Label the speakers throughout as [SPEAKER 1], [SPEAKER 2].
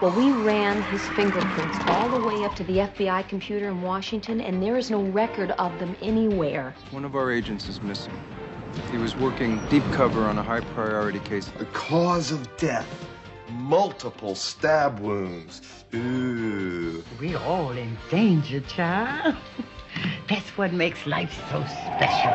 [SPEAKER 1] Well, we ran his fingerprints all the way up to the FBI computer in Washington, and there is no record of them anywhere.
[SPEAKER 2] One of our agents is missing. He was working deep cover on a high-priority case.
[SPEAKER 3] The cause of death, multiple stab wounds. Ooh.
[SPEAKER 4] We all in danger, child. That's what makes life so special.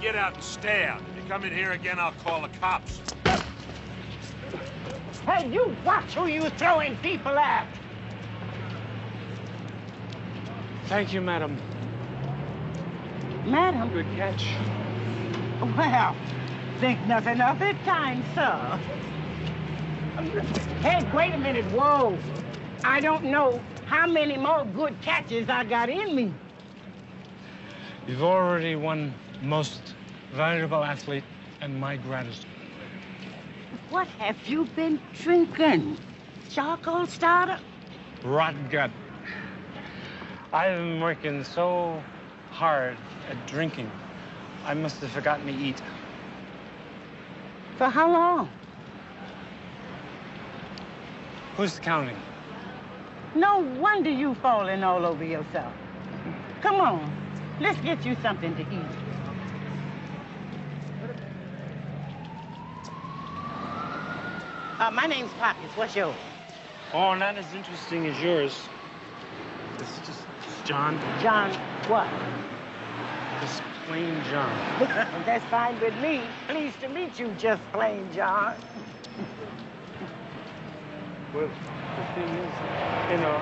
[SPEAKER 5] Get out and stay out. If you come in here again, I'll call the cops.
[SPEAKER 4] Hey, you watch who you throwing people at.
[SPEAKER 6] Thank you, madam.
[SPEAKER 4] Madam?
[SPEAKER 6] Good catch.
[SPEAKER 4] Well, think nothing of it, kind sir. Hey, wait a minute, whoa. I don't know how many more good catches I got in me.
[SPEAKER 6] You've already won most valuable athlete and my gratitude.
[SPEAKER 4] What have you been drinking? Charcoal starter?
[SPEAKER 6] Rot gut. I've been working so hard at drinking, I must have forgotten to eat.
[SPEAKER 4] For how long?
[SPEAKER 6] Who's counting?
[SPEAKER 4] No wonder you falling all over yourself. Come on, let's get you something to eat. My name's Pockets. What's yours?
[SPEAKER 6] Oh, not as interesting as yours. It's just John.
[SPEAKER 4] John what?
[SPEAKER 6] Just plain John.
[SPEAKER 4] That's fine with me. Pleased to meet you, just plain John.
[SPEAKER 6] Well, the thing is, you know,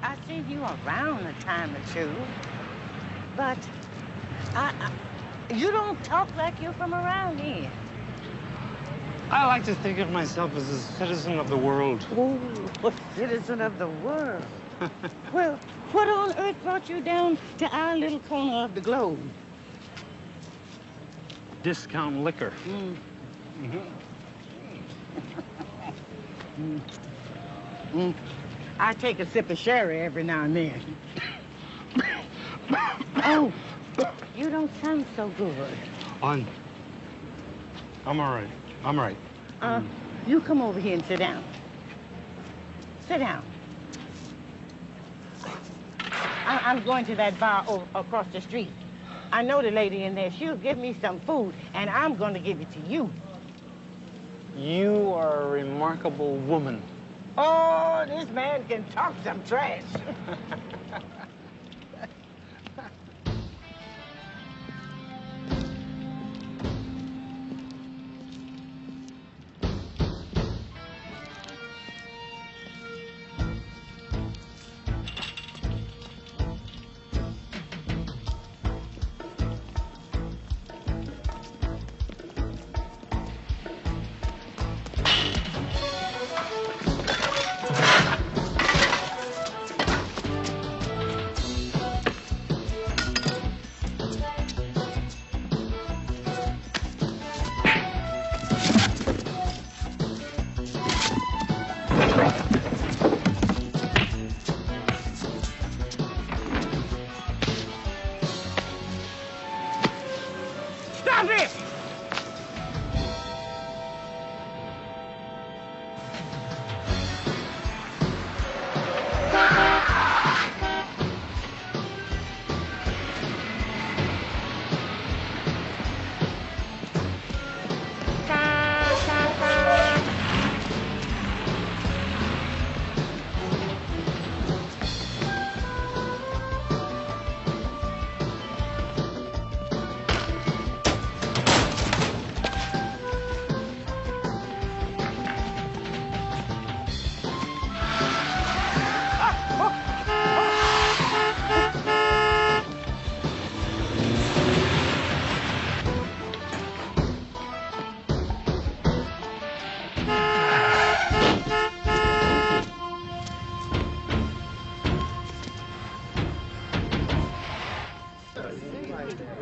[SPEAKER 4] I've seen you around a time or two, but you don't talk like you're from around here.
[SPEAKER 6] I like to think of myself as a citizen of the world.
[SPEAKER 4] Oh, a citizen of the world. Well, what on earth brought you down to our little corner of the globe?
[SPEAKER 6] Discount liquor.
[SPEAKER 4] Mm.
[SPEAKER 6] Mm-hmm.
[SPEAKER 4] I take a sip of sherry every now and then. Oh, you don't sound so good.
[SPEAKER 6] I'm all right. I'm all right.
[SPEAKER 4] You come over here and sit down. Sit down. I'm going to that bar across the street. I know the lady in there. She'll give me some food, and I'm going to give it to you.
[SPEAKER 6] You are a remarkable woman.
[SPEAKER 4] Oh, this man can talk some trash. Stop it!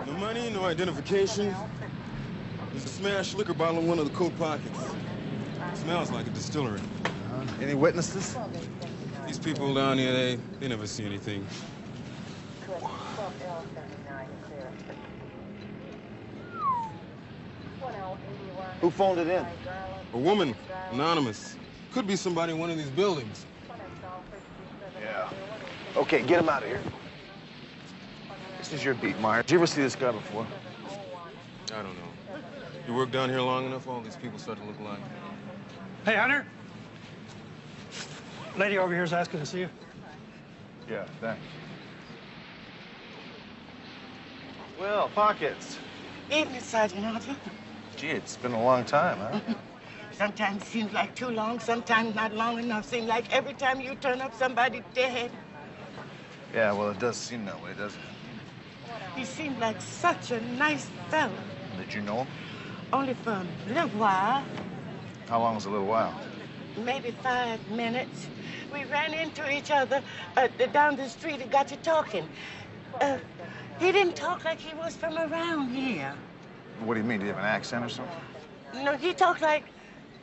[SPEAKER 7] No money, no identification. There's a smashed liquor bottle in one of the coat pockets. Smells like a distillery.
[SPEAKER 3] Any witnesses?
[SPEAKER 7] These people down here, they never see anything.
[SPEAKER 3] Who phoned it in?
[SPEAKER 7] A woman, anonymous. Could be somebody in one of these buildings.
[SPEAKER 3] Yeah. Okay, get him out of here. This is your beat, Myers. Did you ever see this guy before?
[SPEAKER 7] I don't know. You work down here long enough, all these people start to look alike.
[SPEAKER 6] Hey, Hunter. Lady over here's asking to see you.
[SPEAKER 3] Yeah, thanks. Well, Pockets.
[SPEAKER 4] Evening, Sergeant Arthur.
[SPEAKER 3] Gee, it's been a long time, huh?
[SPEAKER 4] Sometimes it seems like too long, sometimes not long enough. Seems like every time you turn up, somebody's dead.
[SPEAKER 3] Yeah, well, it does seem that way, doesn't it?
[SPEAKER 4] He seemed like such a nice fella.
[SPEAKER 3] Did you know him?
[SPEAKER 4] Only for a little while,
[SPEAKER 3] How long was a little while?
[SPEAKER 4] maybe 5 minutes. We ran into each other down the street and got to talking. He didn't talk like he was from around here.
[SPEAKER 3] What do you mean? Do you have an accent or something?
[SPEAKER 4] No, he talked like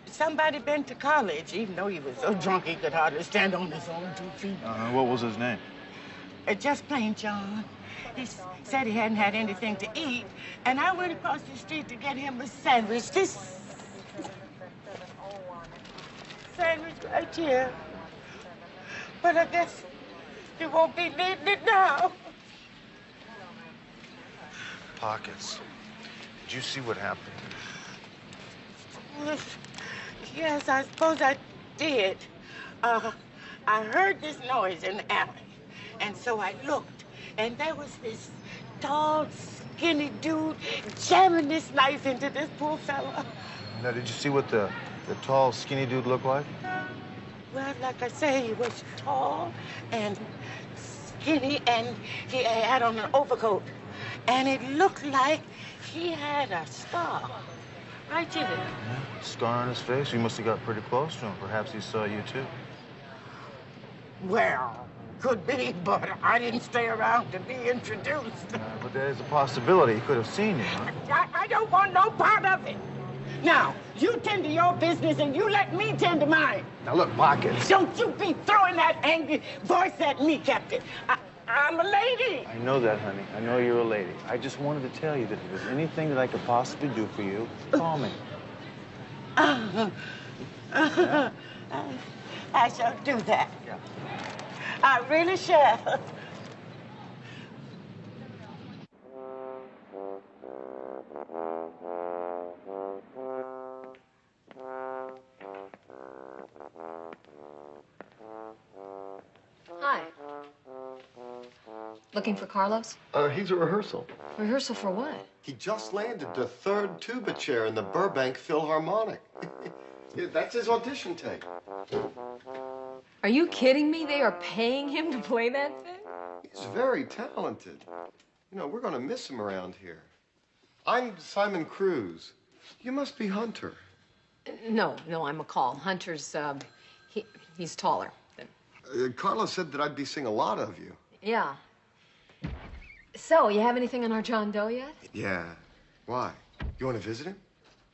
[SPEAKER 4] somebody been to college, even though he was so drunk he could hardly stand on his own 2 feet.
[SPEAKER 3] What was his name?
[SPEAKER 4] Just plain John. He said he hadn't had anything to eat, and I went across the street to get him a sandwich. This sandwich right here. But I guess he won't be needing it now.
[SPEAKER 3] Pockets. Did you see what happened?
[SPEAKER 4] Yes, I suppose I did. I heard this noise in the alley, and so I looked, and there was this tall, skinny dude jamming this knife into this poor fella.
[SPEAKER 3] Now, did you see what the tall, skinny dude looked like?
[SPEAKER 4] Well, like I say, he was tall and skinny, and he had on an overcoat. And it looked like he had a scar right here.
[SPEAKER 3] Yeah, scar on his face. You must have got pretty close to him. Perhaps he saw you, too.
[SPEAKER 4] Well, could be, but I didn't stay around to be introduced.
[SPEAKER 3] But there's a possibility he could have seen you, huh?
[SPEAKER 4] I don't want no part of it. Now, you tend to your business and you let me tend to mine.
[SPEAKER 3] Now, look, Pockets.
[SPEAKER 4] Don't you be throwing that angry voice at me, Captain. I'm a lady.
[SPEAKER 3] I know that, honey. I know you're a lady. I just wanted to tell you that if there's anything that I could possibly do for you, call me.
[SPEAKER 4] I shall do that.
[SPEAKER 3] Yeah.
[SPEAKER 4] I really shall.
[SPEAKER 1] Looking for Carlos?
[SPEAKER 8] He's at rehearsal.
[SPEAKER 1] Rehearsal for what?
[SPEAKER 8] He just landed the 3rd tuba chair in the Burbank Philharmonic. Yeah, that's his audition tape.
[SPEAKER 1] Are you kidding me? They are paying him to play that thing?
[SPEAKER 8] He's very talented. You know, we're going to miss him around here. I'm Simon Cruz. You must be Hunter.
[SPEAKER 1] No, I'm McCall. Hunter's, he's taller than...
[SPEAKER 8] Carlos said that I'd be seeing a lot of you.
[SPEAKER 1] Yeah. So, you have anything on our John Doe yet?
[SPEAKER 8] Yeah. Why? You want to visit him?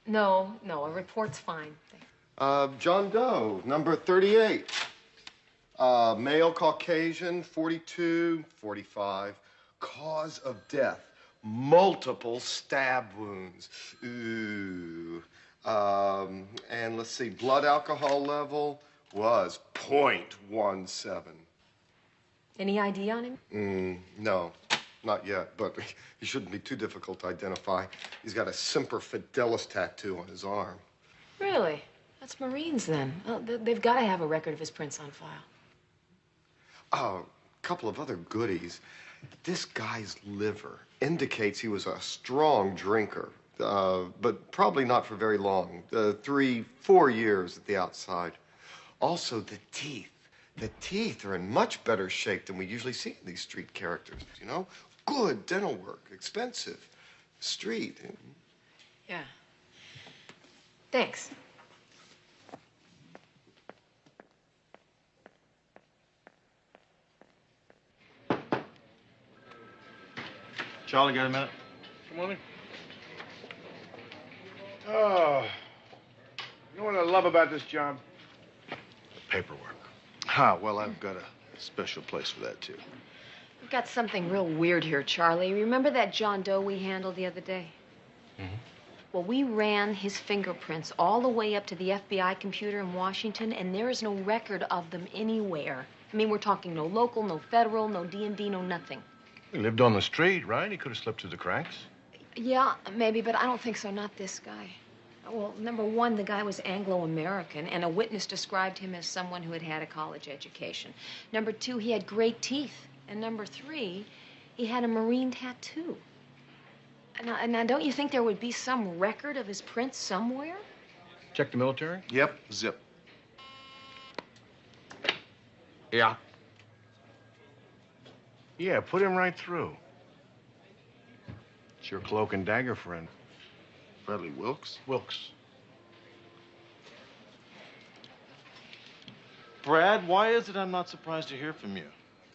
[SPEAKER 1] No, a report's fine.
[SPEAKER 8] John Doe, number 38. Male, Caucasian, 42, 45. Cause of death, multiple stab wounds. Ooh. And let's see, blood alcohol level was 0.17.
[SPEAKER 1] Any ID on him?
[SPEAKER 8] No, not yet, but he shouldn't be too difficult to identify. He's got a Semper Fidelis tattoo on his arm.
[SPEAKER 1] Really? That's Marines, then. Well, they've got to have a record of his prints on file.
[SPEAKER 8] A couple of other goodies. This guy's liver indicates he was a strong drinker, but probably not for very long. 3-4 years at the outside. Also, the teeth. The teeth are in much better shape than we usually see in these street characters, you know? Good dental work, expensive, street.
[SPEAKER 1] Yeah. Thanks.
[SPEAKER 3] Charlie, got a minute?
[SPEAKER 6] Come on in.
[SPEAKER 5] Oh. You know what I love about this job?
[SPEAKER 3] The paperwork. Ah, well, I've got a special place for that, too.
[SPEAKER 1] We've got something real weird here, Charlie. Remember that John Doe we handled the other day?
[SPEAKER 3] Mm-hmm.
[SPEAKER 1] Well, we ran his fingerprints all the way up to the FBI computer in Washington, and there is no record of them anywhere. I mean, we're talking no local, no federal, no DMV, no nothing.
[SPEAKER 3] He lived on the street, right? He could have slipped through the cracks.
[SPEAKER 1] Yeah, maybe, but I don't think so. Not this guy. Well, number one, the guy was Anglo-American, and a witness described him as someone who had had a college education. Number two, he had great teeth. And number three, he had a Marine tattoo. Now, don't you think there would be some record of his prints somewhere?
[SPEAKER 3] Check the military? Yep, zip.
[SPEAKER 5] Yeah. Yeah, put him right through. It's your cloak and dagger friend.
[SPEAKER 3] Bradley Wilkes?
[SPEAKER 5] Wilkes.
[SPEAKER 3] Brad, why is it I'm not surprised to hear from you?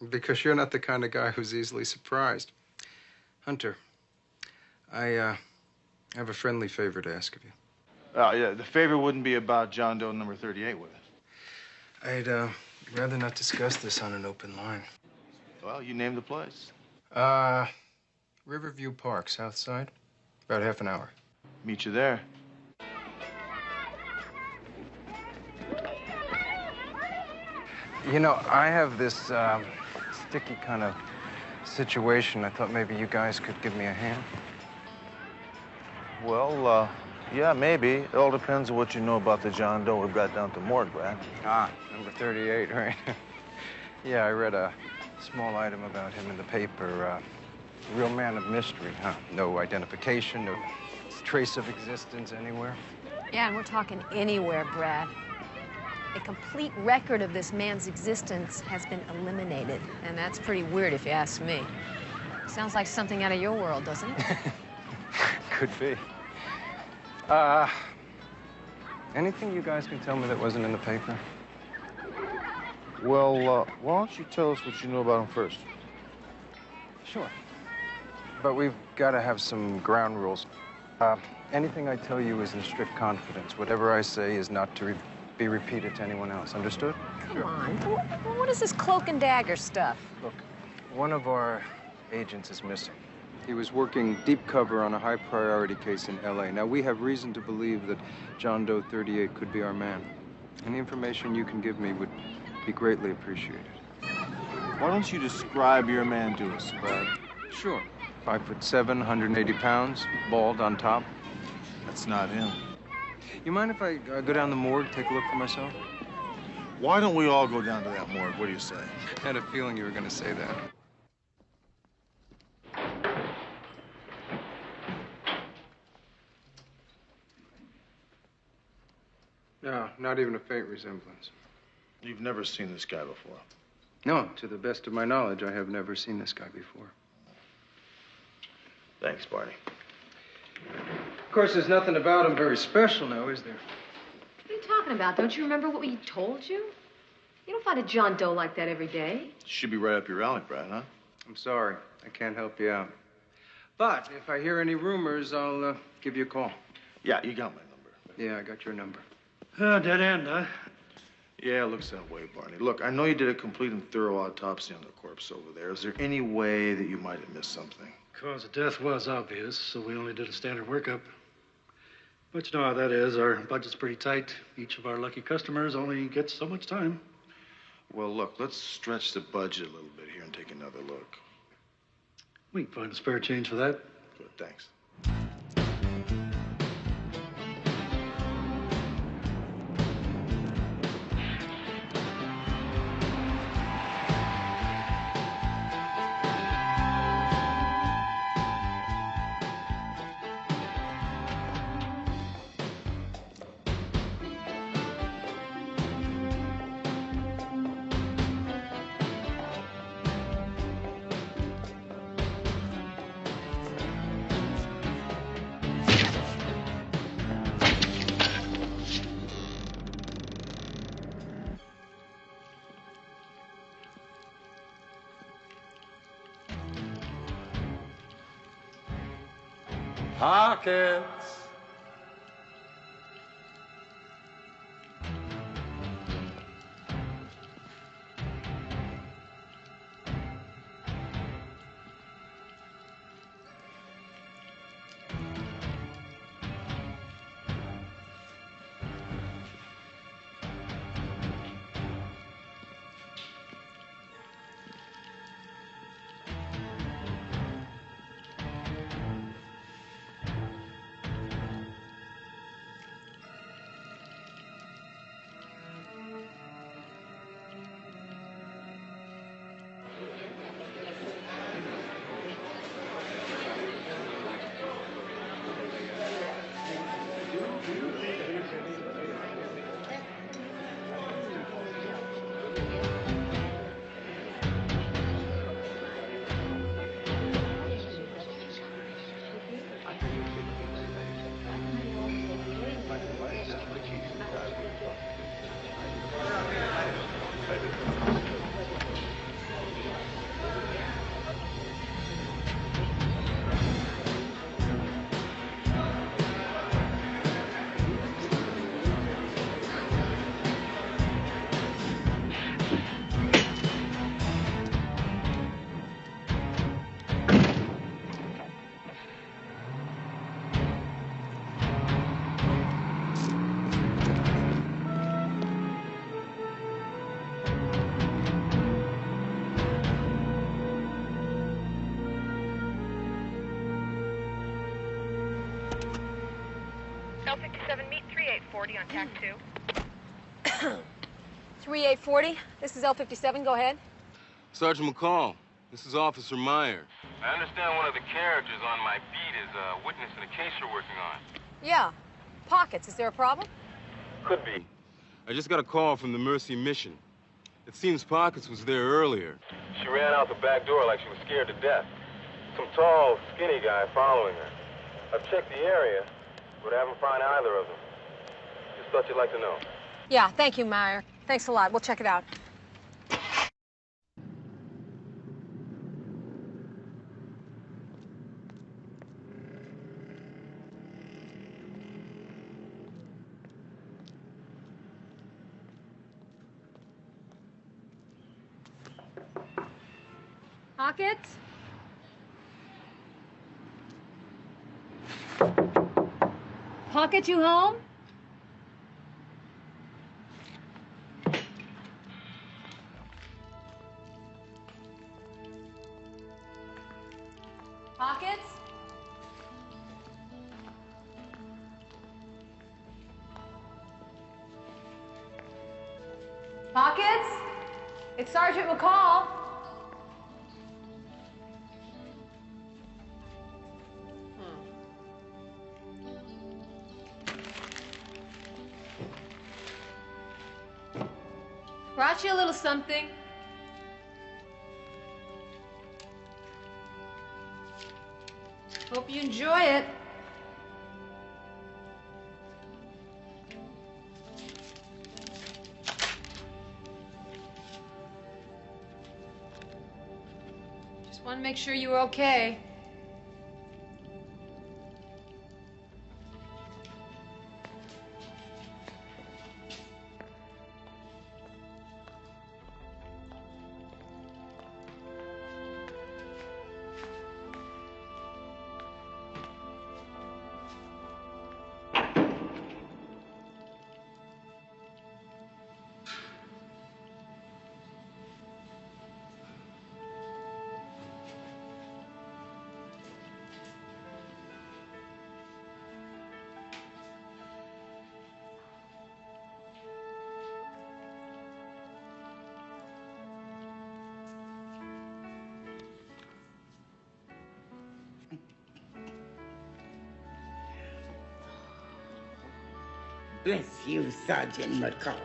[SPEAKER 2] Because you're not the kind of guy who's easily surprised. Hunter, I have a friendly favor to ask of you.
[SPEAKER 3] Oh, yeah, the favor wouldn't be about John Doe number 38 with it.
[SPEAKER 2] I'd rather not discuss this on an open line.
[SPEAKER 3] Well, you named the place.
[SPEAKER 2] Riverview Park, South Side. About half an hour.
[SPEAKER 3] Meet you there.
[SPEAKER 2] You know, I have this sticky kind of situation. I thought maybe you guys could give me a hand.
[SPEAKER 9] Well, yeah, maybe. It all depends on what you know about the John Doe we've got down at the morgue, Brad.
[SPEAKER 2] Ah, number 38, right? Yeah, I read a small item about him in the paper. Real man of mystery, huh? No identification, no trace of existence anywhere.
[SPEAKER 1] Yeah, and we're talking anywhere, Brad. A complete record of this man's existence has been eliminated, and that's pretty weird if you ask me. Sounds like something out of your world, doesn't it?
[SPEAKER 2] Could be. Anything you guys can tell me that wasn't in the paper?
[SPEAKER 9] Well, why don't you tell us what you know about him first?
[SPEAKER 2] Sure. But we've got to have some ground rules. Anything I tell you is in strict confidence. Whatever I say is not to be repeated to anyone else. Understood?
[SPEAKER 1] Come on. What is this cloak and dagger stuff?
[SPEAKER 2] Look, one of our agents is missing. He was working deep cover on a high-priority case in L.A. Now, we have reason to believe that John Doe 38 could be our man. Any information you can give me would be greatly appreciated.
[SPEAKER 3] Why don't you describe your man to us, Brad?
[SPEAKER 2] Sure. 5'7", 180 pounds, bald on top.
[SPEAKER 3] That's not him.
[SPEAKER 2] You mind if I go down the morgue, take a look for myself?
[SPEAKER 3] Why don't we all go down to that morgue? What do you say?
[SPEAKER 2] I had a feeling you were going to say that. No, not even a faint resemblance.
[SPEAKER 9] You've never seen this guy before?
[SPEAKER 2] No, to the best of my knowledge, I have never seen this guy before.
[SPEAKER 9] Thanks, Barney.
[SPEAKER 2] Of course, there's nothing about him very special now, is there?
[SPEAKER 1] What are you talking about? Don't you remember what we told you? You don't find a John Doe like that every day.
[SPEAKER 9] Should be right up your alley, Brad, huh?
[SPEAKER 2] I'm sorry. I can't help you out. But if I hear any rumors, I'll give you a call.
[SPEAKER 9] Yeah, you got my number.
[SPEAKER 2] Yeah, I got your number.
[SPEAKER 6] Dead end, huh?
[SPEAKER 9] Yeah, it looks that way, Barney. Look, I know you did a complete and thorough autopsy on the corpse over there. Is there any way that you might have missed something?
[SPEAKER 6] Cause of death was obvious, so we only did a standard workup. But you know how that is. Our budget's pretty tight. Each of our lucky customers only gets so much time.
[SPEAKER 9] Well, look, let's stretch the budget a little bit here and take another look.
[SPEAKER 6] We can find a spare change for that.
[SPEAKER 9] Good, thanks.
[SPEAKER 10] Pockets.
[SPEAKER 11] L57, meet 3840 on tack 2.
[SPEAKER 1] 3840, this is L57, go ahead.
[SPEAKER 7] Sergeant McCall, this is Officer Meyer.
[SPEAKER 12] I understand one of the characters on my beat is a witness in a case you're working on.
[SPEAKER 1] Yeah, Pockets, is there a problem?
[SPEAKER 12] Could be.
[SPEAKER 7] I just got a call from the Mercy mission. It seems Pockets was there earlier.
[SPEAKER 12] She ran out the back door like she was scared to death. Some tall, skinny guy following her. I've checked the area, but I haven't found either of them. Just thought you'd like to know.
[SPEAKER 1] Yeah, thank you, Meyer. Thanks a lot. We'll check it out. Pockets? Pockets, you home? Pockets? Pockets? It's Sergeant McCall. Got you a little something. Hope you enjoy it. Just want to make sure you're okay.
[SPEAKER 4] Bless you, Sergeant McCall.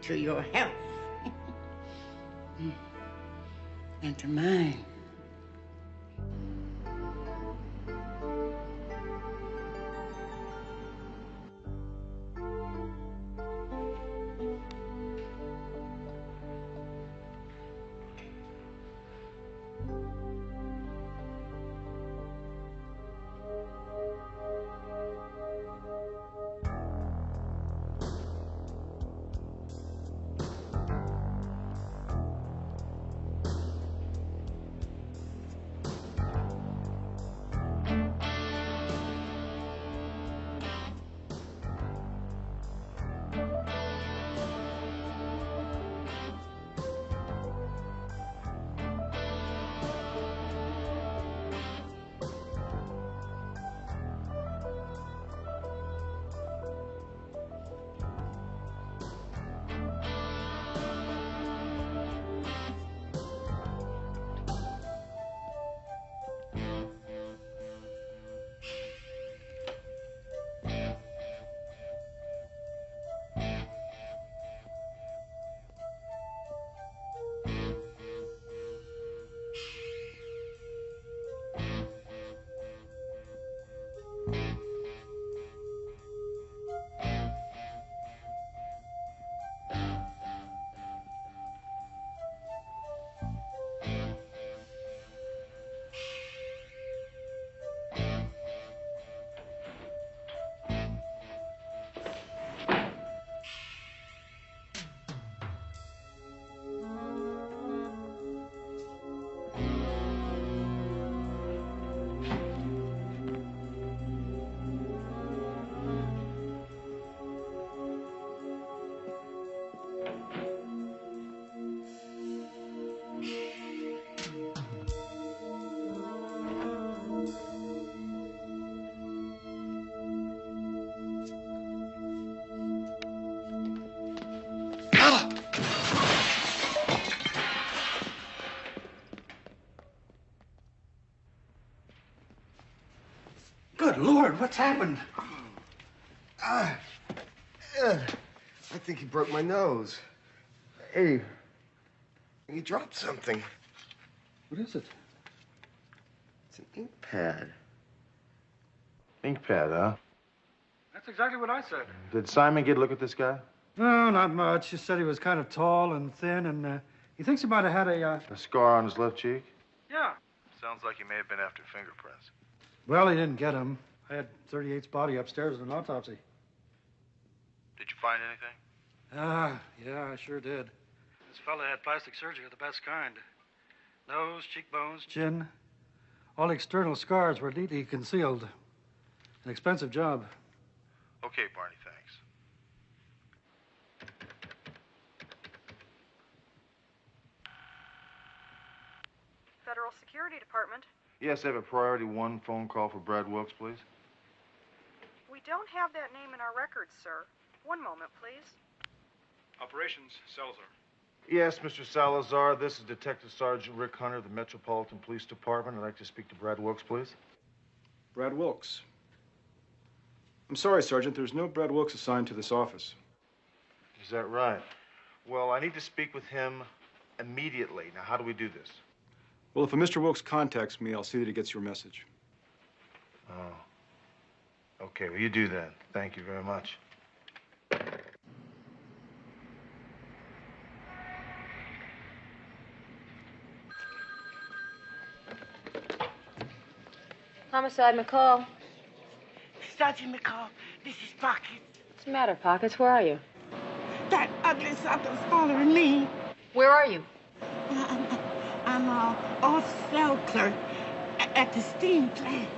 [SPEAKER 4] To your health. And to mine.
[SPEAKER 6] Good Lord, what's happened?
[SPEAKER 8] I think he broke my nose. Hey, he dropped something.
[SPEAKER 6] What is it?
[SPEAKER 8] It's an ink pad.
[SPEAKER 9] Ink pad, huh?
[SPEAKER 6] That's exactly what I said.
[SPEAKER 9] Did Simon get a look at this guy?
[SPEAKER 6] No, not much. Just said he was kind of tall and thin, and he thinks he might have had
[SPEAKER 9] A scar on his left cheek?
[SPEAKER 6] Yeah.
[SPEAKER 9] Sounds like he may have been after fingerprints.
[SPEAKER 6] Well, he didn't get him. I had 38's body upstairs in an autopsy.
[SPEAKER 9] Did you find anything?
[SPEAKER 6] Yeah, I sure did. This fella had plastic surgery of the best kind. Nose, cheekbones, chin. All external scars were neatly concealed. An expensive job.
[SPEAKER 9] Okay, Barney, thanks.
[SPEAKER 11] Federal Security Department.
[SPEAKER 9] Yes, I have a priority 1 phone call for Brad Wilkes, please.
[SPEAKER 11] We don't have that name in our records, sir. One moment, please.
[SPEAKER 5] Operations, Salazar.
[SPEAKER 9] Yes, Mr. Salazar, this is Detective Sergeant Rick Hunter of the Metropolitan Police Department. I'd like to speak to Brad Wilkes, please.
[SPEAKER 2] Brad Wilkes. I'm sorry, Sergeant. There's no Brad Wilkes assigned to this office.
[SPEAKER 9] Is that right? Well, I need to speak with him immediately. Now, how do we do this?
[SPEAKER 2] Well, if a Mr. Wilkes contacts me, I'll see that he gets your message.
[SPEAKER 9] Oh. Okay, well, you do that. Thank you very much.
[SPEAKER 1] Homicide, McCall.
[SPEAKER 4] Sergeant McCall, this is Pockets.
[SPEAKER 1] What's the matter, Pockets? Where are you?
[SPEAKER 4] That ugly sucker's following me.
[SPEAKER 1] Where are you?
[SPEAKER 4] I'm off cell clerk at the steam plant.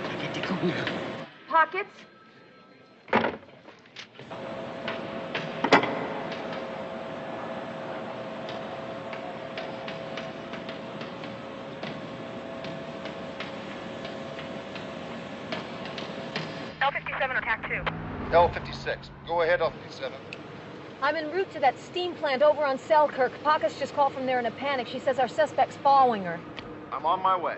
[SPEAKER 4] I get to go now.
[SPEAKER 1] Pockets?
[SPEAKER 11] L57 or TAC 2?
[SPEAKER 8] L56. Go ahead, L57.
[SPEAKER 1] I'm en route to that steam plant over on Selkirk. Pockets just called from there in a panic. She says our suspect's following her.
[SPEAKER 9] I'm on my way.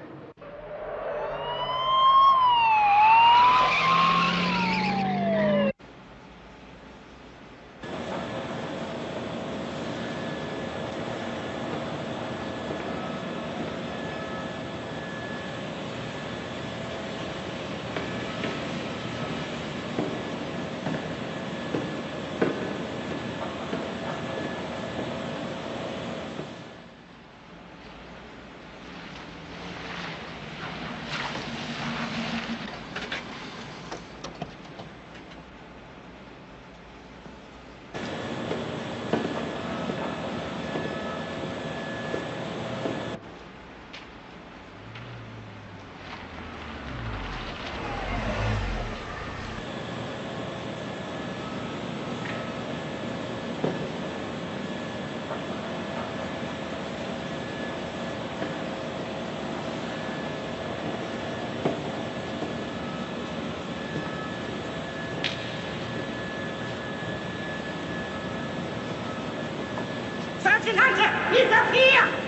[SPEAKER 4] Sergeant Hunter, he's up here!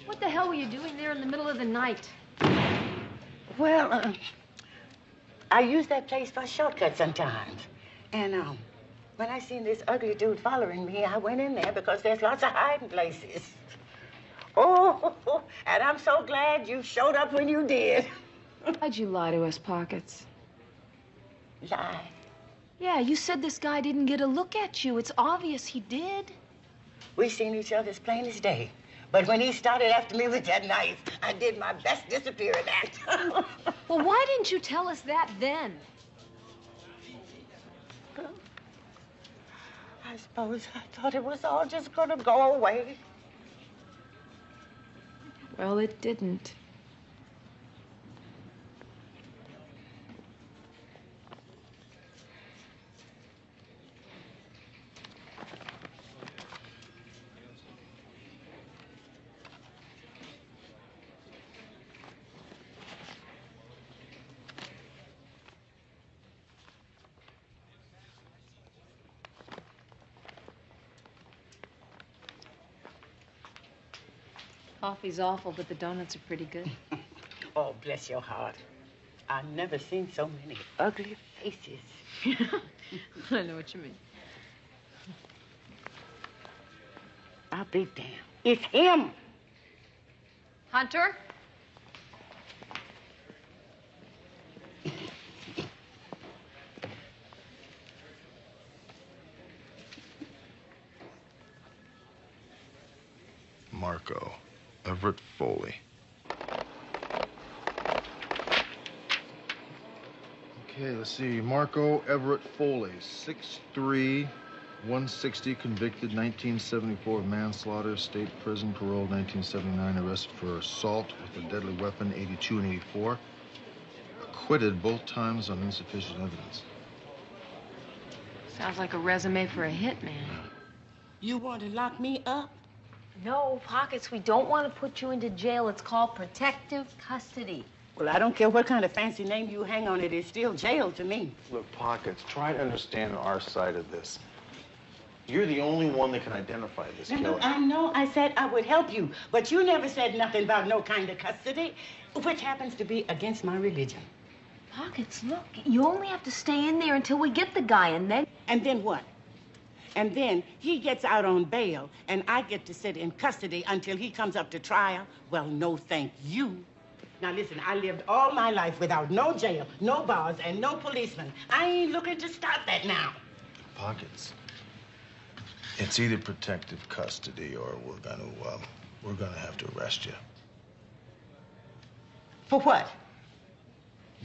[SPEAKER 1] What the hell were you doing there in the middle of the night?
[SPEAKER 4] Well, I use that place for a shortcut sometimes. And when I seen this ugly dude following me, I went in there because there's lots of hiding places. Oh, and I'm so glad you showed up when you did.
[SPEAKER 1] Why'd you lie to us, Pockets?
[SPEAKER 4] Lie?
[SPEAKER 1] Yeah, you said this guy didn't get a look at you. It's obvious he did.
[SPEAKER 4] We seen each other as plain as day. But when he started after me with that knife, I did my best disappearing act.
[SPEAKER 1] Well, why didn't you tell us that then?
[SPEAKER 4] I suppose I thought it was all just gonna go away.
[SPEAKER 1] Well, it didn't. Coffee's awful, but the donuts are pretty good.
[SPEAKER 4] Oh, bless your heart. I've never seen so many ugly faces.
[SPEAKER 1] I know what you mean.
[SPEAKER 4] I'll be damned. It's him.
[SPEAKER 1] Hunter?
[SPEAKER 9] Marco Everett Foley. Okay, let's see. Marco Everett Foley, 6'3", 160, convicted 1974 of manslaughter, state prison, paroled 1979, arrested for assault with a deadly weapon 82 and 84. Acquitted both times on insufficient evidence.
[SPEAKER 1] Sounds like a resume for a hitman.
[SPEAKER 4] You want to lock me up?
[SPEAKER 1] No, Pockets, we don't want to put you into jail. It's called protective custody.
[SPEAKER 4] Well, I don't care what kind of fancy name you hang on it. It's still jail to me.
[SPEAKER 9] Look, Pockets, try to understand our side of this. You're the only one that can identify this killer.
[SPEAKER 4] I know I said I would help you, but you never said nothing about no kind of custody, which happens to be against my religion.
[SPEAKER 1] Pockets, look, you only have to stay in there until we get the guy, and then...
[SPEAKER 4] And then what? And then he gets out on bail, and I get to sit in custody until he comes up to trial? Well, no thank you. Now, listen, I lived all my life without no jail, no bars, and no policemen. I ain't looking to start that now.
[SPEAKER 9] Pockets. It's either protective custody or we're gonna have to arrest you.
[SPEAKER 4] For what?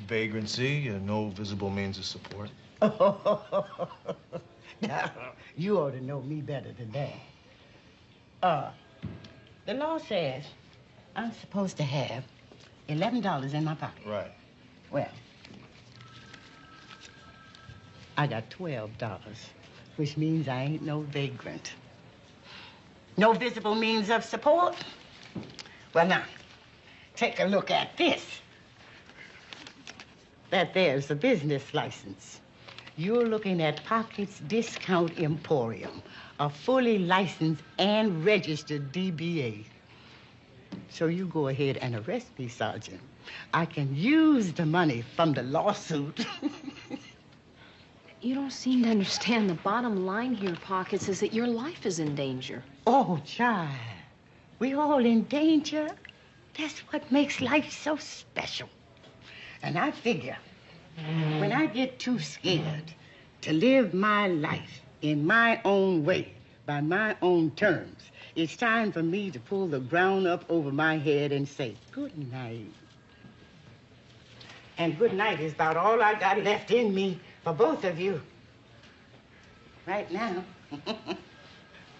[SPEAKER 9] Vagrancy, no visible means of support.
[SPEAKER 4] Now, you ought to know me better than that. The law says I'm supposed to have $11 in my pocket.
[SPEAKER 9] Right.
[SPEAKER 4] Well, I got $12, which means I ain't no vagrant. No visible means of support? Well, now, take a look at this. That there's a business license. You're looking at Pockets Discount Emporium, a fully licensed and registered DBA. So you go ahead and arrest me, Sergeant. I can use the money from the lawsuit.
[SPEAKER 1] You don't seem to understand the bottom line here, Pockets, is that your life is in danger.
[SPEAKER 4] Oh, child. We all in danger. That's what makes life so special. And I figure, when I get too scared to live my life in my own way, by my own terms, it's time for me to pull the ground up over my head and say, good night. And good night is about all I got left in me for both of you. Right now,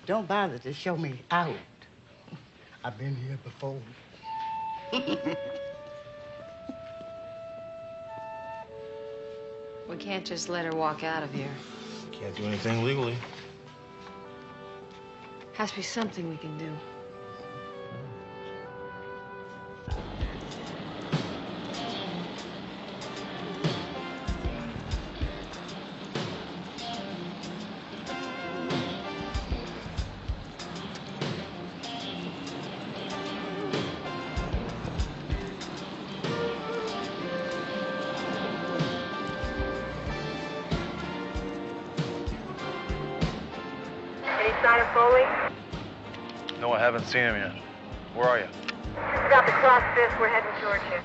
[SPEAKER 4] don't bother to show me out. I've been here before.
[SPEAKER 1] We can't just let her walk out of here.
[SPEAKER 9] Can't do anything legally.
[SPEAKER 1] Has to be something we can do.
[SPEAKER 11] Foley?
[SPEAKER 9] No, I haven't seen him yet. Where are you?
[SPEAKER 11] Just about to cross this. We're heading towards you.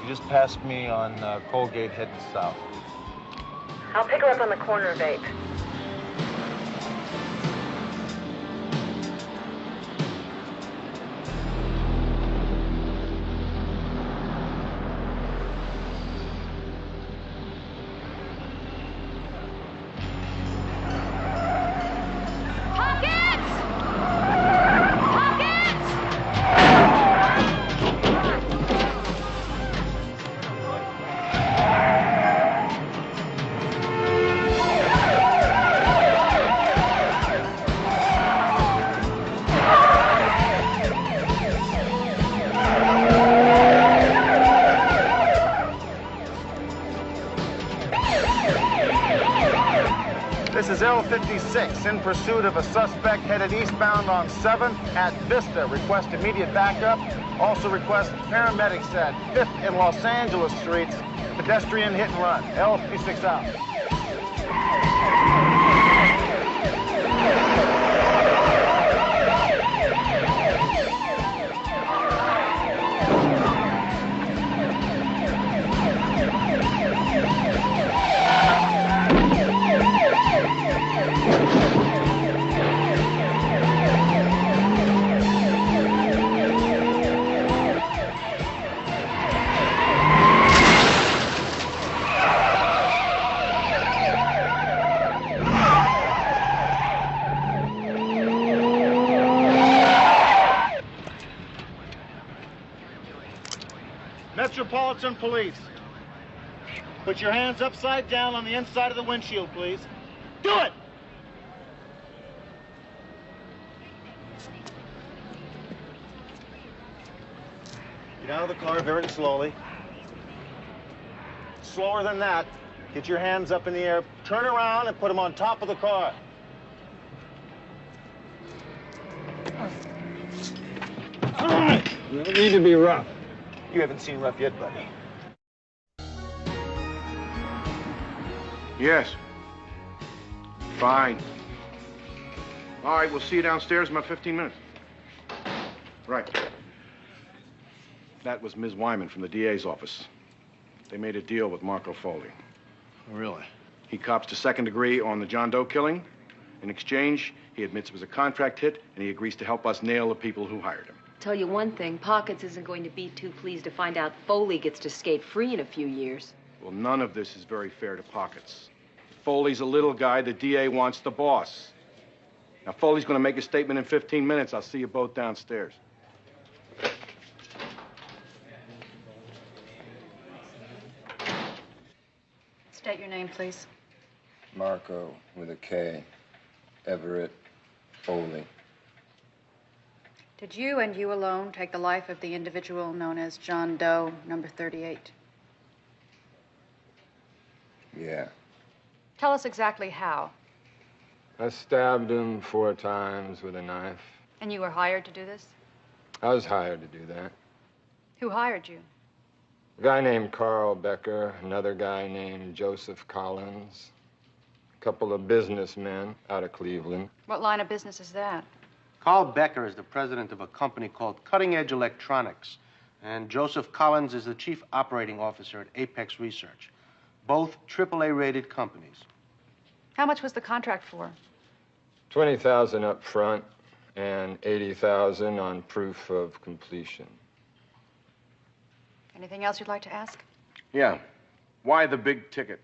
[SPEAKER 9] You just passed me on Colgate heading south.
[SPEAKER 11] I'll pick her up on the corner of 8th.
[SPEAKER 3] This is L56 in pursuit of a suspect headed eastbound on 7th at Vista. Request immediate backup. Also request paramedics at 5th and Los Angeles Streets. Pedestrian hit and run. L56 out. Metropolitan Police. Put your hands upside down on the inside of the windshield, please. Do it! Get out of the car very slowly. Slower than that. Get your hands up in the air. Turn around and put them on top of the car. All right.
[SPEAKER 2] You don't need to be rough.
[SPEAKER 3] You haven't seen rough yet, buddy.
[SPEAKER 10] Yes. Fine. All right, we'll see you downstairs in about 15 minutes. Right. That was Ms. Wyman from the DA's office. They made a deal with Marco Foley.
[SPEAKER 3] Really?
[SPEAKER 10] He cops to second degree on the John Doe killing. In exchange, he admits it was a contract hit, and he agrees to help us nail the people who hired him.
[SPEAKER 1] Tell you one thing, Pockets isn't going to be too pleased to find out Foley gets to skate free in a few years.
[SPEAKER 10] Well, none of this is very fair to Pockets. Foley's a little guy. The DA wants the boss. Now, Foley's going to make a statement in 15 minutes. I'll see you both downstairs.
[SPEAKER 11] State your name, please.
[SPEAKER 2] Marco with a K. Everett Foley.
[SPEAKER 11] Did you and you alone take the life of the individual known as John Doe, number 38?
[SPEAKER 2] Yeah.
[SPEAKER 11] Tell us exactly how.
[SPEAKER 2] I stabbed him 4 times with a knife.
[SPEAKER 11] And you were hired to do this?
[SPEAKER 2] I was hired to do that.
[SPEAKER 11] Who hired you?
[SPEAKER 2] A guy named Carl Becker, another guy named Joseph Collins, a couple of businessmen out of Cleveland.
[SPEAKER 11] What line of business is that?
[SPEAKER 13] Carl Becker is the president of a company called Cutting Edge Electronics, and Joseph Collins is the chief operating officer at Apex Research. Both AAA-rated companies.
[SPEAKER 11] How much was the contract for?
[SPEAKER 2] $20,000 up front and $80,000 on proof of completion.
[SPEAKER 11] Anything else you'd like to ask?
[SPEAKER 10] Yeah. Why the big ticket?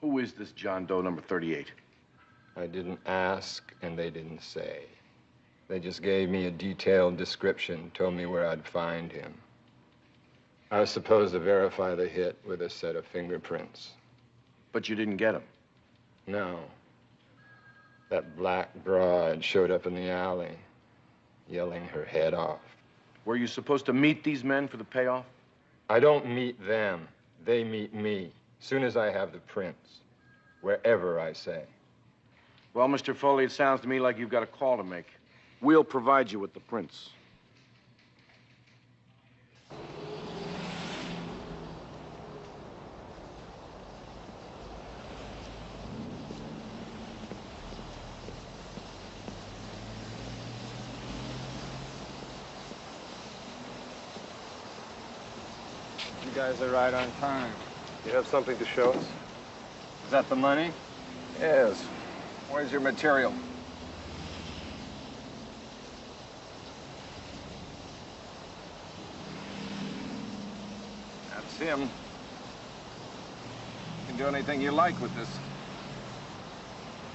[SPEAKER 10] Who is this John Doe number 38?
[SPEAKER 2] I didn't ask, and they didn't say. They just gave me a detailed description, told me where I'd find him. I was supposed to verify the hit with a set of fingerprints.
[SPEAKER 10] But you didn't get him.
[SPEAKER 2] No. That black broad showed up in the alley, yelling her head off.
[SPEAKER 10] Were you supposed to meet these men for the payoff?
[SPEAKER 2] I don't meet them. They meet me. Soon as I have the prints. Wherever I say.
[SPEAKER 10] Well, Mr. Foley, it sounds to me like you've got a call to make. We'll provide you with the prints.
[SPEAKER 2] You guys are right on time.
[SPEAKER 3] You have something to show us?
[SPEAKER 2] Is that the money?
[SPEAKER 3] Yes.
[SPEAKER 2] Where's your material?
[SPEAKER 10] That's him. You can do anything you like with this.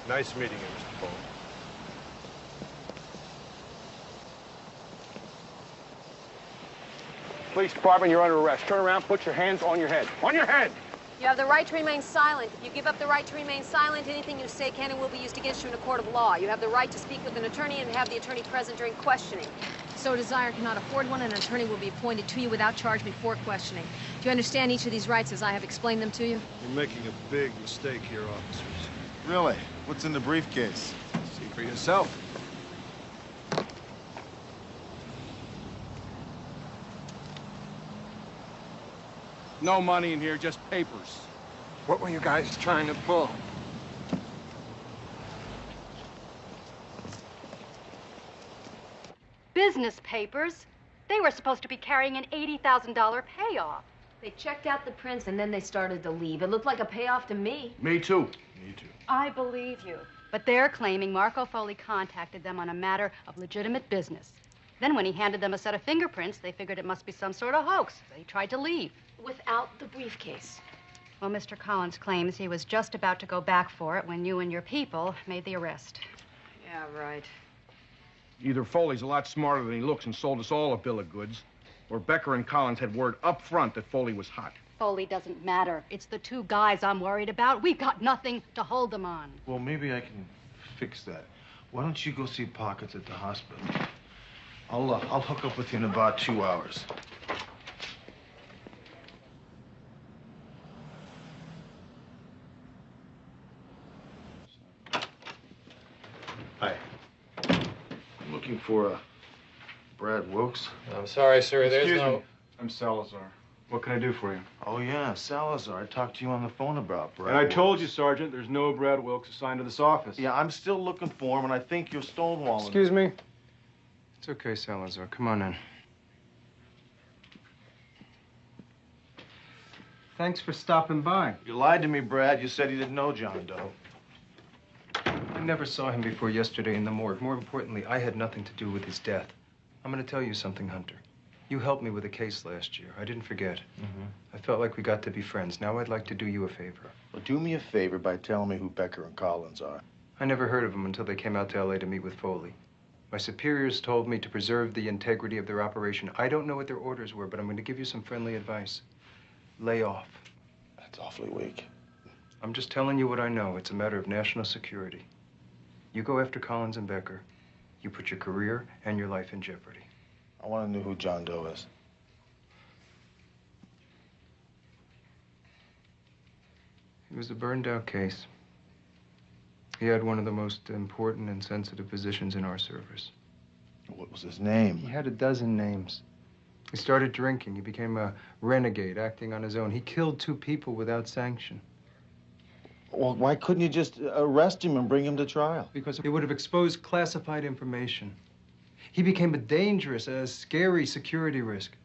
[SPEAKER 3] Nice meeting you, Mr. Foley.
[SPEAKER 10] Police department, you're under arrest. Turn around, put your hands on your head. On your head!
[SPEAKER 14] You have the right to remain silent. If you give up the right to remain silent, anything you say can and will be used against you in a court of law. You have the right to speak with an attorney and have the attorney present during questioning.
[SPEAKER 1] So desire cannot afford one, and an attorney will be appointed to you without charge before questioning. Do you understand each of these rights as I have explained them to you?
[SPEAKER 3] You're making a big mistake here, officers.
[SPEAKER 9] Really? What's in the briefcase?
[SPEAKER 10] See for yourself. No money in here, just papers.
[SPEAKER 2] What were you guys trying to pull?
[SPEAKER 15] Business papers. They were supposed to be carrying an $80,000 payoff.
[SPEAKER 1] They checked out the prints and then they started to leave. It looked like a payoff to me.
[SPEAKER 10] Me too.
[SPEAKER 9] Me too.
[SPEAKER 15] I believe you. But they're claiming Marco Foley contacted them on a matter of legitimate business. Then when he handed them a set of fingerprints, they figured it must be some sort of hoax. They tried to leave.
[SPEAKER 1] Without the briefcase.
[SPEAKER 15] Well, Mr. Collins claims he was just about to go back for it when you and your people made the arrest.
[SPEAKER 1] Yeah, right.
[SPEAKER 10] Either Foley's a lot smarter than he looks and sold us all a bill of goods, or Becker and Collins had word up front that Foley was hot.
[SPEAKER 15] Foley doesn't matter. It's the two guys I'm worried about. We've got nothing to hold them on.
[SPEAKER 9] Well, maybe I can fix that. Why don't you go see Pockets at the hospital? I'll hook up with you in about 2 hours. Hi. I'm looking for Brad Wilkes.
[SPEAKER 2] I'm sorry, sir. There's
[SPEAKER 9] Excuse
[SPEAKER 2] no...
[SPEAKER 9] me.
[SPEAKER 6] I'm Salazar. What can I do for you?
[SPEAKER 9] Oh, yeah, Salazar. I talked to you on the phone about Brad
[SPEAKER 6] And I told
[SPEAKER 9] Wilkes.
[SPEAKER 6] you, Sergeant, there's no Brad Wilkes assigned to this office.
[SPEAKER 9] Yeah, I'm still looking for him, and I think you're stonewalling.
[SPEAKER 2] Excuse me? It's okay, Salazar. Come on in.
[SPEAKER 6] Thanks for stopping by.
[SPEAKER 9] You lied to me, Brad. You said you didn't know John Doe.
[SPEAKER 2] I never saw him before yesterday in the morgue. More importantly, I had nothing to do with his death. I'm going to tell you something, Hunter. You helped me with a case last year. I didn't forget. I felt like we got to be friends. Now I'd like to do you a favor.
[SPEAKER 9] Well, do me a favor by telling me who Becker and Collins are.
[SPEAKER 2] I never heard of them until they came out to L.A. to meet with Foley. My superiors told me to preserve the integrity of their operation. I don't know what their orders were, but I'm going to give you some friendly advice. Lay off.
[SPEAKER 9] That's awfully weak.
[SPEAKER 2] I'm just telling you what I know. It's a matter of national security. You go after Collins and Becker. You put your career and your life in jeopardy.
[SPEAKER 9] I want to know who John Doe is.
[SPEAKER 2] It was a burned-out case. He had one of the most important and sensitive positions in our service.
[SPEAKER 9] What was his name?
[SPEAKER 2] He had a dozen names. He started drinking. He became a renegade, acting on his own. He killed 2 people without sanction.
[SPEAKER 9] Well, why couldn't you just arrest him and bring him to trial?
[SPEAKER 2] Because it would have exposed classified information. He became a dangerous, a scary security risk.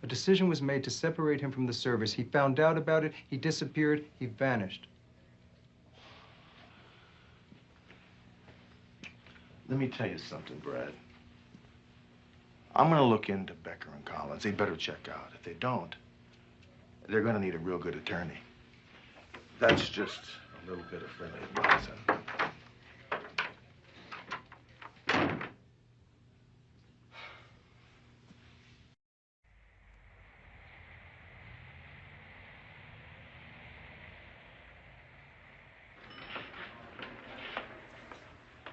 [SPEAKER 2] A decision was made to separate him from the service. He found out about it, he disappeared, he vanished.
[SPEAKER 9] Let me tell you something, Brad. I'm going to look into Becker and Collins. They better check out. If they don't, they're going to need a real good attorney. That's just a little bit of friendly advice.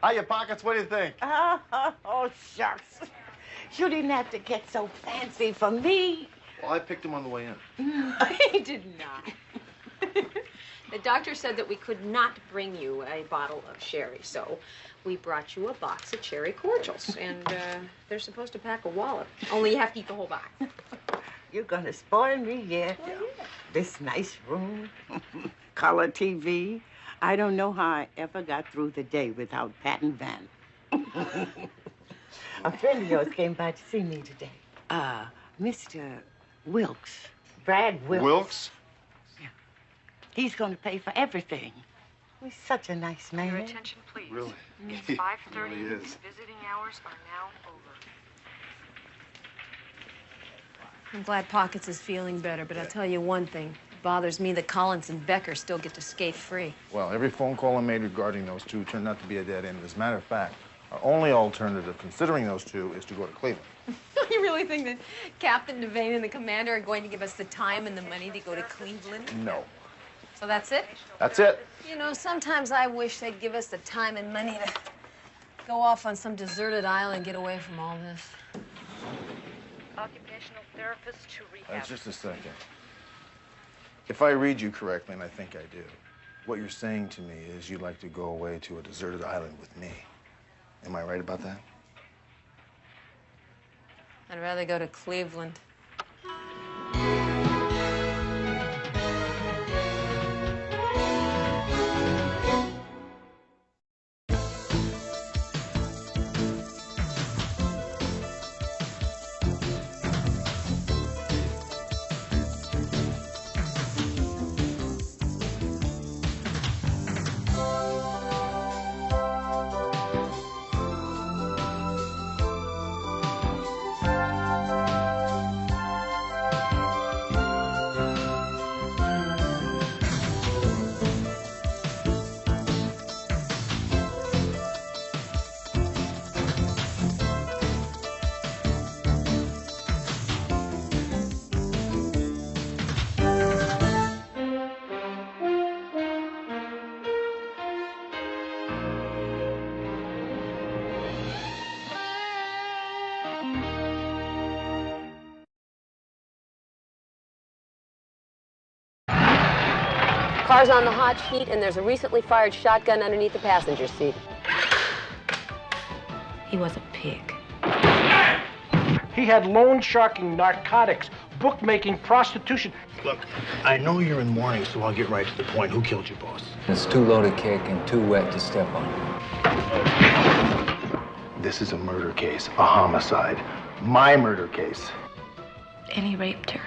[SPEAKER 3] How your pockets? What do you think?
[SPEAKER 4] Oh, shucks. You didn't have to get so fancy for me.
[SPEAKER 9] Well, I picked him on the way in.
[SPEAKER 1] He did not. The doctor said that we could not bring you a bottle of sherry, so we brought you a box of cherry cordials. And they're supposed to pack a wallop. Only you have to eat the whole box.
[SPEAKER 4] You're gonna spoil me yet.
[SPEAKER 1] Well, yeah.
[SPEAKER 4] This nice room, color TV. I don't know how I ever got through the day without Pat and Van. A friend of yours came by to see me today. Mr. Wilkes. Brad Wilkes.
[SPEAKER 8] Wilkes?
[SPEAKER 4] Yeah. He's going to pay for everything. He's such a nice man.
[SPEAKER 11] Your attention, please.
[SPEAKER 8] Really?
[SPEAKER 11] It's 5:30.
[SPEAKER 8] Really is.
[SPEAKER 11] Visiting hours are now over.
[SPEAKER 1] I'm glad Pockets is feeling better, but I'll tell you one thing. It bothers me that Collins and Becker still get to skate free.
[SPEAKER 9] Well, every phone call I made regarding those two turned out to be a dead end. As a matter of fact, our only alternative, considering those two, is to go to Cleveland.
[SPEAKER 1] You really think that Captain Devane and the commander are going to give us the time and the money to go to Cleveland?
[SPEAKER 9] No.
[SPEAKER 1] So that's it?
[SPEAKER 9] That's it.
[SPEAKER 1] You know, sometimes I wish they'd give us the time and money to go off on some deserted island and get away from all this.
[SPEAKER 11] Occupational therapist to rehab.
[SPEAKER 9] Just a second. If I read you correctly, and I think I do, what you're saying to me is you'd like to go away to a deserted island with me. Am I right about that?
[SPEAKER 1] I'd rather go to Cleveland.
[SPEAKER 14] Car's on the hot sheet, and there's a recently fired shotgun underneath the passenger seat.
[SPEAKER 1] He was a pig.
[SPEAKER 16] He had loan sharking, narcotics, bookmaking, prostitution.
[SPEAKER 9] Look, I know you're in mourning, so I'll get right to the point. Who killed your boss?
[SPEAKER 2] It's too low to kick and too wet to step on.
[SPEAKER 9] This is a murder case, a homicide. My murder case.
[SPEAKER 1] And he raped her.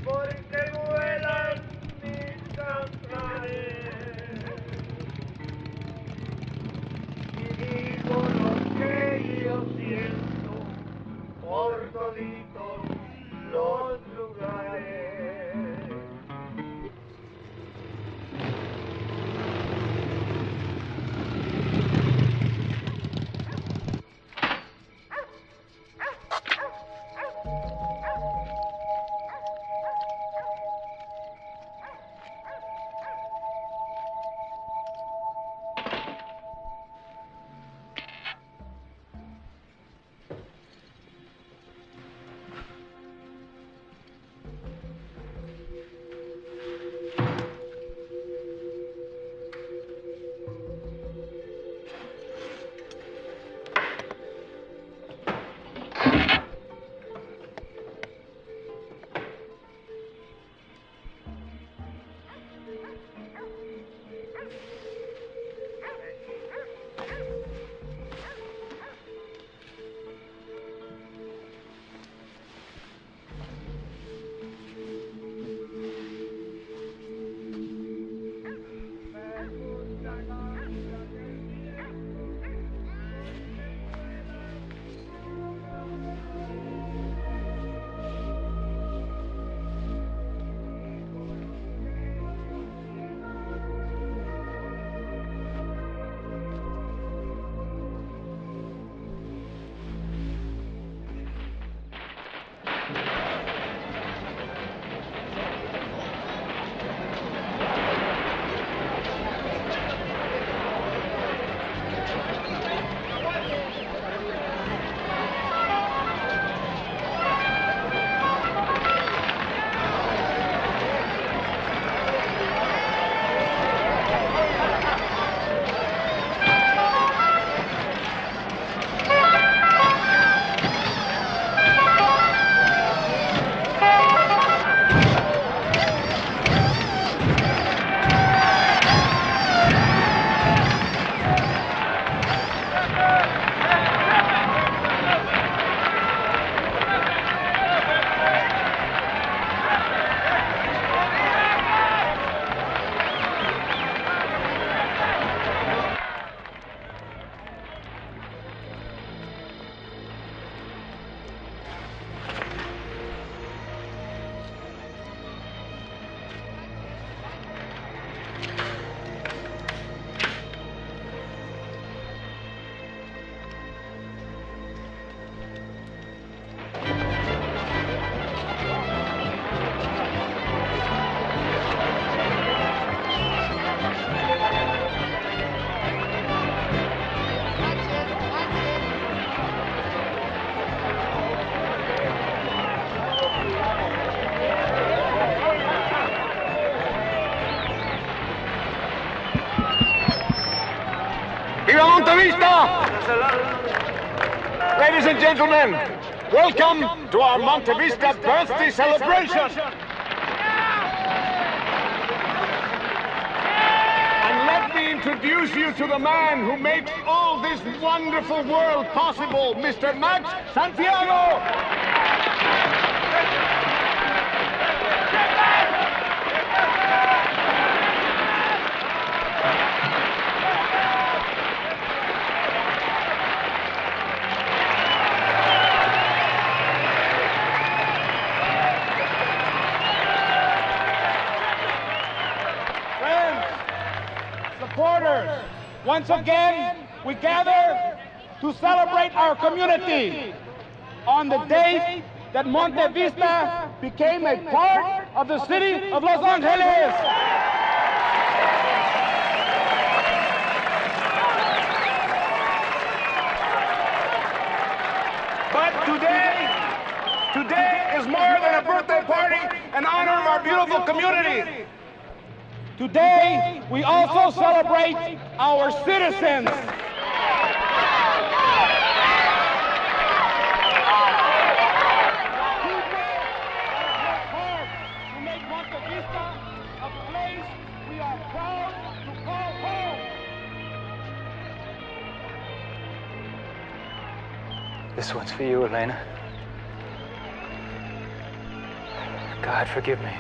[SPEAKER 17] Porque vuelan mis cantares. Viva Monte Vista! Ladies and gentlemen, welcome to our Monte Vista birthday celebration. And let me introduce you to the man who makes all this wonderful world possible, Mr. Max Santiago. Supporters, once again, we gather to celebrate our community on the day that Monte Vista became a part of the city of Los Angeles. But today is more than a birthday party in honor of our beautiful community. Today, we also celebrate our citizens. To make Monte Vista a place we are proud to call home.
[SPEAKER 18] This one's for you, Elena. God, forgive me.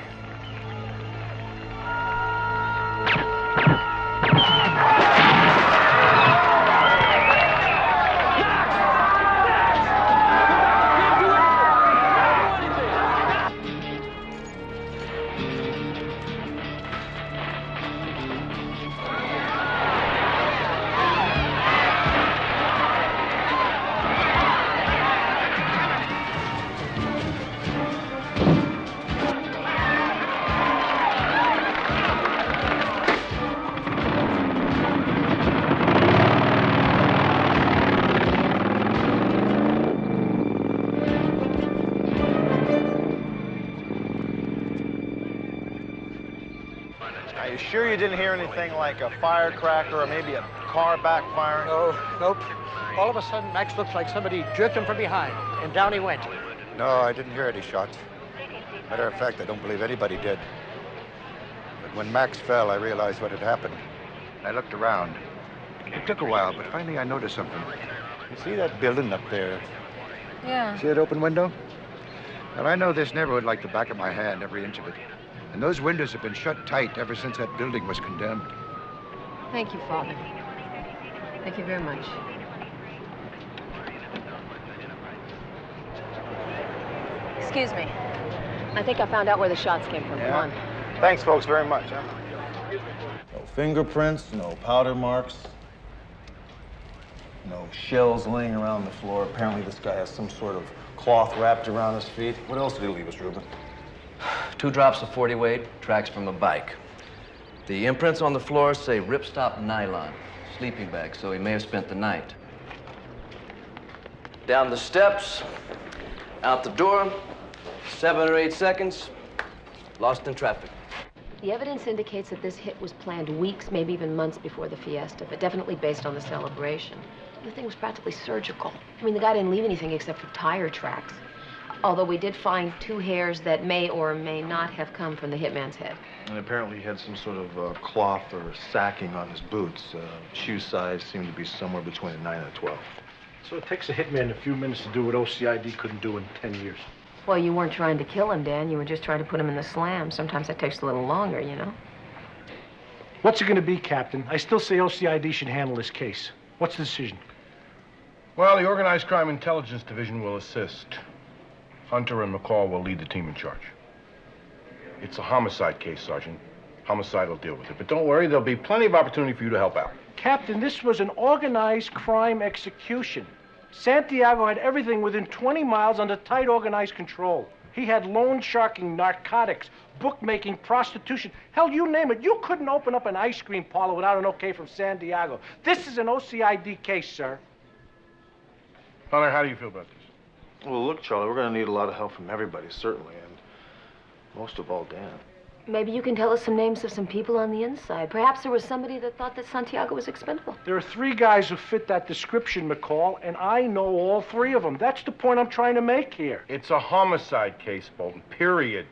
[SPEAKER 3] Are you sure you didn't hear anything like a firecracker or maybe a car backfiring?
[SPEAKER 16] No, nope. All of a sudden, Max looks like somebody jerked him from behind, and down he went.
[SPEAKER 19] No, I didn't hear any shots. Matter of fact, I don't believe anybody did. But when Max fell, I realized what had happened. I looked around. It took a while, but finally I noticed something. You see that building up there?
[SPEAKER 1] Yeah.
[SPEAKER 19] See that open window? Well, I know this neighborhood like the back of my hand, every inch of it. And those windows have been shut tight ever since that building was condemned.
[SPEAKER 1] Thank you, Father. Thank you very much. Excuse me. I think I found out where the shots came from.
[SPEAKER 3] Yeah.
[SPEAKER 1] Come on.
[SPEAKER 3] Thanks, folks, very much. Huh?
[SPEAKER 20] No fingerprints, no powder marks, no shells laying around the floor. Apparently this guy has some sort of cloth wrapped around his feet. What else did he leave us, Ruben?
[SPEAKER 21] 2 drops of 40 weight, tracks from a bike. The imprints on the floor say ripstop nylon, sleeping bag, so he may have spent the night. Down the steps, out the door, 7 or 8 seconds, lost in traffic.
[SPEAKER 1] The evidence indicates that this hit was planned weeks, maybe even months before the fiesta, but definitely based on the celebration. The thing was practically surgical. I mean, the guy didn't leave anything except for tire tracks. Although we did find 2 hairs that may or may not have come from the hitman's head.
[SPEAKER 9] And apparently he had some sort of cloth or sacking on his boots. Shoe size seemed to be somewhere between a 9 and a 12.
[SPEAKER 16] So it takes a hitman a few minutes to do what OCID couldn't do in 10 years.
[SPEAKER 1] Well, you weren't trying to kill him, Dan. You were just trying to put him in the slam. Sometimes that takes a little longer, you know?
[SPEAKER 16] What's it going to be, Captain? I still say OCID should handle this case. What's the decision?
[SPEAKER 10] Well, the Organized Crime Intelligence Division will assist. Hunter and McCall will lead the team in charge. It's a homicide case, Sergeant. Homicide will deal with it. But don't worry, there'll be plenty of opportunity for you to help out.
[SPEAKER 16] Captain, this was an organized crime execution. Santiago had everything within 20 miles under tight organized control. He had loan sharking, narcotics, bookmaking, prostitution. Hell, you name it. You couldn't open up an ice cream parlor without an okay from Santiago. This is an OCID case, sir.
[SPEAKER 10] Hunter, how do you feel about this?
[SPEAKER 9] Well, look, Charlie, we're going to need a lot of help from everybody, certainly, and most of all, Dan.
[SPEAKER 1] Maybe you can tell us some names of some people on the inside. Perhaps there was somebody that thought that Santiago was expendable.
[SPEAKER 16] There are 3 guys who fit that description, McCall, and I know all 3 of them. That's the point I'm trying to make here.
[SPEAKER 10] It's a homicide case, Bolton, period.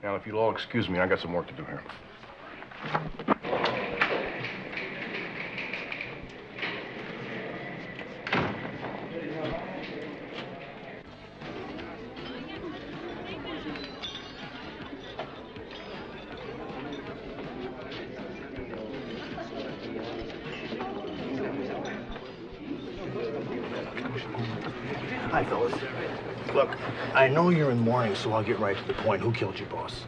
[SPEAKER 10] Now, if you'll all excuse me, I got some work to do here.
[SPEAKER 20] Hi, fellas. Look, I know you're in mourning, so I'll get right to the point. Who killed your boss?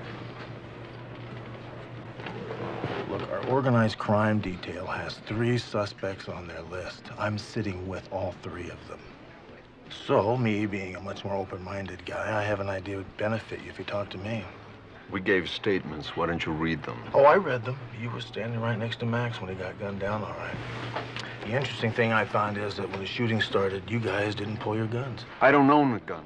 [SPEAKER 20] Look, our organized crime detail has 3 suspects on their list. I'm sitting with all 3 of them. So, me being a much more open-minded guy, I have an idea it would benefit you if you talk to me.
[SPEAKER 2] We gave statements. Why don't you read them?
[SPEAKER 20] Oh, I read them. You were standing right next to Max when he got gunned down, all right. The interesting thing I found is that when the shooting started, you guys didn't pull your guns.
[SPEAKER 2] I don't own a gun.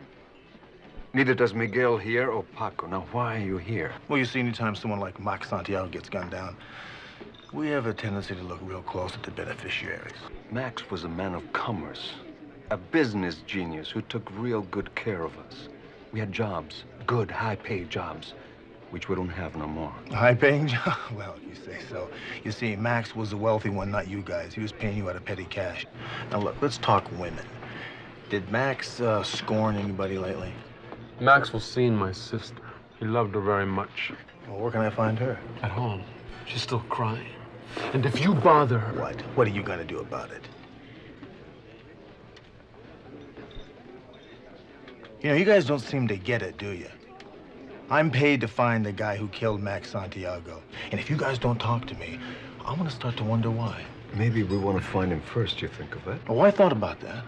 [SPEAKER 2] Neither does Miguel here or Paco. Now, why are you here?
[SPEAKER 20] Well, you see, anytime someone like Max Santiago gets gunned down, we have a tendency to look real close at the beneficiaries.
[SPEAKER 2] Max was a man of commerce, a business genius who took real good care of us. We had jobs, good, high-paid jobs, which we don't have no more.
[SPEAKER 20] High-paying job? Well, you say so. You see, Max was the wealthy one, not you guys. He was paying you out of petty cash. Now, look, let's talk women. Did Max scorn anybody lately?
[SPEAKER 7] Max was seeing my sister. He loved her very much.
[SPEAKER 20] Well, where can I find her?
[SPEAKER 7] At home. She's still crying. And if you bother her...
[SPEAKER 20] What? What are you going to do about it? You know, you guys don't seem to get it, do you? I'm paid to find the guy who killed Max Santiago. And if you guys don't talk to me, I'm going to start to wonder why.
[SPEAKER 2] Maybe we want to find him first, you think of it?
[SPEAKER 20] Oh, I thought about that.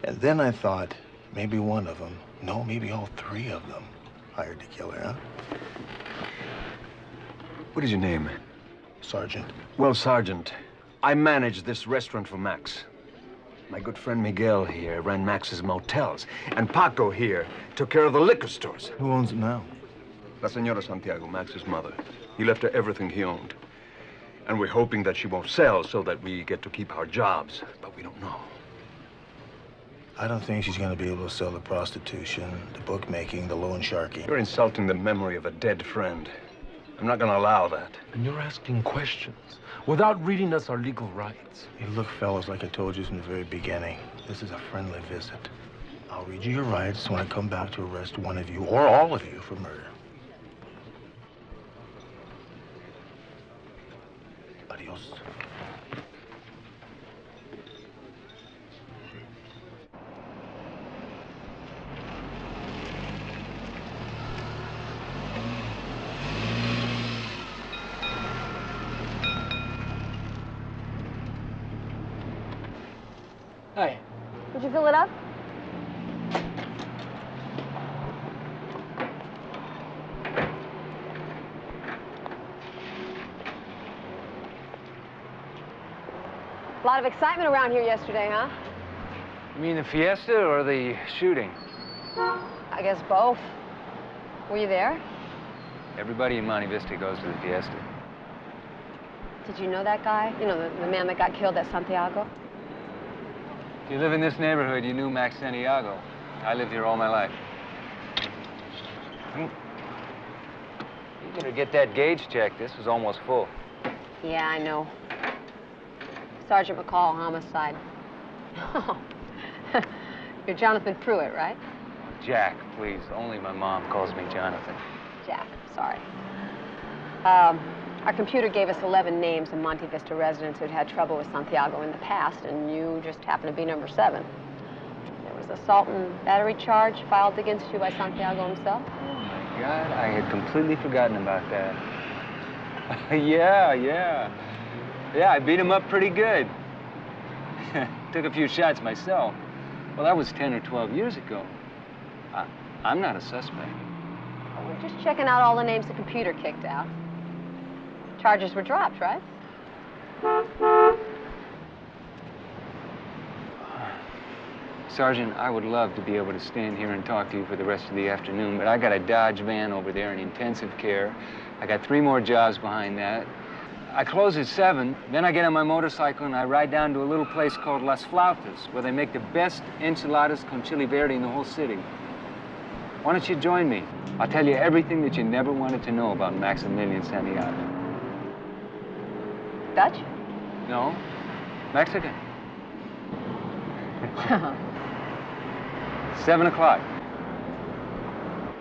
[SPEAKER 20] And then I thought maybe one of them, no, maybe all 3 of them hired the killer, huh?
[SPEAKER 2] What is your name?
[SPEAKER 20] Sergeant.
[SPEAKER 2] Well, Sergeant, I manage this restaurant for Max. My good friend Miguel here ran Max's motels, and Paco here took care of the liquor stores.
[SPEAKER 20] Who owns it now?
[SPEAKER 2] La Señora Santiago, Max's mother. He left her everything he owned. And we're hoping that she won't sell so that we get to keep our jobs, but we don't know.
[SPEAKER 20] I don't think she's going to be able to sell the prostitution, the bookmaking, the loan sharking.
[SPEAKER 2] You're insulting the memory of a dead friend. I'm not going to allow that.
[SPEAKER 7] And you're asking questions without reading us our legal rights.
[SPEAKER 20] Hey, look, fellas, like I told you from the very beginning, this is a friendly visit. I'll read you your rights when I come back to arrest one of you, or all of you, for murder. Adios.
[SPEAKER 14] Hey. Did you fill it up? A lot of excitement around here yesterday, huh?
[SPEAKER 18] You mean the fiesta or the shooting?
[SPEAKER 14] I guess both. Were you there?
[SPEAKER 18] Everybody in Monte Vista goes to the fiesta.
[SPEAKER 14] Did you know that guy? You know, the man that got killed at Santiago?
[SPEAKER 18] If you live in this neighborhood, you knew Max Santiago. I lived here all my life. You better get that gauge checked. This was almost full.
[SPEAKER 14] Yeah, I know. Sergeant McCall, homicide. Oh. You're Jonathan Pruitt, right?
[SPEAKER 18] Jack, please. Only my mom calls me Jonathan.
[SPEAKER 14] Jack, sorry. Our computer gave us 11 names of Monte Vista residents who'd had trouble with Santiago in the past, and you just happened to be number 7. There was assault and battery charge filed against you by Santiago himself.
[SPEAKER 18] Oh, my God. I had completely forgotten about that. Yeah, I beat him up pretty good. Took a few shots myself. Well, that was 10 or 12 years ago. I'm not a suspect.
[SPEAKER 14] Well, we're just checking out all the names the computer kicked out. Charges were dropped, right?
[SPEAKER 18] Sergeant, I would love to be able to stand here and talk to you for the rest of the afternoon, but I got a Dodge van over there in intensive care. I got 3 more jobs behind that. I close at 7, then I get on my motorcycle and I ride down to a little place called Las Flautas, where they make the best enchiladas con chili verde in the whole city. Why don't you join me? I'll tell you everything that you never wanted to know about Maximilian Santiago.
[SPEAKER 14] Dutch?
[SPEAKER 18] No, Mexican. 7 o'clock.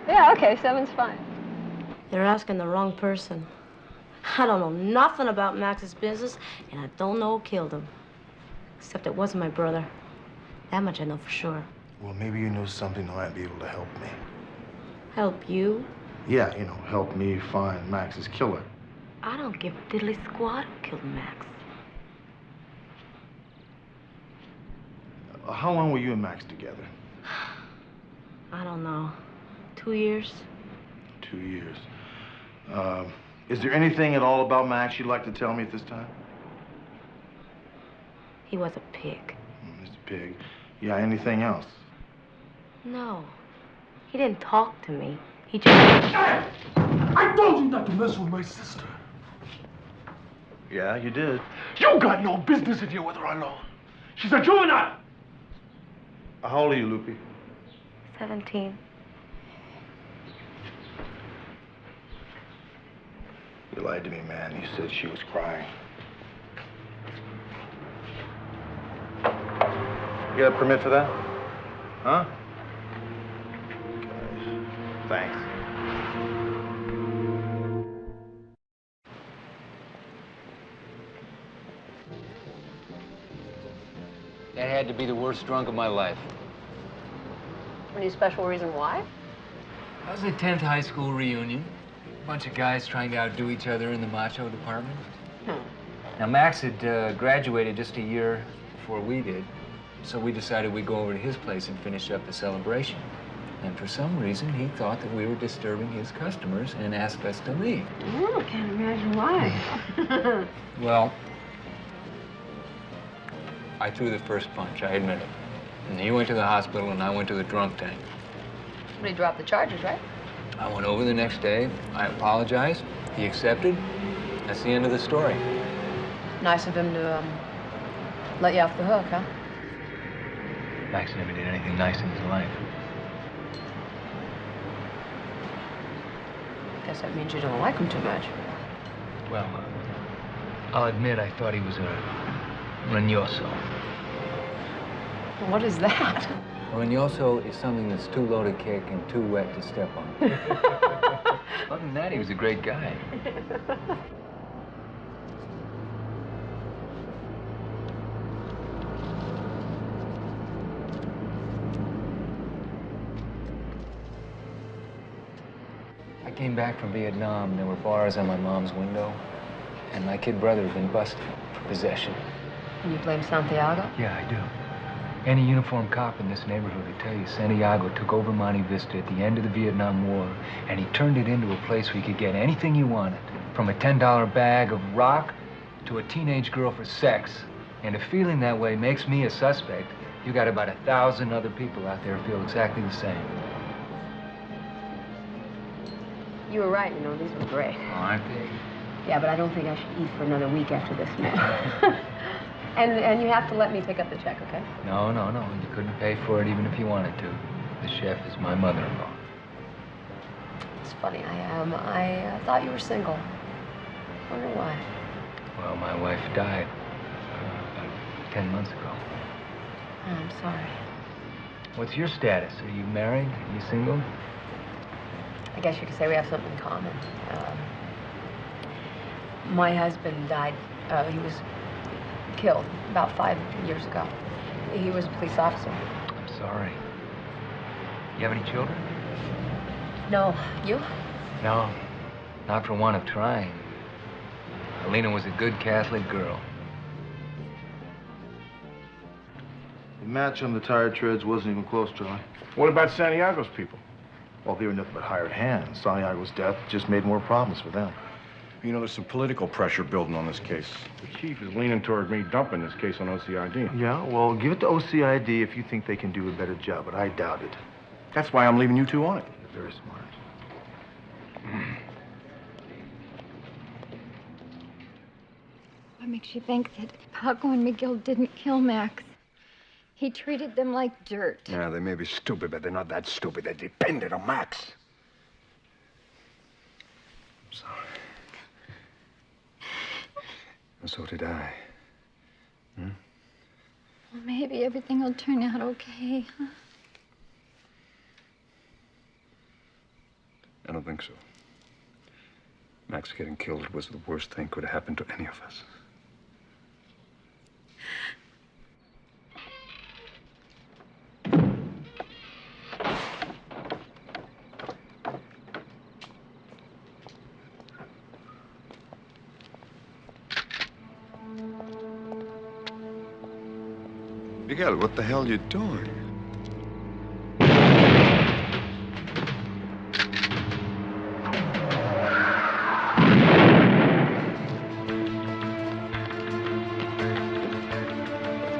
[SPEAKER 14] Yeah, okay, 7's fine.
[SPEAKER 12] You're asking the wrong person. I don't know nothing about Max's business, and I don't know who killed him. Except it wasn't my brother. That much I know for sure.
[SPEAKER 20] Well, maybe you know something that might be able to help me.
[SPEAKER 12] Help you?
[SPEAKER 20] Yeah, you know, help me find Max's killer.
[SPEAKER 12] I don't give a diddly squat who killed Max.
[SPEAKER 20] How long were you and Max together?
[SPEAKER 12] I don't know. 2 years?
[SPEAKER 20] 2 years. Is there anything at all about Max you'd like to tell me at this time?
[SPEAKER 12] He was a pig.
[SPEAKER 20] Mr. Pig. Yeah, anything else?
[SPEAKER 12] No. He didn't talk to me. He just...
[SPEAKER 7] I told you not to mess with my sister.
[SPEAKER 20] Yeah, you did.
[SPEAKER 7] You got no business in here with her alone. She's a juvenile.
[SPEAKER 20] How old are you, Lupe?
[SPEAKER 12] 17.
[SPEAKER 20] You lied to me, man. You said she was crying. You got a permit for that? Huh? Thanks.
[SPEAKER 18] That had to be the worst drunk of my life.
[SPEAKER 14] Any special reason why?
[SPEAKER 18] That was a 10th high school reunion. A bunch of guys trying to outdo each other in the macho department. Now, Max had graduated just a year before we did, so we decided we'd go over to his place and finish up the celebration. And for some reason, he thought that we were disturbing his customers and asked us to leave.
[SPEAKER 14] Oh, can't imagine why.
[SPEAKER 18] Well, I threw the first punch, I admit it. And he went to the hospital and I went to the drunk tank.
[SPEAKER 14] But he dropped the charges, right?
[SPEAKER 18] I went over the next day, I apologized, he accepted. That's the end of the story.
[SPEAKER 14] Nice of him to let you off the hook, huh?
[SPEAKER 18] Max never did anything nice in his life.
[SPEAKER 14] Guess that means you don't like him too much.
[SPEAKER 18] Well, I'll admit I thought he was a Reynoso.
[SPEAKER 14] What is that?
[SPEAKER 18] Reynoso is something that's too low to kick and too wet to step on. Other than that, he was a great guy. I came back from Vietnam. There were bars on my mom's window, and my kid brother had been busted for possession.
[SPEAKER 14] And you blame Santiago?
[SPEAKER 18] Yeah, I do. Any uniformed cop in this neighborhood will tell you Santiago took over Monte Vista at the end of the Vietnam War, and he turned it into a place where you could get anything you wanted, from a $10 bag of rock to a teenage girl for sex. And if feeling that way makes me a suspect, you got about 1,000 other people out there who feel exactly the same.
[SPEAKER 14] You were right, you know, these were great.
[SPEAKER 18] Oh, aren't they?
[SPEAKER 14] Yeah, but I don't think I should eat for another week after this meal. And you have to let me pick up the check, okay?
[SPEAKER 18] No. You couldn't pay for it even if you wanted to. The chef is my mother-in-law.
[SPEAKER 14] It's funny, I thought you were single. Wonder why.
[SPEAKER 18] Well, my wife died about 10 months ago.
[SPEAKER 14] Oh, I'm sorry.
[SPEAKER 18] What's your status? Are you married? Are you single?
[SPEAKER 14] I guess you could say we have something in common. My husband died. He was killed about 5 years ago. He was a police officer.
[SPEAKER 18] I'm sorry. You have any children?
[SPEAKER 14] No. You?
[SPEAKER 18] No, not for want of trying. Alina was a good Catholic girl.
[SPEAKER 20] The match on the tire treads wasn't even close, Charlie.
[SPEAKER 10] What about Santiago's people?
[SPEAKER 20] Well, they were nothing but hired hands. Santiago's death just made more problems for them.
[SPEAKER 10] You know, there's some political pressure building on this case. The chief is leaning toward me dumping this case on OCID.
[SPEAKER 9] Yeah, well, give it to OCID if you think they can do a better job, but I doubt it.
[SPEAKER 10] That's why I'm leaving you two on it.
[SPEAKER 9] You're very smart.
[SPEAKER 5] What makes you think that Paco and Miguel didn't kill Max? He treated them like dirt.
[SPEAKER 19] Yeah, they may be stupid, but they're not that stupid. They depended on Max. I'm sorry. And so did I. Hmm?
[SPEAKER 5] Well, maybe everything will turn out okay, huh?
[SPEAKER 19] I don't think so. Max getting killed was the worst thing could have happened to any of us. Miguel, what the hell are you doing?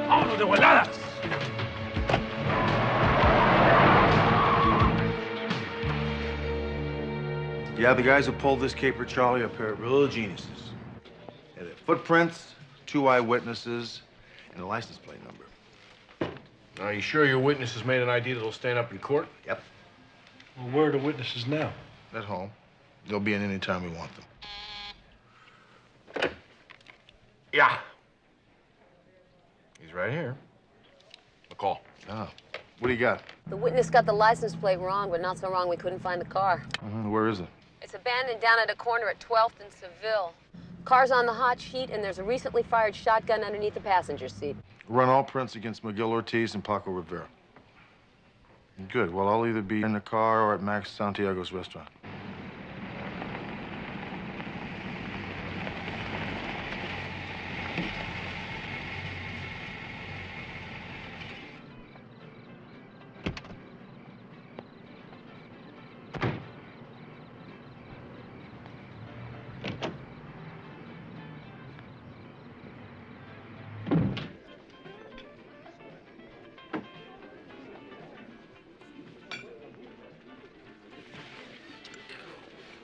[SPEAKER 7] ¡Vámonos de voladas!
[SPEAKER 9] Yeah, the guys who pulled this caper Charlie are a pair of real geniuses. They had footprints, 2 eyewitnesses, and a license plate number.
[SPEAKER 10] Are you sure your witnesses made an ID that'll stand up in court?
[SPEAKER 9] Yep.
[SPEAKER 16] Well, where are the witnesses now?
[SPEAKER 9] At home. They'll be in any time we want them.
[SPEAKER 10] Yeah. He's right here. McCall.
[SPEAKER 9] Oh. What do you got?
[SPEAKER 14] The witness got the license plate wrong, but not so wrong we couldn't find the car.
[SPEAKER 9] Where is it?
[SPEAKER 14] It's abandoned down at a corner at 12th and Seville. Car's on the hot sheet, and there's a recently fired shotgun underneath the passenger seat.
[SPEAKER 9] Run all prints against Miguel Ortiz and Paco Rivera. Good. Well, I'll either be in the car or at Max Santiago's restaurant.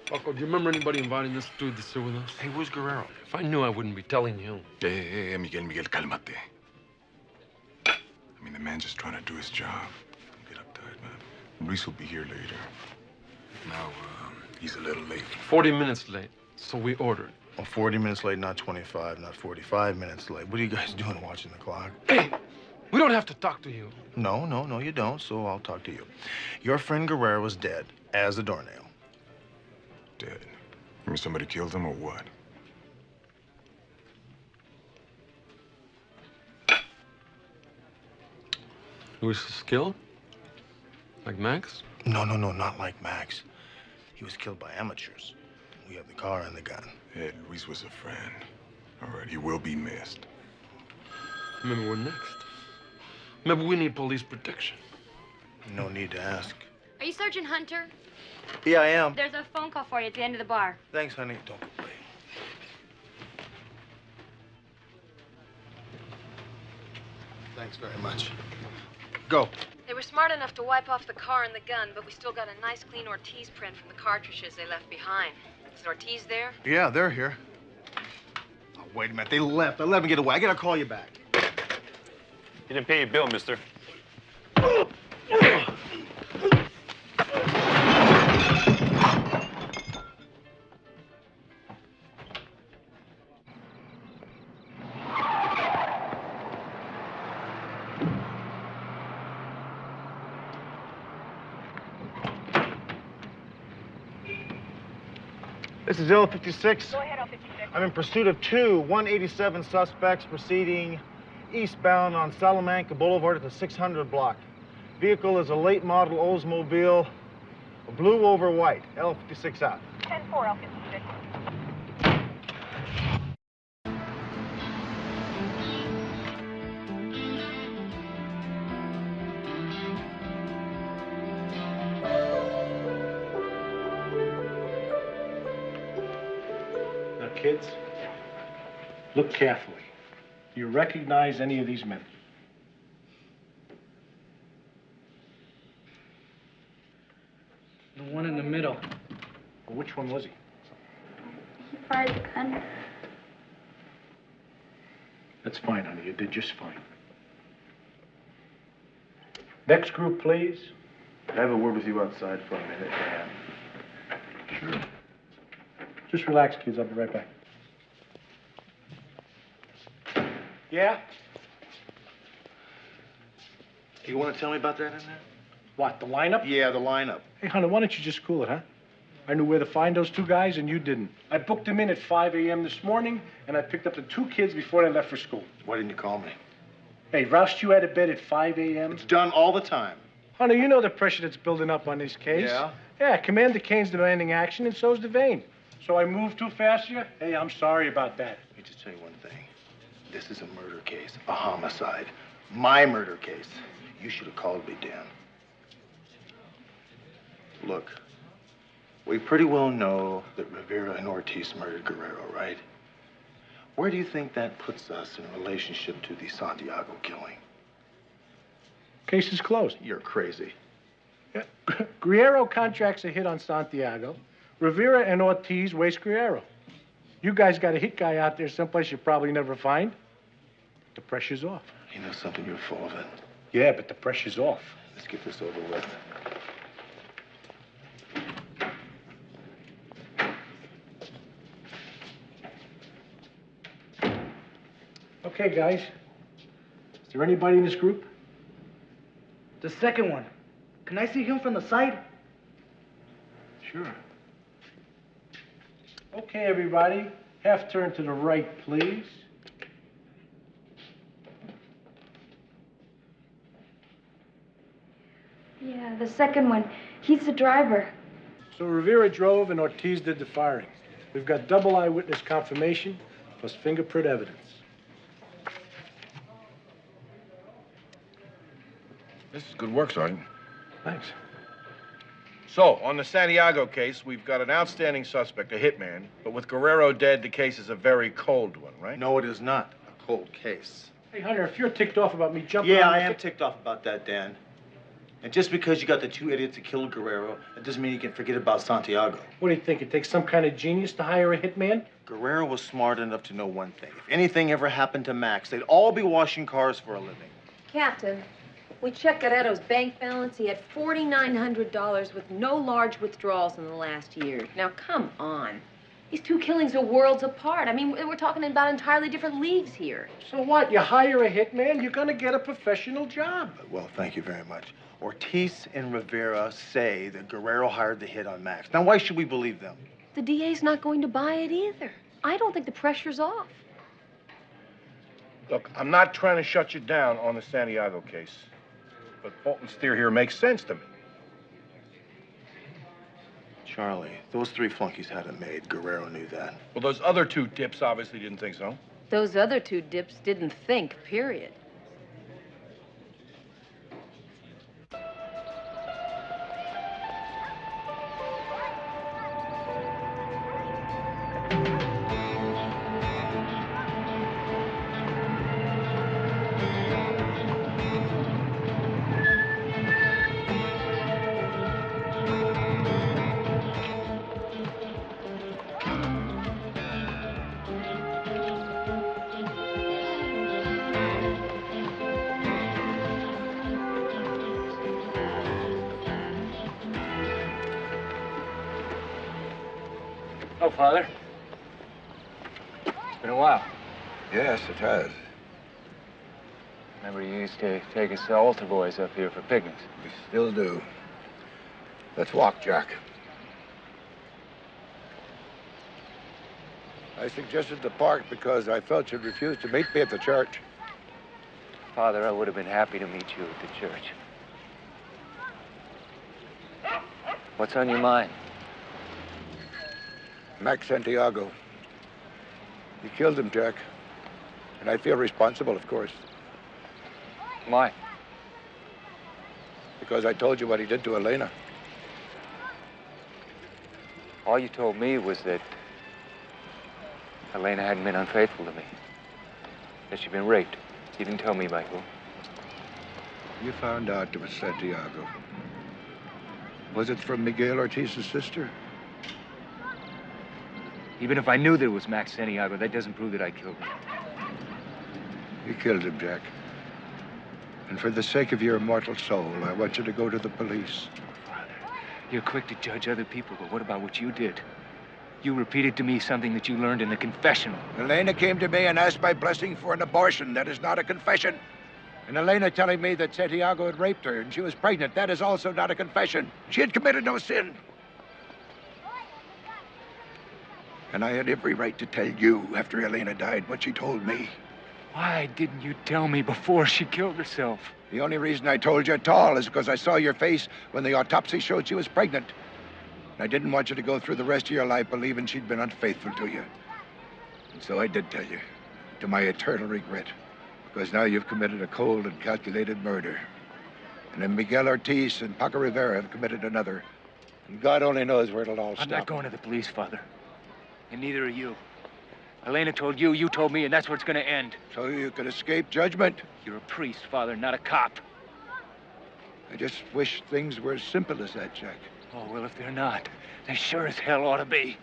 [SPEAKER 7] Paco, do you remember anybody inviting this dude to sit with us?
[SPEAKER 10] Hey, where's Guerrero?
[SPEAKER 7] If I knew, I wouldn't be telling you.
[SPEAKER 19] Hey, Miguel, cálmate. I mean, the man's just trying to do his job. Don't get uptight, man. Reese will be here later. Now, he's a little late.
[SPEAKER 7] 40 minutes late, so we ordered.
[SPEAKER 9] Well, 40 minutes late, not 25, not 45 minutes late. What are you guys doing watching the clock?
[SPEAKER 7] Hey, we don't have to talk to you.
[SPEAKER 9] No, you don't, so I'll talk to you. Your friend Guerrero is dead as a doornail.
[SPEAKER 19] Dead? I mean, somebody killed him or what?
[SPEAKER 7] Luis was killed? Like Max?
[SPEAKER 9] No, not like Max. He was killed by amateurs. We have the car and the gun.
[SPEAKER 19] Hey, Luis was a friend. All right, he will be missed.
[SPEAKER 7] Maybe we're next. Maybe we need police protection.
[SPEAKER 9] No need to ask.
[SPEAKER 12] Are you Sergeant Hunter?
[SPEAKER 9] Yeah, I am.
[SPEAKER 12] There's a phone call for you at the end of the bar.
[SPEAKER 9] Thanks, honey. Don't complain. Thanks very much. Go.
[SPEAKER 1] They were smart enough to wipe off the car and the gun, but we still got a nice clean Ortiz print from the cartridges they left behind. Is Ortiz there?
[SPEAKER 9] Yeah, they're here. Oh, wait a minute. They left. I let them get away. I gotta call you back.
[SPEAKER 22] You didn't pay your bill, mister.
[SPEAKER 3] This is L56.
[SPEAKER 11] Go ahead, L56.
[SPEAKER 3] I'm in pursuit of 2 187 suspects proceeding eastbound on Salamanca Boulevard at the 600 block. Vehicle is a late model Oldsmobile, blue over white. L56 out.
[SPEAKER 11] 10-4, L56.
[SPEAKER 16] kids. Look carefully. Do you recognize any of these men?
[SPEAKER 13] The one in the middle.
[SPEAKER 16] Well, which one was he?
[SPEAKER 13] He fired the gun.
[SPEAKER 16] That's fine, honey. You did just fine. Next group, please.
[SPEAKER 9] Can I have a word with you outside for a minute, Dan?
[SPEAKER 16] Sure. Just relax, kids. I'll be right back. Yeah?
[SPEAKER 9] You want to tell me about that in there?
[SPEAKER 16] What, the lineup?
[SPEAKER 9] Yeah, the lineup.
[SPEAKER 16] Hey, Hunter, why don't you just cool it, huh? I knew where to find those two guys, and you didn't. I booked them in at 5 a.m. this morning, and I picked up the two kids before they left for school.
[SPEAKER 9] Why didn't you call me?
[SPEAKER 16] Hey, roused you out of bed at 5 a.m.?
[SPEAKER 9] It's done all the time.
[SPEAKER 16] Hunter, you know the pressure that's building up on this case.
[SPEAKER 9] Yeah?
[SPEAKER 16] Yeah, Commander Kane's demanding action, and so's Devane. So I moved too fast here? Hey, I'm sorry about that.
[SPEAKER 9] Let me just tell you one thing. This is a murder case, a homicide. My murder case. You should have called me, Dan. Look, we pretty well know that Rivera and Ortiz murdered Guerrero, right? Where do you think that puts us in relationship to the Santiago killing?
[SPEAKER 16] Case is closed.
[SPEAKER 9] You're crazy.
[SPEAKER 16] Yeah. Guerrero contracts a hit on Santiago. Rivera and Ortiz waste Guerrero. You guys got a hit guy out there someplace you probably never find. The pressure's off.
[SPEAKER 9] You know something, you're full of it.
[SPEAKER 16] Yeah, but the pressure's off.
[SPEAKER 9] Let's get this over with.
[SPEAKER 16] Okay, guys. Is there anybody in this group?
[SPEAKER 13] The second one. Can I see him from the side?
[SPEAKER 16] Sure. Okay, everybody. Half turn to the right, please.
[SPEAKER 5] Yeah, the second one. He's the driver.
[SPEAKER 16] So Rivera drove and Ortiz did the firing. We've got double eyewitness confirmation plus fingerprint evidence.
[SPEAKER 10] This is good work, Sergeant.
[SPEAKER 16] Thanks.
[SPEAKER 10] So, on the Santiago case, we've got an outstanding suspect, a hitman, but with Guerrero dead, the case is a very cold one, right?
[SPEAKER 9] No, it is not a cold case.
[SPEAKER 16] Hey, Hunter, if you're ticked off about me jumping
[SPEAKER 9] Yeah,
[SPEAKER 16] on
[SPEAKER 9] I am ticked off about that, Dan. And just because you got the two idiots that killed Guerrero, that doesn't mean you can forget about Santiago.
[SPEAKER 16] What do you think? It takes some kind of genius to hire a hitman?
[SPEAKER 9] Guerrero was smart enough to know one thing. If anything ever happened to Max, they'd all be washing cars for a living.
[SPEAKER 1] Captain, we checked Guerrero's bank balance. He had $4,900 with no large withdrawals in the last year. Now, come on. These two killings are worlds apart. I mean, we're talking about entirely different leagues here.
[SPEAKER 16] So what? You hire a hitman, you're gonna get a professional job.
[SPEAKER 9] Well, thank you very much. Ortiz and Rivera say that Guerrero hired the hit on Max. Now, why should we believe them?
[SPEAKER 1] The DA's not going to buy it either. I don't think the pressure's off.
[SPEAKER 10] Look, I'm not trying to shut you down on the Santiago case, but Bolton's theory here makes sense to me.
[SPEAKER 9] Charlie, those three flunkies had it made. Guerrero knew that.
[SPEAKER 10] Well, those other two dips obviously didn't think so.
[SPEAKER 1] Those other two dips didn't think, period.
[SPEAKER 21] Oh, Father. It's been a while.
[SPEAKER 19] Yes, it has.
[SPEAKER 18] Remember you used to take us altar boys up here for picnics.
[SPEAKER 19] We still do. Let's walk, Jack. I suggested the park because I felt you'd refuse to meet me at the church.
[SPEAKER 18] Father, I would have been happy to meet you at the church. What's on your mind?
[SPEAKER 19] Max Santiago. You killed him, Jack. And I feel responsible, of course.
[SPEAKER 18] Why?
[SPEAKER 19] Because I told you what he did to Elena.
[SPEAKER 18] All you told me was that Elena hadn't been unfaithful to me. That she'd been raped. You didn't tell me, Michael.
[SPEAKER 19] You found out it was Santiago. Was it from Miguel Ortiz's sister?
[SPEAKER 18] Even if I knew that it was Max Santiago, that doesn't prove that I killed him.
[SPEAKER 19] You killed him, Jack. And for the sake of your immortal soul, I want you to go to the police.
[SPEAKER 18] You're quick to judge other people, but what about what you did? You repeated to me something that you learned in the confessional.
[SPEAKER 19] Elena came to me and asked my blessing for an abortion. That is not a confession. And Elena telling me that Santiago had raped her and she was pregnant, that is also not a confession. She had committed no sin. And I had every right to tell you after Elena died what she told me.
[SPEAKER 18] Why didn't you tell me before she killed herself?
[SPEAKER 19] The only reason I told you at all is because I saw your face when the autopsy showed she was pregnant. I didn't want you to go through the rest of your life believing she'd been unfaithful to you. And so I did tell you, to my eternal regret. Because now you've committed a cold and calculated murder. And then Miguel Ortiz and Paco Rivera have committed another. And God only knows where it'll all stop.
[SPEAKER 18] I'm not going to the police, Father. And neither are you. Elena told you, you told me, and that's where it's going to end.
[SPEAKER 19] So you could escape judgment?
[SPEAKER 18] You're a priest, Father, not a cop.
[SPEAKER 19] I just wish things were as simple as that, Jack.
[SPEAKER 18] Oh, well, if they're not, they sure as hell ought to be.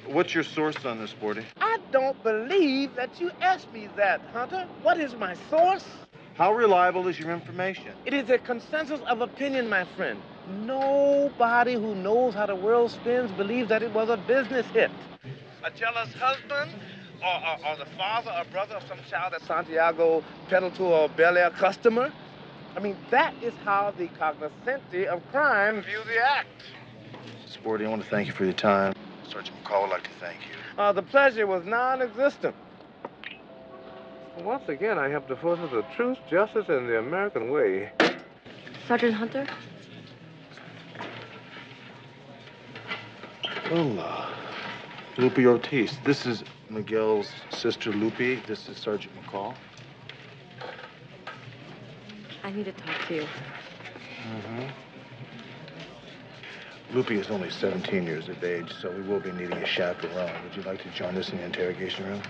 [SPEAKER 9] What's your source on this, Sporty?
[SPEAKER 16] I don't believe that you asked me that, Hunter. What is my source?
[SPEAKER 9] How reliable is your information?
[SPEAKER 16] It is a consensus of opinion, my friend. Nobody who knows how the world spins believes that it was a business hit. A jealous husband, or the father or brother of some child that Santiago peddled to a Bel Air customer. I mean, that is how the cognoscenti of crime view the act.
[SPEAKER 20] Sporty, I want to thank you for your time. Sergeant McCall would like to thank you.
[SPEAKER 16] The pleasure was non-existent. Once again, I have devoted to truth, justice, and the American way.
[SPEAKER 12] Sergeant Hunter?
[SPEAKER 20] Well, Lupe Ortiz. This is Miguel's sister, Lupe. This is Sergeant McCall.
[SPEAKER 12] I need to talk to you.
[SPEAKER 20] Lupe is only 17 years of age, so we will be needing a chaperone. Would you like to join us in the interrogation room?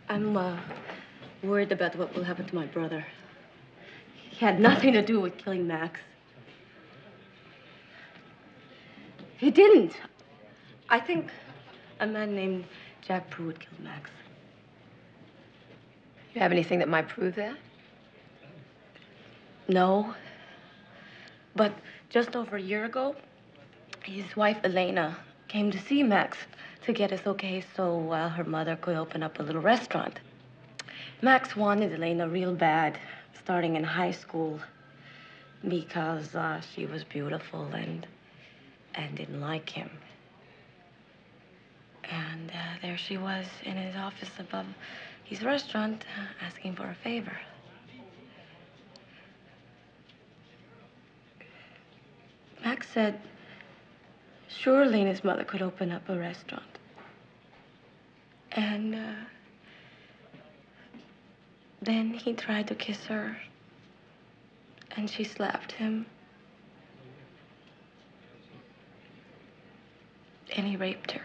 [SPEAKER 12] I'm worried about what will happen to my brother. He had nothing to do with killing Max. He didn't. I think a man named Jack Pruitt killed Max.
[SPEAKER 1] You have anything that might prove that?
[SPEAKER 12] No. But just over a year ago, his wife, Elena, came to see Max to get us okay so her mother could open up a little restaurant. Max wanted Elena real bad, starting in high school, because she was beautiful and didn't like him. And there she was in his office above his restaurant asking for a favor. Max said, sure, Lena's mother could open up a restaurant. And then he tried to kiss her, and she slapped him. And he raped her.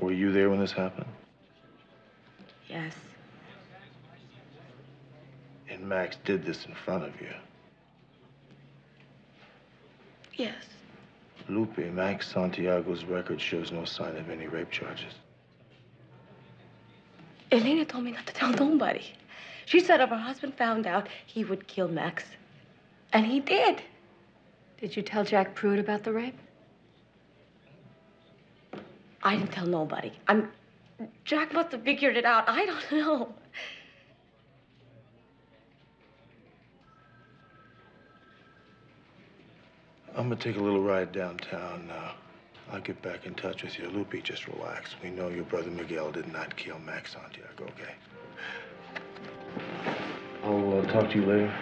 [SPEAKER 20] Were you there when this happened?
[SPEAKER 12] Yes.
[SPEAKER 20] And Max did this in front of you?
[SPEAKER 12] Yes.
[SPEAKER 20] Lupe, Max Santiago's record shows no sign of any rape charges.
[SPEAKER 12] Elena told me not to tell nobody. She said if her husband found out, he would kill Max. And he did.
[SPEAKER 1] Did you tell Jack Pruitt about the rape?
[SPEAKER 12] I didn't tell nobody. Jack must have figured it out. I don't know.
[SPEAKER 20] I'm gonna take a little ride downtown now. I'll get back in touch with you. Lupe, just relax. We know your brother Miguel did not kill Max Santiago, okay?
[SPEAKER 9] I'll talk to you later.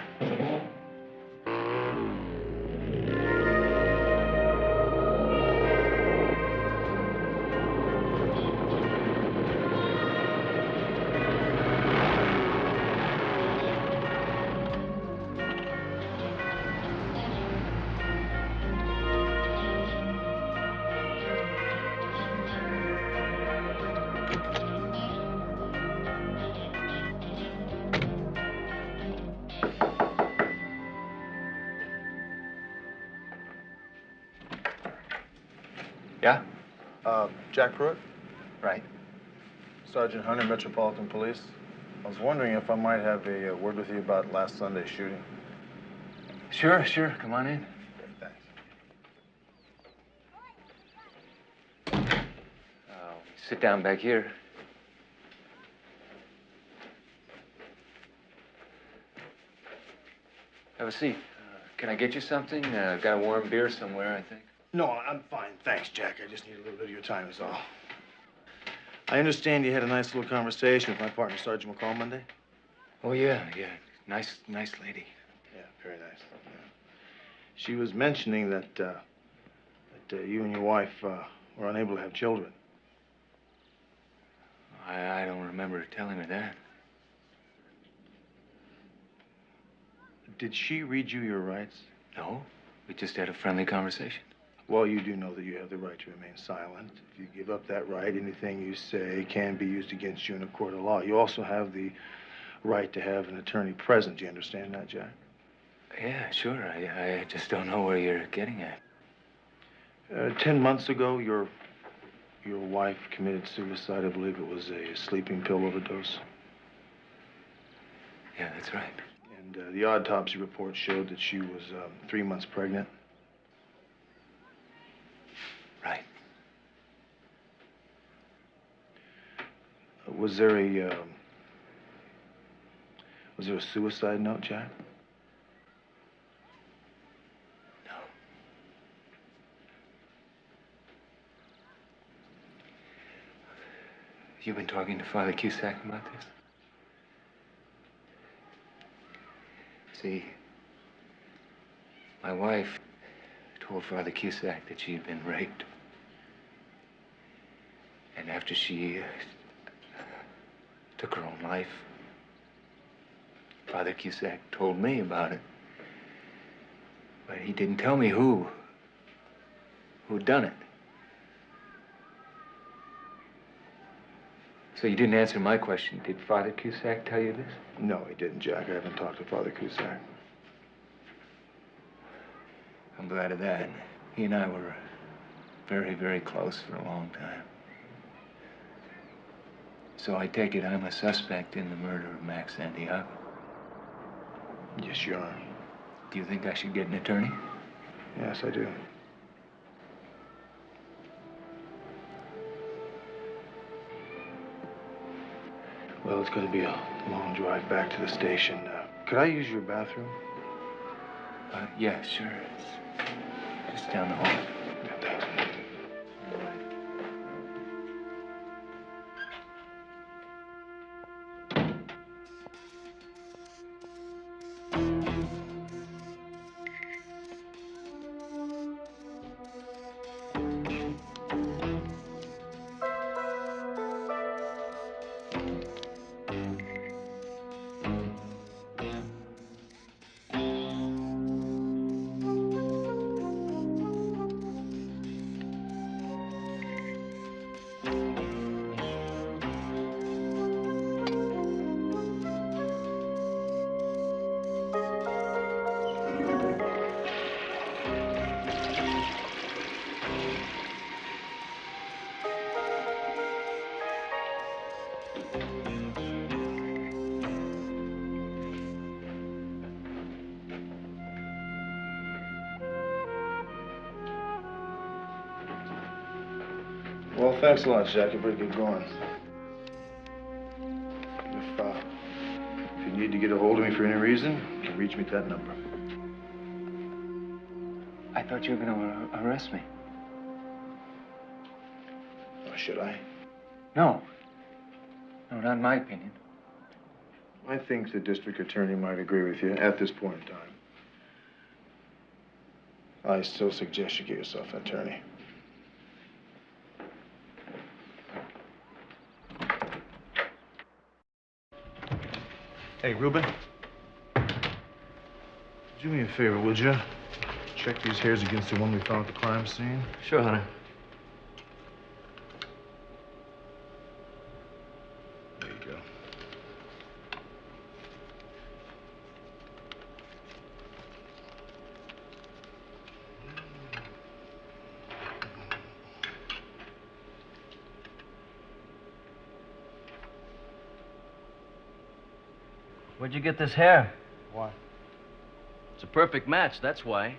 [SPEAKER 18] Yeah?
[SPEAKER 9] Jack Pruitt?
[SPEAKER 18] Right.
[SPEAKER 9] Sergeant Hunter, Metropolitan Police. I was wondering if I might have a word with you about last Sunday's shooting.
[SPEAKER 18] Sure. Come on in.
[SPEAKER 9] Thanks.
[SPEAKER 18] Sit down back here. Have a seat. Can I get you something? Got a warm beer somewhere, I think.
[SPEAKER 9] No, I'm fine. Thanks, Jack. I just need a little bit of your time is all. I understand you had a nice little conversation with my partner, Sergeant McCall, Monday?
[SPEAKER 18] Oh, yeah. Nice lady.
[SPEAKER 9] Yeah, very nice. Yeah. She was mentioning that, you and your wife were unable to have children.
[SPEAKER 18] I don't remember her telling me that.
[SPEAKER 9] Did she read you your rights?
[SPEAKER 18] No. We just had a friendly conversation.
[SPEAKER 9] Well, you do know that you have the right to remain silent. If you give up that right, anything you say can be used against you in a court of law. You also have the right to have an attorney present. Do you understand that, Jack?
[SPEAKER 18] Yeah, sure. I just don't know where you're getting at.
[SPEAKER 9] 10 months ago, your wife committed suicide. I believe it was a sleeping pill overdose.
[SPEAKER 18] Yeah, that's right.
[SPEAKER 9] And the autopsy report showed that she was 3 months pregnant.
[SPEAKER 18] Right.
[SPEAKER 9] Was there a suicide note, Jack?
[SPEAKER 18] No. You've been talking to Father Cusack about this? See, my wife told Father Cusack that she'd been raped. And after she took her own life, Father Cusack told me about it. But he didn't tell me who'd done it. So you didn't answer my question. Did Father Cusack tell you this?
[SPEAKER 9] No, he didn't, Jack. I haven't talked to Father Cusack.
[SPEAKER 18] I'm glad of that. He and I were very, very close for a long time. So I take it I'm a suspect in the murder of Max Santiago.
[SPEAKER 9] Yes, you are.
[SPEAKER 18] Do you think I should get an attorney?
[SPEAKER 9] Yes, I do. Well, it's going to be a long drive back to the station. Could I use your bathroom?
[SPEAKER 18] Yeah, sure. It's just down the hall.
[SPEAKER 9] Yeah, thanks. Well, thanks a lot, Jack. You better get going. If you need to get a hold of me for any reason, you can reach me at that number.
[SPEAKER 18] I thought you were going to arrest me.
[SPEAKER 9] Or should I?
[SPEAKER 18] No. No, not in my opinion.
[SPEAKER 20] I think the district attorney might agree with you at this point in time. I still suggest you get yourself an attorney. Hey, Ruben. Do me a favor, would you? Check these hairs against the one we found at the crime scene.
[SPEAKER 21] Sure, Hunter.
[SPEAKER 20] There you go.
[SPEAKER 21] Where'd you get this hair?
[SPEAKER 20] Why?
[SPEAKER 21] It's a perfect match, that's why.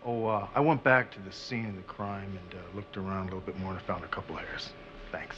[SPEAKER 20] Oh, I went back to the scene of the crime and looked around a little bit more and I found a couple hairs. Thanks.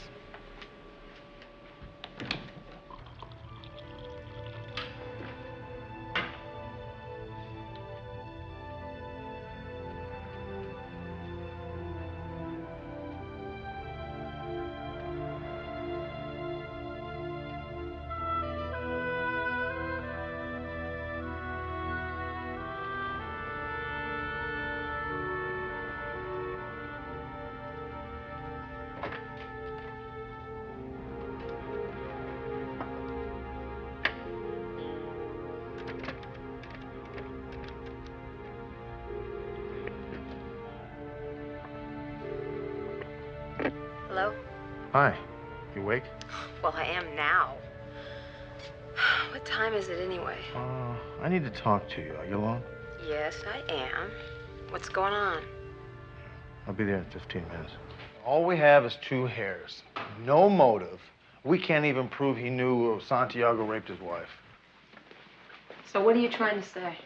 [SPEAKER 1] Hello?
[SPEAKER 20] Hi. You awake?
[SPEAKER 1] Well, I am now. What time is it anyway?
[SPEAKER 20] I need to talk to you. Are you alone?
[SPEAKER 1] Yes, I am. What's going on?
[SPEAKER 20] I'll be there in 15 minutes. All we have is 2 hairs. No motive. We can't even prove he knew Santiago raped his wife.
[SPEAKER 1] So what are you trying to say?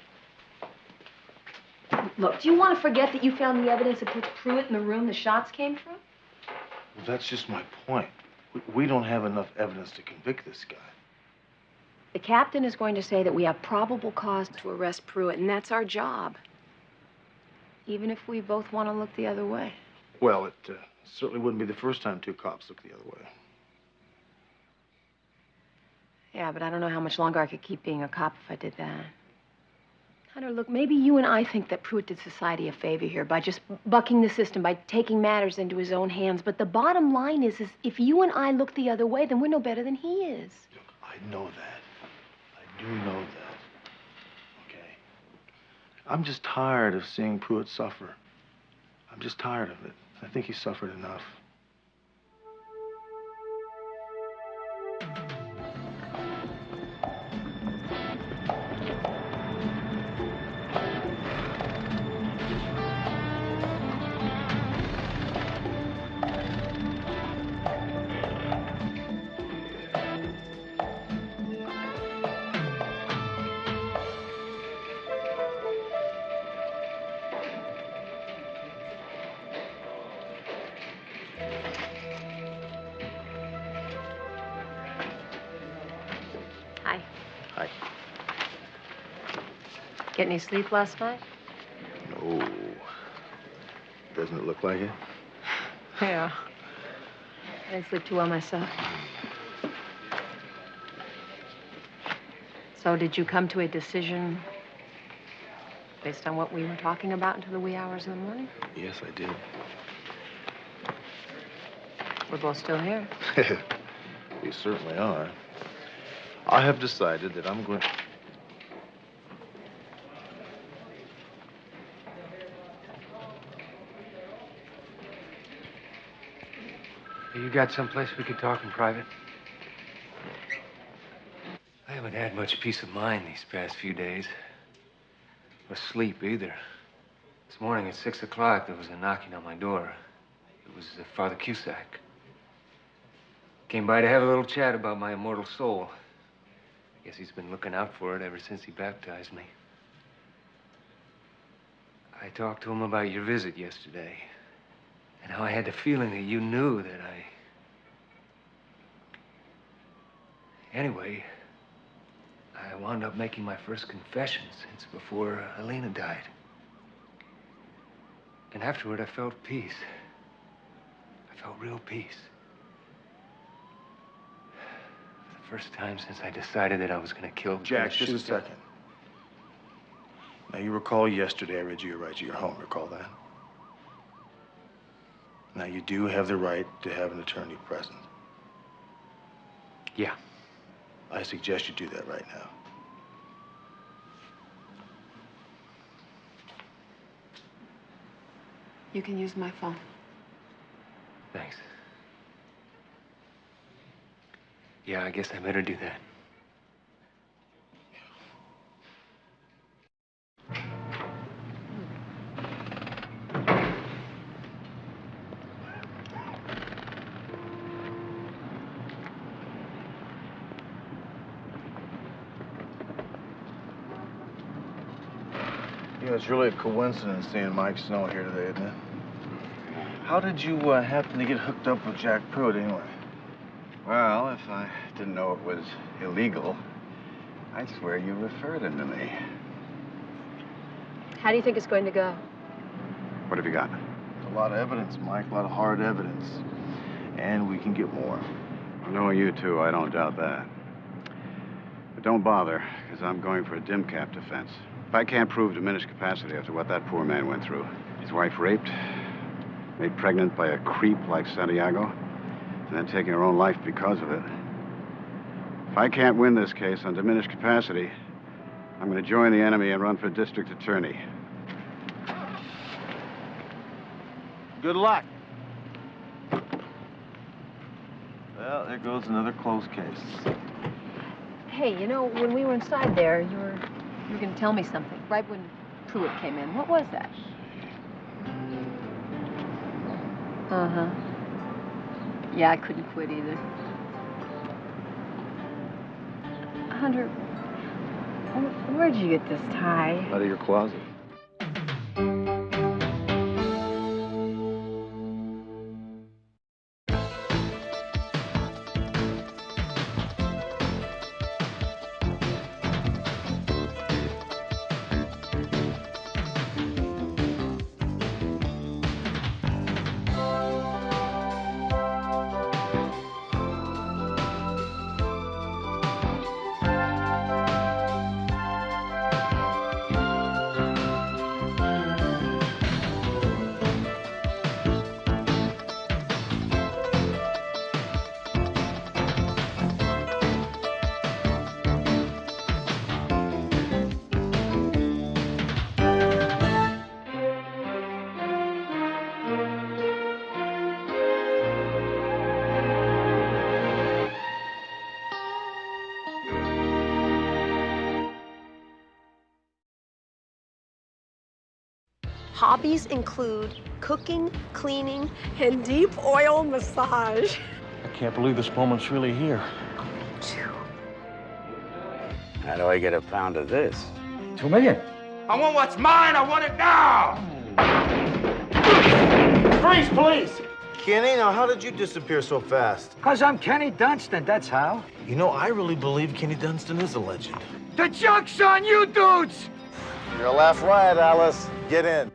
[SPEAKER 1] Look, do you want to forget that you found the evidence that puts Pruitt in the room the shots came from?
[SPEAKER 20] Well, that's just my point. We don't have enough evidence to convict this guy.
[SPEAKER 1] The captain is going to say that we have probable cause to arrest Pruitt, and that's our job. Even if we both want to look the other way.
[SPEAKER 20] Well, it certainly wouldn't be the first time 2 cops looked the other way.
[SPEAKER 1] Yeah, but I don't know how much longer I could keep being a cop if I did that. Hunter, look, maybe you and I think that Pruitt did society a favor here by just bucking the system, by taking matters into his own hands. But the bottom line is if you and I look the other way, then we're no better than he is.
[SPEAKER 20] Look, I know that. I do know that. Okay? I'm just tired of seeing Pruitt suffer. I'm just tired of it. I think he suffered enough.
[SPEAKER 1] Hi.
[SPEAKER 20] Hi.
[SPEAKER 1] Get any sleep last night?
[SPEAKER 20] No. Doesn't it look like it?
[SPEAKER 1] Yeah. I didn't sleep too well myself. So did you come to a decision based on what we were talking about until the wee hours of the morning?
[SPEAKER 20] Yes, I did.
[SPEAKER 1] We're both still here.
[SPEAKER 20] We certainly are. I have decided that I'm going to...
[SPEAKER 18] You got someplace we could talk in private? I haven't had much peace of mind these past few days. Or sleep either. This morning at 6 o'clock, there was a knocking on my door. It was Father Cusack. Came by to have a little chat about my immortal soul. I guess he's been looking out for it ever since he baptized me. I talked to him about your visit yesterday. And how I had the feeling that you knew that I... Anyway, I wound up making my first confession since before Elena died. And afterward, I felt peace. I felt real peace. For the first time since I decided that I was going to kill
[SPEAKER 20] Jack,
[SPEAKER 18] Schuster.
[SPEAKER 20] just a second. Now, you recall yesterday I read you your right to your home. Recall that? Now, you do have the right to have an attorney present.
[SPEAKER 18] Yeah.
[SPEAKER 20] I suggest you do that right now.
[SPEAKER 1] You can use my phone.
[SPEAKER 18] Thanks. Yeah, I guess I better do that.
[SPEAKER 20] You know, it's really a coincidence seeing Mike Snow here today, isn't it? How did you happen to get hooked up with Jack Pruitt anyway?
[SPEAKER 6] Well, if I didn't know it was illegal, I'd swear you referred him to me.
[SPEAKER 14] How do you think it's going to go?
[SPEAKER 6] What have you got?
[SPEAKER 20] A lot of evidence, Mike, a lot of hard evidence. And we can get more.
[SPEAKER 6] Knowing you two, I don't doubt that. But don't bother, because I'm going for a dim cap defense. If I can't prove diminished capacity after what that poor man went through, his wife raped, made pregnant by a creep like Santiago, and then taking her own life because of it. If I can't win this case on diminished capacity, I'm going to join the enemy and run for district attorney.
[SPEAKER 20] Good luck. Well, there goes another closed case.
[SPEAKER 1] Hey, you know, when we were inside there, you were going to tell me something. Right when Pruitt came in. What was that? Uh-huh. Yeah, I couldn't quit either. Hunter, where'd you get this tie?
[SPEAKER 6] Out of your closet.
[SPEAKER 15] Hobbies include cooking, cleaning, and deep oil massage.
[SPEAKER 16] I can't believe this moment's really here.
[SPEAKER 23] How do I get a pound of this?
[SPEAKER 17] $2 million. I want what's mine. I want it now. Freeze, please.
[SPEAKER 9] Kenny, now how did you disappear so fast?
[SPEAKER 23] Because I'm Kenny Dunstan, that's how.
[SPEAKER 20] You know, I really believe Kenny Dunstan is a legend.
[SPEAKER 17] The joke's on you dudes.
[SPEAKER 3] Your last ride, Alice. Get in.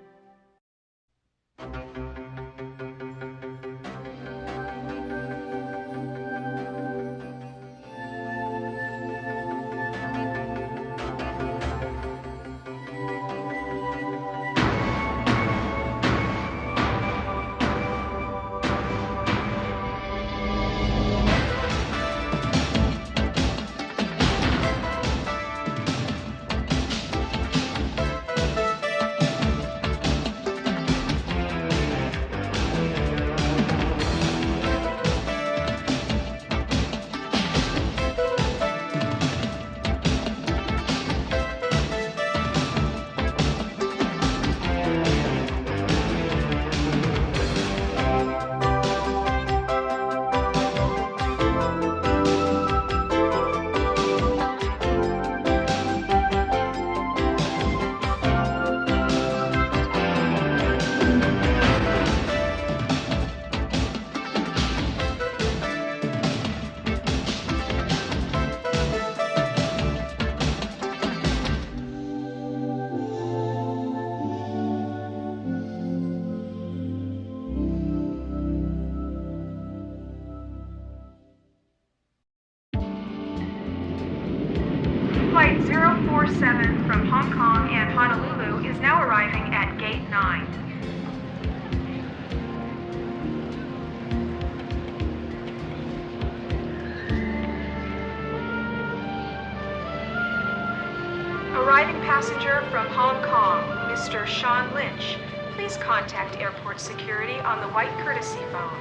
[SPEAKER 11] Flight 047 from Hong Kong and Honolulu is now arriving at Gate 9. Arriving passenger from Hong Kong, Mr. Sean Lynch. Please contact airport security on the white courtesy phone.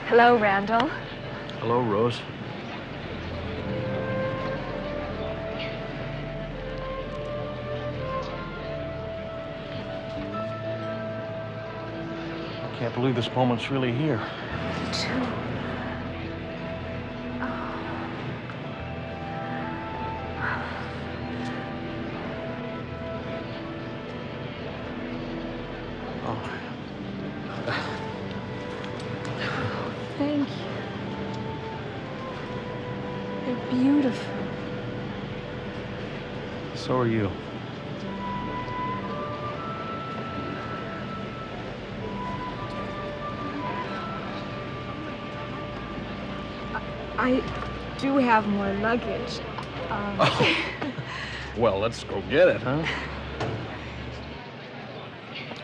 [SPEAKER 5] Hello, Randall.
[SPEAKER 10] Hello, Rose. I can't believe this moment's really here.
[SPEAKER 5] Too. Thank you. They're beautiful.
[SPEAKER 10] So are you.
[SPEAKER 5] I do have more luggage.
[SPEAKER 10] Well, let's go get it, huh?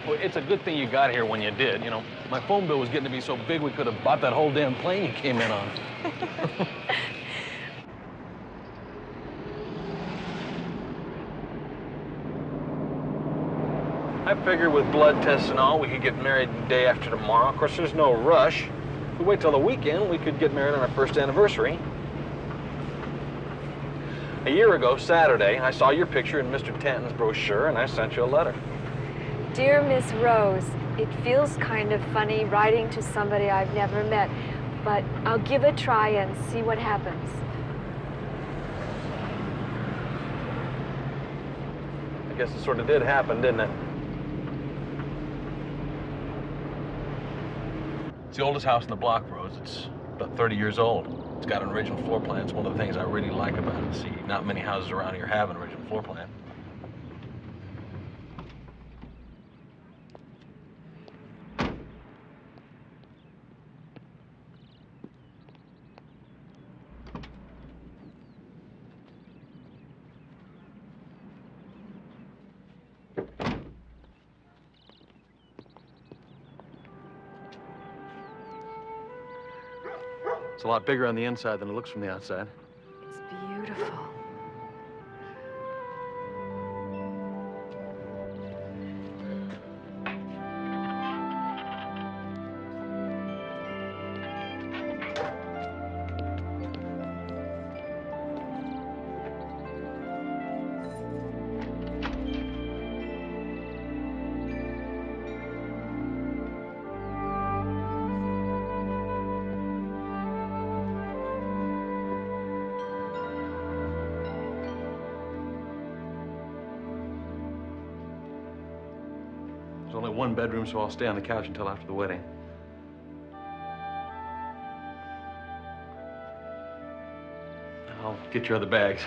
[SPEAKER 10] Well, it's a good thing you got here when you did. You know, my phone bill was getting to be so big we could have bought that whole damn plane you came in on. I figured with blood tests and all, we could get married the day after tomorrow. Of course, there's no rush. If we wait till the weekend, we could get married on our first anniversary. A year ago, Saturday, I saw your picture in Mr. Tanton's brochure, and I sent you a letter.
[SPEAKER 5] Dear Miss Rose, it feels kind of funny writing to somebody I've never met, but I'll give it a try and see what happens.
[SPEAKER 10] I guess it sort of did happen, didn't it? It's the oldest house in the block, Rose. It's about 30 years old. It's got an original floor plan. It's one of the things I really like about it. See, not many houses around here have an original floor plan. It's a lot bigger on the inside than it looks from the outside.
[SPEAKER 5] It's beautiful.
[SPEAKER 10] There's only one bedroom, so I'll stay on the couch until after the wedding. I'll get your other bags.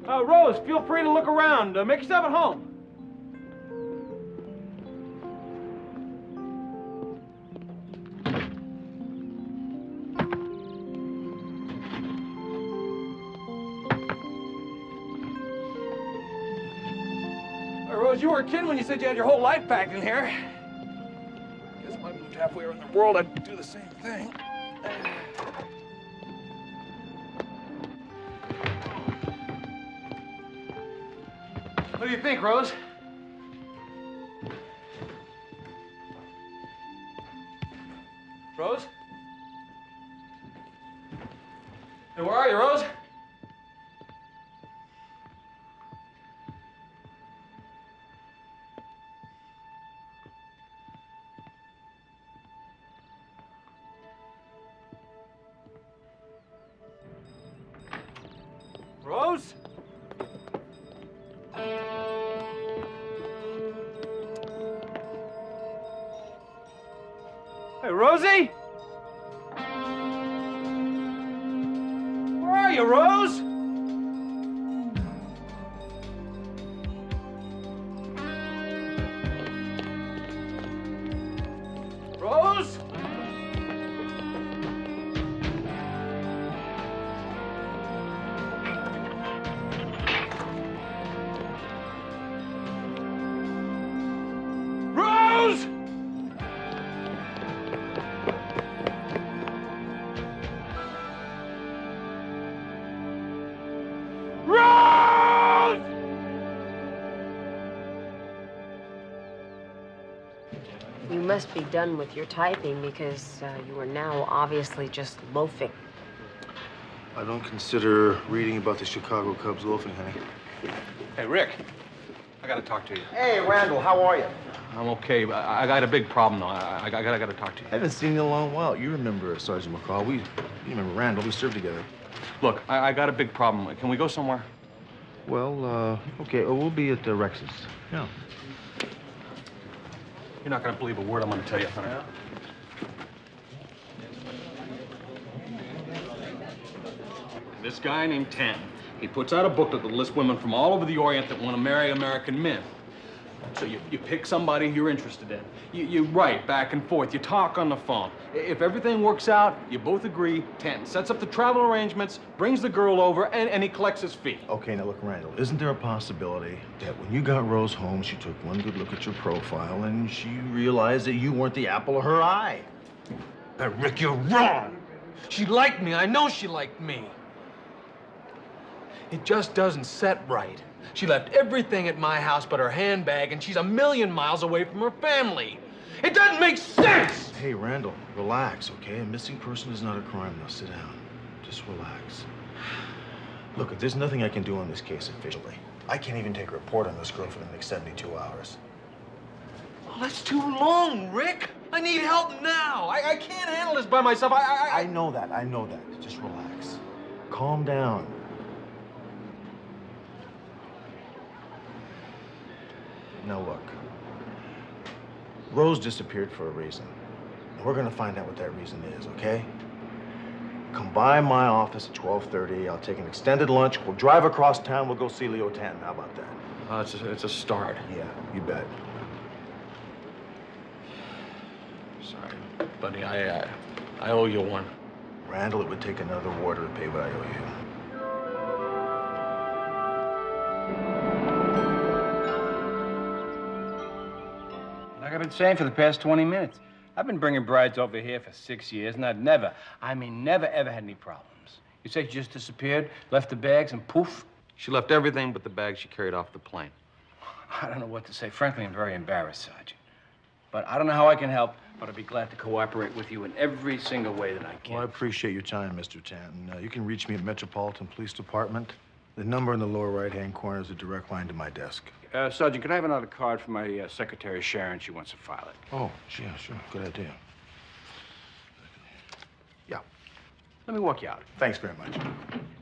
[SPEAKER 16] Rose, feel free to look around. Make yourself at home. Rose, you were kidding when you said you had your whole life packed in here. Guess if I moved halfway around the world, I'd do the same thing. What do you think, Rose? Rose? Hey, where are you, Rose? Rose? Hey, Rosie? Rose? Rose! Rose!
[SPEAKER 15] You must be done with your typing because you are now obviously just loafing.
[SPEAKER 9] I don't consider reading about the Chicago Cubs loafing, honey.
[SPEAKER 16] Hey, Rick. I gotta talk to you.
[SPEAKER 9] Hey, Randall, how are you?
[SPEAKER 16] I'm okay, but I got a big problem, though. I gotta talk to you.
[SPEAKER 9] I haven't seen you in a long while. You remember Sergeant McCall. You remember Randall. We served together.
[SPEAKER 16] Look, I got a big problem. Can we go somewhere?
[SPEAKER 9] Well, okay. We'll be at Rex's. Yeah.
[SPEAKER 16] You're not gonna believe a word I'm gonna tell you, Hunter. This guy named Tanton, he puts out a booklet that lists women from all over the Orient that want to marry American men. So you pick somebody you're interested in. You write back and forth. You talk on the phone. If everything works out, you both agree. Tanton sets up the travel arrangements, brings the girl over, and he collects his fee.
[SPEAKER 9] Okay, now look, Randall, isn't there a possibility that when you got Rose home, she took one good look at your profile and she realized that you weren't the apple of her eye?
[SPEAKER 7] Rick, you're wrong. She liked me. I know she liked me. It just doesn't set right. She left everything at my house but her handbag, and she's a million miles away from her family. It doesn't make sense!
[SPEAKER 9] Hey, Randall, relax, okay? A missing person is not a crime. Now, sit down. Just relax. Look, there's nothing I can do on this case officially. I can't even take a report on this girl for the next 72 hours.
[SPEAKER 7] Oh, that's too long, Rick. I need help now. I can't handle this by myself.
[SPEAKER 9] I know that. I know that. Just relax. Calm down. Now look, Rose disappeared for a reason. And we're gonna find out what that reason is, okay? Come by my office at 12:30. I'll take an extended lunch. We'll drive across town. We'll go see Leo Tanton. How about that?
[SPEAKER 16] It's a start.
[SPEAKER 9] Yeah, you bet.
[SPEAKER 16] Sorry, buddy. I owe you one.
[SPEAKER 9] Randall, it would take another war to repay what I owe you.
[SPEAKER 13] Like I've been saying for the past 20 minutes, I've been bringing brides over here for 6 years, and I've never, never, ever had any problems. You say she just disappeared, left the bags, and poof?
[SPEAKER 16] She left everything but the bag she carried off the plane.
[SPEAKER 13] I don't know what to say. Frankly, I'm very embarrassed, Sergeant. But I don't know how I can help, but I'd be glad to cooperate with you in every single way that I can.
[SPEAKER 9] Well, I appreciate your time, Mr. Tanton. You can reach me at Metropolitan Police Department. The number in the lower right-hand corner is a direct line to my desk.
[SPEAKER 13] Sergeant, could I have another card for my secretary, Sharon? She wants to file it.
[SPEAKER 9] Oh, yeah, sure. Good idea. Yeah.
[SPEAKER 13] Let me walk you out.
[SPEAKER 9] Thanks very much.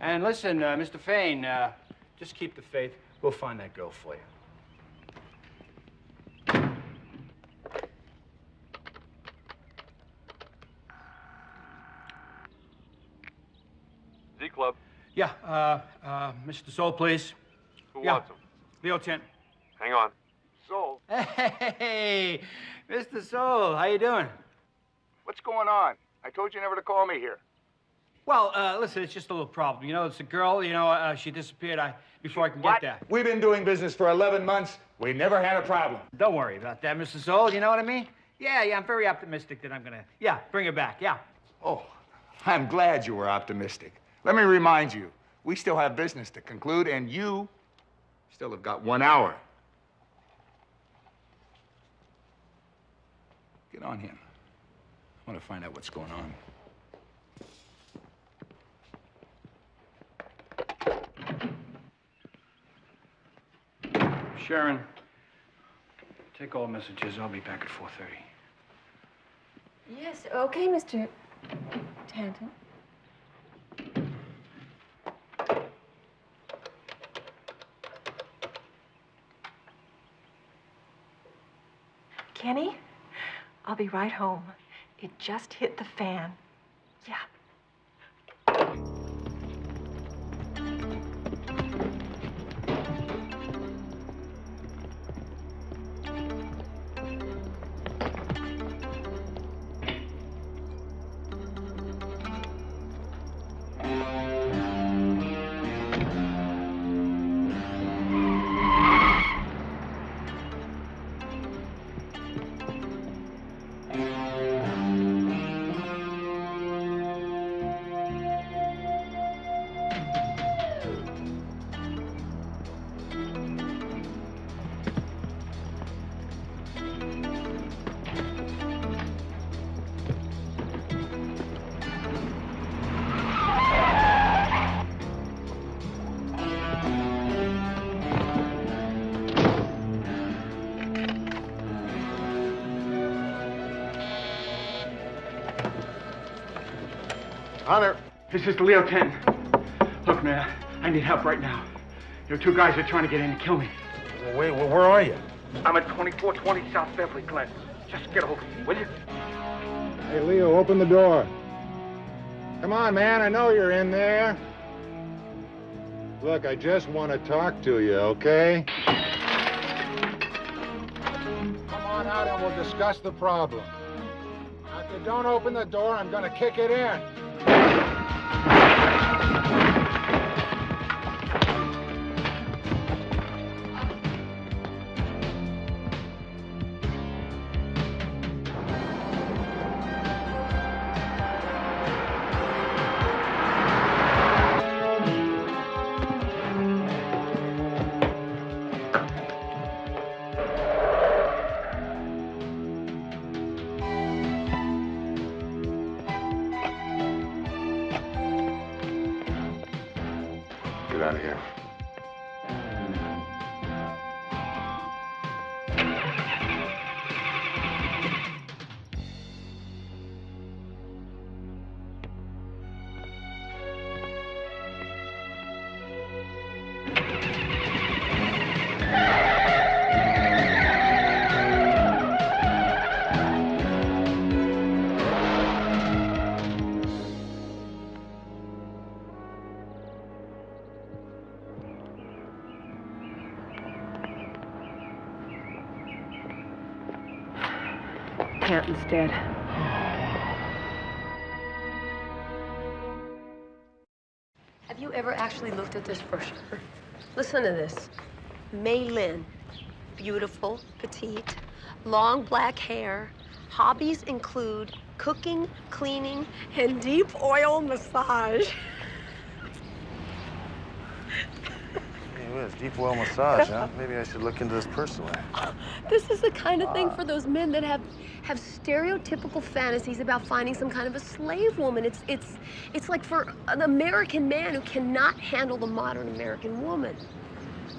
[SPEAKER 13] And listen, Mr. Fain, just keep the faith. We'll find that girl for you.
[SPEAKER 22] Z-Club.
[SPEAKER 13] Yeah, Mr. Soul, please.
[SPEAKER 22] Who wants him?
[SPEAKER 13] Leo Tanton.
[SPEAKER 22] Hang on. Soul.
[SPEAKER 13] Hey, Mr. Soul, how you doing?
[SPEAKER 17] What's going on? I told you never to call me here.
[SPEAKER 13] Well, listen, it's just a little problem. You know, it's a girl, she disappeared before I can get there.
[SPEAKER 17] We've been doing business for 11 months. We never had a problem.
[SPEAKER 13] Don't worry about that, Mr. Soul. You know what I mean? Yeah, I'm very optimistic that I'm gonna, bring her back, yeah.
[SPEAKER 17] Oh, I'm glad you were optimistic. Let me remind you, we still have business to conclude, and you still have got 1 hour. Get on him. I want to find out what's going on.
[SPEAKER 13] Sharon, take all messages. I'll be back at 4:30.
[SPEAKER 5] Yes, okay, Mr. Tanton. Kenny, I'll be right home. It just hit the fan. Yeah.
[SPEAKER 3] Hunter.
[SPEAKER 17] This is Leo 10. Look, man, I need help right now. There are two guys that are trying to get in and kill me.
[SPEAKER 9] Well, wait, where are you?
[SPEAKER 17] I'm at 2420 South Beverly, Glen. Just get over here, will you?
[SPEAKER 2] Hey, Leo, open the door. Come on, man, I know you're in there. Look, I just want to talk to you, okay? Come on out and we'll discuss the problem. Now, if you don't open the door, I'm gonna kick it in.
[SPEAKER 6] Get out of here.
[SPEAKER 15] Canton's dead.
[SPEAKER 4] Have you ever actually looked at this brochure? Listen to this. Mei Lin, beautiful, petite, long black hair. Hobbies include cooking, cleaning, and deep oil massage.
[SPEAKER 9] Hey, Liz, deep oil massage, huh? Maybe I should look into this personally.
[SPEAKER 4] This is the kind of thing for those men that have stereotypical fantasies about finding some kind of a slave woman. It's like for an American man who cannot handle the modern American woman.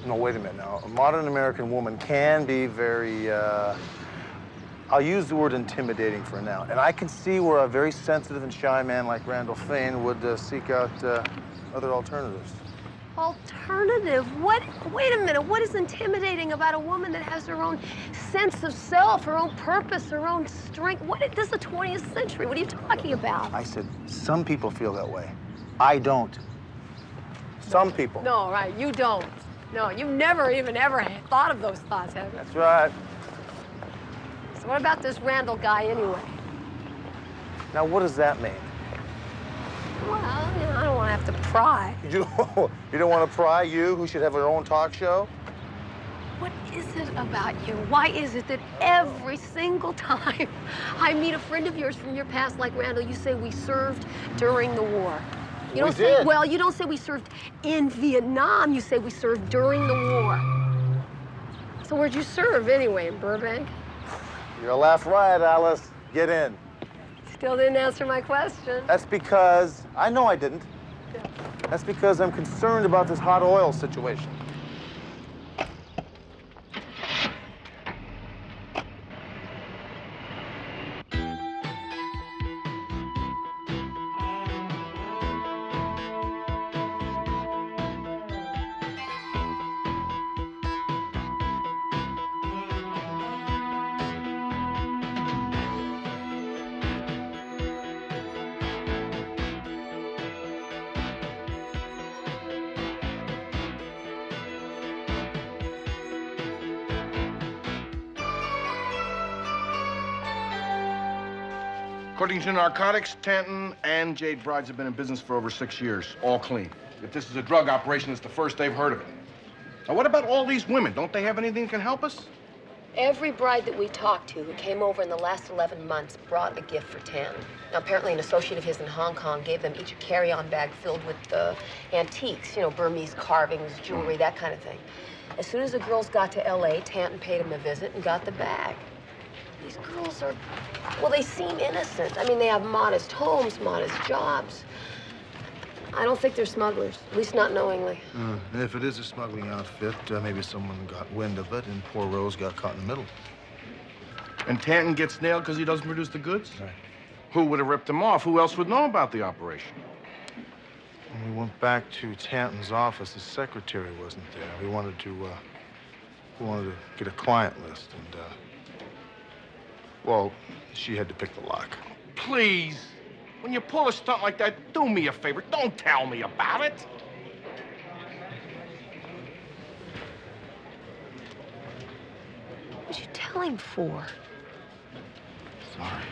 [SPEAKER 9] No, wait a minute now. A modern American woman can be very, I'll use the word intimidating for now. And I can see where a very sensitive and shy man like Randall Fain would seek out other alternatives.
[SPEAKER 4] Alternative? What? Wait a minute. What is intimidating about a woman that has her own sense of self, her own purpose, her own strength? This is the 20th century. What are you talking about?
[SPEAKER 9] I said some people feel that way. I don't. Some people.
[SPEAKER 4] No, right. You don't. No, you've never even ever thought of those thoughts, have you?
[SPEAKER 9] That's right.
[SPEAKER 4] So what about this Randall guy anyway?
[SPEAKER 9] Now, what does that mean?
[SPEAKER 4] Well, I don't want to have to pry.
[SPEAKER 9] You don't want to pry? You, who should have your own talk show?
[SPEAKER 4] What is it about you? Why is it that every single time I meet a friend of yours from your past like Randall, you say we served during the war? You don't say, well, you don't say we served in Vietnam. You say we served during the war. So where'd you serve anyway, in Burbank?
[SPEAKER 9] You're a laugh riot, Alice. Get in.
[SPEAKER 4] Still didn't answer my question.
[SPEAKER 9] That's because, I know I didn't. That's because I'm concerned about this hot oil situation.
[SPEAKER 10] According to narcotics, Tanton and Jade Brides have been in business for over 6 years, all clean. If this is a drug operation, it's the first they've heard of it. Now, what about all these women? Don't they have anything that can help us?
[SPEAKER 4] Every bride that we talked to who came over in the last 11 months brought a gift for Tanton. Now, apparently an associate of his in Hong Kong gave them each a carry-on bag filled with antiques, you know, Burmese carvings, jewelry, that kind of thing. As soon as the girls got to L.A., Tanton paid them a visit and got the bag. These girls are, well, they seem innocent. I mean, they have modest homes, modest jobs. I don't think they're smugglers, at least not knowingly.
[SPEAKER 9] And if it is a smuggling outfit, maybe someone got wind of it and poor Rose got caught in the middle.
[SPEAKER 10] And Tanton gets nailed because he doesn't produce the goods?
[SPEAKER 9] Right.
[SPEAKER 10] Who would have ripped him off? Who else would know about the operation?
[SPEAKER 20] When we went back to Tanton's office, the secretary wasn't there. We wanted to get a client list, and, well, she had to pick the lock.
[SPEAKER 10] Please, when you pull a stunt like that, do me a favor. Don't tell me about it.
[SPEAKER 4] What'd you tell him for?
[SPEAKER 20] Sorry.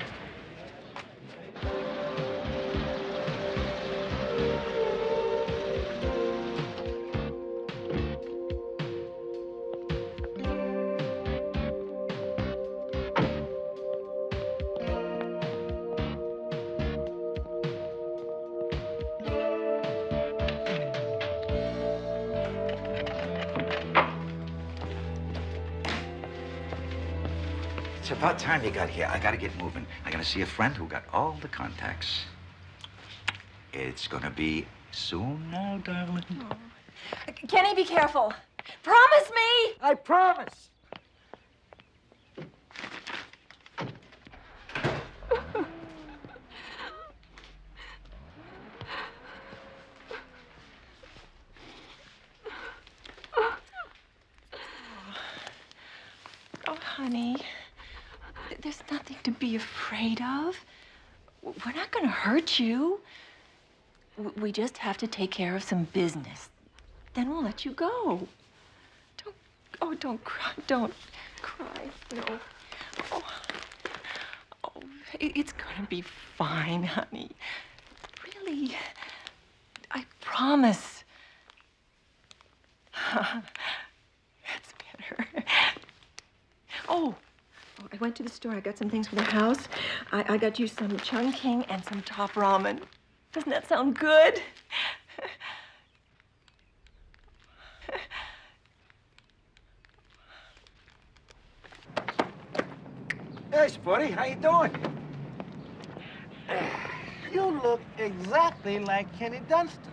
[SPEAKER 8] It's about time you got here. I gotta get moving. I'm gonna see a friend who got all the contacts. It's gonna be soon now, darling.
[SPEAKER 12] Oh. Kenny, be careful. Promise me!
[SPEAKER 23] I promise.
[SPEAKER 12] Oh, honey. There's nothing to be afraid of. We're not going to hurt you. We just have to take care of some business. Then we'll let you go. Don't cry. Don't cry. No. It's going to be fine, honey. Really. I promise. That's better. Oh, I went to the store. I got some things for the house. I got you some chungking and some top ramen. Doesn't that sound good?
[SPEAKER 23] Hey, Spuddy, how you doing? You look exactly like Kenny Dunstan,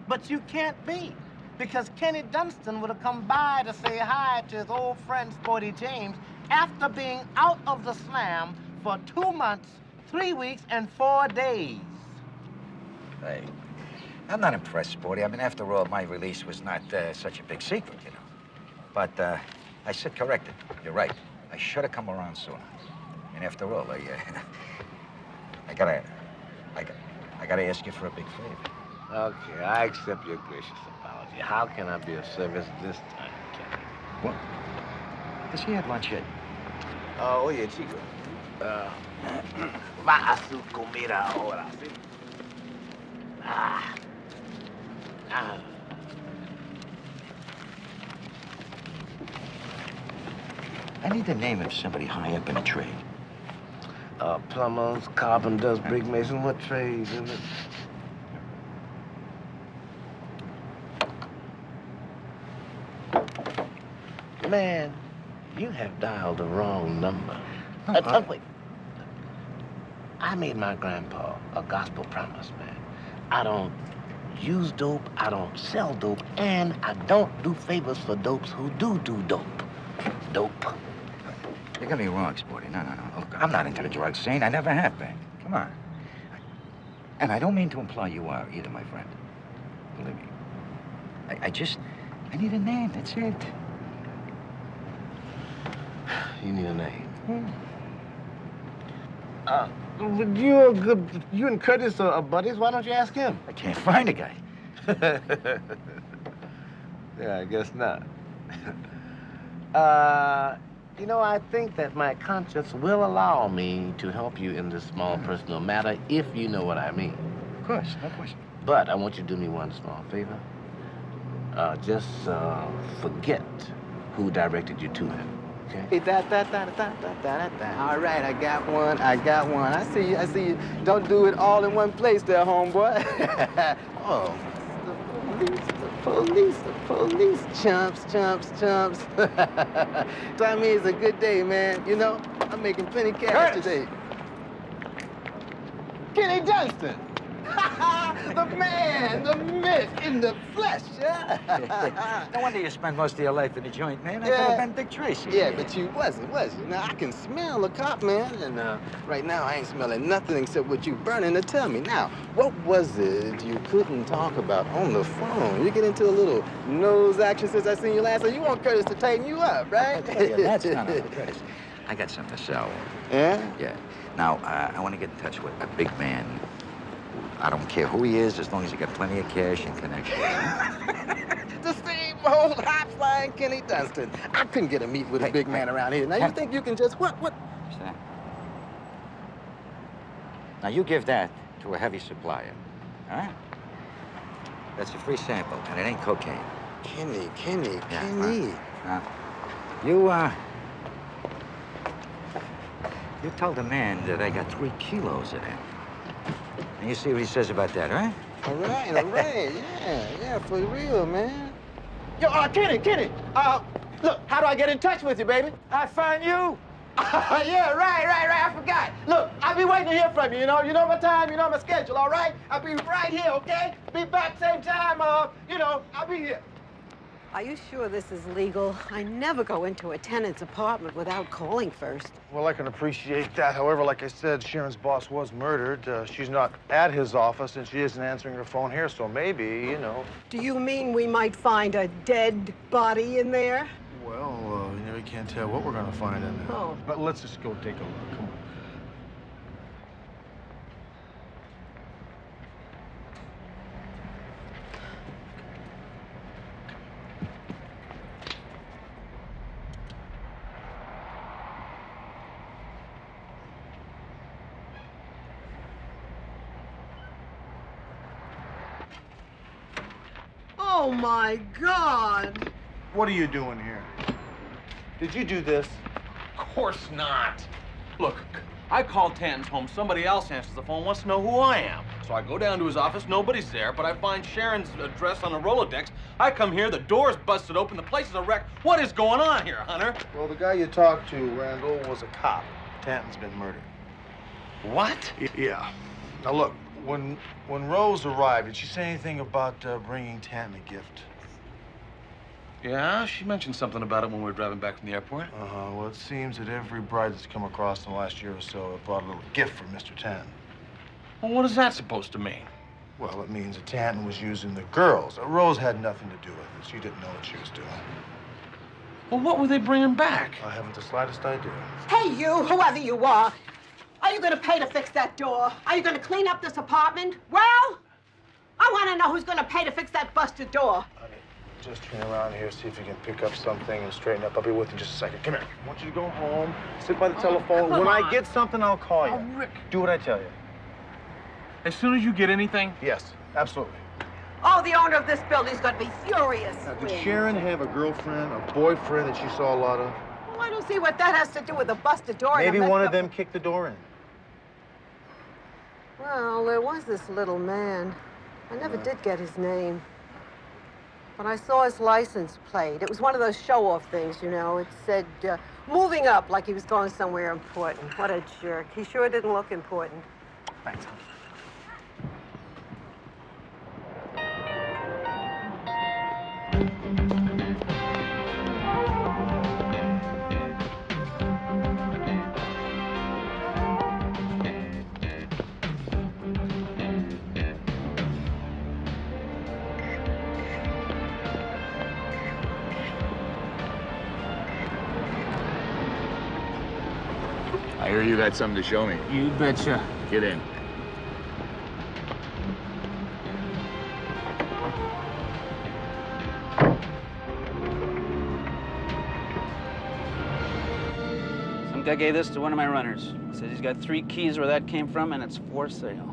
[SPEAKER 23] but you can't be, because Kenny Dunstan would have come by to say hi to his old friend Sporty James after being out of the slam for 2 months, 3 weeks, and 4 days.
[SPEAKER 8] Hey, I'm not impressed, Sporty. I mean, after all, my release was not such a big secret, you know. But I sit corrected. You're right. I should have come around sooner. And after all, I gotta ask you for a big favor.
[SPEAKER 23] Okay, I accept your gracious apology. How can I be of service this time, Kenny?
[SPEAKER 8] What? Has he had lunch yet?
[SPEAKER 23] Oye, chico. Va a su comida ahora, ¿sí?
[SPEAKER 8] I need the name of somebody high up in the trade.
[SPEAKER 23] Plumbers, carpenters, brick masons, what trades is it? Man, you have dialed the wrong number. Wait. I made my grandpa a gospel promise, man. I don't use dope, I don't sell dope, and I don't do favors for dopes who do dope. Dope.
[SPEAKER 8] You got me wrong, Sporty. No. Look, I'm not into the drug scene. I never have been. Come on. And I don't mean to imply you are either, my friend. Believe me. I need a name. That's it.
[SPEAKER 23] You need a name.
[SPEAKER 8] Hmm.
[SPEAKER 23] You and Curtis are buddies. Why don't you ask him?
[SPEAKER 8] I can't find a guy.
[SPEAKER 23] Yeah, I guess not. You know, I think that my conscience will allow me to help you in this small personal matter, if you know what I mean.
[SPEAKER 8] Of course, no question.
[SPEAKER 23] But I want you to do me one small favor. Just forget who directed you to him, okay?
[SPEAKER 19] All right, I got one. I see you. Don't do it all in one place there, homeboy.
[SPEAKER 23] Oh.
[SPEAKER 19] The police. Chumps. Tell me it's a good day, man. You know, I'm making plenty cash today.
[SPEAKER 23] Kenny Dunstan!
[SPEAKER 8] The man, the myth in the flesh. No wonder you spend most of your life in the joint, man. I could have been Dick Tracy.
[SPEAKER 19] Yeah, but you wasn't, was you? Now, I can smell a cop, man. And right now, I ain't smelling nothing except what you burning to tell me. Now, what was it you couldn't talk about on the phone? You get into a little nose action since I seen you last, so you want Curtis to tighten you up, right?
[SPEAKER 8] Yeah, that's not enough, Curtis. I got something to sell.
[SPEAKER 19] Yeah?
[SPEAKER 8] Yeah. Now, I want to get in touch with a big man. I don't care who he is, as long as he got plenty of cash and connections.
[SPEAKER 19] The same old high-flying Kenny Dunstan. I couldn't get a meet with a big man around here. Now, you think you can just, what?
[SPEAKER 8] What's that? Now, you give that to a heavy supplier, all right? That's a free sample, and it ain't cocaine.
[SPEAKER 19] Kenny.
[SPEAKER 8] Now, you told the man that I got 3 kilos of that. And you see what he says about that, right?
[SPEAKER 19] All right. Yeah, for real, man. Yo, Kenny, look, how do I get in touch with you, baby?
[SPEAKER 17] I find you.
[SPEAKER 19] Yeah, right, I forgot. Look, I'll be waiting to hear from you, you know my time, you know my schedule, all right? I'll be right here, okay? Be back same time, I'll be here.
[SPEAKER 14] Are you sure this is legal? I never go into a tenant's apartment without calling first.
[SPEAKER 9] Well, I can appreciate that. However, like I said, Sharon's boss was murdered. She's not at his office, and she isn't answering her phone here, so maybe,
[SPEAKER 14] Do you mean we might find a dead body in there?
[SPEAKER 9] Well, we can't tell what we're going to find in there.
[SPEAKER 14] Oh.
[SPEAKER 9] But let's just go take a look. Come on.
[SPEAKER 14] Oh, my God!
[SPEAKER 9] What are you doing here? Did you do this?
[SPEAKER 7] Of course not. Look, I called Tanton's home. Somebody else answers the phone, wants to know who I am. So I go down to his office. Nobody's there, but I find Sharon's address on a Rolodex. I come here. The door's busted open. The place is a wreck. What is going on here, Hunter?
[SPEAKER 9] Well, the guy you talked to, Randall, was a cop. Tanton's been murdered.
[SPEAKER 7] What?
[SPEAKER 9] Yeah. Now, look, when Rose arrived, did she say anything about bringing Tanton a gift?
[SPEAKER 7] Yeah, she mentioned something about it when we were driving back from the airport.
[SPEAKER 9] Well, it seems that every bride that's come across in the last year or so brought a little gift for Mr. Tanton.
[SPEAKER 7] Well, what is that supposed to mean?
[SPEAKER 9] Well, it means that Tanton was using the girls. Rose had nothing to do with it. She didn't know what she was doing.
[SPEAKER 7] Well, what were they bringing back?
[SPEAKER 9] I haven't the slightest idea.
[SPEAKER 14] Hey, you, whoever you are you gonna pay to fix that door? Are you gonna clean up this apartment? Well, I wanna know who's gonna pay to fix that busted door.
[SPEAKER 9] Honey, just turn around here, see if you can pick up something and straighten up. I'll be with you in just a second. Come here. I want you to go home, sit by the telephone. When I get something, I'll call you.
[SPEAKER 7] Rick.
[SPEAKER 9] Do what I tell you.
[SPEAKER 7] As soon as you get anything?
[SPEAKER 9] Yes, absolutely.
[SPEAKER 14] Oh, the owner of this building's gonna be furious.
[SPEAKER 9] Now, did Sharon have a girlfriend, a boyfriend that she saw a lot of?
[SPEAKER 14] Well, I don't see what that has to do with a busted door.
[SPEAKER 9] Maybe one of them kicked the door in.
[SPEAKER 14] Well, there was this little man. I never did get his name. But I saw his license plate. It was one of those show-off things, It said, moving up, like he was going somewhere important. What a jerk. He sure didn't look important.
[SPEAKER 9] Thanks.
[SPEAKER 18] I hear you got something to show me.
[SPEAKER 13] You betcha.
[SPEAKER 18] Get in.
[SPEAKER 21] Some guy gave this to one of my runners. Says he's got 3 keys where that came from, and it's for sale.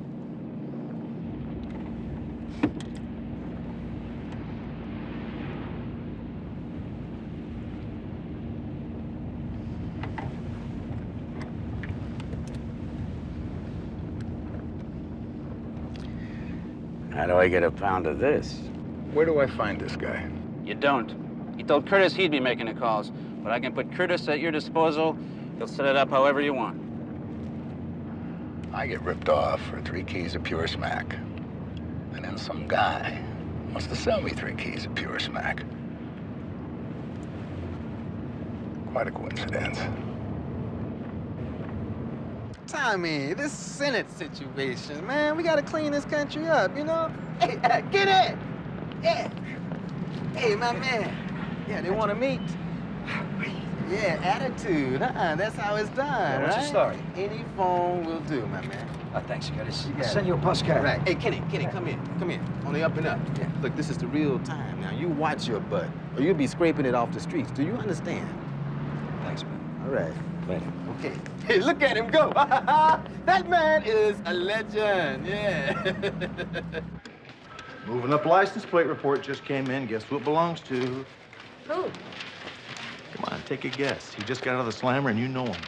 [SPEAKER 8] How do I get a pound of this?
[SPEAKER 18] Where do I find this guy?
[SPEAKER 21] You don't. He told Curtis he'd be making the calls, but I can put Curtis at your disposal. He'll set it up however you want.
[SPEAKER 18] I get ripped off for 3 keys of pure smack. And then some guy wants to sell me 3 keys of pure smack. Quite a coincidence.
[SPEAKER 19] Tommy, this Senate situation, man, we gotta clean this country up, you know? Hey, get in! Yeah. Hey, my man. Yeah, they wanna meet. Yeah, attitude, that's how it's done,
[SPEAKER 8] Yeah, what's the
[SPEAKER 19] right?
[SPEAKER 8] story?
[SPEAKER 19] Any phone will do, my man.
[SPEAKER 8] Oh, thanks, you got it.
[SPEAKER 19] You
[SPEAKER 8] I'll
[SPEAKER 19] got
[SPEAKER 8] send
[SPEAKER 19] it.
[SPEAKER 8] you a postcard.
[SPEAKER 19] Right. Hey, Kenny, come here. Come here. On the up and up. Yeah. Look, this is the real time. Now, you watch your butt, or you'll be scraping it off the streets. Do you understand?
[SPEAKER 8] Thanks, man.
[SPEAKER 19] All right.
[SPEAKER 8] Later.
[SPEAKER 19] Okay. Hey, look at him go. That man is a legend. Yeah.
[SPEAKER 20] Moving up license plate report just came in. Guess who it belongs to?
[SPEAKER 4] Who?
[SPEAKER 20] Come on, take a guess. He just got out of the slammer and you know him.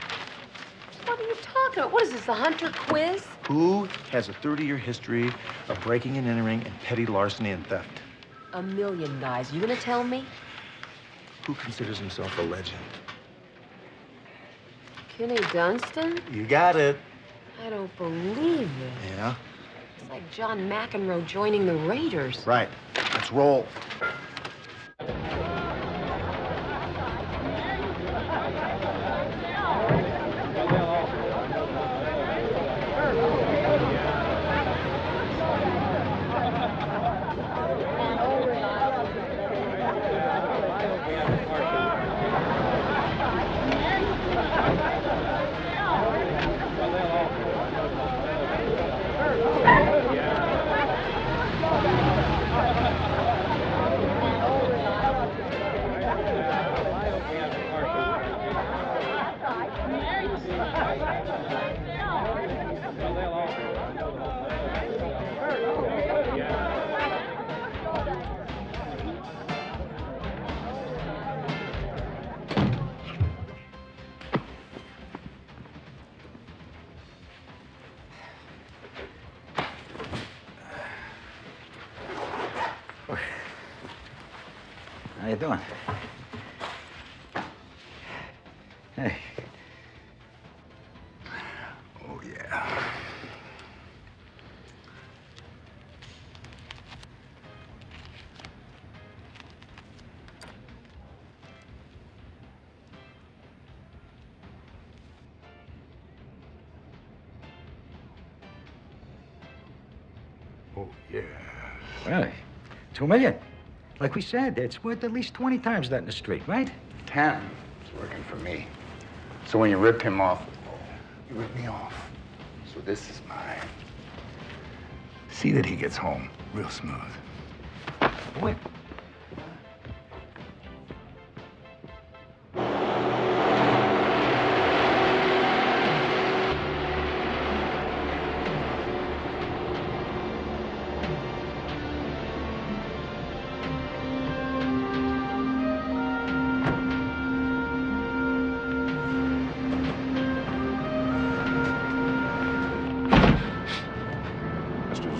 [SPEAKER 4] What are you talking about? What is this, the Hunter quiz?
[SPEAKER 20] Who has a 30-year history of breaking and entering and petty larceny and theft?
[SPEAKER 4] A million guys. You gonna tell me?
[SPEAKER 20] Who considers himself a legend?
[SPEAKER 4] Kenny Dunstan?
[SPEAKER 20] You got it.
[SPEAKER 4] I don't believe it.
[SPEAKER 20] Yeah?
[SPEAKER 4] It's like John McEnroe joining the Raiders.
[SPEAKER 20] Right. Let's roll.
[SPEAKER 8] How you doing? Hey.
[SPEAKER 18] Oh, yeah. Oh, yeah.
[SPEAKER 8] Really? 2 million. Like we said, it's worth at least 20 times that in the street, right?
[SPEAKER 18] 10 is working for me. So when you ripped him off, you ripped me off. So this is mine. See that he gets home real smooth.
[SPEAKER 8] Wait.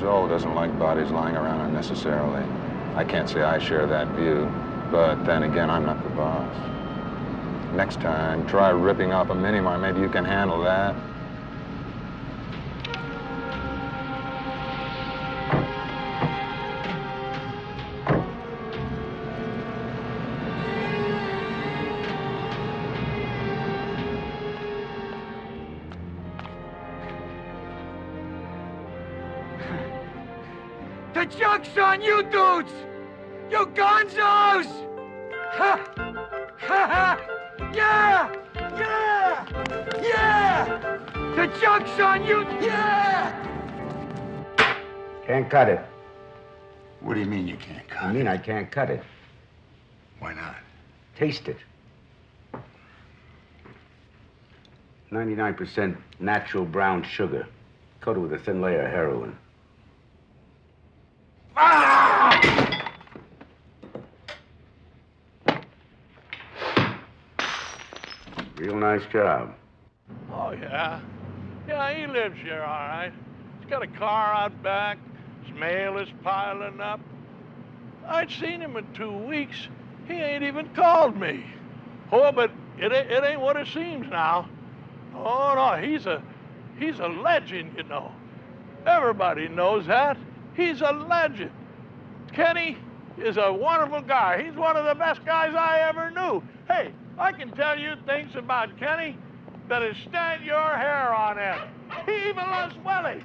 [SPEAKER 6] Zoll doesn't like bodies lying around unnecessarily. I can't say I share that view, but then again, I'm not the boss. Next time, try ripping off a Minimar. Maybe you can handle that.
[SPEAKER 1] The joke's on you dudes! You gonzos! Ha! Ha ha! Yeah! Yeah! Yeah! The joke's on you! Yeah!
[SPEAKER 8] Can't cut it.
[SPEAKER 18] What do you mean you can't cut?
[SPEAKER 8] I mean I can't cut it.
[SPEAKER 18] Why not?
[SPEAKER 8] Taste it. 99% natural brown sugar, coated with a thin layer of heroin. Real nice job.
[SPEAKER 11] Oh, yeah? Yeah, he lives here, all right. He's got a car out back. His mail is piling up. I'd seen him in 2 weeks. He ain't even called me. Oh, but it ain't what it seems now. Oh, no, he's a legend, you know. Everybody knows that. He's a legend. Kenny is a wonderful guy. He's one of the best guys I ever knew. Hey, I can tell you things about Kenny that'll stand your hair on end. He even loves Willie.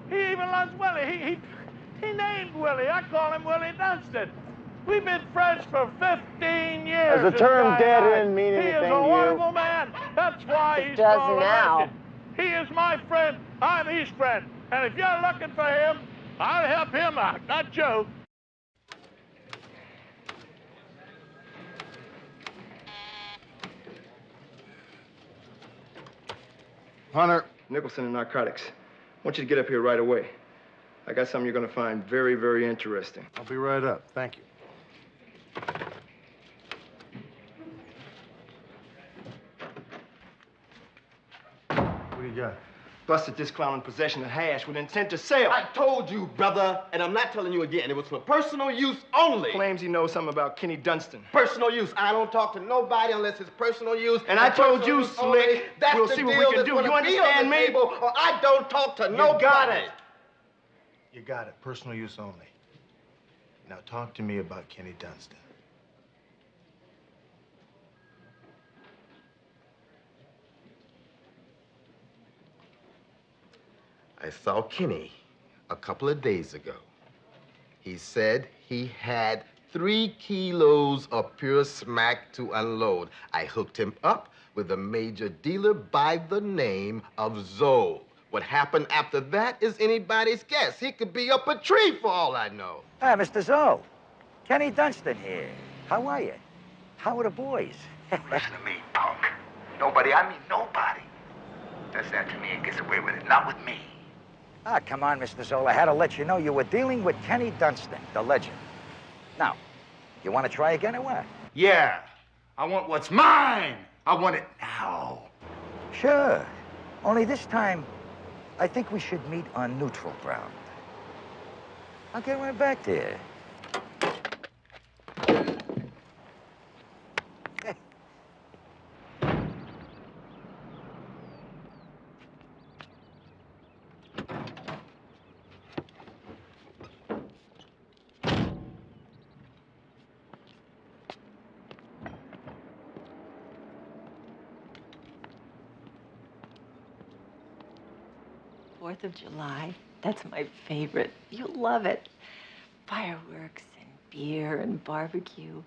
[SPEAKER 11] He even loves Willie. He named Willie. I call him Willie Dunstan. We've been friends for 15 years.
[SPEAKER 3] Does the term dead end mean
[SPEAKER 11] He
[SPEAKER 3] anything
[SPEAKER 11] is
[SPEAKER 3] to
[SPEAKER 11] a
[SPEAKER 3] you?
[SPEAKER 11] wonderful man. That's why he's
[SPEAKER 15] does
[SPEAKER 11] called a
[SPEAKER 15] now.
[SPEAKER 11] legend. He is my friend. I'm his friend. And if you're looking for him, I'll help him out, not Joe.
[SPEAKER 5] Hunter. Nicholson and Narcotics. I want you to get up here right away. I got something you're going to find very, very interesting.
[SPEAKER 9] I'll be right up. Thank you. What do you got?
[SPEAKER 5] Busted this clown in possession of hash with intent to sell.
[SPEAKER 16] I told you, brother, and I'm not telling you again. It was for personal use only.
[SPEAKER 5] Claims he knows something about Kenny Dunstan.
[SPEAKER 16] Personal use. I don't talk to nobody unless it's personal use.
[SPEAKER 5] And I told you,
[SPEAKER 16] personal use only.
[SPEAKER 5] Slick,
[SPEAKER 16] That's
[SPEAKER 5] we'll
[SPEAKER 16] the
[SPEAKER 5] see what
[SPEAKER 16] deal
[SPEAKER 5] we can
[SPEAKER 16] that's
[SPEAKER 5] do.
[SPEAKER 16] gonna
[SPEAKER 5] You
[SPEAKER 16] be
[SPEAKER 5] understand
[SPEAKER 16] on the
[SPEAKER 5] me?
[SPEAKER 16] table, or I don't talk to
[SPEAKER 9] You
[SPEAKER 16] nobody.
[SPEAKER 9] got it. You got it. Personal use only. Now talk to me about Kenny Dunstan.
[SPEAKER 16] I saw Kenny a couple of days ago. He said he had 3 kilos of pure smack to unload. I hooked him up with a major dealer by the name of Zoe. What happened after that is anybody's guess. He could be up a tree for all I know.
[SPEAKER 8] Ah, Mr. Zoe. Kenny Dunstan here. How are you? How are the boys?
[SPEAKER 18] Listen to me, punk. Nobody, I mean nobody, does that to me and gets away with it. Not with me.
[SPEAKER 8] Ah, come on, Mr. Zola. I had to let you know you were dealing with Kenny Dunstan, the legend. Now, you want to try again or what?
[SPEAKER 18] Yeah. I want what's mine. I want it now.
[SPEAKER 8] Sure. Only this time, I think we should meet on neutral ground. I'll get right back to you.
[SPEAKER 12] Fourth of July, that's my favorite. You'll love it. Fireworks and beer and barbecue.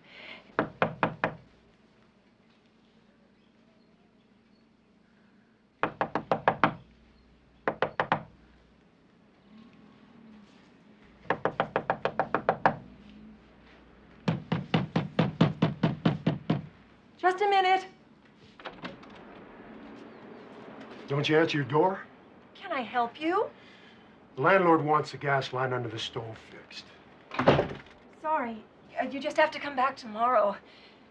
[SPEAKER 12] Just a minute.
[SPEAKER 22] Don't you answer your door?
[SPEAKER 12] Can I help you?
[SPEAKER 22] The landlord wants the gas line under the stove fixed.
[SPEAKER 12] Sorry. You just have to come back tomorrow.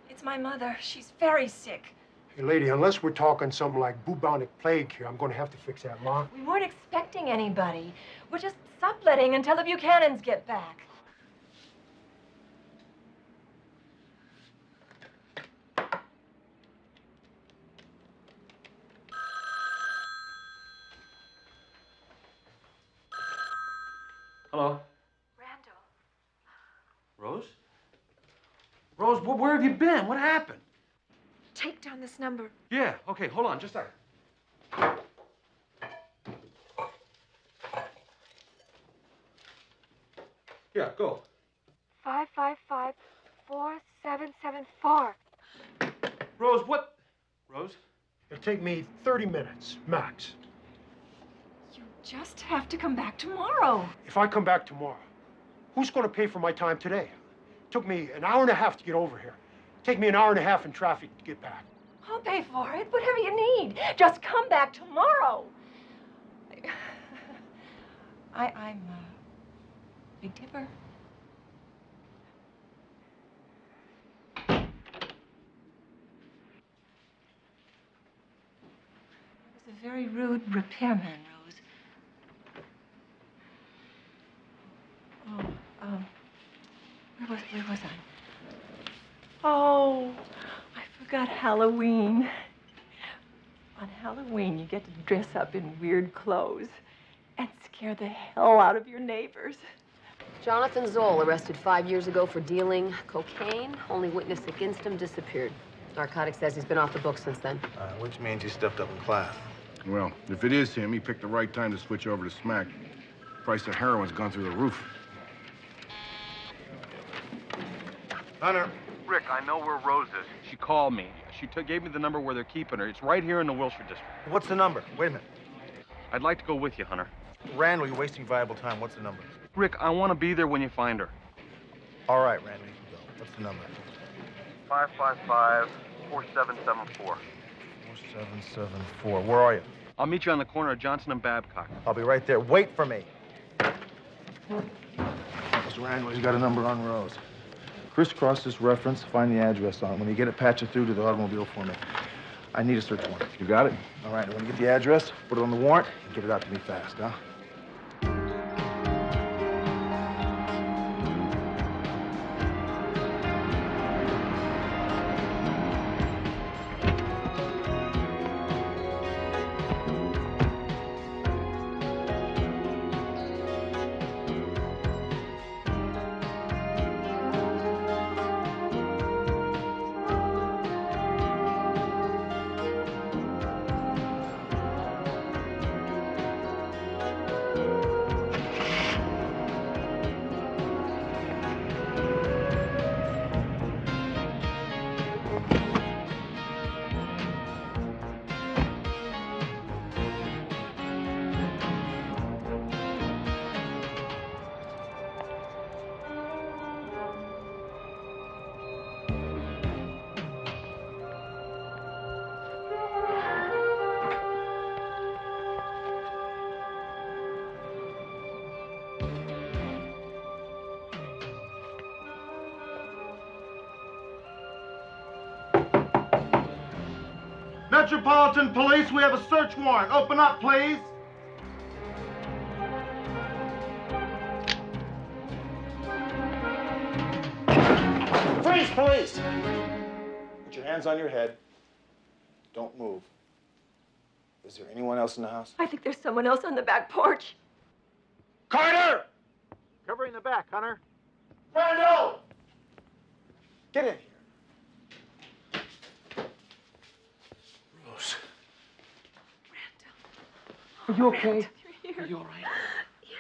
[SPEAKER 12] It's my mother. She's very sick.
[SPEAKER 22] Hey, lady, unless we're talking something like bubonic plague here, I'm going to have to fix that lock.
[SPEAKER 12] We weren't expecting anybody. We're just subletting until the Buchanans get back.
[SPEAKER 7] Hello? Rose? Rose, where have you been? What happened?
[SPEAKER 12] Take down this number.
[SPEAKER 7] Yeah, okay, hold on, just a second. Yeah, go.
[SPEAKER 12] 555-4774.
[SPEAKER 7] Rose, what? Rose?
[SPEAKER 22] It'll take me 30 minutes, max.
[SPEAKER 12] You just have to come back tomorrow.
[SPEAKER 22] If I come back tomorrow, who's going to pay for my time today? Took me an hour and a half to get over here. Take me an hour and a half in traffic to get back.
[SPEAKER 12] I'll pay for it, whatever you need. Just come back tomorrow. I'm Big Tipper. He was a very rude repairman, Rose. Where was I? Oh, I forgot Halloween. On Halloween, you get to dress up in weird clothes and scare the hell out of your neighbors.
[SPEAKER 4] Jonathan Zoll, arrested 5 years ago for dealing cocaine. Only witness against him disappeared. Narcotics says he's been off the books since then.
[SPEAKER 20] Which means he stepped up in class.
[SPEAKER 2] Well, if it is him, he picked the right time to switch over to smack. Price of heroin's gone through the roof.
[SPEAKER 20] Hunter.
[SPEAKER 7] Rick, I know where Rose is. She called me. She gave me the number where they're keeping her. It's right here in the Wilshire district.
[SPEAKER 20] What's the number? Wait a minute.
[SPEAKER 7] I'd like to go with you, Hunter.
[SPEAKER 20] Randall, you're wasting valuable time. What's the number?
[SPEAKER 7] Rick, I want to be there when you find her.
[SPEAKER 20] All right, Randall, you can go. What's the number?
[SPEAKER 7] 555-4774.
[SPEAKER 20] 4774. Where are you?
[SPEAKER 7] I'll meet you on the corner of Johnson and Babcock.
[SPEAKER 20] I'll be right there. Wait for me. Mr. Randall, he's got a number on Rose. Crisscross this reference, find the address on it. When you get it, patch it through to the automobile for me. I need a search warrant.
[SPEAKER 2] You got it?
[SPEAKER 20] All right, when you get the address, put it on the warrant, and get it out to me fast, huh?
[SPEAKER 3] Metropolitan Police, we have a search warrant. Open up, please.
[SPEAKER 20] Freeze, police! Put your hands on your head. Don't move. Is there anyone else in the house?
[SPEAKER 12] I think there's someone else on the back porch.
[SPEAKER 20] Carter!
[SPEAKER 3] Covering the back, Hunter.
[SPEAKER 20] Randall! Get in here. Rose.
[SPEAKER 12] Randall.
[SPEAKER 20] Are you okay?
[SPEAKER 12] Randall, you're here.
[SPEAKER 20] Are you all right?
[SPEAKER 12] Yes.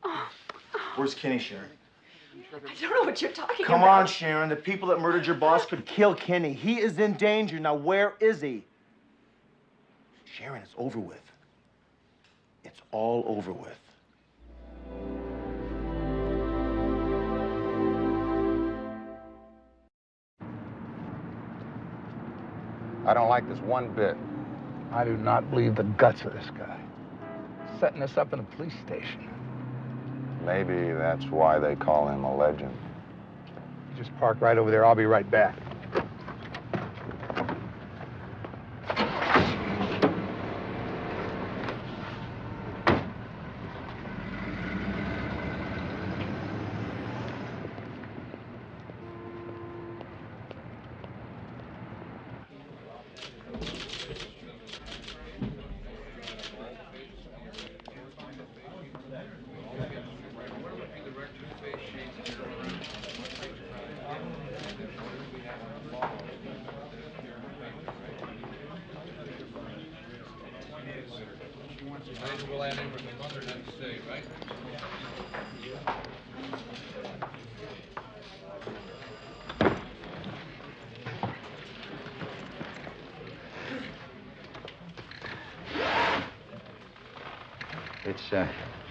[SPEAKER 12] Oh.
[SPEAKER 20] Where's Kenny, Sharon?
[SPEAKER 12] I don't know what you're talking
[SPEAKER 20] Come
[SPEAKER 12] about.
[SPEAKER 20] on, Sharon. The people that murdered your boss could kill Kenny. He is in danger. Now, where is he? Sharon, it's over with. It's all over with.
[SPEAKER 18] I don't like this one bit.
[SPEAKER 17] I do not believe the guts of this guy. Setting us up in a police station.
[SPEAKER 6] Maybe that's why they call him a legend.
[SPEAKER 17] You just park right over there. I'll be right back.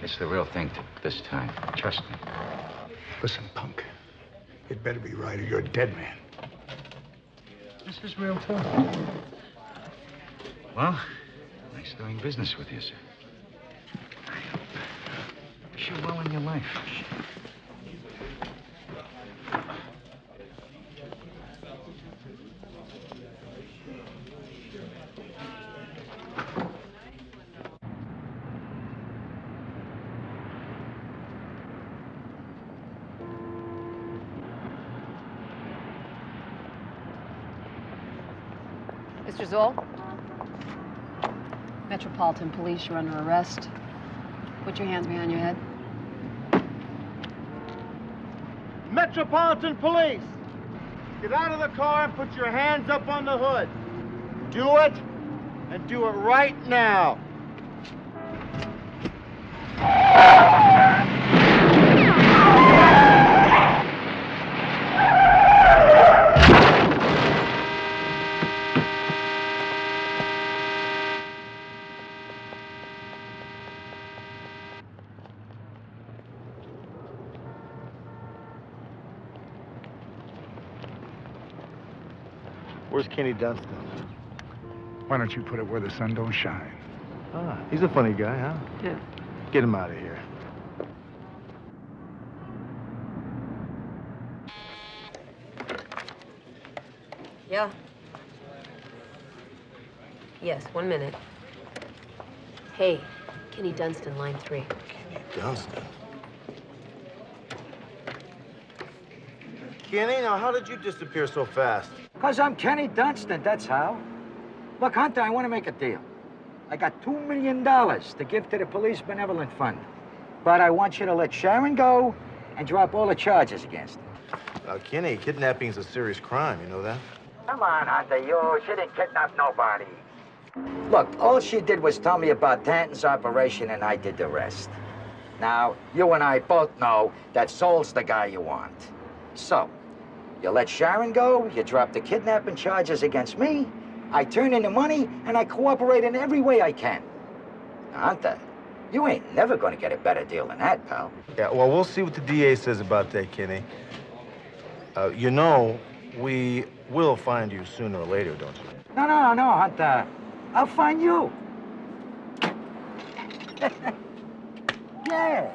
[SPEAKER 8] It's the real thing this time. Trust me.
[SPEAKER 17] Listen, punk. It better be right or you're a dead man.
[SPEAKER 8] This is real talk. Well, nice doing business with you, sir. I wish you well in your life.
[SPEAKER 4] Mr. Zoll? Metropolitan Police, you're under arrest. Put your hands behind your head.
[SPEAKER 17] Metropolitan Police, get out of the car and put your hands up on the hood. Do it, and do it right now.
[SPEAKER 20] Where's Kenny Dunstan?
[SPEAKER 18] Why don't you put it where the sun don't shine?
[SPEAKER 20] Ah, he's a funny guy, huh?
[SPEAKER 15] Yeah.
[SPEAKER 20] Get him out of here.
[SPEAKER 15] Yeah. Yes, 1 minute. Hey, Kenny Dunstan, line 3.
[SPEAKER 20] Kenny Dunstan? Kenny, now how did you disappear so fast?
[SPEAKER 8] Because I'm Kenny Dunstan, that's how. Look, Hunter, I want to make a deal. I got $2 million to give to the Police Benevolent Fund. But I want you to let Sharon go and drop all the charges against her.
[SPEAKER 20] Now, Kenny, kidnapping is a serious crime, you know that?
[SPEAKER 8] Come on, Hunter, she didn't kidnap nobody. Look, all she did was tell me about Tanton's operation, and I did the rest. Now, you and I both know that Saul's the guy you want. So, you let Sharon go, you drop the kidnapping charges against me, I turn in the money, and I cooperate in every way I can. Now, Hunter, you ain't never gonna get a better deal than that, pal.
[SPEAKER 20] Yeah, well, we'll see what the DA says about that, Kenny. You know, we will find you sooner or later, don't you?
[SPEAKER 8] No, Hunter. I'll find you. Yeah.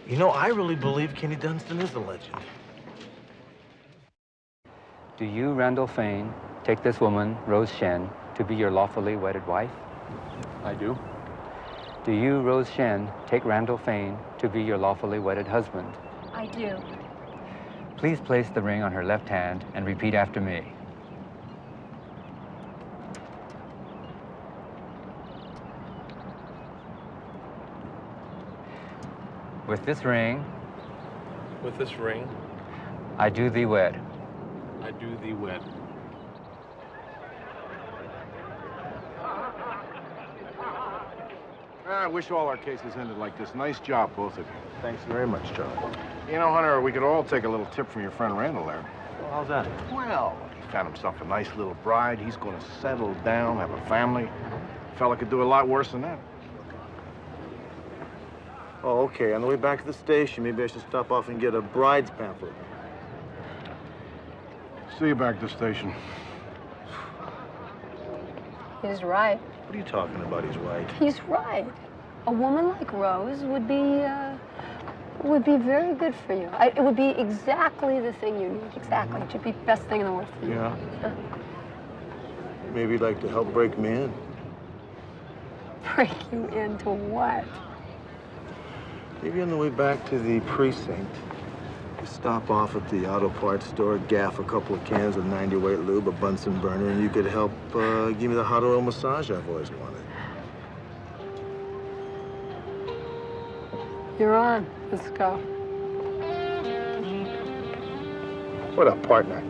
[SPEAKER 20] You know, I really believe Kenny Dunstan is a legend.
[SPEAKER 10] Do you, Randall Fain, take this woman, Rose Shen, to be your lawfully wedded wife?
[SPEAKER 7] I do.
[SPEAKER 10] Do you, Rose Shen, take Randall Fain to be your lawfully wedded husband?
[SPEAKER 12] I do.
[SPEAKER 10] Please place the ring on her left hand and repeat after me. With this ring, I do thee wed.
[SPEAKER 7] I do thee wed.
[SPEAKER 2] I wish all our cases ended like this. Nice job, both of you.
[SPEAKER 20] Thanks very much, Charlie.
[SPEAKER 2] You know, Hunter, we could all take a little tip from your friend Randall there.
[SPEAKER 20] Well, how's that?
[SPEAKER 2] Well, he found himself a nice little bride. He's going to settle down, have a family. Fella could do a lot worse than that.
[SPEAKER 20] Oh, okay. On the way back to the station, maybe I should stop off and get a bride's pamphlet.
[SPEAKER 2] See you back at the station.
[SPEAKER 15] He's right.
[SPEAKER 20] What are you talking about? He's right.
[SPEAKER 15] He's right. A woman like Rose would be very good for you. It would be exactly the thing you need. Exactly. It should be the best thing in the world for you.
[SPEAKER 20] Yeah. Maybe you'd like to help break me in.
[SPEAKER 15] Break you into what?
[SPEAKER 20] Maybe on the way back to the precinct, you stop off at the auto parts store, gaff a couple of cans of 90-weight lube, a Bunsen burner, and you could help give me the hot oil massage I've always wanted.
[SPEAKER 15] You're on. Let's go.
[SPEAKER 20] What up, partner?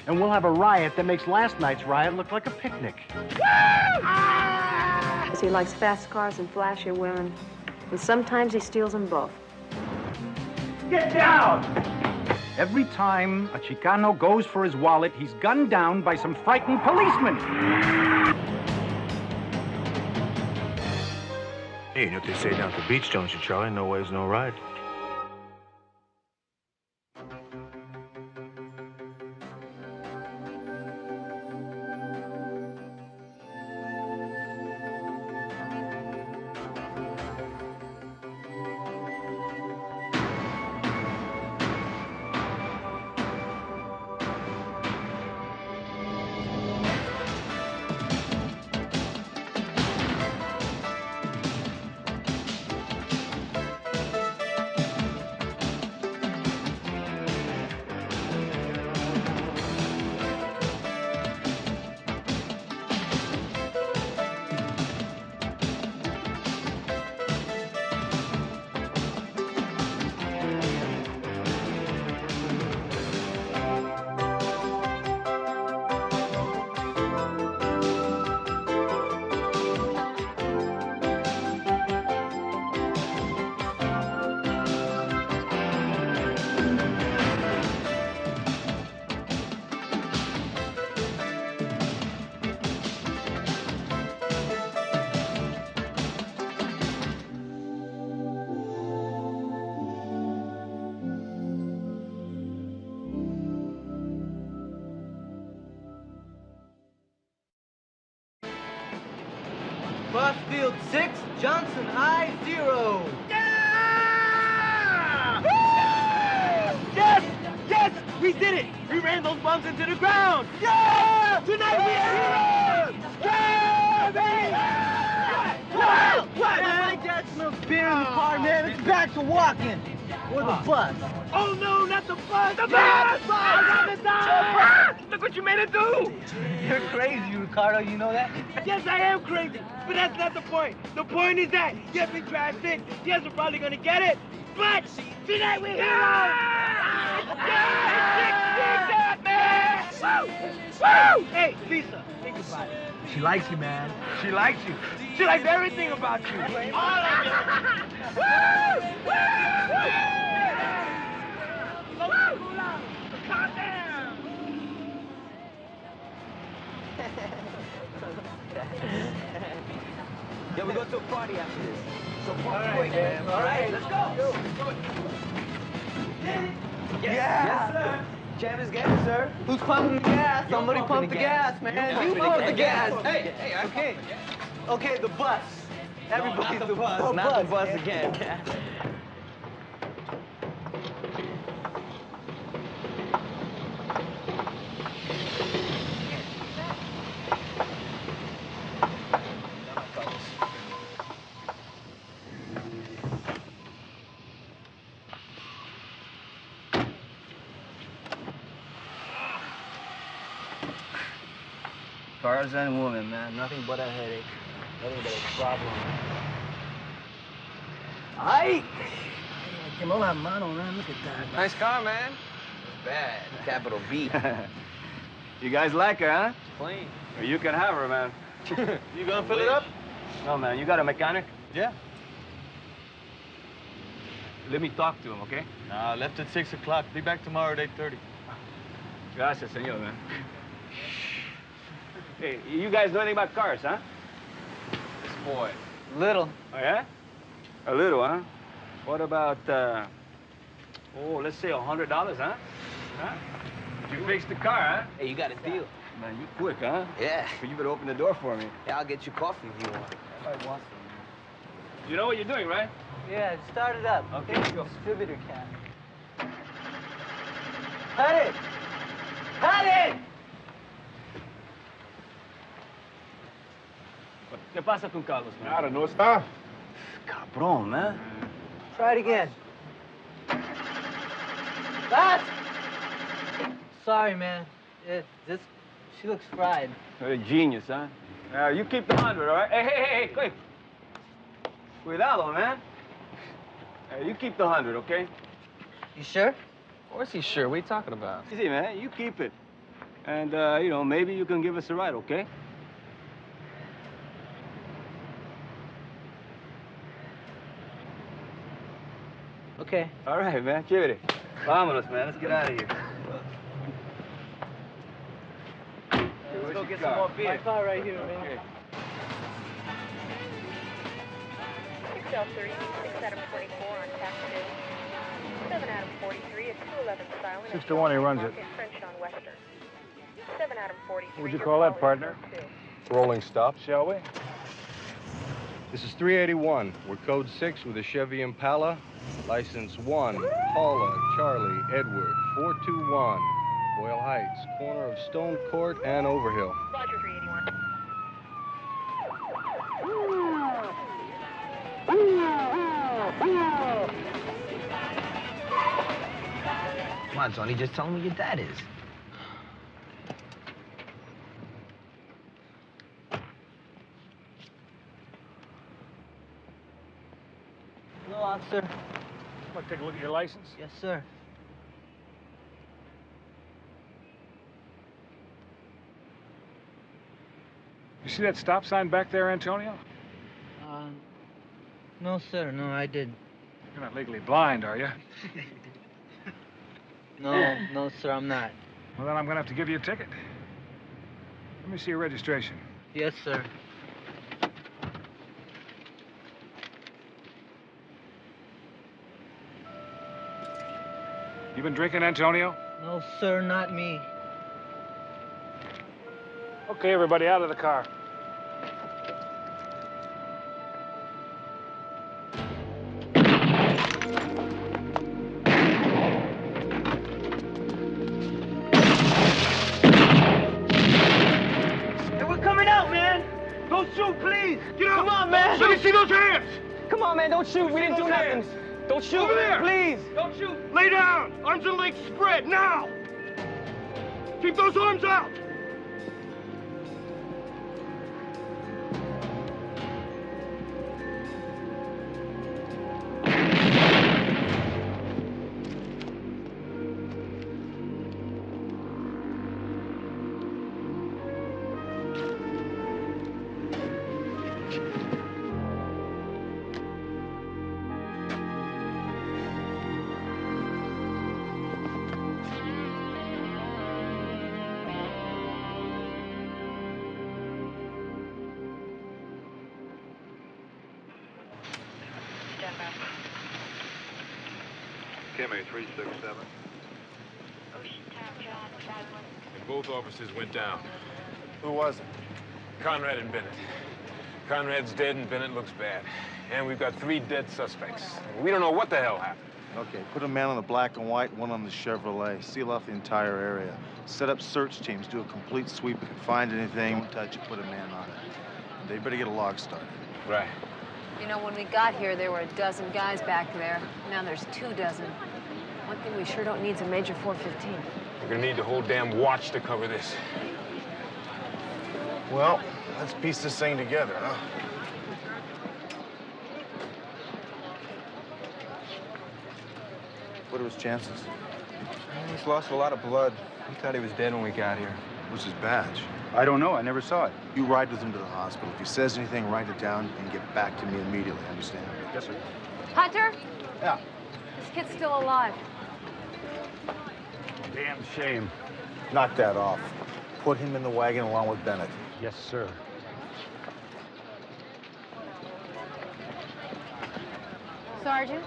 [SPEAKER 22] And we'll have a riot that makes last night's riot look like a picnic.
[SPEAKER 13] He likes fast cars and flashy women. And sometimes he steals them both.
[SPEAKER 17] Get down! Every time a Chicano goes for his wallet, he's gunned down by some frightened policemen.
[SPEAKER 20] Hey, you know what they say down at the beach, don't you, Charlie? No waves, no ride.
[SPEAKER 1] Bus field 6, Johnson High 0. Yeah! Yes! Yes! We did it! We ran those bums into the ground! Yeah! Tonight we are heroes! Yeah, baby! What? What? Man, I got some beer in the car, man. It's back to walking. Or the bus. Oh, no, not the bus! The bus! I'm gonna die! Look what you made it do! You're crazy, Ricardo. You know that? Yes, I am crazy. But that's not the point. The point is that, yes, we trash it. Yes, we're probably gonna get it. But tonight we're heroes! Yeah, man! Woo! Woo! Hey, Lisa, think about it. She likes you, man. She likes you. She likes everything about you. All of it. Woo! Woo! Woo! Calm down! Yeah, we go to a party after this. So party quick, man. All right, let's go. Yes, yes, sir. Jam is gas, sir. Who's pumping the gas? Somebody pump the gas, man. You pump the gas. Hey, okay. Okay, the bus. Everybody's the bus. Not the bus again. Cars and women, man. Nothing but a headache. Nothing but a problem. Ay! Quemó la mano, man. Look at that.
[SPEAKER 21] Nice car, man.
[SPEAKER 1] It's bad. Capital B.
[SPEAKER 21] You guys like her, huh? Clean. Well, you can have her, man.
[SPEAKER 22] You gonna fill it up?
[SPEAKER 21] No, man. You got a mechanic?
[SPEAKER 22] Yeah.
[SPEAKER 21] Let me talk to him, okay?
[SPEAKER 14] Nah, left at 6 o'clock. Be back tomorrow at 8:30.
[SPEAKER 21] Gracias, señor, man. Hey, you guys know anything about cars, huh?
[SPEAKER 1] This boy.
[SPEAKER 21] Little. Oh, yeah? A little, huh? What about, let's say $100, huh? Huh? You fixed the car, huh?
[SPEAKER 1] Hey, you got a deal.
[SPEAKER 21] Man, you quick, huh?
[SPEAKER 1] Yeah.
[SPEAKER 21] You better open the door for me.
[SPEAKER 1] Yeah, I'll get you coffee if you want.
[SPEAKER 21] I want some. You know what you're doing, right?
[SPEAKER 1] Yeah, start it up.
[SPEAKER 21] Okay, go.
[SPEAKER 1] Distributor can. Cut it! Cut it!
[SPEAKER 21] ¿Qué pasa con Carlos, man?
[SPEAKER 2] Nada, no está.
[SPEAKER 21] Cabrón, man.
[SPEAKER 1] Try it again. That! Sorry, man. She looks fried.
[SPEAKER 21] You're a genius, huh? You keep the 100, all right? Hey, quick. Cuidado, man. You keep the 100, okay?
[SPEAKER 1] You sure?
[SPEAKER 21] Of course he's sure. What are you talking about? Easy, man. You keep it. And, you know, maybe you can give us a ride, okay?
[SPEAKER 11] Okay.
[SPEAKER 21] All right, man. Chévere. Vámonos, man. Let's get out of here.
[SPEAKER 11] Let's go get some more beer. My car right here, man.
[SPEAKER 21] Okay.
[SPEAKER 19] 6L30, 6 Adam 24 on tax 2. 7 Adam 43 at 211 Silent.
[SPEAKER 21] 6 to 1, he runs it.
[SPEAKER 19] French on Western. 7 Adam 43.
[SPEAKER 21] What would you call that, partner?
[SPEAKER 23] Rolling stop.
[SPEAKER 21] Shall we?
[SPEAKER 23] This is 381. We're code 6 with a Chevy Impala. License 1, Paula, Charlie, Edward, 421. Boyle Heights, corner of Stone Court and Overhill.
[SPEAKER 19] Roger 381.
[SPEAKER 11] Come on, Tony, just tell him who your dad is. Hello, officer.
[SPEAKER 21] Want to take a look at your license?
[SPEAKER 11] Yes, sir.
[SPEAKER 21] You see that stop sign back there, Antonio?
[SPEAKER 11] No, sir. No, I didn't.
[SPEAKER 21] You're not legally blind, are you?
[SPEAKER 11] No, sir, I'm not.
[SPEAKER 21] Well, then I'm going to have to give you a ticket. Let me see your registration.
[SPEAKER 11] Yes, sir.
[SPEAKER 21] You been drinking, Antonio?
[SPEAKER 11] No, sir, not me.
[SPEAKER 21] Okay, everybody, out of the car.
[SPEAKER 1] Hey, we're coming out, man! Don't shoot, please! Get out! Come on, man! Let me see those hands!
[SPEAKER 11] Come on, man, don't shoot. We didn't do nothing. Don't shoot.
[SPEAKER 1] Over there!
[SPEAKER 11] Please.
[SPEAKER 1] Don't shoot! Lay down! Arms and legs spread, now! Keep those arms out!
[SPEAKER 24] Kimmy, 367.
[SPEAKER 25] And both officers went down.
[SPEAKER 2] Who was it?
[SPEAKER 25] Conrad and Bennett. Conrad's dead and Bennett looks bad. And we've got 3 dead suspects. We don't know what the hell happened.
[SPEAKER 2] Okay, put a man on the black and white, one on the Chevrolet. Seal off the entire area. Set up search teams, do a complete sweep. If you find anything, don't touch it, put a man on it. They better get a log started.
[SPEAKER 25] Right.
[SPEAKER 4] You know, when we got here, there were a dozen guys back there. Now there's 2 dozen. One thing we sure don't need is a major 415.
[SPEAKER 25] We're gonna need the whole damn watch to cover this.
[SPEAKER 2] Well, let's piece this thing together, huh? What are his chances?
[SPEAKER 26] He's lost a lot of blood. We thought he was dead when we got here.
[SPEAKER 2] What's his badge?
[SPEAKER 26] I don't know. I never saw it.
[SPEAKER 2] You ride with him to the hospital. If he says anything, write it down and get back to me immediately, understand?
[SPEAKER 26] Yes, sir.
[SPEAKER 15] Hunter?
[SPEAKER 26] Yeah.
[SPEAKER 15] This kid's still alive.
[SPEAKER 26] Damn shame.
[SPEAKER 2] Knock that off. Put him in the wagon along with Bennett.
[SPEAKER 26] Yes, sir.
[SPEAKER 15] Sergeant?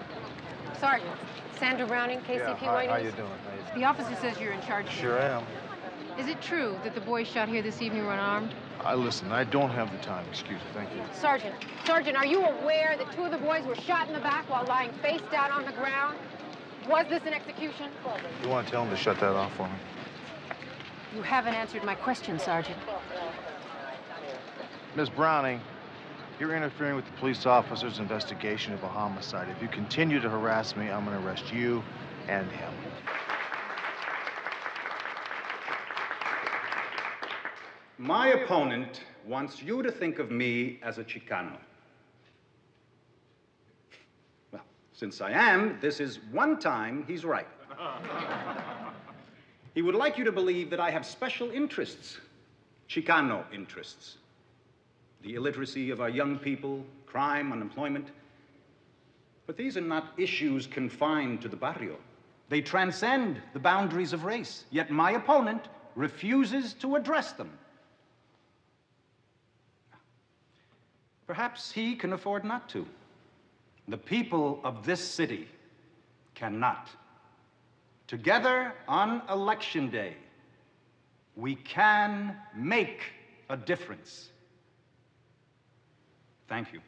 [SPEAKER 15] Sergeant. Sandra Browning, KCP White
[SPEAKER 2] How
[SPEAKER 15] News.
[SPEAKER 2] you doing?
[SPEAKER 15] The officer says you're in charge.
[SPEAKER 2] Sure am.
[SPEAKER 15] Is it true that the boys shot here this evening were unarmed?
[SPEAKER 2] Listen, I don't have the time. Excuse me. Thank you.
[SPEAKER 15] Sergeant, are you aware that 2 of the boys were shot in the back while lying face down on the ground? Was this an execution?
[SPEAKER 2] You want to tell him to shut that off for me?
[SPEAKER 15] You haven't answered my question, Sergeant.
[SPEAKER 2] Miss Browning, you're interfering with the police officer's investigation of a homicide. If you continue to harass me, I'm going to arrest you and him.
[SPEAKER 27] My opponent wants you to think of me as a Chicano. Well, since I am, this is one time he's right. He would like you to believe that I have special interests, Chicano interests. The illiteracy of our young people, crime, unemployment. But these are not issues confined to the barrio. They transcend the boundaries of race, yet my opponent refuses to address them. Perhaps he can afford not to. The people of this city cannot. Together on Election Day, we can make a difference. Thank you.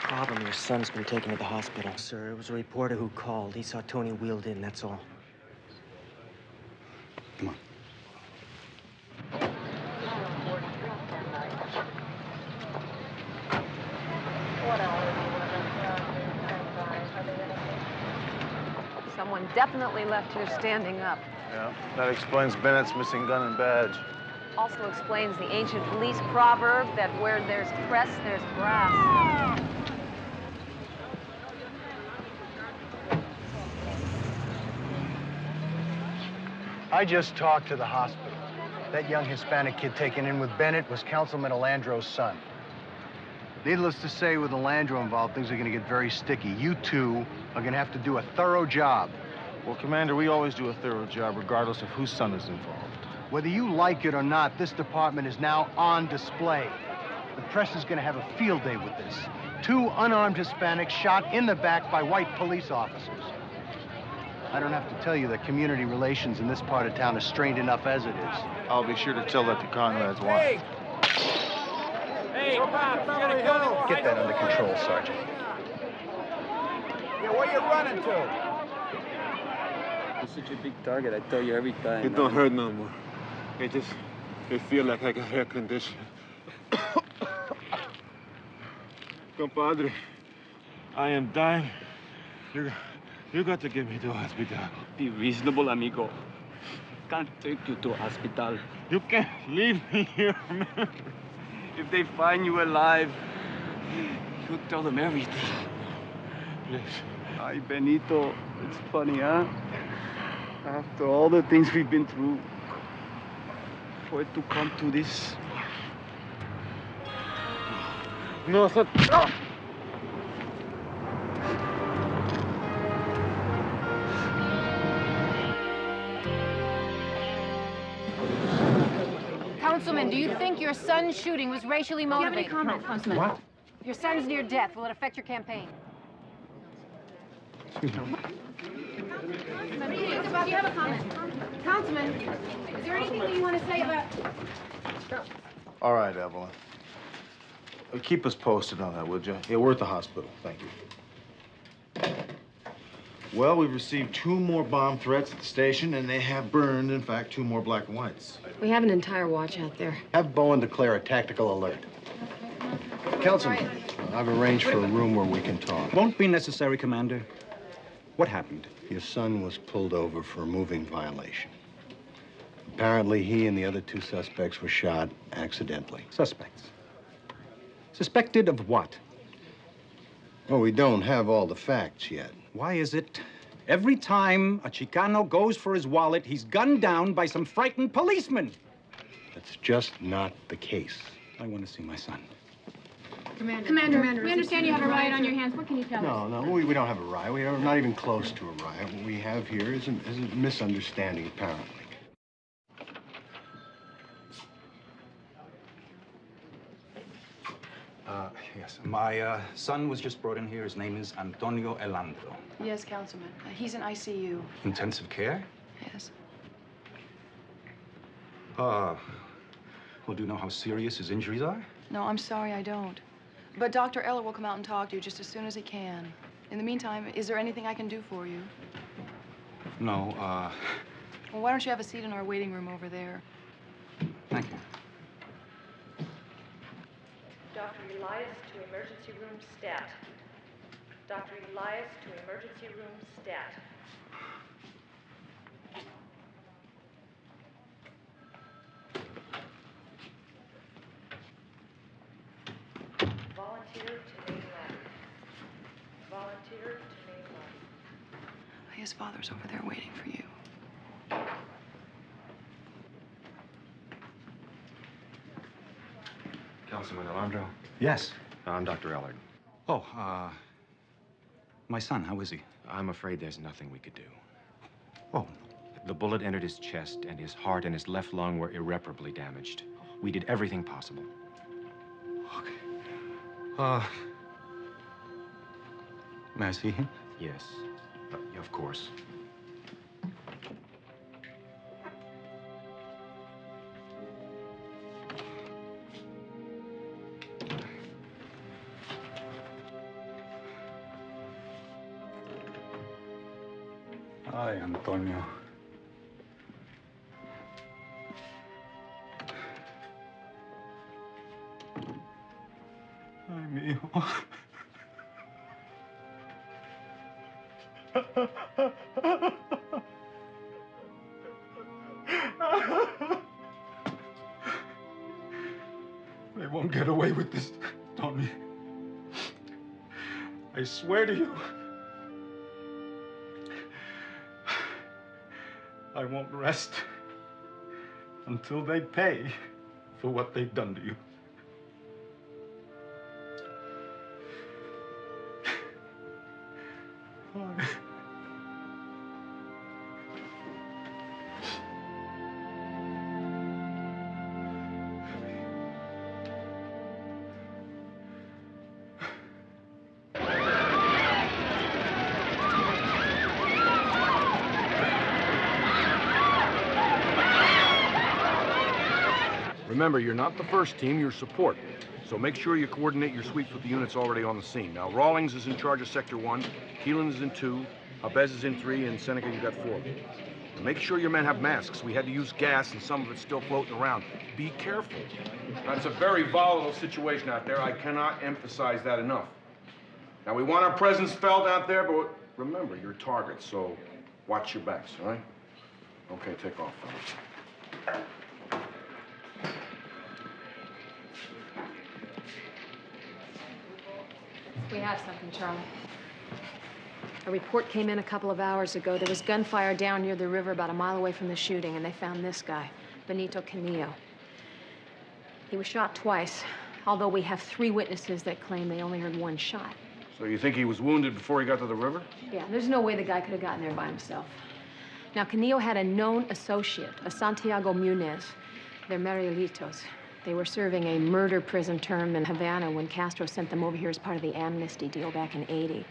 [SPEAKER 11] Problem, your son's been taken to the hospital. Sir, it was a reporter who called. He saw Tony wheeled in, that's all.
[SPEAKER 27] Come on.
[SPEAKER 13] Someone definitely left here standing up.
[SPEAKER 2] Yeah, that explains Bennett's missing gun and badge.
[SPEAKER 13] Also explains the ancient police proverb that where there's press, there's grass.
[SPEAKER 3] I just talked to the hospital. That young Hispanic kid taken in with Bennett was Councilman Alandro's son. Needless to say, with Alandro involved, things are gonna get very sticky. You two are gonna have to do a thorough job.
[SPEAKER 2] Well, Commander, we always do a thorough job, regardless of whose son is involved.
[SPEAKER 3] Whether you like it or not, this department is now on display. The press is gonna have a field day with this. 2 unarmed Hispanics shot in the back by white police officers. I don't have to tell you that community relations in this part of town is strained enough as it is.
[SPEAKER 2] I'll be sure to tell that to Conrad's wife.
[SPEAKER 17] Hey,
[SPEAKER 3] Get that under control, Sergeant.
[SPEAKER 17] Yeah, where you running to?
[SPEAKER 5] You're such a big target, I tell you every time.
[SPEAKER 25] It don't hurt no more. It feel like I got air conditioning. Compadre, I am dying. You got to get me to a hospital.
[SPEAKER 5] Be reasonable, amigo. Can't take you to a hospital.
[SPEAKER 25] You can't leave me here, man.
[SPEAKER 5] If they find you alive, you tell them everything.
[SPEAKER 25] Please.
[SPEAKER 5] Ay, Benito, it's funny, huh? After all the things we've been through, for it to come to this.
[SPEAKER 25] No, no.
[SPEAKER 13] Councilman, do you think your son's shooting was racially motivated?
[SPEAKER 15] Do you have any comment, Councilman?
[SPEAKER 3] What?
[SPEAKER 13] Your son's near death. Will it affect your campaign?
[SPEAKER 3] Excuse me.
[SPEAKER 15] Do you have a comment? Councilman, is there anything that you want to say about...
[SPEAKER 2] All right, Evelyn. Keep us posted on that, would you? Yeah, we're at the hospital. Thank you. Well, we've received 2 more bomb threats at the station, and they have burned, in fact, 2 more black and whites.
[SPEAKER 4] We have an entire watch out there.
[SPEAKER 3] Have Bowen declare a tactical alert. Councilman, I've arranged for a room where we can talk.
[SPEAKER 27] Won't be necessary, Commander. What happened?
[SPEAKER 3] Your son was pulled over for a moving violation. Apparently, he and the other 2 suspects were shot accidentally.
[SPEAKER 27] Suspects? Suspected of what?
[SPEAKER 3] Well, we don't have all the facts yet.
[SPEAKER 27] Why is it every time a Chicano goes for his wallet, he's gunned down by some frightened policeman?
[SPEAKER 3] That's just not the case.
[SPEAKER 27] I want to see my son.
[SPEAKER 15] Commander, we understand you have a riot on your hands. What can you tell us?
[SPEAKER 3] No, we don't have a riot. We are not even close to a riot. What we have here is a misunderstanding, apparently.
[SPEAKER 27] Yes, my son was just brought in here. His name is Antonio Elandro.
[SPEAKER 6] Yes, Councilman. He's in ICU.
[SPEAKER 27] Intensive care?
[SPEAKER 6] Yes.
[SPEAKER 27] Well, do you know how serious his injuries are?
[SPEAKER 6] No, I'm sorry, I don't. But Dr. Eller will come out and talk to you just as soon as he can. In the meantime, is there anything I can do for you?
[SPEAKER 27] No,
[SPEAKER 6] Well, why don't you have a seat in our waiting room over there?
[SPEAKER 27] Thank you.
[SPEAKER 19] Dr. Elias to emergency room stat. Dr. Elias to emergency room stat. Volunteer to name left. Volunteer to name left.
[SPEAKER 6] His father's over there waiting for you.
[SPEAKER 8] Councilman Alejandro?
[SPEAKER 9] Yes.
[SPEAKER 8] I'm Dr. Allegra.
[SPEAKER 27] Oh, my son, how is he?
[SPEAKER 8] I'm afraid there's nothing we could do.
[SPEAKER 9] Oh.
[SPEAKER 8] The bullet entered his chest, and his heart and his left lung were irreparably damaged. We did everything possible.
[SPEAKER 27] Okay. May I see him?
[SPEAKER 8] Yes, of course.
[SPEAKER 27] Ay, Antonio. Ay, mi hijo. They won't get away with this, Tony. I swear to you. I won't rest until they pay for what they've done to you.
[SPEAKER 10] Remember, you're not the first team, you're support. So make sure you coordinate your sweeps with the units already on the scene. Now, Rawlings is in charge of Sector 1, Keelan is in 2, Abez is in 3, and Seneca, you got 4. And make sure your men have masks. We had to use gas, and some of it's still floating around. Be careful.
[SPEAKER 7] Now, it's a very volatile situation out there. I cannot emphasize that enough. Now, we want our presence felt out there, but remember, you're targets, so watch your backs, all right? Okay, take off, fellas.
[SPEAKER 4] We have something, Charlie. A report came in a couple of hours ago. There was gunfire down near the river about a mile away from the shooting, and they found this guy, Benito Canillo. He was shot twice, although we have 3 witnesses that claim they only heard 1 shot.
[SPEAKER 7] So you think he was wounded before he got to the river?
[SPEAKER 4] Yeah, there's no way the guy could have gotten there by himself. Now, Canillo had a known associate, a Santiago Munez. They're Marielitos. They were serving a murder prison term in Havana when Castro sent them over here as part of the amnesty deal back in '80.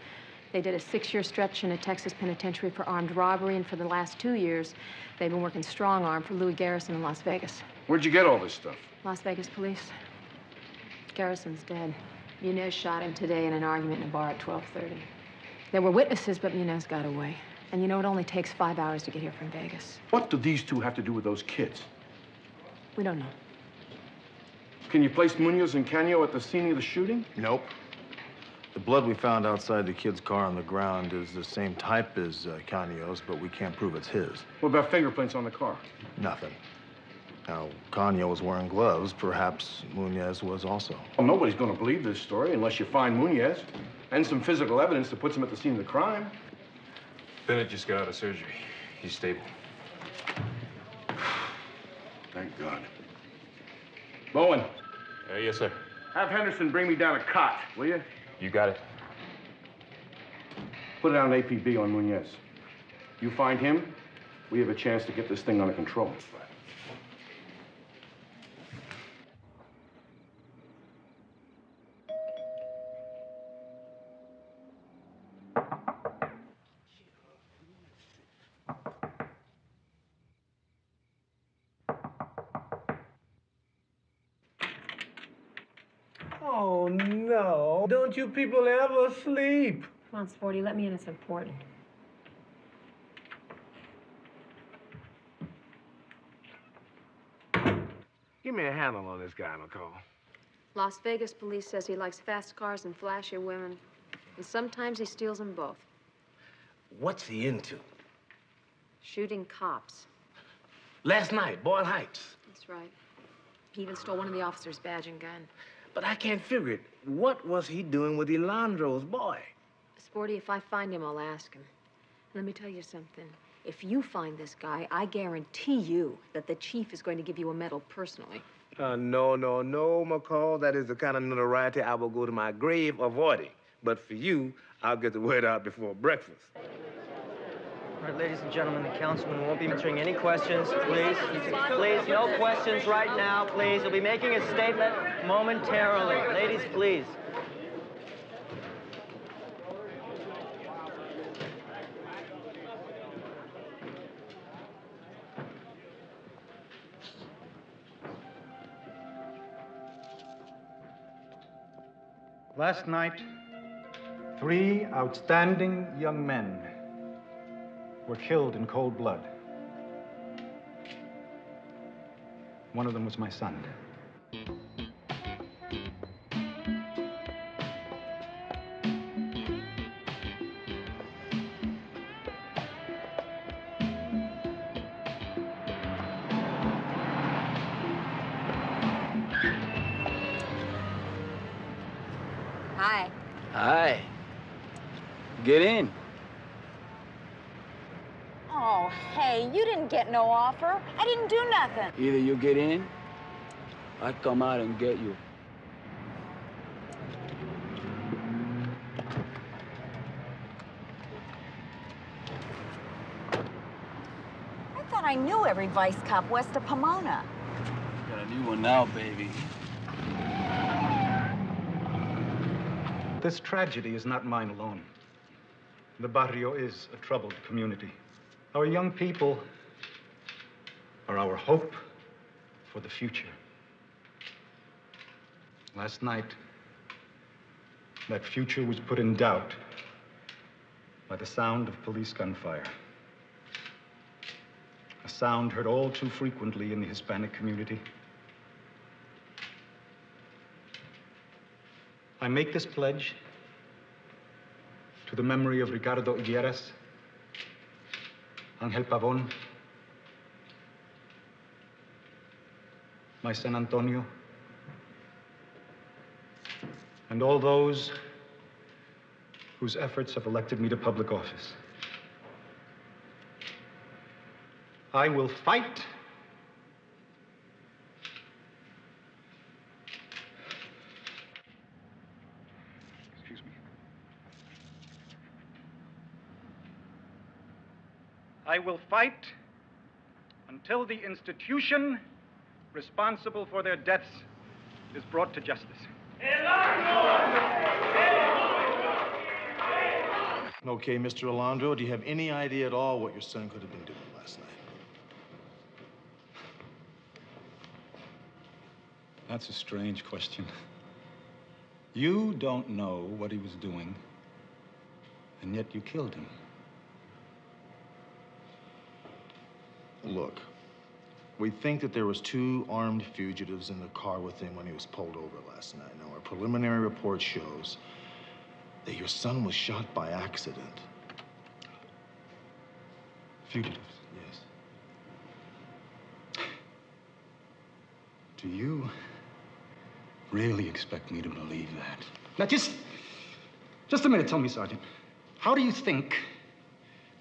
[SPEAKER 4] They did a 6-year stretch in a Texas penitentiary for armed robbery, and for the last 2 years, they've been working strong-arm for Louis Garrison in Las Vegas.
[SPEAKER 7] Where'd you get all this stuff?
[SPEAKER 4] Las Vegas police. Garrison's dead. Munez shot him today in an argument in a bar at 12:30. There were witnesses, but Munez got away. And you know, it only takes 5 hours to get here from Vegas.
[SPEAKER 7] What do these two have to do with those kids?
[SPEAKER 4] We don't know.
[SPEAKER 7] Can you place Munoz and Canio at the scene of the shooting?
[SPEAKER 2] Nope. The blood we found outside the kid's car on the ground is the same type as Canio's, but we can't prove it's his.
[SPEAKER 7] What about fingerprints on the car?
[SPEAKER 2] Nothing. Now, Canio was wearing gloves. Perhaps Munez was also.
[SPEAKER 7] Well, nobody's going to believe this story unless you find Munez and some physical evidence that puts him at the scene of the crime.
[SPEAKER 25] Bennett just got out of surgery. He's stable.
[SPEAKER 7] Thank God. Bowen.
[SPEAKER 25] Yes, sir.
[SPEAKER 7] Have Henderson bring me down a cot, will you?
[SPEAKER 25] You got it.
[SPEAKER 7] Put it on APB on Munez. You find him, we have a chance to get this thing under control.
[SPEAKER 12] Oh, no. Don't you people ever sleep?
[SPEAKER 4] Come on, Sporty, let me in. It's important.
[SPEAKER 12] Give me a handle on this guy, McCall.
[SPEAKER 4] Las Vegas police says he likes fast cars and flashy women. And sometimes he steals them both.
[SPEAKER 12] What's he into?
[SPEAKER 4] Shooting cops.
[SPEAKER 12] Last night, Boyle Heights.
[SPEAKER 4] That's right. He even stole one of the officers' badge and gun.
[SPEAKER 12] But I can't figure it. What was he doing with Elandro's boy?
[SPEAKER 13] Sporty, if I find him, I'll ask him. Let me tell you something. If you find this guy, I guarantee you that the chief is going to give you a medal personally.
[SPEAKER 12] No, McCall. That is the kind of notoriety I will go to my grave avoiding. But for you, I'll get the word out before breakfast.
[SPEAKER 11] All right, ladies and gentlemen, the councilman won't be answering any questions, please. Please, no questions right now, please. He'll be making a statement momentarily. Ladies, please.
[SPEAKER 27] Last night, 3 outstanding young men were killed in cold blood. One of them was my son.
[SPEAKER 13] Hi.
[SPEAKER 5] Hi. Get in.
[SPEAKER 9] Oh, hey, you didn't get no offer. I didn't do nothing.
[SPEAKER 5] Either you get in, I come out and get you.
[SPEAKER 9] I thought I knew every vice cop west of Pomona.
[SPEAKER 5] Got a new one now, baby.
[SPEAKER 27] This tragedy is not mine alone. The barrio is a troubled community. Our young people are our hope for the future. Last night, that future was put in doubt by the sound of police gunfire. A sound heard all too frequently in the Hispanic community. I make this pledge to the memory of Ricardo Higueras, Angel Pavon, my son Antonio, and all those whose efforts have elected me to public office. I will fight I will fight until the institution responsible for their deaths is brought to justice.
[SPEAKER 2] Okay, Mr. Alondro, do you have any idea at all what your son could have been doing last night?
[SPEAKER 27] That's a strange question. You don't know what he was doing, and yet you killed him.
[SPEAKER 2] Look, we think that there was 2 armed fugitives in the car with him when he was pulled over last night. Now, our preliminary report shows that your son was shot by accident.
[SPEAKER 27] Fugitives?
[SPEAKER 2] Yes.
[SPEAKER 27] Do you really expect me to believe that? Now, just a minute, tell me, Sergeant. How do you think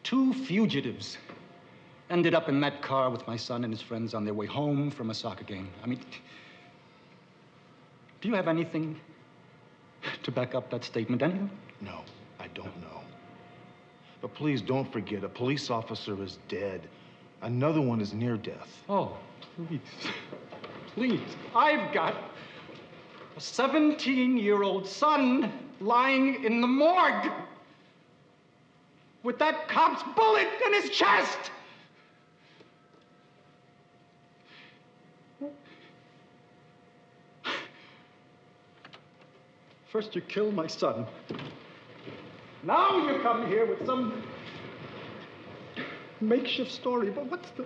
[SPEAKER 27] 2 fugitives ended up in that car with my son and his friends on their way home from a soccer game? I mean, do you have anything to back up that statement? Anything?
[SPEAKER 2] No, I don't know. But please don't forget, a police officer is dead. Another one is near death.
[SPEAKER 27] Oh, please. Please. I've got a 17-year-old son lying in the morgue with that cop's bullet in his chest. First you kill my son. Now you come here with some makeshift story, but what's the...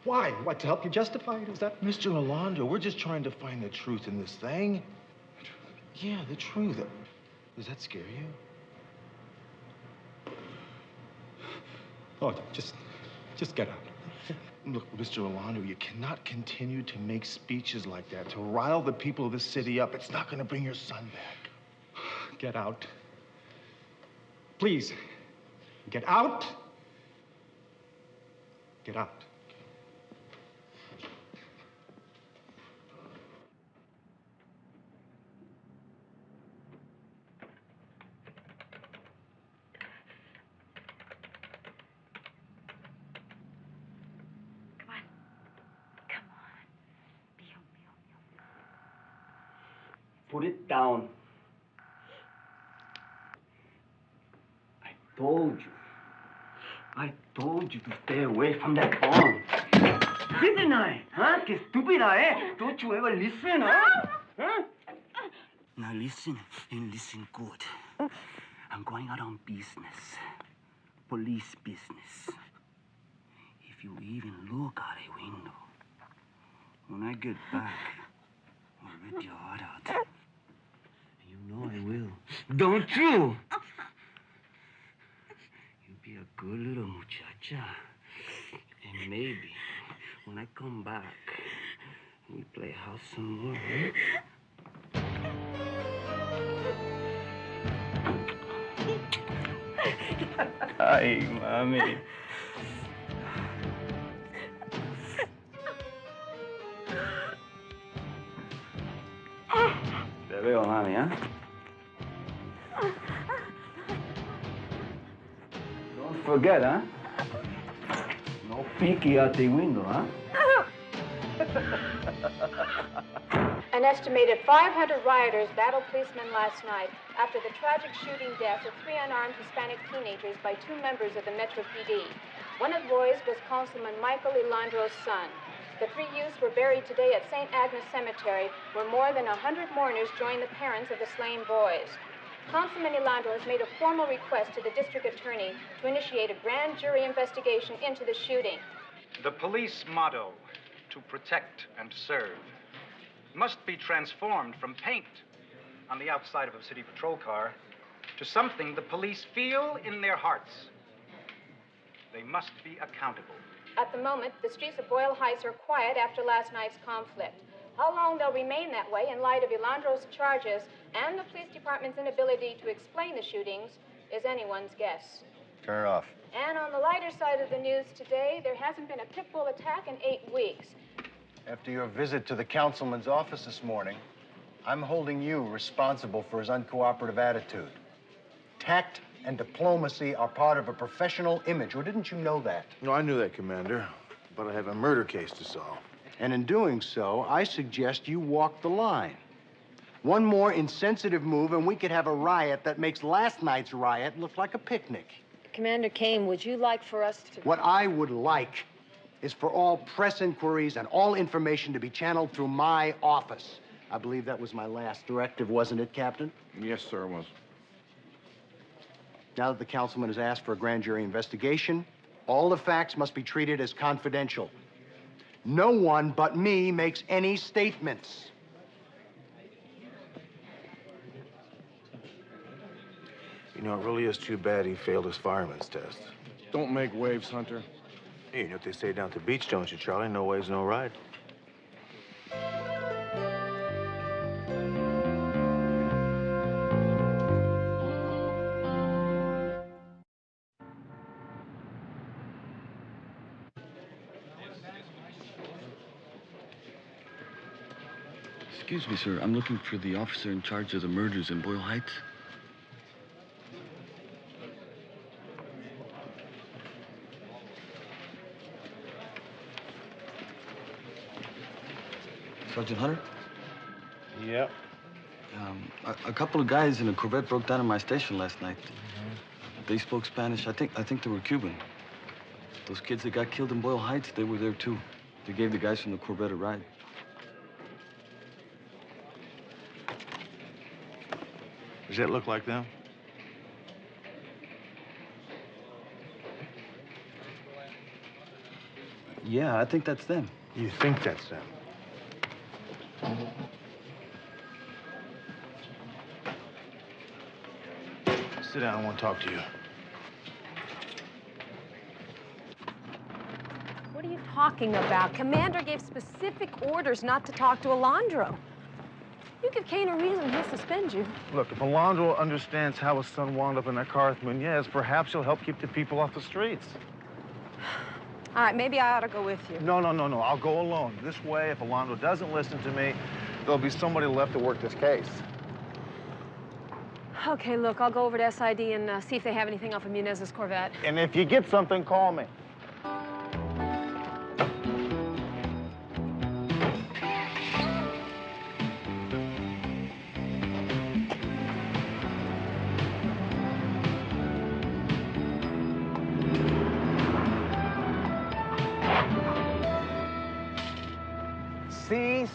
[SPEAKER 27] Why? What, to help you justify it? Is that...
[SPEAKER 2] Mr. Alondro, we're just trying to find the truth in this thing. Yeah, the truth. Does that scare you?
[SPEAKER 27] Oh, just get out.
[SPEAKER 2] Look, Mr. Rolando, you cannot continue to make speeches like that, to rile the people of this city up. It's not going to bring your son back.
[SPEAKER 14] Get out. Please, get out. Get out.
[SPEAKER 21] Put it down. I told you to stay away from that bomb. Didn't I? Huh? Que estúpida, eh? Don't you ever listen, huh? Huh? Now listen, and listen good. I'm going out on business. Police business. If you even look out a window, when I get back, I'll rip your heart out. You know I will. Don't you? You be a good little muchacha. And maybe when I come back, we play house some more, huh? Ay, mami. Te veo, mami, ¿eh? Don't forget, huh? No peeky out the window, huh?
[SPEAKER 16] An estimated 500 rioters battled policemen last night after the tragic shooting death of 3 unarmed Hispanic teenagers by 2 members of the Metro PD. One of the boys was Councilman Michael Elandro's son. The 3 youths were buried today at St. Agnes Cemetery, where more than 100 mourners joined the parents of the slain boys. Councilman Elandro has made a formal request to the district attorney to initiate a grand jury investigation into the shooting.
[SPEAKER 27] The police motto, to protect and serve, must be transformed from paint on the outside of a city patrol car to something the police feel in their hearts. They must be accountable.
[SPEAKER 16] At the moment, the streets of Boyle Heights are quiet after last night's conflict. How long they'll remain that way in light of Elandro's charges and the police department's inability to explain the shootings is anyone's guess.
[SPEAKER 3] Turn it off.
[SPEAKER 16] And on the lighter side of the news today, there hasn't been a pit bull attack in 8 weeks.
[SPEAKER 3] After your visit to the councilman's office this morning, I'm holding you responsible for his uncooperative attitude. Tact and diplomacy are part of a professional image, or didn't you know that?
[SPEAKER 2] No, I knew that, Commander, but I have a murder case to solve.
[SPEAKER 3] And in doing so, I suggest you walk the line. One more insensitive move, and we could have a riot that makes last night's riot look like a picnic.
[SPEAKER 4] Commander Kane, would you like for us to...
[SPEAKER 3] What I would like is for all press inquiries and all information to be channeled through my office. I believe that was my last directive, wasn't it, Captain?
[SPEAKER 10] Yes, sir, it was.
[SPEAKER 3] Now that the councilman has asked for a grand jury investigation, all the facts must be treated as confidential. No one but me makes any statements.
[SPEAKER 2] You know, it really is too bad he failed his fireman's test.
[SPEAKER 10] Don't make waves, Hunter.
[SPEAKER 2] Hey, you know what they say down at the beach, don't you, Charlie? No waves, no ride.
[SPEAKER 5] Excuse me, sir. I'm looking for the officer in charge of the murders in Boyle Heights. Sergeant Hunter?
[SPEAKER 2] Yep.
[SPEAKER 5] A couple of guys in a Corvette broke down at my station last night. They spoke Spanish. I think they were Cuban. Those kids that got killed in Boyle Heights, they were there too. They gave the guys from the Corvette a ride.
[SPEAKER 2] Does that look like them?
[SPEAKER 5] Yeah, I think that's them.
[SPEAKER 2] You think that's them? Sit down, I want to talk to you.
[SPEAKER 19] What
[SPEAKER 4] What are you talking about? Commander gave specific orders not to talk to Alondro. You give Kane a reason, he'll suspend you.
[SPEAKER 2] Look, if Alondro understands how his son wound up in that car with Munez, perhaps he'll help keep the people off the streets.
[SPEAKER 4] All right, maybe I ought to go with you.
[SPEAKER 2] No. I'll go alone. This way, if Alondro doesn't listen to me, there'll be somebody left to work this case.
[SPEAKER 4] Okay, look, I'll go over to SID and see if they have anything off of Munez's Corvette.
[SPEAKER 2] And if you get something, call me.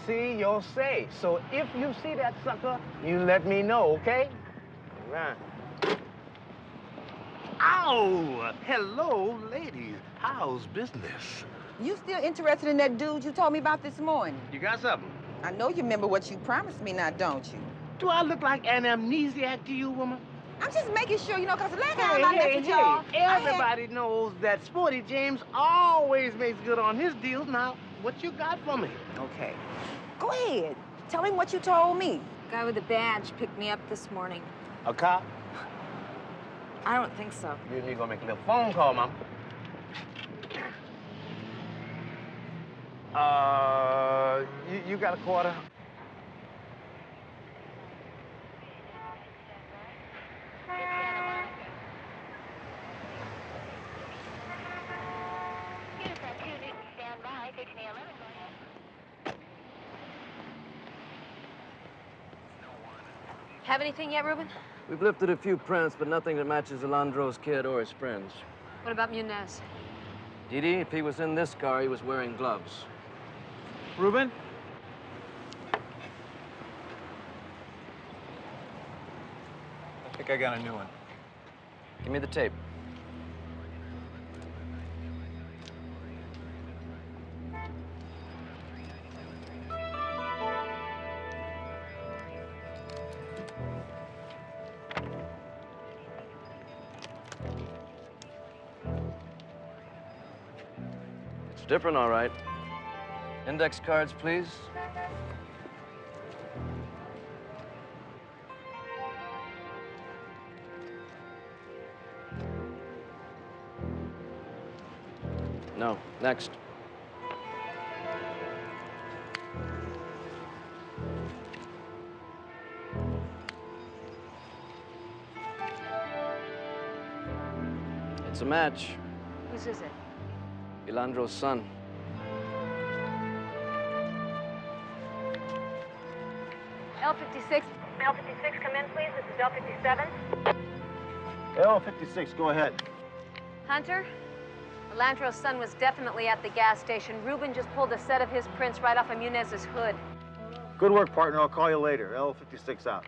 [SPEAKER 12] See, you'll say. So if you see that sucker, you let me know, okay? All right. Ow! Hello, ladies. How's business?
[SPEAKER 1] You still interested in that dude you told me about this morning?
[SPEAKER 12] You got something?
[SPEAKER 1] I know you remember what you promised me now, don't you?
[SPEAKER 12] Do I look like an amnesiac to you, woman?
[SPEAKER 1] I'm just making sure, you know, because the last time I met with y'all,
[SPEAKER 12] everybody knows that Sporty James always makes good on his deals. Now, what you got for me?
[SPEAKER 1] Okay. Go ahead. Tell him what you told me.
[SPEAKER 9] Guy with a badge picked me up this morning.
[SPEAKER 12] A cop?
[SPEAKER 9] I don't think so.
[SPEAKER 12] You and me gonna make a little phone call, Mom. You got a quarter?
[SPEAKER 4] Have anything yet, Ruben?
[SPEAKER 11] We've lifted a few prints, but nothing that matches Alondro's kid or his friends.
[SPEAKER 4] What about Munez?
[SPEAKER 11] Didi, if he was in this car, he was wearing gloves.
[SPEAKER 7] Ruben? I think I got a new one.
[SPEAKER 11] Give me the tape. It's different, all right. Index cards, please. No, next. It's a match.
[SPEAKER 4] Whose is it?
[SPEAKER 11] Alondro's son.
[SPEAKER 4] L56.
[SPEAKER 19] L56, come in, please. This is L57.
[SPEAKER 2] L56, go ahead.
[SPEAKER 4] Hunter? Alondro's son was definitely at the gas station. Ruben just pulled a set of his prints right off of Munez's hood.
[SPEAKER 2] Good work, partner. I'll call you later. L56 out.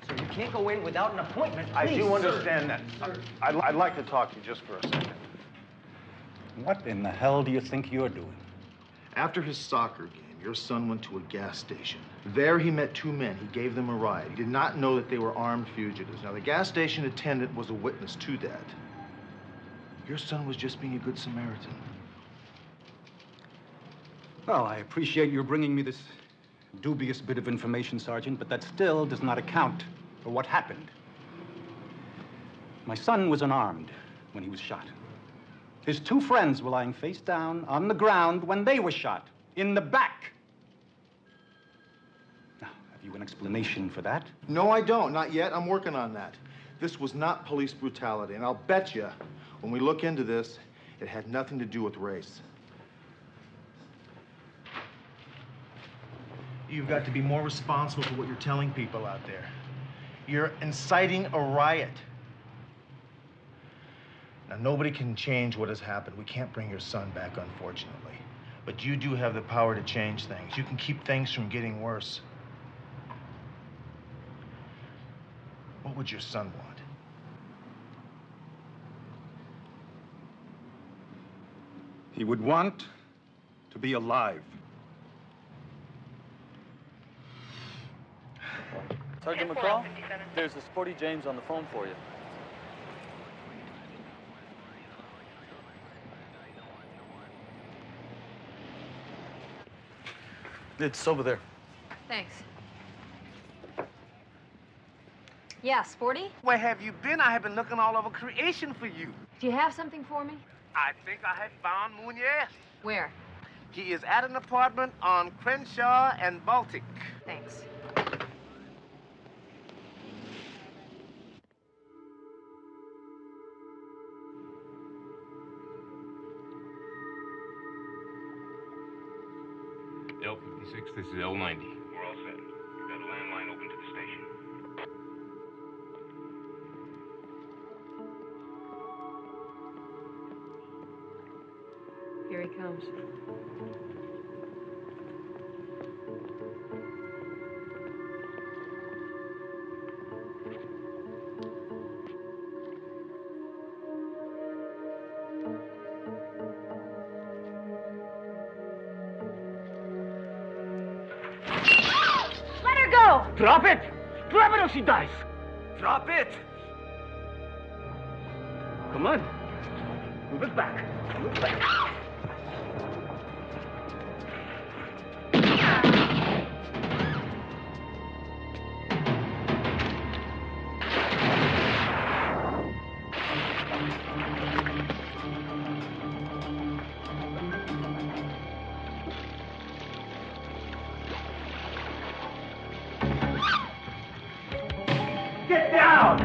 [SPEAKER 21] So you can't go in without an appointment.
[SPEAKER 2] I
[SPEAKER 21] Please,
[SPEAKER 2] do
[SPEAKER 21] sir.
[SPEAKER 2] understand that. I'd like to talk to you just for a second.
[SPEAKER 27] What in the hell do you think you're doing?
[SPEAKER 2] After his soccer game, your son went to a gas station. There he met two men. He gave them a ride. He did not know that they were armed fugitives. Now, the gas station attendant was a witness to that. Your son was just being a good Samaritan.
[SPEAKER 27] Well, I appreciate your bringing me this dubious bit of information, Sergeant, but that still does not account for what happened. My son was unarmed when he was shot. His two friends were lying face down on the ground when they were shot, in the back. Now, have you an explanation for that?
[SPEAKER 2] No, I don't. Not yet. I'm working on that. This was not police brutality, and I'll bet you, when we look into this, it had nothing to do with race. You've got to be more responsible for what you're telling people out there. You're inciting a riot. Now, nobody can change what has happened. We can't bring your son back, unfortunately. But you do have the power to change things. You can keep things from getting worse. What would your son want?
[SPEAKER 27] He would want to be alive.
[SPEAKER 5] Sergeant McCall, there's a Sporty James on the phone for you. It's over there.
[SPEAKER 13] Thanks. Yeah, Sporty?
[SPEAKER 12] Where have you been? I have been looking all over creation for you.
[SPEAKER 13] Do you have something for me?
[SPEAKER 12] I think I have found Muñez.
[SPEAKER 13] Where?
[SPEAKER 12] He is at an apartment on Crenshaw and Baltic.
[SPEAKER 13] Thanks.
[SPEAKER 25] L56, this is L90. We're all set. We've got a landline open to the station.
[SPEAKER 13] Here he comes.
[SPEAKER 15] Let her go!
[SPEAKER 21] Drop it! Drop it or she dies! Drop it! Come on. Move it back. Move it back. Get down!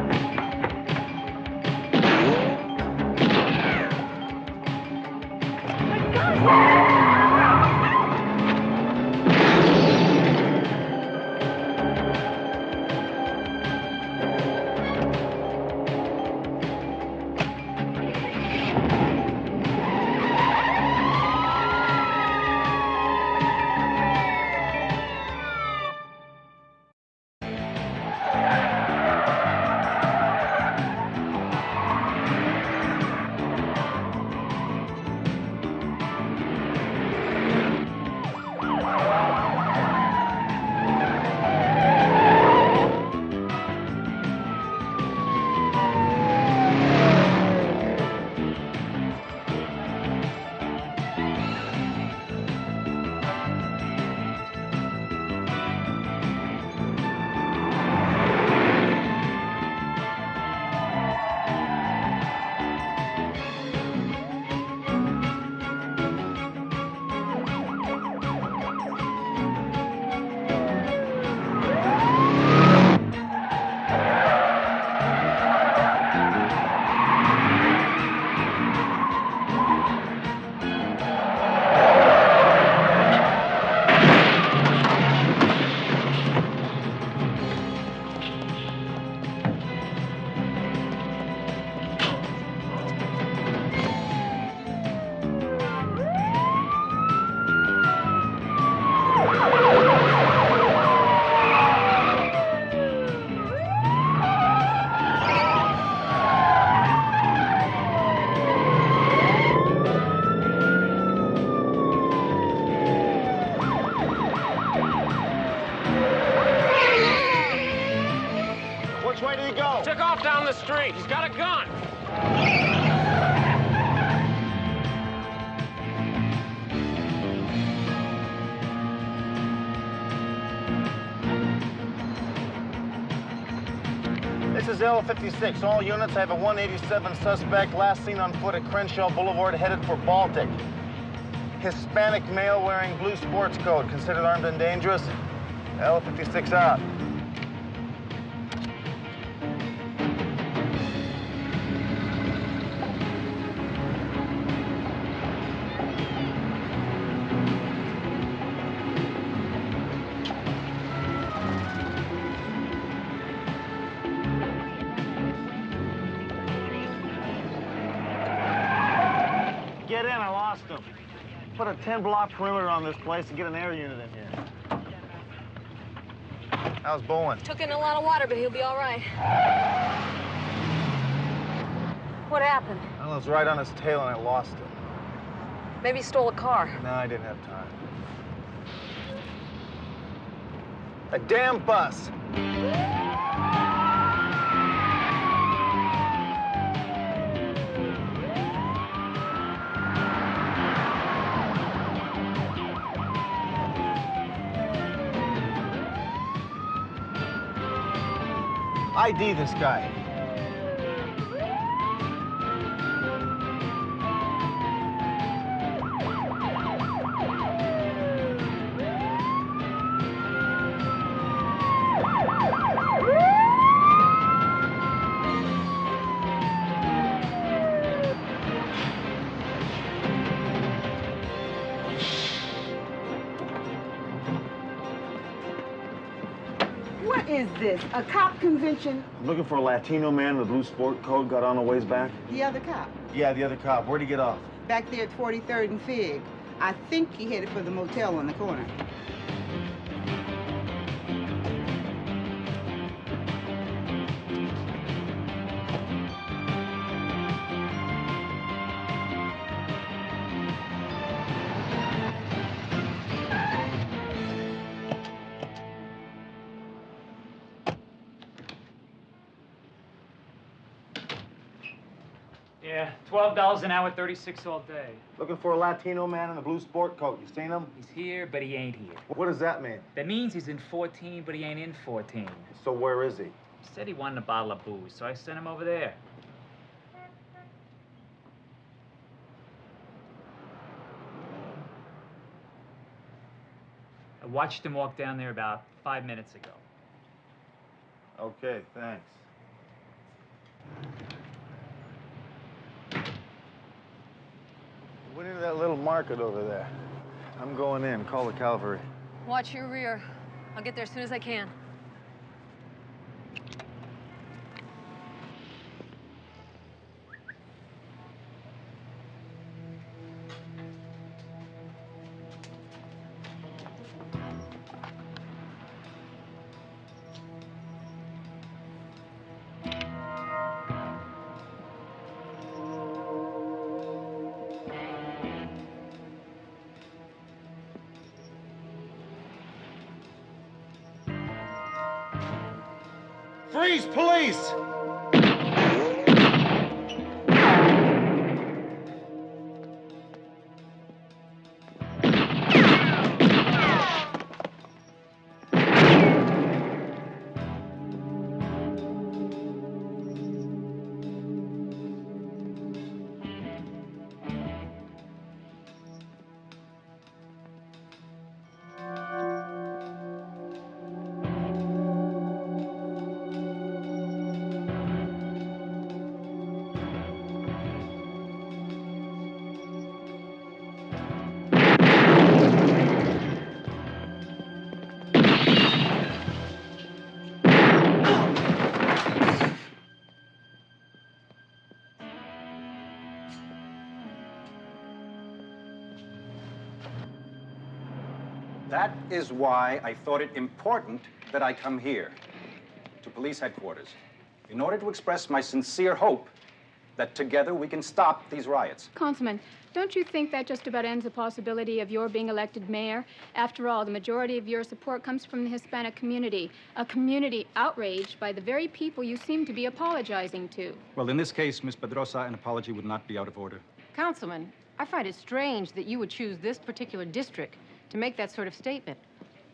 [SPEAKER 25] Took off down the street. He's got a gun.
[SPEAKER 2] This is L56. All units have a 187 suspect, last seen on foot at Crenshaw Boulevard, headed for Baltic. Hispanic male wearing blue sports coat, considered armed and dangerous. L56 out. Get in, I lost him. Put a 10-block perimeter on this place and get an air unit in here. How's Bowen?
[SPEAKER 13] Took in a lot of water, but he'll be all right. What happened?
[SPEAKER 2] I was right on his tail and I lost him.
[SPEAKER 13] Maybe he stole a car.
[SPEAKER 2] No, I didn't have time. A damn bus. ID this guy.
[SPEAKER 17] What is this, a cop convention?
[SPEAKER 2] I'm looking for a Latino man in a blue sport coat, got on a ways back.
[SPEAKER 17] The other cop?
[SPEAKER 2] Yeah, the other cop. Where'd he get off?
[SPEAKER 17] Back there at 43rd and Fig. I think he headed for the motel on the corner.
[SPEAKER 18] Yeah, $12 an hour, 36 all day.
[SPEAKER 2] Looking for a Latino man in a blue sport coat. You seen him?
[SPEAKER 18] He's here, but he ain't here.
[SPEAKER 2] What does that mean?
[SPEAKER 18] That means he's in 14, but he ain't in 14.
[SPEAKER 2] So where is he?
[SPEAKER 18] He said he wanted a bottle of booze, so I sent him over there. I watched him walk down there about 5 minutes ago.
[SPEAKER 2] Okay, thanks. Went into that little market over there. I'm going in. Call the cavalry.
[SPEAKER 20] Watch your rear. I'll get there as soon as I can.
[SPEAKER 2] Freeze, police!
[SPEAKER 27] That is why I thought it important that I come here, to police headquarters, in order to express my sincere hope that together we can stop these riots.
[SPEAKER 16] Councilman, don't you think that just about ends the possibility of your being elected mayor? After all, the majority of your support comes from the Hispanic community, a community outraged by the very people you seem to be apologizing to.
[SPEAKER 27] Well, in this case, Miss Pedrosa, an apology would not be out of order.
[SPEAKER 22] Councilman, I find it strange that you would choose this particular district to make that sort of statement.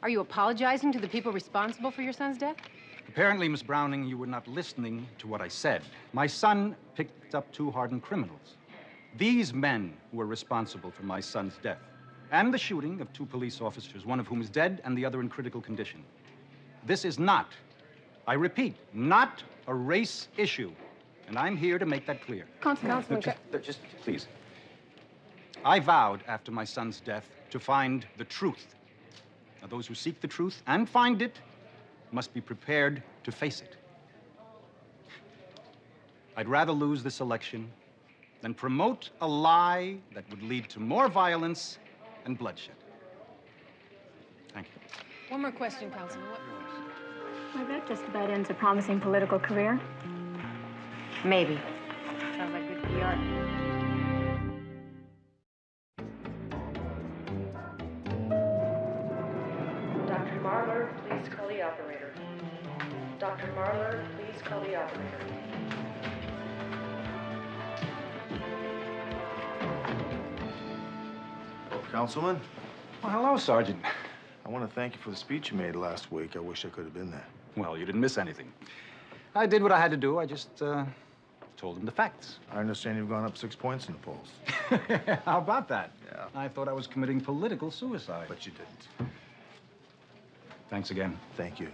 [SPEAKER 22] Are you apologizing to the people responsible for your son's death?
[SPEAKER 27] Apparently, Miss Browning, you were not listening to what I said. My son picked up two hardened criminals. These men were responsible for my son's death and the shooting of two police officers, one of whom is dead and the other in critical condition. This is not, I repeat, not a race issue, and I'm here to make that clear.
[SPEAKER 16] Councilman,
[SPEAKER 27] Just please. I vowed after my son's death to find the truth. Now, those who seek the truth and find it must be prepared to face it. I'd rather lose this election than promote a lie that would lead to more violence and bloodshed. Thank you.
[SPEAKER 20] One more question, Councilman.
[SPEAKER 16] Well, that just about ends a promising political career.
[SPEAKER 22] Maybe.
[SPEAKER 20] Sounds like good PR.
[SPEAKER 19] Dr. Marler, please call the operator. Dr. Marler, please call the operator.
[SPEAKER 2] Councilman?
[SPEAKER 27] Well, hello, Sergeant.
[SPEAKER 2] I want to thank you for the speech you made last week. I wish I could have been there.
[SPEAKER 27] Well, you didn't miss anything. I did what I had to do. I just told him the facts.
[SPEAKER 2] I understand you've gone up 6 points in the polls.
[SPEAKER 27] How about that?
[SPEAKER 2] Yeah.
[SPEAKER 27] I thought I was committing political suicide.
[SPEAKER 2] But you didn't.
[SPEAKER 27] Thanks again.
[SPEAKER 2] Thank you.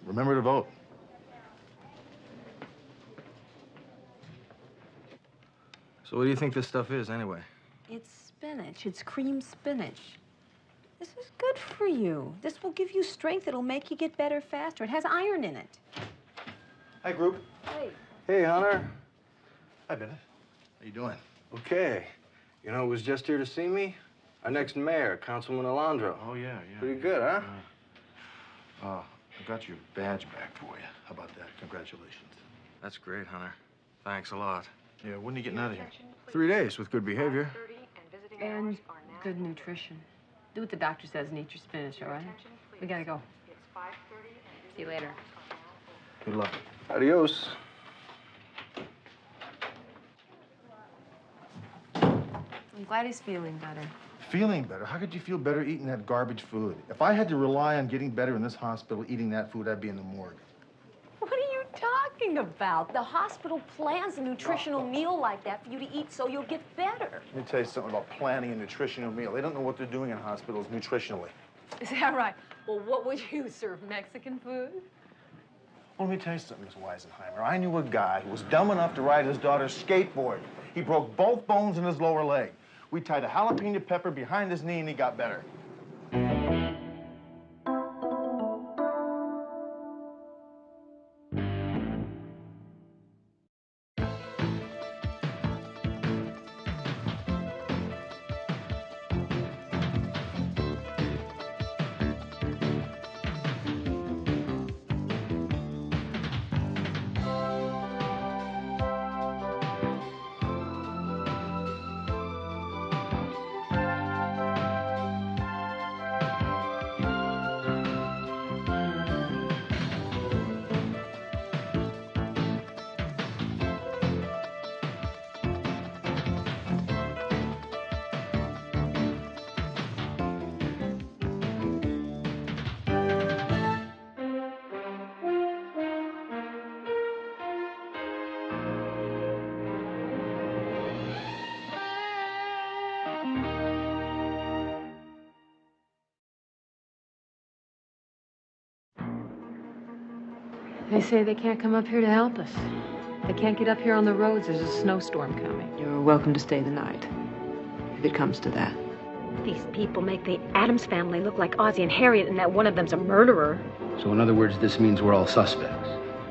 [SPEAKER 2] Remember to vote.
[SPEAKER 3] So what do you think this stuff is, anyway?
[SPEAKER 13] It's spinach. It's cream spinach. This is good for you. This will give you strength. It'll make you get better faster. It has iron in it.
[SPEAKER 2] Hi, group.
[SPEAKER 13] Hey.
[SPEAKER 3] Hey, Hunter.
[SPEAKER 2] Hi, Bennett. How you doing?
[SPEAKER 3] Okay. You know who was just here to see me? Our next mayor, Councilman Alondro.
[SPEAKER 2] Oh, yeah.
[SPEAKER 3] Pretty good, huh?
[SPEAKER 2] I got your badge back for you. How about that? Congratulations.
[SPEAKER 3] That's great, Hunter. Thanks a lot.
[SPEAKER 2] Yeah, when are you getting out of here?
[SPEAKER 3] 3 days with good behavior.
[SPEAKER 13] And good nutrition. Do what the doctor says and eat your spinach, all right? We gotta go. See you later.
[SPEAKER 2] Good luck.
[SPEAKER 3] Adios.
[SPEAKER 13] I'm glad he's feeling better.
[SPEAKER 2] Feeling better? How could you feel better eating that garbage food? If I had to rely on getting better in this hospital eating that food, I'd be in the morgue.
[SPEAKER 13] What are you talking about? The hospital plans a nutritional meal like that for you to eat so you'll get better.
[SPEAKER 2] Let me tell you something about planning a nutritional meal. They don't know what they're doing in hospitals nutritionally.
[SPEAKER 13] Is that right? Well, what would you serve? Mexican food?
[SPEAKER 2] Well, let me tell you something, Miss Weisenheimer. I knew a guy who was dumb enough to ride his daughter's skateboard. He broke both bones in his lower leg. We tied a jalapeno pepper behind his knee and he got better.
[SPEAKER 13] They say they can't come up here to help us. They can't get up here on the roads. There's a snowstorm coming. You're welcome to stay the night, if it comes to that.
[SPEAKER 4] These people make the Addams family look like Ozzie and Harriet and that one of them's a murderer.
[SPEAKER 6] So in other words, this means we're all suspects.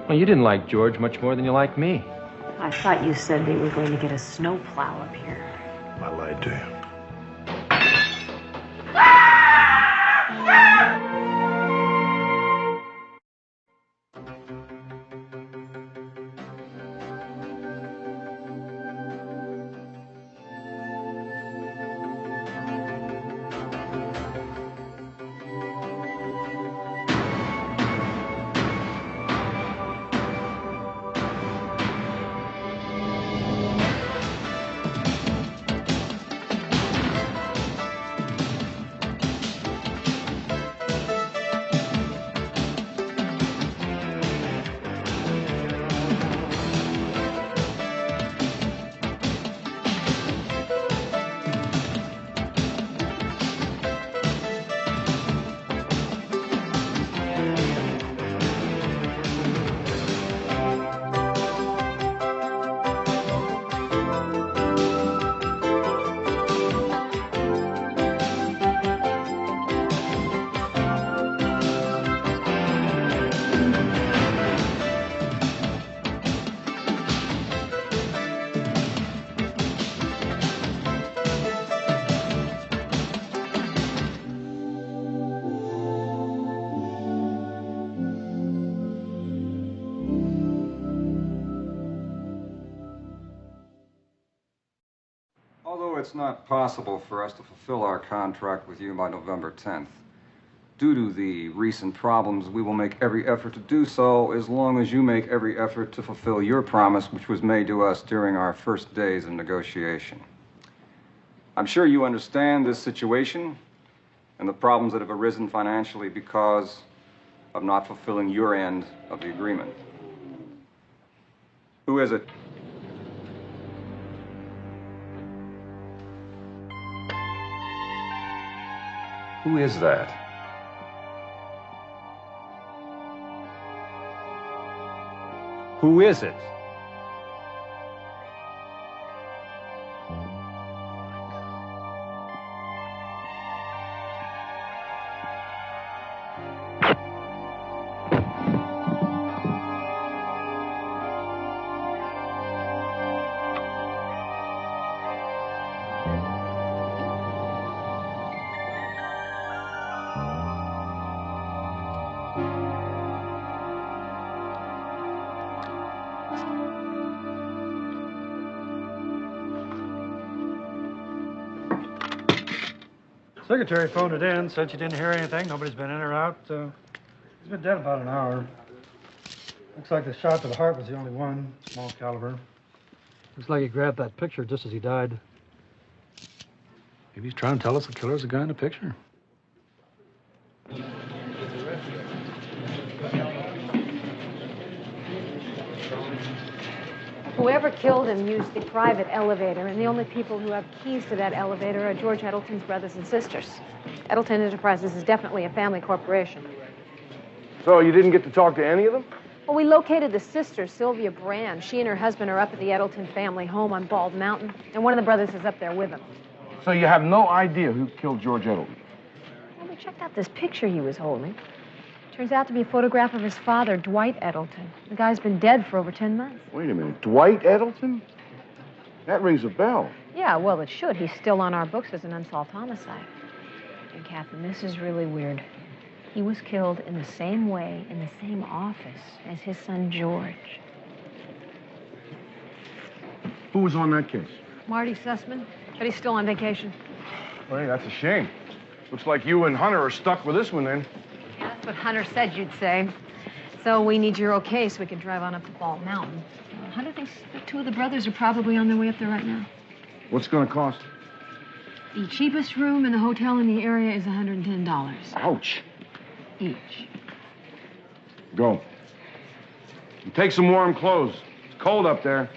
[SPEAKER 11] Well, you didn't like George much more than you like me.
[SPEAKER 13] I thought you said they were going to get a snowplow up here.
[SPEAKER 2] I lied to you.
[SPEAKER 8] Although it's not possible for us to fulfill our contract with you by November 10th, due to the recent problems, we will make every effort to do so as long as you make every effort to fulfill your promise, which was made to us during our first days of negotiation. I'm sure you understand this situation and the problems that have arisen financially because of not fulfilling your end of the agreement. Who is it? Who is that? Who is it?
[SPEAKER 1] Secretary phoned it in, said she didn't hear anything. Nobody's been in or out. He's been dead about an hour. Looks like the shot to the heart was the only one, small caliber. Looks like he grabbed that picture just as he died. Maybe he's trying to tell us the killer's the guy in the picture.
[SPEAKER 22] Whoever killed him used the private elevator, and the only people who have keys to that elevator are George Edelton's brothers and sisters. Edelton Enterprises is definitely a family corporation.
[SPEAKER 9] So you didn't get to talk to any of them?
[SPEAKER 22] Well, we located the sister, Sylvia Brand. She and her husband are up at the Edelton family home on Bald Mountain, and one of the brothers is up there with them.
[SPEAKER 9] So you have no idea who killed George Edelton?
[SPEAKER 22] Well, we checked out this picture he was holding. Turns out to be a photograph of his father, Dwight Edelton. The guy's been dead for over 10 months.
[SPEAKER 9] Wait a minute, Dwight Edelton? That rings a bell.
[SPEAKER 22] Yeah, well, it should. He's still on our books as an unsolved homicide. And, Captain, this is really weird. He was killed in the same way, in the same office, as his son, George.
[SPEAKER 9] Who was on that case?
[SPEAKER 22] Marty Sussman, but he's still on vacation.
[SPEAKER 9] Well, hey, that's a shame. Looks like you and Hunter are stuck with this one, then.
[SPEAKER 22] Yeah, that's what Hunter said you'd say. So we need your okay so we can drive on up to Bald Mountain. Hunter thinks the two of the brothers are probably on their way up there right now.
[SPEAKER 9] What's it gonna cost?
[SPEAKER 22] The cheapest room in the hotel in the area is $110.
[SPEAKER 9] Ouch.
[SPEAKER 22] Each.
[SPEAKER 9] Go. And take some warm clothes. It's cold up there.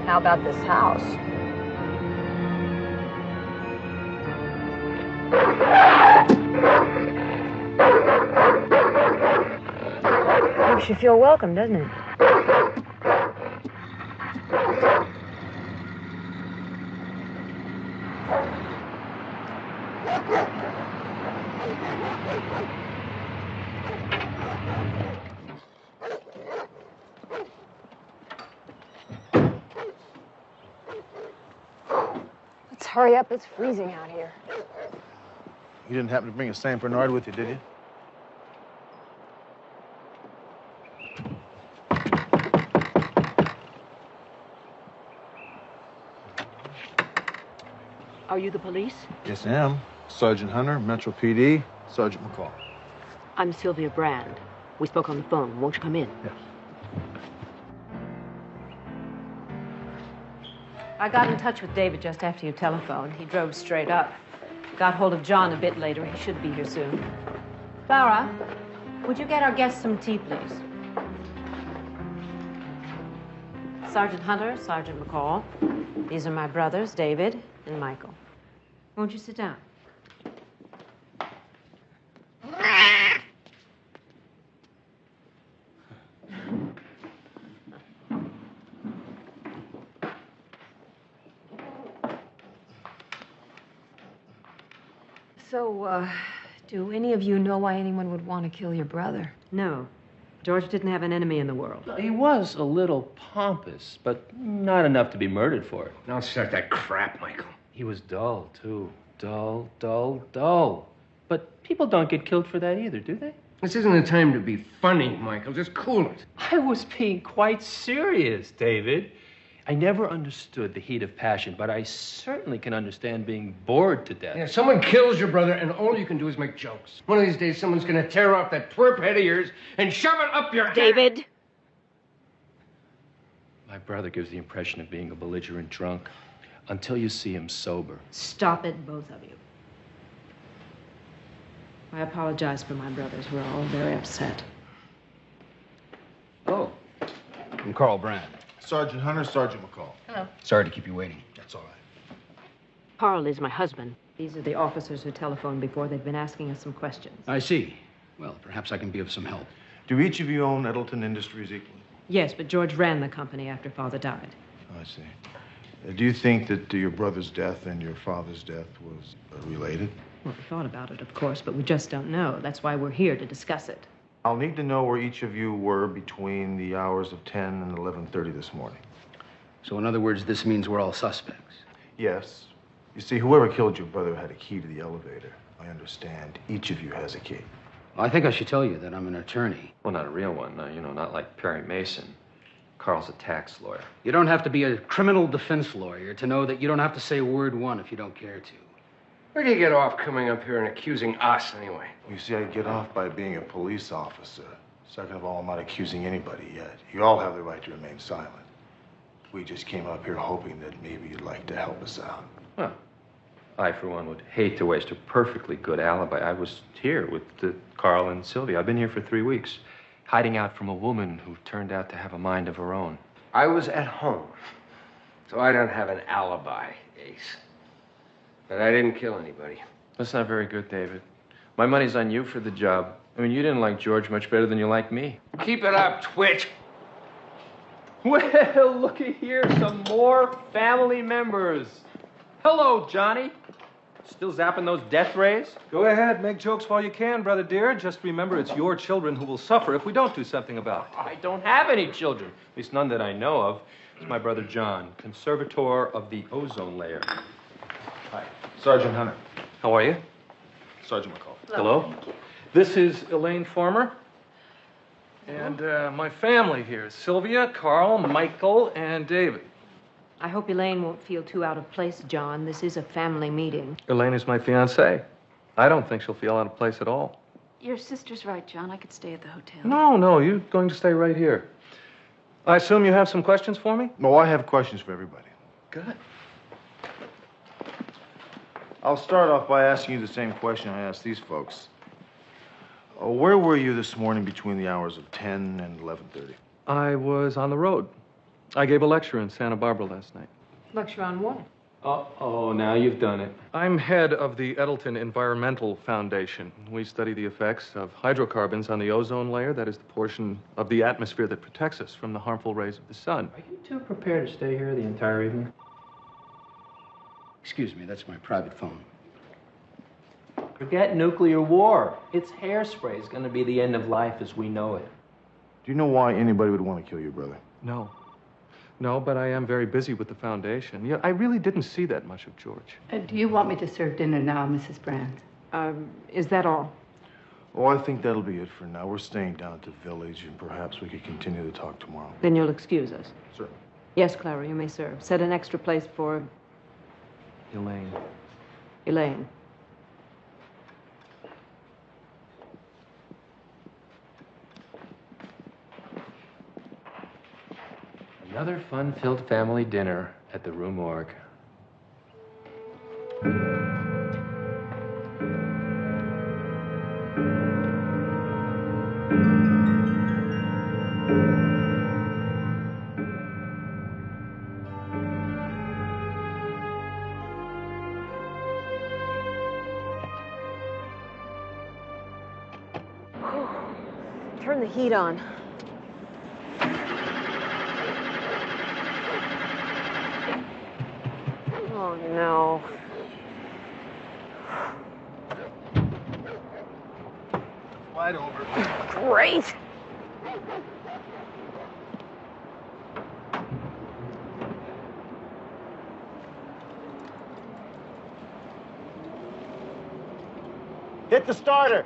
[SPEAKER 22] How about this house? Makes you feel welcome, doesn't it? Let's hurry up. It's freezing out here.
[SPEAKER 2] You didn't happen to bring a Saint Bernard with you, did you?
[SPEAKER 10] Are you the police?
[SPEAKER 2] Yes, I am. Sergeant Hunter, Metro PD, Sergeant McCall.
[SPEAKER 5] I'm Sylvia Brand. We spoke on the phone. Won't you come in?
[SPEAKER 6] Yes.
[SPEAKER 5] I got in touch with David just after you telephoned. He drove straight up. Got hold of John a bit later. He should be here soon. Clara, would you get our guests some tea, please? Sergeant Hunter, Sergeant McCall. These are my brothers, David and Michael. Won't you sit down?
[SPEAKER 22] So, do any of you know why anyone would want to kill your brother?
[SPEAKER 5] No. George didn't have an enemy in the world.
[SPEAKER 7] He was a little pompous, but not enough to be murdered for it.
[SPEAKER 6] Don't start that crap, Michael.
[SPEAKER 7] He was dull, too. Dull, dull, dull. But people don't get killed for that either, do they?
[SPEAKER 6] This isn't the time to be funny, Michael. Just cool it.
[SPEAKER 7] I was being quite serious, David. I never understood the heat of passion, but I certainly can understand being bored to death.
[SPEAKER 6] Yeah, someone kills your brother, and all you can do is make jokes. One of these days, someone's gonna tear off that twerp head of yours and shove it up your...
[SPEAKER 5] David!
[SPEAKER 7] My brother gives the impression of being a belligerent drunk until you see him sober.
[SPEAKER 5] Stop it, both of you. I apologize for my brothers. We're all very upset.
[SPEAKER 6] Oh, I'm Carl Brand.
[SPEAKER 2] Sergeant Hunter, Sergeant McCall.
[SPEAKER 5] Hello.
[SPEAKER 6] Sorry to keep you waiting.
[SPEAKER 2] That's all right.
[SPEAKER 5] Carl is my husband. These are the officers who telephoned before. They've been asking us some questions.
[SPEAKER 6] I see. Well, perhaps I can be of some help.
[SPEAKER 2] Do each of you own Edelton Industries equally?
[SPEAKER 5] Yes, but George ran the company after Father died.
[SPEAKER 2] I see. Do you think that your brother's death and your father's death was related?
[SPEAKER 5] Well, we thought about it, of course, but we just don't know. That's why we're here to discuss it.
[SPEAKER 2] I'll need to know where each of you were between the hours of 10 and 11:30 this morning.
[SPEAKER 6] So, in other words, this means we're all suspects.
[SPEAKER 2] Yes. You see, whoever killed your brother had a key to the elevator. I understand each of you has a key.
[SPEAKER 6] Well, I think I should tell you that I'm an attorney.
[SPEAKER 7] Well, not a real one, not like Perry Mason. Carl's a tax lawyer.
[SPEAKER 6] You don't have to be a criminal defense lawyer to know that you don't have to say word one if you don't care to. Where do you get off coming up here and accusing us, anyway?
[SPEAKER 2] You see, I get off by being a police officer. Second of all, I'm not accusing anybody yet. You all have the right to remain silent. We just came up here hoping that maybe you'd like to help us out.
[SPEAKER 7] Well, I, for one, would hate to waste a perfectly good alibi. I was here with Carl and Sylvia. I've been here for 3 weeks, hiding out from a woman who turned out to have a mind of her own.
[SPEAKER 6] I was at home, so I don't have an alibi, Ace. But I didn't kill anybody.
[SPEAKER 7] That's not very good, David. My money's on you for the job. I mean, you didn't like George much better than you like me.
[SPEAKER 6] Keep it up, Twitch.
[SPEAKER 7] Well, looky here, some more family members. Hello, Johnny. Still zapping those death rays?
[SPEAKER 10] Go ahead, make jokes while you can, brother dear. Just remember, it's your children who will suffer if we don't do something about it.
[SPEAKER 7] I don't have any children, at least none that I know of. It's my brother John, conservator of the ozone layer.
[SPEAKER 2] Hi, Sergeant Hunter.
[SPEAKER 7] How are you?
[SPEAKER 2] Sergeant McCall.
[SPEAKER 10] Hello. This is Elaine Farmer. And my family here, Sylvia, Carl, Michael, and David.
[SPEAKER 5] I hope Elaine won't feel too out of place, John. This is a family meeting.
[SPEAKER 10] Elaine is my fiancée. I don't think she'll feel out of place at all.
[SPEAKER 20] Your sister's right, John. I could stay at the hotel.
[SPEAKER 10] No, you're going to stay right here. I assume you have some questions for me?
[SPEAKER 2] No, I have questions for everybody.
[SPEAKER 10] Good.
[SPEAKER 2] I'll start off by asking you the same question I asked these folks. Where were you this morning between the hours of 10 and 11:30?
[SPEAKER 10] I was on the road. I gave a lecture in Santa Barbara last night.
[SPEAKER 5] Lecture on what?
[SPEAKER 7] Uh-oh, now you've done it.
[SPEAKER 10] I'm head of the Edelton Environmental Foundation. We study the effects of hydrocarbons on the ozone layer, that is the portion of the atmosphere that protects us from the harmful rays of the sun.
[SPEAKER 7] Are you two prepared to stay here the entire evening?
[SPEAKER 6] Excuse me, that's my private phone.
[SPEAKER 7] Forget nuclear war. It's hairspray is going to be the end of life as we know it.
[SPEAKER 2] Do you know why anybody would want to kill your brother?
[SPEAKER 10] No, but I am very busy with the foundation. Yeah, I really didn't see that much of George.
[SPEAKER 17] Do you want me to serve dinner now, Mrs. Brand?
[SPEAKER 5] Is that all?
[SPEAKER 2] Oh, I think that'll be it for now. We're staying down at the village, and perhaps we could continue the talk tomorrow.
[SPEAKER 5] Then you'll excuse us.
[SPEAKER 2] Certainly.
[SPEAKER 5] Yes, Clara, you may serve. Set an extra place for
[SPEAKER 10] Elaine.
[SPEAKER 7] Another fun-filled family dinner at the Rue Morgue.
[SPEAKER 22] Turn the heat on. Oh, no.
[SPEAKER 2] Wide over.
[SPEAKER 22] Great.
[SPEAKER 2] Hit the starter.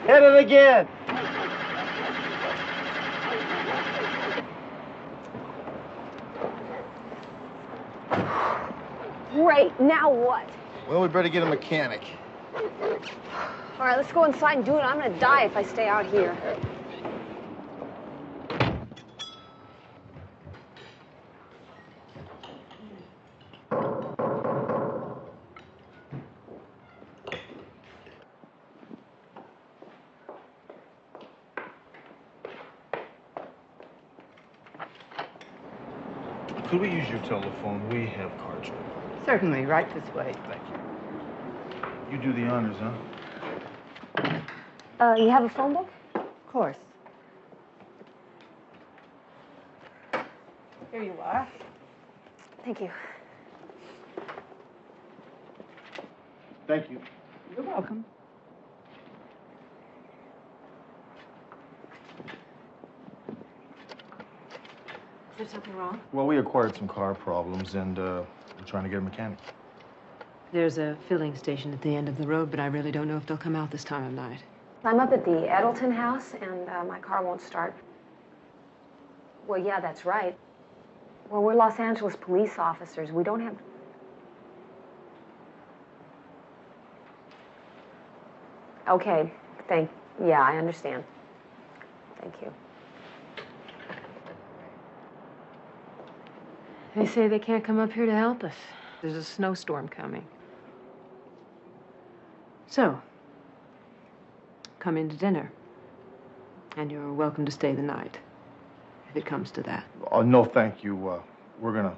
[SPEAKER 2] Hit it again.
[SPEAKER 22] Great. Now what?
[SPEAKER 2] Well, we better get a mechanic.
[SPEAKER 22] All right, let's go inside and do it. I'm gonna die if I stay out here.
[SPEAKER 2] Could we use your telephone? We have cards.
[SPEAKER 17] Certainly, right this way.
[SPEAKER 2] Thank you. You do the honors, huh?
[SPEAKER 22] You have a phone book?
[SPEAKER 17] Of course.
[SPEAKER 22] Here you are. Thank you.
[SPEAKER 2] Thank you.
[SPEAKER 17] You're welcome.
[SPEAKER 22] Is there something wrong?
[SPEAKER 2] Well, we acquired some car problems, and we're trying to get a mechanic.
[SPEAKER 5] There's a filling station at the end of the road, but I really don't know if they'll come out this time of night.
[SPEAKER 22] I'm up at the Edelton house, and my car won't start. Well, yeah, that's right. Well, we're Los Angeles police officers. We don't have... Okay, yeah, I understand. Thank you.
[SPEAKER 5] They say they can't come up here to help us. There's a snowstorm coming. So, come in to dinner. And you're welcome to stay the night, if it comes to that.
[SPEAKER 2] Oh, no, thank you. We're gonna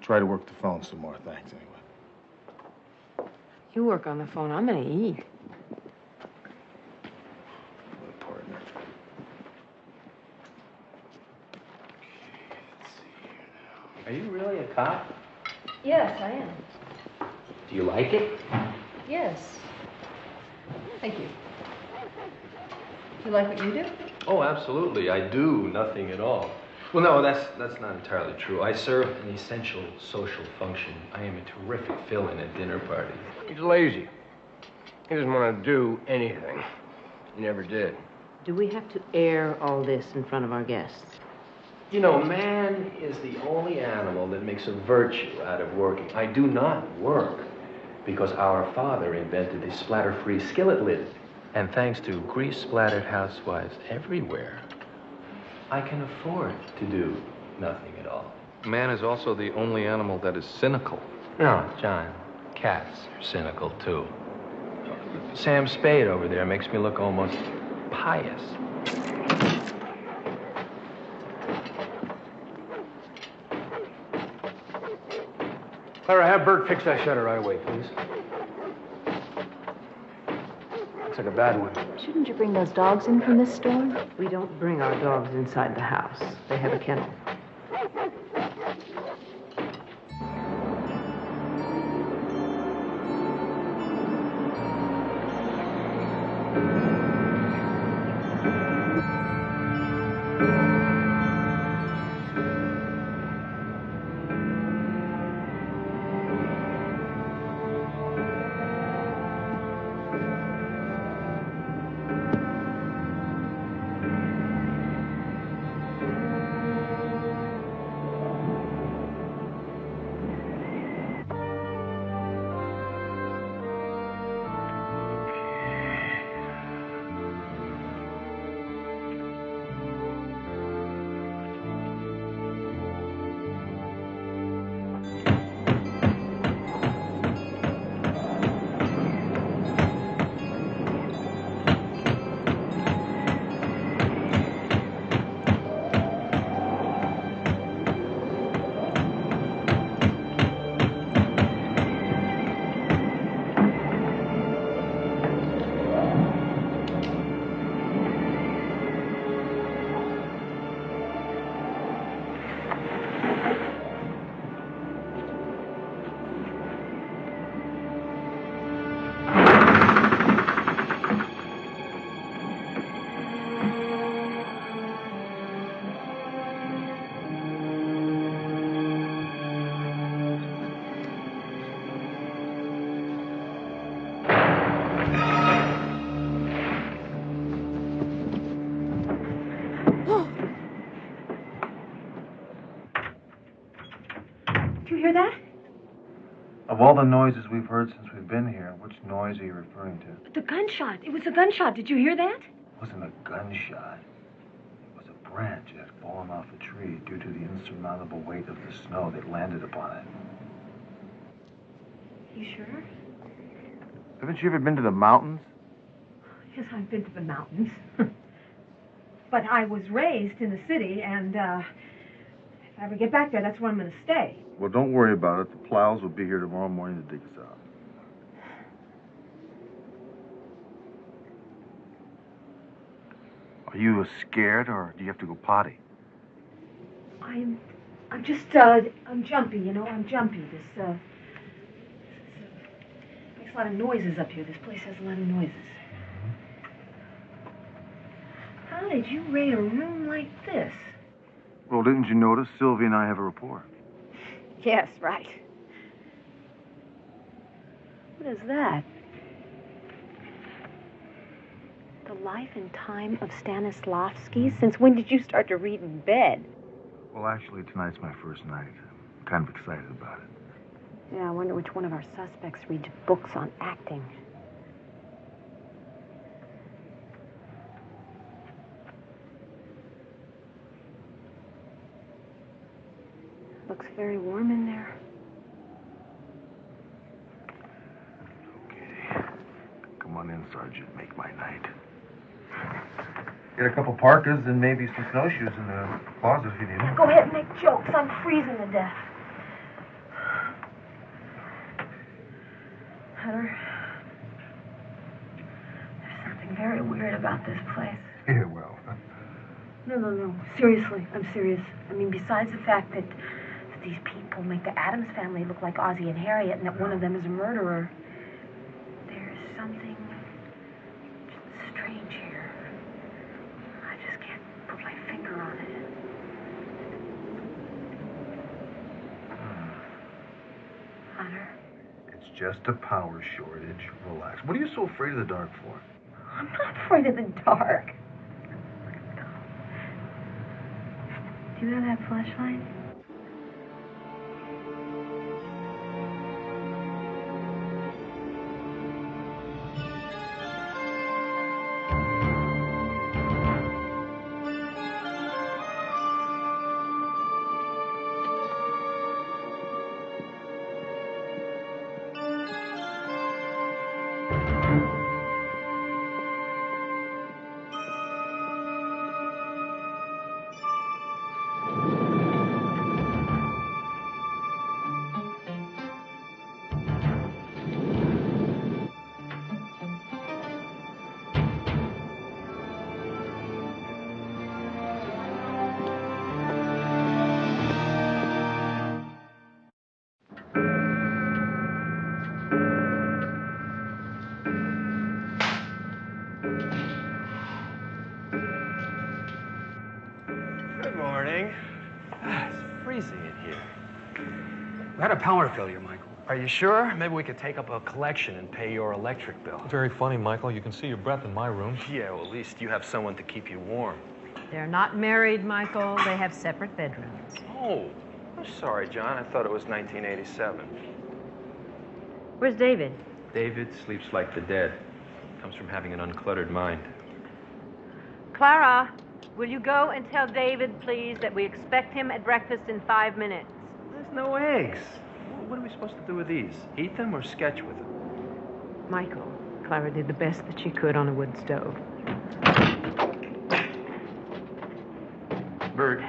[SPEAKER 2] try to work the phone some more. Thanks, anyway.
[SPEAKER 5] You work on the phone, I'm gonna eat.
[SPEAKER 2] What a partner.
[SPEAKER 7] Are you really a cop?
[SPEAKER 22] Yes, I am.
[SPEAKER 7] Do you like it?
[SPEAKER 22] Yes. Thank you. You like what you do?
[SPEAKER 7] Oh, absolutely. I do nothing at all. Well, no, that's not entirely true. I serve an essential social function. I am a terrific fill-in at dinner parties.
[SPEAKER 6] He's lazy. He doesn't want to do anything. He never did.
[SPEAKER 5] Do we have to air all this in front of our guests?
[SPEAKER 7] You know, man is the only animal that makes a virtue out of working. I do not work because our father invented the splatter-free skillet lid. And thanks to grease-splattered housewives everywhere, I can afford to do nothing at all.
[SPEAKER 10] Man is also the only animal that is cynical.
[SPEAKER 7] No, John, cats are cynical, too. Sam Spade over there makes me look almost pious.
[SPEAKER 6] Clara, have Bert fix that shutter right away, please. Looks like a bad one.
[SPEAKER 20] Shouldn't you bring those dogs in from this storm?
[SPEAKER 5] We don't bring our dogs inside the house. They have a kennel.
[SPEAKER 12] hear that?
[SPEAKER 2] Of all the noises we've heard since we've been here, which noise are you referring to?
[SPEAKER 12] The gunshot. It was a gunshot. Did you hear that?
[SPEAKER 2] It wasn't a gunshot. It was a branch that had fallen off a tree due to the insurmountable weight of the snow that landed upon it.
[SPEAKER 12] You sure?
[SPEAKER 2] Haven't you ever been to the mountains?
[SPEAKER 12] Yes, I've been to the mountains. But I was raised in the city, and if I ever get back there, that's where I'm going to stay.
[SPEAKER 2] Well, don't worry about it. The plows will be here tomorrow morning to dig us out. Are you scared, or do you have to go potty?
[SPEAKER 12] I'm jumpy, you know. I'm jumpy. This makes a lot of noises up here. This place has a lot of noises. How did you raid a room like this?
[SPEAKER 2] Well, didn't you notice Sylvia and I have a rapport?
[SPEAKER 12] Yes, right. What is that? The Life and Time of Stanislavski? Since when did you start to read in bed?
[SPEAKER 2] Well, actually, tonight's my first night. I'm kind of excited about it.
[SPEAKER 12] Yeah, I wonder which one of our suspects reads books on acting. Looks very warm in there.
[SPEAKER 2] Okay. Come on in, Sergeant. Make my night. Get a couple parkas and maybe some snowshoes in the closet if you need them.
[SPEAKER 12] Go ahead and make jokes. I'm freezing to death. Hunter, there's something very weird about this place.
[SPEAKER 2] Yeah, well.
[SPEAKER 12] No. Seriously, I'm serious. I mean, besides the fact that these people make the Addams family look like Ozzie and Harriet and that one of them is a murderer, there's something strange here. I just can't put my finger on it. Hunter?
[SPEAKER 2] It's just a power shortage. Relax. What are you so afraid of the dark for?
[SPEAKER 12] I'm not afraid of the dark. Do you have that flashlight?
[SPEAKER 7] Good morning. It's freezing in here.
[SPEAKER 6] We had a power failure, Michael.
[SPEAKER 7] Are you sure? Maybe we could take up a collection and pay your electric bill.
[SPEAKER 10] Very funny, Michael. You can see your breath in my room.
[SPEAKER 7] Yeah, well, at least you have someone to keep you warm.
[SPEAKER 5] They're not married, Michael. They have separate bedrooms.
[SPEAKER 7] Oh, I'm sorry, John. I thought it was 1987.
[SPEAKER 5] Where's David?
[SPEAKER 7] David sleeps like the dead. Comes from having an uncluttered mind.
[SPEAKER 5] Clara, will you go and tell David, please, that we expect him at breakfast in 5 minutes?
[SPEAKER 7] There's no eggs. What are we supposed to do with these? Eat them or sketch with them?
[SPEAKER 5] Michael, Clara did the best that she could on a wood stove.
[SPEAKER 6] Bert,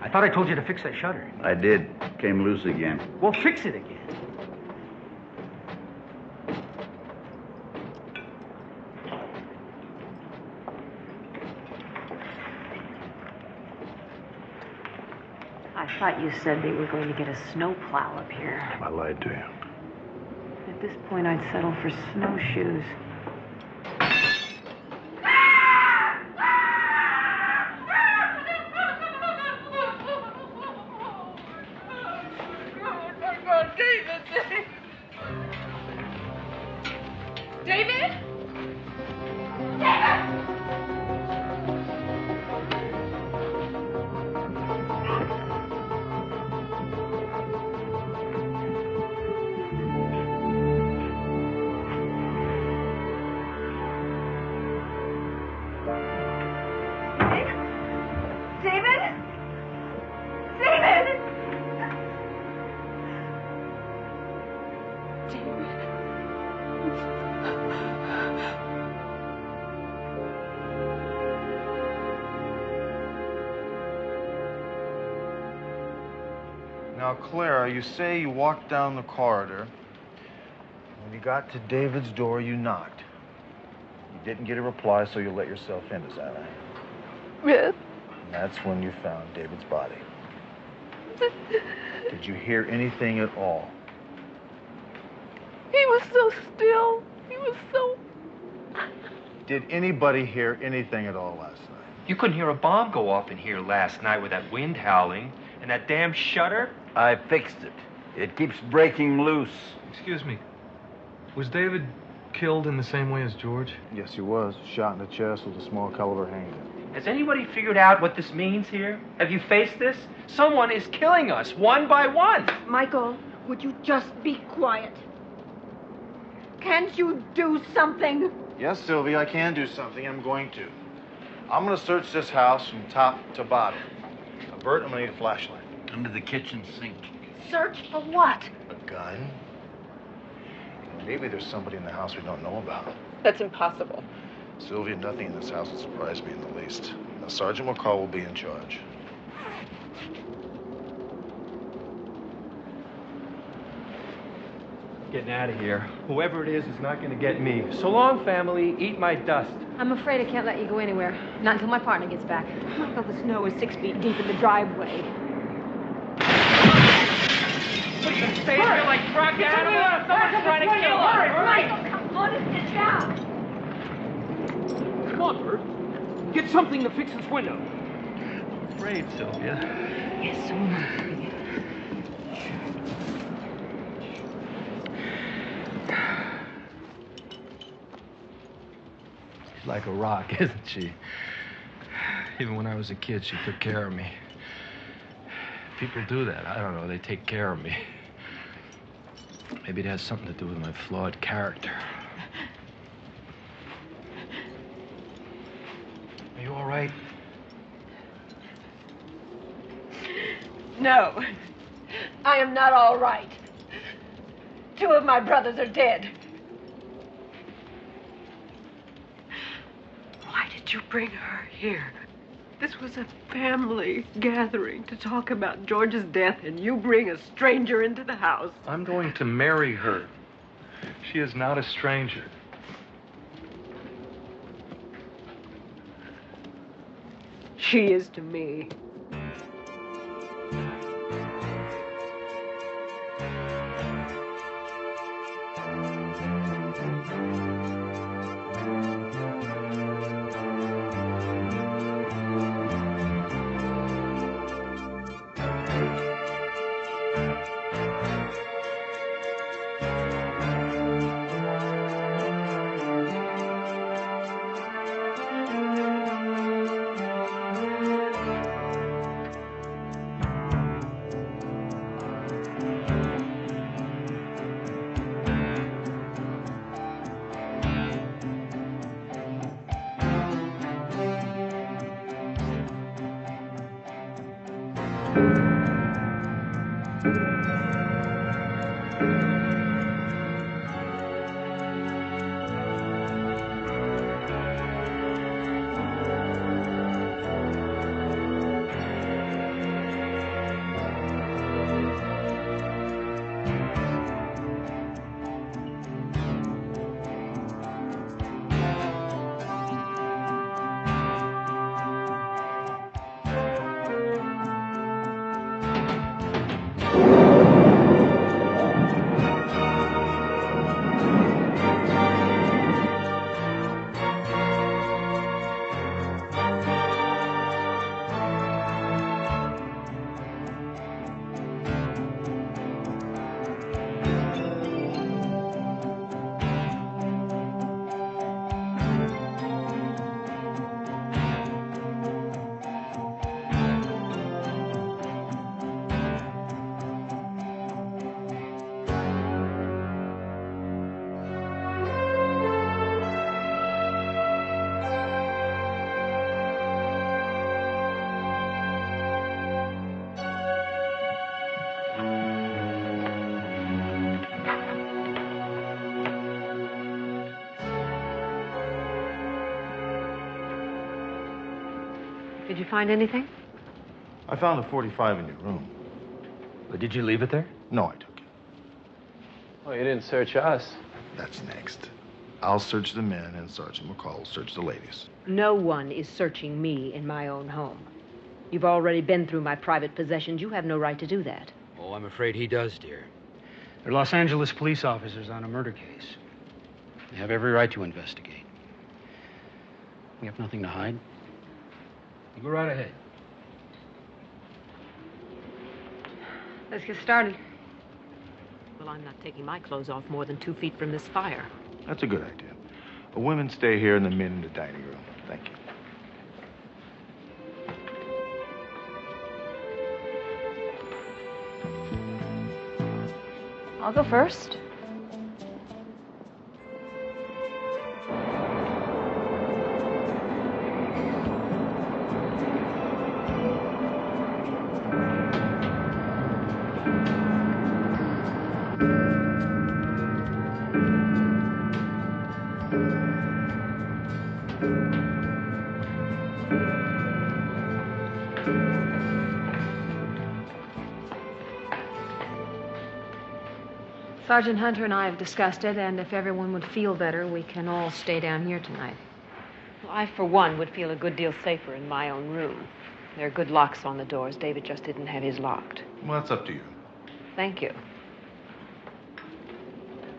[SPEAKER 6] I thought I told you to fix that shutter.
[SPEAKER 14] I did. Came loose again.
[SPEAKER 6] Well, fix it again.
[SPEAKER 12] I thought you said they were going to get a snowplow up here.
[SPEAKER 2] I lied to you.
[SPEAKER 12] At this point, I'd settle for snowshoes.
[SPEAKER 19] David!
[SPEAKER 2] Now, Clara, you say you walked down the corridor. When you got to David's door, you knocked. You didn't get a reply, so you let yourself in, is that right?
[SPEAKER 15] Yes.
[SPEAKER 2] And that's when you found David's body. Did you hear anything at all?
[SPEAKER 15] He was so still. He was so...
[SPEAKER 2] Did anybody hear anything at all last night?
[SPEAKER 18] You couldn't hear a bomb go off in here last night with that wind howling and that damn shutter.
[SPEAKER 14] I fixed it. It keeps breaking loose.
[SPEAKER 10] Excuse me. Was David killed in the same way as George?
[SPEAKER 2] Yes, he was. Shot in the chest with a small caliber handgun.
[SPEAKER 18] Has anybody figured out what this means here? Have you faced this? Someone is killing us one by one.
[SPEAKER 15] Michael, would you just be quiet? Can't you do something?
[SPEAKER 2] Yes, Sylvie, I can do something. I'm going to. I'm going to search this house from top to bottom. Now, Bert, I'm going to need a flashlight.
[SPEAKER 14] Under the kitchen sink.
[SPEAKER 15] Search for what?
[SPEAKER 2] A gun? Maybe there's somebody in the house we don't know about.
[SPEAKER 15] That's impossible.
[SPEAKER 2] Sylvia, nothing in this house would surprise me in the least. Now, Sergeant McCall will be in charge.
[SPEAKER 18] Getting out of here. Whoever it is not going to get me. So long, family. Eat my dust.
[SPEAKER 22] I'm afraid I can't let you go anywhere. Not until my partner gets back.
[SPEAKER 15] Michael, the snow is 6 feet deep in the driveway.
[SPEAKER 18] What are you stay here like drug animals? Someone's trying to kill us.
[SPEAKER 15] Michael, come on and sit down.
[SPEAKER 6] Come on, Bert. Get something to fix this window.
[SPEAKER 18] I'm afraid, Sylvia.
[SPEAKER 15] Yes, so am I.
[SPEAKER 18] She's like a rock, isn't she? Even when I was a kid, she took care of me. People do that. I don't know. They take care of me. Maybe it has something to do with my flawed character. Are you all right?
[SPEAKER 15] No, I am not all right. 2 of my brothers are dead. Why did you bring her here? This was a family gathering to talk about George's death, and you bring a stranger into the house.
[SPEAKER 10] I'm going to marry her. She is not a stranger.
[SPEAKER 15] She is to me.
[SPEAKER 22] Did you find anything?
[SPEAKER 2] I found a .45 in your room.
[SPEAKER 6] But did you leave it there?
[SPEAKER 2] No, I took it.
[SPEAKER 7] Oh, you didn't search us.
[SPEAKER 2] That's next. I'll search the men, and Sergeant McCall will search the ladies.
[SPEAKER 5] No one is searching me in my own home. You've already been through my private possessions. You have no right to do that.
[SPEAKER 6] Oh, I'm afraid he does, dear. They're Los Angeles police officers on a murder case. They have every right to investigate. We have nothing to hide. You go right ahead.
[SPEAKER 5] Let's get started. Well, I'm not taking my clothes off more than 2 feet from this fire.
[SPEAKER 2] That's a good idea. The women stay here and the men in the dining room. Thank you.
[SPEAKER 22] I'll go first. Sergeant Hunter and I have discussed it, and if everyone would feel better, we can all stay down here tonight.
[SPEAKER 5] Well, I, for one, would feel a good deal safer in my own room. There are good locks on the doors. David just didn't have his locked.
[SPEAKER 2] Well, that's up to you.
[SPEAKER 5] Thank you.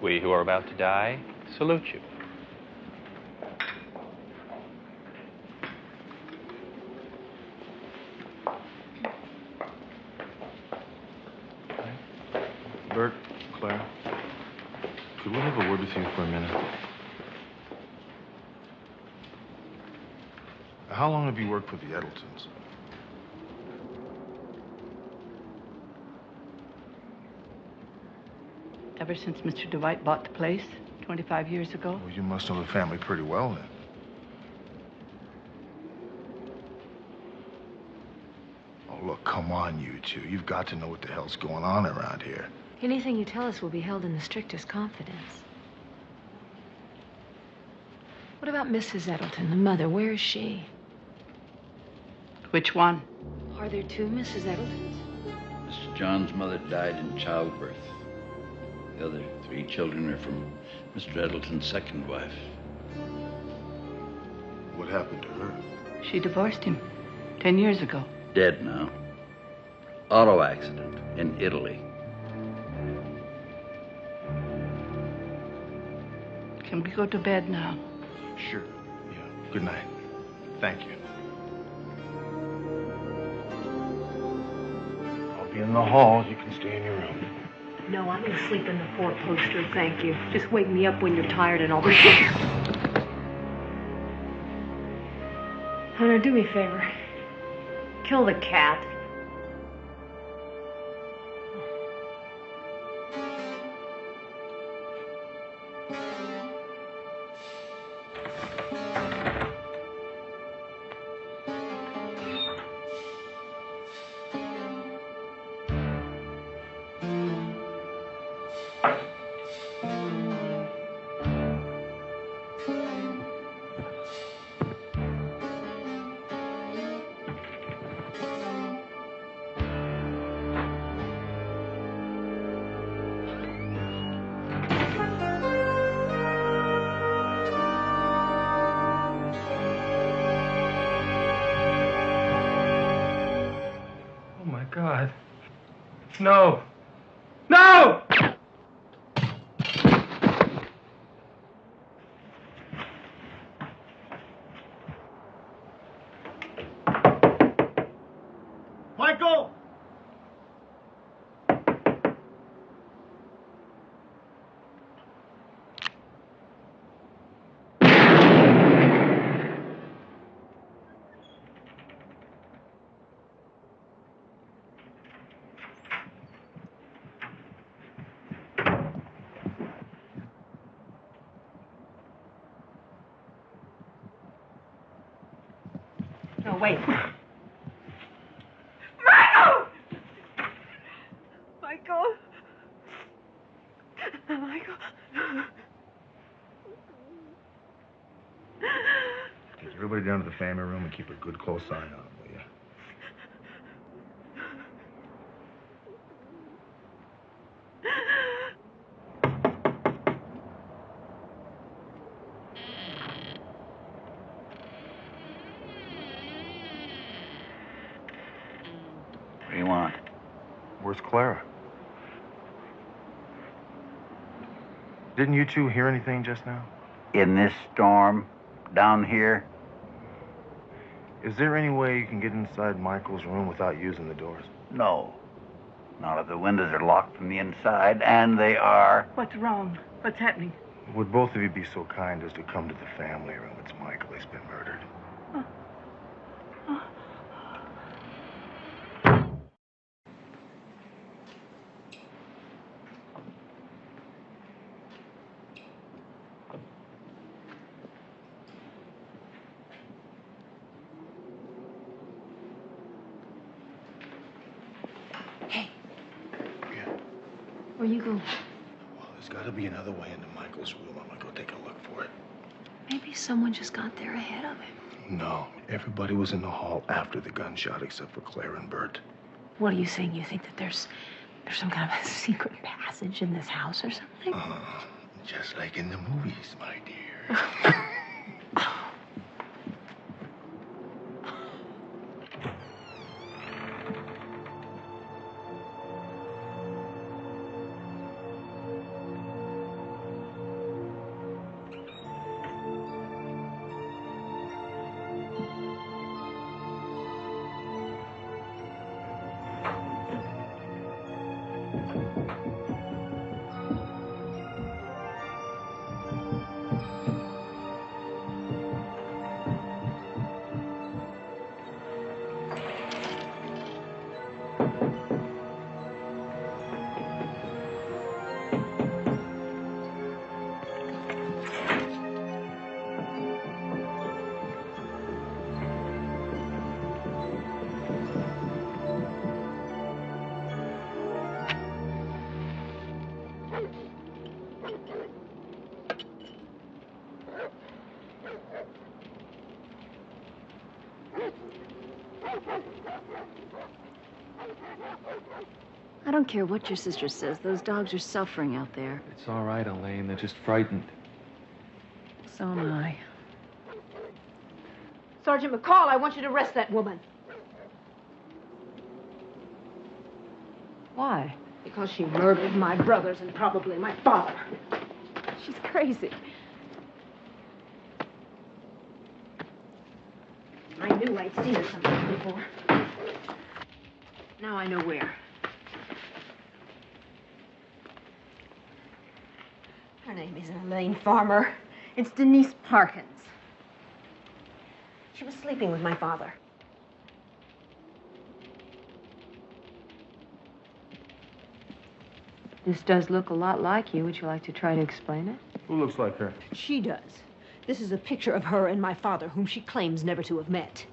[SPEAKER 7] We who are about to die salute you.
[SPEAKER 2] Bert, Claire, could we have a word with you for a minute? How long have you worked for the Edeltons?
[SPEAKER 16] Ever since Mr. DeWitt bought the place 25 years ago.
[SPEAKER 2] Well, you must know the family pretty well, then. Oh, look, come on, you two. You've got to know what the hell's going on around here.
[SPEAKER 22] Anything you tell us will be held in the strictest confidence. What about Mrs. Edelton, the mother? Where is she?
[SPEAKER 16] Which one?
[SPEAKER 22] Are there two Mrs. Edeltons?
[SPEAKER 14] Mr. John's mother died in childbirth. The other 3 children are from Mr. Edelton's second wife.
[SPEAKER 2] What happened to her?
[SPEAKER 16] She divorced him 10 years ago.
[SPEAKER 14] Dead now. Auto accident in Italy.
[SPEAKER 16] Can we go to bed now?
[SPEAKER 2] Sure. Yeah. Good night. Thank you. I'll be in the halls. You can stay in your room.
[SPEAKER 5] No, I'm gonna sleep in the 4-poster, thank you. Just wake me up when you're tired and I'll be...
[SPEAKER 22] Hunter, do me a favor.
[SPEAKER 5] Kill the cat.
[SPEAKER 10] God. No. No!
[SPEAKER 1] Michael!
[SPEAKER 5] No, wait.
[SPEAKER 15] Michael! Michael! Michael!
[SPEAKER 2] Take everybody down to the family room and keep a good close eye on them, will you?
[SPEAKER 3] want?
[SPEAKER 2] Where's Clara? Didn't you two hear anything just now?
[SPEAKER 3] In this storm, down here?
[SPEAKER 2] Is there any way you can get inside Michael's room without using the doors?
[SPEAKER 3] No. Not if the windows are locked from the inside, and they are.
[SPEAKER 15] What's wrong? What's happening?
[SPEAKER 2] Would both of you be so kind as to come to the family room? It's Michael. He's been murdered.
[SPEAKER 22] Where you going?
[SPEAKER 2] Well, there's got to be another way into Michael's room. I'm going to go take a look for it.
[SPEAKER 22] Maybe someone just got there ahead of him.
[SPEAKER 2] No. Everybody was in the hall after the gunshot except for Claire and Bert.
[SPEAKER 22] What are you saying? You think that there's some kind of a secret passage in this house or something?
[SPEAKER 2] Just like in the movies, my dear.
[SPEAKER 21] I don't care what your sister says. Those dogs are suffering out there.
[SPEAKER 10] It's all right, Elaine. They're just frightened.
[SPEAKER 21] So am I.
[SPEAKER 5] Sergeant McCall, I want you to arrest that woman.
[SPEAKER 22] Why?
[SPEAKER 5] Because she murdered my brothers and probably my father.
[SPEAKER 21] She's crazy.
[SPEAKER 5] I knew I'd seen her someplace before. Now I know where. Her name isn't Elaine Farmer. It's Denise Parkins. She was sleeping with my father.
[SPEAKER 22] This does look a lot like you. Would you like to try to explain it?
[SPEAKER 2] Who looks like her?
[SPEAKER 5] She does. This is a picture of her and my father, whom she claims never to have met.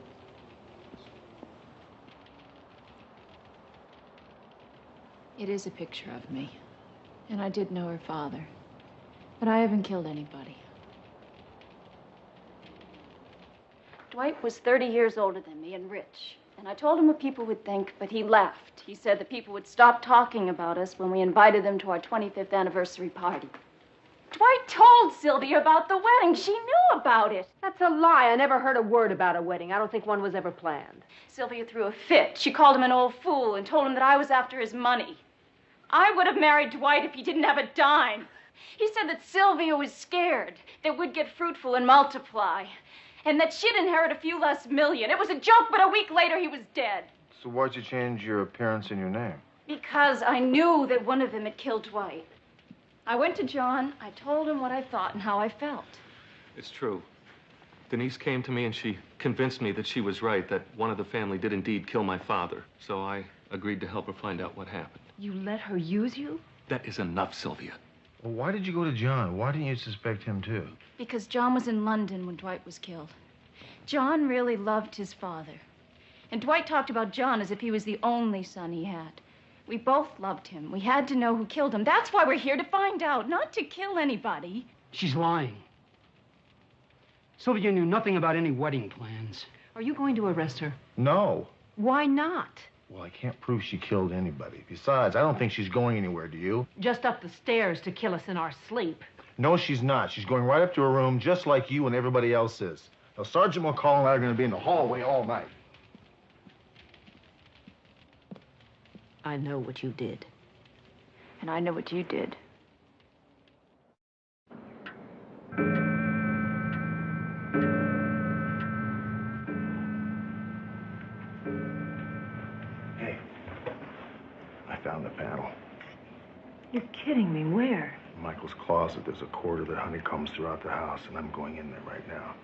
[SPEAKER 21] It is a picture of me. And I did know her father. But I haven't killed anybody.
[SPEAKER 23] Dwight was 30 years older than me and rich. And I told him what people would think, but he laughed. He said that people would stop talking about us when we invited them to our 25th anniversary party. Dwight told Sylvia about the wedding. She knew about it.
[SPEAKER 5] That's a lie. I never heard a word about a wedding. I don't think one was ever planned.
[SPEAKER 23] Sylvia threw a fit. She called him an old fool and told him that I was after his money. I would have married Dwight if he didn't have a dime. He said that Sylvia was scared, that we'd get fruitful and multiply, and that she'd inherit a few less million. It was a joke, but a week later he was dead.
[SPEAKER 2] So why'd you change your appearance and your name?
[SPEAKER 23] Because I knew that one of them had killed Dwight. I went to John, I told him what I thought and how I felt.
[SPEAKER 10] It's true. Denise came to me and she convinced me that she was right, that one of the family did indeed kill my father. So I agreed to help her find out what happened.
[SPEAKER 5] You let her use you?
[SPEAKER 10] That is enough, Sylvia.
[SPEAKER 2] Well, why did you go to John? Why didn't you suspect him, too?
[SPEAKER 23] Because John was in London when Dwight was killed. John really loved his father. And Dwight talked about John as if he was the only son he had. We both loved him. We had to know who killed him. That's why we're here, to find out, not to kill anybody.
[SPEAKER 6] She's lying. Sylvia knew nothing about any wedding plans.
[SPEAKER 5] Are you going to arrest her?
[SPEAKER 2] No.
[SPEAKER 5] Why not?
[SPEAKER 2] Well, I can't prove she killed anybody. Besides, I don't think she's going anywhere, do you?
[SPEAKER 5] Just up the stairs to kill us in our sleep.
[SPEAKER 2] No, she's not. She's going right up to her room just like you and everybody else is. Now, Sergeant McCall and I are going to be in the hallway all night.
[SPEAKER 5] I know what you did.
[SPEAKER 21] And I know what you did.
[SPEAKER 2] Hey, I found the panel.
[SPEAKER 22] You're kidding me. Where?
[SPEAKER 2] In Michael's closet, there's a corridor that honeycombs throughout the house, and I'm going in there right now.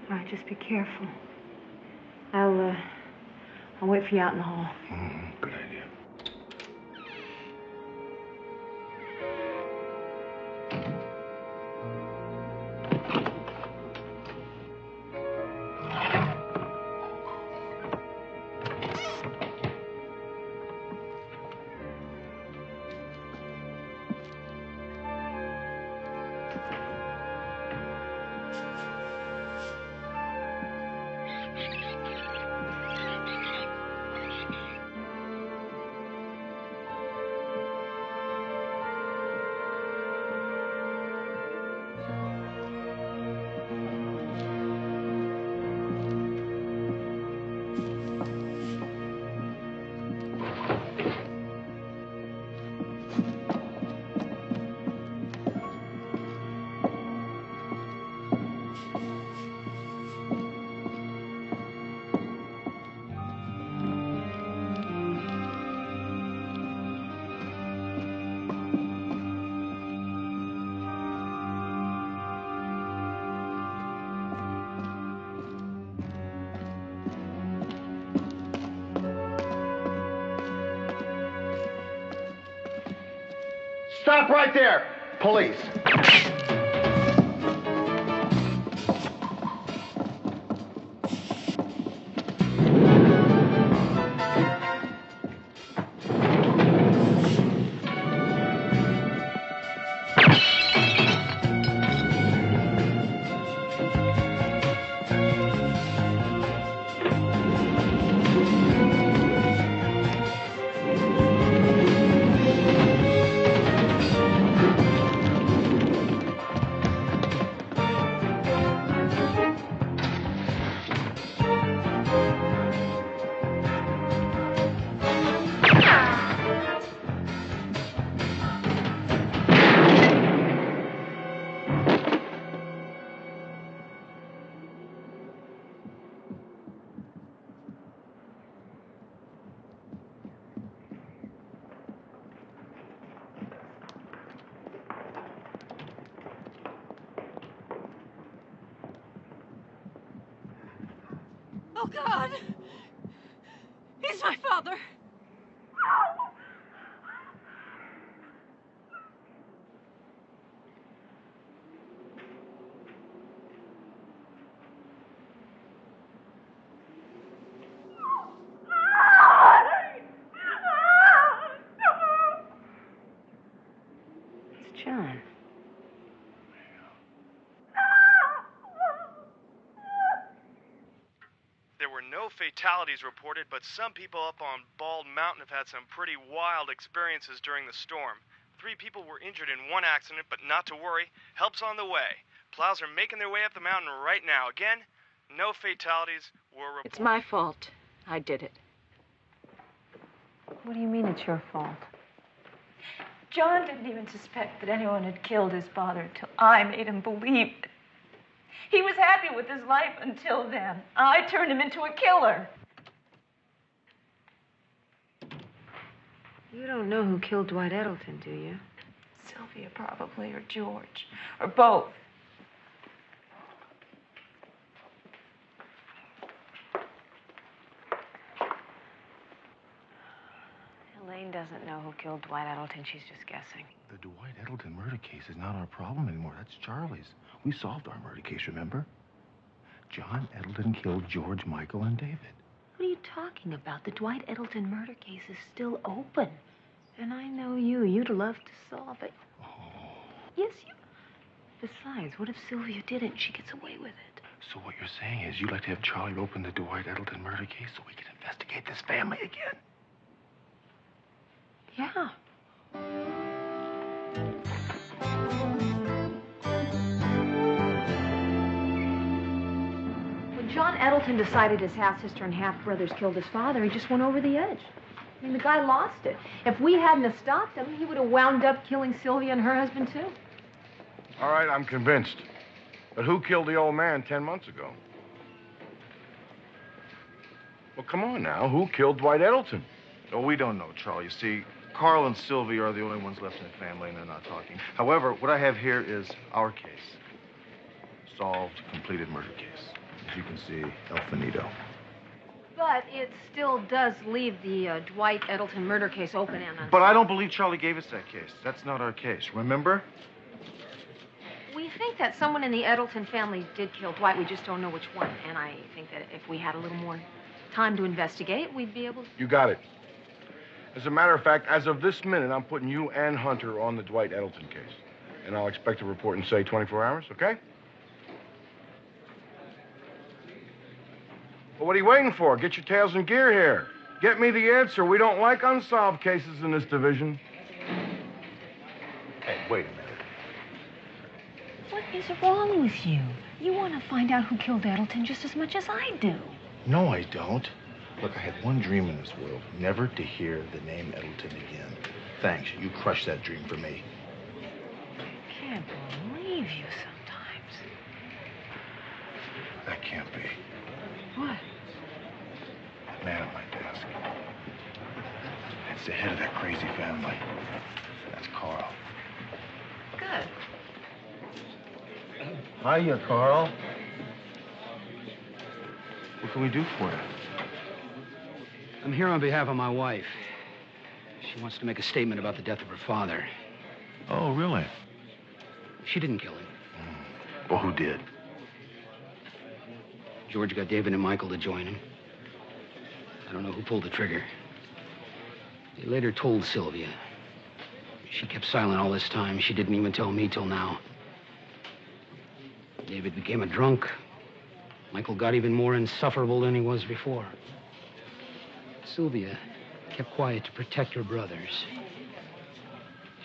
[SPEAKER 22] All right, just be careful. I'll wait for you out in the hall.
[SPEAKER 2] Good idea.
[SPEAKER 4] Stop right there, police.
[SPEAKER 15] Oh, God! He's my father!
[SPEAKER 22] It's John.
[SPEAKER 11] There were no fatalities reported, but some people up on Bald Mountain have had some pretty wild experiences during the storm. 3 people were injured in one accident, but not to worry. Help's on the way. Plows are making their way up the mountain right now. Again, no fatalities were reported.
[SPEAKER 5] It's my fault. I did it.
[SPEAKER 22] What do you mean it's your fault?
[SPEAKER 23] John didn't even suspect that anyone had killed his father until I made him believe it. He was happy with his life until then. I turned him into a killer.
[SPEAKER 22] You don't know who killed Dwight Edelton, do you?
[SPEAKER 23] Sylvia, probably, or George, or both.
[SPEAKER 22] Elaine doesn't know who killed Dwight Edelton. She's just guessing.
[SPEAKER 2] The Dwight Edelton murder case is not our problem anymore. That's Charlie's. We solved our murder case, remember? John Edelton killed George, Michael, and David.
[SPEAKER 22] What are you talking about? The Dwight Edelton murder case is still open. And I know you. You'd love to solve it.
[SPEAKER 2] Oh.
[SPEAKER 22] Yes, you... Besides, what if Sylvia did it and she gets away with it?
[SPEAKER 2] So what you're saying is you'd like to have Charlie open the Dwight Edelton murder case so we can investigate this family again?
[SPEAKER 22] Yeah.
[SPEAKER 16] When John
[SPEAKER 22] John Edelton decided his half-sister and half-brothers killed his father, he just went over the edge. I mean, the guy lost it. If we hadn't have stopped him, he would have wound up killing Sylvia and her husband, too.
[SPEAKER 8] All right, I'm convinced. But who killed the old man 10 months ago? Well, come on now. Who killed Dwight Edelton?
[SPEAKER 2] Oh, we don't know, Charlie. You see, Carl and Sylvia are the only ones left in the family, and they're not talking. However, what I have here is our case. Solved, completed murder case. As you can see, El Finito.
[SPEAKER 22] But it still does leave the Dwight Edelton murder case open and unsolved.
[SPEAKER 2] But I don't believe Charlie gave us that case. That's not our case, remember?
[SPEAKER 22] We think that someone in the Edelton family did kill Dwight. We just don't know which one. And I think that if we had a little more time to investigate, we'd be able to...
[SPEAKER 8] You got it. As a matter of fact, as of this minute, I'm putting you and Hunter on the Dwight Edelton case. And I'll expect a report in, say, 24 hours, okay? Well, what are you waiting for? Get your tails in gear here. Get me the answer. We don't like unsolved cases in this division.
[SPEAKER 2] Hey, wait a minute.
[SPEAKER 22] What is wrong with you? You want to find out who killed Edelton just as much as I do.
[SPEAKER 2] No, I don't. Look, I had one dream in this world, never to hear the name Edelton again. Thanks, you crushed that dream for me.
[SPEAKER 22] I can't believe you sometimes.
[SPEAKER 2] That can't be.
[SPEAKER 22] What?
[SPEAKER 2] That man at my desk. That's the head of that crazy family. That's Carl.
[SPEAKER 22] Good.
[SPEAKER 2] Hiya, Carl. What can we do for you?
[SPEAKER 6] I'm here on behalf of my wife. She wants to make a statement about the death of her father.
[SPEAKER 2] Oh, really?
[SPEAKER 6] She didn't kill him.
[SPEAKER 2] Well, who did?
[SPEAKER 6] George got David and Michael to join him. I don't know who pulled the trigger. They later told Sylvia. She kept silent all this time. She didn't even tell me till now. David became a drunk. Michael got even more insufferable than he was before. Sylvia kept quiet to protect her brothers.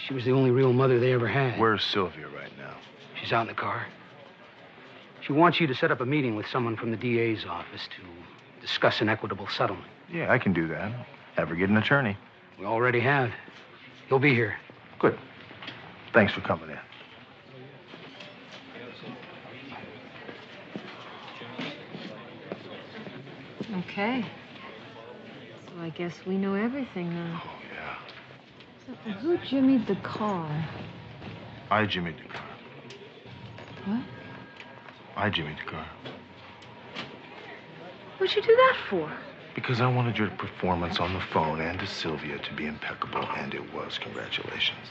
[SPEAKER 6] She was the only real mother they ever had.
[SPEAKER 2] Where's Sylvia right now?
[SPEAKER 6] She's out in the car. She wants you to set up a meeting with someone from the DA's office to discuss an equitable settlement.
[SPEAKER 2] Yeah, I can do that. Have her get an attorney.
[SPEAKER 6] We already have. He'll be here.
[SPEAKER 2] Good. Thanks for coming in.
[SPEAKER 22] Okay. So I guess we know everything now.
[SPEAKER 2] Oh, yeah.
[SPEAKER 22] Except for who jimmied the car?
[SPEAKER 2] I jimmied the car.
[SPEAKER 22] What?
[SPEAKER 2] I jimmied the car.
[SPEAKER 22] What'd you do that for?
[SPEAKER 2] Because I wanted your performance on the phone and to Sylvia to be impeccable, and it was. Congratulations.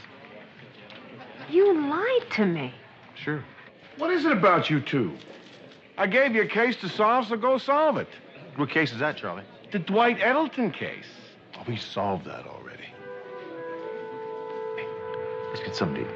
[SPEAKER 22] You lied to me.
[SPEAKER 2] Sure.
[SPEAKER 8] What is it about you two? I gave you a case to solve, so go solve it.
[SPEAKER 2] What case is that, Charlie?
[SPEAKER 8] The Dwight Edelton case.
[SPEAKER 2] Oh, we solved that already. Hey, let's get something to eat.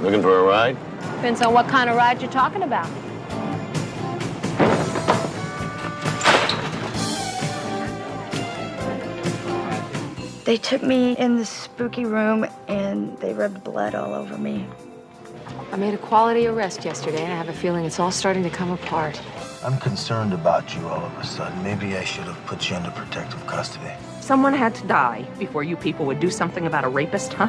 [SPEAKER 9] Looking for a ride?
[SPEAKER 22] Depends on what kind of ride you're talking about.
[SPEAKER 13] They took me in the spooky room and they rubbed blood all over me.
[SPEAKER 22] I made a quality arrest yesterday, and I have a feeling it's all starting to come apart.
[SPEAKER 24] I'm concerned about you all of a sudden. Maybe I should have put you under protective custody.
[SPEAKER 25] Someone had to die before you people would do something about a rapist, huh?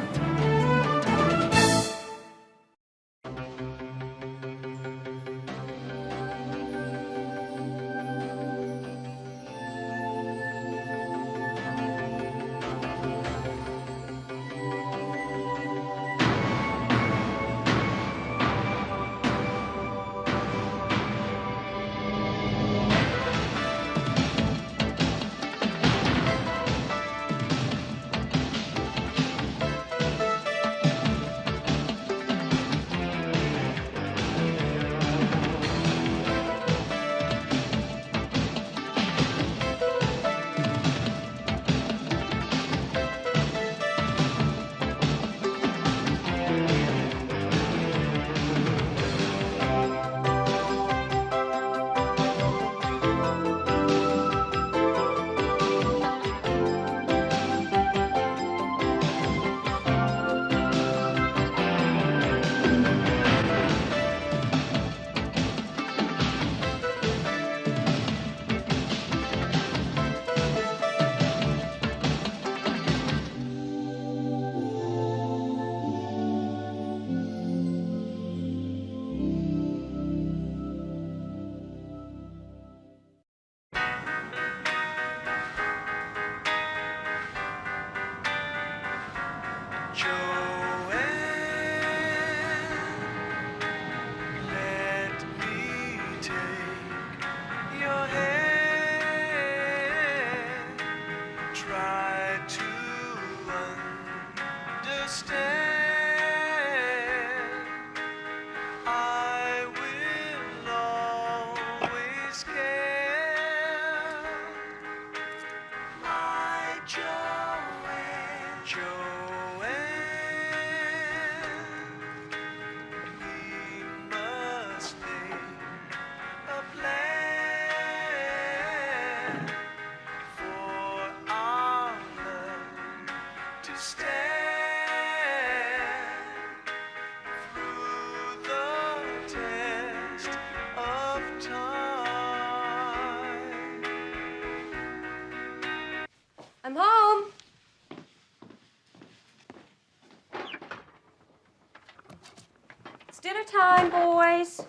[SPEAKER 9] dinner time, boys.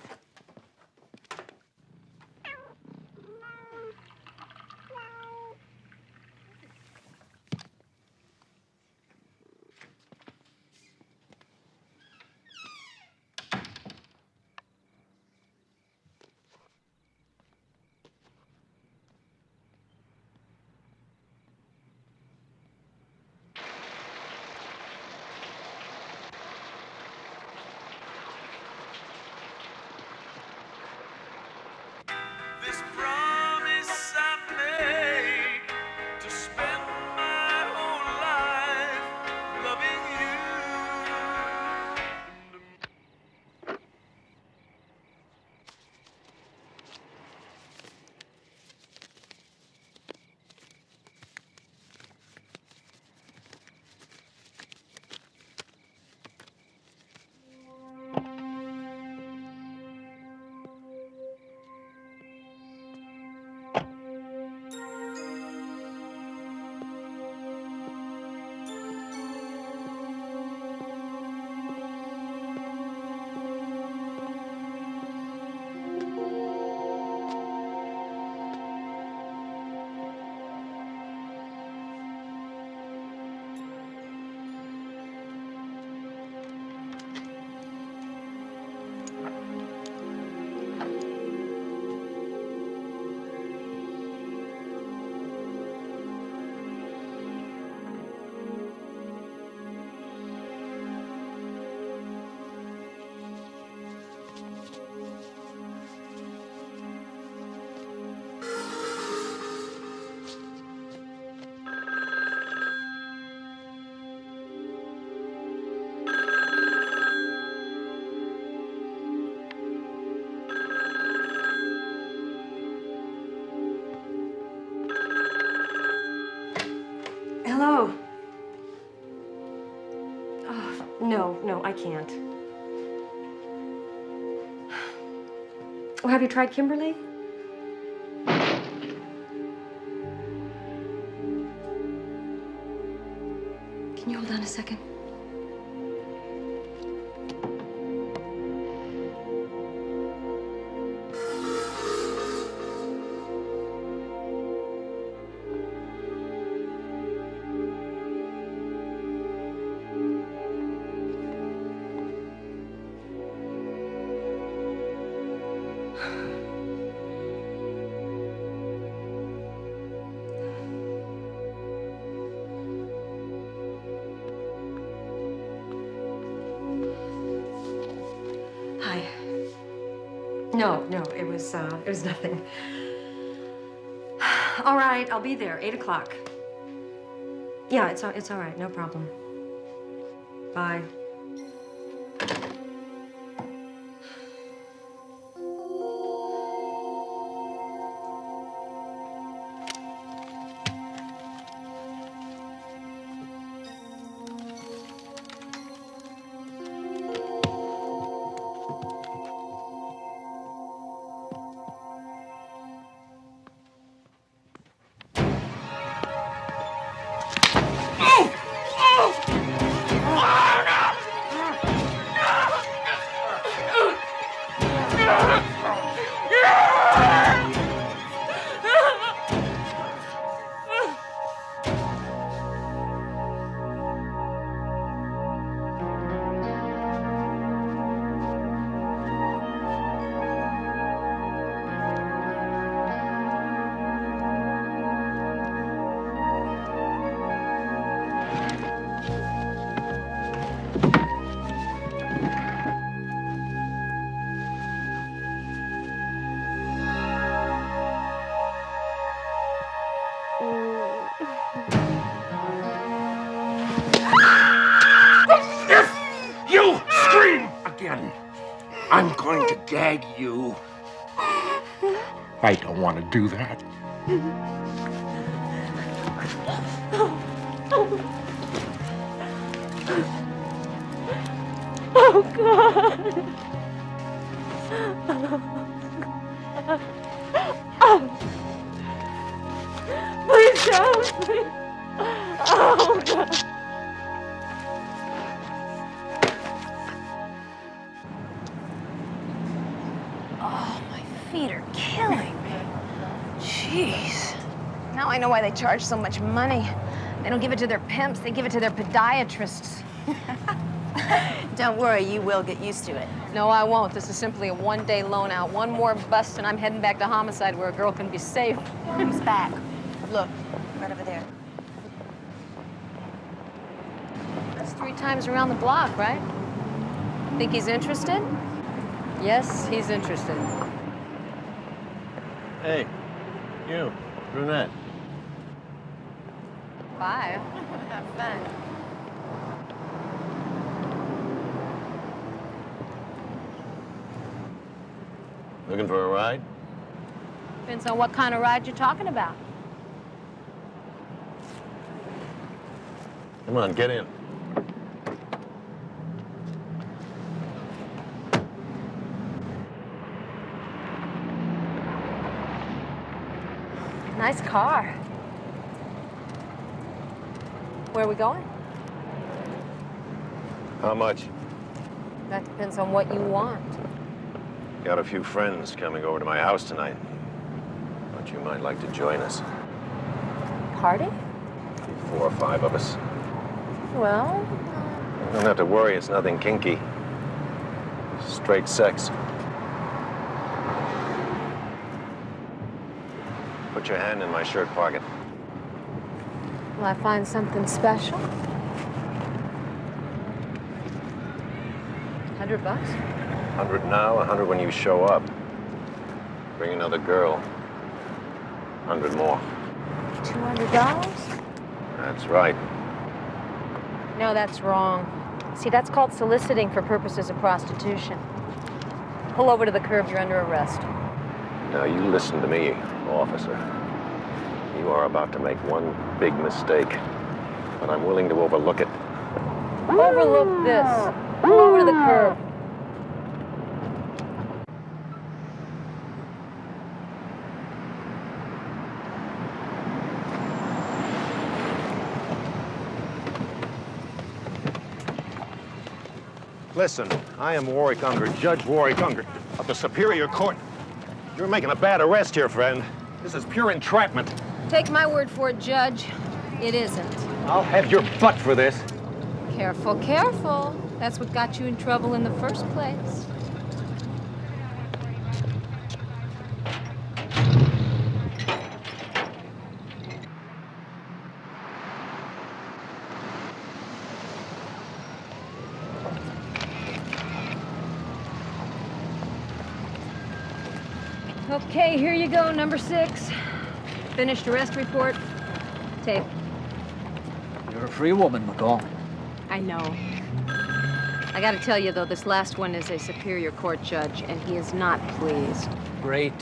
[SPEAKER 12] This promise I make to spend my whole life loving you.
[SPEAKER 9] Hello. Oh, no, I can't. Oh, have you tried Kimberly? Can you hold on a second? Hi. No, it was nothing. All right, I'll be there, 8 o'clock. Yeah, it's all right, no problem. Bye.
[SPEAKER 12] If you scream again, I'm going to gag you. I don't want to do that.
[SPEAKER 15] Oh, God. Oh. Please don't. Please. Oh, God.
[SPEAKER 22] feet are killing me. Jeez. Now I know why they charge so much money. They don't give it to their pimps, they give it to their podiatrists.
[SPEAKER 17] Don't worry, you will get used to it.
[SPEAKER 22] No, I won't. This is simply a one-day loan out. One more bust and I'm heading back to homicide where a girl can be safe.
[SPEAKER 17] Who's back? Look, right over there.
[SPEAKER 22] That's 3 times around the block, right? Think he's interested? Yes, he's interested.
[SPEAKER 24] Hey, you, brunette.
[SPEAKER 22] Bye. Have fun.
[SPEAKER 24] Looking for a ride?
[SPEAKER 22] Depends on what kind of ride you're talking about.
[SPEAKER 24] Come on, get in.
[SPEAKER 22] Nice car. Where are we going?
[SPEAKER 24] How much?
[SPEAKER 22] That depends on what you want.
[SPEAKER 24] Got a few friends coming over to my house tonight. Thought you might like to join us.
[SPEAKER 22] Party?
[SPEAKER 24] 4 or 5 of us.
[SPEAKER 22] Well,
[SPEAKER 24] You don't have to worry, it's nothing kinky. Straight sex. Put your hand in my shirt pocket.
[SPEAKER 22] will I find something special? $100?
[SPEAKER 24] 100 now, 100 when you show up. Bring another girl. 100 more.
[SPEAKER 22] $200?
[SPEAKER 24] That's right.
[SPEAKER 22] No, that's wrong. See, that's called soliciting for purposes of prostitution. Pull over to the curb, you're under arrest.
[SPEAKER 24] Now, you listen to me, officer. You are about to make one big mistake, but I'm willing to overlook it.
[SPEAKER 22] Overlook this. Pull over to the curb.
[SPEAKER 24] Listen, I am Warwick Unger, Judge Warwick Unger of the Superior Court. You're making a bad arrest here, friend. This is pure entrapment.
[SPEAKER 22] Take my word for it, Judge. It isn't.
[SPEAKER 24] I'll have your butt for this.
[SPEAKER 22] Careful, careful. That's what got you in trouble in the first place. Okay, here you go, number 6. Finished arrest report. Tape.
[SPEAKER 18] You're a free woman, McCall.
[SPEAKER 22] I know. I gotta tell you, though, this last one is a Superior Court judge, and he is not pleased.
[SPEAKER 18] Great.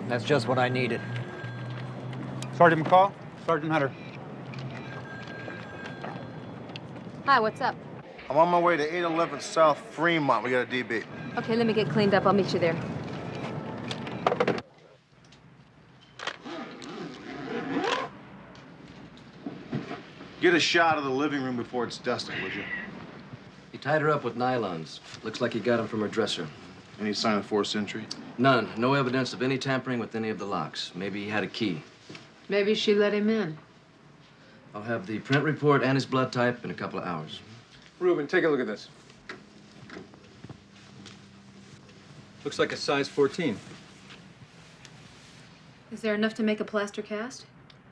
[SPEAKER 18] That's just what I needed.
[SPEAKER 1] Sergeant McCall, Sergeant Hunter.
[SPEAKER 22] Hi, what's up?
[SPEAKER 2] I'm on my way to 811 South Fremont. We got a DB.
[SPEAKER 22] Okay, let me get cleaned up. I'll meet you there.
[SPEAKER 2] Get a shot of the living room before it's dusted, would you?
[SPEAKER 7] He tied her up with nylons. Looks like he got them from her dresser.
[SPEAKER 2] Any sign of forced entry?
[SPEAKER 7] None. No evidence of any tampering with any of the locks. Maybe he had a key.
[SPEAKER 22] Maybe she let him in.
[SPEAKER 7] I'll have the print report and his blood type in a couple of hours.
[SPEAKER 10] Reuben, take a look at this. Looks like a size 14.
[SPEAKER 22] Is there enough to make a plaster cast?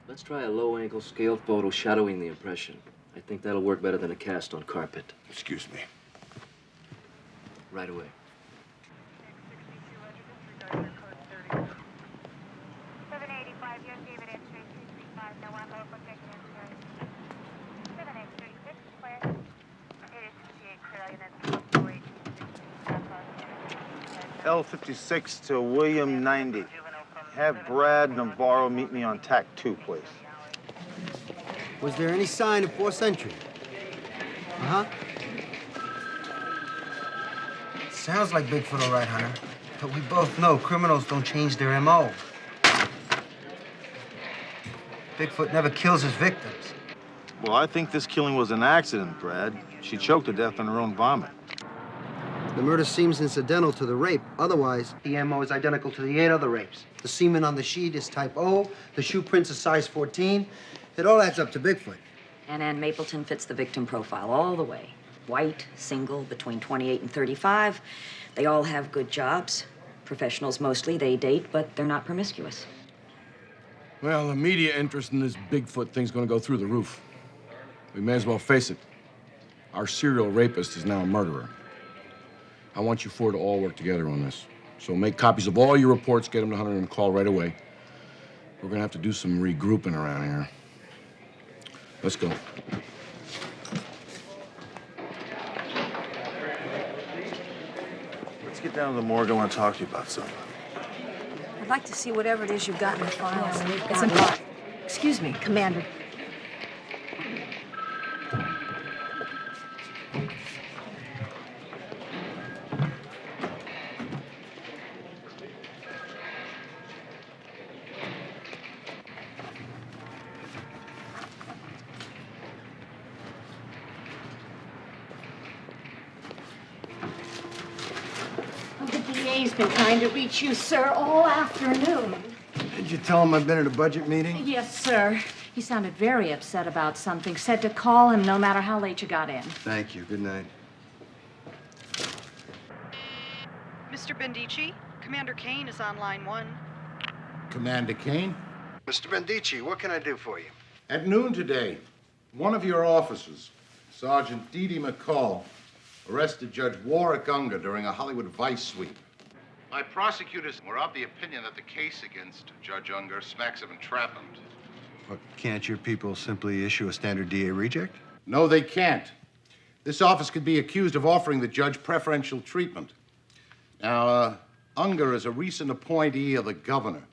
[SPEAKER 7] Let's try a low-angle scale photo shadowing the impression. I think that'll work better than a cast on carpet.
[SPEAKER 2] Excuse me.
[SPEAKER 7] Right away.
[SPEAKER 2] L56 to William 90. Have Brad Navarro meet me on tack 2, please.
[SPEAKER 19] Was there any sign of forced entry? Uh-huh. Sounds like Bigfoot, all right, Hunter. But we both know criminals don't change their M.O. Bigfoot never kills his victims.
[SPEAKER 2] Well, I think this killing was an accident, Brad. She choked to death on her own vomit.
[SPEAKER 19] The murder seems incidental to the rape. Otherwise, the MO is identical to the 8 other rapes. The semen on the sheet is type O. The shoe prints are size 14. It all adds up to Bigfoot.
[SPEAKER 3] And Ann Mapleton fits the victim profile all the way. White, single, between 28 and 35. They all have good jobs. Professionals mostly. They date, but they're not promiscuous.
[SPEAKER 8] Well, the media interest in this Bigfoot thing's gonna go through the roof. We may as well face it. Our serial rapist is now a murderer. I want you four to all work together on this. So make copies of all your reports, get them to Hunter and call right away. We're gonna have to do some regrouping around here. Let's go.
[SPEAKER 2] Let's get down to the morgue. I want to talk to you about something.
[SPEAKER 3] I'd like to see whatever it is you've got in the files.
[SPEAKER 22] It's important. Excuse me, Commander.
[SPEAKER 14] DA's been trying to reach you, sir, all afternoon.
[SPEAKER 19] Did you tell him I've been at a budget meeting?
[SPEAKER 14] Yes, sir. He sounded very upset about something. Said to call him no matter how late you got in.
[SPEAKER 19] Thank you. Good night.
[SPEAKER 20] Mr. Bendici, Commander Kane is on line 1.
[SPEAKER 21] Commander Kane?
[SPEAKER 19] Mr. Bendici, what can I do for you?
[SPEAKER 21] At noon today, one of your officers, Sergeant Dee Dee McCall, arrested Judge Warwick Unger during a Hollywood vice sweep. My prosecutors were of the opinion that the case against Judge Unger smacks of entrapment.
[SPEAKER 25] But can't your people simply issue a standard DA reject?
[SPEAKER 21] No, they can't. This office could be accused of offering the judge preferential treatment. Now, Unger is a recent appointee of the governor.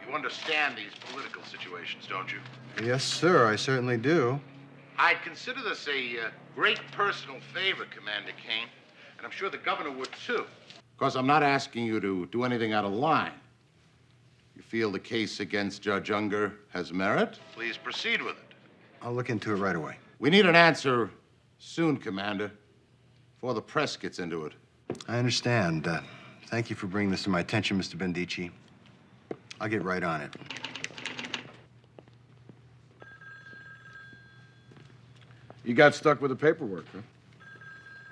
[SPEAKER 21] You understand these political situations, don't you?
[SPEAKER 25] Yes, sir, I certainly do.
[SPEAKER 21] I'd consider this a great personal favor, Commander Kane, and I'm sure the governor would too. Of course, I'm not asking you to do anything out of line. You feel the case against Judge Unger has merit? Please proceed with it.
[SPEAKER 25] I'll look into it right away.
[SPEAKER 21] We need an answer soon, Commander, before the press gets into it.
[SPEAKER 25] I understand. Thank you for bringing this to my attention, Mr. Bendici. I'll get right on it.
[SPEAKER 8] You got stuck with the paperwork, huh?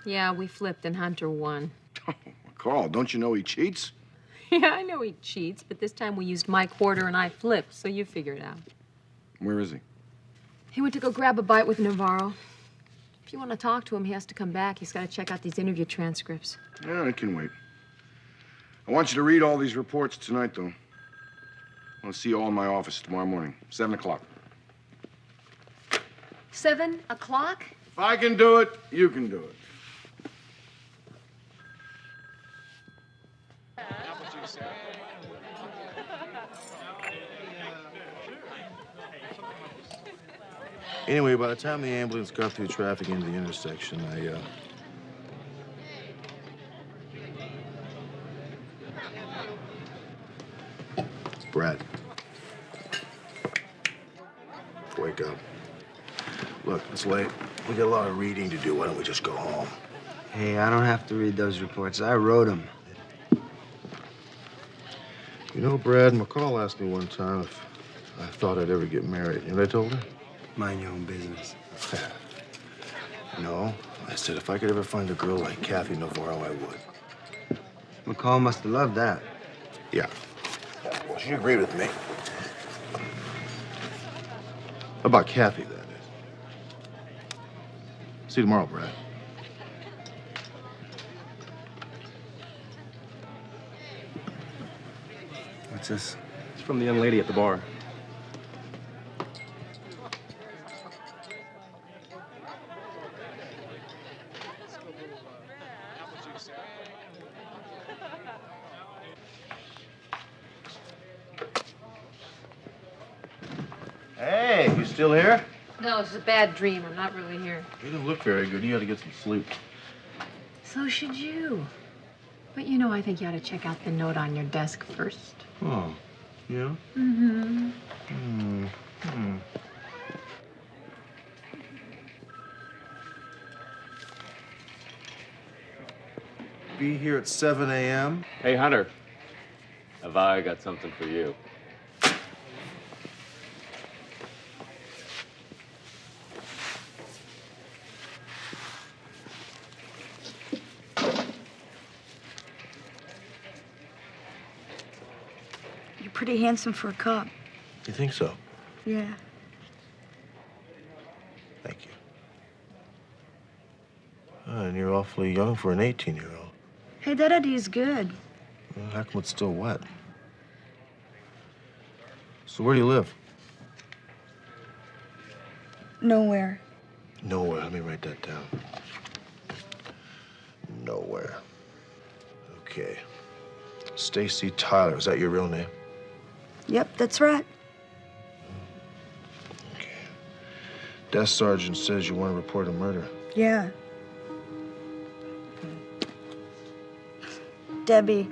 [SPEAKER 22] Yeah, we flipped and Hunter won.
[SPEAKER 8] McCall, don't you know he cheats?
[SPEAKER 22] Yeah, I know he cheats, but this time we used my quarter and I flipped, so you figure it out.
[SPEAKER 8] Where is he?
[SPEAKER 22] He went to go grab a bite with Navarro. If you want to talk to him, he has to come back. He's got to check out these interview transcripts.
[SPEAKER 8] Yeah, I can wait. I want you to read all these reports tonight, though. I'll see you all in my office tomorrow morning, 7 o'clock.
[SPEAKER 22] 7 o'clock?
[SPEAKER 8] If I can do it, you can do it.
[SPEAKER 2] Anyway, by the time the ambulance got through traffic into the intersection, Brad. Wake up. Look, it's late. We got a lot of reading to do. Why don't we just go home?
[SPEAKER 19] Hey, I don't have to read those reports. I wrote them.
[SPEAKER 2] You know, Brad, McCall asked me one time if I thought I'd ever get married. You know what I told her?
[SPEAKER 19] Mind your own business.
[SPEAKER 2] No. I said if I could ever find a girl like Kathy Navarro, I would.
[SPEAKER 19] McCall must have loved that.
[SPEAKER 2] Yeah. Well, she agreed with me. About Kathy, that is. See you tomorrow, Brad.
[SPEAKER 19] What's this?
[SPEAKER 10] It's from the young lady at the bar.
[SPEAKER 2] Hey, you still here?
[SPEAKER 22] No, it's a bad dream. I'm not really here.
[SPEAKER 2] You didn't look very good. You ought to get some sleep.
[SPEAKER 22] So should you. But you know, I think you ought to check out the note on your desk first.
[SPEAKER 2] Oh, yeah?
[SPEAKER 22] Mm-hmm.
[SPEAKER 2] Hmm. be here at 7 a.m.?
[SPEAKER 4] Hey, Hunter. Have I got something for you?
[SPEAKER 13] You're pretty handsome for a cop.
[SPEAKER 2] You think so?
[SPEAKER 13] Yeah.
[SPEAKER 2] Thank you. And you're awfully young for an 18-year-old.
[SPEAKER 13] Hey, that ID's good.
[SPEAKER 2] Well, how come it's still wet? So where do you live?
[SPEAKER 13] Nowhere.
[SPEAKER 2] Nowhere. Let me write that down. Nowhere. Okay. Stacy Tyler. Is that your real name?
[SPEAKER 13] Yep, that's right.
[SPEAKER 2] Desk sergeant says you want to report a murder.
[SPEAKER 13] Yeah. Debbie,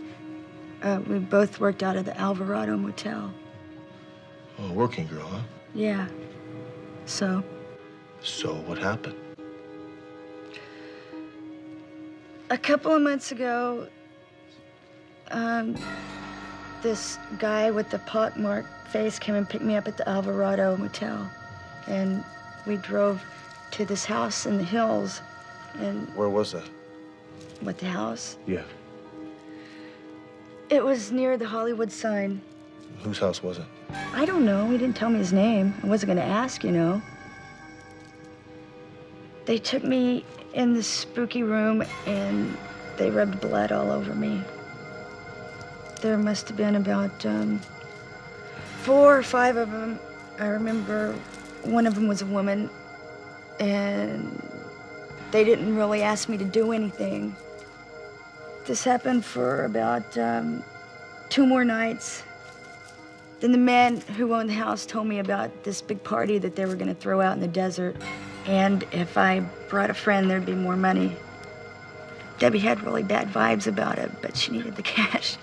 [SPEAKER 13] we both worked out of the Alvarado Motel.
[SPEAKER 2] Oh, working girl, huh?
[SPEAKER 13] Yeah. So?
[SPEAKER 2] So, what happened?
[SPEAKER 13] A couple of months ago, this guy with the pockmarked face came and picked me up at the Alvarado Motel. And we drove to this house in the hills, and...
[SPEAKER 2] Where was that?
[SPEAKER 13] What, the house?
[SPEAKER 2] Yeah.
[SPEAKER 13] It was near the Hollywood sign.
[SPEAKER 2] Whose house was it?
[SPEAKER 13] I don't know. He didn't tell me his name. I wasn't gonna ask, you know. They took me in this spooky room, and they rubbed blood all over me. There must have been about 4 or 5 of them. I remember one of them was a woman, and they didn't really ask me to do anything. This happened for about 2 more nights. Then the man who owned the house told me about this big party that they were gonna throw out in the desert, and if I brought a friend, there'd be more money. Debbie had really bad vibes about it, but she needed the cash.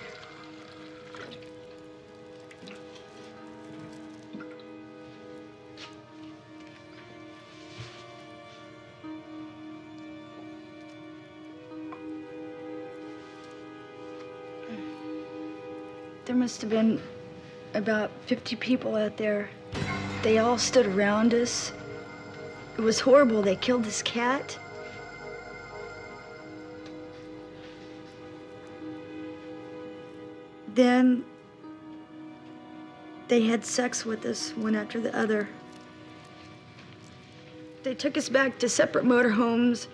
[SPEAKER 13] There must have been about 50 people out there. They all stood around us. It was horrible. They killed this cat. Then they had sex with us one after the other. They took us back to separate motorhomes,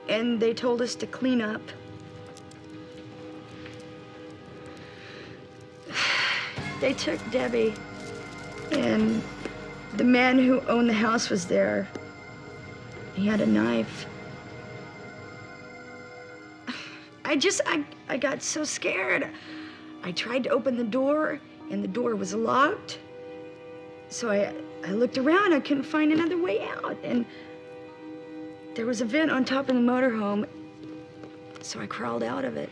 [SPEAKER 13] and they told us to clean up. They took Debbie, and the man who owned the house was there. He had a knife. I got so scared. I tried to open the door, and the door was locked. So I looked around. I couldn't find another way out, and there was a vent on top of the motorhome, so I crawled out of it.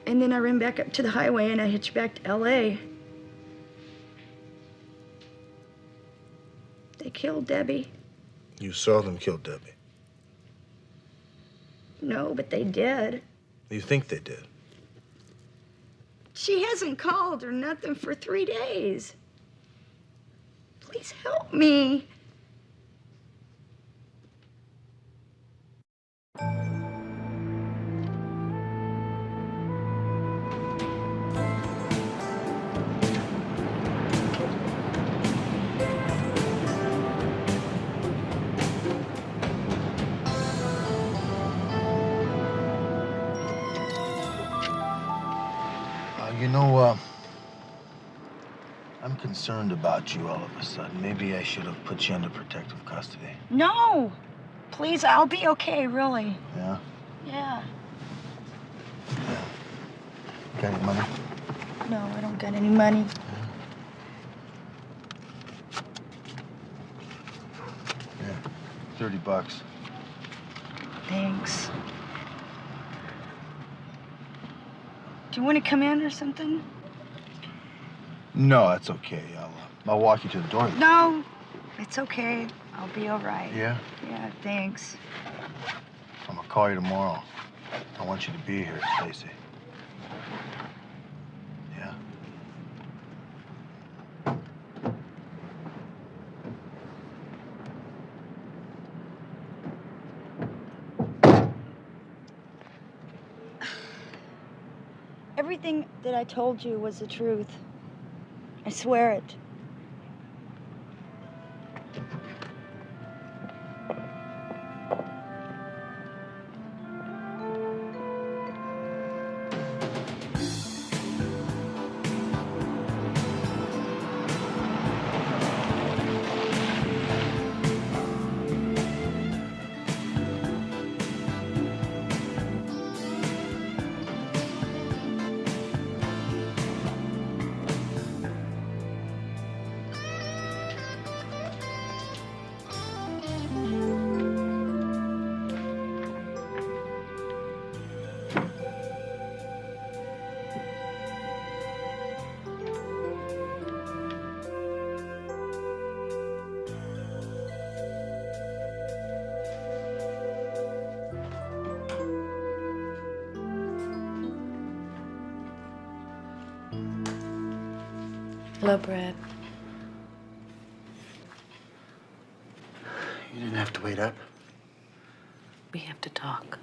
[SPEAKER 13] And then I ran back up to the highway, and I hitched back to L.A. They killed Debbie.
[SPEAKER 2] You saw them kill Debbie.
[SPEAKER 13] No, but they did.
[SPEAKER 2] You think they did?
[SPEAKER 13] She hasn't called or nothing for 3 days. Please help me.
[SPEAKER 2] You know, I'm concerned about you all of a sudden. Maybe I should have put you under protective custody.
[SPEAKER 13] No, please, I'll be okay, really.
[SPEAKER 2] Yeah?
[SPEAKER 13] Yeah.
[SPEAKER 2] Got any money?
[SPEAKER 13] No, I don't got any money.
[SPEAKER 2] Yeah, $30.
[SPEAKER 13] Thanks. Do you want to come in or something?
[SPEAKER 2] No, that's okay. I'll walk you to the door.
[SPEAKER 13] No, it's okay. I'll be all right.
[SPEAKER 2] Yeah?
[SPEAKER 13] Yeah, thanks.
[SPEAKER 2] I'm gonna call you tomorrow. I want
[SPEAKER 25] want you to be here, Stacy. Yeah?
[SPEAKER 13] Everything that I told you was the truth. I swear it.
[SPEAKER 5] Hello, Brad.
[SPEAKER 19] You didn't have to wait up.
[SPEAKER 5] We have to talk.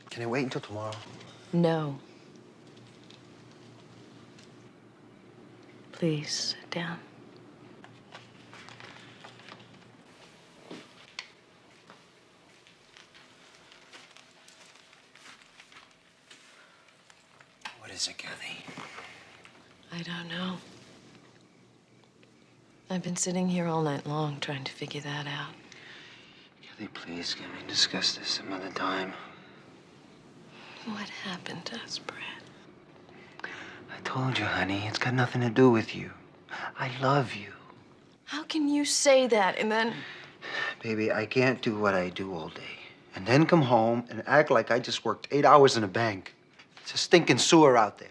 [SPEAKER 19] Can I wait until tomorrow?
[SPEAKER 5] No. Please, sit down.
[SPEAKER 19] What is it, Kathy?
[SPEAKER 5] I don't know. I've been sitting here all night long trying to figure that out.
[SPEAKER 19] Kathy, please, can we discuss this some other time?
[SPEAKER 5] What happened to us, Brad?
[SPEAKER 19] I told you, honey, it's got nothing to do with you. I love you.
[SPEAKER 5] How can you say that and then...
[SPEAKER 19] Baby, I can't do what I do all day and then come home and act like I just worked 8 hours in a bank. It's a stinking sewer out there.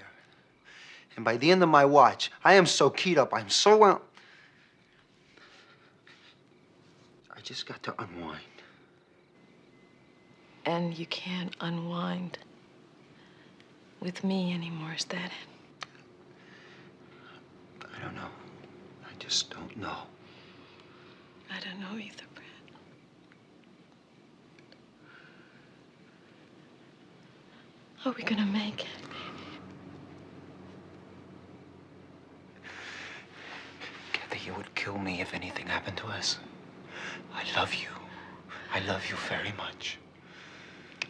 [SPEAKER 19] And by the end of my watch, I am so keyed up, I'm so well. I just got to unwind.
[SPEAKER 5] And you can't unwind with me anymore, is that it?
[SPEAKER 19] I don't know. I just don't know.
[SPEAKER 5] I don't know either, Brad. Are we gonna make it?
[SPEAKER 19] Kathy, you would kill me if anything happened to us. I love you. I love you very much.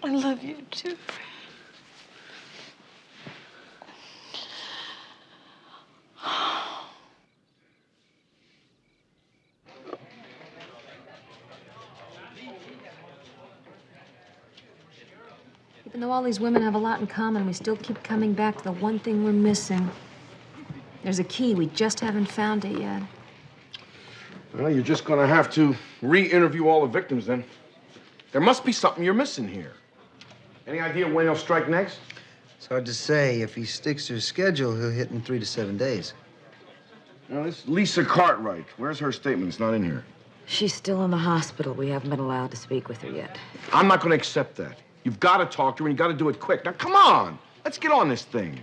[SPEAKER 5] I love you too, Brad.
[SPEAKER 14] Even though all these women have a lot in common, we still keep coming back to the one thing we're missing. There's a key. We just haven't found it yet.
[SPEAKER 8] Well, you're just gonna have to re-interview all the victims then. There must be something you're missing here. Any idea when he'll strike next?
[SPEAKER 19] It's hard to say. If he sticks to his schedule, he'll hit in 3 to 7 days.
[SPEAKER 8] Now, this Lisa Cartwright, where's her statement? It's not in here.
[SPEAKER 3] She's still in the hospital. We haven't been allowed to speak with her yet.
[SPEAKER 8] I'm not gonna accept that. You've got to talk to her, and you got to do it quick. Now, come on. Let's get on this thing.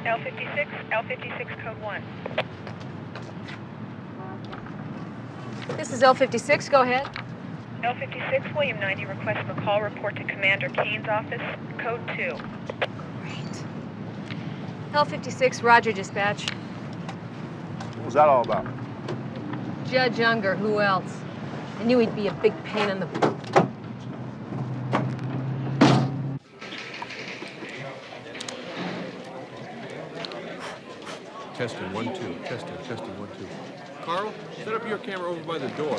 [SPEAKER 6] L56, L56 code 1.
[SPEAKER 22] This is L56. Go ahead.
[SPEAKER 6] L56, William 90 requests a call report to Commander Kane's office, code 2.
[SPEAKER 22] L56, Roger, dispatch.
[SPEAKER 25] What was that all about?
[SPEAKER 22] Judge Unger, who else? I knew he'd be a big pain in the...
[SPEAKER 8] Testing, 1, 2. Testing, 1, 2. Carl, set up your camera over by the door.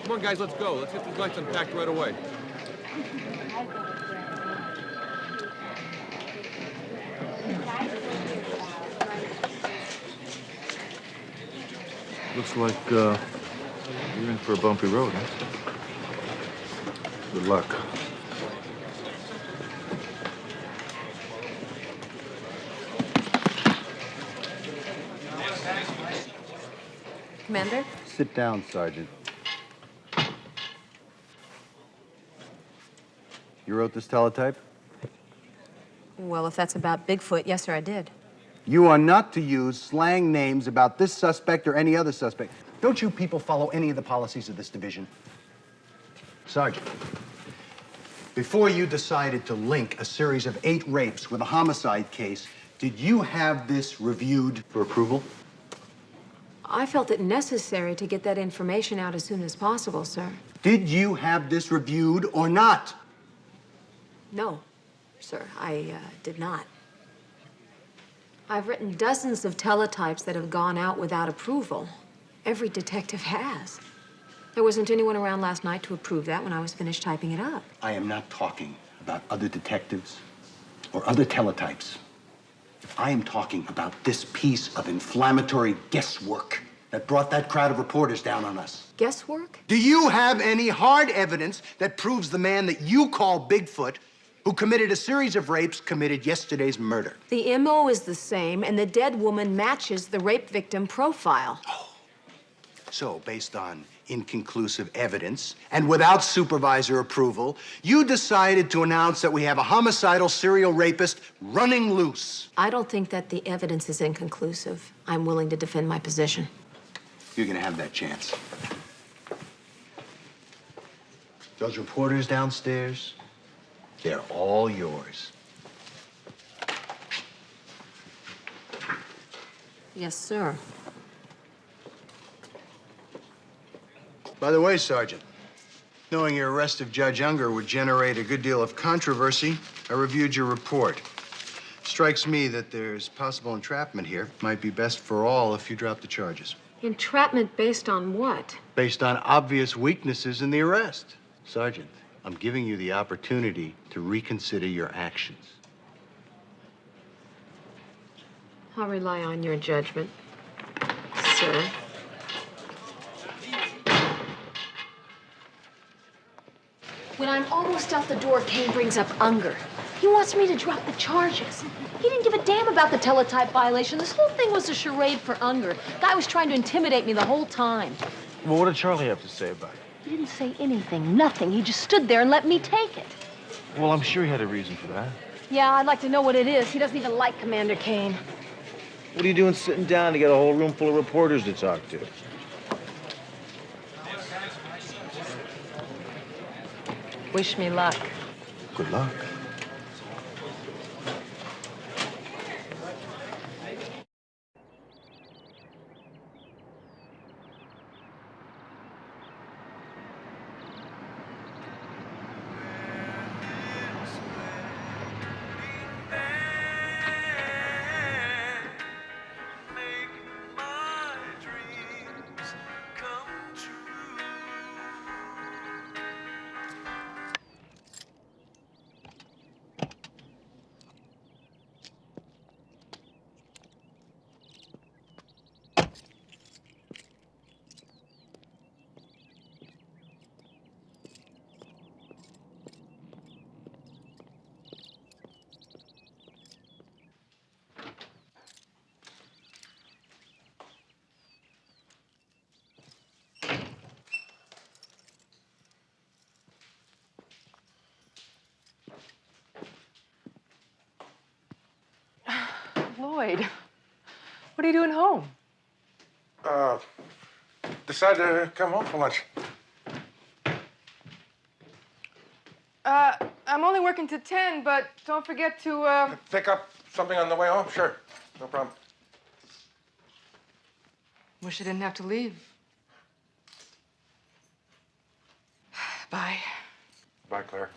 [SPEAKER 8] Come on, guys, let's go. Let's get these lights unpacked right away.
[SPEAKER 2] Looks like you're in for a bumpy road, huh? Good luck.
[SPEAKER 22] Commander?
[SPEAKER 25] Sit down, Sergeant. You wrote this teletype?
[SPEAKER 14] Well, if that's about Bigfoot, yes, sir, I did.
[SPEAKER 25] You are not to use slang names about this suspect or any other suspect. Don't you people follow any of the policies of this division? Sergeant, before you decided to link a series of 8 rapes with a homicide case, did you have this reviewed for approval?
[SPEAKER 14] I felt it necessary to get that information out as soon as possible, sir.
[SPEAKER 25] Did you have this reviewed or not?
[SPEAKER 14] No, sir, I did not. I've written dozens of teletypes that have gone out without approval. Every detective has. There wasn't anyone around last night to approve that when I was finished typing it up.
[SPEAKER 25] I am not talking about other detectives or other teletypes. I am talking about this piece of inflammatory guesswork that brought that crowd of reporters down on us.
[SPEAKER 14] Guesswork?
[SPEAKER 25] Do you have any hard evidence that proves the man that you call Bigfoot, who committed a series of rapes, committed yesterday's murder?
[SPEAKER 14] The MO is the same, and the dead woman matches the rape victim profile.
[SPEAKER 25] So, based on inconclusive evidence and without supervisor approval, you decided to announce that we have a homicidal serial rapist running loose.
[SPEAKER 14] I don't think that the evidence is inconclusive. I'm willing to defend my position.
[SPEAKER 25] You're gonna have that chance. Those reporters downstairs, they're all yours.
[SPEAKER 14] Yes, sir.
[SPEAKER 25] By the way, Sergeant, knowing your arrest of Judge Unger would generate a good deal of controversy, I reviewed your report. Strikes me that there's possible entrapment here. Might be best for all if you drop the charges.
[SPEAKER 14] Entrapment based on what?
[SPEAKER 25] Based on obvious weaknesses in the arrest. Sergeant, I'm giving you the opportunity to reconsider your actions.
[SPEAKER 14] I'll rely on your judgment, sir. When I'm almost out the door, Kane brings up Unger. He wants me to drop the charges. He didn't give a damn about the teletype violation. This whole thing was a charade for Unger. Guy was trying to intimidate me the whole time.
[SPEAKER 2] Well, what did Charlie have to say about it?
[SPEAKER 22] He didn't say anything, nothing. He just stood there and let me take it.
[SPEAKER 2] Well, I'm sure he had a reason for that.
[SPEAKER 22] Yeah, I'd like to know what it is. He doesn't even like Commander Kane.
[SPEAKER 2] What are you doing sitting down to get a whole room full of reporters to talk to?
[SPEAKER 22] Wish me luck.
[SPEAKER 2] Good luck.
[SPEAKER 15] Lloyd, what are you doing home?
[SPEAKER 9] decide to come home for lunch?
[SPEAKER 11] I'm only working to 10, but don't forget to,
[SPEAKER 9] Pick up something on the way home? Sure. No problem.
[SPEAKER 11] Wish I didn't have to leave. Bye.
[SPEAKER 9] Bye, Claire.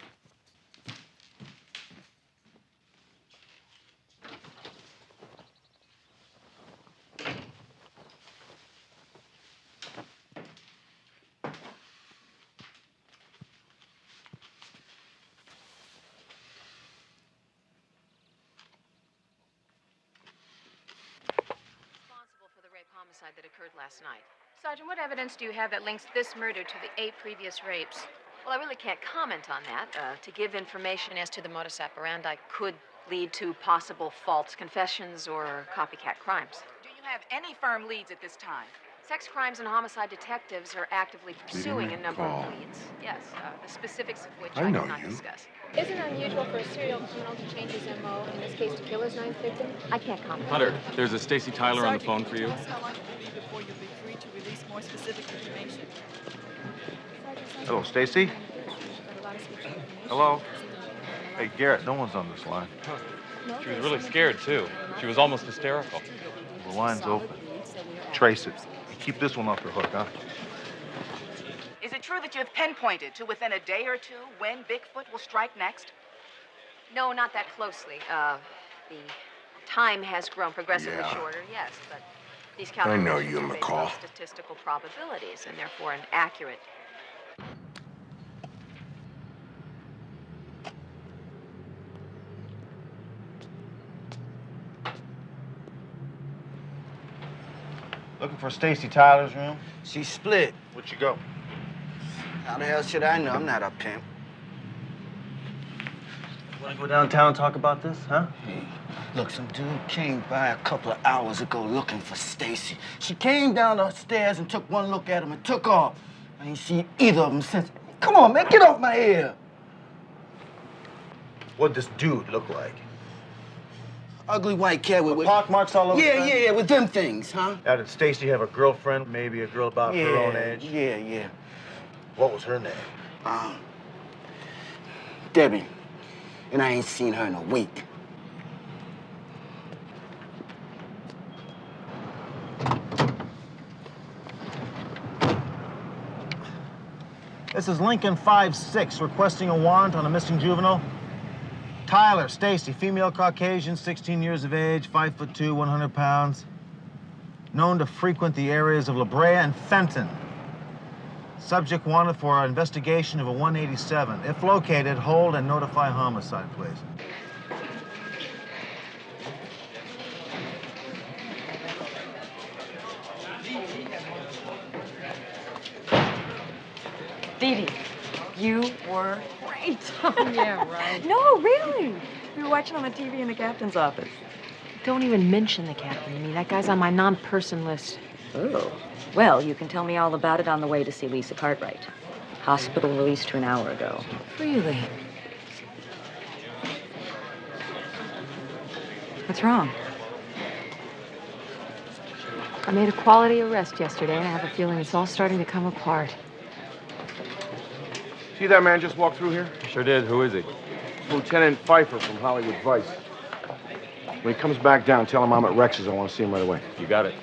[SPEAKER 22] Homicide that occurred last night. Sergeant, what evidence do you have that links this murder to the 8 previous rapes? Well, I really can't comment on that. To give information as to the modus operandi could lead to possible false confessions or copycat crimes.
[SPEAKER 20] Do you have any firm leads at this time?
[SPEAKER 22] Sex crimes and homicide detectives are actively pursuing a number of leads. Yes, the specifics of which I cannot discuss.
[SPEAKER 14] Is it unusual for a serial criminal to change his MO, in this case to kill his 9th victim?
[SPEAKER 22] I can't comment.
[SPEAKER 10] Hunter, there's a Stacy Tyler on the phone for you.
[SPEAKER 20] Tell us how long it will be before you'll be free to release more specific information.
[SPEAKER 2] Hello, Stacy? Hello? Hey, Garrett, no one's on this line.
[SPEAKER 10] She was really scared, too. She was almost hysterical.
[SPEAKER 2] The line's open. Trace it. And keep this one off the hook, huh?
[SPEAKER 20] Is it true that you have pinpointed to within a day or two when Bigfoot will strike next?
[SPEAKER 22] No, not that closely. The time has grown progressively shorter, yes, but these calculations
[SPEAKER 9] I know you,
[SPEAKER 22] are based
[SPEAKER 9] McCall.
[SPEAKER 22] on statistical probabilities and therefore inaccurate.
[SPEAKER 2] Looking for Stacy Tyler's room?
[SPEAKER 19] She split.
[SPEAKER 2] Where'd you go?
[SPEAKER 19] How the hell should I know? I'm not a pimp.
[SPEAKER 12] Want to go downtown and talk about this, huh?
[SPEAKER 19] Hey, look, some dude came by a couple of hours ago looking for Stacy. She came down the stairs and took one look at him and took off. I ain't seen either of them since. Come on, man, get off my ear.
[SPEAKER 2] What'd this dude look like?
[SPEAKER 19] Ugly white cat with
[SPEAKER 2] pock marks all over his face?
[SPEAKER 19] Yeah, with them things, huh?
[SPEAKER 2] Now, did Stacy have a girlfriend? Maybe a girl about her own age?
[SPEAKER 19] Yeah.
[SPEAKER 2] What was her name?
[SPEAKER 19] Debbie. And I ain't seen her in a week.
[SPEAKER 2] This is Lincoln 5-6, requesting a warrant on a missing juvenile. Tyler, Stacy, female Caucasian, 16 years of age, 5'2", 100 pounds. Known to frequent the areas of La Brea and Fenton. Subject wanted for investigation of a 187. If located, hold and notify homicide, please.
[SPEAKER 16] Dee Dee, you were great.
[SPEAKER 22] Yeah, right.
[SPEAKER 16] No, really. We were watching on the TV in the captain's office.
[SPEAKER 22] Don't even mention the captain to me. That guy's on my non-person list.
[SPEAKER 3] Oh. Well, you can tell me all about it on the way to see Lisa Cartwright. Hospital released her an hour ago.
[SPEAKER 22] Really?
[SPEAKER 3] What's wrong?
[SPEAKER 22] I made a quality arrest yesterday, and I have a feeling it's all starting to come apart.
[SPEAKER 9] See that man just walked through here?
[SPEAKER 10] Sure did. Who is he?
[SPEAKER 9] Lieutenant Pfeiffer from Hollywood Vice. When he comes back down, tell him I'm at Rex's. I want to see him right away.
[SPEAKER 10] You got it.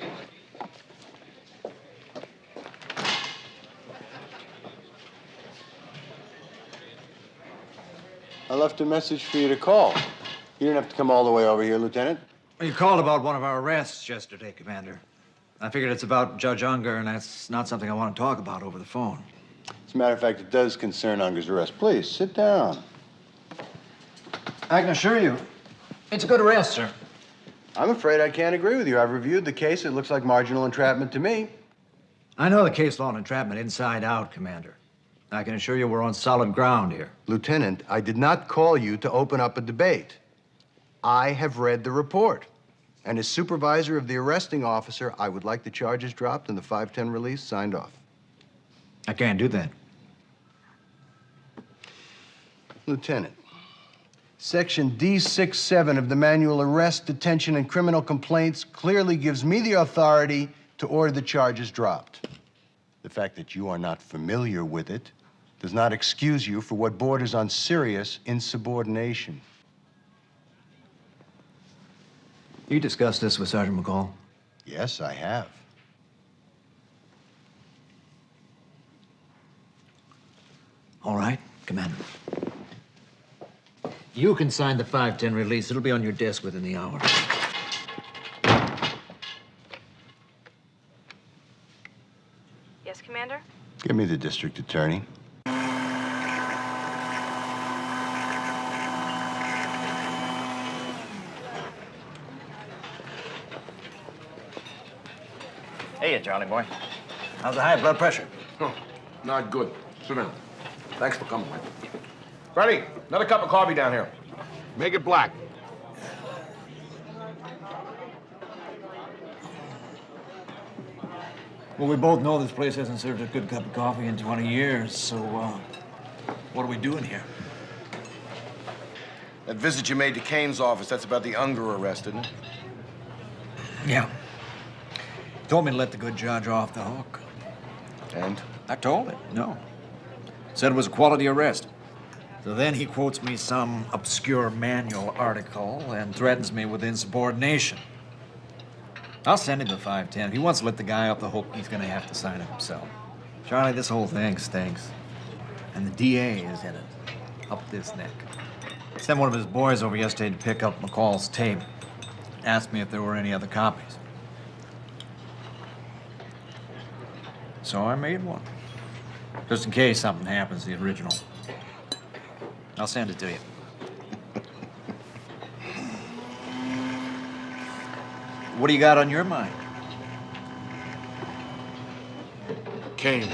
[SPEAKER 25] I left a message for you to call. You didn't have to come all the way over here, Lieutenant.
[SPEAKER 18] You called about one of our arrests yesterday, Commander. I figured it's about Judge Unger, and that's not something I want to talk about over the phone.
[SPEAKER 25] As a matter of fact, it does concern Unger's arrest. Please, sit down.
[SPEAKER 18] I can assure you, it's a good arrest, sir.
[SPEAKER 25] I'm afraid I can't agree with you. I've reviewed the case. It looks like marginal entrapment to me.
[SPEAKER 18] I know the case law on entrapment inside out, Commander. I can assure you we're on solid ground here.
[SPEAKER 25] Lieutenant, I did not call you to open up a debate. I have read the report. And as supervisor of the arresting officer, I would like the charges dropped and the 510 release signed off.
[SPEAKER 18] I can't do that.
[SPEAKER 25] Lieutenant, Section D67 of the Manual Arrest, Detention, and Criminal Complaints clearly gives me the authority to order the charges dropped. The fact that you are not familiar with it does not excuse you for what borders on serious insubordination.
[SPEAKER 18] You discussed this with Sergeant McCall?
[SPEAKER 25] Yes, I have.
[SPEAKER 18] All right, Commander. You can sign the 510 release. It'll be on your desk within the hour.
[SPEAKER 6] Yes, Commander?
[SPEAKER 25] Give me the district attorney.
[SPEAKER 18] Hey, Johnny boy. How's the high blood pressure?
[SPEAKER 8] Oh, not good. Sit down. Thanks for coming, Mike. Freddie, another cup of coffee down here. Make it black.
[SPEAKER 18] Well, we both know this place hasn't served a good cup of coffee in 20 years, so, what are we doing here?
[SPEAKER 8] That visit you made to Kane's office, that's about the Unger arrest, isn't it?
[SPEAKER 18] Yeah. Told me to let the good judge off the hook.
[SPEAKER 8] And?
[SPEAKER 18] I told him, no. Said it was a quality arrest. So then he quotes me some obscure manual article and threatens me with insubordination. I'll send him the 510. If he wants to let the guy off the hook, he's gonna have to sign it himself. Charlie, this whole thing stinks. And the DA is in it, up this neck. Sent one of his boys over yesterday to pick up McCall's tape. Asked me if there were any other copies. So I made one. Just in case something happens to the original. I'll send it to you. What do you got on your mind?
[SPEAKER 8] Kane.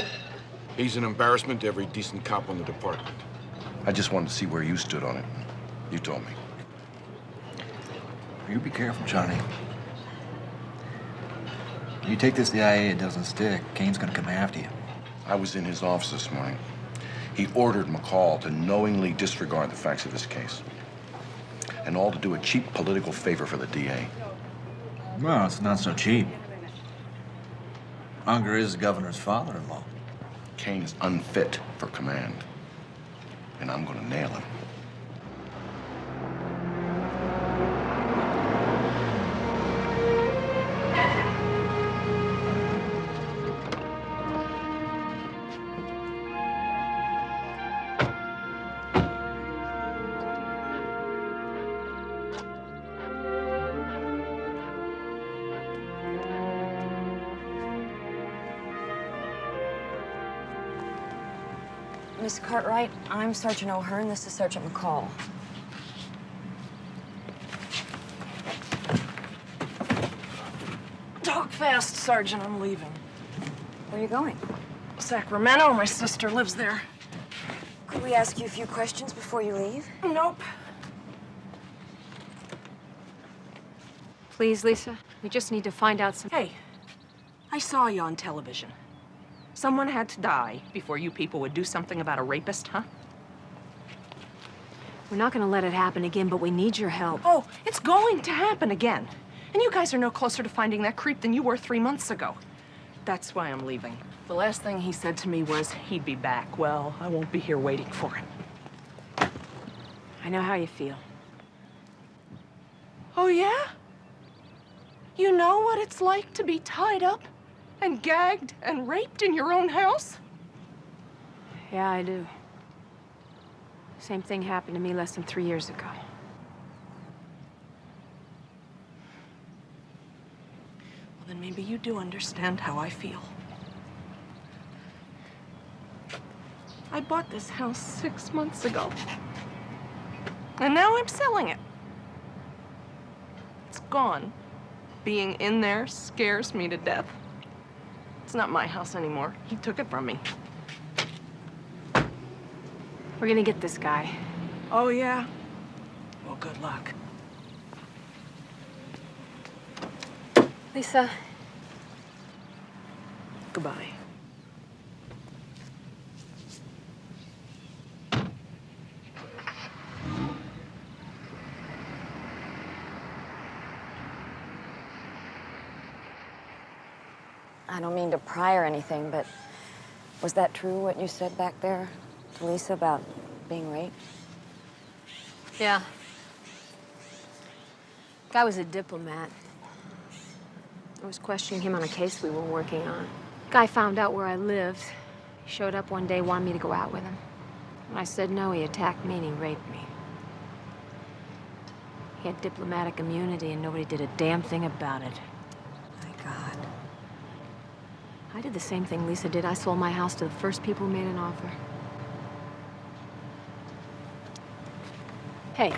[SPEAKER 8] He's an embarrassment to every decent cop in the department. I just wanted to see where you stood on it. You told me.
[SPEAKER 18] You be careful, Johnny. You take this to the IA, it doesn't stick. Kane's gonna come after you.
[SPEAKER 8] I was in his office this morning. He ordered McCall to knowingly disregard the facts of this case. And all to do a cheap political favor for the DA.
[SPEAKER 18] Well, it's not so cheap. Unger is the governor's father-in-law.
[SPEAKER 8] Kane is unfit for command. And I'm gonna nail him.
[SPEAKER 3] Miss Cartwright, I'm Sergeant O'Hearn. This is Sergeant McCall.
[SPEAKER 1] Talk fast, Sergeant. I'm leaving.
[SPEAKER 3] Where are you going?
[SPEAKER 1] Sacramento. My sister lives there.
[SPEAKER 3] Could we ask you a few questions before you leave?
[SPEAKER 1] Nope.
[SPEAKER 14] Please, Lisa. We just need to find out some...
[SPEAKER 1] Hey, I saw you on television. Someone had to die before you people would do something about a rapist, huh?
[SPEAKER 14] We're not gonna let it happen again, but we need your help.
[SPEAKER 1] Oh, it's going to happen again. And you guys are no closer to finding that creep than you were 3 months ago. That's why I'm leaving. The last thing he said to me was he'd be back. Well, I won't be here waiting for him.
[SPEAKER 14] I know how you feel.
[SPEAKER 1] Oh, yeah? You know what it's like to be tied up and gagged and raped in your own house?
[SPEAKER 14] Yeah, I do. Same thing happened to me less than 3 years ago.
[SPEAKER 1] Well, then maybe you do understand how I feel. I bought this house 6 months ago. And now I'm selling it. It's gone. Being in there scares me to death. It's not my house anymore. He took it from me.
[SPEAKER 14] We're gonna get this guy.
[SPEAKER 1] Oh, yeah? Well, good luck.
[SPEAKER 14] Lisa.
[SPEAKER 1] Goodbye.
[SPEAKER 3] I don't mean to pry or anything, but Was that true, what you said back there to Lisa about being raped?
[SPEAKER 14] Yeah. Guy was a diplomat. I was questioning him on a case we were working on. Guy found out where I lived. He showed up one day, wanted me to go out with him. When I said no, he attacked me and he raped me. He had diplomatic immunity and nobody did a damn thing about it.
[SPEAKER 3] My God.
[SPEAKER 14] I did the same thing Lisa did. I sold my house to the first people who made an offer. Hey.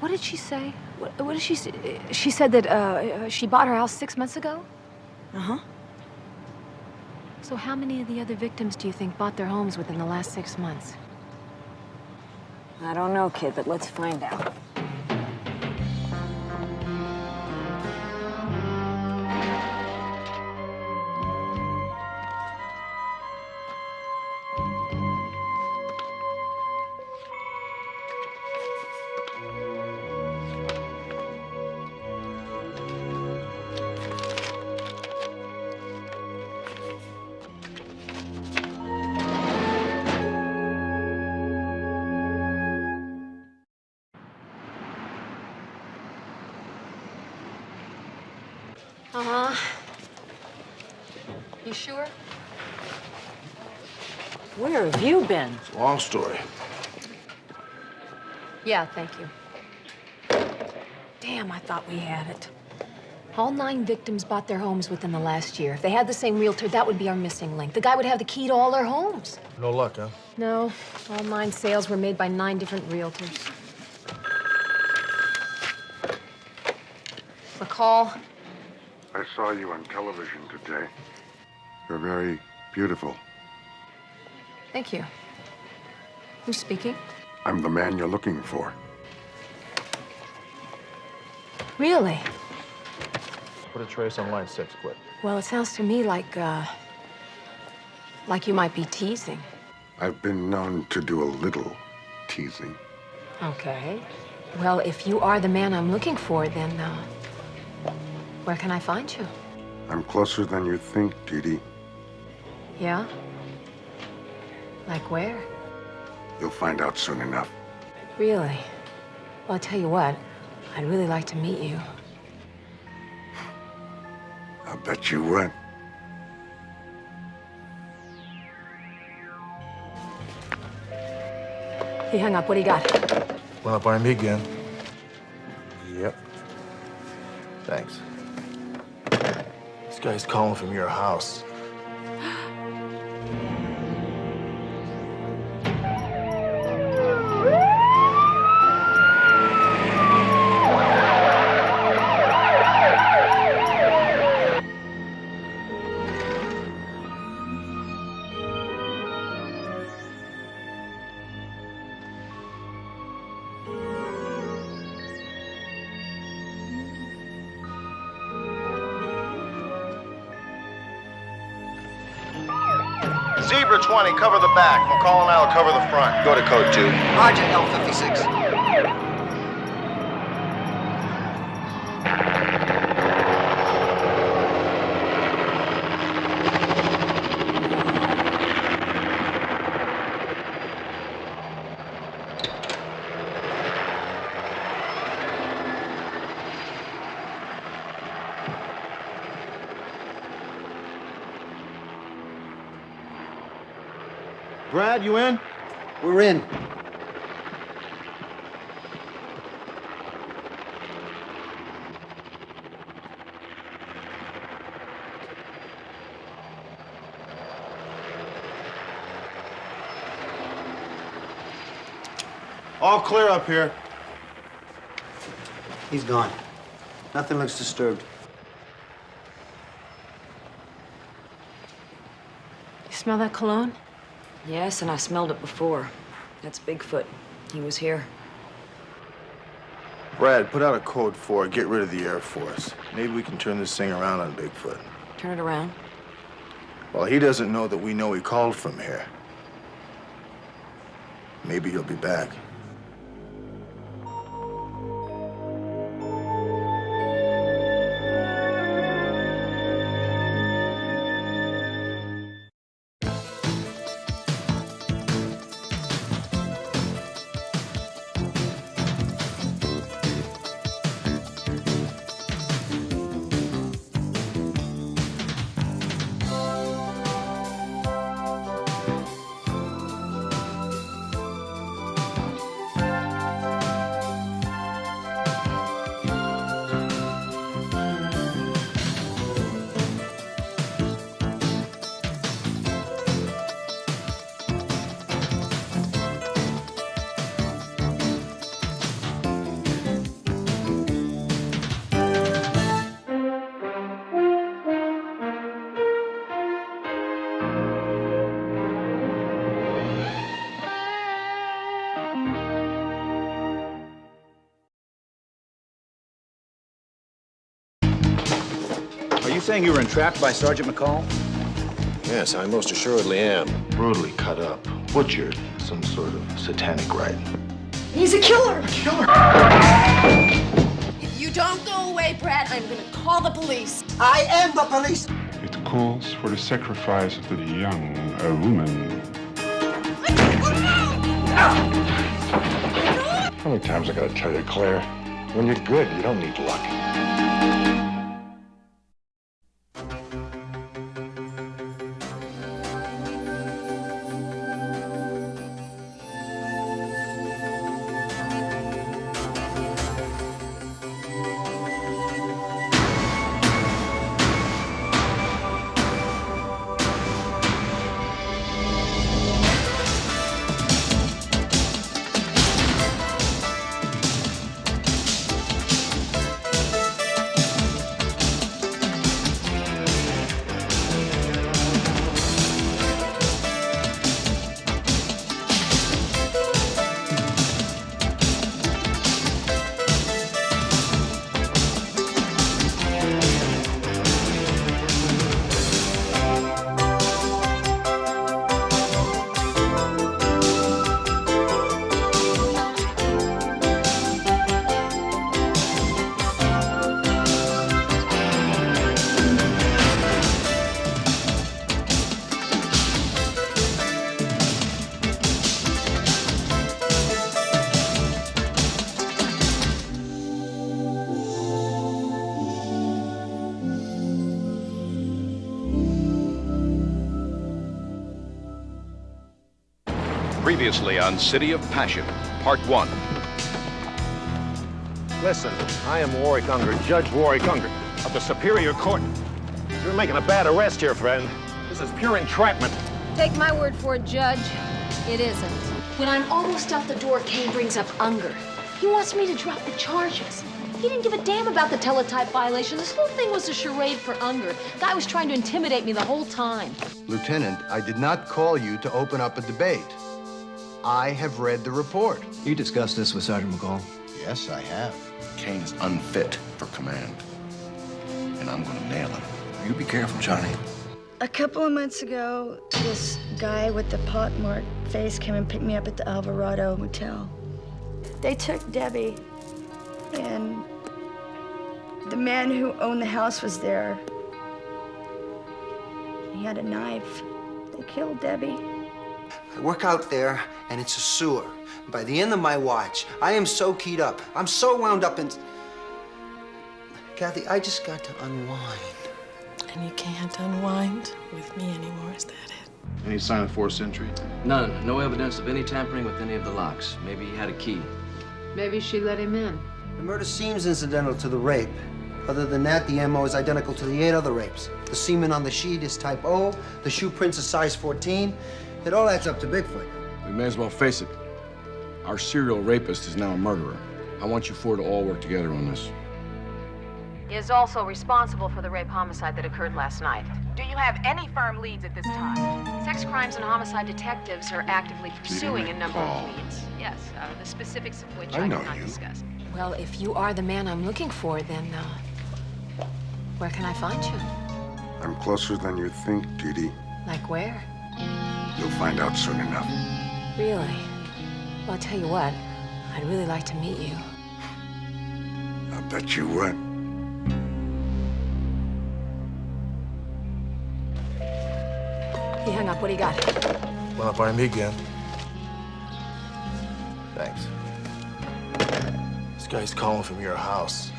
[SPEAKER 14] What did she say? What did she say? She said that she bought her house 6 months ago?
[SPEAKER 3] Uh-huh.
[SPEAKER 14] So how many of the other victims do you think bought their homes within the last 6 months?
[SPEAKER 3] I don't know, kid, but let's find out.
[SPEAKER 14] Uh-huh. You sure?
[SPEAKER 3] Where have you been?
[SPEAKER 9] It's a long story.
[SPEAKER 14] Yeah, thank you. Damn, I thought we had it. All 9 victims bought their homes within the last year. If they had the same realtor, that would be our missing link. The guy would have the key to all their homes.
[SPEAKER 9] No luck, huh?
[SPEAKER 14] No, all 9 sales were made by 9 different realtors. McCall.
[SPEAKER 7] I saw you on television today. You're very beautiful.
[SPEAKER 14] Thank you. Who's speaking?
[SPEAKER 7] I'm the man you're looking for.
[SPEAKER 14] Really?
[SPEAKER 9] Put a trace on line 6, quick.
[SPEAKER 14] Well, it sounds to me like you might be teasing.
[SPEAKER 7] I've been known to do a little teasing.
[SPEAKER 14] Okay. Well, if you are the man I'm looking for, then, where can I find you?
[SPEAKER 7] I'm closer than you think, Dee.
[SPEAKER 14] Yeah? Like where?
[SPEAKER 7] You'll find out soon enough.
[SPEAKER 14] Really? Well, I'll tell you what. I'd really like to meet you.
[SPEAKER 7] I'll bet you would.
[SPEAKER 14] He hung up. What do you got?
[SPEAKER 9] Run up on me again. Yep. Thanks. This guy's calling from your house.
[SPEAKER 2] Zebra 20, cover the back. McCall and I will cover the front. Go to code 2.
[SPEAKER 19] Roger, L56.
[SPEAKER 2] Brad, you in?
[SPEAKER 19] We're in.
[SPEAKER 2] All clear up here.
[SPEAKER 19] He's gone. Nothing looks disturbed.
[SPEAKER 14] You smell that cologne?
[SPEAKER 3] Yes, and I smelled it before. That's Bigfoot. He was here.
[SPEAKER 2] Brad, put out a code 4. Get rid of the Air Force. Maybe we can turn this thing around on Bigfoot.
[SPEAKER 3] Turn it around.
[SPEAKER 2] Well, he doesn't know that we know he called from here. Maybe he'll be back.
[SPEAKER 4] saying you were entrapped by Sergeant McCall?
[SPEAKER 9] Yes, I most assuredly am.
[SPEAKER 2] Brutally cut up, butchered, some sort of satanic rite.
[SPEAKER 13] He's a killer!
[SPEAKER 17] If you don't go away, Brad, I'm gonna call the police.
[SPEAKER 19] I am the police!
[SPEAKER 21] It calls for the sacrifice of the young woman.
[SPEAKER 7] How many times I gotta tell you, Claire? When you're good, you don't need luck.
[SPEAKER 23] Previously on City of Passion, Part 1.
[SPEAKER 9] Listen, I am Warwick Unger, Judge Warwick Unger of the Superior Court. You're making a bad arrest here, friend. This is pure entrapment.
[SPEAKER 14] Take my word for it, Judge. It isn't. When I'm almost out the door, Kane brings up Unger. He wants me to drop the charges. He didn't give a damn about the teletype violation. This whole thing was a charade for Unger. Guy was trying to intimidate me the whole time.
[SPEAKER 25] Lieutenant, I did not call you to open up a debate. I have read the report.
[SPEAKER 18] You discussed this with Sergeant McCall?
[SPEAKER 25] Yes, I have.
[SPEAKER 9] Kane is unfit for command, and I'm gonna nail him.
[SPEAKER 18] You be careful, Johnny.
[SPEAKER 13] A couple of months ago, this guy with the pockmarked face came and picked me up at the Alvarado Motel. They took Debbie, and the man who owned the house was there. He had a knife. They killed Debbie.
[SPEAKER 19] I work out there, and it's a sewer. By the end of my watch, I am so keyed up. I'm so wound up in... Kathy, I just got to unwind.
[SPEAKER 5] And you can't unwind with me anymore, is that it?
[SPEAKER 2] Any sign of forced entry?
[SPEAKER 24] None. No evidence of any tampering with any of the locks. Maybe he had a key.
[SPEAKER 14] Maybe she let him in.
[SPEAKER 19] The murder seems incidental to the rape. Other than that, the MO is identical to the 8 other rapes. The semen on the sheet is type O, the shoe prints are size 14. It all adds up to Bigfoot.
[SPEAKER 8] We may as well face it. Our serial rapist is now a murderer. I want you four to all work together on this.
[SPEAKER 22] He is also responsible for the rape homicide that occurred last night.
[SPEAKER 20] Do you have any firm leads at this time?
[SPEAKER 22] Sex crimes and homicide detectives are actively pursuing a number of leads. Yes, the specifics of which I cannot discuss. Well, if you are the man I'm looking for, then where can I find you?
[SPEAKER 7] I'm closer than you think, Dee.
[SPEAKER 22] Like where?
[SPEAKER 7] You'll find out soon enough.
[SPEAKER 22] Really? Well, I'll tell you what, I'd really like to meet you.
[SPEAKER 7] I bet you would.
[SPEAKER 14] He hung up. What do you got?
[SPEAKER 9] Well, by me again. Thanks. This guy's calling from your house.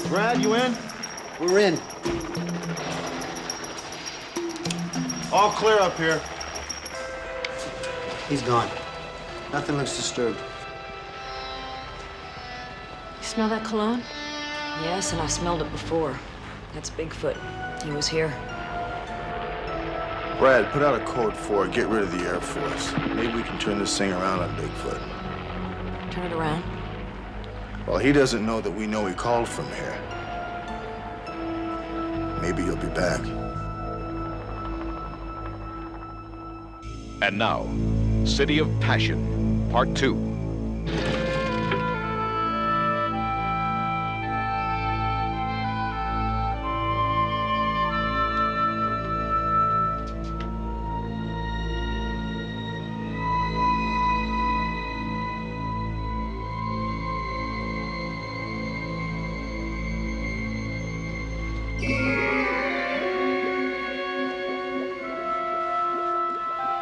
[SPEAKER 2] Brad, you in?
[SPEAKER 19] We're in.
[SPEAKER 2] All clear up here.
[SPEAKER 19] He's gone. Nothing looks disturbed.
[SPEAKER 14] Smell that cologne?
[SPEAKER 3] Yes, and I smelled it before. That's Bigfoot. He was here.
[SPEAKER 9] Brad, put out a code for it. Get rid of the Air Force. Maybe we can turn this thing around on Bigfoot.
[SPEAKER 3] Turn it around.
[SPEAKER 9] Well, he doesn't know that we know he called from here. Maybe he'll be back.
[SPEAKER 23] And now, City of Passion, Part 2.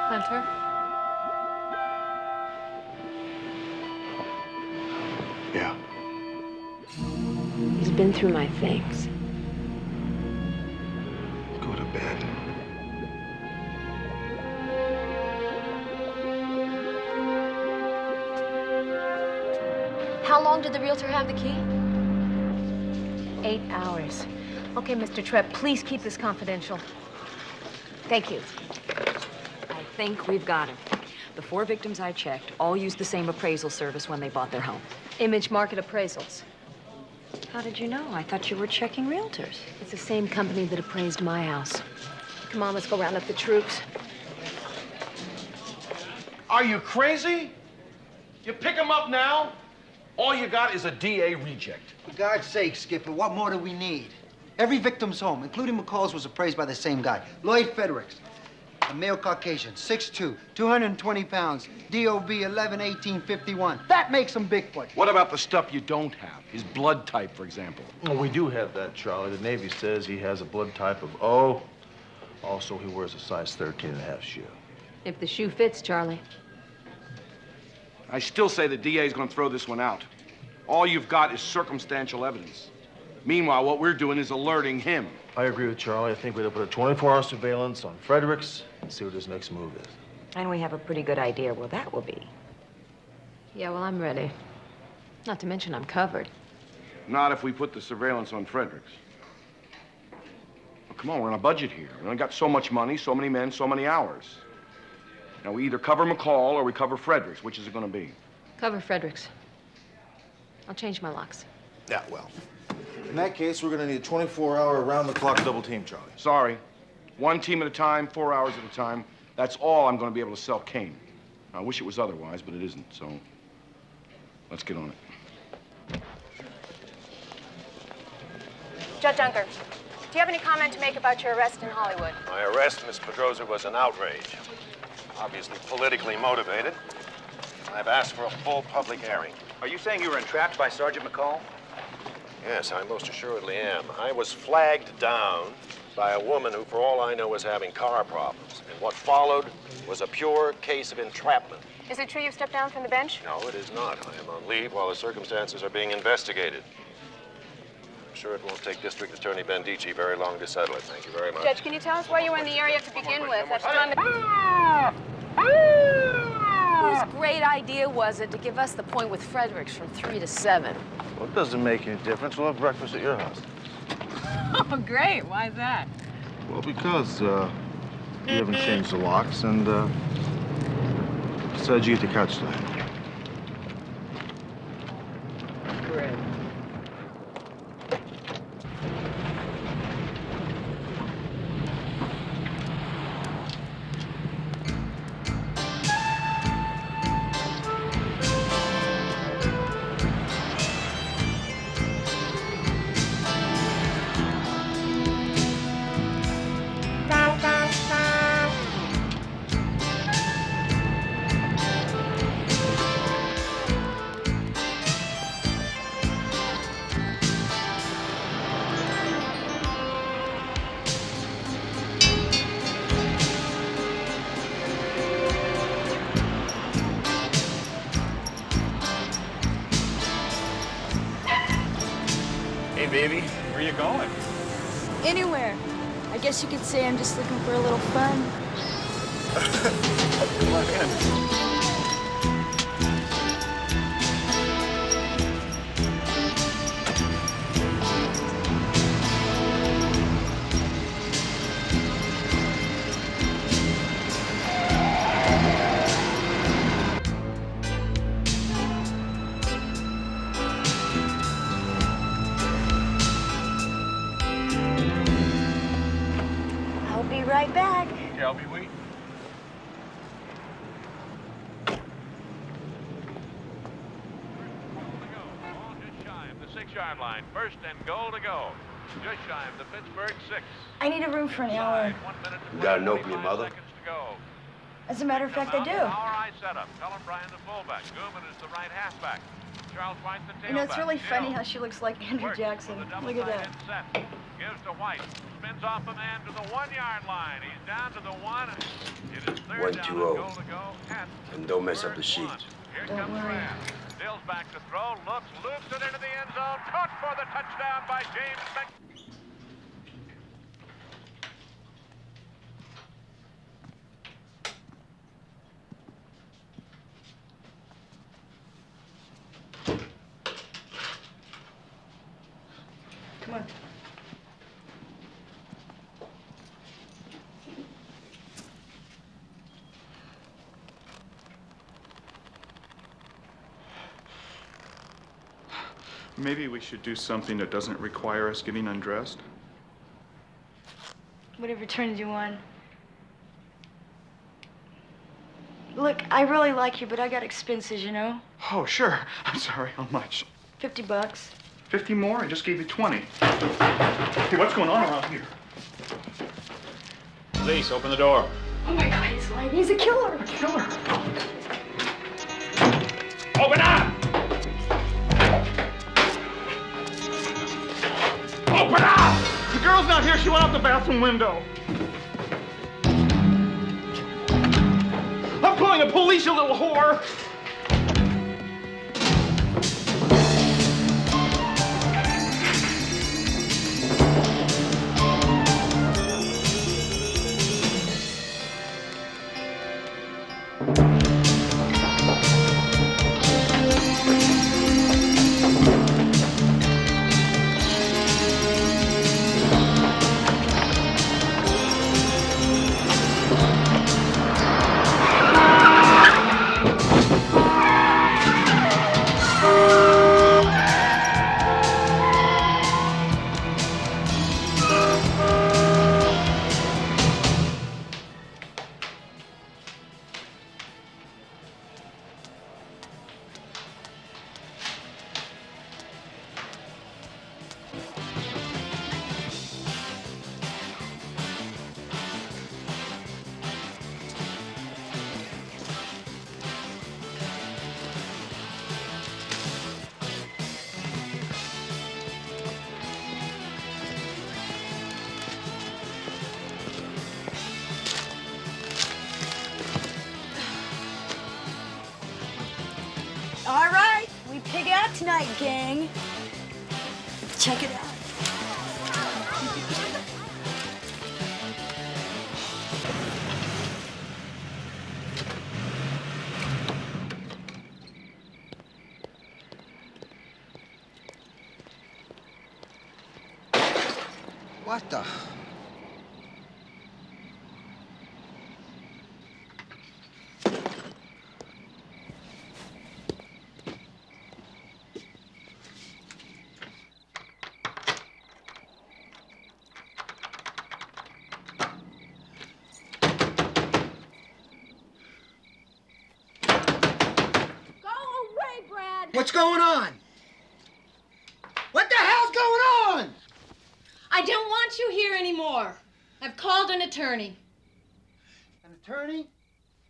[SPEAKER 14] Hunter?
[SPEAKER 9] Yeah.
[SPEAKER 14] He's been through my things.
[SPEAKER 9] Go to bed.
[SPEAKER 22] How long did the realtor have the key?
[SPEAKER 14] 8 hours. Okay, Mr. Trepp, please keep this confidential. Thank you.
[SPEAKER 3] I think we've got him. The 4 victims I checked all used the same appraisal service when they bought their home.
[SPEAKER 14] Image Market Appraisals.
[SPEAKER 3] How did you know? I thought you were checking realtors.
[SPEAKER 14] It's the same company that appraised my house. Come on, let's go round up the troops.
[SPEAKER 8] Are you crazy? You pick him up now? All you got is a DA reject.
[SPEAKER 19] For God's sake, Skipper, what more do we need? Every victim's home, including McCall's, was appraised by the same guy, Lloyd Fredericks. A male Caucasian, 6'2", 220 pounds, DOB 11-18-51. That makes him Bigfoot.
[SPEAKER 8] What about the stuff you don't have? His blood type, for example.
[SPEAKER 2] Well, we do have that, Charlie. The Navy says he has a blood type of O. Also, he wears a size 13.5 shoe.
[SPEAKER 14] If the shoe fits, Charlie.
[SPEAKER 8] I still say the DA's gonna throw this one out. All you've got is circumstantial evidence. Meanwhile, what we're doing is alerting him.
[SPEAKER 2] I agree with Charlie. I think we ought to put a 24-hour surveillance on Fredericks and see what his next move is.
[SPEAKER 3] And we have a pretty good idea what that will be.
[SPEAKER 14] Yeah, well, I'm ready. Not to mention I'm covered.
[SPEAKER 8] Not if we put the surveillance on Fredericks. Well, come on, we're on a budget here. We only got so much money, so many men, so many hours. Now, we either cover McCall or we cover Fredericks. Which is it gonna be?
[SPEAKER 14] Cover Fredericks. I'll change my locks.
[SPEAKER 2] Yeah, well. In that case, we're gonna need a 24-hour around-the-clock double team, Charlie.
[SPEAKER 8] Sorry. 1 team at a time, 4 hours at a time. That's all I'm gonna be able to sell Kane. I wish it was otherwise, but it isn't, so let's get on it.
[SPEAKER 22] Judge Unger, do you have any comment to make about your arrest in Hollywood?
[SPEAKER 10] My arrest, Miss Pedrosa, was an outrage. Obviously politically motivated. I've asked for a full public airing.
[SPEAKER 4] Are you saying you were entrapped by Sergeant McCall?
[SPEAKER 10] Yes, I most assuredly am. I was flagged down by a woman who, for all I know, was having car problems. And what followed was a pure case of entrapment.
[SPEAKER 22] Is it true you've stepped down from the bench?
[SPEAKER 10] No, it is not. I am on leave while the circumstances are being investigated. I'm sure it won't take District Attorney Bendici very long to settle it. Thank you very much.
[SPEAKER 22] Judge, can you tell us why you were in the area to begin with? Whose great idea was it to give us the point with Fredericks from 3 to 7?
[SPEAKER 2] Well, it doesn't make any difference. We'll have breakfast at your house.
[SPEAKER 22] Oh, great. Why's that?
[SPEAKER 2] Well, because, you haven't changed the locks, and, besides, you get the couch tonight.
[SPEAKER 22] Great.
[SPEAKER 4] Baby, where you going?
[SPEAKER 13] Anywhere. I guess you could say I'm just looking for a little fun.
[SPEAKER 4] Come on in. shall we? The 6-yard line. First and goal to go. Just shy of the Pittsburgh 6.
[SPEAKER 13] I need a room for an hour.
[SPEAKER 6] You got an opening, Mother?
[SPEAKER 13] As a matter of fact, I do.
[SPEAKER 4] Our eye setup. Cullen Bryan the fullback. Gooman is the right halfback. Charles White the tailback.
[SPEAKER 13] You know, it's really funny how she looks like Andrew Jackson. Look at that.
[SPEAKER 4] Gives to White. Spins off a man to the 1-yard line. He's down to the 1. It is third down and goal to go.
[SPEAKER 6] And don't mess up the sheets.
[SPEAKER 4] Here comes Graham. Stills back to throw. Loops it into the end zone. Caught for the touchdown by James Mc...
[SPEAKER 13] Come on.
[SPEAKER 11] Maybe we should do something that doesn't require us getting undressed.
[SPEAKER 13] Whatever turns you on. Look, I really like you, but I got expenses, you know?
[SPEAKER 11] Oh, sure. I'm sorry. How much?
[SPEAKER 13] $50.
[SPEAKER 11] 50 more? I just gave you 20. Hey, what's going on around here?
[SPEAKER 4] Police, open the door.
[SPEAKER 13] Oh my God, he's lying. He's a killer. A killer.
[SPEAKER 4] Open up!
[SPEAKER 11] Open up! The girl's not here. She went out the bathroom window. I'm calling the police, you little whore!
[SPEAKER 13] All right, we pig out tonight, gang. Check it out.
[SPEAKER 19] What the?
[SPEAKER 17] What's going on? What the hell's going on?
[SPEAKER 22] I don't want you here anymore. I've called an attorney.
[SPEAKER 19] An attorney?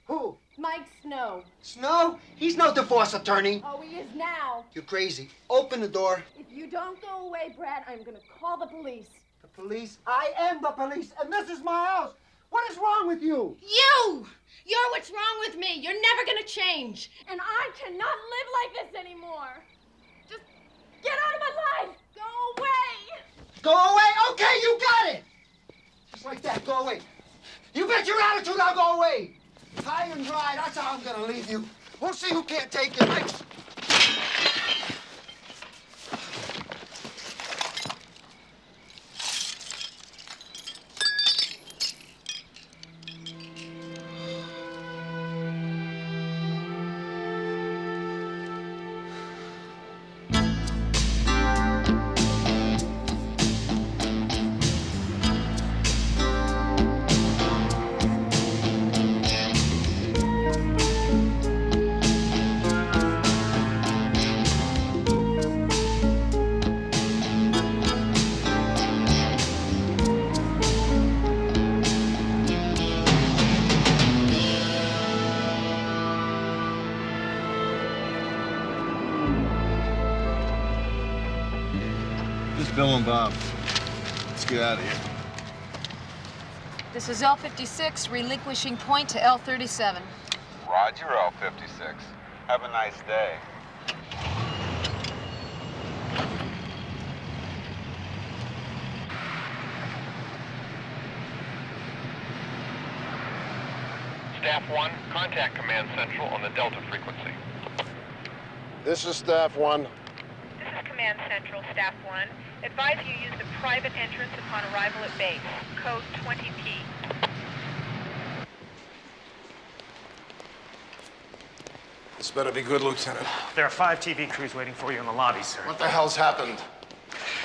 [SPEAKER 19] Who?
[SPEAKER 17] Mike Snow.
[SPEAKER 19] Snow? He's no divorce attorney.
[SPEAKER 17] Oh, he is now.
[SPEAKER 19] You're crazy. Open the door.
[SPEAKER 17] If you don't go away, Brad, I'm gonna call the police.
[SPEAKER 19] The police? I am the police, and this is my house. What is wrong with you?
[SPEAKER 22] You! You're what's wrong with me. You're never gonna change.
[SPEAKER 17] And I cannot live like this anymore. Just get out of my life. Go away.
[SPEAKER 19] Go away? Okay, you got it. Just like that, go away. You bet your attitude I'll go away. High and dry, that's how I'm gonna leave you. We'll see who can't take it.
[SPEAKER 9] is Bill and Bob. Let's get out of here.
[SPEAKER 22] This is L56, relinquishing point to L37.
[SPEAKER 1] Roger, L56. Have a nice day.
[SPEAKER 4] Staff 1, contact Command Central on the Delta frequency.
[SPEAKER 12] This is Staff 1.
[SPEAKER 15] This is Command Central, Staff 1. Advise you use the private entrance upon arrival at base. Code 20P.
[SPEAKER 12] This better be good, Lieutenant.
[SPEAKER 11] There are 5 TV crews waiting for you in the lobby, sir.
[SPEAKER 12] What the hell's happened?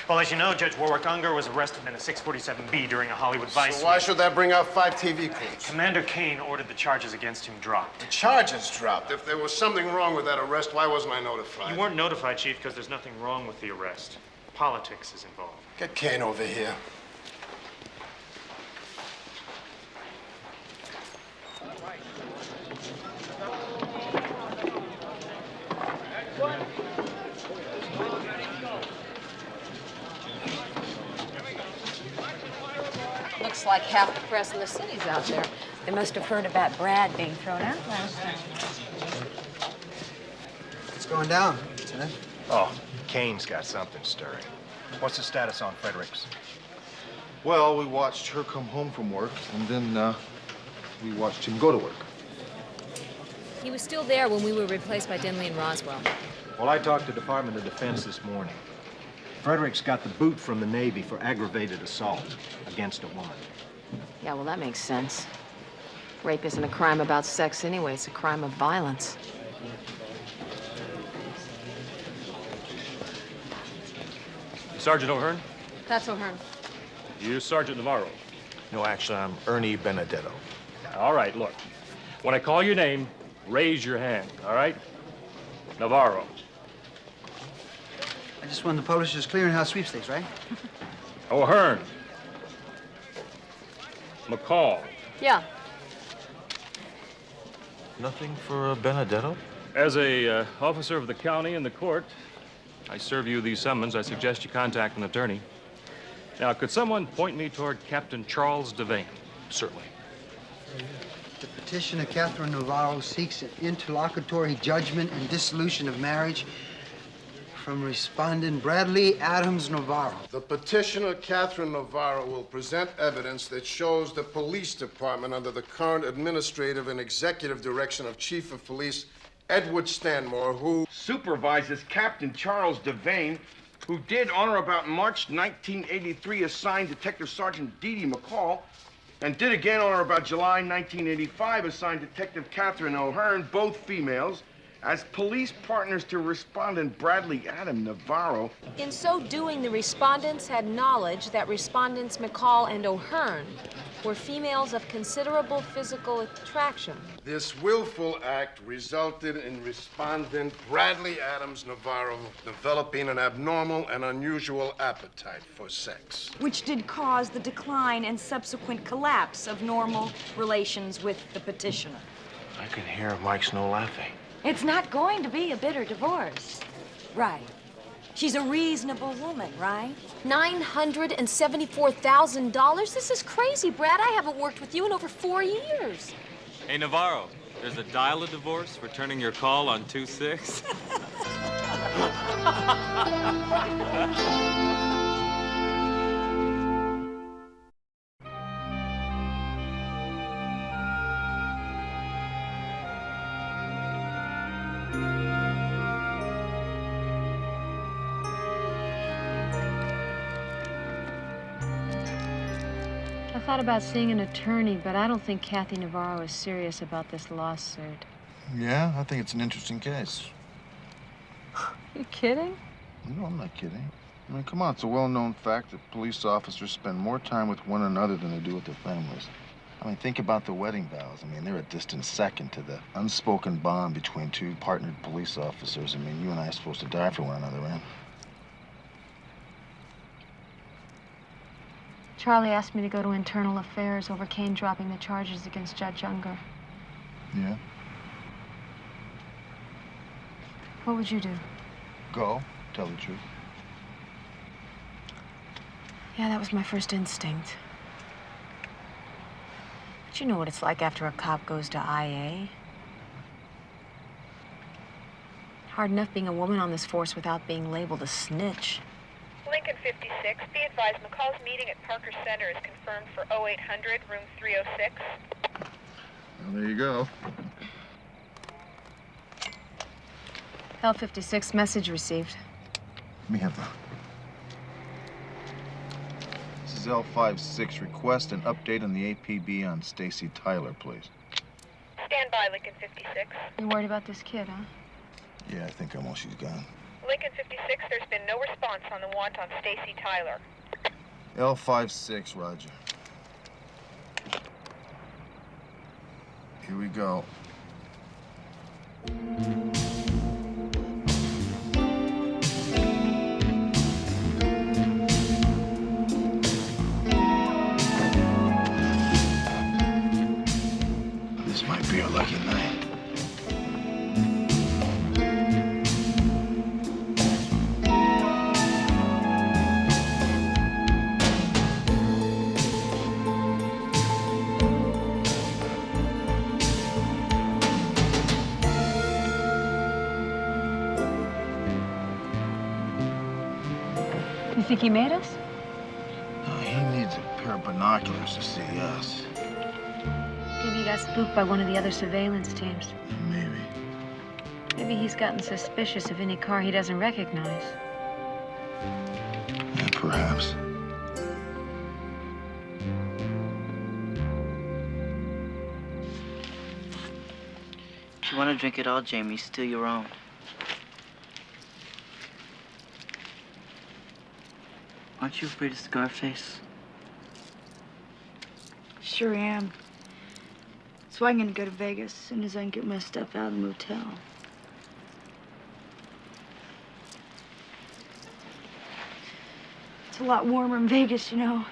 [SPEAKER 11] Well, as you know, Judge Warwick Unger was arrested in a 647B during a Hollywood Vice.
[SPEAKER 12] So why should that bring out 5 TV crews?
[SPEAKER 11] Commander Kane ordered the charges against him dropped.
[SPEAKER 12] The charges dropped? If there was something wrong with that arrest, why wasn't I notified?
[SPEAKER 11] You weren't notified, Chief, because there's nothing wrong with the arrest. Politics is involved.
[SPEAKER 12] Get Kane over here.
[SPEAKER 14] Looks like half the press in the city's out there.
[SPEAKER 3] They must have heard about Brad being thrown out last night.
[SPEAKER 25] What's going down, Lieutenant?
[SPEAKER 16] Oh, Kane's got something stirring. What's the status on Fredericks?
[SPEAKER 2] Well, we watched her come home from work, and then we watched him go to work.
[SPEAKER 22] He was still there when we were replaced by Denley and Roswell.
[SPEAKER 16] Well, I talked to Department of Defense this morning. Fredericks got the boot from the Navy for aggravated assault against a woman.
[SPEAKER 14] Yeah, well, that makes sense. Rape isn't a crime about sex anyway. It's a crime of violence.
[SPEAKER 21] Sergeant O'Hearn?
[SPEAKER 14] That's O'Hearn.
[SPEAKER 21] You Sergeant Navarro?
[SPEAKER 9] No, actually, I'm Ernie Benedetto.
[SPEAKER 21] All right, look. When I call your name, raise your hand, all right? Navarro.
[SPEAKER 19] I just won the Publishers Clearinghouse sweepstakes, right?
[SPEAKER 21] O'Hearn. McCall.
[SPEAKER 14] Yeah.
[SPEAKER 9] Nothing for Benedetto?
[SPEAKER 21] As a officer of the county and the court, I serve you these summons. I suggest you contact an attorney. Now, could someone point me toward Captain Charles Devane?
[SPEAKER 9] Certainly.
[SPEAKER 19] The petitioner, Catherine Navarro, seeks an interlocutory judgment and dissolution of marriage from respondent Bradley Adams Navarro.
[SPEAKER 12] The petitioner, Catherine Navarro, will present evidence that shows the police department, under the current administrative and executive direction of Chief of Police Edward Stanmore, who
[SPEAKER 26] supervises Captain Charles Devane, who did, on or about March 1983, assign Detective Sergeant Dee Dee McCall, and did again on or about July 1985, assign Detective Catherine O'Hearn, both females, as police partners to respondent Bradley Adam Navarro.
[SPEAKER 22] In so doing, the respondents had knowledge that respondents McCall and O'Hearn were females of considerable physical attraction.
[SPEAKER 12] this willful act resulted in respondent Bradley Adams Navarro developing an abnormal and unusual appetite for sex.
[SPEAKER 3] Which did cause the decline and subsequent collapse of normal relations with the petitioner.
[SPEAKER 9] I can hear Mike Snow laughing.
[SPEAKER 3] It's not going to be a bitter divorce. Right. She's a reasonable woman, right?
[SPEAKER 22] $974,000? This is crazy, Brad. I haven't worked with you in over 4 years.
[SPEAKER 27] Hey, Navarro, there's a dial-a-divorce returning your call on 2-6.
[SPEAKER 5] I thought about seeing an attorney, but I don't think Kathy Navarro is serious about this lawsuit.
[SPEAKER 9] Yeah, I think it's an interesting case.
[SPEAKER 5] You kidding?
[SPEAKER 2] No, I'm not kidding. I mean, come on, it's a well-known fact that police officers spend more time with one another than they do with their families. I mean, think about the wedding vows. I mean, they're a distant second to the unspoken bond between two partnered police officers. I mean, you and I are supposed to die for one another, right?
[SPEAKER 5] Charlie asked me to go to Internal Affairs over Kane dropping the charges against Judge Unger.
[SPEAKER 2] Yeah?
[SPEAKER 5] What would you do?
[SPEAKER 2] Go. Tell the truth.
[SPEAKER 14] Yeah, that was my first instinct. But you know what it's like after a cop goes to IA. Hard enough being a woman on this force without being labeled a snitch.
[SPEAKER 15] Lincoln 56, be advised McCall's meeting at Parker Center is confirmed for 0800, room 306.
[SPEAKER 9] Well, there you go.
[SPEAKER 14] L56, message received.
[SPEAKER 9] Let me have that. This is L56. Request an update on the APB on Stacy Tyler, please.
[SPEAKER 15] Stand by, Lincoln 56.
[SPEAKER 14] You worried about this kid, huh?
[SPEAKER 9] Yeah, I think I'm all she's got.
[SPEAKER 15] Lincoln 56, there's been no response on the want on Stacy Tyler.
[SPEAKER 9] L56, roger. Here we go. This might be our lucky night.
[SPEAKER 14] You think he made us?
[SPEAKER 9] No, he needs a pair of binoculars to see us.
[SPEAKER 14] Maybe he got spooked by one of the other surveillance teams.
[SPEAKER 9] Maybe.
[SPEAKER 14] Maybe he's gotten suspicious of any car he doesn't recognize.
[SPEAKER 9] Yeah, perhaps.
[SPEAKER 7] If you want to drink it all, Jamie, still your own. Aren't you afraid of Scarface?
[SPEAKER 13] Sure am. So I'm gonna go to Vegas as soon as I can get my stuff out of the motel. It's a lot warmer in Vegas, you know.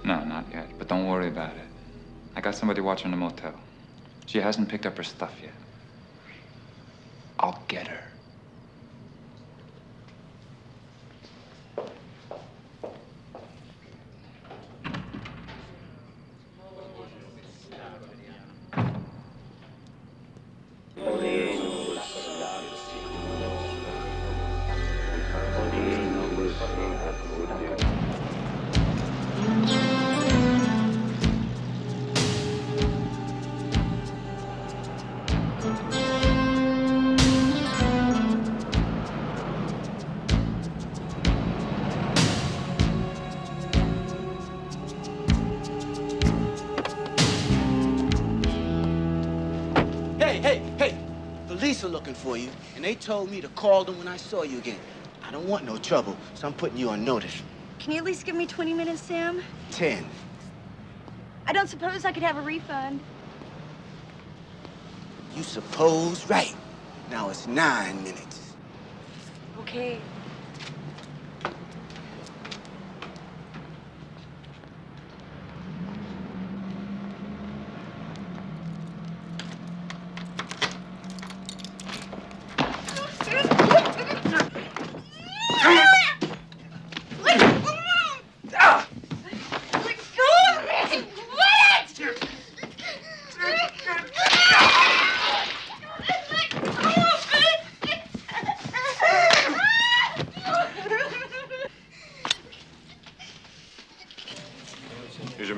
[SPEAKER 8] No, not yet, but don't worry about it. I got somebody watching the motel. She hasn't picked up her stuff yet. I'll get her.
[SPEAKER 10] Hey, police are looking for you, and they told me to call them when I saw you again. I don't want no trouble, so I'm putting you on notice.
[SPEAKER 13] Can you at least give me 20 minutes, Sam?
[SPEAKER 10] 10.
[SPEAKER 13] I don't suppose I could have a refund.
[SPEAKER 10] You suppose right. Now it's 9 minutes.
[SPEAKER 13] Okay.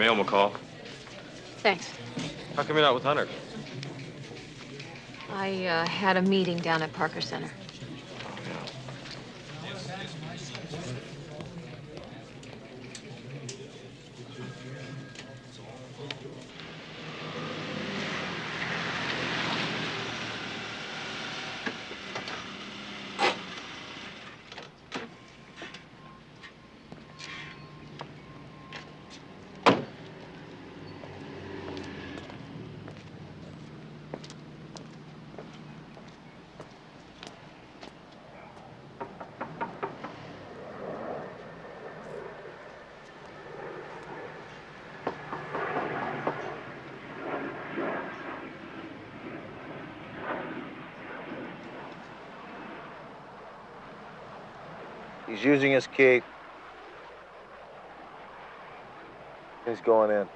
[SPEAKER 21] mail, McCall.
[SPEAKER 14] Thanks.
[SPEAKER 21] How come you're not with Hunter?
[SPEAKER 14] I had a meeting down at Parker Center.
[SPEAKER 2] He's using his key. He's going in.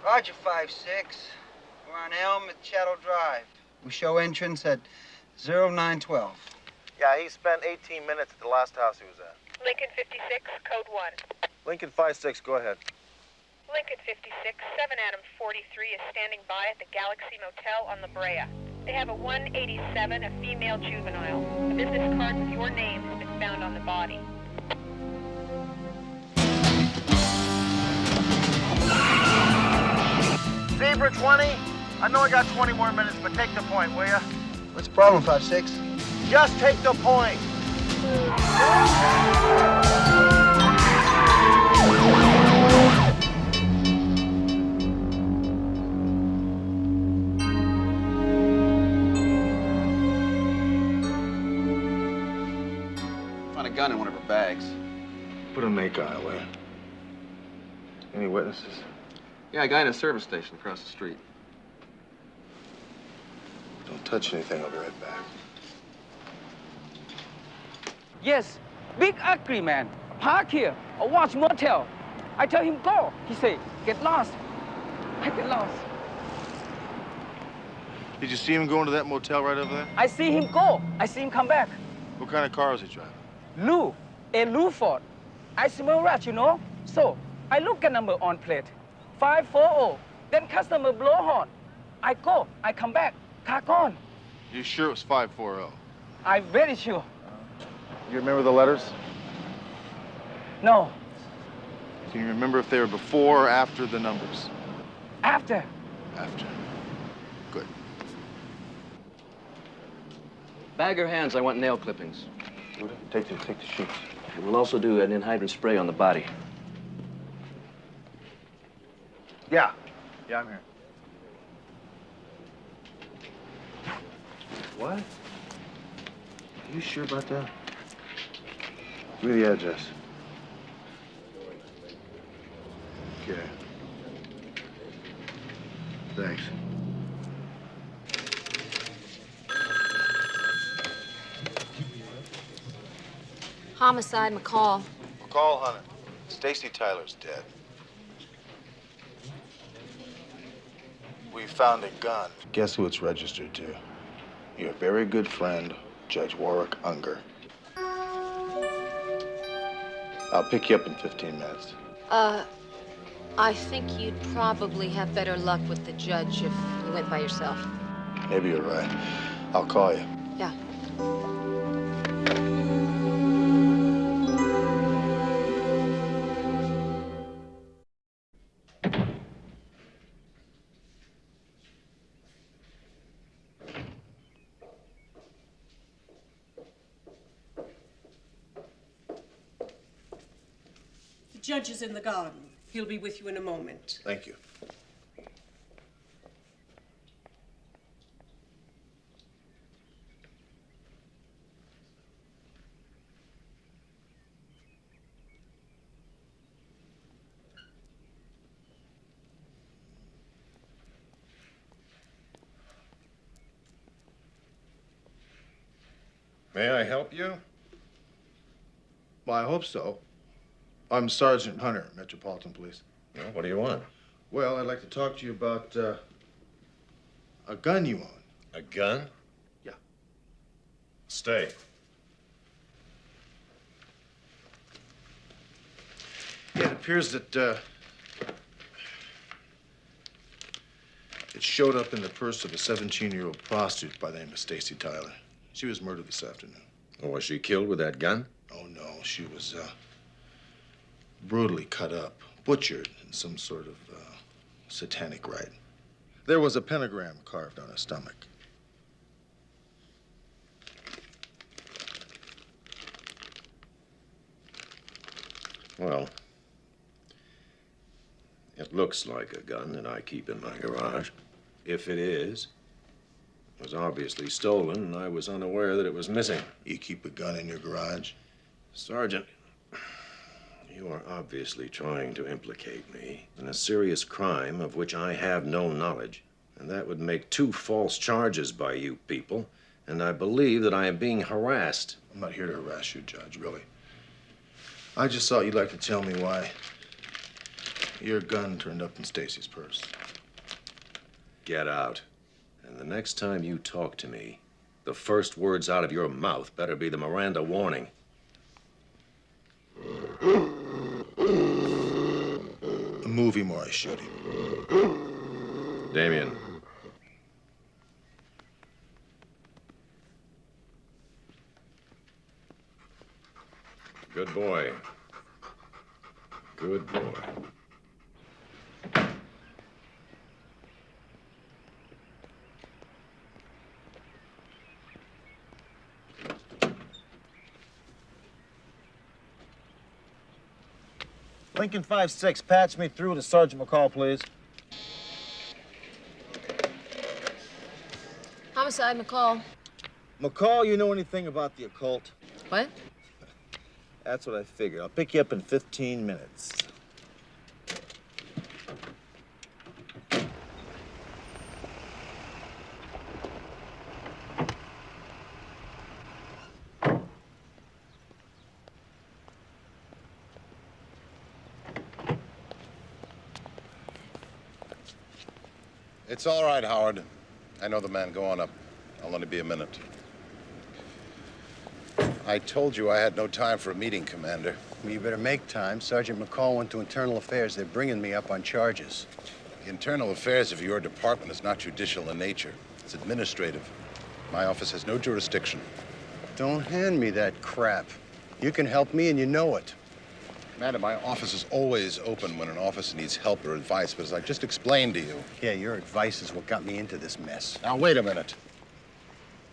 [SPEAKER 19] Roger, 5-6. We're on Elm at Shadow Drive. We show entrance at 0912.
[SPEAKER 2] Yeah, he spent 18 minutes at the last house he was at.
[SPEAKER 15] Lincoln 56, code 1.
[SPEAKER 2] Lincoln 5-6, go ahead.
[SPEAKER 15] Lincoln 56, 7 Adam 43 is standing by at the Galaxy Motel on La Brea. They have a 187, a female juvenile. A business card with your name has been found on the body.
[SPEAKER 2] Zebra 20, I know I got 20 more minutes, but take the point, will ya?
[SPEAKER 19] What's the problem, 5-6?
[SPEAKER 2] Just take the point.
[SPEAKER 10] Found a gun in one of her bags.
[SPEAKER 2] Put a make eye away. Any witnesses?
[SPEAKER 10] Yeah, a guy in a service station across the street.
[SPEAKER 2] Don't touch anything, I'll be right back.
[SPEAKER 1] Yes, big ugly man. Park here, or watch motel. I tell him go. He say, get lost. I get lost.
[SPEAKER 2] Did you see him go into that motel right over there?
[SPEAKER 1] I see him go. I see him come back.
[SPEAKER 2] What kind of car was he driving?
[SPEAKER 1] Lou, a Lou Ford. I smell rat, you know? So, I look at number on plate. 540. Then customer blow horn. I go, I come back. Car gone.
[SPEAKER 2] You sure it was 540?
[SPEAKER 1] I'm very sure.
[SPEAKER 2] You remember the letters?
[SPEAKER 1] No.
[SPEAKER 2] Can you remember if they were before or after the numbers?
[SPEAKER 1] After.
[SPEAKER 2] After. Good.
[SPEAKER 6] Bag her hands, I want nail clippings.
[SPEAKER 2] Take the sheets.
[SPEAKER 6] And we'll also do an anhydrous spray on the body.
[SPEAKER 2] Yeah. Yeah, I'm here. What? Are you sure about that? Give me the address. Okay. Thanks.
[SPEAKER 14] Homicide, McCall.
[SPEAKER 2] McCall Hunter. Stacy Tyler's dead. We found a gun. Guess who it's registered to? Your very good friend, Judge Warwick Unger. I'll pick you up in 15 minutes.
[SPEAKER 14] I think you'd probably have better luck with the judge if you went by yourself.
[SPEAKER 2] Maybe you're right. I'll call you.
[SPEAKER 14] Yeah.
[SPEAKER 17] The judge is in the garden. He'll be with you in a moment.
[SPEAKER 2] Thank you.
[SPEAKER 12] May I help you?
[SPEAKER 2] Well, I hope so. I'm Sergeant Hunter, Metropolitan Police.
[SPEAKER 12] Well, what do you want?
[SPEAKER 2] Well, I'd like to talk to you about a gun you own.
[SPEAKER 12] A gun?
[SPEAKER 2] Yeah.
[SPEAKER 12] Stay.
[SPEAKER 2] Yeah, it appears that showed up in the purse of a 17-year-old prostitute by the name of Stacy Tyler. She was murdered this afternoon.
[SPEAKER 4] Oh, was she killed with that gun?
[SPEAKER 2] Oh, no. She was brutally cut up, butchered in some sort of satanic rite. There was a pentagram carved on her stomach.
[SPEAKER 4] Well, it looks like a gun that I keep in my garage. If it is, it was obviously stolen, and I was unaware that it was missing.
[SPEAKER 2] You keep a gun in your garage?
[SPEAKER 4] Sergeant, you are obviously trying to implicate me in a serious crime of which I have no knowledge. And that would make 2 false charges by you people. And I believe that I am being harassed.
[SPEAKER 2] I'm not here to harass you, Judge, really. I just thought you'd like to tell me why your gun turned up in Stacy's purse.
[SPEAKER 4] Get out. And the next time you talk to me, the first words out of your mouth better be the Miranda warning.
[SPEAKER 2] A movie more I shoot him.
[SPEAKER 4] Damien. Good boy. Good boy.
[SPEAKER 2] Lincoln 5-6, patch me through to Sergeant McCall, please.
[SPEAKER 14] Homicide, McCall.
[SPEAKER 2] McCall, you know anything about the occult?
[SPEAKER 14] What?
[SPEAKER 2] That's what I figured. I'll pick you up in 15 minutes.
[SPEAKER 11] It's all right, Howard. I know the man. Go on up. I'll only be a minute. I told you I had no time for a meeting, Commander.
[SPEAKER 19] Well, you better make time. Sergeant McCall went to Internal Affairs. They're bringing me up on charges.
[SPEAKER 11] The internal affairs of your department is not judicial in nature. It's administrative. My office has no jurisdiction.
[SPEAKER 19] Don't hand me that crap. You can help me and you know it.
[SPEAKER 11] Commander, my office is always open when an officer needs help or advice, but as I just explained to you...
[SPEAKER 19] Yeah, your advice is what got me into this mess.
[SPEAKER 11] Now, wait a minute.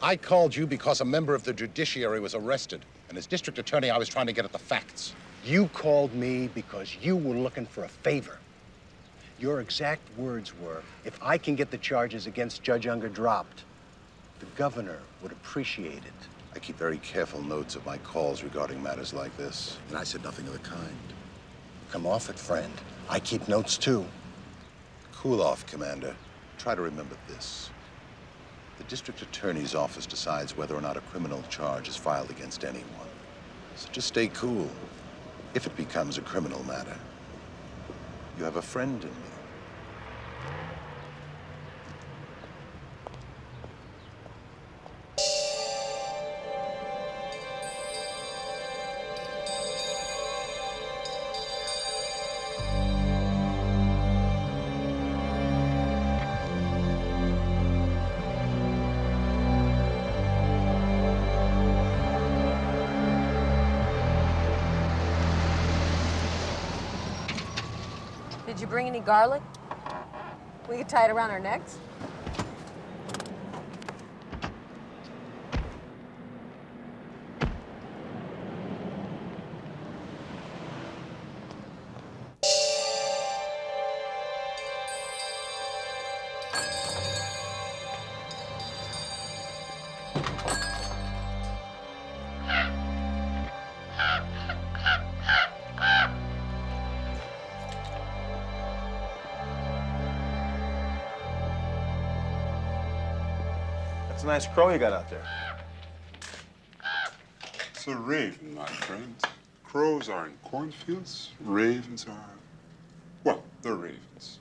[SPEAKER 11] I called you because a member of the judiciary was arrested, and as district attorney, I was trying to get at the facts.
[SPEAKER 19] You called me because you were looking for a favor. Your exact words were, if I can get the charges against Judge Unger dropped, the governor would appreciate it.
[SPEAKER 11] I keep very careful notes of my calls regarding matters like this, and I said nothing of the kind.
[SPEAKER 19] Come off it, friend. I keep notes, too.
[SPEAKER 11] Cool off, Commander. Try to remember this. The district attorney's office decides whether or not a criminal charge is filed against anyone. So just stay cool. If it becomes a criminal matter, you have a friend in me.
[SPEAKER 14] Did you bring any garlic? We could tie it around our necks.
[SPEAKER 2] That's a nice crow you got out there.
[SPEAKER 18] It's a raven, my friend. Crows are in cornfields. Ravens are... well, they're ravens.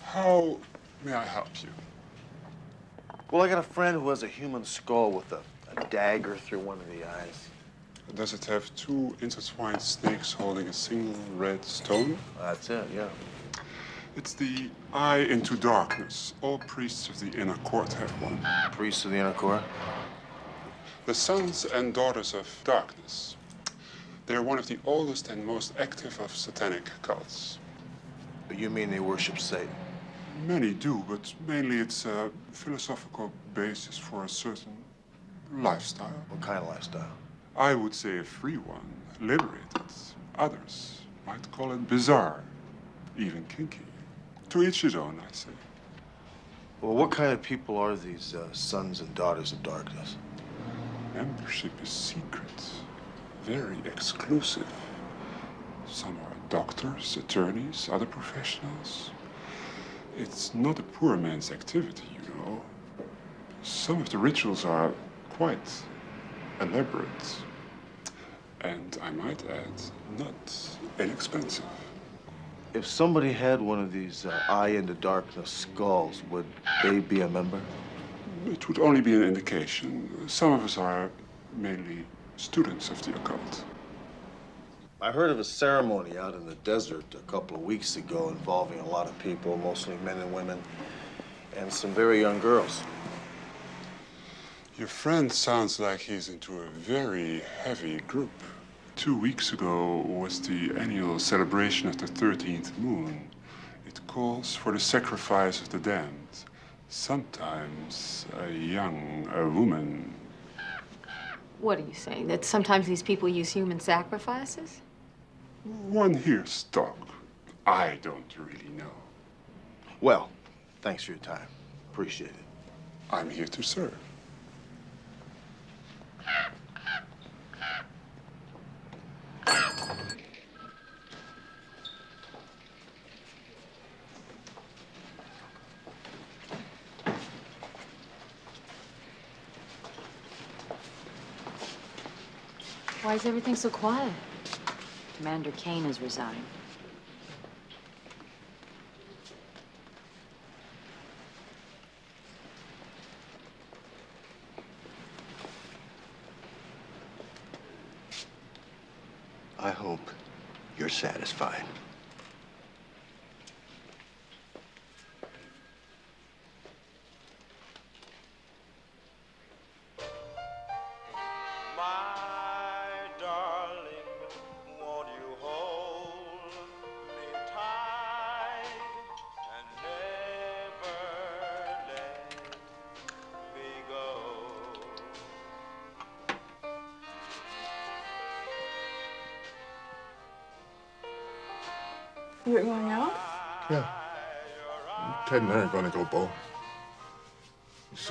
[SPEAKER 18] How may I help you?
[SPEAKER 2] Well, I got a friend who has a human skull with a dagger through one of the eyes.
[SPEAKER 18] Does it have two intertwined snakes holding a single red stone?
[SPEAKER 2] That's it, yeah.
[SPEAKER 18] It's the eye into darkness. All priests of the inner court have one.
[SPEAKER 2] Priests of the inner court?
[SPEAKER 18] The sons and daughters of darkness. They're one of the oldest and most active of satanic cults.
[SPEAKER 2] You mean they worship Satan?
[SPEAKER 18] Many do, but mainly it's a philosophical basis for a certain lifestyle.
[SPEAKER 2] What kind of lifestyle?
[SPEAKER 18] I would say a free one, liberated. Others might call it bizarre, even kinky. To each his own, I say.
[SPEAKER 2] Well, what kind of people are these sons and daughters of darkness?
[SPEAKER 18] Membership is secret, very exclusive. Some are doctors, attorneys, other professionals. It's not a poor man's activity, you know. Some of the rituals are quite elaborate. And I might add, not inexpensive.
[SPEAKER 2] If somebody had one of these eye into darkness skulls, would they be a member?
[SPEAKER 18] It would only be an indication. Some of us are mainly students of the occult.
[SPEAKER 2] I heard of a ceremony out in the desert a couple of weeks ago involving a lot of people, mostly men and women, and some very young girls.
[SPEAKER 18] Your friend sounds like he's into a very heavy group. 2 weeks ago was the annual celebration of the 13th moon. It calls for the sacrifice of the damned. Sometimes a young woman.
[SPEAKER 14] What are you saying? That sometimes these people use human sacrifices?
[SPEAKER 18] One hears talk. I don't really know.
[SPEAKER 2] Well, thanks for your time. Appreciate it.
[SPEAKER 18] I'm here to serve.
[SPEAKER 14] Why is everything so quiet?
[SPEAKER 3] Commander Kane has resigned.
[SPEAKER 16] I hope you're satisfied.
[SPEAKER 13] You're going out?
[SPEAKER 12] Yeah. Ted and I are gonna go bowling. He's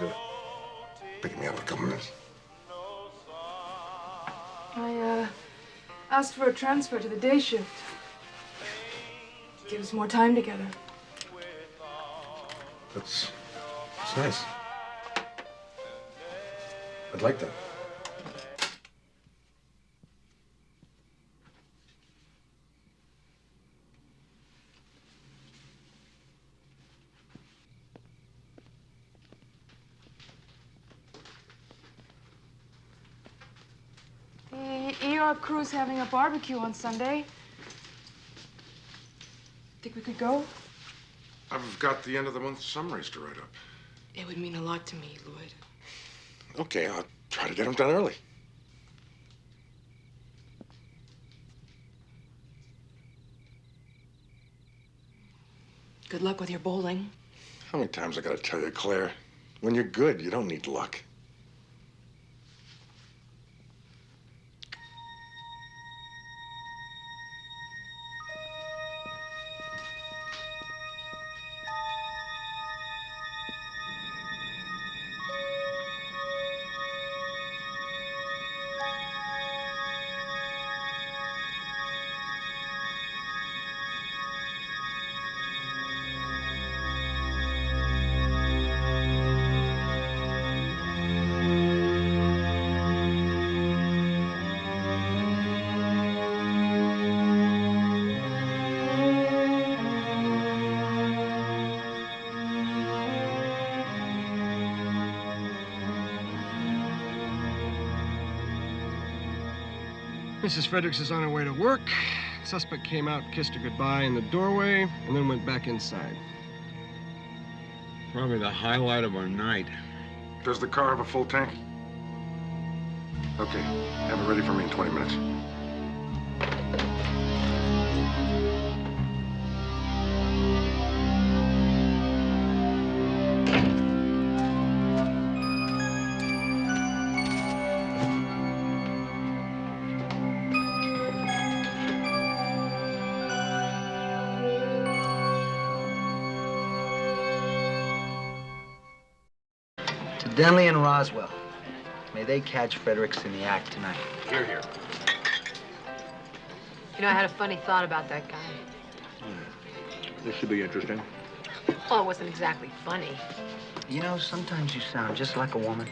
[SPEAKER 12] picking me up in a couple minutes.
[SPEAKER 13] I asked for a transfer to the day shift. Give us more time together.
[SPEAKER 12] That's nice. I'd like that.
[SPEAKER 13] The ER crew's having a barbecue on Sunday. Think we could go?
[SPEAKER 12] I've got the end of the month summaries to write up.
[SPEAKER 13] It would mean a lot to me, Lloyd.
[SPEAKER 12] Okay, I'll try to get them done early.
[SPEAKER 13] Good luck with your bowling.
[SPEAKER 12] How many times I gotta tell you, Claire? When you're good, you don't need luck.
[SPEAKER 20] Mrs. Fredericks is on her way to work. Suspect came out, kissed her goodbye in the doorway, and then went back inside.
[SPEAKER 22] Probably the highlight of our night.
[SPEAKER 12] Does the car have a full tank? Okay, have it ready for me in 20 minutes.
[SPEAKER 19] Denley and Roswell. May they catch Fredericks in the act tonight.
[SPEAKER 12] Here, here.
[SPEAKER 14] You know, I had a funny thought about that guy.
[SPEAKER 22] This should be interesting.
[SPEAKER 14] Well, it wasn't exactly funny.
[SPEAKER 19] You know, sometimes you sound just like a woman.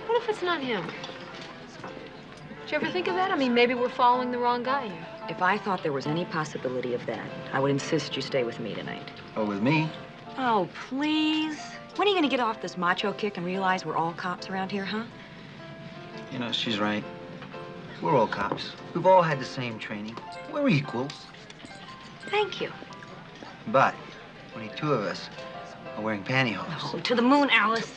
[SPEAKER 14] What if it's not him? Did you ever think of that? I mean, maybe we're following the wrong guy here.
[SPEAKER 3] If I thought there was any possibility of that, I would insist you stay with me tonight.
[SPEAKER 19] Oh, with me?
[SPEAKER 3] Oh, please. When are you going to get off this macho kick and realize we're all cops around here, huh?
[SPEAKER 19] You know, she's right. We're all cops. We've all had the same training. We're equals.
[SPEAKER 3] Thank you.
[SPEAKER 19] But only two of us are wearing pantyhose.
[SPEAKER 3] Oh, to the moon, Alice.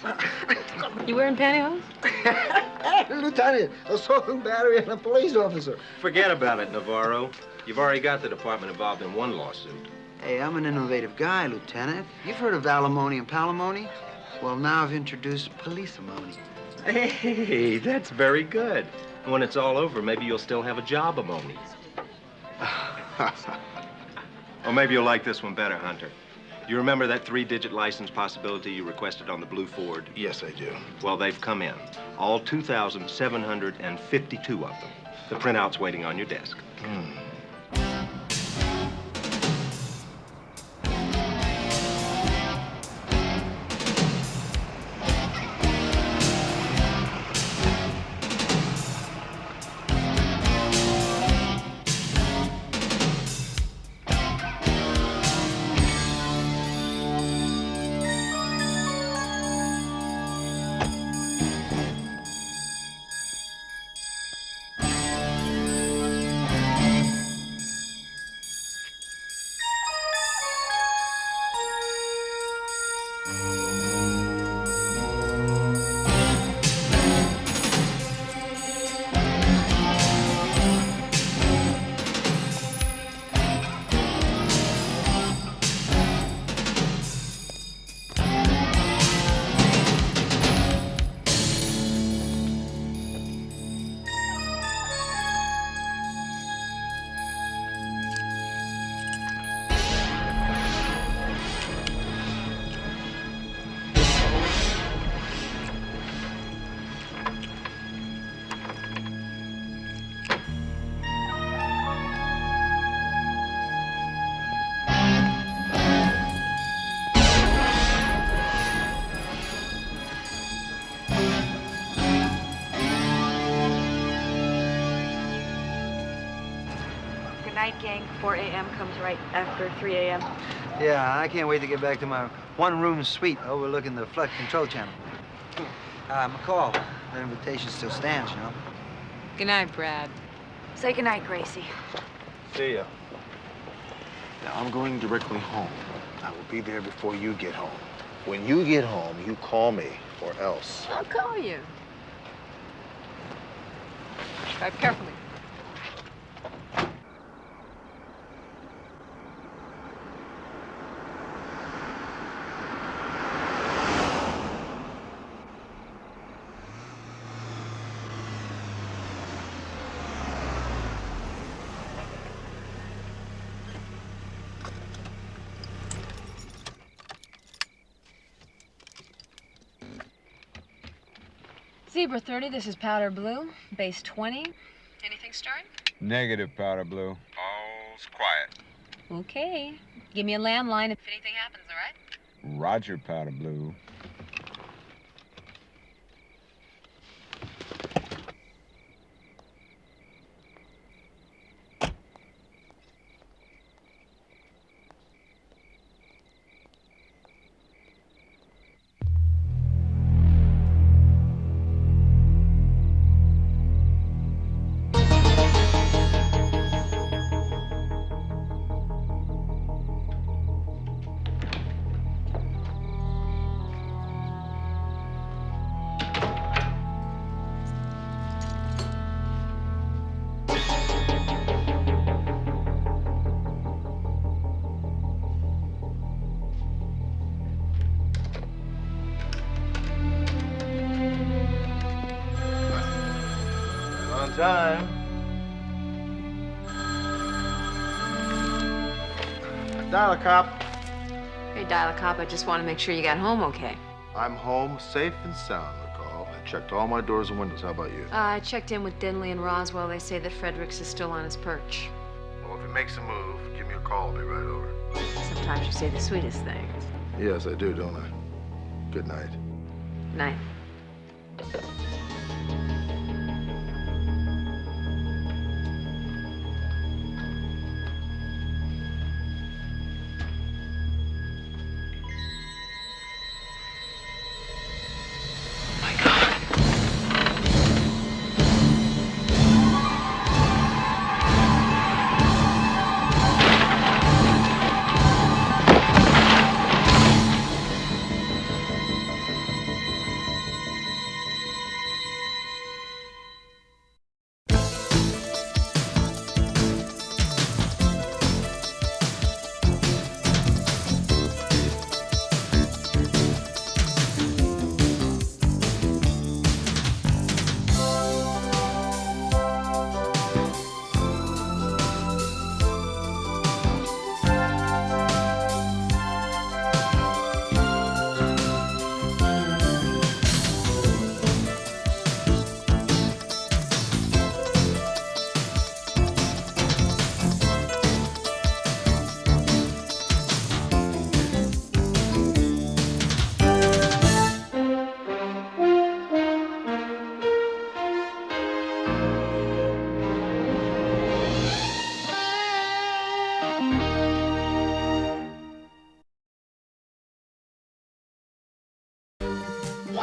[SPEAKER 14] You wearing pantyhose?
[SPEAKER 19] Hey, Lieutenant, assault and battery and a police officer.
[SPEAKER 4] Forget about it, Navarro. You've already got the department involved in one lawsuit.
[SPEAKER 19] Hey, I'm an innovative guy, Lieutenant. You've heard of alimony and palimony? Well, now I've introduced police-amony.
[SPEAKER 4] Hey, that's very good. When it's all over, maybe you'll still have a job-amony. Or maybe you'll like this one better, Hunter. You remember that 3-digit license possibility you requested on the blue Ford?
[SPEAKER 9] Yes, I do.
[SPEAKER 4] Well, they've come in. All 2,752 of them. The printout's waiting on your desk.
[SPEAKER 3] Night gang, 4 a.m. comes right after 3 a.m.
[SPEAKER 19] Yeah, I can't wait to get back to my one-room suite overlooking the flood control channel. McCall, that invitation still stands, you know.
[SPEAKER 14] Good night, Brad.
[SPEAKER 3] Say goodnight, Gracie.
[SPEAKER 9] See ya. Now, I'm going directly home. I will be there before you get home. When you get home, you call me, or else.
[SPEAKER 14] I'll call you. Drive carefully. Zebra 30, this is Powder Blue. Base 20. Anything stirring?
[SPEAKER 22] Negative, Powder Blue. All's quiet.
[SPEAKER 14] Okay. Give me a landline if anything happens, all right?
[SPEAKER 22] Roger, Powder Blue.
[SPEAKER 9] Time. Dial a cop.
[SPEAKER 14] Hey, dial a cop. I just want to make sure you got home okay.
[SPEAKER 9] I'm home, safe and sound, McCall. I checked all my doors and windows. How about you?
[SPEAKER 14] I checked in with Dinley and Roswell. They say that Fredericks is still on his perch.
[SPEAKER 9] Well, if he makes a move, give me a call. I'll be right over.
[SPEAKER 14] Sometimes you say the sweetest things.
[SPEAKER 9] Yes, I do, don't I? Good night.
[SPEAKER 14] Night.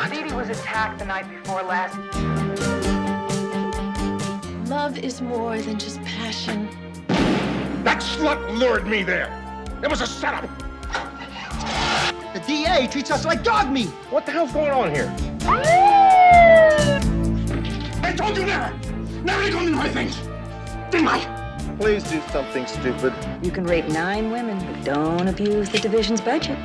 [SPEAKER 1] Dee was attacked the night before last.
[SPEAKER 17] Love is more than just passion.
[SPEAKER 12] That slut lured me there. It was a setup.
[SPEAKER 19] The DA treats us like dog meat.
[SPEAKER 12] What the hell's going on here? I told you never to go near my things. Didn't I?
[SPEAKER 9] Please do something stupid.
[SPEAKER 3] You can rape 9 women, but don't abuse the division's budget.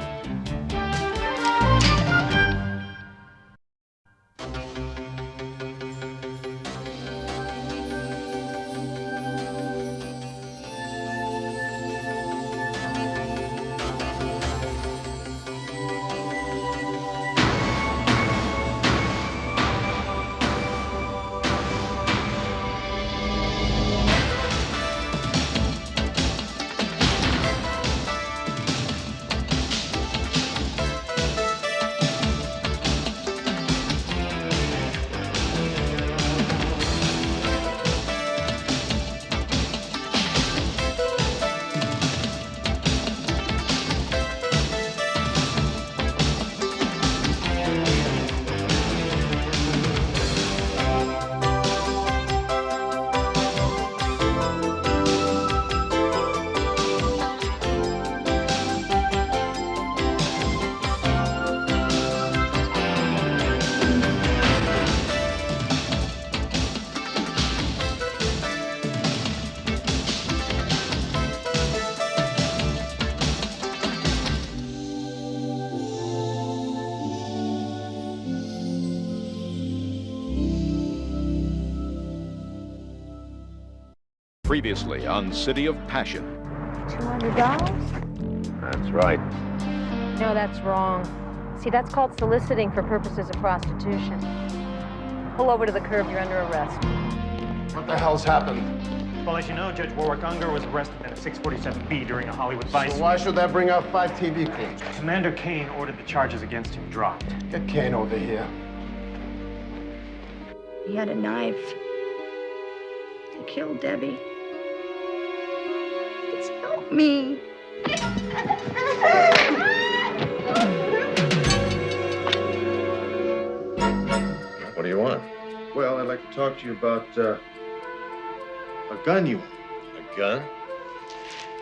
[SPEAKER 5] Previously on City of Passion.
[SPEAKER 14] $200?
[SPEAKER 4] That's right.
[SPEAKER 14] No, that's wrong. See, that's called soliciting for purposes of prostitution. Pull over to the curb. You're under arrest.
[SPEAKER 12] What the hell's happened?
[SPEAKER 7] Well, as you know, Judge Warwick Unger was arrested at a 647B during a Hollywood Vice.
[SPEAKER 12] So why should that bring out 5 TV crews?
[SPEAKER 7] Commander Kane ordered the charges against him dropped.
[SPEAKER 12] Get Kane over here.
[SPEAKER 13] He had a knife. He killed Debbie. Please help me.
[SPEAKER 4] What do you want?
[SPEAKER 2] Well, I'd like to talk to you about a gun you own.
[SPEAKER 4] A gun?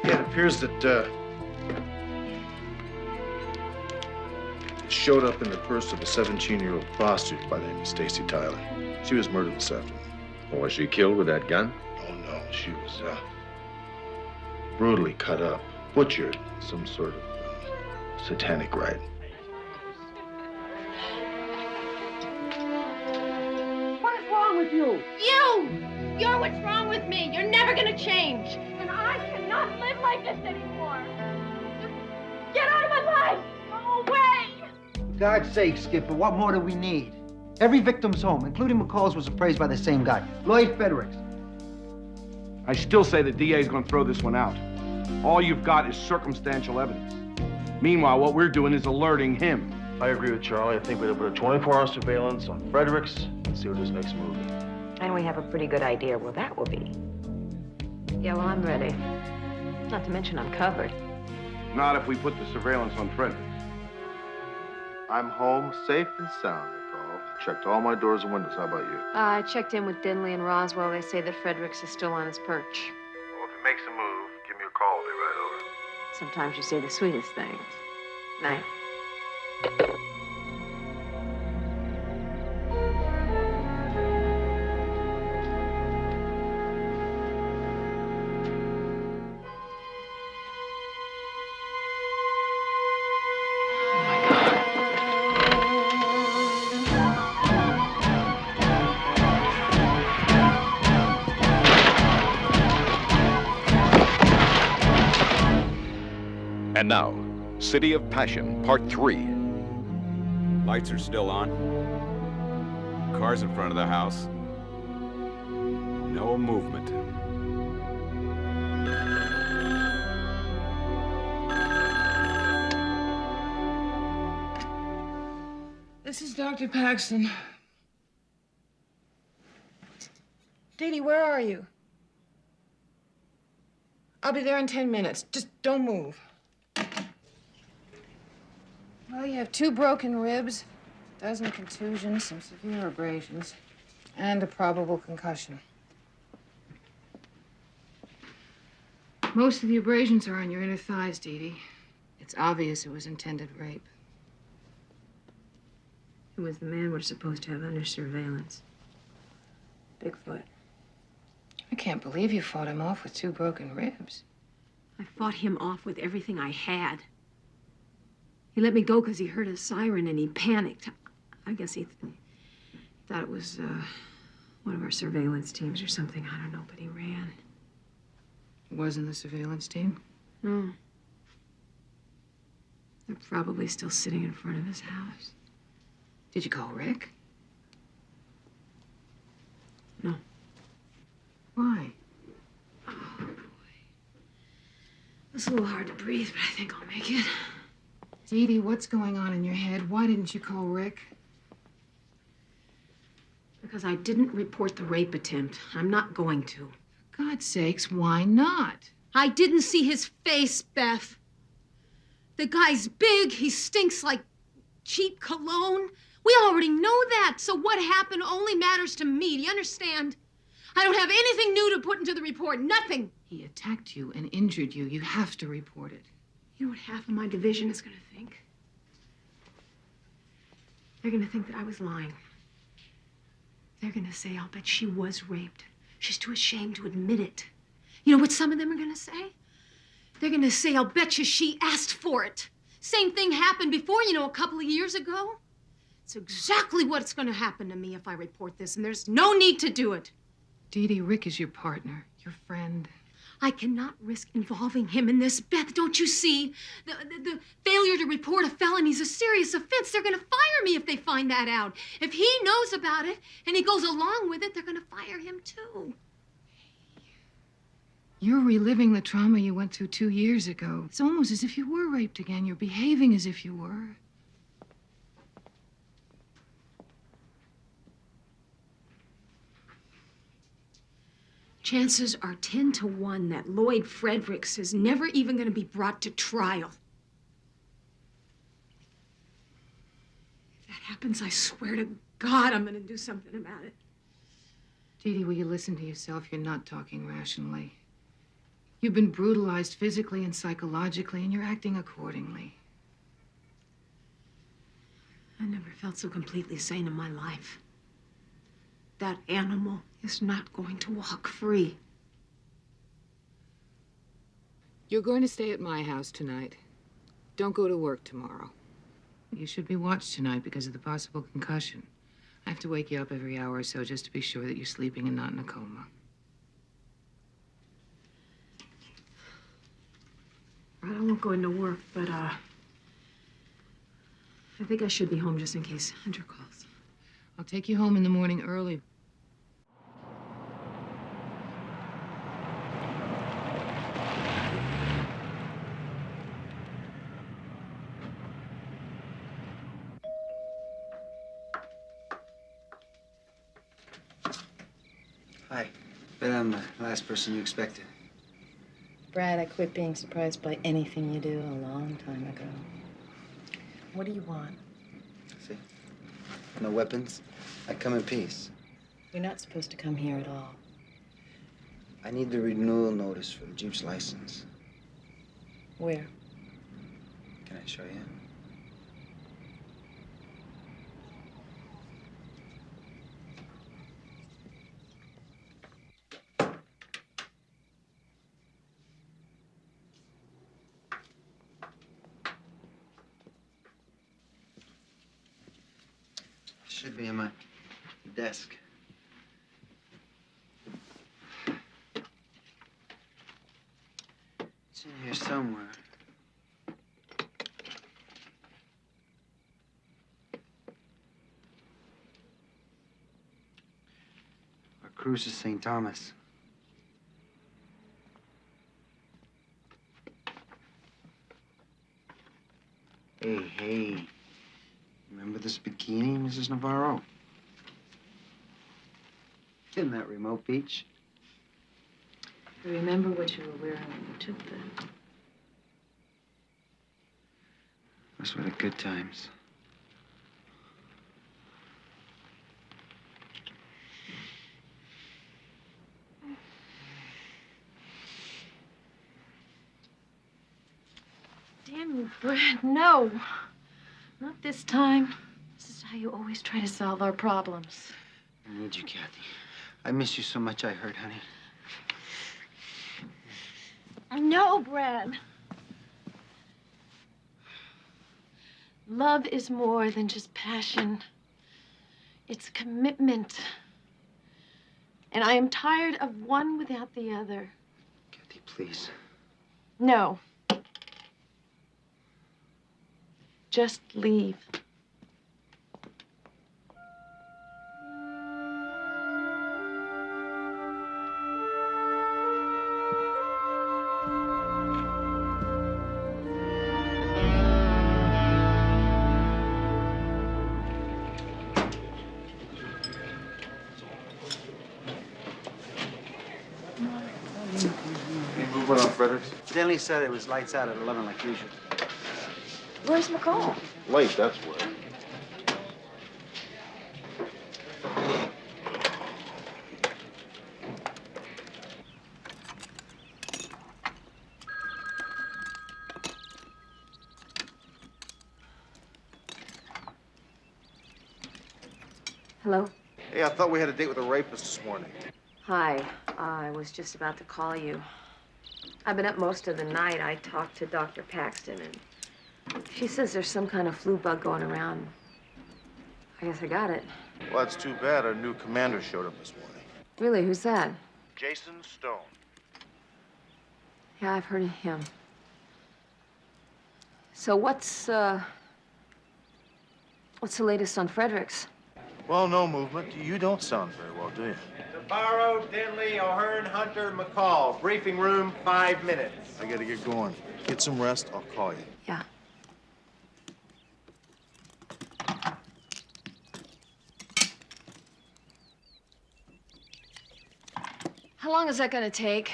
[SPEAKER 2] Yeah, it appears that it showed up in the purse of a 17-year-old prostitute by the name of Stacy Tyler. She was murdered this afternoon.
[SPEAKER 4] Was she killed with that gun?
[SPEAKER 2] Oh, no. She was brutally cut up, butchered, some sort of satanic rite.
[SPEAKER 1] What is wrong
[SPEAKER 8] with you?
[SPEAKER 15] You're what's wrong with me. You're never gonna change. And I cannot live like this anymore. Just get out of my life. Go away.
[SPEAKER 19] For God's sake, Skipper, what more do we need? Every victim's home, including McCall's, was appraised by the same guy, Lloyd Fredericks.
[SPEAKER 21] I still say the DA's gonna throw this one out. All you've got is circumstantial evidence. Meanwhile, what we're doing is alerting him.
[SPEAKER 2] I agree with Charlie. I think we ought to put a 24-hour surveillance on Fredericks and see what his next move is.
[SPEAKER 3] And we have a pretty good idea where that will be. Yeah, well, I'm ready. Not to mention I'm covered.
[SPEAKER 21] Not if we put the surveillance on Fredericks.
[SPEAKER 2] I'm home safe and sound, Nicole. Checked all my doors and windows. How about you?
[SPEAKER 14] I checked in with Dinley and Roswell. They say that Fredericks is still on his perch.
[SPEAKER 2] Well, if he makes a move, give me a call. I'll be right over.
[SPEAKER 14] Sometimes you say the sweetest things. Night.
[SPEAKER 5] And now, City of Passion, Part 3.
[SPEAKER 22] Lights are still on. Cars in front of the house. No movement.
[SPEAKER 17] This is Dr. Paxton. Dee Dee, where are you? I'll be there in 10 minutes. Just don't move. Well, you have 2 broken ribs, a dozen contusions, some severe abrasions, and a probable concussion. Most of the abrasions are on your inner thighs, Dee Dee. It's obvious it was intended rape.
[SPEAKER 14] Who was the man we're supposed to have under surveillance? Bigfoot.
[SPEAKER 17] I can't believe you fought him off with 2 broken ribs.
[SPEAKER 14] I fought him off with everything I had. He let me go because he heard a siren and he panicked. I guess he thought it was one of our surveillance teams or something. I don't know, but he ran.
[SPEAKER 17] It wasn't the surveillance team?
[SPEAKER 14] No. They're probably still sitting in front of his house.
[SPEAKER 17] Did you call Rick?
[SPEAKER 14] No.
[SPEAKER 17] Why?
[SPEAKER 14] Oh, boy. It's a little hard to breathe, but I think I'll make it.
[SPEAKER 17] Dee Dee, what's going on in your head? Why didn't you call Rick?
[SPEAKER 14] Because I didn't report the rape attempt. I'm not going to.
[SPEAKER 17] For God's sakes, why not?
[SPEAKER 14] I didn't see his face, Beth. The guy's big. He stinks like cheap cologne. We already know that. So what happened only matters to me. Do you understand? I don't have anything new to put into the report. Nothing.
[SPEAKER 17] He attacked you and injured you. You have to report it.
[SPEAKER 14] You know what half of my division is going to think? They're going to think that I was lying. They're going to say, I'll bet she was raped. She's too ashamed to admit it. You know what some of them are going to say? They're going to say, I'll bet you she asked for it. Same thing happened before, you know, a couple of years ago. It's exactly what's going to happen to me if I report this, and there's no need to do it.
[SPEAKER 17] Dee Dee, Rick is your partner, your friend.
[SPEAKER 14] I cannot risk involving him in this. Beth, don't you see? The failure to report a felony is a serious offense. They're going to fire me if they find that out. If he knows about it and he goes along with it, they're going to fire him too.
[SPEAKER 17] You're reliving the trauma you went through 2 years ago. It's almost as if you were raped again. You're behaving as if you were.
[SPEAKER 14] Chances are 10 to 1 that Lloyd Fredericks is never even going to be brought to trial. If that happens, I swear to God I'm going to do something about it.
[SPEAKER 17] Dee Dee, will you listen to yourself? You're not talking rationally. You've been brutalized physically and psychologically, and you're acting accordingly.
[SPEAKER 14] I never felt so completely sane in my life. That animal is not going to walk free.
[SPEAKER 17] You're going to stay at my house tonight. Don't go to work tomorrow. You should be watched tonight because of the possible concussion. I have to wake you up every hour or so just to be sure that you're sleeping and not in a coma.
[SPEAKER 14] I won't go into work, but, I think I should be home just in case Hunter calls.
[SPEAKER 17] I'll take you home in the morning early.
[SPEAKER 19] Hi. Bet I'm the last person you expected.
[SPEAKER 8] Brad, I quit being surprised by anything you do a long time ago. What do you want?
[SPEAKER 19] See? No weapons. I come in peace.
[SPEAKER 8] You're not supposed to come here at all.
[SPEAKER 19] I need the renewal notice for the Jeep's license.
[SPEAKER 8] Where?
[SPEAKER 19] Can I show you? Should be in my desk. It's in here somewhere. Our cruise is St. Thomas. Hey. Remember this bikini, Mrs. Navarro? In that remote beach?
[SPEAKER 8] I remember what you were wearing when you took that.
[SPEAKER 19] Those were the good times.
[SPEAKER 8] Damn you, Brad, no. Not this time. This is how you always try to solve our problems.
[SPEAKER 19] I need you, Kathy. I miss you so much, I heard, honey.
[SPEAKER 8] No, Brad. Love is more than just passion. It's commitment. And I am tired of one without the other.
[SPEAKER 19] Kathy, please.
[SPEAKER 8] No. Just leave.
[SPEAKER 2] Any movement on Fredericks?
[SPEAKER 19] Denley said it was lights out at 11 like usual.
[SPEAKER 8] Where's McCall?
[SPEAKER 2] Late, that's where.
[SPEAKER 14] Hello?
[SPEAKER 2] Hey, I thought we had a date with a rapist this morning.
[SPEAKER 14] Hi. I was just about to call you. I've been up most of the night. I talked to Dr. Paxton, and she says there's some kind of flu bug going around. I guess I got it.
[SPEAKER 2] Well, that's too bad. Our new commander showed up this morning.
[SPEAKER 14] Really? Who's that?
[SPEAKER 2] Jason Stone.
[SPEAKER 14] Yeah, I've heard of him. So what's the latest on Fredericks?
[SPEAKER 2] Well, no movement. You don't sound very well, do you?
[SPEAKER 9] Navarro, Denley, O'Hearn, Hunter, McCall. Briefing room, 5 minutes.
[SPEAKER 2] I gotta get going. Get some rest. I'll call you.
[SPEAKER 14] Yeah. How long is that gonna take?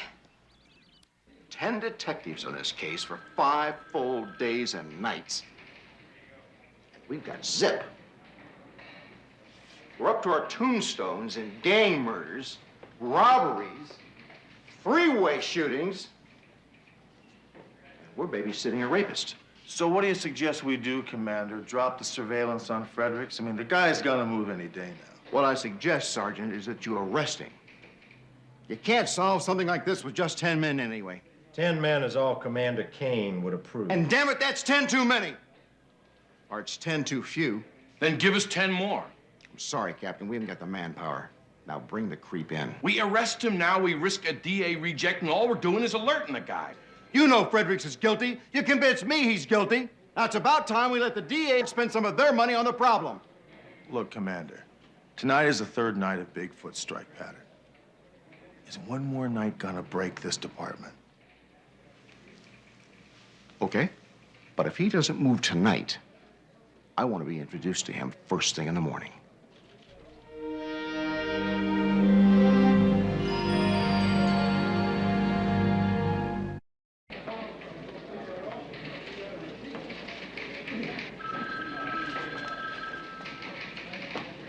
[SPEAKER 16] 10 detectives on this case for 5 full days and nights. We've got zip. We're up to our tombstones in gang murders, robberies, freeway shootings. We're babysitting a rapist.
[SPEAKER 2] So what do you suggest we do, Commander? Drop the surveillance on Fredericks? I mean, the guy's gonna move any day now.
[SPEAKER 16] What I suggest, Sergeant, is that you arrest him. You can't solve something like this with just 10 men anyway.
[SPEAKER 9] 10 men is all Commander Kane would approve.
[SPEAKER 16] And damn it, that's 10 too many. Or it's 10 too few.
[SPEAKER 21] Then give us 10 more.
[SPEAKER 16] I'm sorry, Captain. We haven't got the manpower. Now bring the creep in.
[SPEAKER 21] We arrest him now, we risk a DA reject, and all we're doing is alerting the guy.
[SPEAKER 6] You know Fredericks is guilty. You convinced me he's guilty. Now it's about time we let the DA spend some of their money on the problem.
[SPEAKER 2] Look, Commander, tonight is the third night of Bigfoot's strike pattern. Is one more night gonna break this department?
[SPEAKER 16] Okay. But if he doesn't move tonight, I want to be introduced to him first thing in the morning.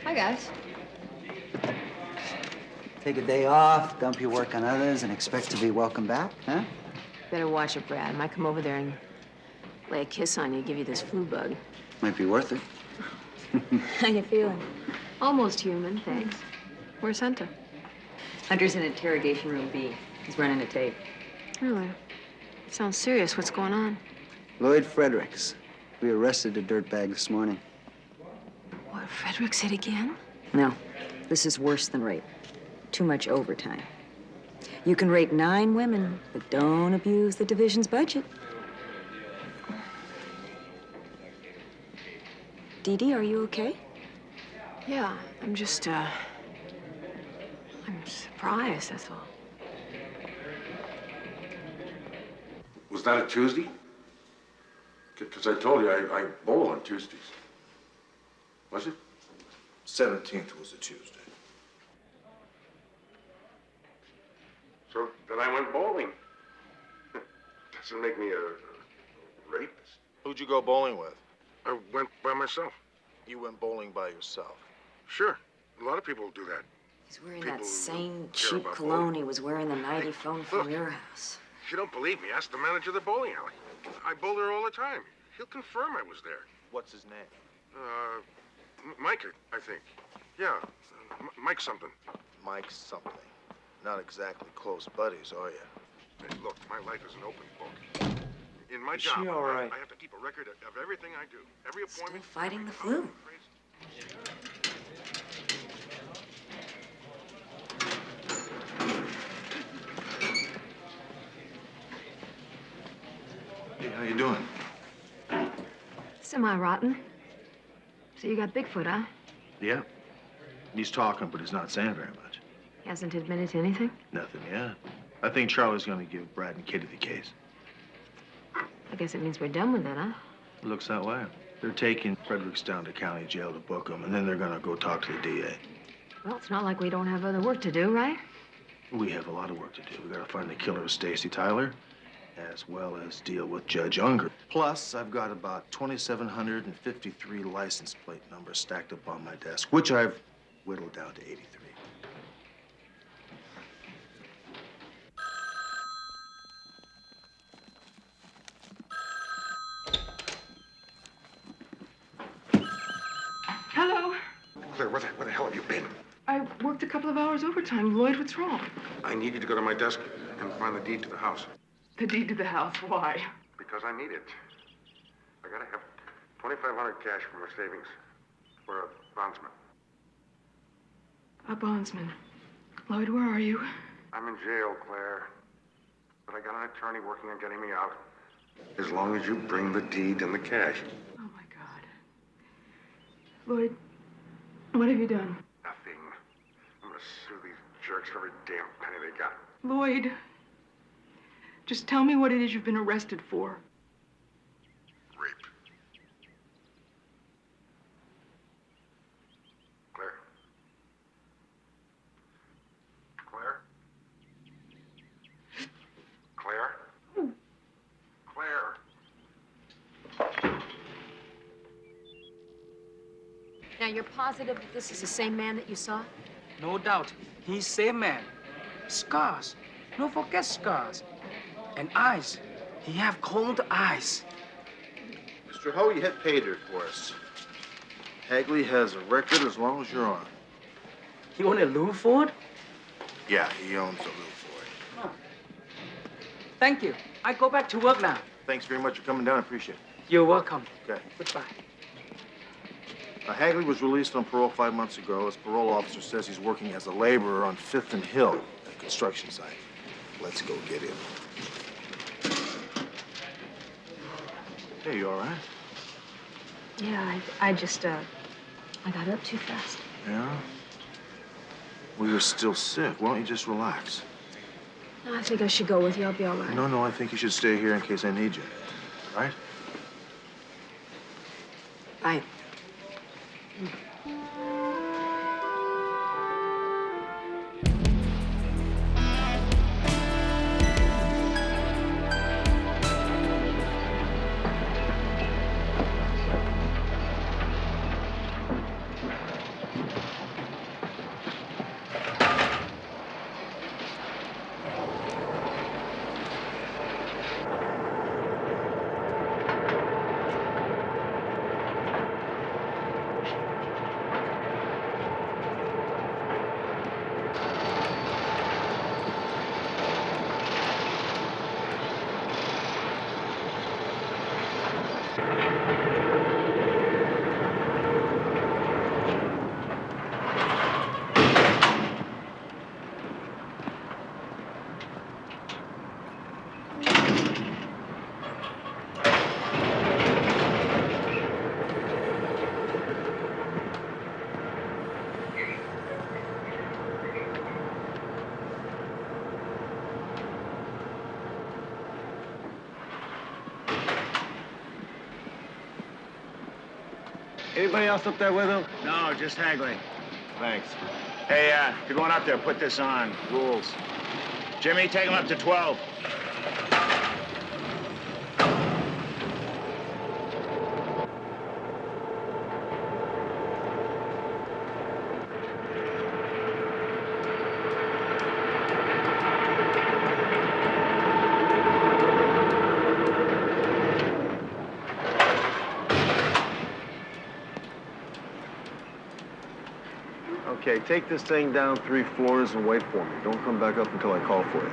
[SPEAKER 3] Hi, guys.
[SPEAKER 10] Take a day off, dump your work on others, and expect to be welcome back, huh?
[SPEAKER 3] Better watch it, Brad. I might come over there and lay a kiss on you, give you this flu bug.
[SPEAKER 10] Might be worth it.
[SPEAKER 3] How you feeling? Almost human, thanks. Where's Hunter?
[SPEAKER 23] Hunter's in interrogation room B. He's running a tape.
[SPEAKER 3] Really? Sounds serious. What's going on?
[SPEAKER 10] Lloyd Fredericks. We arrested a dirtbag this morning.
[SPEAKER 3] What, Fredericks hit again?
[SPEAKER 23] No, this is worse than rape. Too much overtime. You can rape 9 women, but don't abuse the division's budget. Dee Dee, are you okay?
[SPEAKER 3] Yeah, I'm just, I'm surprised, that's all.
[SPEAKER 21] Was that a Tuesday? Because I told you I bowl on Tuesdays. Was it?
[SPEAKER 2] 17th was a Tuesday.
[SPEAKER 21] So then I went bowling. Doesn't make me a rapist.
[SPEAKER 2] Who'd you go bowling with?
[SPEAKER 21] I went by myself.
[SPEAKER 2] You went bowling by yourself.
[SPEAKER 21] Sure. A lot of people do that.
[SPEAKER 3] He's wearing that same cheap cologne he was wearing the night he phoned from your house.
[SPEAKER 21] If you don't believe me, ask the manager of the bowling alley. I bowl there all the time. He'll confirm I was there.
[SPEAKER 2] What's his name?
[SPEAKER 21] Mike, I think. Yeah, Mike something.
[SPEAKER 2] Mike something. Not exactly close buddies, are you?
[SPEAKER 21] Hey, look, my life is an open book. In my job,
[SPEAKER 2] all right?
[SPEAKER 21] I have to keep a record of everything I do. Every appointment.
[SPEAKER 3] Still fighting the flu.
[SPEAKER 2] Hey, how you doing?
[SPEAKER 3] Semi-rotten. So you got Bigfoot, huh?
[SPEAKER 2] Yeah. He's talking, but he's not saying very much.
[SPEAKER 3] He hasn't admitted to anything?
[SPEAKER 2] Nothing yet. I think Charlie's gonna give Brad and Kitty the case.
[SPEAKER 3] I guess it means we're done with it, huh?
[SPEAKER 2] Looks that way. They're taking Fredericks down to county jail to book him, and then they're gonna go talk to the DA.
[SPEAKER 3] Well, it's not like we don't have other work to do, right?
[SPEAKER 2] We have a lot of work to do. We gotta find the killer of Stacy Tyler, as well as deal with Judge Unger. Plus, I've got about 2,753 license plate numbers stacked up on my desk, which I've whittled down to 83.
[SPEAKER 17] Hello.
[SPEAKER 21] Claire, where the hell have you been?
[SPEAKER 17] I worked a couple of hours overtime. Lloyd, what's wrong?
[SPEAKER 21] I need you to go to my desk and find the deed to the house.
[SPEAKER 17] The deed to the house. Why?
[SPEAKER 21] Because I need it. I gotta have $2,500 cash from my savings for a bondsman.
[SPEAKER 17] A bondsman. Lloyd, where are you?
[SPEAKER 21] I'm in jail, Claire. But I got an attorney working on getting me out. As long as you bring the deed and the cash.
[SPEAKER 17] Oh, my God. Lloyd, what have you done?
[SPEAKER 21] Nothing. I'm gonna sue these jerks for every damn penny they got.
[SPEAKER 17] Lloyd, just tell me what it is you've been arrested for.
[SPEAKER 21] Rape. Claire? Claire? Claire? Claire?
[SPEAKER 3] Now, you're positive that this is the same man that you saw?
[SPEAKER 1] No doubt. He's same man. Scars. No forget scars. And eyes. He have cold eyes.
[SPEAKER 2] Mr. Ho, you hit pay dirt for us. Hagley has a record as long as you're on.
[SPEAKER 1] He own a Lou Ford?
[SPEAKER 2] Yeah, he owns a Lou Ford.
[SPEAKER 1] Huh. Thank you. I go back to work now.
[SPEAKER 2] Thanks very much for coming down. I appreciate it.
[SPEAKER 1] You're welcome.
[SPEAKER 2] Okay.
[SPEAKER 1] Goodbye.
[SPEAKER 9] Now, Hagley was released on parole 5 months ago. His parole officer says he's working as a laborer on 5th and Hill, at a construction site. Let's go get him. Hey, you all right?
[SPEAKER 3] Yeah, I just, I got up too fast.
[SPEAKER 9] Yeah? Well, you're still sick. Why don't you just relax?
[SPEAKER 3] No, I think I should go with you. I'll be all right.
[SPEAKER 9] No, I think you should stay here in case I need you. Right?
[SPEAKER 3] Right.
[SPEAKER 11] Anybody else up there with him? No, just Hagley.
[SPEAKER 9] Thanks.
[SPEAKER 11] Hey, if you're going up there, put this on. Rules. Jimmy, take him up to 12.
[SPEAKER 9] Okay, take this thing down 3 floors and wait for me. Don't come back up until I call for you.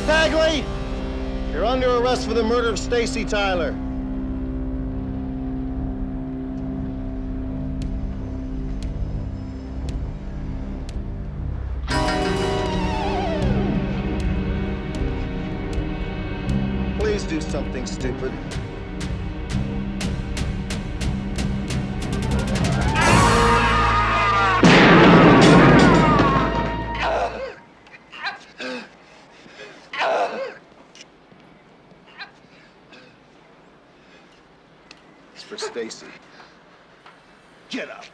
[SPEAKER 6] Hagley! You're under arrest for the murder of Stacy Tyler. Please do something stupid.
[SPEAKER 9] For Stacy. Get up.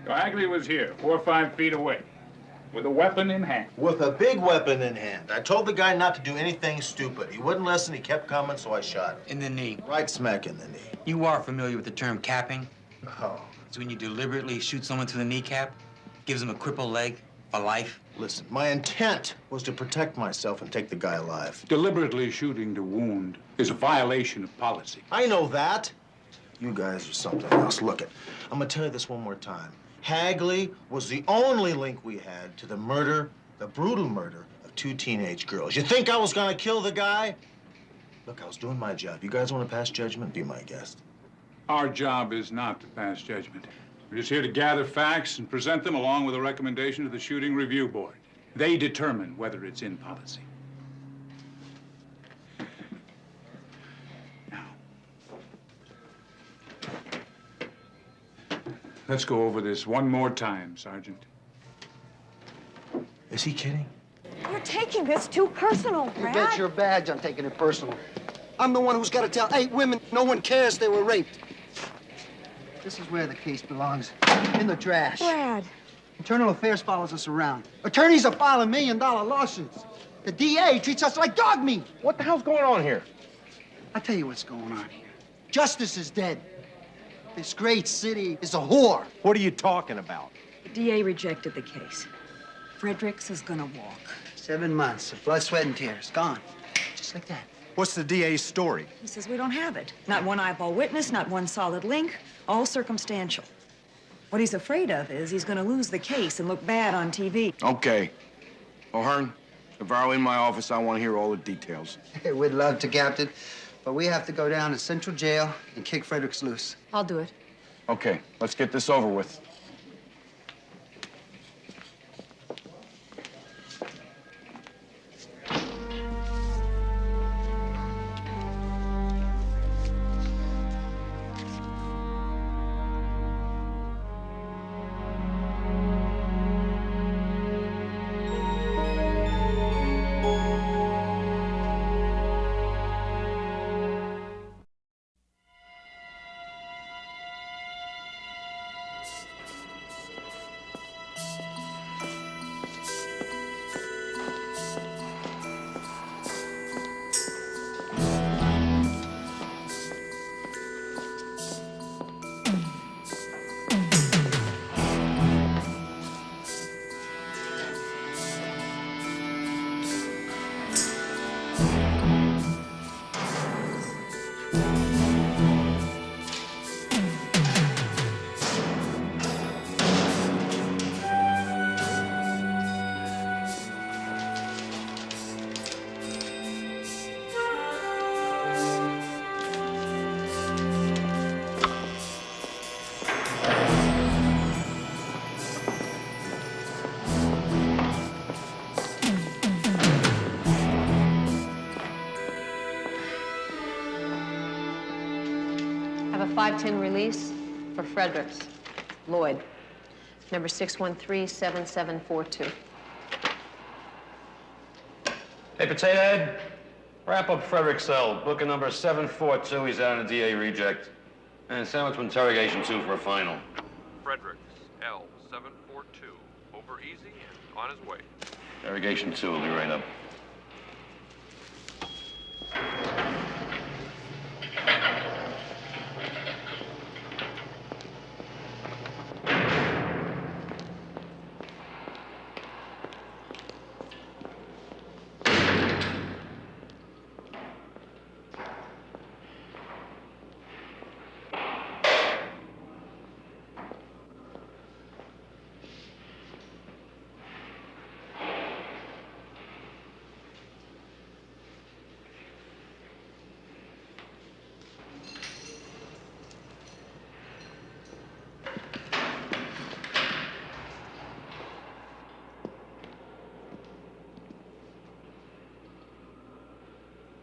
[SPEAKER 22] Hagley was here, 4 or 5 feet away, with a weapon in hand.
[SPEAKER 9] With a big weapon in hand. I told the guy not to do anything stupid. He wouldn't listen, he kept coming, so I shot him.
[SPEAKER 18] In the knee.
[SPEAKER 9] Right smack in the knee.
[SPEAKER 18] You are familiar with the term capping?
[SPEAKER 9] Oh.
[SPEAKER 18] It's when you deliberately shoot someone through the kneecap, gives them a crippled leg for life.
[SPEAKER 9] Listen, my intent was to protect myself and take the guy alive.
[SPEAKER 22] Deliberately shooting to wound is a violation of policy.
[SPEAKER 9] I know that. You guys are something else. Look it, I'm gonna tell you this one more time. Hagley was the only link we had to the murder, the brutal murder of 2 teenage girls. You think I was gonna kill the guy? Look, I was doing my job. You guys want to pass judgment? Be my guest.
[SPEAKER 7] Our job is not to pass judgment. We're just here to gather facts and present them along with a recommendation to the Shooting Review Board. They determine whether it's in policy. Now, let's go over this one more time, Sergeant.
[SPEAKER 9] Is he kidding?
[SPEAKER 13] You're taking this too personal, Brad.
[SPEAKER 19] You bet your badge I'm taking it personal. I'm the one who's got to tell 8 women no one cares they were raped. This is where the case belongs, in the trash.
[SPEAKER 13] Brad.
[SPEAKER 19] Internal Affairs follows us around. Attorneys are filing $1 million lawsuits. The DA treats us like dog meat.
[SPEAKER 9] What the hell's going on here?
[SPEAKER 19] I'll tell you what's going on here. Justice is dead. This great city is a whore.
[SPEAKER 9] What are you talking about?
[SPEAKER 23] The DA rejected the case. Fredericks is gonna walk.
[SPEAKER 19] 7 months of blood, sweat, and tears. Gone. Just like that.
[SPEAKER 16] What's the DA's story?
[SPEAKER 23] He says we don't have it. Not one eyeball witness, not one solid link, all circumstantial. What he's afraid of is he's gonna lose the case and look bad on TV.
[SPEAKER 21] Okay. O'Hearn, if I were in my office, I want to hear all the details.
[SPEAKER 19] Hey, we'd love to, Captain. But we have to go down to Central Jail and kick Fredericks loose.
[SPEAKER 14] I'll do it.
[SPEAKER 21] Okay, let's get this over with.
[SPEAKER 14] Have a 510 release for Fredericks. Lloyd. Number 613-7742.
[SPEAKER 12] Hey, Potato Head. Wrap up Frederick's cell. Booking number 742. He's out on a DA reject. And send him to interrogation 2 for a final.
[SPEAKER 20] Fredericks, L742. Over easy and on his way.
[SPEAKER 12] Interrogation 2 will be right up.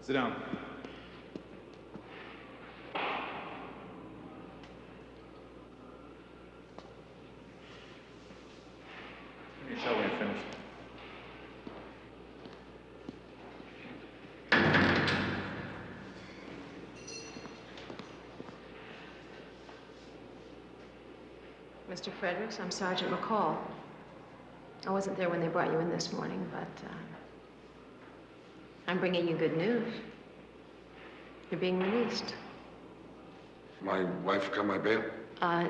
[SPEAKER 7] Sit down. You shall we finish?
[SPEAKER 14] Mr. Fredericks, I'm Sergeant McCall. I wasn't there when they brought you in this morning, but I'm bringing you good news. You're being released.
[SPEAKER 24] My wife got my bail?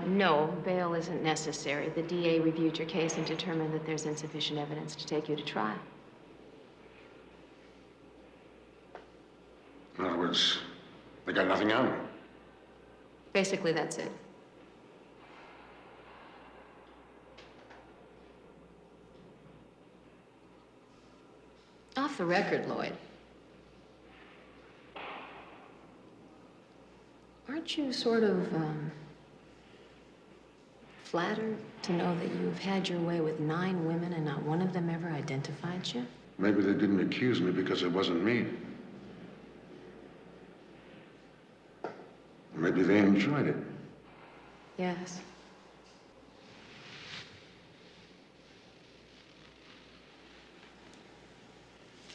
[SPEAKER 14] No, bail isn't necessary. The DA reviewed your case and determined that there's insufficient evidence to take you to trial.
[SPEAKER 24] In other words, they got nothing on me.
[SPEAKER 14] Basically, that's it. Off the record, Lloyd. Aren't you sort of, flattered to know that you've had your way with 9 women and not one of them ever identified you?
[SPEAKER 24] Maybe they didn't accuse me because it wasn't me. Maybe they enjoyed it.
[SPEAKER 14] Yes.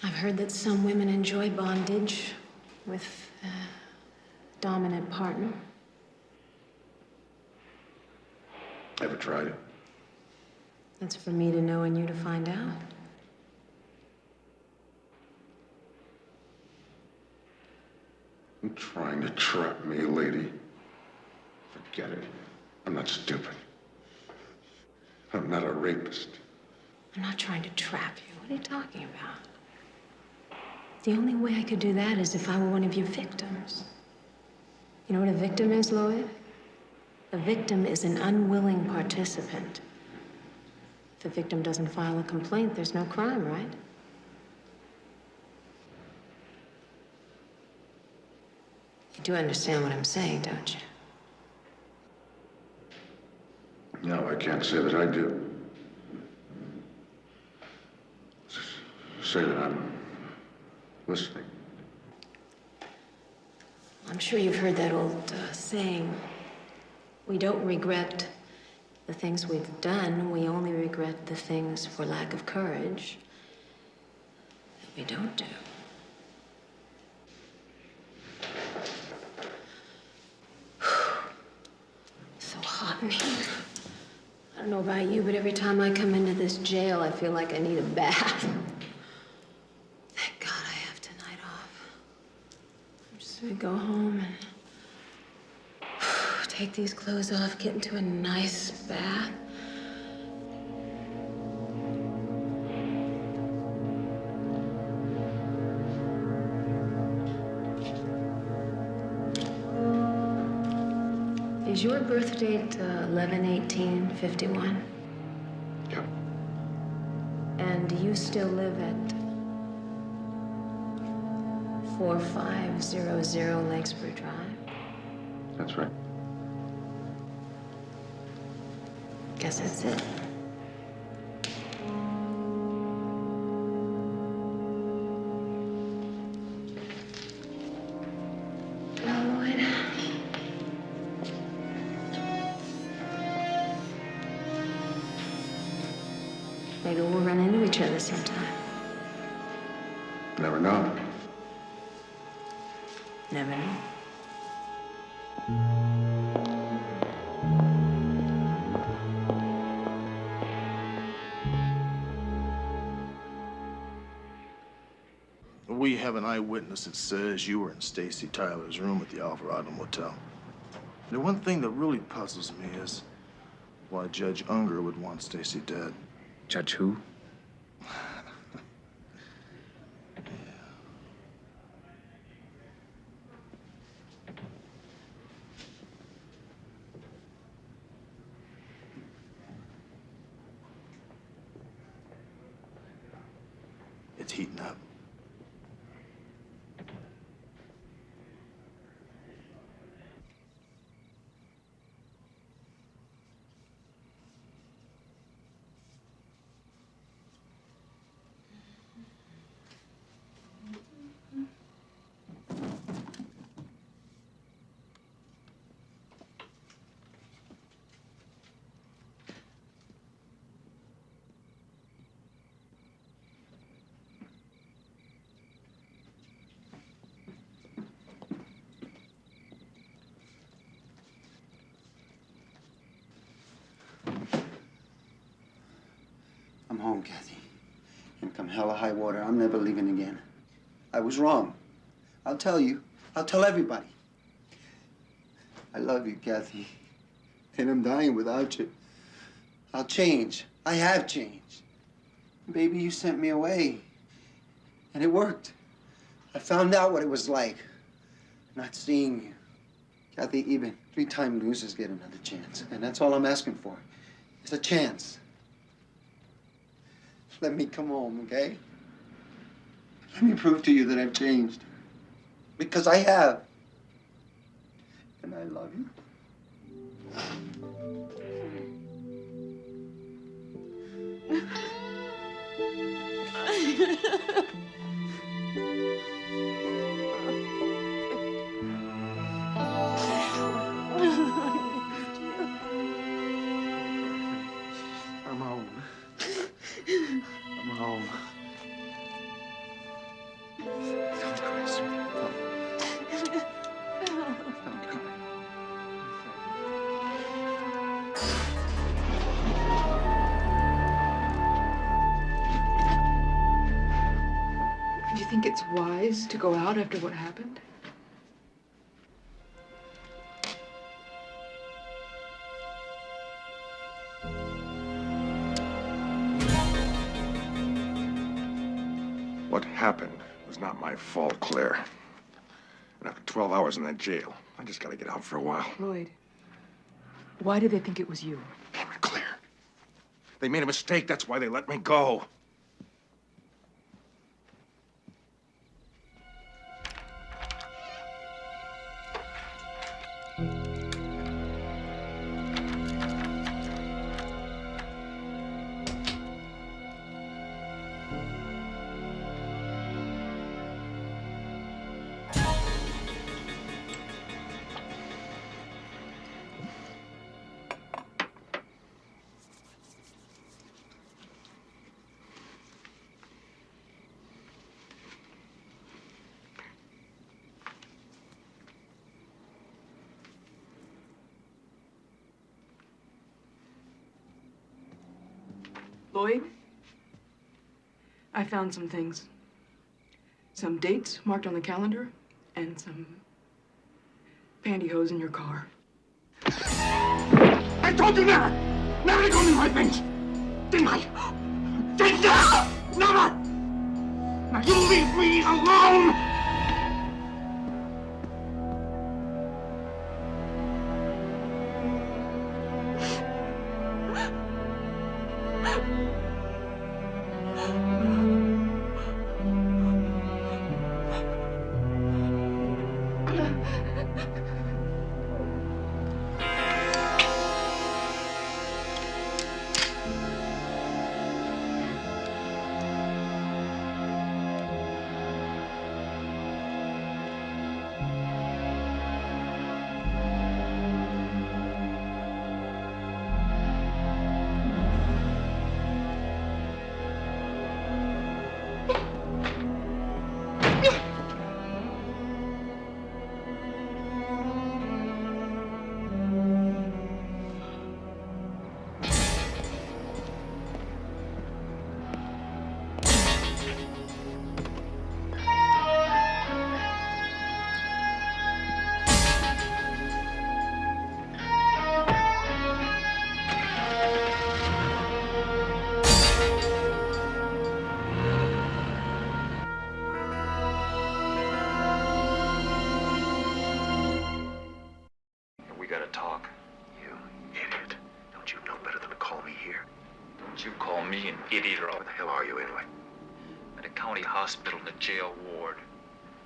[SPEAKER 14] I've heard that some women enjoy bondage with a dominant partner.
[SPEAKER 24] Ever tried it?
[SPEAKER 14] That's for me to know and you to find out.
[SPEAKER 24] You're trying to trap me, lady. Forget it. I'm not stupid. I'm not a rapist.
[SPEAKER 14] I'm not trying to trap you. What are you talking about? The only way I could do that is if I were one of your victims. You know what a victim is, Lloyd? A victim is an unwilling participant. If the victim doesn't file a complaint, there's no crime, right? You do understand what I'm saying, don't you?
[SPEAKER 24] No, I can't say that I do. Say that I'm listening.
[SPEAKER 14] I'm sure you've heard that old saying, we don't regret the things we've done, we only regret the things for lack of courage that we don't do. So hot in here. I don't know about you, but every time I come into this jail, I feel like I need a bath. Thank God I have tonight off. I'm just gonna go home and take these clothes off, get into a nice bath. Is your birth date 11/18/51?
[SPEAKER 24] Yeah.
[SPEAKER 14] And do you still live at 4500 Lakesboro Drive?
[SPEAKER 24] That's right.
[SPEAKER 14] Guess that's it. Lloyd. Maybe we'll run into each other sometime.
[SPEAKER 24] Never know.
[SPEAKER 14] Never know.
[SPEAKER 6] We have an eyewitness that says you were in Stacy Tyler's room at the Alvarado Motel. The one thing that really puzzles me is why Judge Unger would want Stacy dead.
[SPEAKER 18] Judge who?
[SPEAKER 6] It's heating up.
[SPEAKER 19] I'm home, Kathy. And come hell or high water, I'm never leaving again. I was wrong. I'll tell you. I'll tell everybody. I love you, Kathy. And I'm dying without you. I'll change. I have changed. Baby, you sent me away. And it worked. I found out what it was like not seeing you. Kathy, even 3-time losers get another chance. And that's all I'm asking for. It's a chance. Let me come home, okay? Let me prove to you that I've changed. Because I have. And I love you. I'm home. I'm home. Don't cry, sweetie. Don't cry.
[SPEAKER 17] Do you think it's wise to go out after what happened?
[SPEAKER 24] What happened was not my fault, Claire. And after 12 hours in that jail, I just gotta get out for a while.
[SPEAKER 17] Lloyd, why did they think it was you?
[SPEAKER 24] They made a mistake, that's why they let me go.
[SPEAKER 17] Lloyd, I found some things. Some dates marked on the calendar and some pantyhose in your car.
[SPEAKER 24] I told you never! Never to go near my things! Didn't I? Didn't I? Never! Now you leave me alone!
[SPEAKER 20] Hospital in the jail ward.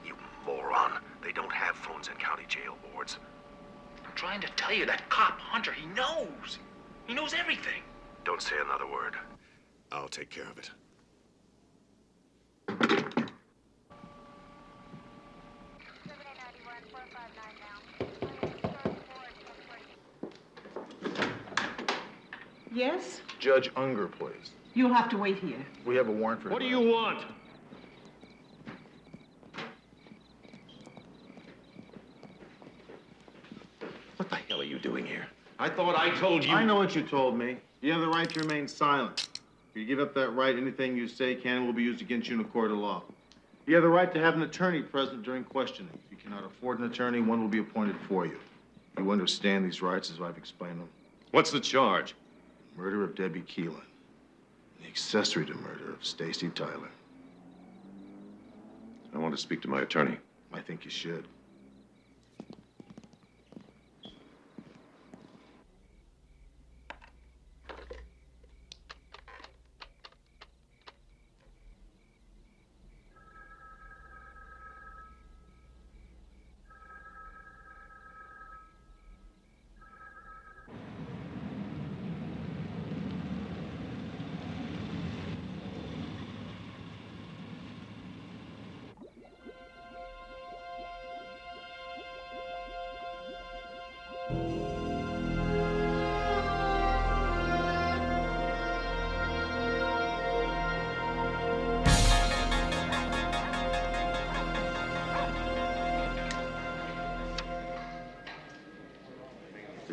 [SPEAKER 16] You moron. They don't have phones in county jail wards.
[SPEAKER 20] I'm trying to tell you, that cop, Hunter, he knows. He knows everything.
[SPEAKER 16] Don't say another word. I'll take care of it.
[SPEAKER 4] Yes?
[SPEAKER 6] Judge Unger, please.
[SPEAKER 4] You'll have to wait here.
[SPEAKER 6] We have a warrant for...
[SPEAKER 12] What do you want?
[SPEAKER 16] What the hell are you doing here?
[SPEAKER 12] I thought I told you.
[SPEAKER 2] I know what you told me. You have the right to remain silent. If you give up that right, anything you say can and will be used against you in a court of law. You have the right to have an attorney present during questioning. If you cannot afford an attorney, one will be appointed for you. You understand these rights as I've explained them.
[SPEAKER 12] What's the charge?
[SPEAKER 2] Murder of Debbie Keelan. The accessory to murder of Stacy Tyler.
[SPEAKER 12] I want to speak to my attorney.
[SPEAKER 2] I think you should.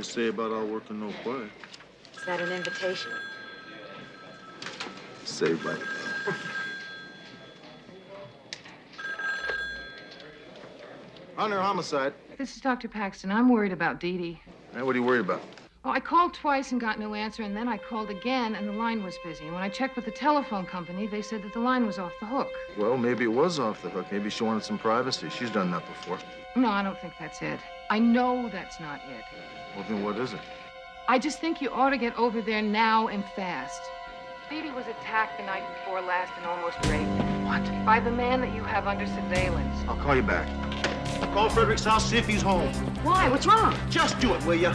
[SPEAKER 6] they say about all work and no play.
[SPEAKER 3] Is that an invitation?
[SPEAKER 6] Saved by the bell. Hunter, homicide.
[SPEAKER 4] This is Dr. Paxton. I'm worried about Dee Dee.
[SPEAKER 6] Hey, what are you worried about?
[SPEAKER 4] Oh, I called twice and got no answer, and then I called again, and the line was busy. And when I checked with the telephone company, they said that the line was off the hook.
[SPEAKER 6] Well, maybe it was off the hook. Maybe she wanted some privacy. She's done that before.
[SPEAKER 4] No, I don't think that's it. I know that's not it.
[SPEAKER 6] Well, then what is it?
[SPEAKER 4] I just think you ought to get over there now and fast. Dee Dee was attacked the night before last and almost raped.
[SPEAKER 9] What?
[SPEAKER 4] By the man that you have under surveillance.
[SPEAKER 9] I'll call you back. Call Frederick's house, see if he's home.
[SPEAKER 3] Why? What's wrong?
[SPEAKER 9] Just do it, will ya?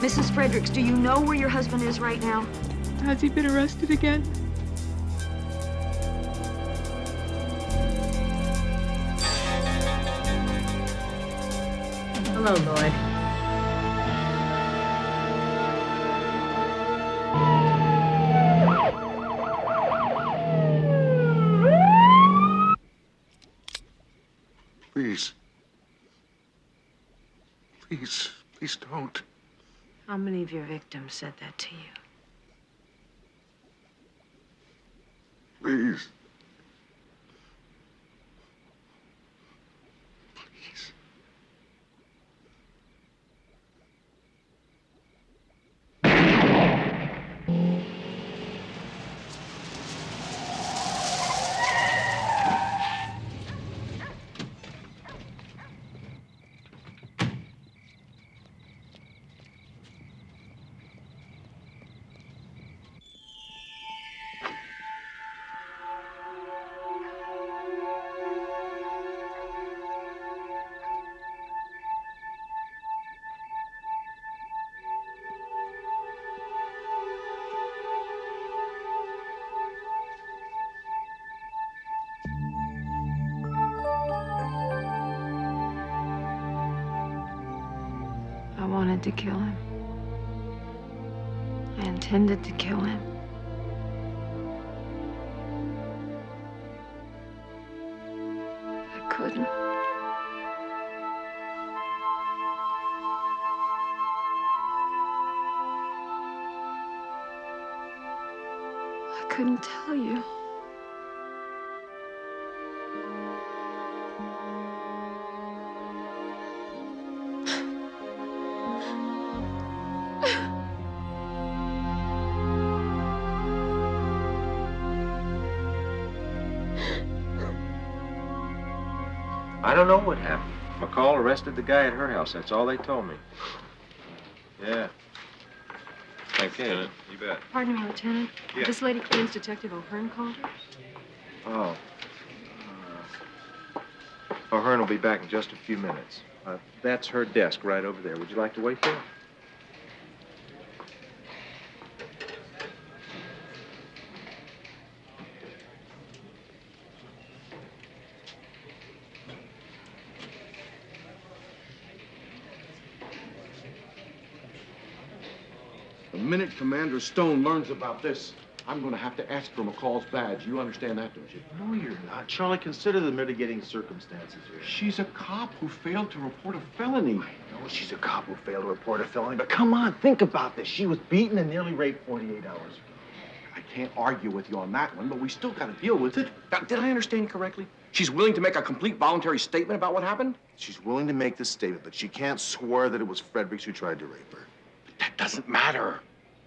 [SPEAKER 3] Mrs. Fredericks, do you know where your husband is right now?
[SPEAKER 17] Has he been arrested again?
[SPEAKER 4] Hello, Lloyd.
[SPEAKER 24] Please. Please don't.
[SPEAKER 3] How many of your victims said that to you?
[SPEAKER 24] Please.
[SPEAKER 14] I wanted to kill him. I intended to kill him. I couldn't. I couldn't tell you.
[SPEAKER 5] I don't know what happened. McCall arrested the guy at her house. That's all they told me. Yeah. Thanks, Lieutenant. You bet.
[SPEAKER 17] Pardon me, Lieutenant.
[SPEAKER 5] Yeah.
[SPEAKER 17] This lady claims Detective O'Hearn called her.
[SPEAKER 5] Oh. O'Hearn will be back in just a few minutes. That's her desk right over there. Would you like to wait there?
[SPEAKER 21] The minute Commander Stone learns about this, I'm going to have to ask for McCall's badge. You understand that, don't you?
[SPEAKER 9] No, you're not. Charlie, consider the mitigating circumstances here.
[SPEAKER 21] She's a cop who failed to report a felony.
[SPEAKER 9] I know she's a cop who failed to report a felony, but come on, think about this. She was beaten and nearly raped 48 hours ago.
[SPEAKER 21] I can't argue with you on that one, but we still got to deal with it. Now, did I understand correctly? She's willing to make a complete voluntary statement about what happened?
[SPEAKER 6] She's willing to make this statement, but she can't swear that it was Fredericks who tried to rape her.
[SPEAKER 21] But that doesn't matter.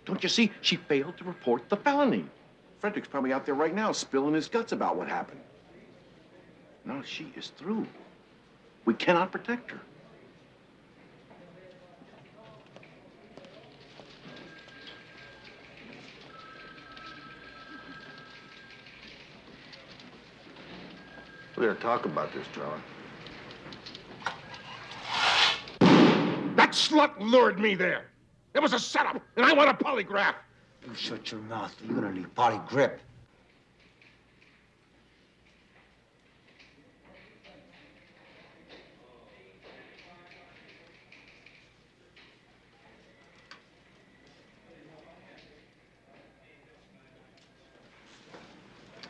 [SPEAKER 21] Don't you see? She failed to report the felony. Frederick's probably out there right now spilling his guts about what happened. No, she is through. We cannot protect her.
[SPEAKER 6] We're gonna talk about this, Charlie.
[SPEAKER 21] That slut lured me there. It was a setup, and I want a polygraph.
[SPEAKER 9] You shut your mouth. You're gonna need body grip.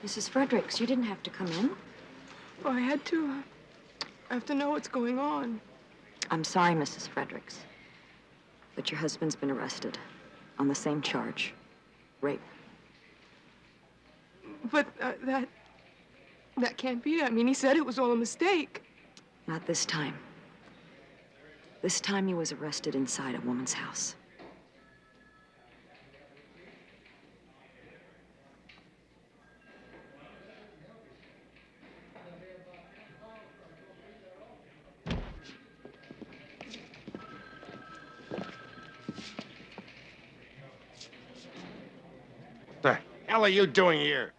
[SPEAKER 23] Mrs. Fredericks, you didn't have to come in.
[SPEAKER 17] Well, I had to. I have to know what's going on.
[SPEAKER 23] I'm sorry, Mrs. Fredericks, but your husband's been arrested on the same charge, rape.
[SPEAKER 17] But that can't be. I mean, he said it was all a mistake.
[SPEAKER 23] Not this time. This time he was arrested inside a woman's house.
[SPEAKER 11] What the hell are you doing here?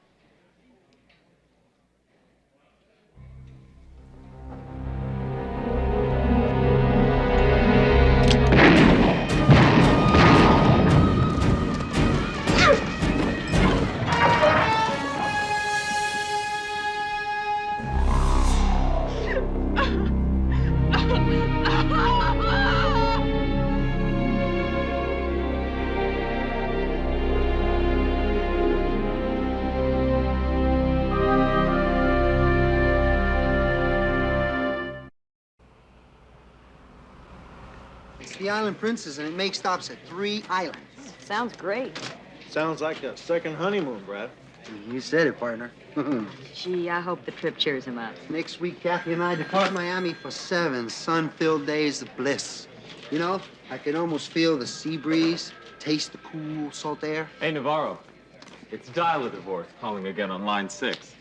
[SPEAKER 19] It's the Island Princess, and it makes stops at 3 islands.
[SPEAKER 23] Sounds great.
[SPEAKER 9] Sounds like a second honeymoon, Brad.
[SPEAKER 19] You said it, partner.
[SPEAKER 23] Gee, I hope the trip cheers him up.
[SPEAKER 19] Next week, Kathy and I depart Miami for 7 sun-filled days of bliss. You know, I can almost feel the sea breeze, taste the cool salt air.
[SPEAKER 22] Hey, Navarro. It's Dial a Divorce calling again on line 6.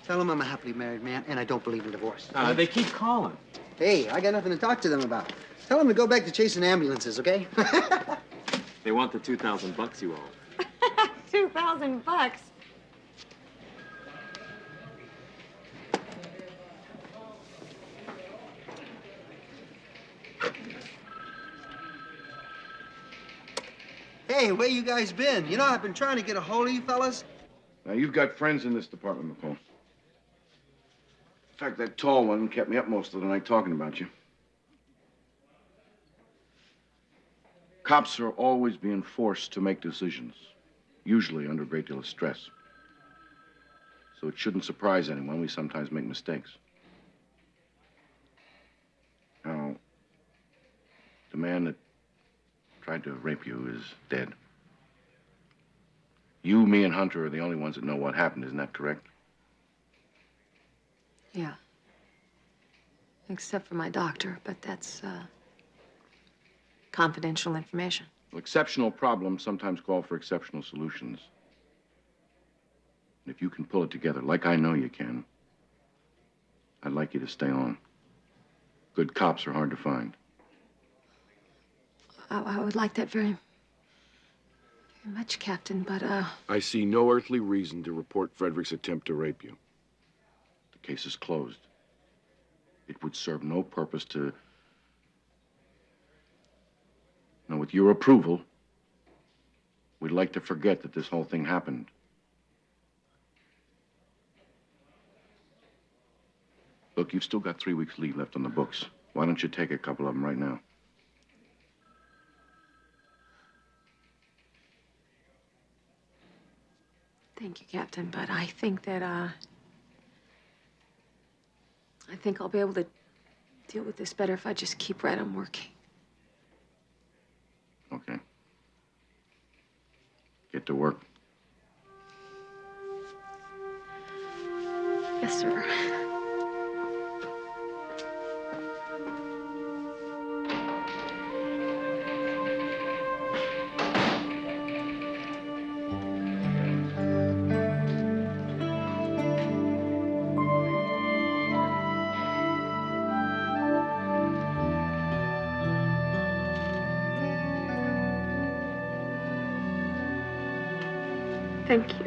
[SPEAKER 19] Tell them I'm a happily married man, and I don't believe in divorce.
[SPEAKER 22] They keep calling.
[SPEAKER 19] Hey, I got nothing to talk to them about. Tell them to go back to chasing ambulances, okay?
[SPEAKER 22] They want the $2,000 you owe.
[SPEAKER 23] $2,000.
[SPEAKER 19] Hey, where you guys been? You know, I've been trying to get a hold of you fellas.
[SPEAKER 21] Now, you've got friends in this department, McCall. In fact, that tall one kept me up most of the night talking about you. Cops are always being forced to make decisions, usually under a great deal of stress. So it shouldn't surprise anyone. We sometimes make mistakes. Now, the man that tried to rape you is dead. You, me, and Hunter are the only ones that know what happened. Isn't that correct?
[SPEAKER 14] Yeah. Except for my doctor, but that's, confidential information.
[SPEAKER 21] Well, exceptional problems sometimes call for exceptional solutions. And if you can pull it together, like I know you can, I'd like you to stay on. Good cops are hard to find.
[SPEAKER 14] I would like that very much, Captain, but,
[SPEAKER 21] I see no earthly reason to report Frederick's attempt to rape you. The case is closed. It would serve no purpose to... Now, with your approval, we'd like to forget that this whole thing happened. Look, you've still got 3 weeks leave left on the books. Why don't you take a couple of them right now?
[SPEAKER 14] thank you, Captain, but I think that, I think I'll be able to deal with this better if I just keep right on working.
[SPEAKER 21] Okay. Get to work.
[SPEAKER 14] Yes, sir. Thank you.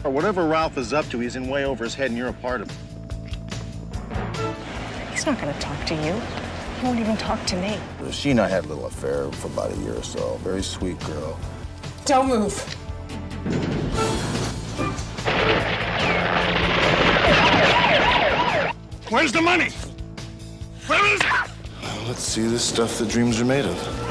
[SPEAKER 9] Or whatever Ralph is up to, he's in way over his head and you're a part of it.
[SPEAKER 1] He's not gonna talk to you. He won't even talk to me.
[SPEAKER 6] She and I had a little affair for about a year or so. Very sweet girl.
[SPEAKER 1] Don't move.
[SPEAKER 21] Where's the money? Where is it?
[SPEAKER 6] Let's see the stuff that dreams are made of.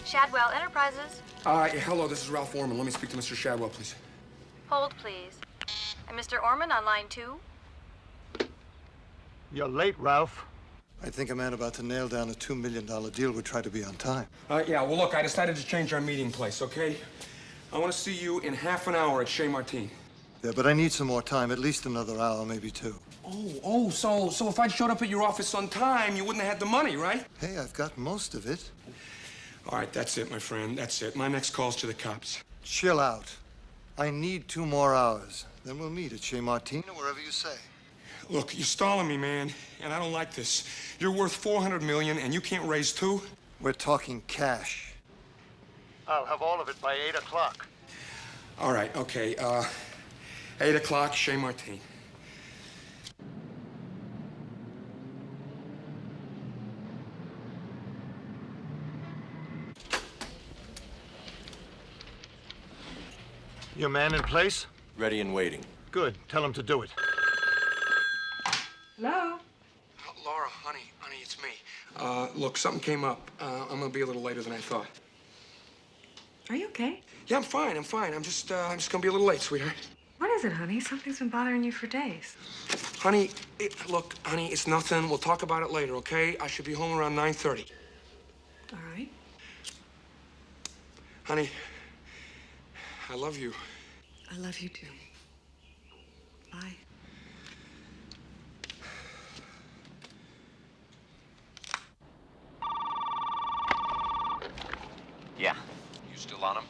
[SPEAKER 8] Shadwell Enterprises.
[SPEAKER 10] Hello, this is Ralph Orman. Let me speak to Mr. Shadwell, please.
[SPEAKER 8] Hold, please. And Mr. Orman on line 2.
[SPEAKER 15] You're late, Ralph.
[SPEAKER 25] I think a man about to nail down a $2 million deal would try to be on time.
[SPEAKER 10] Yeah, well, look, I decided to change our meeting place, okay? I want to see you in half an hour at Chez Martin.
[SPEAKER 25] Yeah, but I need some more time, at least another hour, maybe 2.
[SPEAKER 10] So if I'd showed up at your office on time, you wouldn't have had the money, right?
[SPEAKER 25] Hey, I've got most of it.
[SPEAKER 10] All right, that's it, my friend. That's it. My next call's to the cops.
[SPEAKER 25] Chill out. I need 2 more hours. Then we'll meet at Chez Martin or wherever you say.
[SPEAKER 10] Look, you're stalling me, man, and I don't like this. You're worth $400 million, and you can't raise 2?
[SPEAKER 25] We're talking cash.
[SPEAKER 15] I'll have all of it by 8 o'clock.
[SPEAKER 10] All right, okay. 8 o'clock, Chez Martin.
[SPEAKER 15] Your man in place?
[SPEAKER 26] Ready and waiting.
[SPEAKER 15] Good. Tell him to do it.
[SPEAKER 14] Hello?
[SPEAKER 10] Laura, honey, it's me. Look, something came up. I'm gonna be a little later than I thought.
[SPEAKER 14] Are you okay?
[SPEAKER 10] Yeah, I'm fine. I'm just gonna be a little late, sweetheart.
[SPEAKER 14] What is it, honey? Something's been bothering you for days.
[SPEAKER 10] Honey, look, honey, it's nothing. We'll talk about it later, okay? I should be home around 9:30.
[SPEAKER 14] All right.
[SPEAKER 10] Honey, I love you.
[SPEAKER 14] I love you too. Bye.
[SPEAKER 7] Yeah.
[SPEAKER 13] You still on him?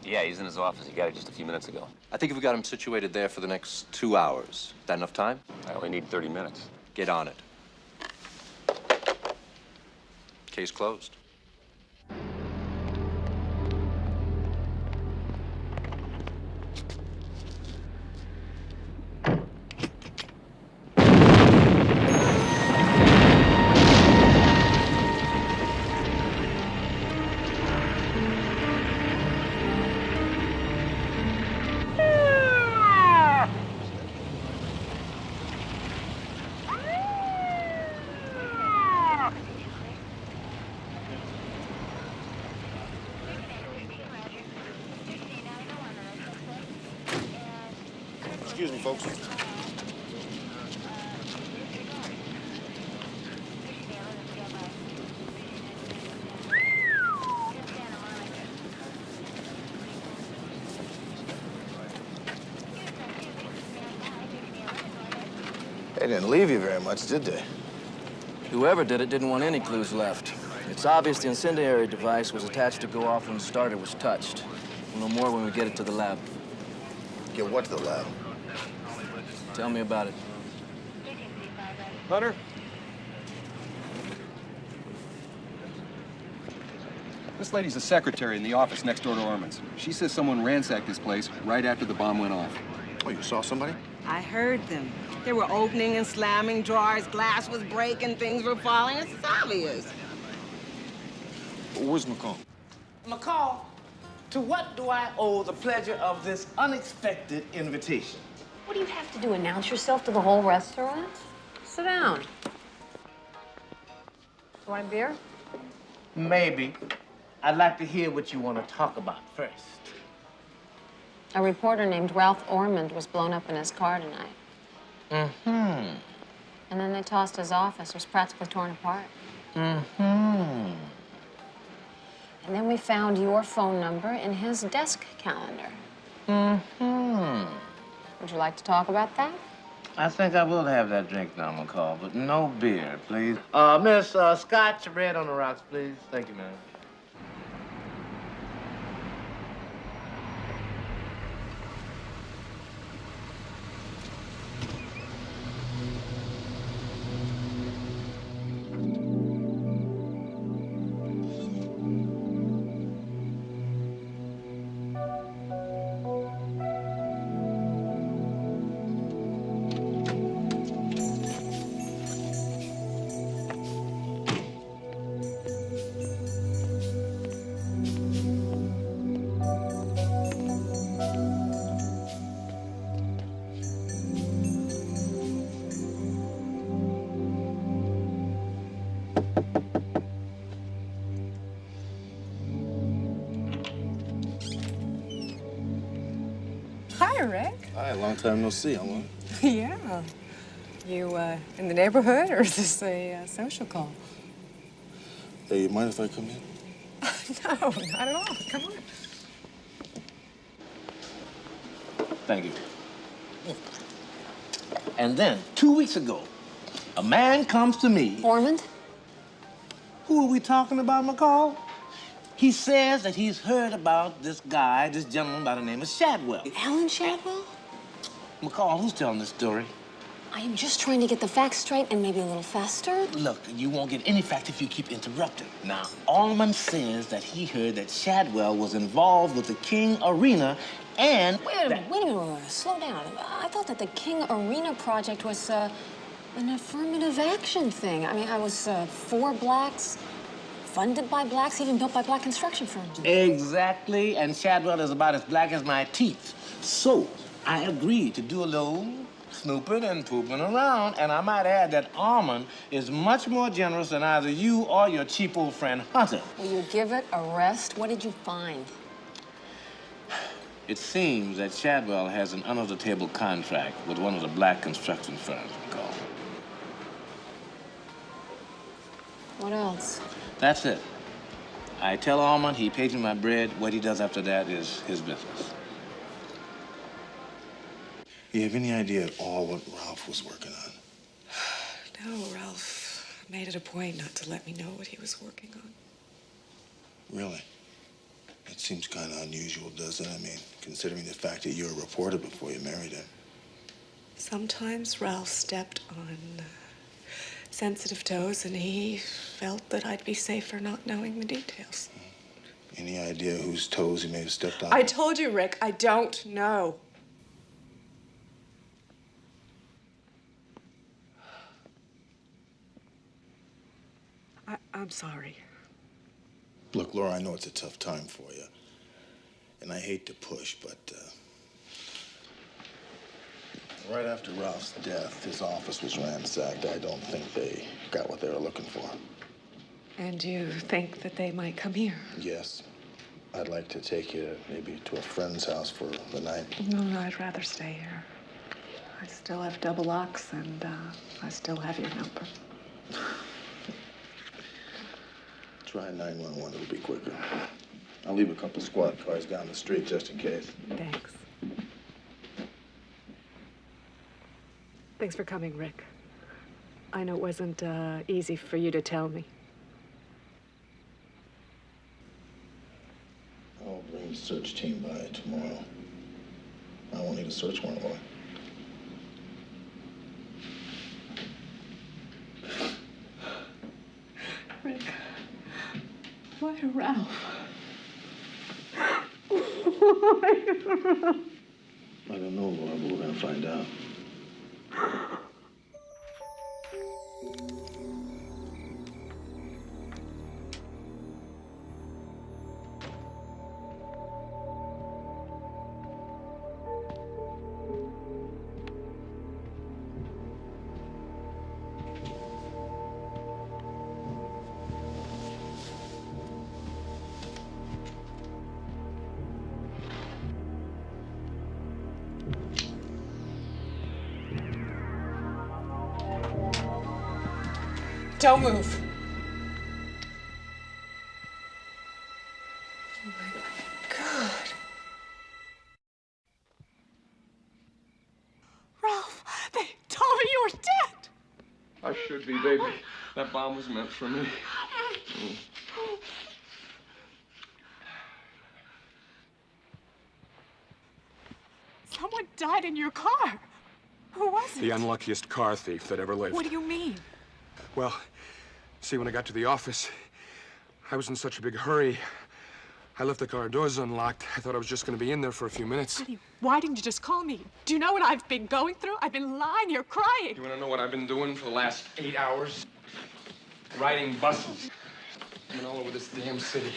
[SPEAKER 7] Yeah, he's in his office. He got it just a few minutes ago.
[SPEAKER 13] I think if we got him situated there for the next 2 hours, that enough time?
[SPEAKER 7] I only need 30 minutes.
[SPEAKER 13] Get on it. Case closed.
[SPEAKER 6] Excuse me, folks. They didn't leave you very much, did they?
[SPEAKER 16] Whoever did it didn't want any clues left. It's obvious the incendiary device was attached to go off when the starter was touched. We'll know more when we get it to the lab.
[SPEAKER 6] Get what to the lab?
[SPEAKER 16] Tell me about it.
[SPEAKER 13] Hunter?
[SPEAKER 18] This lady's a secretary in the office next door to Orman's. She says someone ransacked this place right after the bomb went off.
[SPEAKER 6] Oh, you saw somebody?
[SPEAKER 20] I heard them. They were opening and slamming drawers, glass was breaking, things were falling. It's obvious.
[SPEAKER 6] Where's McCall?
[SPEAKER 26] McCall, to what do I owe the pleasure of this unexpected invitation?
[SPEAKER 14] What do you have to do? Announce yourself to the whole restaurant? Sit down. Want a beer?
[SPEAKER 26] Maybe. I'd like to hear what you want to talk about first.
[SPEAKER 14] A reporter named Ralph Ormond was blown up in his car tonight.
[SPEAKER 26] Mm-hmm.
[SPEAKER 14] And then they tossed his office. It was practically torn apart.
[SPEAKER 26] Mm-hmm.
[SPEAKER 14] And then we found your phone number in his desk calendar.
[SPEAKER 26] Mm-hmm.
[SPEAKER 14] Would you like to talk about that?
[SPEAKER 26] I think I will have that drink now, McCall, but no beer, please. Miss, Scotch, red on the rocks, please. Thank you, ma'am.
[SPEAKER 27] Hi, Rick.
[SPEAKER 6] Hi, long time no see, huh?
[SPEAKER 27] Yeah. You in the neighborhood, or is this a social call?
[SPEAKER 6] Hey, you mind if I come in?
[SPEAKER 27] No, not at all. Come on.
[SPEAKER 26] Thank you. And then, 2 weeks ago, a man comes to me.
[SPEAKER 14] Ormond?
[SPEAKER 26] Who are we talking about, McCall? He says that he's heard about this guy, this gentleman by the name of Shadwell.
[SPEAKER 14] Alan Shadwell?
[SPEAKER 26] McCall, who's telling this story?
[SPEAKER 14] I am just trying to get the facts straight and maybe a little faster.
[SPEAKER 26] Look, you won't get any facts if you keep interrupting. Now, Allman says that he heard that Shadwell was involved with the King Arena and...
[SPEAKER 14] Wait a minute. Slow down. I thought that the King Arena project was an affirmative action thing. I mean, I was for blacks, funded by blacks, even built by black construction firms.
[SPEAKER 26] Exactly, and Shadwell is about as black as my teeth. So, I agreed to do a little snooping and pooping around. And I might add that Armand is much more generous than either you or your cheap old friend Hunter.
[SPEAKER 14] Will you give it a rest? What did you find?
[SPEAKER 26] It seems that Shadwell has an under-the-table contract with one of the black construction firms we call.
[SPEAKER 14] What else?
[SPEAKER 26] That's it. I tell Armand he pays me my bread. What he does after that is his business.
[SPEAKER 6] You have any idea at all what Ralph was working on?
[SPEAKER 27] No, Ralph made it a point not to let me know what he was working on.
[SPEAKER 6] Really? That seems kind of unusual, doesn't it? I mean, considering the fact that you were a reporter before you married him.
[SPEAKER 27] Sometimes Ralph stepped on sensitive toes, and he felt that I'd be safer not knowing the details.
[SPEAKER 6] Any idea whose toes he may have stepped on?
[SPEAKER 27] I told you, Rick, I don't know. I'm sorry.
[SPEAKER 6] Look, Laura, I know it's a tough time for you. And I hate to push, but right after Ralph's death, his office was ransacked. I don't think they got what they were looking for.
[SPEAKER 27] And you think that they might come here?
[SPEAKER 6] Yes. I'd like to take you maybe to a friend's house for the night.
[SPEAKER 27] No, I'd rather stay here. I still have double locks, and I still have your number.
[SPEAKER 6] Try 911, it'll be quicker. I'll leave a couple squad cars down the street just in case.
[SPEAKER 27] Thanks. Thanks for coming, Rick. I know it wasn't easy for you to tell me.
[SPEAKER 6] I'll bring the search team by tomorrow. I won't need a search warrant, will I?
[SPEAKER 27] Rick, why Ralph?
[SPEAKER 6] I don't know, Laura, but we're gonna find out.
[SPEAKER 27] Don't move. Oh, my God. Ralph, they told me you were dead.
[SPEAKER 10] I should be, baby. That bomb was meant for me.
[SPEAKER 27] Someone died in your car. Who was it?
[SPEAKER 10] The unluckiest car thief that ever lived.
[SPEAKER 27] What do you mean?
[SPEAKER 10] Well, see, when I got to the office, I was in such a big hurry. I left the car doors unlocked. I thought I was just going to be in there for a few minutes.
[SPEAKER 27] Honey, why didn't you just call me? Do you know what I've been going through? I've been lying here crying.
[SPEAKER 10] You want to know what I've been doing for the last 8 hours? Riding buses. I've been all over this damn city.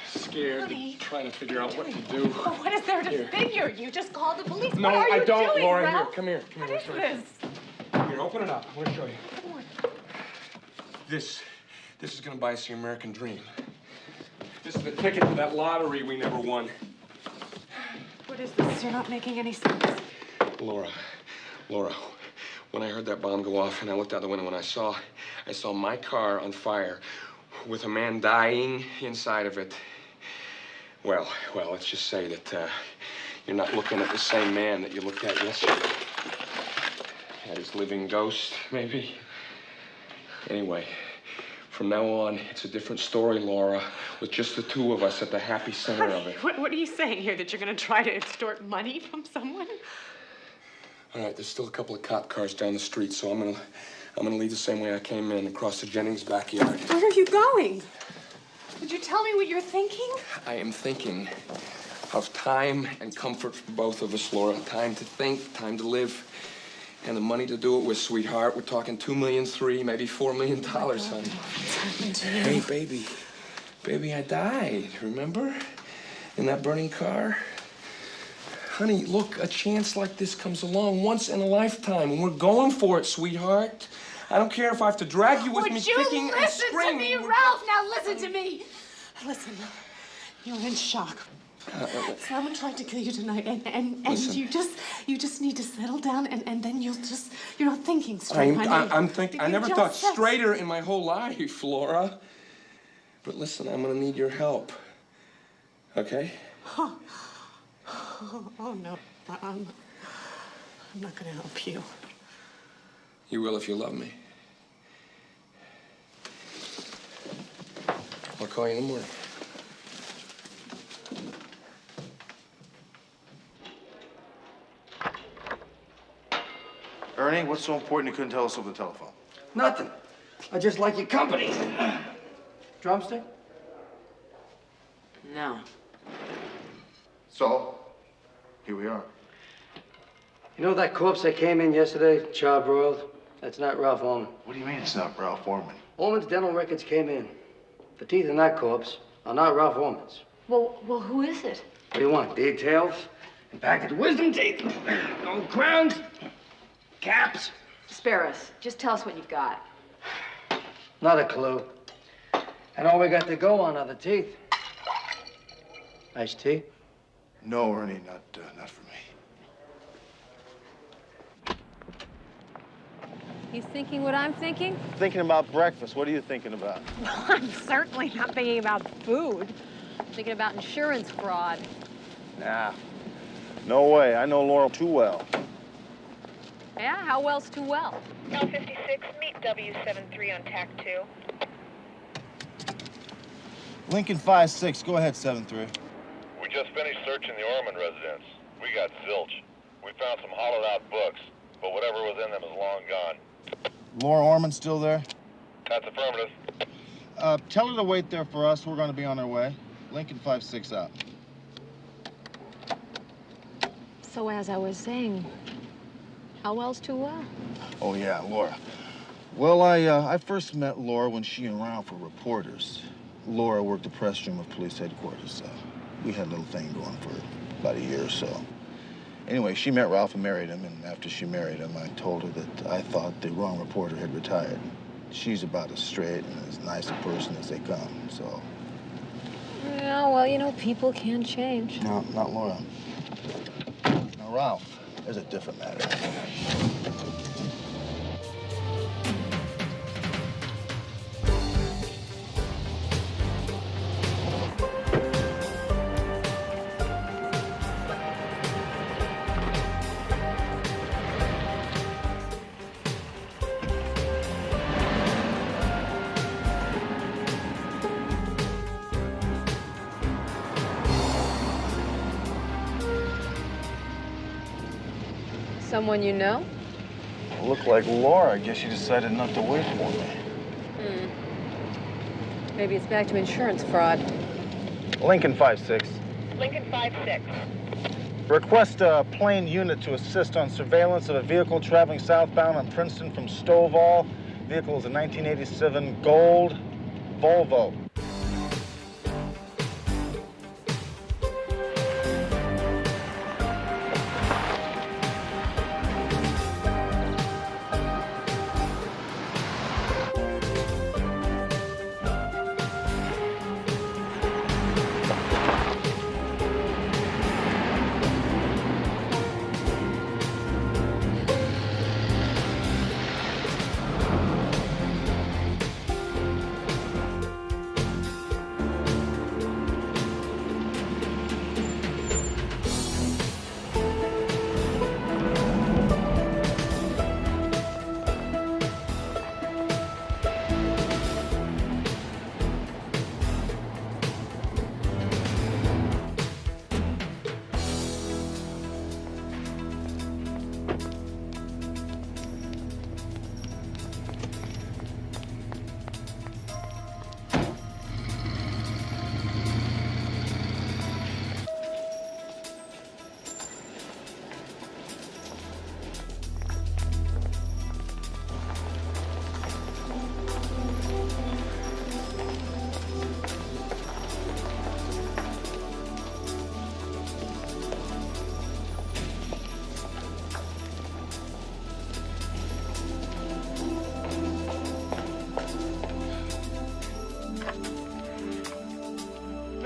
[SPEAKER 10] Scared,
[SPEAKER 27] Honey,
[SPEAKER 10] trying to figure out what to do.
[SPEAKER 27] Oh, what is there to
[SPEAKER 10] Here.
[SPEAKER 27] figure? You just call the police.
[SPEAKER 10] No,
[SPEAKER 27] what are
[SPEAKER 10] I
[SPEAKER 27] you
[SPEAKER 10] don't,
[SPEAKER 27] doing,
[SPEAKER 10] Laura.
[SPEAKER 27] Ralph?
[SPEAKER 10] Here, come here. Come here.
[SPEAKER 27] What is this?
[SPEAKER 10] Here, open it up. I want to show you. This is going to buy us the American dream. This is the ticket to that lottery we never won.
[SPEAKER 27] What is this? You're not making any sense.
[SPEAKER 10] Laura, when I heard that bomb go off and I looked out the window and I saw my car on fire with a man dying inside of it. Well, let's just say that you're not looking at the same man that you looked at yesterday. At his living ghost, maybe. Anyway, from now on, it's a different story, Laura, with just the two of us at the happy center of it.
[SPEAKER 27] What are you saying here? That you're going to try to extort money from someone?
[SPEAKER 10] All right, there's still a couple of cop cars down the street, so I'm gonna leave the same way I came in, across the Jennings backyard.
[SPEAKER 27] Where are you going? Would you tell me what you're thinking?
[SPEAKER 10] I am thinking of time and comfort for both of us, Laura. Time to think, time to live. And the money to do it with, sweetheart. We're talking $2 million, maybe $4 million, honey.
[SPEAKER 27] What's happened to you?
[SPEAKER 10] Hey, baby. Baby, I died, remember? In that burning car? Honey, look, a chance like this comes along once in a lifetime, and we're going for it, sweetheart. I don't care if I have to drag you with me kicking and screaming.
[SPEAKER 14] Listen to me, Ralph! Now listen to me!
[SPEAKER 27] Listen, you're in shock. Someone tried to kill you tonight, and
[SPEAKER 10] Listen.
[SPEAKER 27] you just need to settle down, and then you're not thinking straight, honey.
[SPEAKER 10] I never thought straighter in my whole life, Laura. But listen, I'm gonna need your help. Okay?
[SPEAKER 27] Oh no, I'm not gonna help you.
[SPEAKER 10] You will if you love me. I'll call you in the morning.
[SPEAKER 6] Ernie, what's so important you couldn't tell us over the telephone?
[SPEAKER 16] Nothing. I just like your company. Drumstick?
[SPEAKER 14] No.
[SPEAKER 6] So, here we are.
[SPEAKER 16] You know that corpse that came in yesterday, charbroiled? That's not Ralph Orman.
[SPEAKER 6] What do you mean it's not Ralph Orman?
[SPEAKER 16] Orman's dental records came in. The teeth in that corpse are not Ralph Orman's.
[SPEAKER 14] Well, who is it?
[SPEAKER 16] What do you want? Details? Impacted wisdom teeth? Gold crowns? Caps?
[SPEAKER 14] Spare us. Just tell us what you've got.
[SPEAKER 16] Not a clue. And all we got to go on are the teeth. Iced tea?
[SPEAKER 6] No, Ernie, not for me.
[SPEAKER 14] You thinking what I'm thinking?
[SPEAKER 6] Thinking about breakfast. What are you thinking about?
[SPEAKER 14] Well, I'm certainly not thinking about food. I'm thinking about insurance fraud.
[SPEAKER 6] Nah. No way. I know Laurel too well.
[SPEAKER 14] Yeah? How well's too well?
[SPEAKER 1] L56, meet W73 on TAC 2.
[SPEAKER 6] Lincoln 5-6. Go ahead, 7-3.
[SPEAKER 2] We just finished searching the Orman residence. We got zilch. We found some hollowed-out books, but whatever was in them is long gone.
[SPEAKER 6] Laura Orman still there?
[SPEAKER 2] That's affirmative.
[SPEAKER 6] Tell her to wait there for us. We're going to be on our way. Lincoln 5-6 out.
[SPEAKER 14] So as I was saying, how well's too well?
[SPEAKER 6] Oh, yeah, Laura. Well, I first met Laura when she and Ralph were reporters. Laura worked the press room of police headquarters. We had a little thing going for about a year or so. Anyway, she met Ralph and married him, and after she married him, I told her that I thought the wrong reporter had retired. She's about as straight and as nice a person as they come, so...
[SPEAKER 14] Yeah, well, you know, people can change.
[SPEAKER 6] No, not Laura. Now, Ralph, there's a different matter.
[SPEAKER 14] Someone you know?
[SPEAKER 6] Looked like Laura. I guess she decided not to wait for me.
[SPEAKER 14] Maybe it's back to insurance fraud.
[SPEAKER 6] Lincoln 5-6.
[SPEAKER 1] Lincoln 5-6.
[SPEAKER 6] Request a plane unit to assist on surveillance of a vehicle traveling southbound on Princeton from Stovall. Vehicle is a 1987 gold Volvo.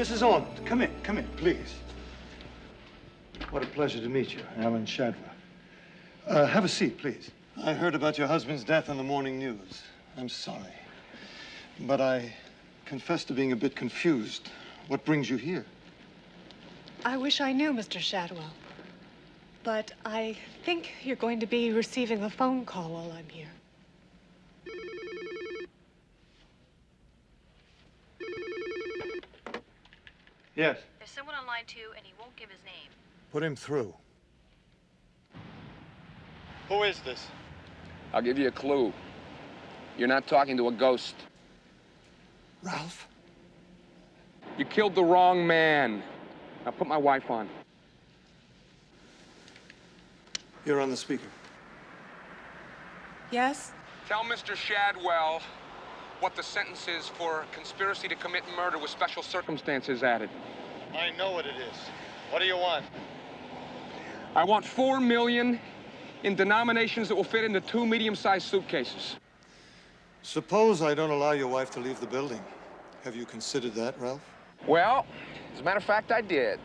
[SPEAKER 25] Mrs. Ormond, come in, please. What a pleasure to meet you, Alan Shadwell. Have a seat, please. I heard about your husband's death in the morning news. I'm sorry. But I confess to being a bit confused. What brings you here?
[SPEAKER 27] I wish I knew, Mr. Shadwell. But I think you're going to be receiving a phone call while I'm here.
[SPEAKER 25] Yes.
[SPEAKER 8] There's someone on line 2, and he won't give his name.
[SPEAKER 25] Put him through. Who is this?
[SPEAKER 10] I'll give you a clue. You're not talking to a ghost.
[SPEAKER 25] Ralph?
[SPEAKER 10] You killed the wrong man. Now put my wife on.
[SPEAKER 25] You're on the speaker.
[SPEAKER 27] Yes?
[SPEAKER 10] Tell Mr. Shadwell what the sentence is for conspiracy to commit murder with special circumstances added.
[SPEAKER 25] I know what it is. What do you want?
[SPEAKER 10] I want $4 million in denominations that will fit into 2 medium-sized suitcases.
[SPEAKER 25] Suppose I don't allow your wife to leave the building. Have you considered that, Ralph?
[SPEAKER 10] Well, as a matter of fact, I did.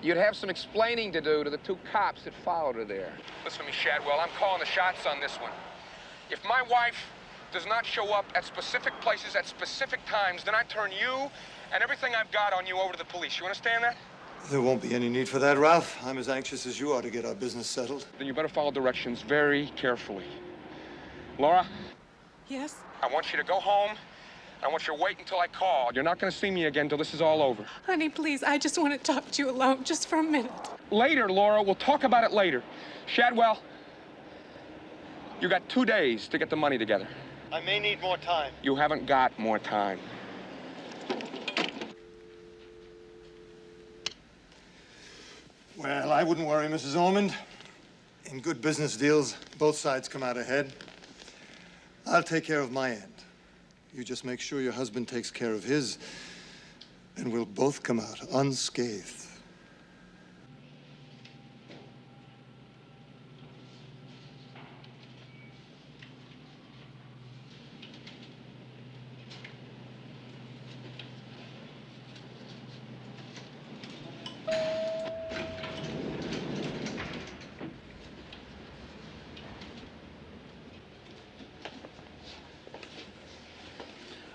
[SPEAKER 10] You'd have some explaining to do to the 2 cops that followed her there. Listen to me, Shadwell, I'm calling the shots on this one. If my wife does not show up at specific places at specific times, then I turn you and everything I've got on you over to the police. You understand that?
[SPEAKER 25] There won't be any need for that, Ralph. I'm as anxious as you are to get our business settled.
[SPEAKER 10] Then you better follow directions very carefully. Laura?
[SPEAKER 27] Yes?
[SPEAKER 10] I want you to go home. I want you to wait until I call. You're not going to see me again until this is all over.
[SPEAKER 27] Honey, please, I just want to talk to you alone, just for a minute.
[SPEAKER 10] Later, Laura. We'll talk about it later. Shadwell, you got 2 days to get the money together.
[SPEAKER 25] I may need more time.
[SPEAKER 10] You haven't got more time.
[SPEAKER 25] Well, I wouldn't worry, Mrs. Ormond. In good business deals, both sides come out ahead. I'll take care of my end. You just make sure your husband takes care of his, and we'll both come out unscathed.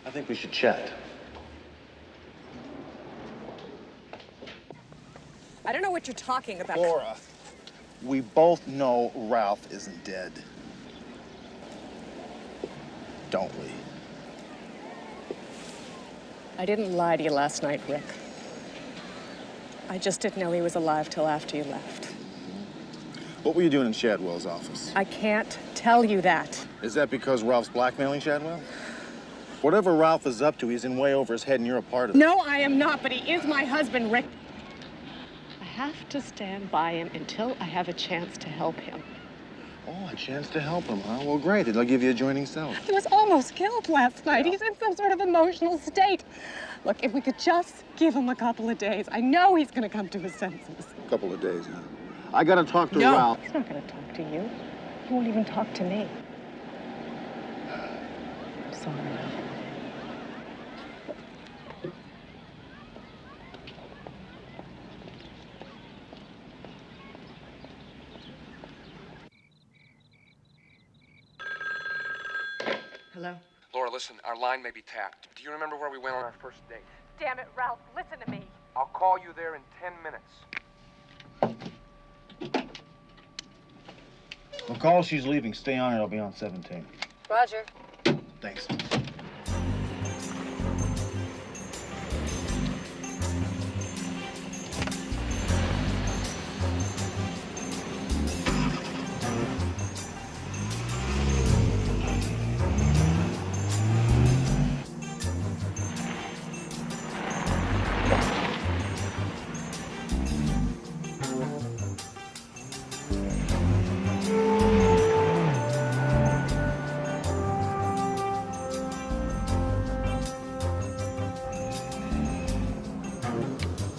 [SPEAKER 6] I think we should chat.
[SPEAKER 27] I don't know what you're talking about.
[SPEAKER 6] Laura, we both know Ralph isn't dead. Don't we?
[SPEAKER 27] I didn't lie to you last night, Rick. I just didn't know he was alive till after you left.
[SPEAKER 6] What were you doing in Shadwell's office?
[SPEAKER 27] I can't tell you that.
[SPEAKER 6] Is that because Ralph's blackmailing Shadwell? Whatever Ralph is up to, he's in way over his head and you're a part of it.
[SPEAKER 27] No, I am not, but he is my husband, Rick. I have to stand by him until I have a chance to help him.
[SPEAKER 6] Oh, a chance to help him, huh? Well, great. They'll give you a joining cell.
[SPEAKER 27] He was almost killed last night. He's in some sort of emotional state. Look, if we could just give him a couple of days, I know he's going to come to his senses.
[SPEAKER 6] A couple of days, huh? I gotta talk to
[SPEAKER 27] No.
[SPEAKER 6] Ralph.
[SPEAKER 1] He's not going to talk to you. He won't even talk to me. I'm sorry, Ralph.
[SPEAKER 27] Hello?
[SPEAKER 10] Laura, listen, our line may be tapped. Do you remember where we went on our first date?
[SPEAKER 27] Damn it, Ralph, listen to me.
[SPEAKER 10] I'll call you there in 10 minutes.
[SPEAKER 6] Well, call she's leaving. Stay on it. I'll be on 17.
[SPEAKER 23] Roger.
[SPEAKER 6] Thanks.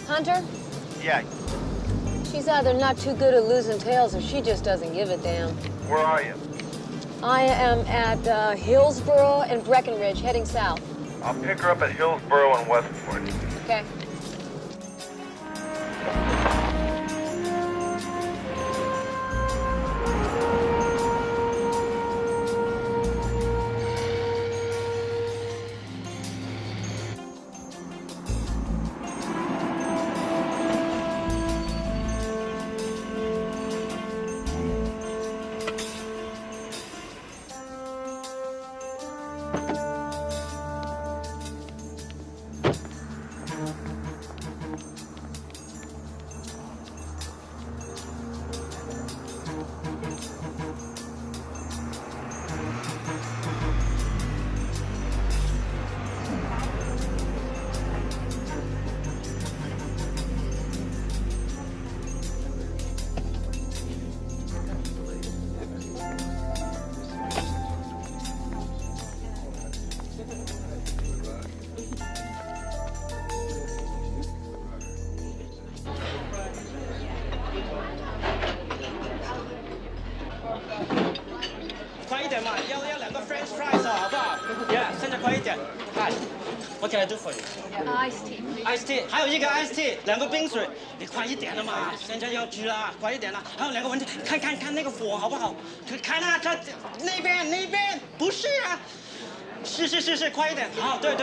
[SPEAKER 23] Hunter?
[SPEAKER 15] Yeah.
[SPEAKER 23] She's either not too good at losing tails or she just doesn't give a damn.
[SPEAKER 15] Where are you?
[SPEAKER 23] I am at Hillsboro and Breckenridge, heading south.
[SPEAKER 2] I'll pick her up at Hillsboro and Westport.
[SPEAKER 14] Okay.
[SPEAKER 3] French fries 啊，好不好 ？Yeah， 现在快一点。Hi, what can I do for you?
[SPEAKER 14] Iced tea.
[SPEAKER 3] Iced tea， 还有一个 iced tea， 2个冰水。你快一点了嘛，现在要去了，快一点了。还有2个文件，看那个火好不好？看啊，看那边，不是啊。是，快一点。好，对。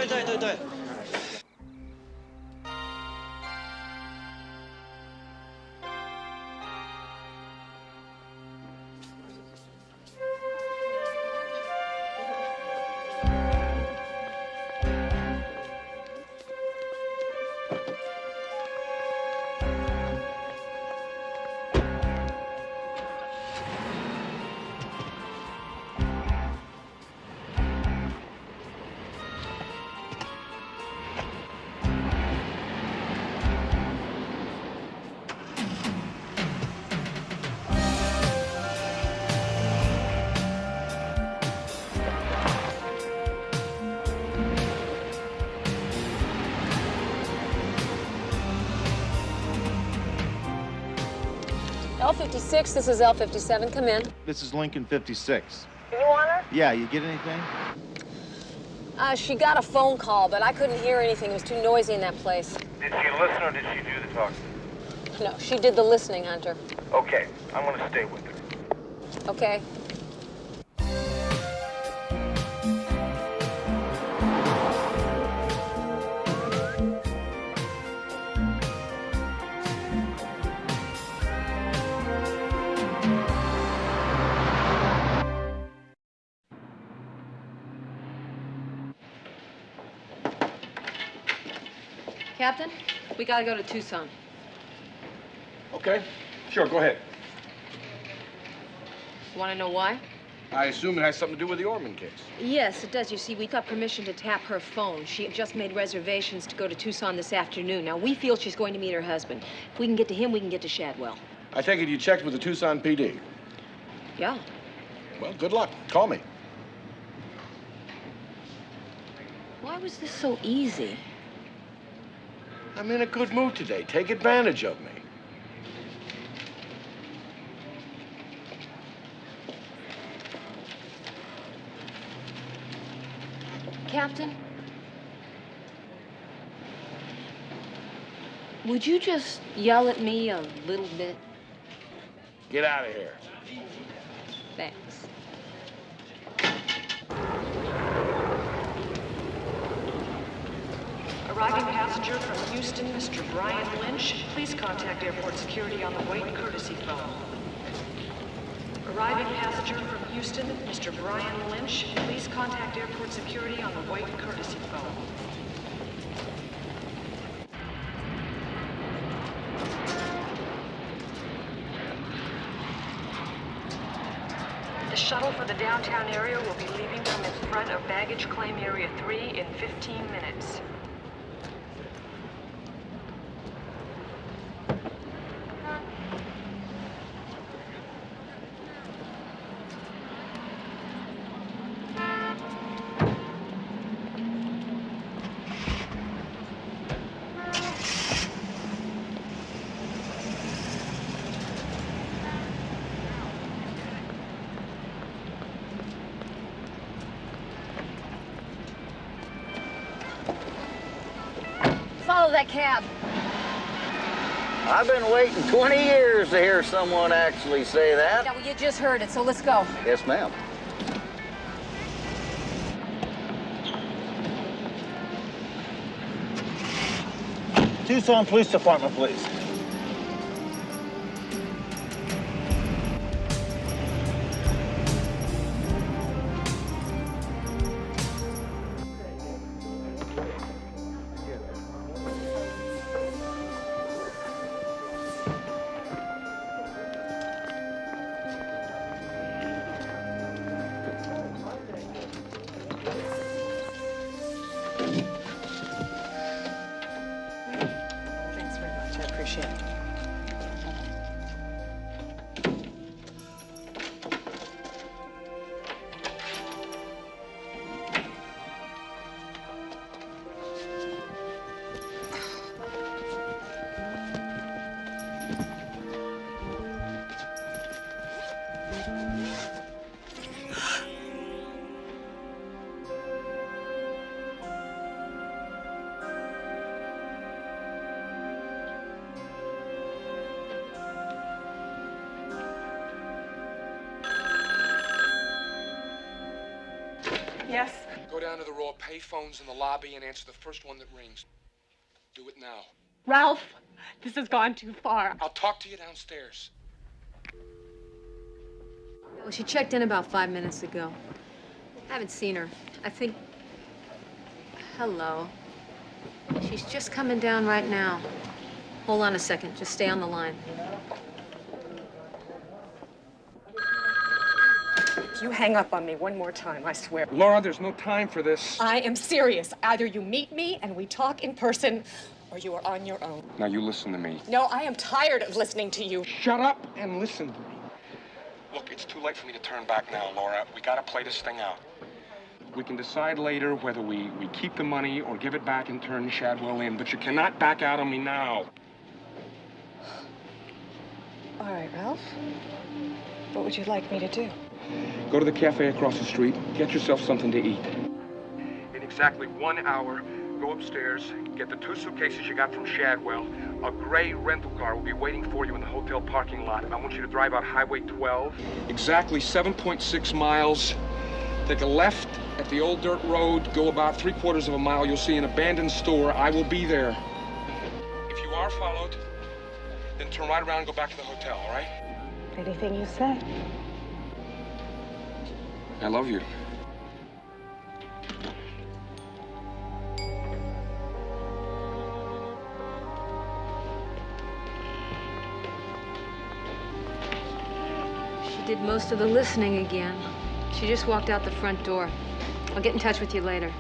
[SPEAKER 14] L56, this is L57. Come in.
[SPEAKER 6] This is Lincoln 56.
[SPEAKER 14] You want her?
[SPEAKER 6] Yeah, you get anything?
[SPEAKER 14] She got a phone call, but I couldn't hear anything. It was too noisy in that place.
[SPEAKER 2] Did she listen or did she do the talking?
[SPEAKER 14] No, she did the listening, Hunter.
[SPEAKER 2] Okay, I'm gonna stay with her.
[SPEAKER 14] Okay. Captain, we gotta go to Tucson.
[SPEAKER 18] Okay, sure, go ahead.
[SPEAKER 14] Want to know why?
[SPEAKER 18] I assume it has something to do with the Orman case.
[SPEAKER 14] Yes, it does. You see, we got permission to tap her phone. She just made reservations to go to Tucson this afternoon. Now, we feel she's going to meet her husband. If we can get to him, we can get to Shadwell.
[SPEAKER 18] I take it you checked with the Tucson PD.
[SPEAKER 14] Yeah.
[SPEAKER 18] Well, good luck. Call me.
[SPEAKER 14] Why was this so easy?
[SPEAKER 18] I'm in a good mood today. Take advantage of me.
[SPEAKER 14] Captain? Would you just yell at me a little bit?
[SPEAKER 18] Get out of here.
[SPEAKER 14] Thanks.
[SPEAKER 4] Arriving passenger from Houston, Mr. Brian Lynch. Please contact airport security on the white courtesy phone. Arriving passenger from Houston, Mr. Brian Lynch. Please contact airport security on the white courtesy phone. The shuttle for the downtown area will be leaving from in front of baggage claim area 3 in 15 minutes.
[SPEAKER 14] that cab.
[SPEAKER 5] I've been waiting 20 years to hear someone actually say that.
[SPEAKER 14] Yeah, well, you just heard it, so let's go.
[SPEAKER 5] Yes, ma'am.
[SPEAKER 9] Tucson Police Department, please.
[SPEAKER 1] Thanks very much. I appreciate it. Yes?
[SPEAKER 10] Go down to the row of payphones in the lobby and answer the first one that rings. Do it now.
[SPEAKER 27] Ralph, this has gone too far.
[SPEAKER 10] I'll talk to you downstairs.
[SPEAKER 14] Well, she checked in about 5 minutes ago. Haven't seen her. I think... Hello. She's just coming down right now. Hold on a second. Just stay on the line.
[SPEAKER 1] If you hang up on me one more time, I swear.
[SPEAKER 10] Laura, there's no time for this.
[SPEAKER 1] I am serious. Either you meet me and we talk in person, or you are on your own.
[SPEAKER 10] Now you listen to me.
[SPEAKER 1] No, I am tired of listening to you.
[SPEAKER 10] Shut up and listen to me. Look, it's too late for me to turn back now, Laura. We gotta play this thing out. We can decide later whether we keep the money or give it back and turn Shadwell in, but you cannot back out on me now.
[SPEAKER 1] All right, Ralph. What would you like me to do?
[SPEAKER 10] Go to the cafe across the street, get yourself something to eat. In exactly 1 hour, go upstairs, get the 2 suitcases you got from Shadwell. A gray rental car will be waiting for you in the hotel parking lot. I want you to drive out Highway 12. Exactly 7.6 miles. Take a left at the old dirt road, go about 3/4 of a mile. You'll see an abandoned store. I will be there. If you are followed, then turn right around and go back to the hotel, all right?
[SPEAKER 1] Anything you say.
[SPEAKER 10] I love you.
[SPEAKER 14] She did most of the listening again. She just walked out the front door. I'll get in touch with you later.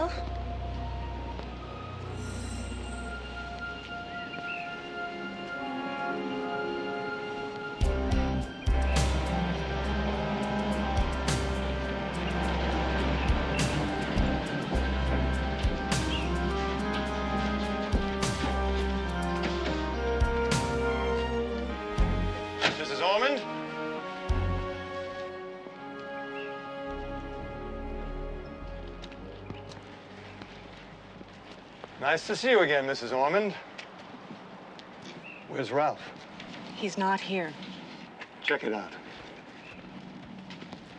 [SPEAKER 27] Shadwell?
[SPEAKER 25] Mrs. Ormond? Nice to see you again, Mrs. Ormond. Where's Ralph?
[SPEAKER 27] He's not here.
[SPEAKER 25] Check it out.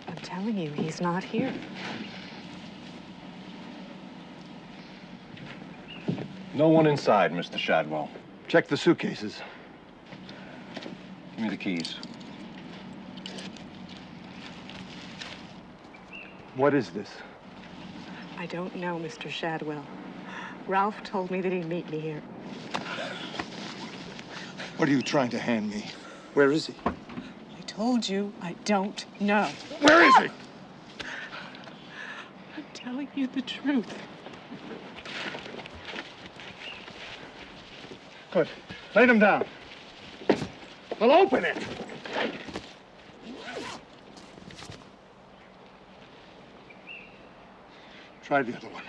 [SPEAKER 27] I'm telling you, he's not here.
[SPEAKER 18] No one inside, Mr. Shadwell.
[SPEAKER 25] Check the suitcases.
[SPEAKER 18] Give me the keys.
[SPEAKER 25] What is this?
[SPEAKER 27] I don't know, Mr. Shadwell. Ralph told me that he'd meet me here.
[SPEAKER 25] What are you trying to hand me? Where is he?
[SPEAKER 27] I told you I don't know.
[SPEAKER 25] Where is he?
[SPEAKER 27] I'm telling you the truth.
[SPEAKER 25] Good. Lay them down. Well, open it. Try the other one.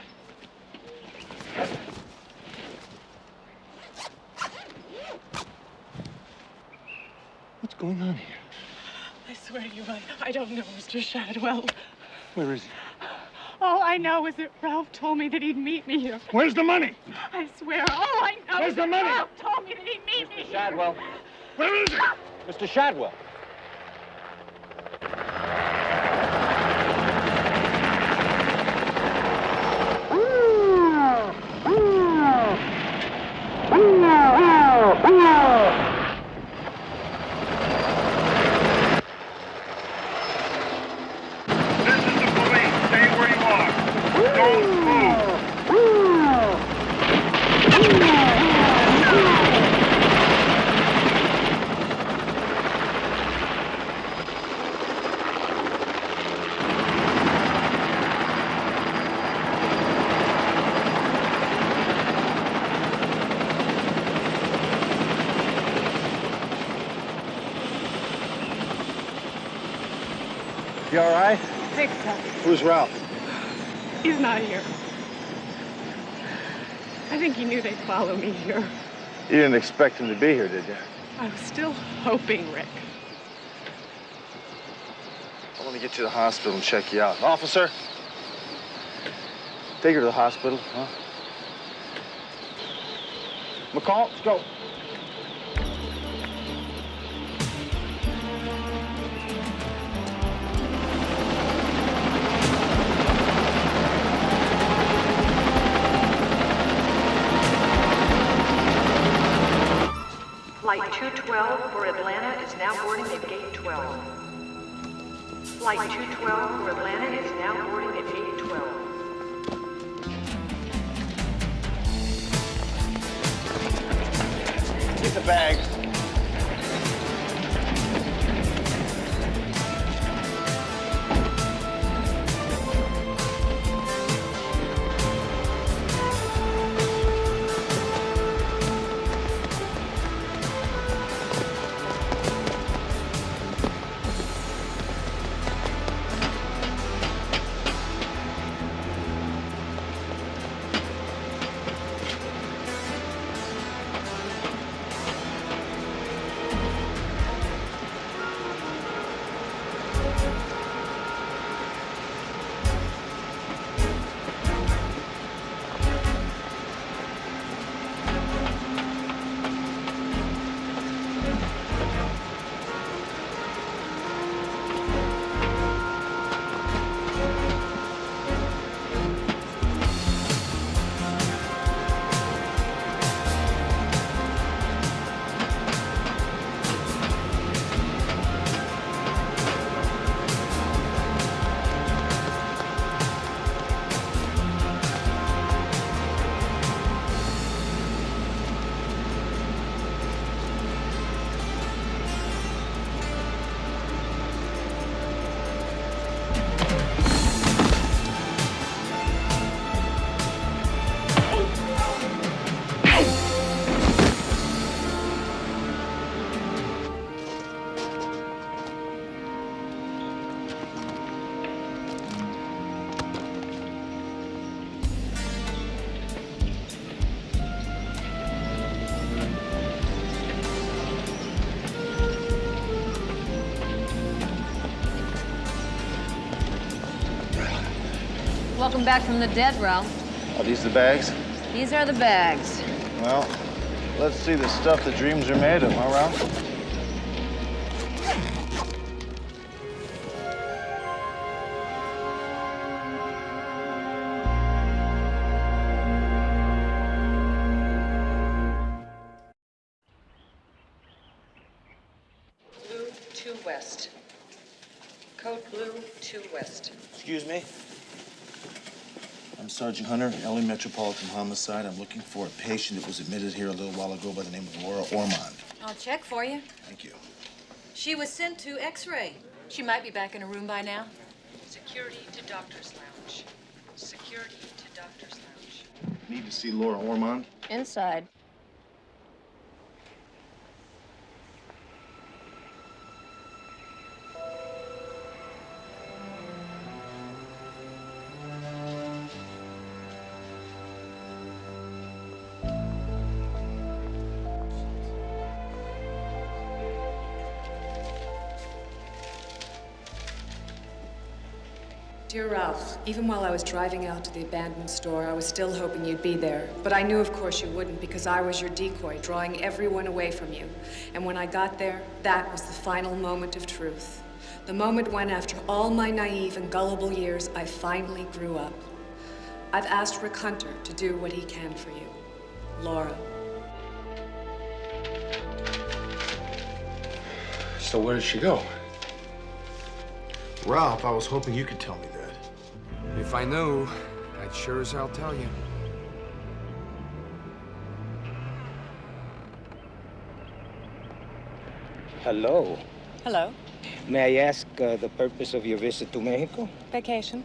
[SPEAKER 25] What's going on here?
[SPEAKER 27] I swear to you, I don't know, Mr. Shadwell.
[SPEAKER 25] Where is he?
[SPEAKER 27] All I know is that Ralph told me that he'd meet me here.
[SPEAKER 25] Where's the money?
[SPEAKER 27] I swear, all I know
[SPEAKER 25] Where's
[SPEAKER 27] is
[SPEAKER 25] the
[SPEAKER 27] that
[SPEAKER 25] money?
[SPEAKER 27] Ralph told me that he'd meet me here.
[SPEAKER 18] Shadwell.
[SPEAKER 25] Where is it?
[SPEAKER 18] Mr. Shadwell.
[SPEAKER 25] You all right?
[SPEAKER 27] I think so.
[SPEAKER 25] Who's Ralph?
[SPEAKER 27] He's not here. I think he knew they'd follow me here.
[SPEAKER 25] You didn't expect him to be here, did you?
[SPEAKER 27] I was still hoping, Rick.
[SPEAKER 6] I want to get you to the hospital and check you out. Officer, take her to the hospital, huh? McCall, let's go.
[SPEAKER 4] Flight 212 for Atlanta is now boarding at Gate 12. Flight 212 for Atlanta is now boarding at Gate 12.
[SPEAKER 6] Get the bags.
[SPEAKER 14] Welcome back from the dead, Ralph.
[SPEAKER 6] Are these the bags?
[SPEAKER 14] These are the bags.
[SPEAKER 6] Well, let's see the stuff the dreams are made of, huh, Ralph?
[SPEAKER 4] Blue 2 West. Code Blue 2 West.
[SPEAKER 6] Excuse me? I'm Sergeant Hunter, LA Metropolitan Homicide. I'm looking for a patient that was admitted here a little while ago by the name of Laura Ormond.
[SPEAKER 11] I'll check for you.
[SPEAKER 6] Thank you.
[SPEAKER 11] She was sent to X-ray. She might be back in her room by now.
[SPEAKER 4] Security to Doctor's Lounge. Security to Doctor's Lounge.
[SPEAKER 6] Need to see Laura Ormond?
[SPEAKER 14] Inside.
[SPEAKER 27] Dear Ralph, even while I was driving out to the abandoned store, I was still hoping you'd be there. But I knew, of course, you wouldn't because I was your decoy, drawing everyone away from you. And when I got there, that was the final moment of truth. The moment when, after all my naive and gullible years, I finally grew up. I've asked Rick Hunter to do what he can for you. Laura.
[SPEAKER 10] So where did she go?
[SPEAKER 9] Ralph, I was hoping you could tell me that.
[SPEAKER 10] If I knew, I'd sure as hell tell you.
[SPEAKER 12] Hello.
[SPEAKER 27] Hello.
[SPEAKER 12] May I ask the purpose of your visit to Mexico?
[SPEAKER 27] Vacation.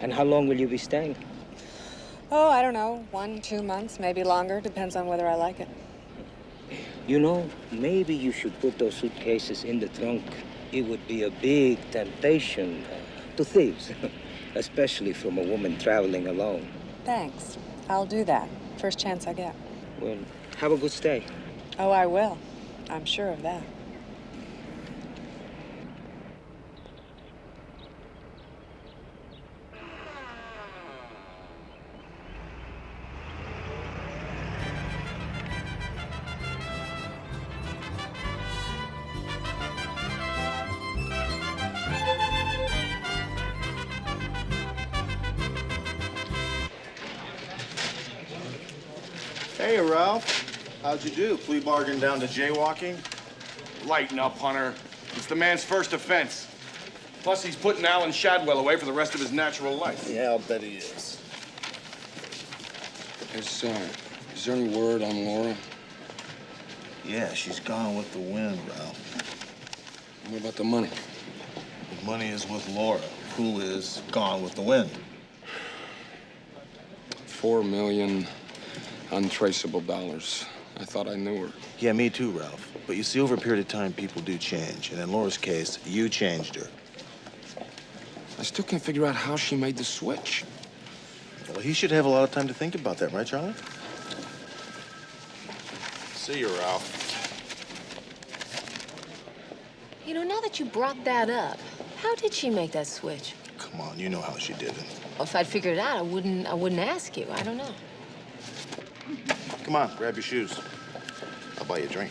[SPEAKER 12] And how long will you be staying?
[SPEAKER 27] Oh, I don't know. 1, 2 months, maybe longer. Depends on whether I like it.
[SPEAKER 12] You know, maybe you should put those suitcases in the trunk. It would be a big temptation to thieves, especially from a woman traveling alone.
[SPEAKER 27] Thanks. I'll do that. First chance I get.
[SPEAKER 12] Well, have a good stay.
[SPEAKER 27] Oh, I will. I'm sure of that.
[SPEAKER 6] Hey, Ralph. How'd you do? Plea bargain down to jaywalking?
[SPEAKER 10] Lighten up, Hunter. It's the man's first offense. Plus, he's putting Alan Shadwell away for the rest of his natural life.
[SPEAKER 6] Yeah, I'll bet he is.
[SPEAKER 10] Is there any word on Laura?
[SPEAKER 6] Yeah, she's gone with the wind, Ralph.
[SPEAKER 10] What about the money?
[SPEAKER 6] The money is with Laura, who is gone with the wind.
[SPEAKER 10] 4 million untraceable dollars. I thought I knew her.
[SPEAKER 6] Yeah, me too, Ralph. But you see, over a period of time, people do change. And in Laura's case, you changed her.
[SPEAKER 10] I still can't figure out how she made the switch.
[SPEAKER 6] Well, he should have a lot of time to think about that, right, Charlie? See you, Ralph.
[SPEAKER 14] You know, now that you brought that up, how did she make that switch?
[SPEAKER 6] Come on, you know how she did it.
[SPEAKER 14] Well, if I'd figured it out, I wouldn't ask you. I don't know.
[SPEAKER 6] Come on, grab your shoes. I'll buy you a drink.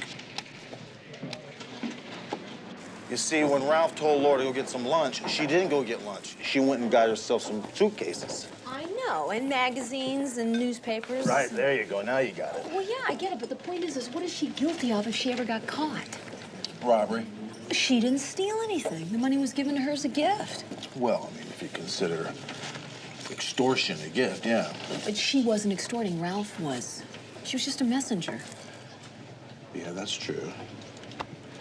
[SPEAKER 6] You see, when Ralph told Laura to go get some lunch, she didn't go get lunch. She went and got herself some suitcases.
[SPEAKER 14] I know, and magazines and newspapers.
[SPEAKER 6] Right, there you go. Now you got it.
[SPEAKER 14] Well, yeah, I get it, but the point is what is she guilty of if she ever got caught?
[SPEAKER 6] Robbery.
[SPEAKER 14] She didn't steal anything. The money was given to her as a gift.
[SPEAKER 6] Well, I mean, if you consider extortion a gift, yeah.
[SPEAKER 14] But she wasn't extorting. Ralph was. She was just a messenger.
[SPEAKER 6] Yeah, that's true.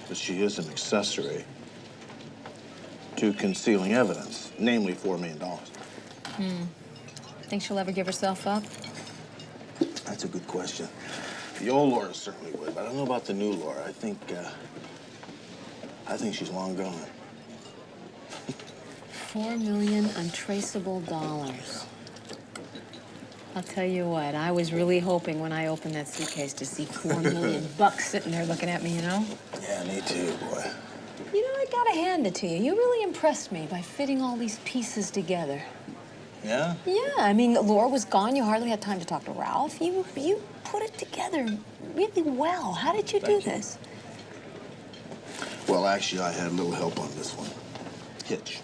[SPEAKER 6] But she is an accessory to concealing evidence, namely $4 million.
[SPEAKER 14] Think she'll ever give herself up?
[SPEAKER 6] That's a good question. The old Laura certainly would, but I don't know about the new Laura. I think she's long gone.
[SPEAKER 14] 4 million untraceable dollars. I'll tell you what, I was really hoping when I opened that suitcase to see 4 million bucks sitting there looking at me, you know?
[SPEAKER 6] Yeah, me too, boy.
[SPEAKER 14] You know, I gotta hand it to you. You really impressed me by fitting all these pieces together.
[SPEAKER 9] Yeah?
[SPEAKER 14] Yeah, I mean, Laura was gone. You hardly had time to talk to Ralph. You put it together really well. How did you do this?
[SPEAKER 6] Well, actually, I had a little help on this one. Hitch.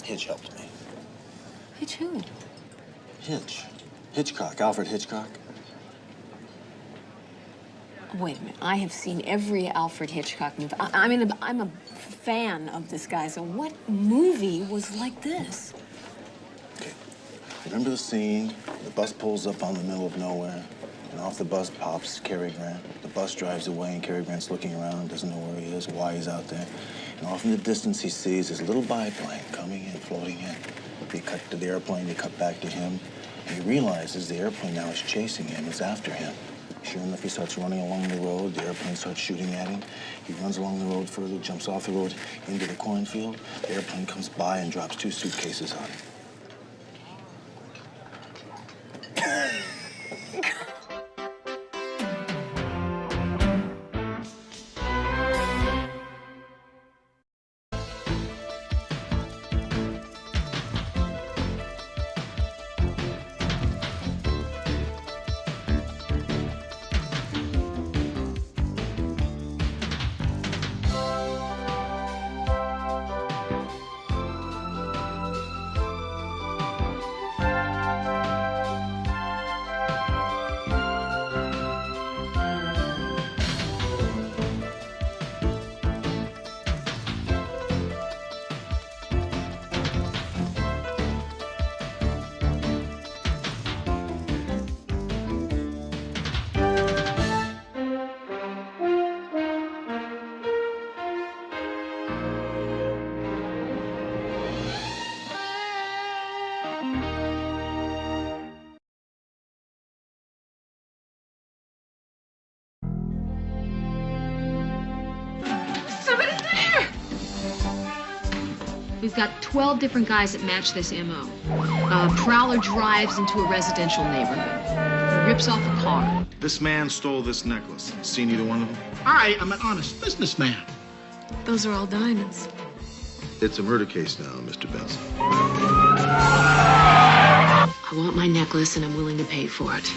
[SPEAKER 6] Hitch helped me.
[SPEAKER 14] Hitch who?
[SPEAKER 6] Hitch. Hitchcock. Alfred Hitchcock.
[SPEAKER 14] Wait a minute. I have seen every Alfred Hitchcock movie. I mean, I'm a fan of this guy, so what movie was like this?
[SPEAKER 6] Remember the scene? The bus pulls up on the middle of nowhere, and off the bus pops Cary Grant. The bus drives away, and Cary Grant's looking around, doesn't know where he is, why he's out there. And off in the distance, he sees this little biplane coming in, floating in. They cut to the airplane, they cut back to him, and he realizes the airplane now is chasing him, it's after him. Sure enough, he starts running along the road. The airplane starts shooting at him. He runs along the road further, jumps off the road into the cornfield. The airplane comes by and drops 2 suitcases on him.
[SPEAKER 7] We've got 12 different guys that match this MO. Prowler drives into a residential neighborhood. He rips off a car.
[SPEAKER 6] This man stole this necklace. Seen either one of them?
[SPEAKER 26] I am an honest businessman.
[SPEAKER 7] Those are all diamonds.
[SPEAKER 6] It's a murder case now, Mr. Benson.
[SPEAKER 7] I want my necklace and I'm willing to pay for it.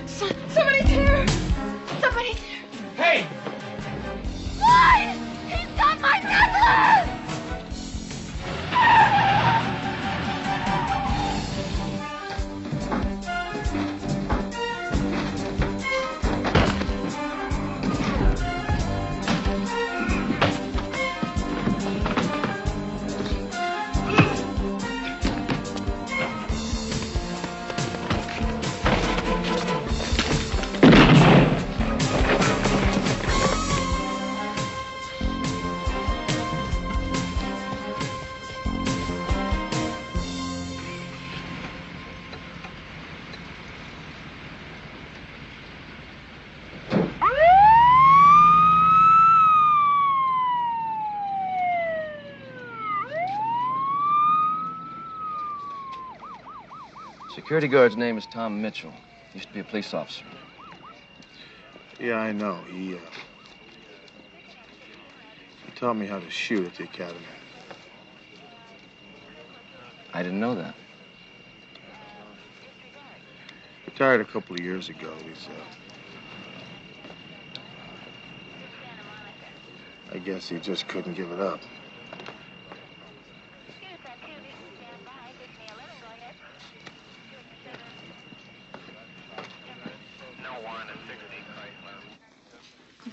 [SPEAKER 13] Somebody's here! Somebody's here!
[SPEAKER 10] Hey!
[SPEAKER 13] Lloyd! He's got my necklace!
[SPEAKER 16] Security guard's name is Tom Mitchell. Used to be a police officer.
[SPEAKER 6] Yeah, I know. He taught me how to shoot at the academy.
[SPEAKER 16] I didn't know that.
[SPEAKER 6] Retired a couple of years ago. I guess he just couldn't give it up.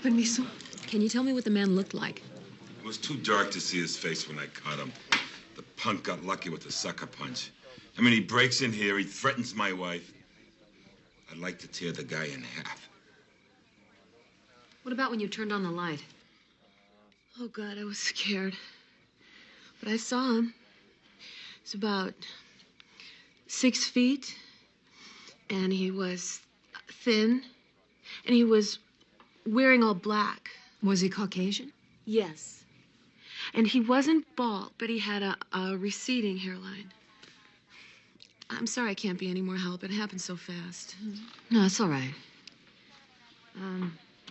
[SPEAKER 7] Permiso. Can you tell me what the man looked like?
[SPEAKER 17] It was too dark to see his face when I caught him. The punk got lucky with the sucker punch. I mean, he breaks in here, he threatens my wife. I'd like to tear the guy in half.
[SPEAKER 7] What about when you turned on the light? Oh, God, I was scared. But I saw him. He's about 6 feet, and he was thin, and he was wearing all black.
[SPEAKER 14] Was he Caucasian?
[SPEAKER 7] Yes. And he wasn't bald, but he had a receding hairline. I'm sorry I can't be any more help. It happened so fast.
[SPEAKER 14] No, it's all right.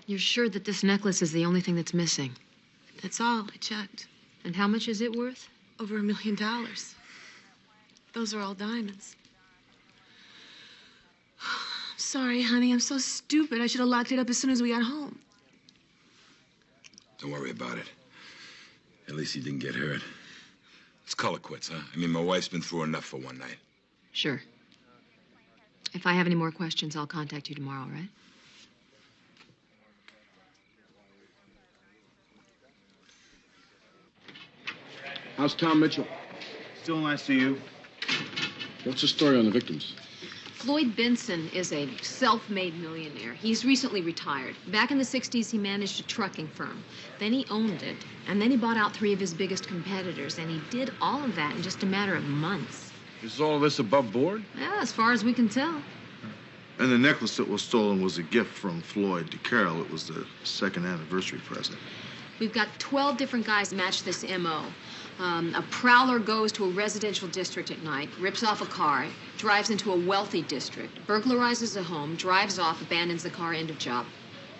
[SPEAKER 14] You're sure that this necklace is the only thing that's missing?
[SPEAKER 7] That's all. I checked.
[SPEAKER 14] And how much is it worth?
[SPEAKER 7] Over $1 million. Those are all diamonds. Sorry, honey. I'm so stupid. I should have locked it up as soon as we got home.
[SPEAKER 17] Don't worry about it. At least he didn't get hurt. Let's call it quits, huh? I mean, my wife's been through enough for one night.
[SPEAKER 14] Sure. If I have any more questions, I'll contact you tomorrow, right?
[SPEAKER 19] How's Tom Mitchell?
[SPEAKER 6] Still in ICU.
[SPEAKER 19] What's the story on the victims?
[SPEAKER 7] Floyd Benson is a self-made millionaire. He's recently retired. Back in the 60s, he managed a trucking firm. Then he owned it, and then he bought out 3 of his biggest competitors, and he did all of that in just a matter of months.
[SPEAKER 19] Is all of this above board?
[SPEAKER 7] Yeah, as far as we can tell.
[SPEAKER 6] And the necklace that was stolen was a gift from Floyd to Carol. It was the 2nd anniversary present.
[SPEAKER 7] We've got 12 different guys that match this M.O. A prowler goes to a residential district at night, rips off a car, drives into a wealthy district, burglarizes a home, drives off, abandons the car, end of job.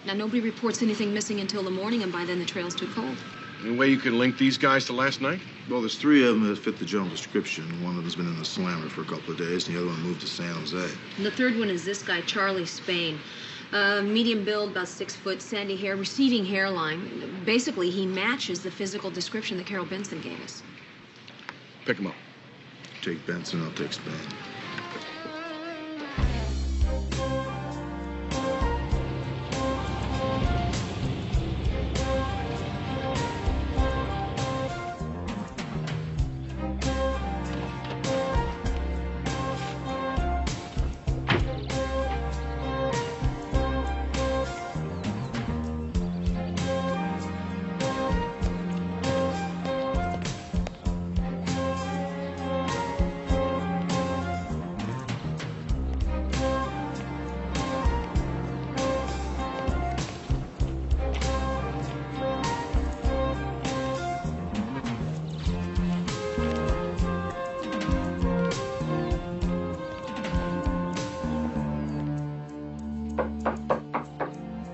[SPEAKER 7] Now, nobody reports anything missing until the morning, and by then the trail's too cold.
[SPEAKER 19] Any way you can link these guys to last night?
[SPEAKER 6] Well, there's 3 of them that fit the general description. One of them's been in the slammer for a couple of days, and the other one moved to San Jose.
[SPEAKER 7] And the third one is this guy, Charlie Spain. Medium build, about 6 foot, sandy hair, receding hairline. Basically, he matches the physical description that Carol Benson gave us.
[SPEAKER 19] Pick him up.
[SPEAKER 6] Take Benson, I'll take Spain.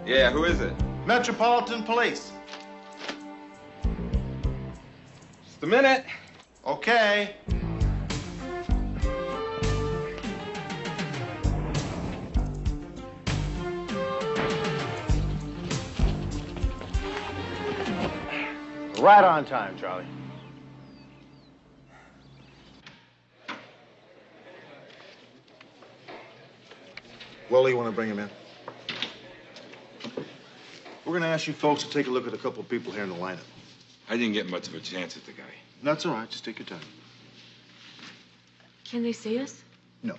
[SPEAKER 10] Yeah, who is it?
[SPEAKER 6] Metropolitan Police.
[SPEAKER 10] Just a minute.
[SPEAKER 6] Okay.
[SPEAKER 9] Right on time, Charlie. Well, you want to bring him in? We're going to ask you folks to take a look at a couple of people here in the lineup.
[SPEAKER 17] I didn't get much of a chance at the guy.
[SPEAKER 9] That's all right. Just take your time.
[SPEAKER 7] Can they see us?
[SPEAKER 9] No.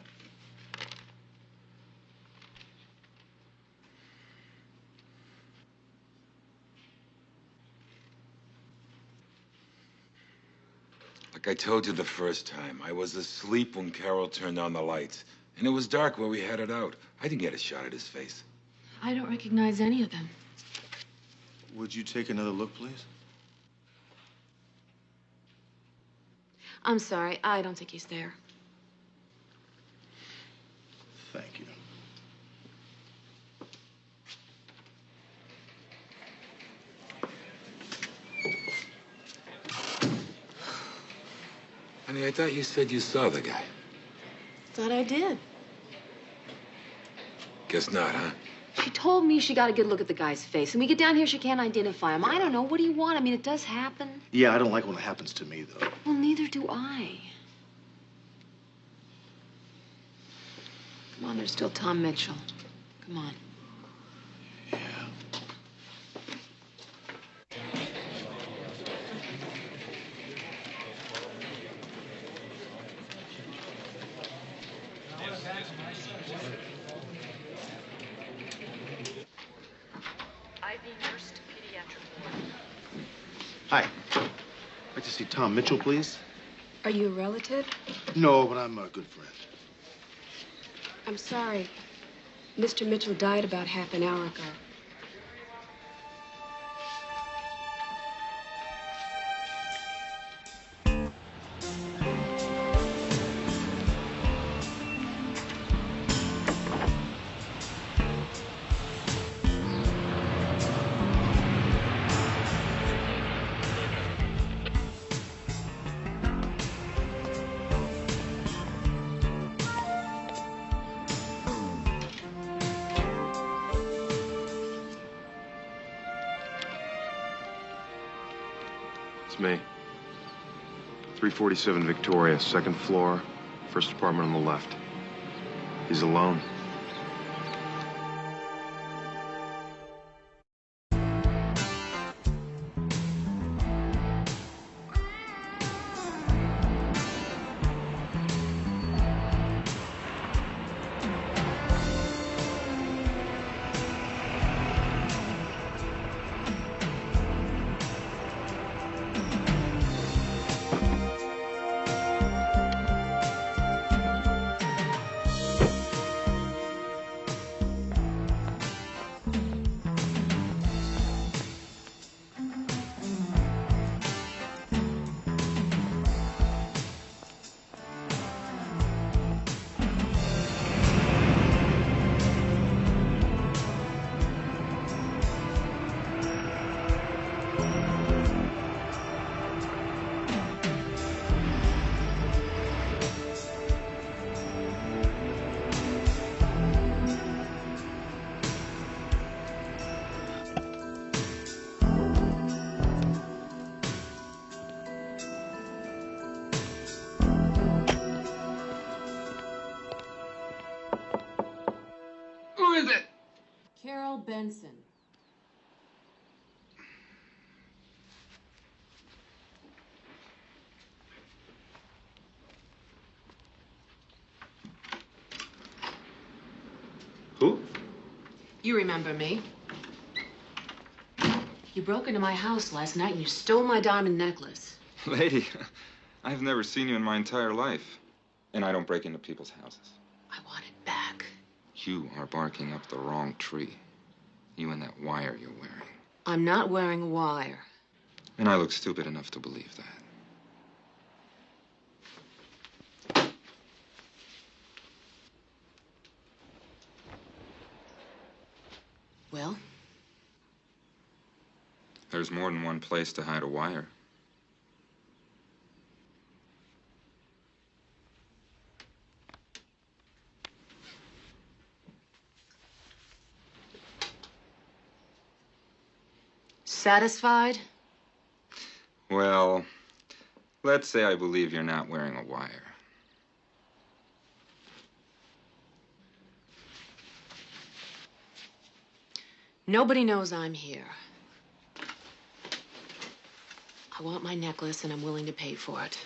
[SPEAKER 17] Like I told you the first time, I was asleep when Carol turned on the lights. And it was dark where we had it out. I didn't get a shot at his face.
[SPEAKER 7] I don't recognize any of them.
[SPEAKER 9] Would you take another look, please?
[SPEAKER 7] I'm sorry, I don't think he's there.
[SPEAKER 9] Thank you.
[SPEAKER 17] Honey, I thought you said you saw the guy.
[SPEAKER 7] Thought I did.
[SPEAKER 17] Guess not, huh?
[SPEAKER 7] She told me she got a good look at the guy's face. And we get down here, she can't identify him. I don't know. What do you want? I mean, it does happen.
[SPEAKER 9] Yeah, I don't like when it happens to me, though.
[SPEAKER 7] Well, neither do I. Come on, there's still Tom Mitchell. Come on.
[SPEAKER 9] Hi. I'd like to see Tom Mitchell, please.
[SPEAKER 7] Are you a relative?
[SPEAKER 9] No, but I'm a good friend.
[SPEAKER 7] I'm sorry. Mr. Mitchell died about half an hour ago.
[SPEAKER 19] It's me. 347 Victoria, second floor, first apartment on the left. He's alone.
[SPEAKER 10] Who is it?
[SPEAKER 7] Carol Benson.
[SPEAKER 19] Who?
[SPEAKER 7] You remember me. You broke into my house last night and you stole my diamond necklace.
[SPEAKER 8] Lady, I've never seen you in my entire life. And I don't break into people's houses.
[SPEAKER 7] I want it back.
[SPEAKER 8] You are barking up the wrong tree. You and that wire you're wearing.
[SPEAKER 7] I'm not wearing a wire.
[SPEAKER 8] And I look stupid enough to believe that.
[SPEAKER 7] Well?
[SPEAKER 8] There's more than one place to hide a wire.
[SPEAKER 7] Satisfied?
[SPEAKER 8] Well, let's say I believe you're not wearing a wire.
[SPEAKER 7] Nobody knows I'm here. I want my necklace, and I'm willing to pay for it.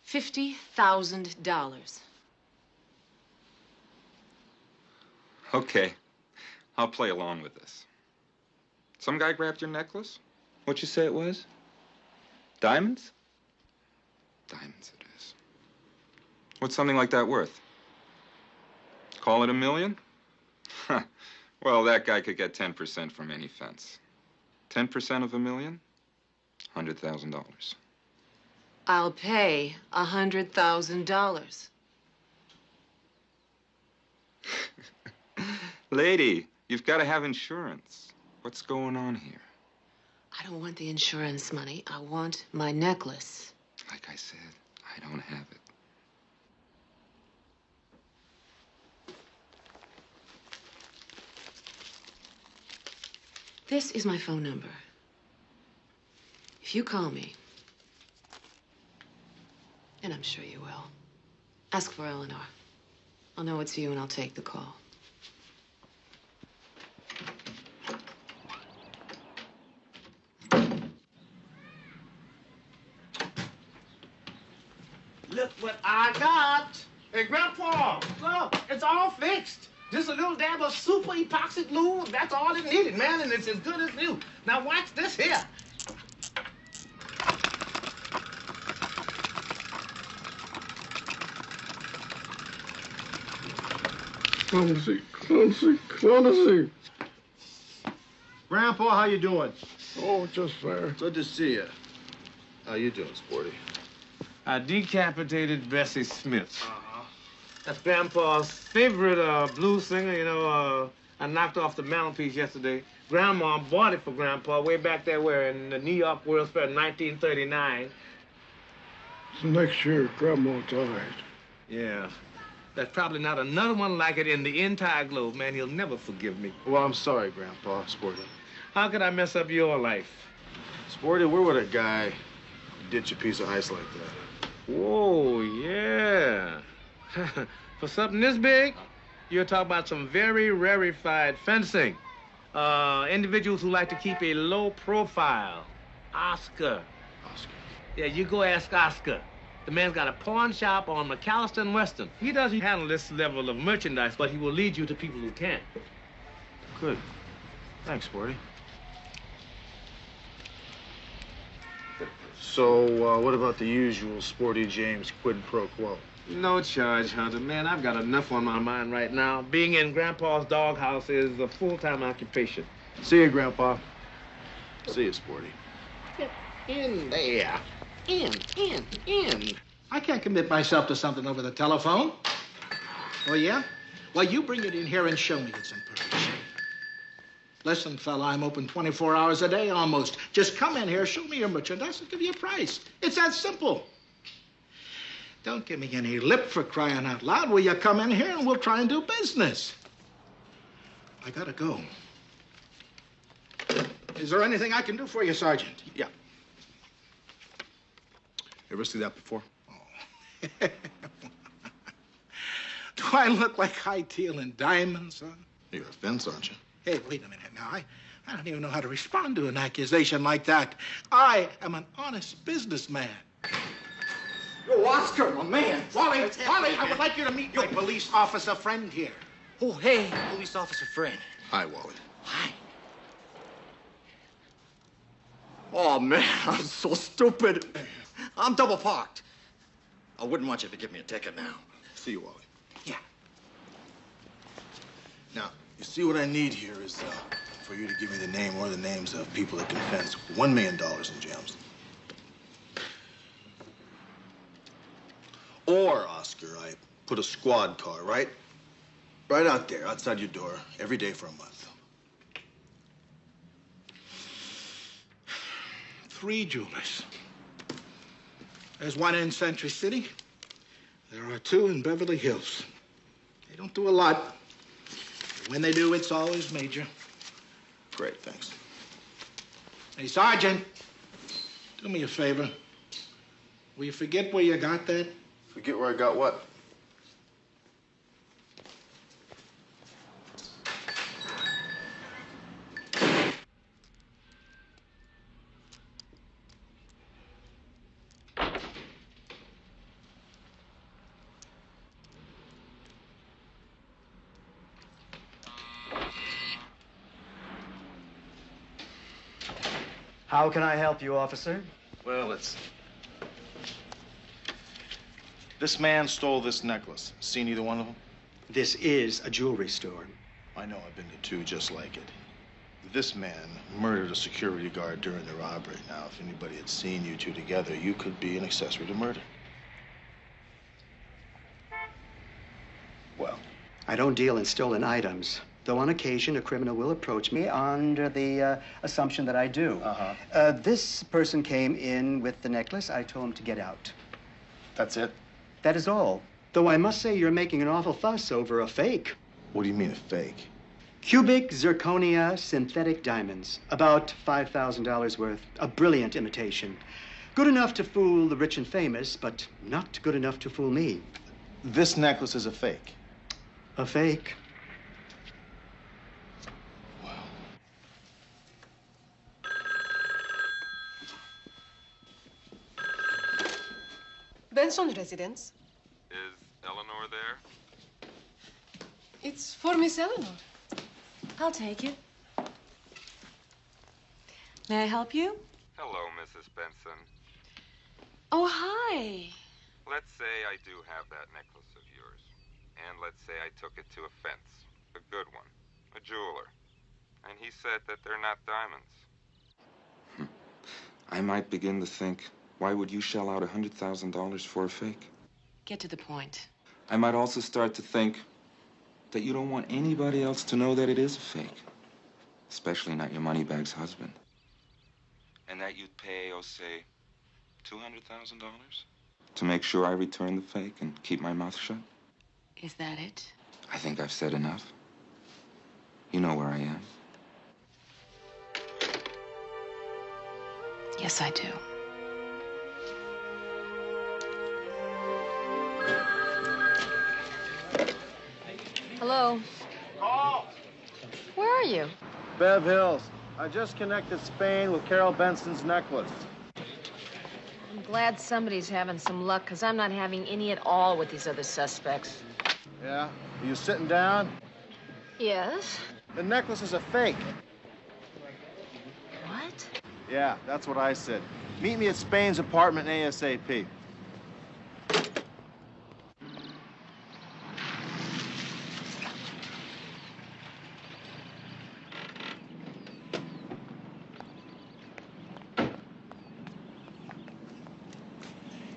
[SPEAKER 7] $50,000.
[SPEAKER 8] Okay, I'll play along with this. Some guy grabbed your necklace? What'd you say it was? Diamonds? Diamonds it is. What's something like that worth? Call it $1 million? Well, that guy could get 10% from any fence. 10% of $1 million? $100,000.
[SPEAKER 7] I'll pay $100,000.
[SPEAKER 8] Lady, you've got to have insurance. What's going on here?
[SPEAKER 7] I don't want the insurance money. I want my necklace.
[SPEAKER 8] Like I said, I don't have it.
[SPEAKER 7] This is my phone number. If you call me, and I'm sure you will, ask for Eleanor. I'll know it's you and I'll take the call.
[SPEAKER 26] Look what I got. Hey, Grandpa, look, it's all fixed. Just a little dab of super epoxy glue. That's all it needed, man, and it's as good as new. Now watch this here.
[SPEAKER 25] Clumsy.
[SPEAKER 6] Grandpa, how you doing?
[SPEAKER 25] Oh, just fair.
[SPEAKER 6] Good to see you. How you doing, Sporty?
[SPEAKER 26] I decapitated Bessie Smith. That's Grandpa's favorite blues singer, you know. I knocked off the mantelpiece yesterday. Grandma bought it for Grandpa way back there where in the New York World's Fair in 1939.
[SPEAKER 25] So next year, Grandma died.
[SPEAKER 26] Yeah. There's probably not another one like it in the entire globe, man. He'll never forgive me.
[SPEAKER 6] Well, I'm sorry, Grandpa. Sporty.
[SPEAKER 26] How could I mess up your life?
[SPEAKER 6] Sporty, where would a guy who ditch a piece of ice like that?
[SPEAKER 26] Whoa, yeah. For something this big, you're talking about some very rarefied fencing. Individuals who like to keep a low profile. Oscar.
[SPEAKER 6] Oscar?
[SPEAKER 26] Yeah, you go ask Oscar. The man's got a pawn shop on McAllister and Weston. He doesn't handle this level of merchandise, but he will lead you to people who can.
[SPEAKER 6] Good. Thanks, Sporty. So, what about the usual Sporty James quid pro quo?
[SPEAKER 26] No charge, Hunter. Man, I've got enough on my mind right now. Being in Grandpa's doghouse is a full-time occupation.
[SPEAKER 6] See you, Grandpa. See you, Sporty.
[SPEAKER 26] Get in there. In. I can't commit myself to something over the telephone.
[SPEAKER 3] Oh, yeah? Well, you bring it in here and show me it's in perfect shape. Listen, fella, I'm open 24 hours a day almost. Just come in here, show me your merchandise, I'll give you a price. It's that simple. Don't give me any lip for crying out loud. Will you come in here and we'll try and do business? I gotta go. Is there anything I can do for you, Sergeant?
[SPEAKER 6] Yeah. Ever see that before?
[SPEAKER 3] Do I look like high teal and diamonds, huh?
[SPEAKER 6] You're a fence, aren't you?
[SPEAKER 3] Hey, wait a minute now. I don't even know how to respond to an accusation like that. I am an honest businessman.
[SPEAKER 26] Yo, Oscar, my man.
[SPEAKER 3] Wally, I would like you to meet my police officer friend here.
[SPEAKER 26] Oh, hey, police officer friend.
[SPEAKER 6] Hi, Wally.
[SPEAKER 26] Hi.
[SPEAKER 15] Oh, man, I'm so stupid. I'm double parked. I wouldn't want you to give me a ticket now.
[SPEAKER 6] See you, Wally.
[SPEAKER 3] Yeah.
[SPEAKER 6] Now, you see what I need here is for you to give me the name or the names of people that can fence $1 million in gems. Or, Oscar, I put a squad car right out there, outside your door, every day for a month.
[SPEAKER 3] 3 jewelers. There's one in Century City. There are 2 in Beverly Hills. They don't do a lot. But when they do, it's always major.
[SPEAKER 6] Great, thanks.
[SPEAKER 3] Hey, Sergeant, do me a favor. Will you forget where you got that?
[SPEAKER 6] Forget where I got what?
[SPEAKER 2] How can I help you, officer?
[SPEAKER 6] Well, this man stole this necklace. Seen either one of them?
[SPEAKER 2] This is a jewelry store.
[SPEAKER 6] I know, I've been to two just like it. This man murdered a security guard during the robbery. Now, if anybody had seen you two together, you could be an accessory to murder. Well?
[SPEAKER 2] I don't deal in stolen items, though on occasion a criminal will approach me under the assumption that I do. This person came in with the necklace. I told him to get out.
[SPEAKER 6] That's it?
[SPEAKER 2] That is all. Though I must say you're making an awful fuss over a fake.
[SPEAKER 6] What do you mean, a fake?
[SPEAKER 2] Cubic zirconia synthetic diamonds. About $5,000 worth. A brilliant imitation. Good enough to fool the rich and famous, but not good enough to fool me.
[SPEAKER 6] This necklace is a fake.
[SPEAKER 2] A fake.
[SPEAKER 5] Benson residence.
[SPEAKER 8] Is Eleanor there?
[SPEAKER 5] It's for Miss Eleanor.
[SPEAKER 7] I'll take it. May I help you?
[SPEAKER 8] Hello, Mrs. Benson.
[SPEAKER 7] Oh, hi.
[SPEAKER 8] Let's say I do have that necklace of yours. And let's say I took it to a fence. A good one. A jeweler. And he said that they're not diamonds. I might begin to think, why would you shell out $100,000 for a fake?
[SPEAKER 7] Get to the point.
[SPEAKER 8] I might also start to think that you don't want anybody else to know that it is a fake. Especially not your moneybag's husband. And that you'd pay, oh, say, $200,000 to make sure I return the fake and keep my mouth shut.
[SPEAKER 7] Is that it?
[SPEAKER 8] I think I've said enough. You know where I am.
[SPEAKER 7] Yes, I do. Hello.
[SPEAKER 9] Call!
[SPEAKER 7] Where are you?
[SPEAKER 9] Bev Hills. I just connected Spain with Carol Benson's necklace.
[SPEAKER 7] I'm glad somebody's having some luck, because I'm not having any at all with these other suspects.
[SPEAKER 9] Yeah? Are you sitting down?
[SPEAKER 7] Yes.
[SPEAKER 9] The necklace is a fake.
[SPEAKER 7] What?
[SPEAKER 9] Yeah, that's what I said. Meet me at Spain's apartment ASAP.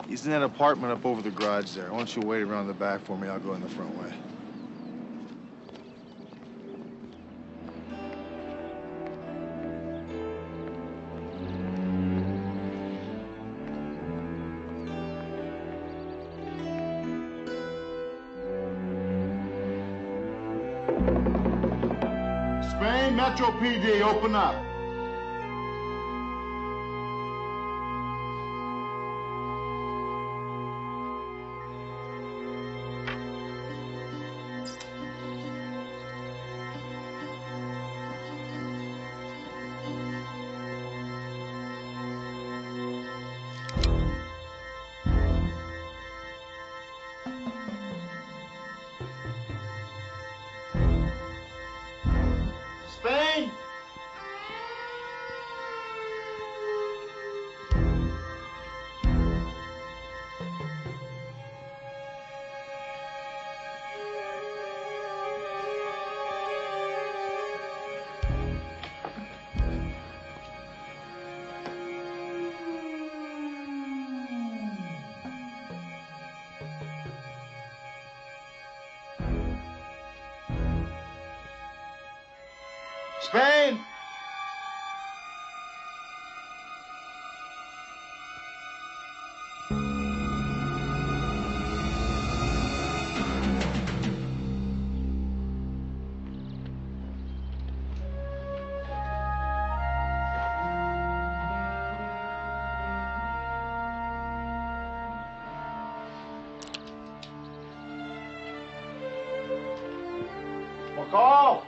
[SPEAKER 9] He's in that apartment up over the garage there. Why don't you wait around the back for me? I'll go in the front way. Spain Metro PD, open up. Spain! Spain! Call!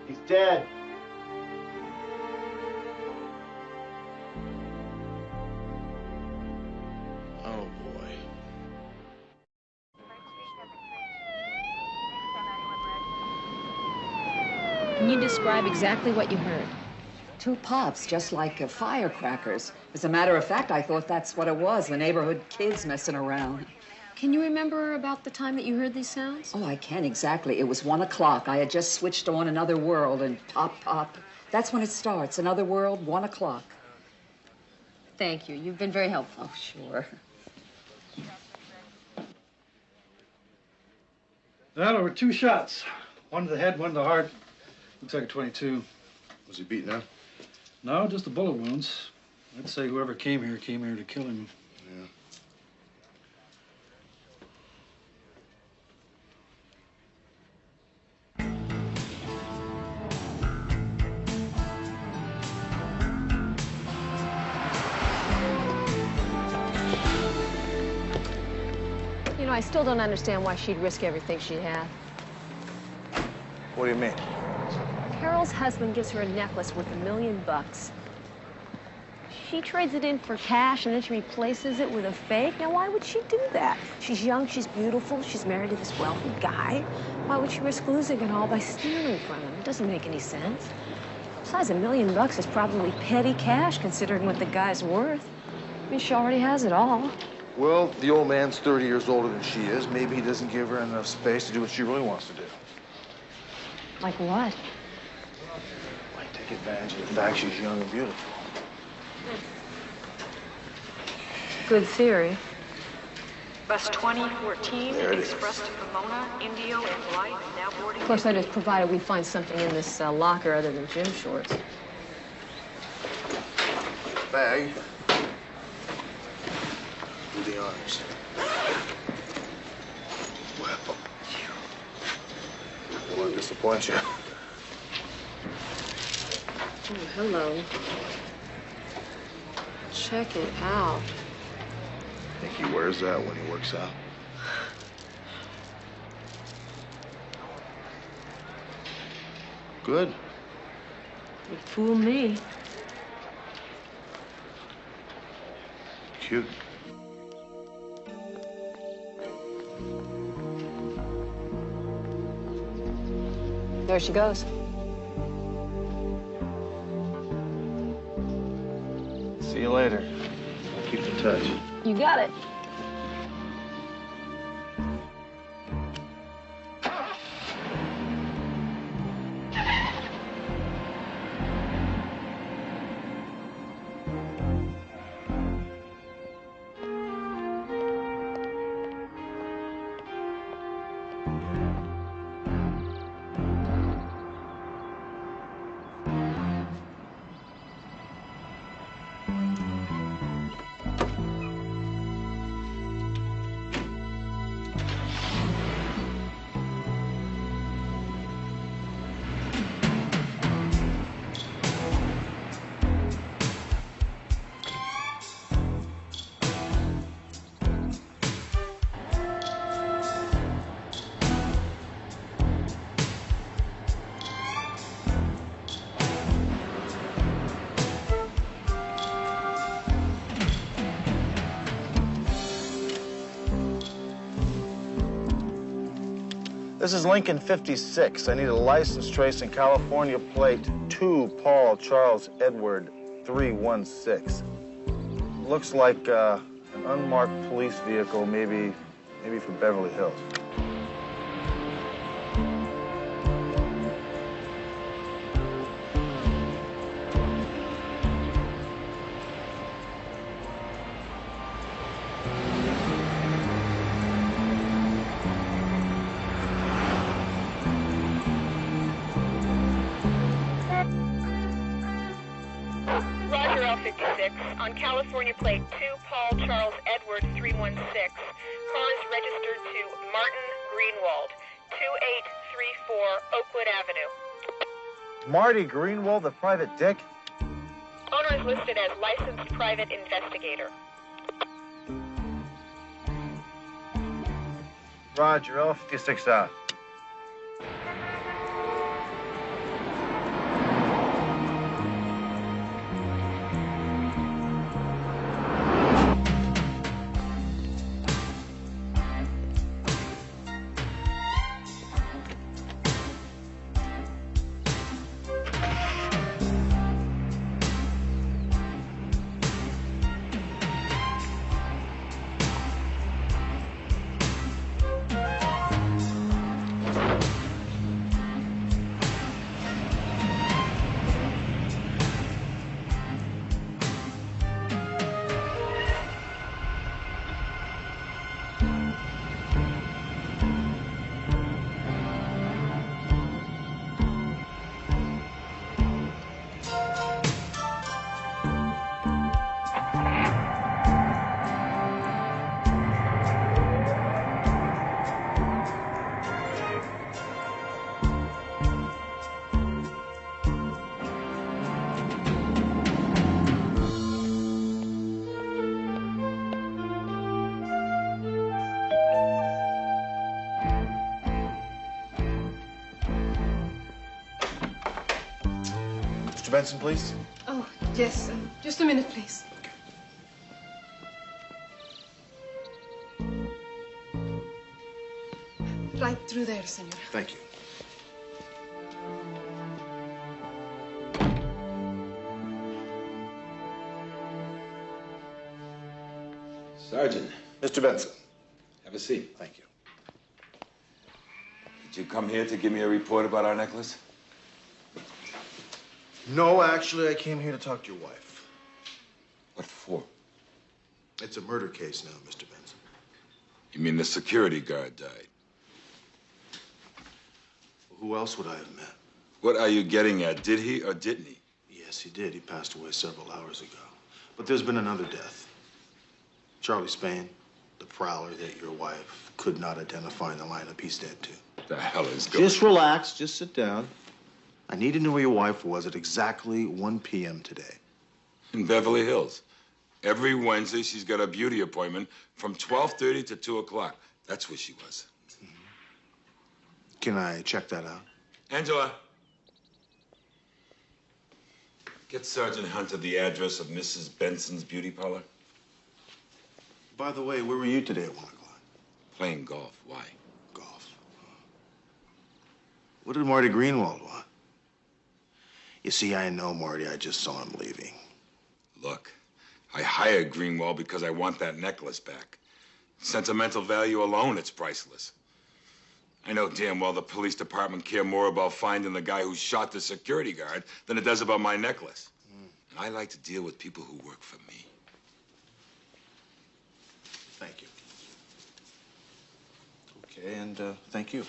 [SPEAKER 9] He's dead.
[SPEAKER 6] Oh, boy.
[SPEAKER 1] Can you describe exactly what you heard?
[SPEAKER 18] Two pops, just like firecrackers. As a matter of fact, I thought that's what it was, the neighborhood kids messing around.
[SPEAKER 14] Can you remember about the time that you heard these sounds?
[SPEAKER 18] Oh, I can exactly. It was 1 o'clock. I had just switched on Another World, and pop, pop. That's when it starts. Another World, 1 o'clock.
[SPEAKER 14] Thank you. You've been very helpful.
[SPEAKER 18] Oh, sure.
[SPEAKER 20] Well, there were 2 shots. One to the head, one to the heart. Looks like a 22.
[SPEAKER 6] Was he beaten up?
[SPEAKER 20] No, just the bullet wounds. I'd say whoever came here to kill him.
[SPEAKER 6] Yeah.
[SPEAKER 14] You know, I still don't understand why she'd risk everything she had.
[SPEAKER 6] What do you mean?
[SPEAKER 14] Carol's husband gives her a necklace worth $1 million. She trades it in for cash, and then she replaces it with a fake. Now, why would she do that? She's young, she's beautiful, she's married to this wealthy guy. Why would she risk losing it all by stealing from him? It doesn't make any sense. Besides, $1 million is probably petty cash, considering what the guy's worth. I mean, she already has it all.
[SPEAKER 6] Well, the old man's 30 years older than she is. Maybe he doesn't give her enough space to do what she really wants to do.
[SPEAKER 14] Like what?
[SPEAKER 6] Like take advantage of the fact she's young and beautiful.
[SPEAKER 14] Good theory.
[SPEAKER 4] Bus 2014, express to Pomona, Indio, and Blythe, now boarding.
[SPEAKER 14] Of course, I just provided we find something in this locker other than gym shorts.
[SPEAKER 6] Bag. Do the honors. Well, I won't disappoint you.
[SPEAKER 14] Oh, hello. Check it out.
[SPEAKER 6] Think he wears that when he works out? Good.
[SPEAKER 14] You fool me.
[SPEAKER 6] Cute.
[SPEAKER 14] There she goes.
[SPEAKER 6] See you later. Keep in touch.
[SPEAKER 14] You got it.
[SPEAKER 6] This is Lincoln 56. I need a license trace in California plate 2 Paul Charles Edward 316. Looks like an unmarked police vehicle, maybe for Beverly Hills.
[SPEAKER 4] Roger, L56. On California plate 2 Paul Charles Edward 316. Car is registered to Martin Greenwald, 2834 Oakwood Avenue.
[SPEAKER 6] Marty Greenwald, the private dick?
[SPEAKER 4] Owner is listed as licensed private investigator.
[SPEAKER 6] Roger, L56 out. Benson, please.
[SPEAKER 5] Oh, yes. Just a minute, please. Right through there, senor.
[SPEAKER 6] Thank you.
[SPEAKER 17] Sergeant.
[SPEAKER 6] Mr. Benson.
[SPEAKER 17] Have a seat.
[SPEAKER 6] Thank you.
[SPEAKER 17] Did you come here to give me a report about our necklace?
[SPEAKER 6] No, actually, I came here to talk to your wife.
[SPEAKER 17] What for?
[SPEAKER 6] It's a murder case now, Mr. Benson.
[SPEAKER 17] You mean the security guard died?
[SPEAKER 6] Who else would I have met?
[SPEAKER 17] What are you getting at? Did he or didn't he?
[SPEAKER 6] Yes, he did. He passed away several hours ago. But there's been another death. Charlie Spain, the prowler that your wife could not identify in the lineup, he's dead too.
[SPEAKER 17] What the hell is going on?
[SPEAKER 6] Just relax. Just sit down. I need to know where your wife was at exactly 1 p.m. today.
[SPEAKER 17] In Beverly Hills. Every Wednesday, she's got a beauty appointment from 12:30 to 2 o'clock. That's where she was.
[SPEAKER 6] Can I check that out?
[SPEAKER 17] Angela. Get Sergeant Hunter the address of Mrs. Benson's beauty parlor.
[SPEAKER 6] By the way, where were you today at 1 o'clock?
[SPEAKER 17] Playing golf. Why?
[SPEAKER 6] Golf. What did Marty Greenwald want? You see, I know Marty. I just saw him leaving.
[SPEAKER 17] Look, I hired Greenwald because I want that necklace back. Sentimental value alone, it's priceless. I know damn well the police department care more about finding the guy who shot the security guard than it does about my necklace. And I like to deal with people who work for me.
[SPEAKER 6] Thank you. Okay, and thank you.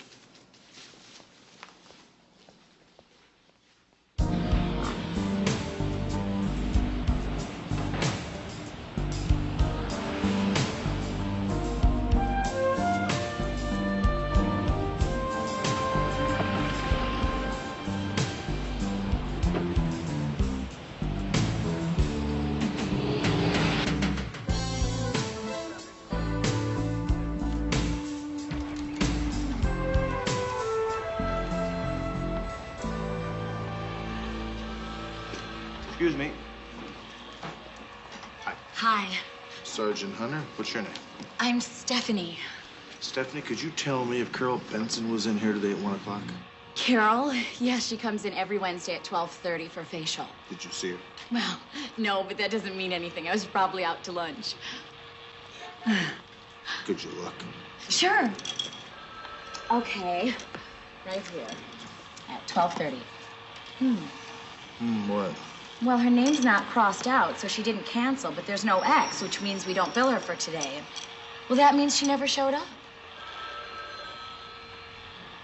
[SPEAKER 6] Excuse me.
[SPEAKER 11] Hi,
[SPEAKER 6] Sergeant Hunter, what's your name?
[SPEAKER 11] I'm Stephanie.
[SPEAKER 6] Stephanie, could you tell me if Carol Benson was in here today at 1 o'clock?
[SPEAKER 11] Carol? Yes, she comes in every Wednesday at 12:30 for facial.
[SPEAKER 6] Did you see her?
[SPEAKER 11] Well, no, but that doesn't mean anything. I was probably out to lunch.
[SPEAKER 6] Could you look?
[SPEAKER 11] Sure. Okay. Right here. At 12:30.
[SPEAKER 6] What?
[SPEAKER 11] Well, her name's not crossed out, so she didn't cancel, but there's no X, which means we don't bill her for today. Well, that means she never showed up.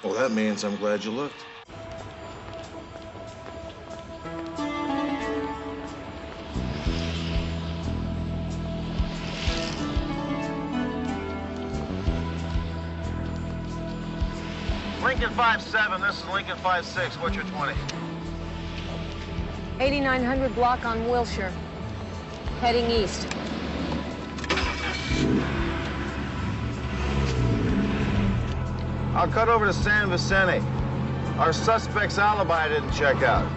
[SPEAKER 6] Well, that means I'm glad you looked.
[SPEAKER 9] Lincoln 5-7, this is Lincoln 5-6. What's your 20?
[SPEAKER 7] 8900 block on Wilshire. Heading east.
[SPEAKER 9] I'll cut over to San Vicente. Our suspect's alibi didn't check out.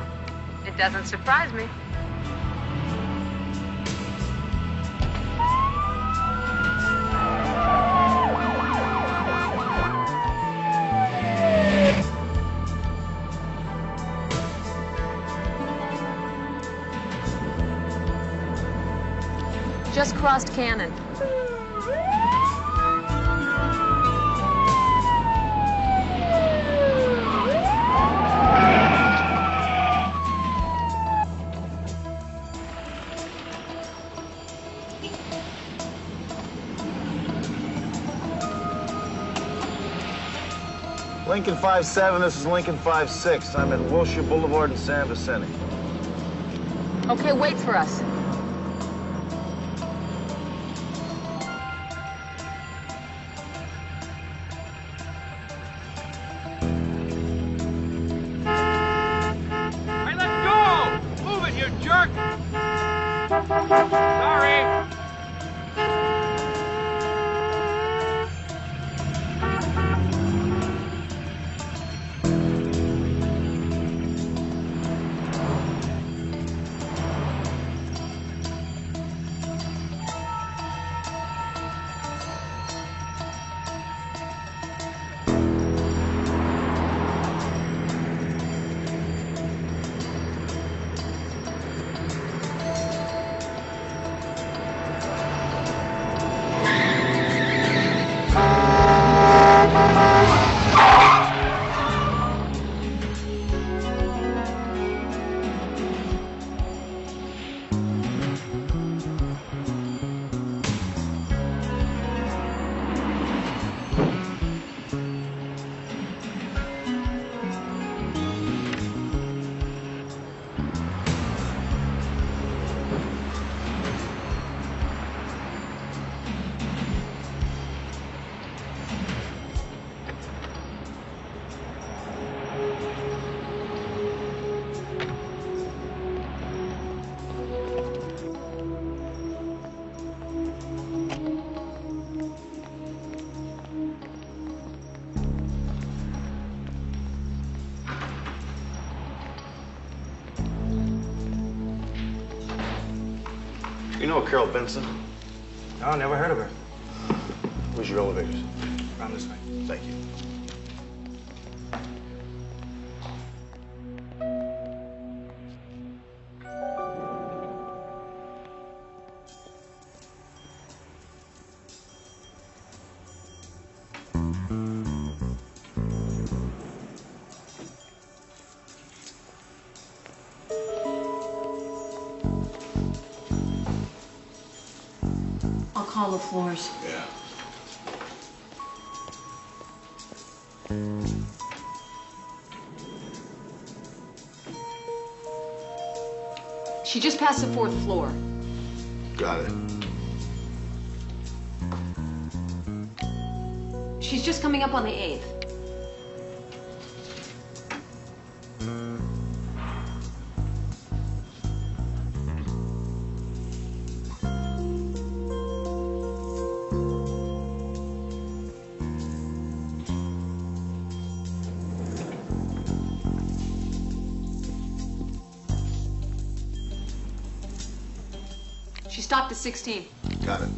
[SPEAKER 7] It doesn't surprise me. Just crossed Cannon.
[SPEAKER 9] Lincoln 5-7, this is Lincoln 5-6. I'm at Wilshire Boulevard in San Vicente.
[SPEAKER 7] Okay, wait for us.
[SPEAKER 12] Hey, let's go! Move it, you jerk! Sorry.
[SPEAKER 9] know Carol Benson?
[SPEAKER 20] No, never heard of her.
[SPEAKER 9] Where's your elevators?
[SPEAKER 20] Around this way.
[SPEAKER 9] Thank you.
[SPEAKER 7] I'll call the floors.
[SPEAKER 9] Yeah.
[SPEAKER 7] She just passed the 4th floor.
[SPEAKER 9] Got it.
[SPEAKER 7] She's just coming up on the 8th. She stopped at 16.
[SPEAKER 9] Got it.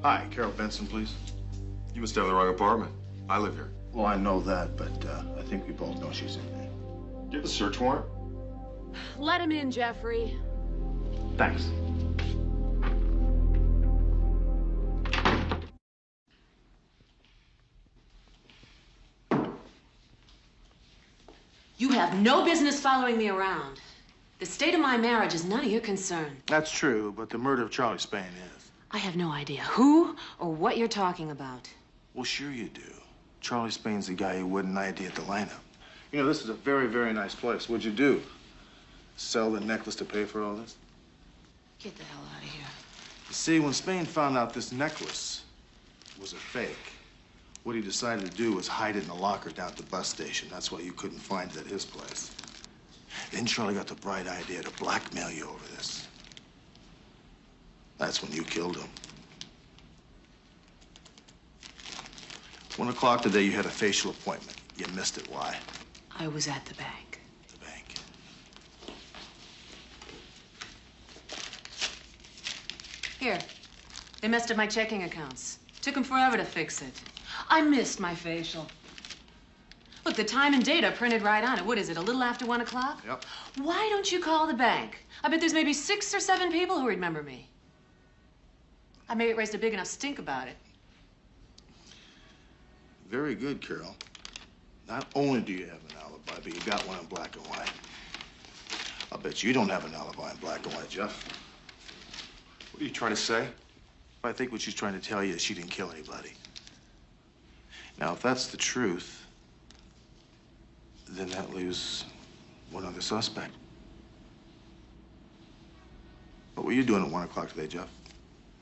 [SPEAKER 9] Hi, Carol Benson, please.
[SPEAKER 19] You must have the wrong apartment. I live here.
[SPEAKER 9] Well, I know that, but I think we both know she's in there.
[SPEAKER 19] Do you have a search warrant?
[SPEAKER 7] Let him in, Jeffrey.
[SPEAKER 9] Thanks.
[SPEAKER 7] You have no business following me around. The state of my marriage is none of your concern.
[SPEAKER 9] That's true, but the murder of Charlie Spain is.
[SPEAKER 7] I have no idea who or what you're talking about.
[SPEAKER 9] Well, sure you do. Charlie Spain's the guy who wouldn't ID at the lineup. You know, this is a very, very nice place. What'd you do? Sell the necklace to pay for all this?
[SPEAKER 7] Get the hell out of here.
[SPEAKER 9] You see, when Spain found out this necklace was a fake, what he decided to do was hide it in a locker down at the bus station. That's why you couldn't find it at his place. Then Charlie got the bright idea to blackmail you over this. That's when you killed him. 1 o'clock today, you had a facial appointment. You missed it. Why?
[SPEAKER 7] I was at the bank.
[SPEAKER 9] The bank.
[SPEAKER 7] Here. They messed up my checking accounts. Took them forever to fix it. I missed my facial. Look, the time and date are printed right on it. What is it, a little after 1 o'clock?
[SPEAKER 9] Yep.
[SPEAKER 7] Why don't you call the bank? I bet there's maybe 6 or 7 people who remember me. I may have raised a big enough stink about it.
[SPEAKER 9] Very good, Carol. Not only do you have an alibi, but you got one in black and white. I'll bet you don't have an alibi in black and white, Jeff.
[SPEAKER 19] What are you trying to say?
[SPEAKER 9] I think what she's trying to tell you is she didn't kill anybody. Now, if that's the truth, then that leaves one other suspect. What were you doing at 1 o'clock today, Jeff?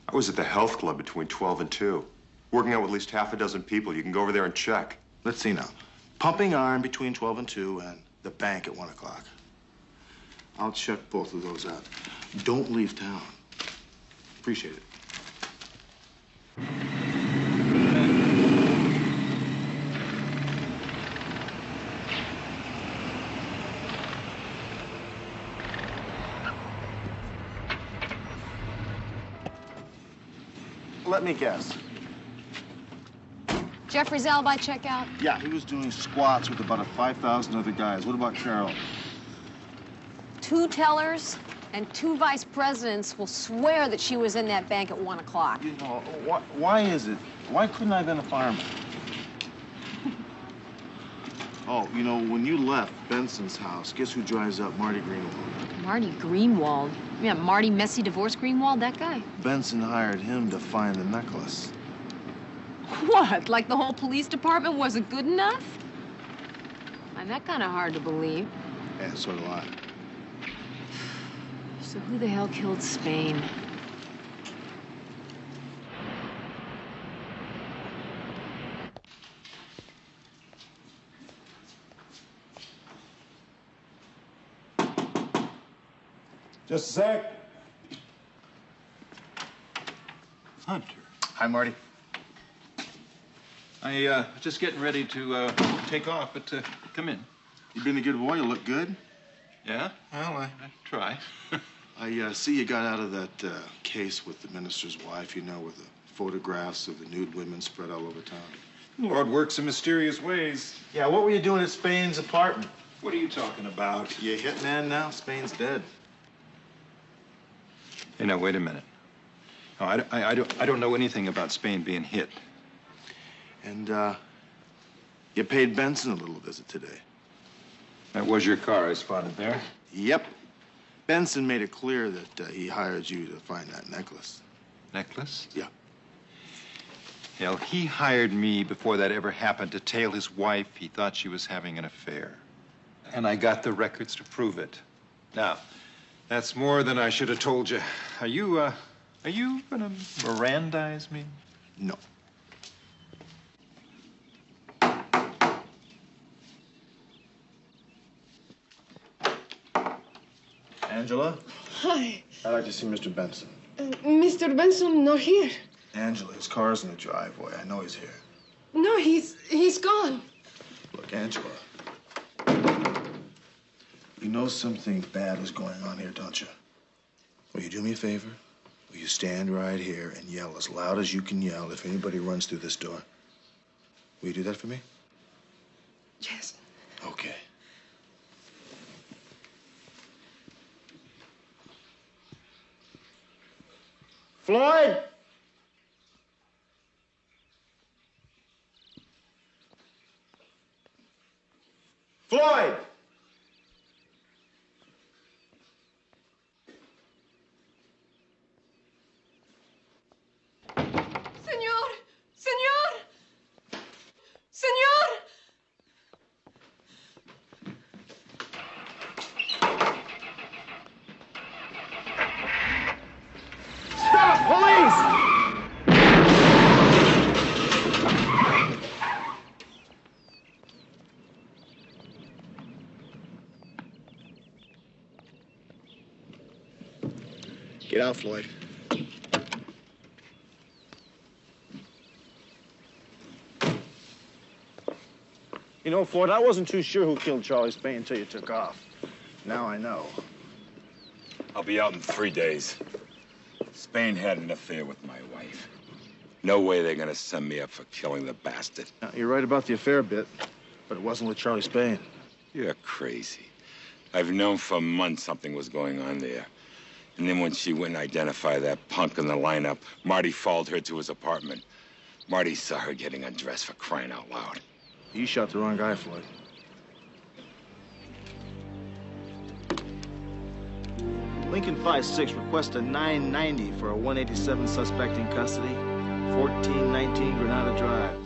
[SPEAKER 19] I was at the health club between 12 and 2. Working out with at least half a dozen people. You can go over there and check.
[SPEAKER 9] Let's see now. Pumping iron between 12 and 2 and the bank at 1 o'clock. I'll check both of those out. Don't leave town. Appreciate it. Let me guess.
[SPEAKER 1] Jeffrey's alibi checkout?
[SPEAKER 9] Yeah, he was doing squats with about 5,000 other guys. What about Carol?
[SPEAKER 1] 2 tellers and 2 vice presidents will swear that she was in that bank at 1 o'clock.
[SPEAKER 9] You know, why is it? Why couldn't I have been a fireman? Oh, you know, when you left Benson's house, guess who drives up? Marty Greenwald.
[SPEAKER 1] Marty Greenwald? Yeah, Marty Messy Divorce Greenwald, that guy?
[SPEAKER 9] Benson hired him to find the necklace.
[SPEAKER 1] What, like the whole police department wasn't good enough? I'm that kind of hard to believe.
[SPEAKER 9] Yeah, so do I.
[SPEAKER 1] So who the hell killed Spain?
[SPEAKER 25] Just a sec.
[SPEAKER 13] Hunter.
[SPEAKER 6] Hi, Marty.
[SPEAKER 13] I just getting ready to take off, but come in.
[SPEAKER 6] You been a good boy. You look good.
[SPEAKER 13] Yeah? Well, I try.
[SPEAKER 6] I see you got out of that case with the minister's wife, you know, with the photographs of the nude women spread all over town.
[SPEAKER 13] Lord works in mysterious ways.
[SPEAKER 6] Yeah, what were you doing at Spain's apartment?
[SPEAKER 13] What are you talking about?
[SPEAKER 6] You a hitman now? Spain's dead.
[SPEAKER 13] Hey, now, wait a minute. No, I don't know anything about Spain being hit.
[SPEAKER 6] And, you paid Benson a little visit today.
[SPEAKER 13] That was your car I spotted there?
[SPEAKER 6] Yep. Benson made it clear that he hired you to find that necklace.
[SPEAKER 13] Necklace?
[SPEAKER 6] Yeah.
[SPEAKER 13] Hell, he hired me before that ever happened to tail his wife. He thought she was having an affair. And I got the records to prove it. Now, that's more than I should have told you. Are you gonna Mirandize me?
[SPEAKER 6] No. Angela?
[SPEAKER 5] Hi.
[SPEAKER 6] I'd like to see Mr. Benson.
[SPEAKER 5] Mr. Benson not here.
[SPEAKER 6] Angela, his car's in the driveway. I know he's here.
[SPEAKER 5] No, he's gone.
[SPEAKER 6] Look, Angela. You know something bad is going on here, don't you? Will you do me a favor? Will you stand right here and yell as loud as you can yell if anybody runs through this door? Will you do that for me?
[SPEAKER 5] Yes.
[SPEAKER 6] Okay. Floyd! Floyd!
[SPEAKER 5] Señor! Señor! Señor!
[SPEAKER 25] Stop! Police!
[SPEAKER 6] Get out, Floyd.
[SPEAKER 25] You know, Floyd, I wasn't too sure who killed Charlie Spain until you took off.
[SPEAKER 6] Now I know.
[SPEAKER 17] I'll be out in 3 days. Spain had an affair with my wife. No way they're gonna send me up for killing the bastard.
[SPEAKER 6] Now, you're right about the affair bit, but it wasn't with Charlie Spain.
[SPEAKER 17] You're crazy. I've known for months something was going on there. And then when she went and identified that punk in the lineup, Marty followed her to his apartment. Marty saw her getting undressed, for crying out loud.
[SPEAKER 6] You shot the wrong guy, Floyd.
[SPEAKER 16] Lincoln 5-6 requests a 990 for a 187 suspect in custody, 1419 Granada Drive.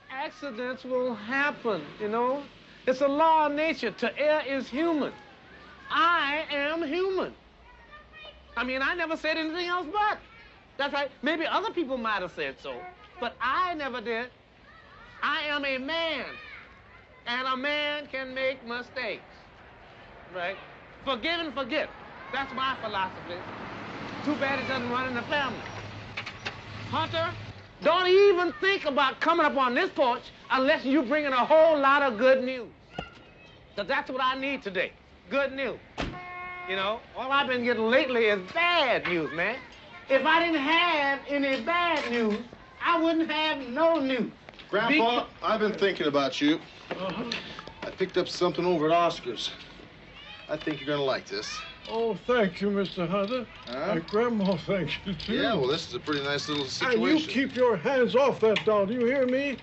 [SPEAKER 26] Accidents will happen, you know? It's a law of nature. To err is human. I am human. I mean, I never said anything else but. That's right. Maybe other people might have said so, but I never did. I am a man, and a man can make mistakes, right? Forgive and forget. That's my philosophy. Too bad it doesn't run in the family. Hunter, don't even think about coming up on this porch unless you bring in a whole lot of good news. Because that's what I need today, good news. You know, all I've been getting lately is bad news, man. If I didn't have any bad news, I wouldn't have no news.
[SPEAKER 6] Grandpa, I've been thinking about you. I picked up something over at Oscar's. I think you're gonna like this.
[SPEAKER 25] Oh, thank you, Mr. Hunter.
[SPEAKER 6] Huh?
[SPEAKER 25] My grandma thanks you, too.
[SPEAKER 6] Yeah, well, this is a pretty nice little situation.
[SPEAKER 25] And you keep your hands off that doll, do you hear me?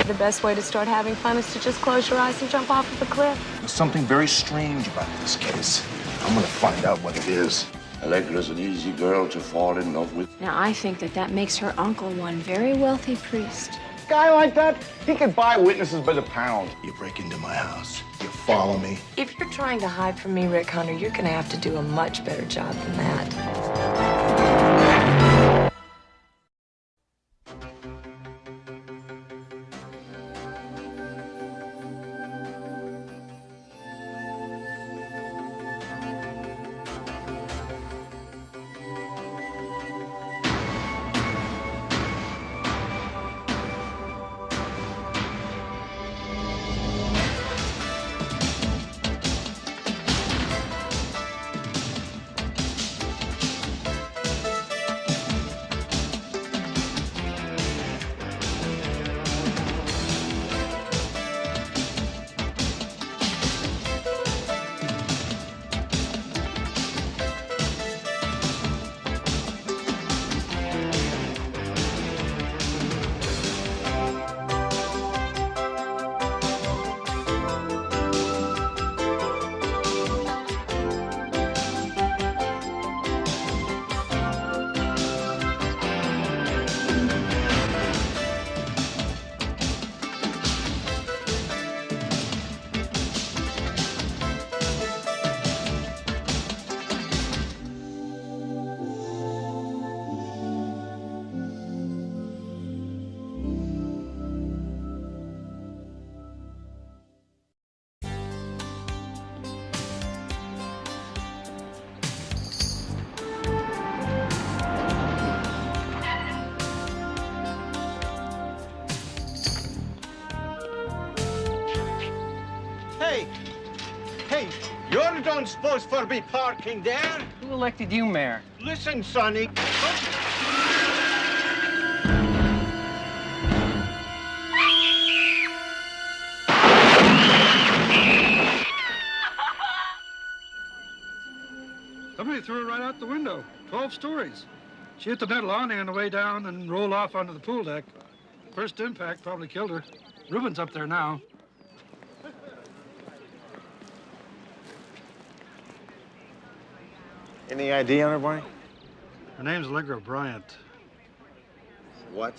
[SPEAKER 10] The best way to start having fun is to just close your eyes and jump off of a cliff.
[SPEAKER 6] There's something very strange about this case. I'm gonna find out what it is.
[SPEAKER 15] Allegra's an easy girl to fall in love with.
[SPEAKER 14] Now, I think that makes her uncle one very wealthy priest.
[SPEAKER 6] Guy like that, he could buy witnesses by the pound. You break into my house, you follow me.
[SPEAKER 10] If you're trying to hide from me, Rick Hunter, you're gonna have to do a much better job than that.
[SPEAKER 9] Hey, you don't supposed to be parking there.
[SPEAKER 21] Who elected you mayor?
[SPEAKER 9] Listen, Sonny.
[SPEAKER 20] Somebody threw her right out the window. 12 stories. She hit the metal awning on the way down and rolled off onto the pool deck. First impact probably killed her. Ruben's up there now.
[SPEAKER 6] Any ID on her, Barney?
[SPEAKER 20] Her name's Allegra Bryant.
[SPEAKER 6] What?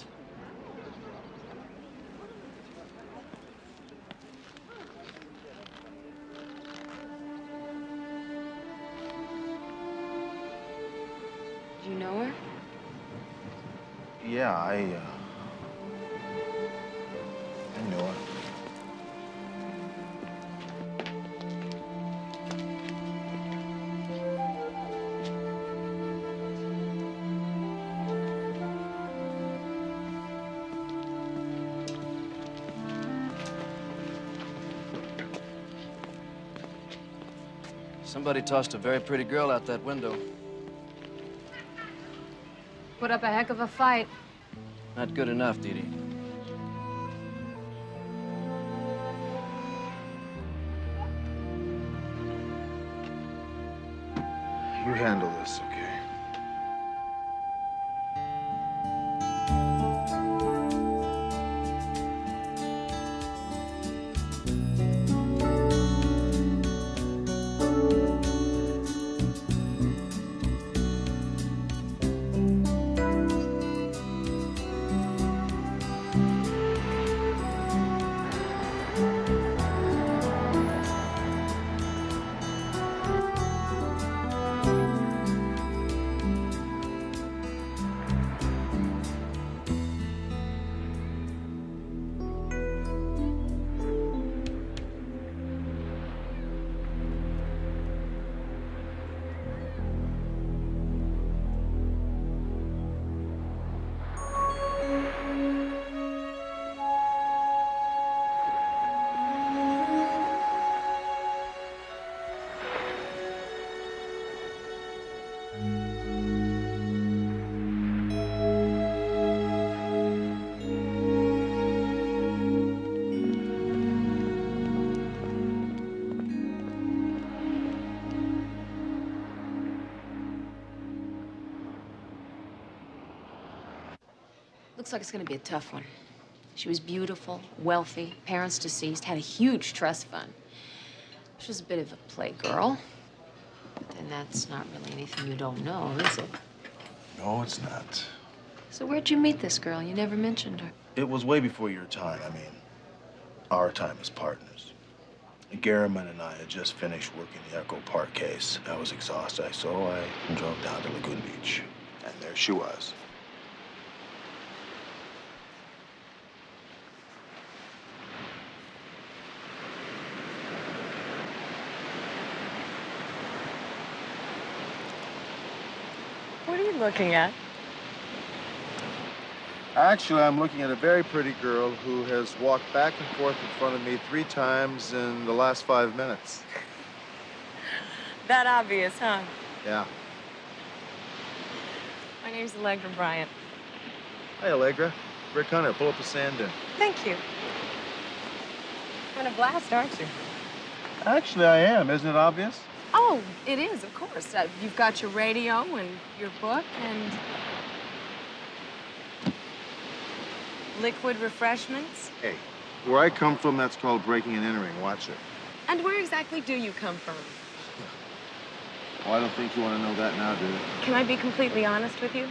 [SPEAKER 14] Do you know her?
[SPEAKER 6] Yeah, I know her.
[SPEAKER 22] Somebody tossed a very pretty girl out that window.
[SPEAKER 14] Put up a heck of a fight.
[SPEAKER 22] Not good enough, Dee Dee.
[SPEAKER 6] You handle this, okay?
[SPEAKER 14] Looks like it's gonna be a tough one. She was beautiful, wealthy, parents deceased, had a huge trust fund. She was a bit of a playgirl. But then that's not really anything you don't know, is it?
[SPEAKER 6] No, it's not.
[SPEAKER 14] So where'd you meet this girl? You never mentioned her.
[SPEAKER 6] It was way before your time. I mean, our time as partners. Garriman and I had just finished working the Echo Park case. I was exhausted, so I drove down to Lagoon Beach. And there she was.
[SPEAKER 10] What are you looking at?
[SPEAKER 6] Actually, I'm looking at a very pretty girl who has walked back and forth in front of me 3 times in the last 5 minutes.
[SPEAKER 10] That obvious, huh?
[SPEAKER 6] Yeah.
[SPEAKER 10] My name's Allegra Bryant.
[SPEAKER 6] Hi, Allegra. Rick Hunter, pull up a sand dune.
[SPEAKER 10] Thank you. Having a blast, aren't you?
[SPEAKER 6] Actually, I am. Isn't it obvious?
[SPEAKER 10] Oh, it is, of course. You've got your radio and your book and liquid refreshments.
[SPEAKER 6] Hey, where I come from, that's called breaking and entering. Watch it.
[SPEAKER 10] And where exactly do you come from?
[SPEAKER 6] Oh, I don't think you want to know that now, do you?
[SPEAKER 10] Can I be completely honest with you?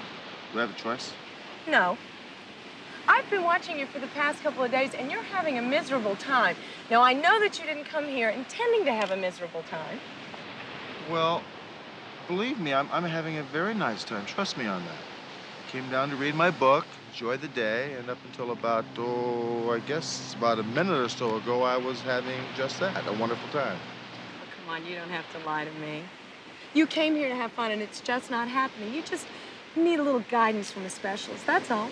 [SPEAKER 6] Do I have a choice?
[SPEAKER 10] No. I've been watching you for the past couple of days, and you're having a miserable time. Now, I know that you didn't come here intending to have a miserable time.
[SPEAKER 6] Well, believe me, I'm having a very nice time. Trust me on that. I came down to read my book, enjoy the day, and up until about, I guess about a minute or so ago, I was having just that, a wonderful time.
[SPEAKER 10] Oh, come on, you don't have to lie to me. You came here to have fun, and it's just not happening. You just need a little guidance from a specialist, that's all.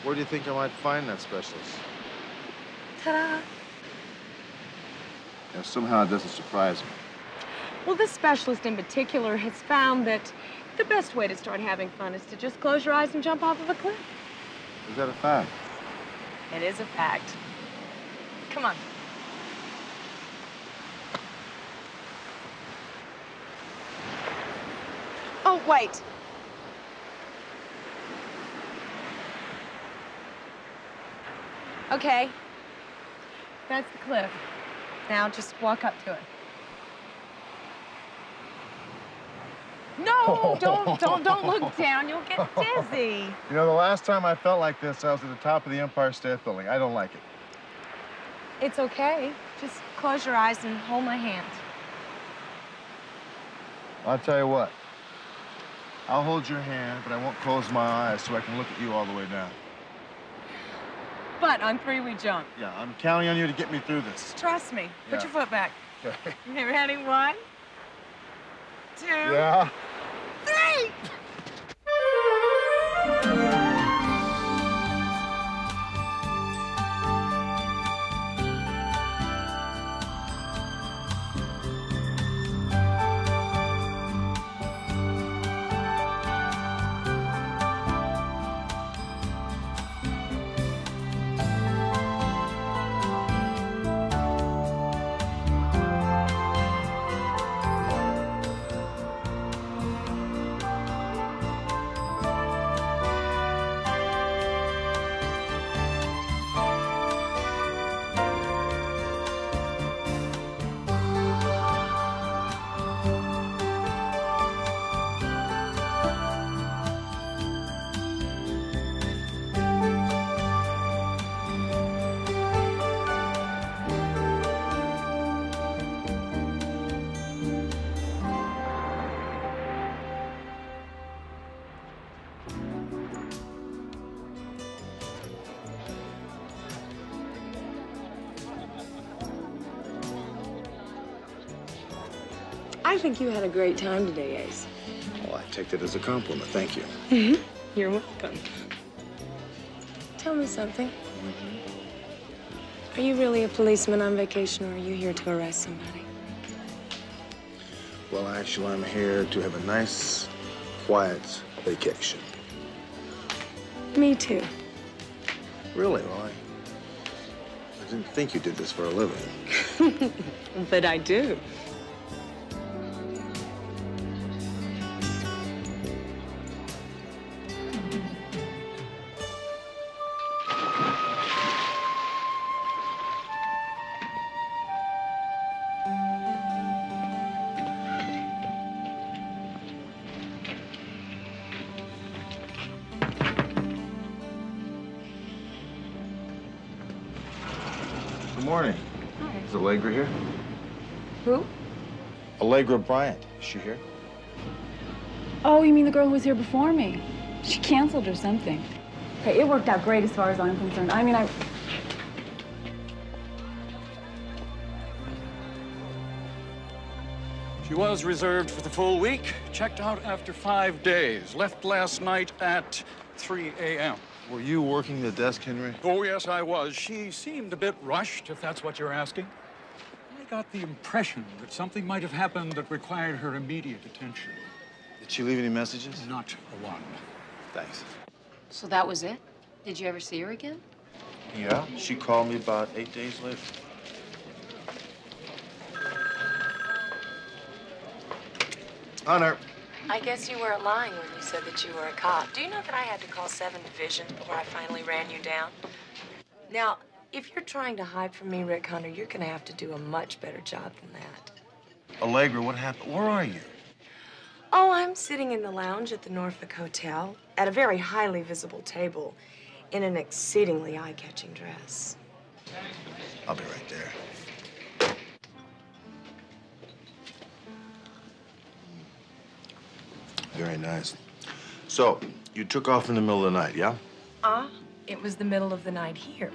[SPEAKER 6] Where do you think I might find that specialist?
[SPEAKER 10] Ta-da.
[SPEAKER 6] Yeah, somehow it doesn't surprise me.
[SPEAKER 10] Well, this specialist in particular has found that the best way to start having fun is to just close your eyes and jump off of a cliff.
[SPEAKER 6] Is that a fact?
[SPEAKER 10] It is a fact. Come on. Oh, wait. Okay. That's the cliff. Now just walk up to it. No, don't look down. You'll get dizzy.
[SPEAKER 6] You know, the last time I felt like this, I was at the top of the Empire State Building. I don't like it.
[SPEAKER 10] It's okay. Just close your eyes and hold my hand.
[SPEAKER 6] I'll tell you what. I'll hold your hand, but I won't close my eyes so I can look at you all the way down.
[SPEAKER 10] But on 3 we jump.
[SPEAKER 6] Yeah, I'm counting on you to get me through this.
[SPEAKER 10] Trust me. Put
[SPEAKER 6] Yeah.
[SPEAKER 10] your foot back.
[SPEAKER 6] Okay.
[SPEAKER 10] You ready? 1, 2,
[SPEAKER 6] Yeah.
[SPEAKER 10] 3!
[SPEAKER 14] I think you had a great time today, Ace.
[SPEAKER 6] Well, I take that as a compliment. Thank you.
[SPEAKER 14] You're welcome. Tell me something. Are you really a policeman on vacation, or are you here to arrest somebody?
[SPEAKER 6] Well, actually, I'm here to have a nice, quiet vacation.
[SPEAKER 14] Me too.
[SPEAKER 6] Really? Well, I didn't think you did this for a living.
[SPEAKER 14] But I do.
[SPEAKER 6] morning.
[SPEAKER 14] Hi.
[SPEAKER 6] Is Allegra here?
[SPEAKER 14] Who?
[SPEAKER 6] Allegra Bryant. Is she here?
[SPEAKER 2] Oh, you mean the girl who was here before me? She canceled or something. Hey, it worked out great as far as I'm concerned. I mean,
[SPEAKER 3] She was reserved for the full week, checked out after 5 days, left last night at 3 a.m.
[SPEAKER 6] Were you working the desk, Henry?
[SPEAKER 3] Oh, yes, I was. She seemed a bit rushed, if that's what you're asking. I got the impression that something might have happened that required her immediate attention.
[SPEAKER 6] Did she leave any messages?
[SPEAKER 3] Not a one.
[SPEAKER 6] Thanks.
[SPEAKER 7] So that was it? Did you ever see her again?
[SPEAKER 6] Yeah, she called me about 8 days later. Hunter.
[SPEAKER 10] I guess you weren't lying when you said that you were a cop. Do you know that I had to call 7 Division before I finally ran you down? Now, if you're trying to hide from me, Rick Hunter, you're gonna have to do a much better job than that.
[SPEAKER 6] Allegra, what happened? Where are you?
[SPEAKER 10] Oh, I'm sitting in the lounge at the Norfolk Hotel at a very highly visible table in an exceedingly eye-catching dress.
[SPEAKER 6] I'll be right there. Very nice. So, you took off in the middle of the night, yeah?
[SPEAKER 10] It was the middle of the night here.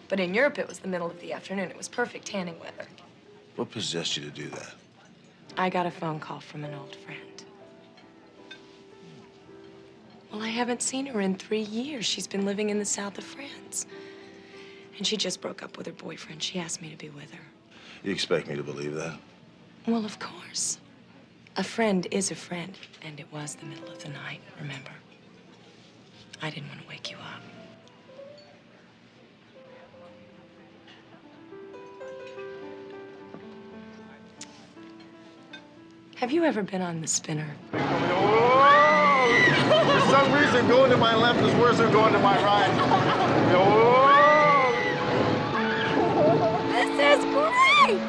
[SPEAKER 10] But in Europe, it was the middle of the afternoon. It was perfect tanning weather.
[SPEAKER 6] What possessed you to do that?
[SPEAKER 10] I got a phone call from an old friend. Well, I haven't seen her in 3 years. She's been living in the south of France. And she just broke up with her boyfriend. She asked me to be with her.
[SPEAKER 6] You expect me to believe that?
[SPEAKER 10] Well, of course. A friend is a friend, and it was the middle of the night, remember? I didn't want to wake you up. Have you ever been on the spinner?
[SPEAKER 6] For some reason, going to my left is worse than going to my right.
[SPEAKER 10] This is great!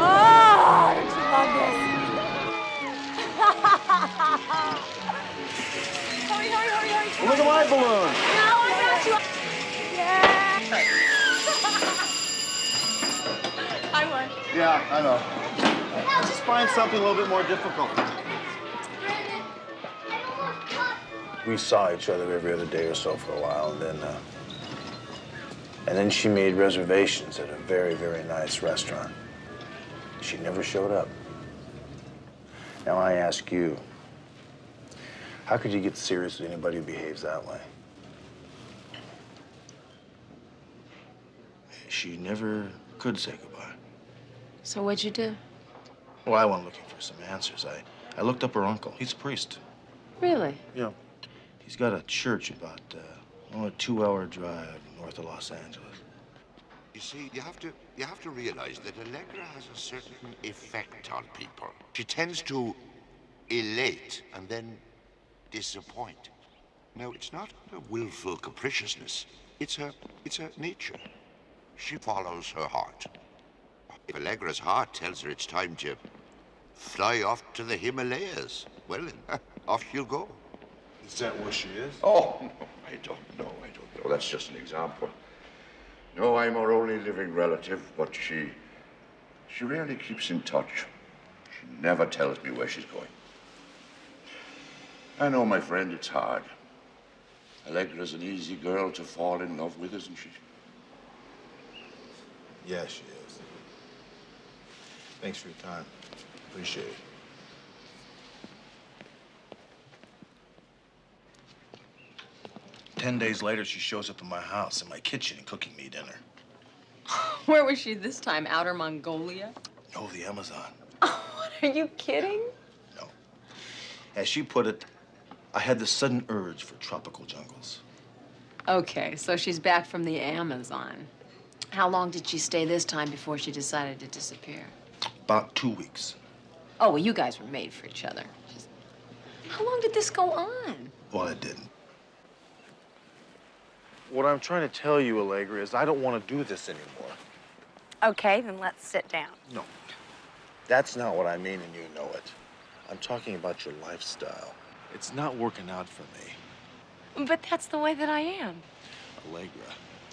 [SPEAKER 10] Oh, don't you love this? Hurry, hurry, hurry, hurry.
[SPEAKER 6] Look at my balloon.
[SPEAKER 10] No, I got you. Yeah. I won.
[SPEAKER 6] Yeah, I know. Just find something a little bit more difficult. We saw each other every other day or so for a while, and then she made reservations at a very, very nice restaurant. She never showed up. Now I ask you, how could you get serious with anybody who behaves that way? She never could say goodbye.
[SPEAKER 7] So what'd you do?
[SPEAKER 6] Well, I went looking for some answers. I looked up her uncle. He's a priest.
[SPEAKER 7] Really?
[SPEAKER 6] Yeah. He's got a church about a 2-hour drive north of Los Angeles.
[SPEAKER 15] You see, you have to realize that Allegra has a certain effect on people. She tends to elate and then disappoint. No, it's not a willful capriciousness. It's her nature. She follows her heart. If Allegra's heart tells her it's time to fly off to the Himalayas, well, then, off she'll go.
[SPEAKER 6] Is that where she is?
[SPEAKER 15] Oh, no, I don't know. That's just an example. No, I'm her only living relative, but she rarely keeps in touch. She never tells me where she's going. I know, my friend, it's hard. Allegra's an easy girl to fall in love with, isn't she?
[SPEAKER 6] Yeah, she is. Thanks for your time. Appreciate it. Ten days later, she shows up at my house, in my kitchen, cooking me dinner.
[SPEAKER 7] Where was she this time? Outer Mongolia?
[SPEAKER 6] No, the Amazon.
[SPEAKER 7] What, are you kidding?
[SPEAKER 6] As she put it, I had the sudden urge for tropical jungles.
[SPEAKER 7] Okay, so she's back from the Amazon. How long did she stay this time before she decided to disappear?
[SPEAKER 6] About 2 weeks.
[SPEAKER 7] Oh, well, you guys were made for each other. How long did this go on?
[SPEAKER 6] Well, it didn't. What I'm trying to tell you, Allegra, is I don't want to do this anymore.
[SPEAKER 10] Okay, then let's sit down.
[SPEAKER 6] No. That's not what I mean, and you know it. I'm talking about your lifestyle. It's not working out for me.
[SPEAKER 10] But that's the way that I am.
[SPEAKER 9] Allegra,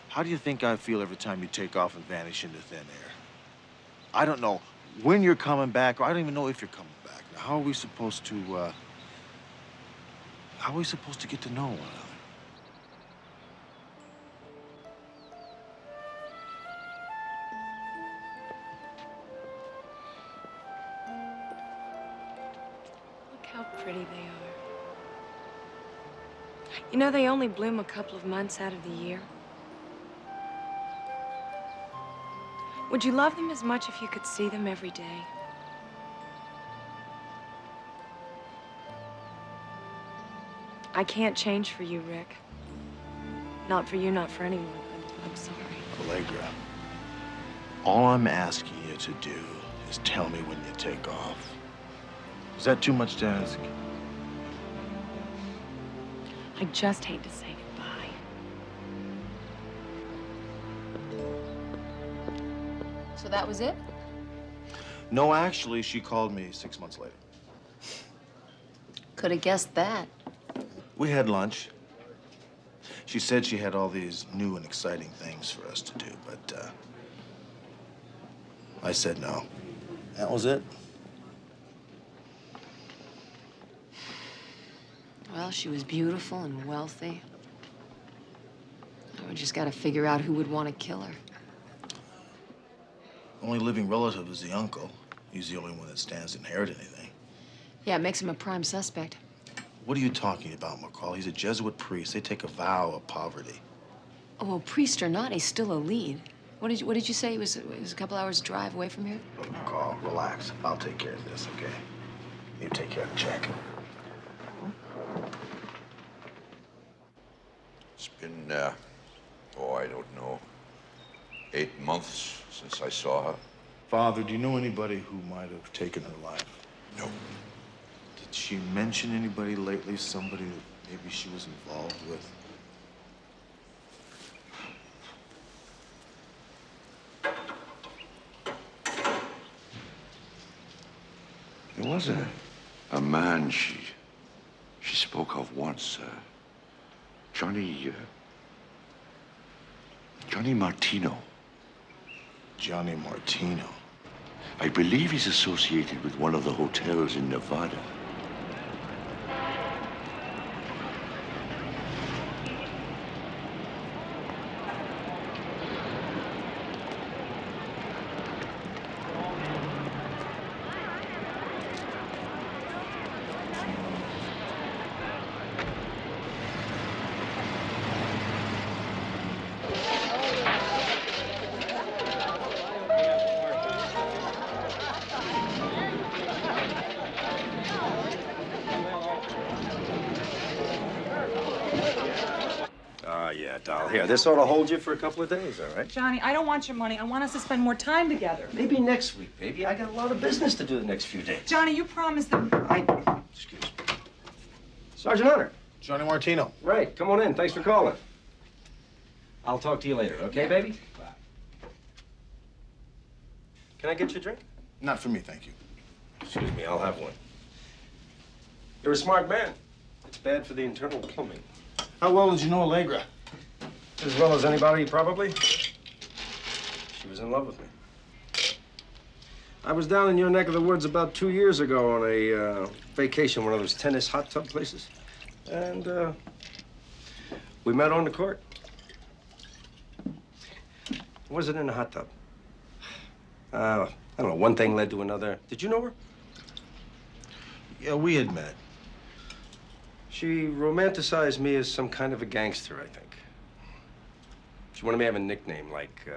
[SPEAKER 9] how do you think I feel every time you take off and vanish into thin air? I don't know when you're coming back, or I don't even know if you're coming back. Now, how are we supposed to get to know one another?
[SPEAKER 10] Look how pretty they are. You know, they only bloom a couple of months out of the year. Would you love them as much if you could see them every day? I can't change for you, Rick. Not for you, not for anyone. I'm sorry.
[SPEAKER 9] Allegra, all I'm asking you to do is tell me when you take off. Is that too much to ask?
[SPEAKER 10] I just hate to say goodbye.
[SPEAKER 14] So that was it?
[SPEAKER 9] No, actually, she called me 6 months later.
[SPEAKER 14] Could have guessed that.
[SPEAKER 9] We had lunch. She said she had all these new and exciting things for us to do, but I said no. That was it.
[SPEAKER 14] Well, she was beautiful and wealthy. We just gotta figure out who would want to kill her.
[SPEAKER 9] Only living relative is the uncle. He's the only one that stands to inherit anything.
[SPEAKER 14] Yeah, it makes him a prime suspect.
[SPEAKER 9] What are you talking about, McCall? He's a Jesuit priest. They take a vow of poverty.
[SPEAKER 14] Oh, well, priest or not, he's still a lead. What did you say? It was a couple hours drive away from here?
[SPEAKER 9] Look, McCall, relax. I'll take care of this, okay? You take care of the check.
[SPEAKER 15] It's been, I don't know, 8 months since I saw her.
[SPEAKER 9] Father, do you know anybody who might have taken her life?
[SPEAKER 15] No.
[SPEAKER 9] Did she mention anybody lately, somebody that maybe she was involved with?
[SPEAKER 15] There was a man she spoke of once, Johnny Martino.
[SPEAKER 9] Johnny Martino?
[SPEAKER 15] I believe he's associated with one of the hotels in Nevada.
[SPEAKER 4] Here, this ought to hold you for a couple of days, all right?
[SPEAKER 8] Johnny, I don't want your money. I want us to spend more time together.
[SPEAKER 4] Maybe next week, baby. I got a lot of business to do the next few days.
[SPEAKER 8] Johnny, you promised that...
[SPEAKER 4] Excuse me. Sergeant Hunter.
[SPEAKER 9] Johnny Martino.
[SPEAKER 4] Right. Come on in. Thanks for calling. I'll talk to you later, okay, baby? Bye. Can I get you a drink?
[SPEAKER 9] Not for me, thank you.
[SPEAKER 4] Excuse me, I'll have one. You're a smart man. It's bad for the internal plumbing.
[SPEAKER 9] How well did you know Allegra?
[SPEAKER 4] As well as anybody, probably. She was in love with me. I was down in your neck of the woods about 2 years ago on a vacation, one of those tennis hot tub places. And we met on the court. Was it in a hot tub? I don't know, one thing led to another. Did you know her?
[SPEAKER 9] Yeah, we had met.
[SPEAKER 4] She romanticized me as some kind of a gangster, I think. She wanted me to have a nickname like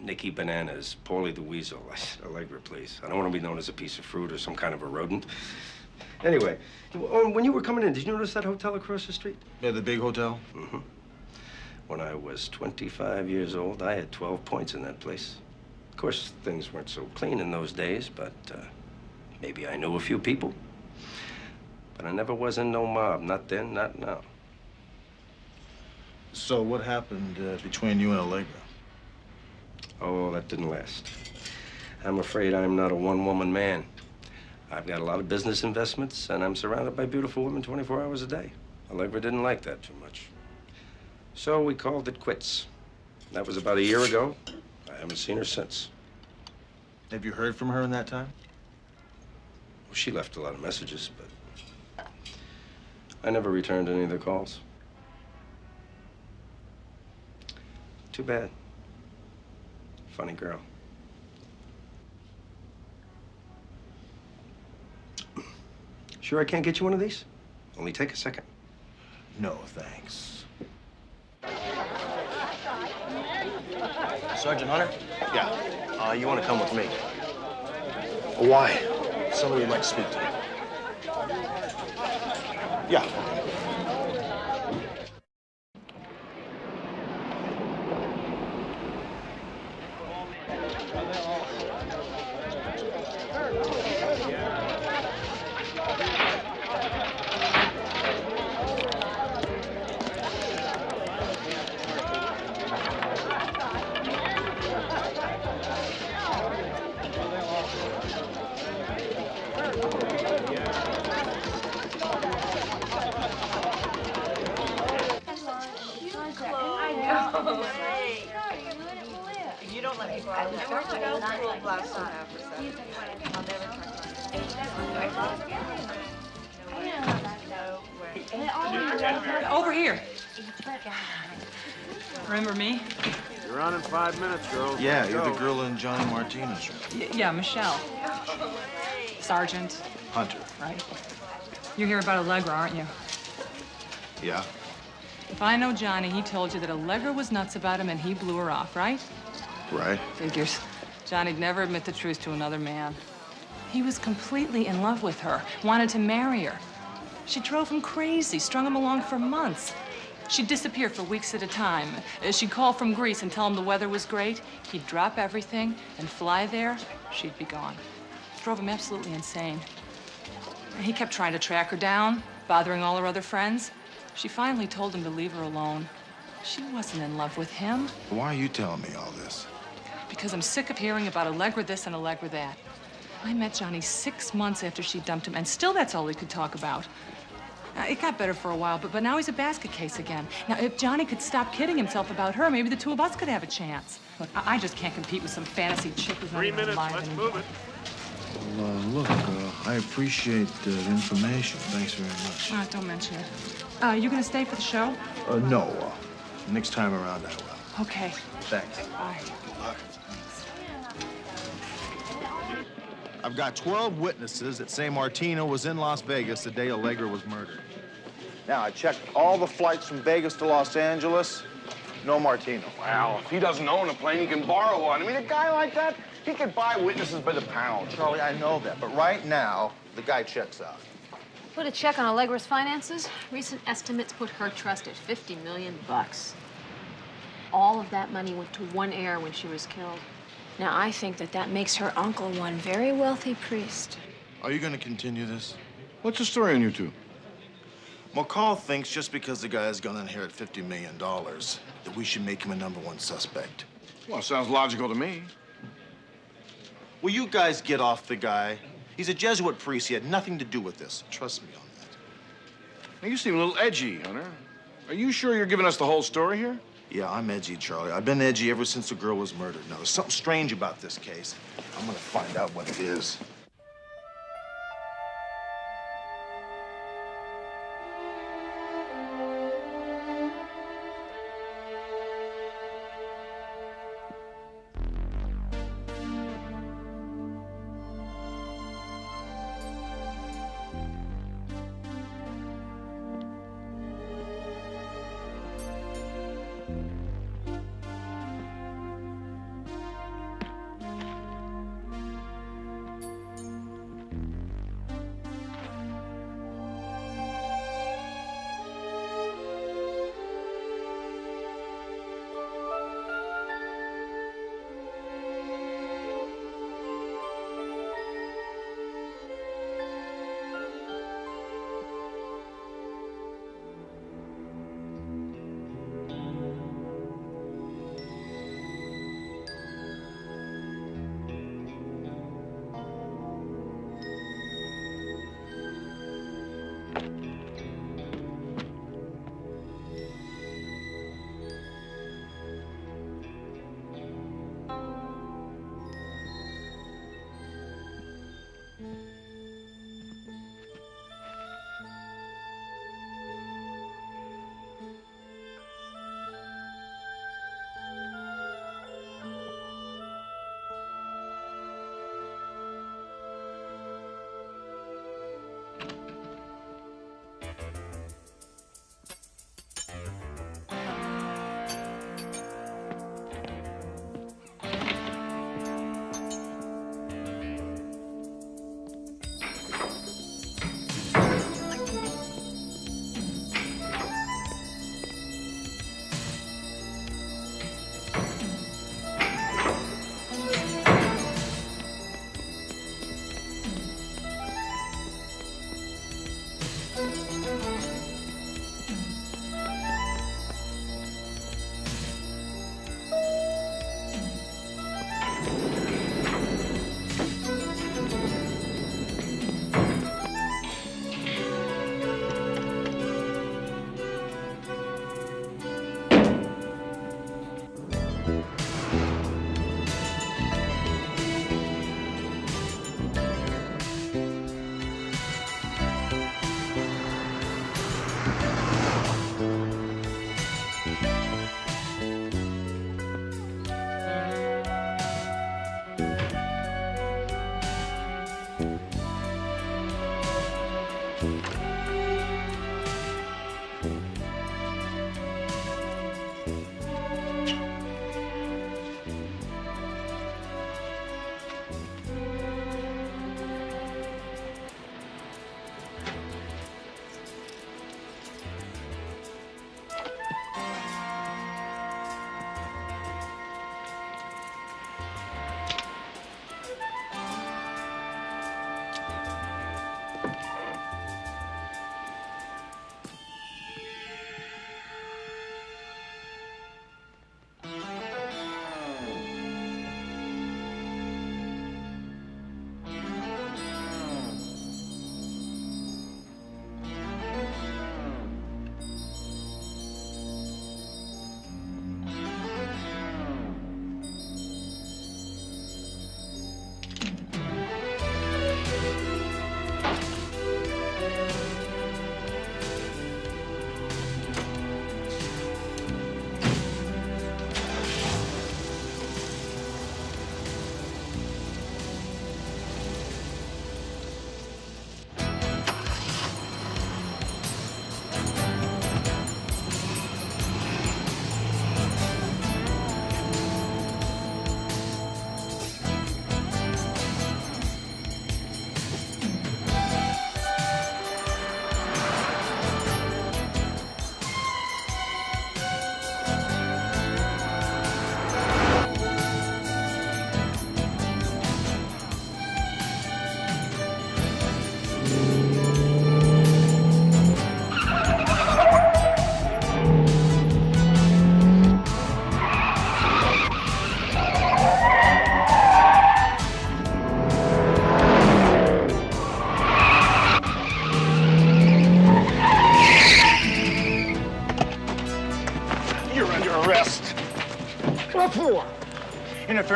[SPEAKER 4] Nicky Bananas, Paulie the Weasel. I said, Allegra, please. I don't want to be known as a piece of fruit or some kind of a rodent. Anyway, when you were coming in, did you notice that hotel across the street?
[SPEAKER 9] Yeah, the big hotel?
[SPEAKER 4] Mm-hmm. When I was 25 years old, I had 12 points in that place. Of course, things weren't so clean in those days, but maybe I knew a few people. But I never was in no mob. Not then, not now.
[SPEAKER 9] So what happened between you and Allegra?
[SPEAKER 4] Oh, that didn't last. I'm afraid I'm not a one-woman man. I've got a lot of business investments, and I'm surrounded by beautiful women 24 hours a day. Allegra didn't like that too much. So we called it quits. That was about a year ago. I haven't seen her since.
[SPEAKER 9] Have you heard from her in that time?
[SPEAKER 4] Well, she left a lot of messages, but I never returned any of the calls. Too bad. Funny girl. Sure I can't get you one of these? Only take a second.
[SPEAKER 9] No, thanks. Sergeant Hunter? Yeah. You want to come with me? Why? Somebody would like to speak to you. Yeah.
[SPEAKER 10] You don't let me go out. Where'd you go? Last night after 7. I'll never talk.
[SPEAKER 8] Over here. Remember me?
[SPEAKER 16] You're on in 5 minutes, girls.
[SPEAKER 9] Yeah, you're the girl in Johnny Martinez.
[SPEAKER 8] Yeah, Michelle. Sergeant.
[SPEAKER 9] Hunter.
[SPEAKER 8] Right. You hear about Allegra, aren't you?
[SPEAKER 9] Yeah.
[SPEAKER 8] If I know Johnny, he told you that Allegra was nuts about him and he blew her off, right?
[SPEAKER 9] Right.
[SPEAKER 8] Figures. Johnny'd never admit the truth to another man. He was completely in love with her, wanted to marry her. She drove him crazy, strung him along for months. She'd disappear for weeks at a time. She'd call from Greece and tell him the weather was great. He'd drop everything and fly there. She'd be gone. Drove him absolutely insane. He kept trying to track her down, bothering all her other friends. She finally told him to leave her alone. She wasn't in love with him.
[SPEAKER 9] Why are you telling me all this?
[SPEAKER 8] Because I'm sick of hearing about Allegra this and Allegra that. I met Johnny 6 months after she dumped him, and still that's all he could talk about. It got better for a while, but now he's a basket case again. Now, if Johnny could stop kidding himself about her, maybe the two of us could have a chance. Look, I just can't compete with some fantasy chick who's not
[SPEAKER 16] 3
[SPEAKER 8] even
[SPEAKER 16] minutes,
[SPEAKER 8] alive
[SPEAKER 16] let's
[SPEAKER 8] anymore.
[SPEAKER 16] move it.
[SPEAKER 9] Well, look, I appreciate the information. Thanks very much.
[SPEAKER 8] Don't mention it. You gonna stay for the show?
[SPEAKER 9] No. Next time around, I will.
[SPEAKER 8] Okay.
[SPEAKER 9] Thanks.
[SPEAKER 8] Bye.
[SPEAKER 9] I've got 12 witnesses that say Martino was in Las Vegas the day Allegra was murdered. Now, I checked all the flights from Vegas to Los Angeles. No Martino.
[SPEAKER 11] Well, if he doesn't own a plane, he can borrow one. I mean, a guy like that, he could buy witnesses by the pound.
[SPEAKER 9] Charlie, I know that, but right now, the guy checks out.
[SPEAKER 1] Put a check on Allegra's finances. Recent estimates put her trust at $50 million. All of that money went to one heir when she was killed.
[SPEAKER 14] Now, I think that makes her uncle one very wealthy priest.
[SPEAKER 9] Are you going to continue this?
[SPEAKER 11] What's the story on you two?
[SPEAKER 9] McCall thinks just because the guy's going to inherit $50 million, that we should make him a #1 suspect.
[SPEAKER 11] Well, sounds logical to me.
[SPEAKER 9] Will you guys get off the guy? He's a Jesuit priest. He had nothing to do with this. Trust me on that.
[SPEAKER 11] Now, you seem a little edgy, Hunter. Are you sure you're giving us the whole story here?
[SPEAKER 9] Yeah, I'm edgy, Charlie. I've been edgy ever since the girl was murdered. Now, there's something strange about this case. I'm gonna find out what it is.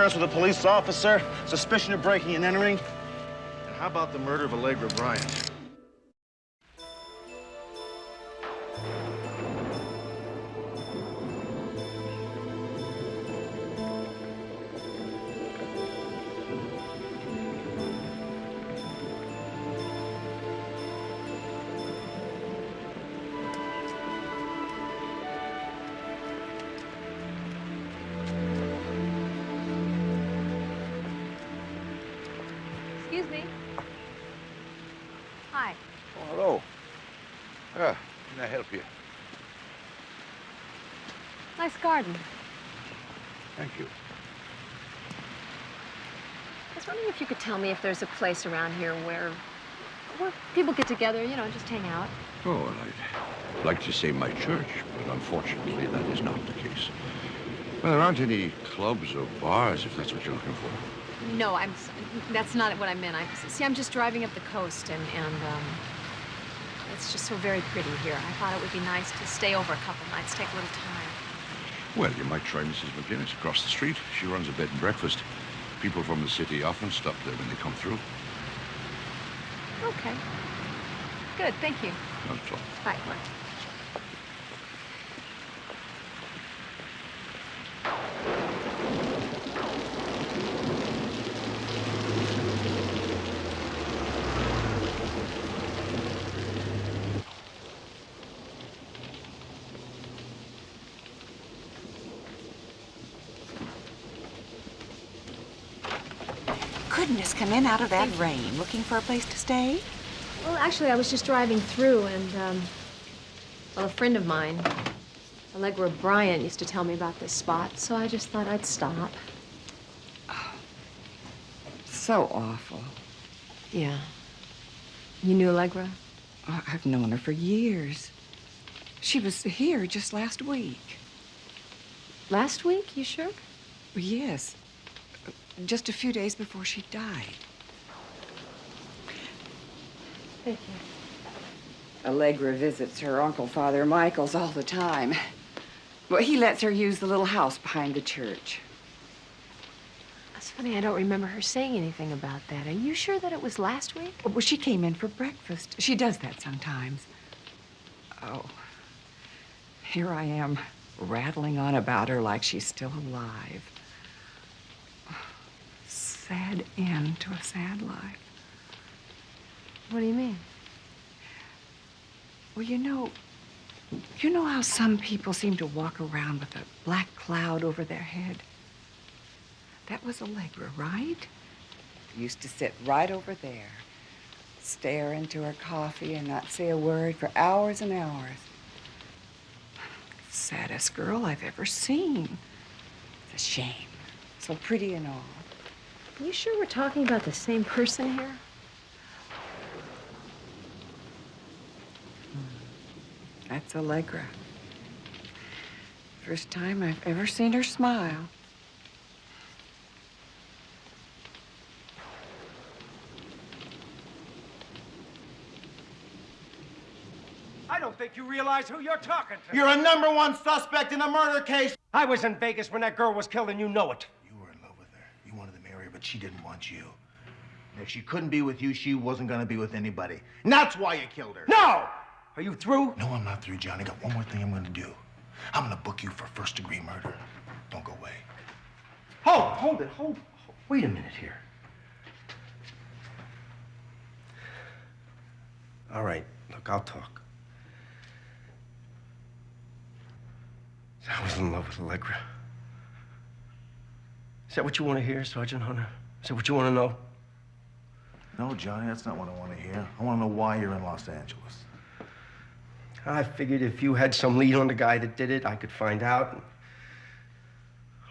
[SPEAKER 16] interference with a police officer, suspicion of breaking and entering. And how about the murder of Allegra Bryant?
[SPEAKER 1] Excuse me. Hi.
[SPEAKER 15] Oh, hello. Can I help you?
[SPEAKER 1] Nice garden.
[SPEAKER 15] Thank you.
[SPEAKER 1] I was wondering if you could tell me if there's a place around here where people get together, you know, just hang out.
[SPEAKER 15] Oh, well, I'd like to say my church, but unfortunately that is not the case. Well, there aren't any clubs or bars, if that's what you're looking for.
[SPEAKER 1] No, that's not what I meant. I'm just driving up the coast, and it's just so very pretty here. I thought it would be nice to stay over a couple nights, take a little time.
[SPEAKER 15] Well, you might try Mrs. McGinnis across the street. She runs a bed and breakfast. People from the city often stop there when they come through.
[SPEAKER 1] Okay. Good, thank you.
[SPEAKER 15] Not at all.
[SPEAKER 1] Bye.
[SPEAKER 12] Goodness, come in out of that rain. Looking for a place to stay?
[SPEAKER 14] Well, actually, I was just driving through, and, well, a friend of mine, Allegra Bryant, used to tell me about this spot, so I just thought I'd stop.
[SPEAKER 12] Oh, so awful.
[SPEAKER 14] Yeah. You knew Allegra?
[SPEAKER 12] Oh, I've known her for years. She was here just last week.
[SPEAKER 14] Last week? You sure?
[SPEAKER 12] Yes. Just a few days before she died.
[SPEAKER 14] Thank you.
[SPEAKER 12] Allegra visits her Uncle Father Michael's all the time. Well, he lets her use the little house behind the church.
[SPEAKER 14] That's funny, I don't remember her saying anything about that. Are you sure that it was last week?
[SPEAKER 12] Well, she came in for breakfast. She does that sometimes. Oh, here I am, rattling on about her like she's still alive. Sad end to a sad life.
[SPEAKER 14] What do you mean?
[SPEAKER 12] Well, you know how some people seem to walk around with a black cloud over their head? That was Allegra, right? Used to sit right over there, stare into her coffee and not say a word for hours and hours. Saddest girl I've ever seen. It's a shame. So pretty and all.
[SPEAKER 14] Are you sure we're talking about the same person here?
[SPEAKER 12] That's Allegra. First time I've ever seen her smile.
[SPEAKER 4] I don't think you realize who you're talking to.
[SPEAKER 9] You're a #1 suspect in a murder case.
[SPEAKER 4] I was in Vegas when that girl was killed, and you know it.
[SPEAKER 9] You were in love with her. You wanted to marry her, but she didn't want you. And if she couldn't be with you, she wasn't gonna be with anybody. And that's why you killed her.
[SPEAKER 4] No! Are you through?
[SPEAKER 9] No, I'm not through, John. I got one more thing I'm gonna do. I'm gonna book you for first-degree murder. Don't go away.
[SPEAKER 4] Hold it. Wait a minute here. All right, look, I'll talk. I was in love with Allegra. Is that what you want to hear, Sergeant Hunter? Is that what you want to know?
[SPEAKER 9] No, Johnny, that's not what I want to hear. I want to know why you're in Los Angeles.
[SPEAKER 4] I figured if you had some lead on the guy that did it, I could find out.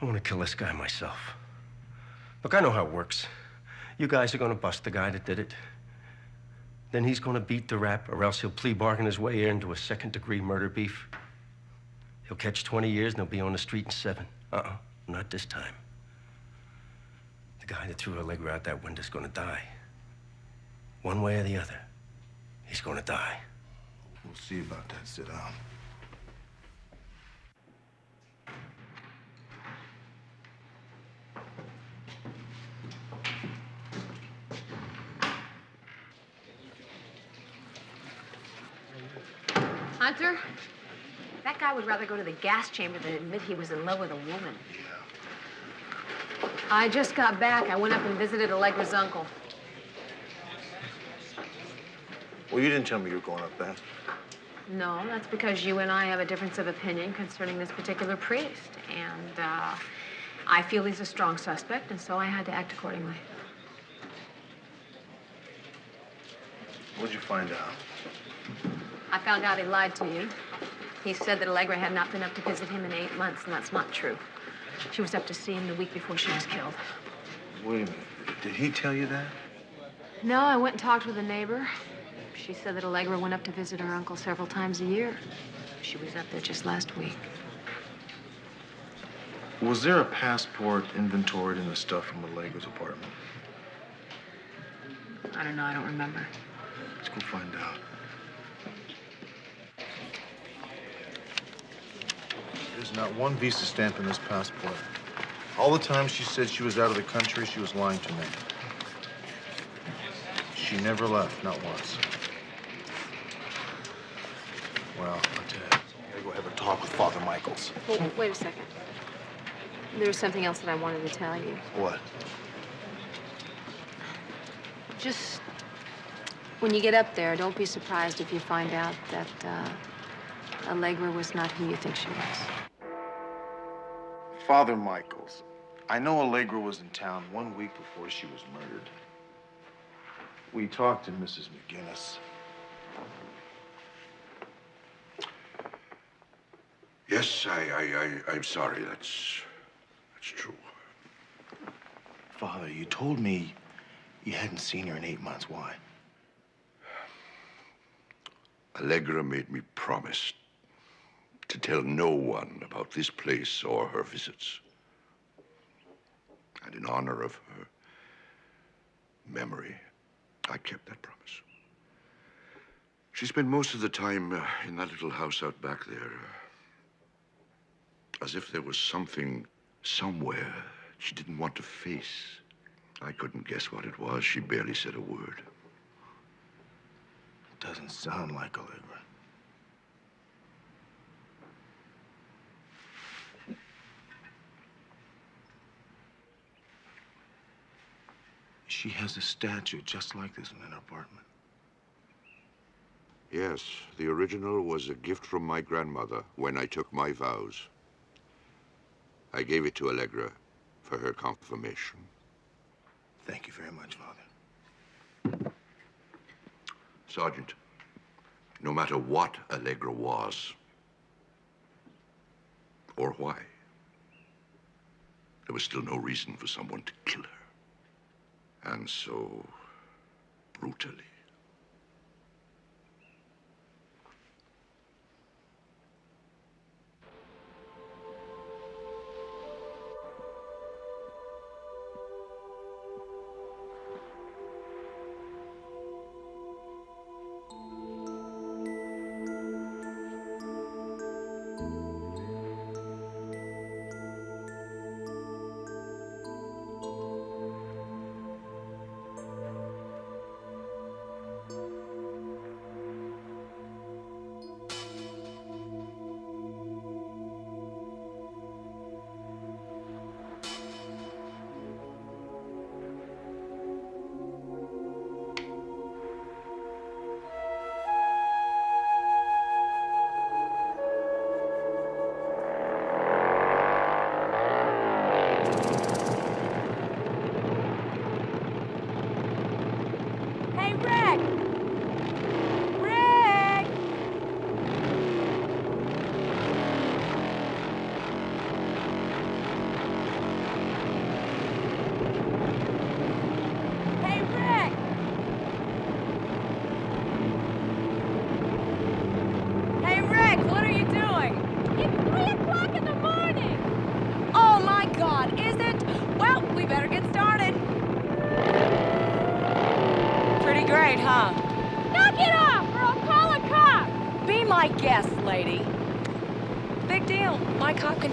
[SPEAKER 4] I want to kill this guy myself. Look, I know how it works. You guys are going to bust the guy that did it. Then he's going to beat the rap, or else he'll plea bargain his way into a second-degree murder beef. He'll catch 20 years, and he'll be on the street in 7. Not this time. The guy that threw Allegra out that window's going to die. One way or the other, he's going to die.
[SPEAKER 9] We'll see about that. Sit down.
[SPEAKER 14] Hunter, that guy would rather go to the gas chamber than admit he was in love with a woman. Yeah. I just got back. I went up and visited Allegra's uncle.
[SPEAKER 9] Well, you didn't tell me you were going up there.
[SPEAKER 14] No, that's because you and I have a difference of opinion concerning this particular priest. And I feel he's a strong suspect, and so I had to act accordingly.
[SPEAKER 9] What'd you find out?
[SPEAKER 14] I found out he lied to you. He said that Allegra had not been up to visit him in 8 months, and that's not true. She was up to see him the week before she was killed.
[SPEAKER 9] Wait a minute. Did he tell you that?
[SPEAKER 14] No, I went and talked with a neighbor. She said that Allegra went up to visit her uncle several times a year. She was up there just last week.
[SPEAKER 9] Was there a passport inventoried in the stuff from Allegra's apartment?
[SPEAKER 14] I don't know. I don't remember.
[SPEAKER 9] Let's go find out. There's not one visa stamp in this passport. All the time she said she was out of the country, she was lying to me. She never left, not once. Well, I'll tell you, I gotta go have a talk with Father Michaels.
[SPEAKER 14] Well, wait a second. There's something else that I wanted to tell you.
[SPEAKER 9] What?
[SPEAKER 14] Just when you get up there, don't be surprised if you find out that Allegra was not who you think she was.
[SPEAKER 9] Father Michaels, I know Allegra was in town 1 week before she was murdered. We talked to Mrs. McGinnis.
[SPEAKER 15] Yes, I'm sorry. That's true.
[SPEAKER 9] Father, you told me you hadn't seen her in 8 months. Why?
[SPEAKER 15] Allegra made me promise to tell no one about this place or her visits. And in honor of her memory, I kept that promise. She spent most of the time in that little house out back there, as if there was something somewhere she didn't want to face. I couldn't guess what it was. She barely said a word.
[SPEAKER 9] It doesn't sound like Allegra. She has a statue just like this in an apartment.
[SPEAKER 15] Yes, the original was a gift from my grandmother when I took my vows. I gave it to Allegra for her confirmation.
[SPEAKER 9] Thank you very much, Father.
[SPEAKER 15] Sergeant, no matter what Allegra was, or why, there was still no reason for someone to kill her. And so brutally.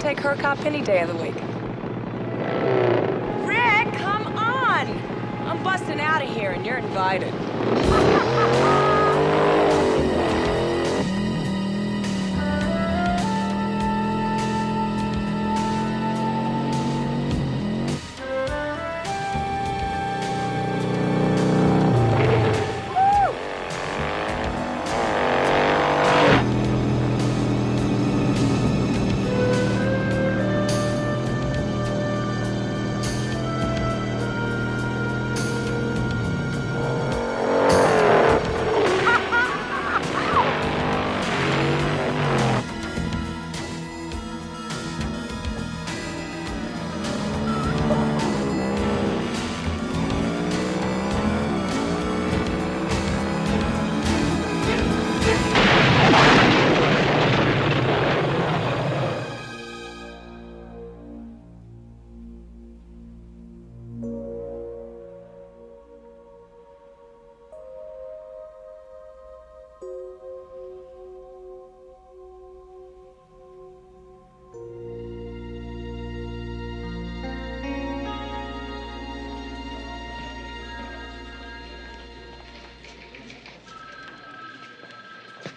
[SPEAKER 10] Take her cop any day of the week. Rick, come on! I'm busting out of here and you're invited.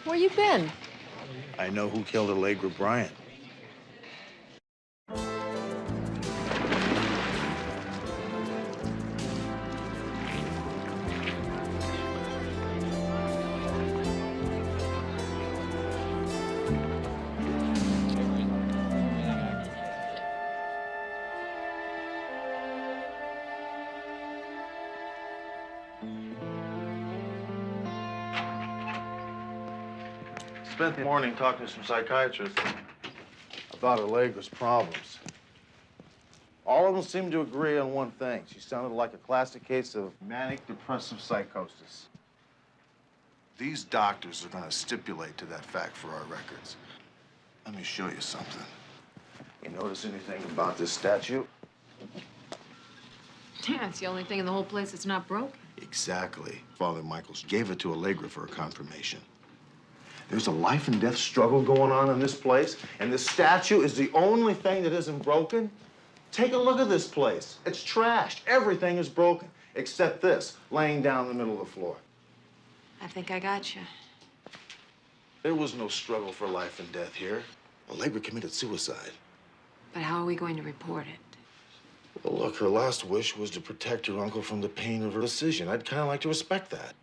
[SPEAKER 7] Where you been?
[SPEAKER 6] I know who killed Allegra Bryant.
[SPEAKER 9] Spent the morning talking to some psychiatrists about Allegra's problems. All of them seemed to agree on one thing. She sounded like a classic case of manic depressive psychosis. These doctors are going to stipulate to that fact for our records. Let me show you something. You notice anything about this statue?
[SPEAKER 7] Yeah, it's the only thing in the whole place that's not broken.
[SPEAKER 9] Exactly. Father Michaels gave it to Allegra for a confirmation. There's a life and death struggle going on in this place, and this statue is the only thing that isn't broken. Take a look at this place. It's trashed. Everything is broken, except this, laying down in the middle of the floor.
[SPEAKER 7] I think I got you.
[SPEAKER 9] There was no struggle for life and death here. Allegra committed suicide.
[SPEAKER 7] But how are we going to report it?
[SPEAKER 9] Well, look, her last wish was to protect her uncle from the pain of her decision. I'd kind of like to respect that.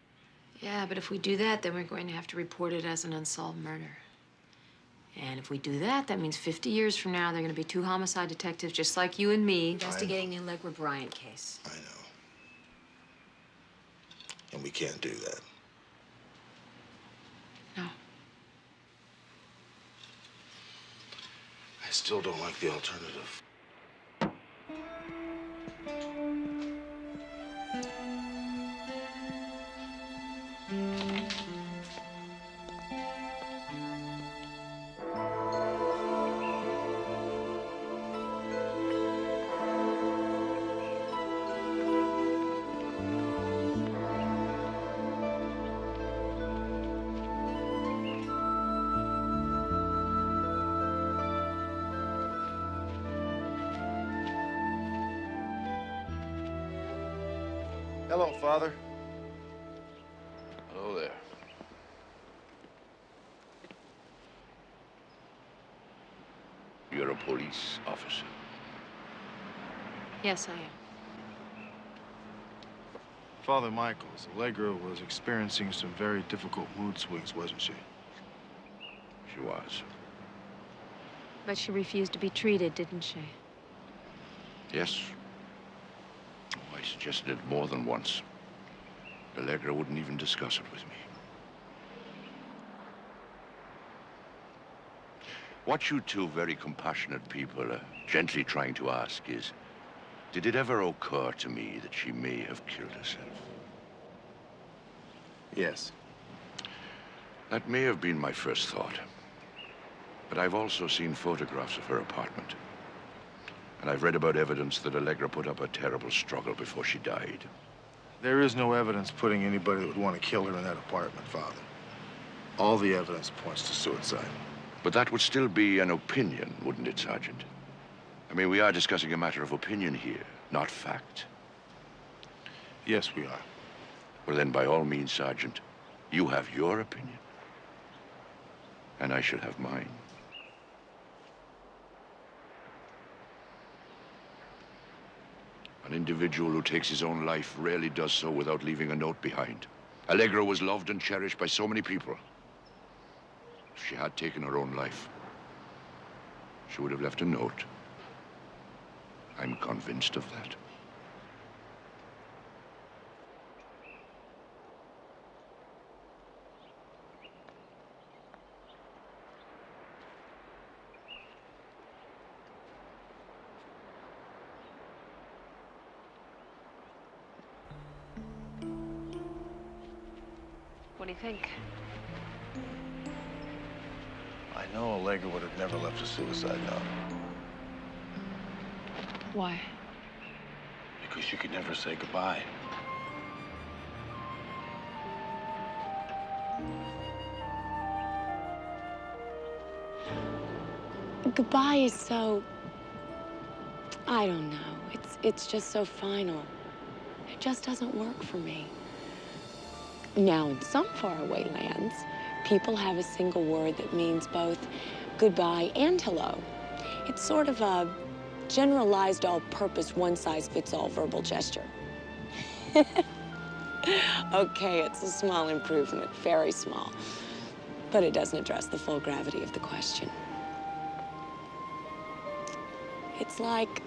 [SPEAKER 7] Yeah, but if we do that, then we're going to have to report it as an unsolved murder. And if we do that, that means 50 years from now, there are going to be 2 homicide detectives just like you and me investigating the Allegra Bryant case.
[SPEAKER 9] I know. And we can't do that.
[SPEAKER 7] No.
[SPEAKER 9] I still don't like the alternative. Hello, Father.
[SPEAKER 15] Hello there. You're a police officer.
[SPEAKER 7] Yes, I am.
[SPEAKER 9] Father Michaels, Allegra was experiencing some very difficult mood swings, wasn't she?
[SPEAKER 15] She was.
[SPEAKER 7] But she refused to be treated, didn't she?
[SPEAKER 15] Yes. I suggested it more than once. Allegra wouldn't even discuss it with me. What you two very compassionate people are gently trying to ask is, did it ever occur to me that she may have killed herself?
[SPEAKER 9] Yes.
[SPEAKER 15] That may have been my first thought. But I've also seen photographs of her apartment. And I've read about evidence that Allegra put up a terrible struggle before she died.
[SPEAKER 9] There is no evidence putting anybody that would want to kill her in that apartment, Father. All the evidence points to suicide.
[SPEAKER 15] But that would still be an opinion, wouldn't it, Sergeant? I mean, we are discussing a matter of opinion here, not fact.
[SPEAKER 9] Yes, we are.
[SPEAKER 15] Well, then, by all means, Sergeant, you have your opinion. And I shall have mine. An individual who takes his own life rarely does so without leaving a note behind. Allegra was loved and cherished by so many people. If she had taken her own life, she would have left a note. I'm convinced of that.
[SPEAKER 7] What do you think?
[SPEAKER 9] I know Allegra would have never left a suicide note.
[SPEAKER 7] Why?
[SPEAKER 9] Because she could never say goodbye.
[SPEAKER 13] Goodbye is so... I don't know. It's just so final. It just doesn't work for me. Now, in some faraway lands, People have a single word that means both goodbye and hello. It's sort of a generalized, all-purpose, one-size-fits-all verbal gesture. Okay, it's a small improvement, very small. But it doesn't address the full gravity of the question. It's like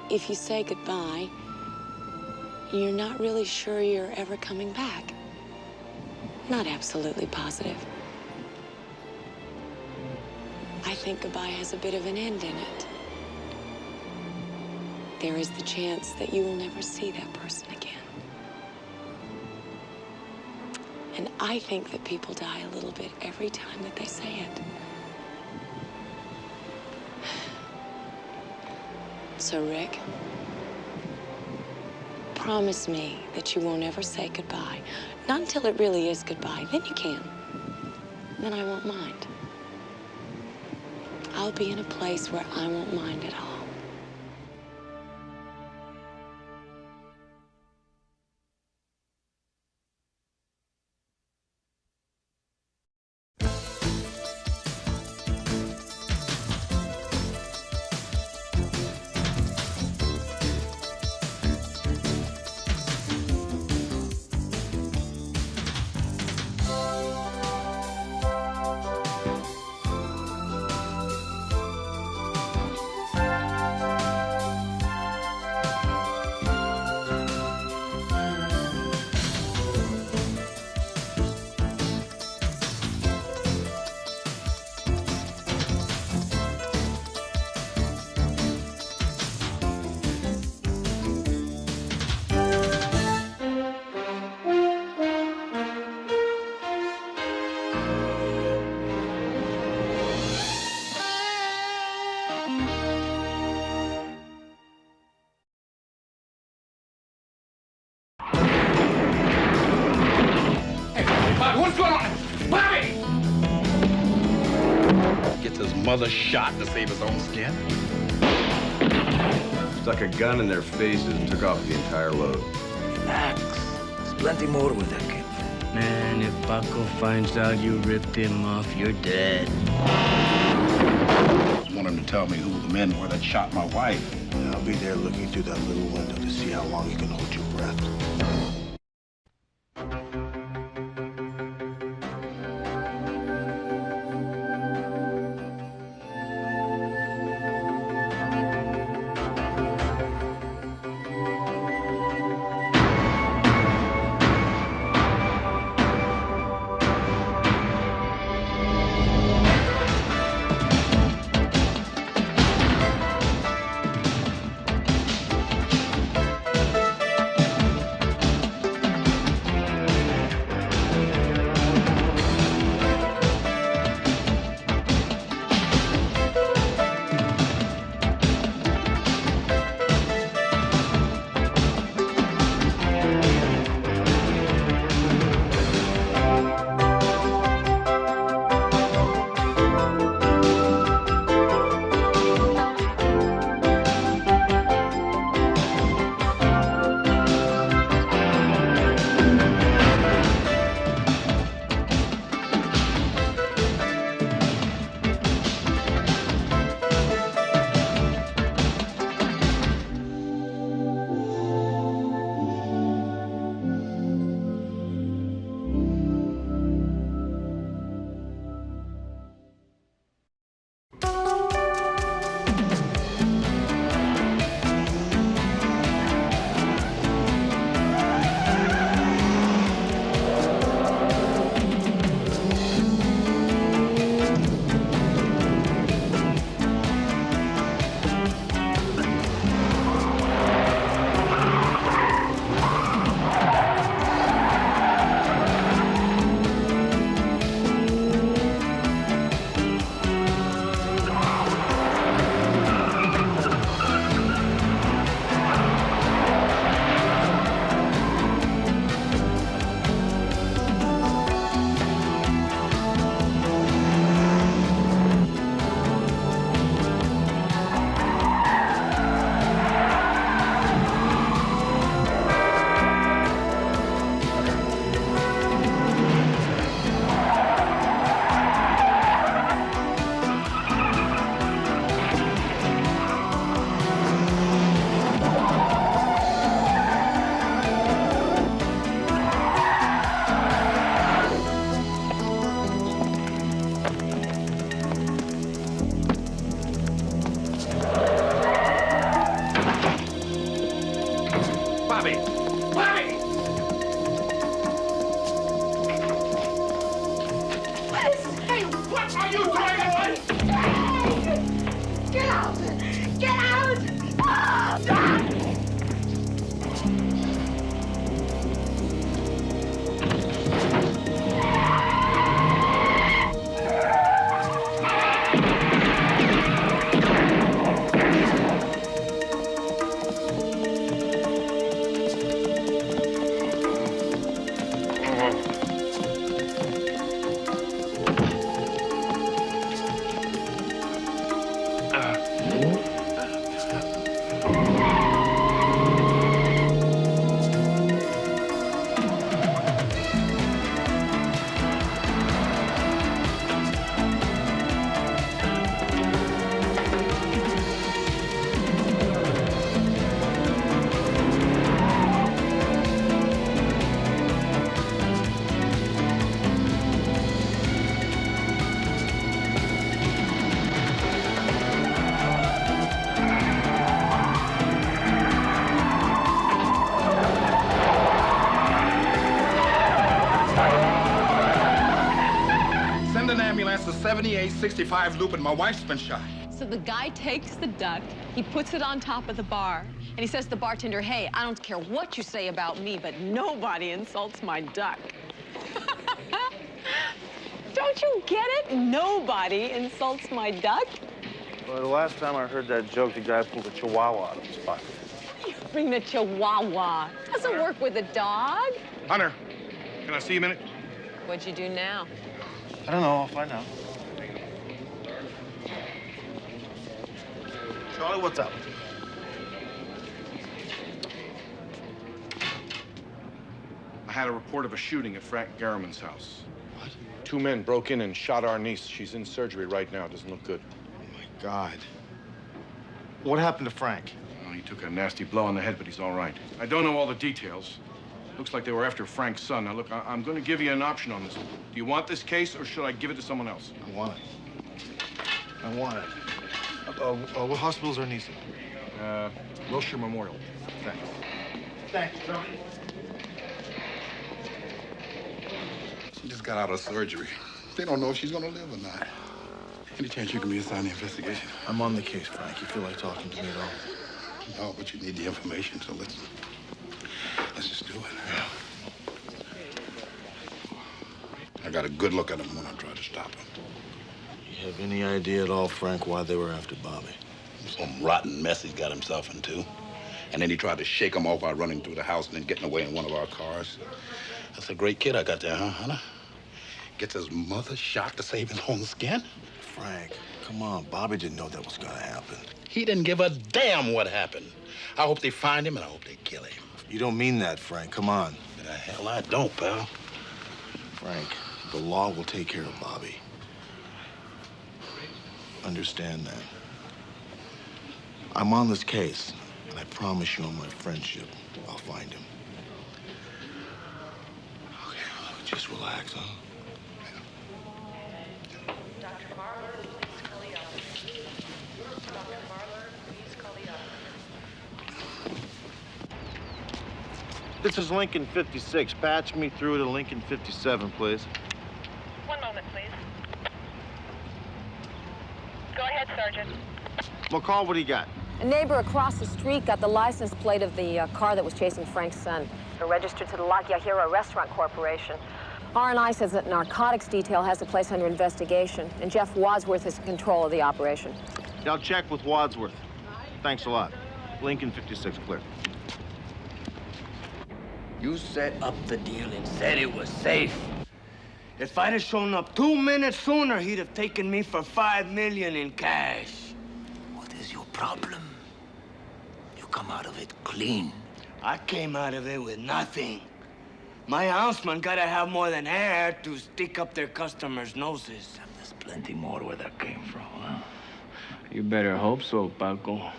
[SPEAKER 13] if you say goodbye, you're not really sure you're ever coming back. Not absolutely positive. I think goodbye has a bit of an end in it. There is the chance that you will never see that person again. And I think that people die a little bit every time that they say it. So, Rick, promise me that you won't ever say goodbye. Not until it really is goodbye. Then you can. Then I won't mind. I'll be in a place where I won't mind at all.
[SPEAKER 11] What's going on? Bobby! Gets his mother shot to save his own skin.
[SPEAKER 4] Stuck a gun in their faces and took off the entire load.
[SPEAKER 5] Relax. There's plenty more with that kid. Man, if Paco finds out you ripped him off, you're dead.
[SPEAKER 11] I want him to tell me who the men were that shot my wife.
[SPEAKER 9] And I'll be there looking through that little window to see how long you can hold your breath.
[SPEAKER 11] Bobby! Bobby!
[SPEAKER 17] Hey, what are you doing? Hey! Get out! Get out! Oh,
[SPEAKER 11] Send an ambulance to 7865 Loop, and my wife's been shot.
[SPEAKER 1] So the guy takes the duck, he puts it on top of the bar, and he says to the bartender, hey, I don't care what you say about me, but nobody insults my duck. Don't you get it? Nobody insults my duck.
[SPEAKER 16] Well, the last time I heard that joke, the guy pulled a chihuahua out of his pocket.
[SPEAKER 1] You bring the chihuahua. Doesn't work with a dog.
[SPEAKER 11] Hunter, can I see you a minute?
[SPEAKER 1] What'd you do now?
[SPEAKER 16] I don't know. I'll find out. Charlie, what's up?
[SPEAKER 11] I had a report of a shooting at Frank Garriman's house. What? 2 men broke in and shot our niece. She's in surgery right now. Doesn't look good.
[SPEAKER 16] Oh, my God. What happened to Frank?
[SPEAKER 11] Well, he took a nasty blow on the head, but he's all right. I don't know all the details. Looks like they were after Frank's son. Now, look, I'm going to give you an option on this. Do you want this case, or should I give it to someone else?
[SPEAKER 16] I want it. I want it. What hospital's our niece in?
[SPEAKER 11] Wilshire Memorial.
[SPEAKER 16] Thanks. Thanks, Johnny.
[SPEAKER 18] She just got out of surgery. They don't know if she's gonna live or not. Any chance you can be assigned the investigation?
[SPEAKER 16] I'm on the case, Frank. You feel like talking to me at all?
[SPEAKER 18] No, but you need the information, so let's just do it.
[SPEAKER 16] Yeah.
[SPEAKER 18] I got a good look at him when I tried to stop him.
[SPEAKER 16] You have any idea at all, Frank, why they were after Bobby?
[SPEAKER 18] Some rotten mess he's got himself into. And then he tried to shake him off by running through the house and then getting away in one of our cars. That's a great kid I got there, huh, Hunter? Gets his mother shot to save his own skin?
[SPEAKER 16] Frank, come on. Bobby didn't know that was gonna happen.
[SPEAKER 18] He didn't give a damn what happened. I hope they find him and I hope they kill him.
[SPEAKER 16] You don't mean that, Frank. Come on.
[SPEAKER 18] The hell I don't, pal.
[SPEAKER 16] Frank, the law will take care of Bobby. Understand that. I'm on this case, and I promise you on my friendship, I'll find him. Okay, just relax, huh? This is Lincoln 56. Patch me through to Lincoln 57, please.
[SPEAKER 19] One moment, please. Go ahead, Sergeant.
[SPEAKER 16] McCall, what do you got?
[SPEAKER 14] A neighbor across the street got the license plate of the car that was chasing Frank's son. They're registered to the La Guajira Restaurant Corporation. R&I says that narcotics detail has the place under investigation, and Jeff Wadsworth is in control of the operation.
[SPEAKER 16] I'll check with Wadsworth. Thanks a lot. Lincoln 56, clear.
[SPEAKER 5] You set up the deal and said it was safe. If I'd have shown up 2 minutes sooner, he'd have taken me for $5 million in cash. What is your problem? You come out of it clean. I came out of it with nothing. My houseman gotta have more than hair to stick up their customers' noses. There's plenty more where that came from, huh?
[SPEAKER 22] You better hope so, Paco.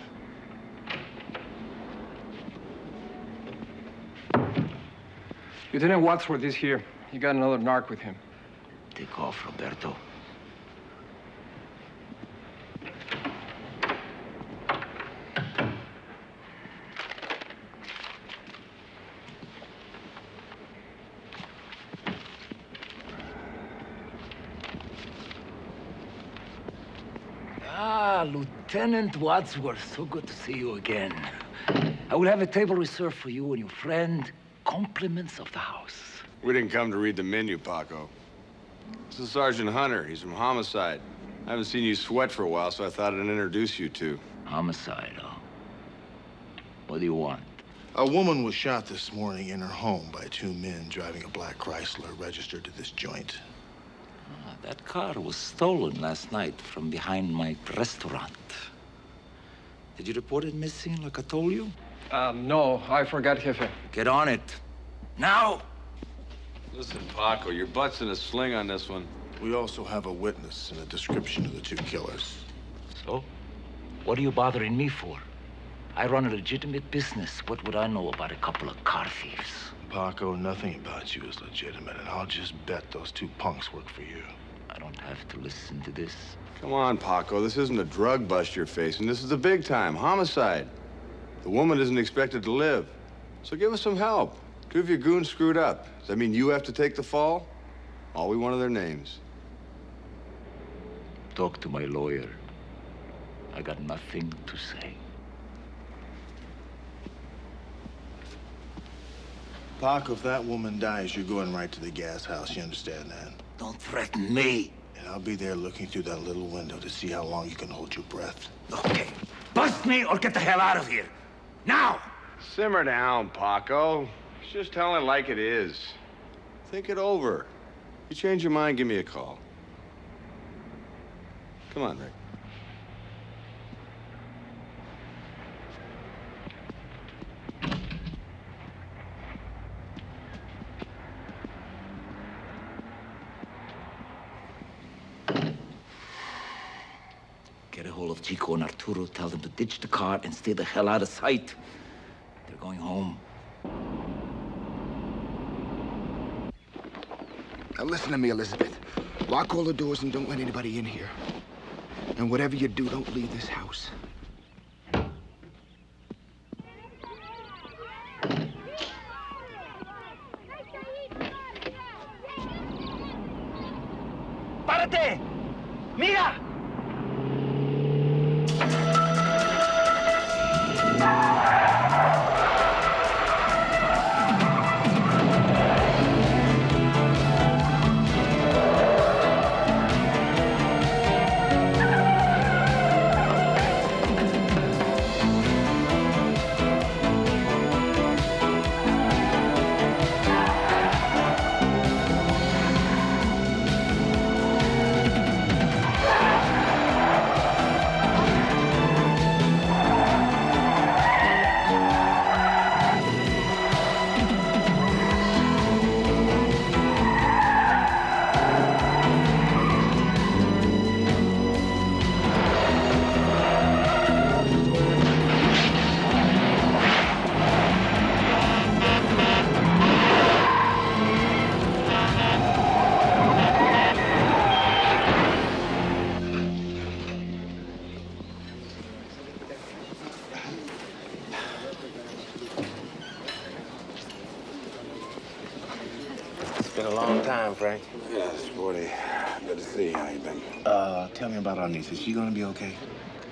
[SPEAKER 21] Lieutenant Wadsworth is here. He got another narc with him.
[SPEAKER 5] Take off, Roberto.
[SPEAKER 2] Lieutenant Wadsworth. So good to see you again. I will have a table reserved for you and your friend. Compliments of the house.
[SPEAKER 20] We didn't come to read the menu, Paco. This is Sergeant Hunter. He's from Homicide. I haven't seen you sweat for a while, so I thought I'd introduce you two.
[SPEAKER 2] Homicide, huh? What do you want?
[SPEAKER 6] A woman was shot this morning in her home by two men driving a black Chrysler registered to this joint.
[SPEAKER 2] That car was stolen last night from behind my restaurant. Did you report it missing like I told you?
[SPEAKER 21] No, I forgot, Jefe.
[SPEAKER 2] Get on it. Now!
[SPEAKER 20] Listen, Paco, your butt's in a sling on this one.
[SPEAKER 6] We also have a witness and a description of the two killers.
[SPEAKER 2] So? What are you bothering me for? I run a legitimate business. What would I know about a couple of car thieves?
[SPEAKER 6] Paco, nothing about you is legitimate, and I'll just bet those two punks work for you.
[SPEAKER 2] I don't have to listen to this.
[SPEAKER 20] Come on, Paco. This isn't a drug bust you're facing. This is the big time. Homicide. The woman isn't expected to live. So give us some help. Two of your goons screwed up. Does that mean you have to take the fall? All we want are their names.
[SPEAKER 2] Talk to my lawyer. I got nothing to say.
[SPEAKER 6] Paco, if that woman dies, you're going right to the gas house. You understand that?
[SPEAKER 2] Don't threaten me.
[SPEAKER 6] And I'll be there looking through that little window to see how long you can hold your breath.
[SPEAKER 2] Okay. Bust me or get the hell out of here. Now!
[SPEAKER 20] Simmer down, Paco. Just tell it like it is. Think it over. If you change your mind, give me a call. Come on, Rick.
[SPEAKER 2] Get a hold of Chico and Arturo. Tell them to ditch the car and stay the hell out of sight. They're going home.
[SPEAKER 23] Now listen to me, Elizabeth. Lock all the doors and don't let anybody in here. And whatever you do, don't leave this house.
[SPEAKER 2] ¡Párate! ¡Mira!
[SPEAKER 18] Frank? Yes, Sporty. Good to see you. How you been?
[SPEAKER 4] Tell me about our niece. Is she gonna be okay?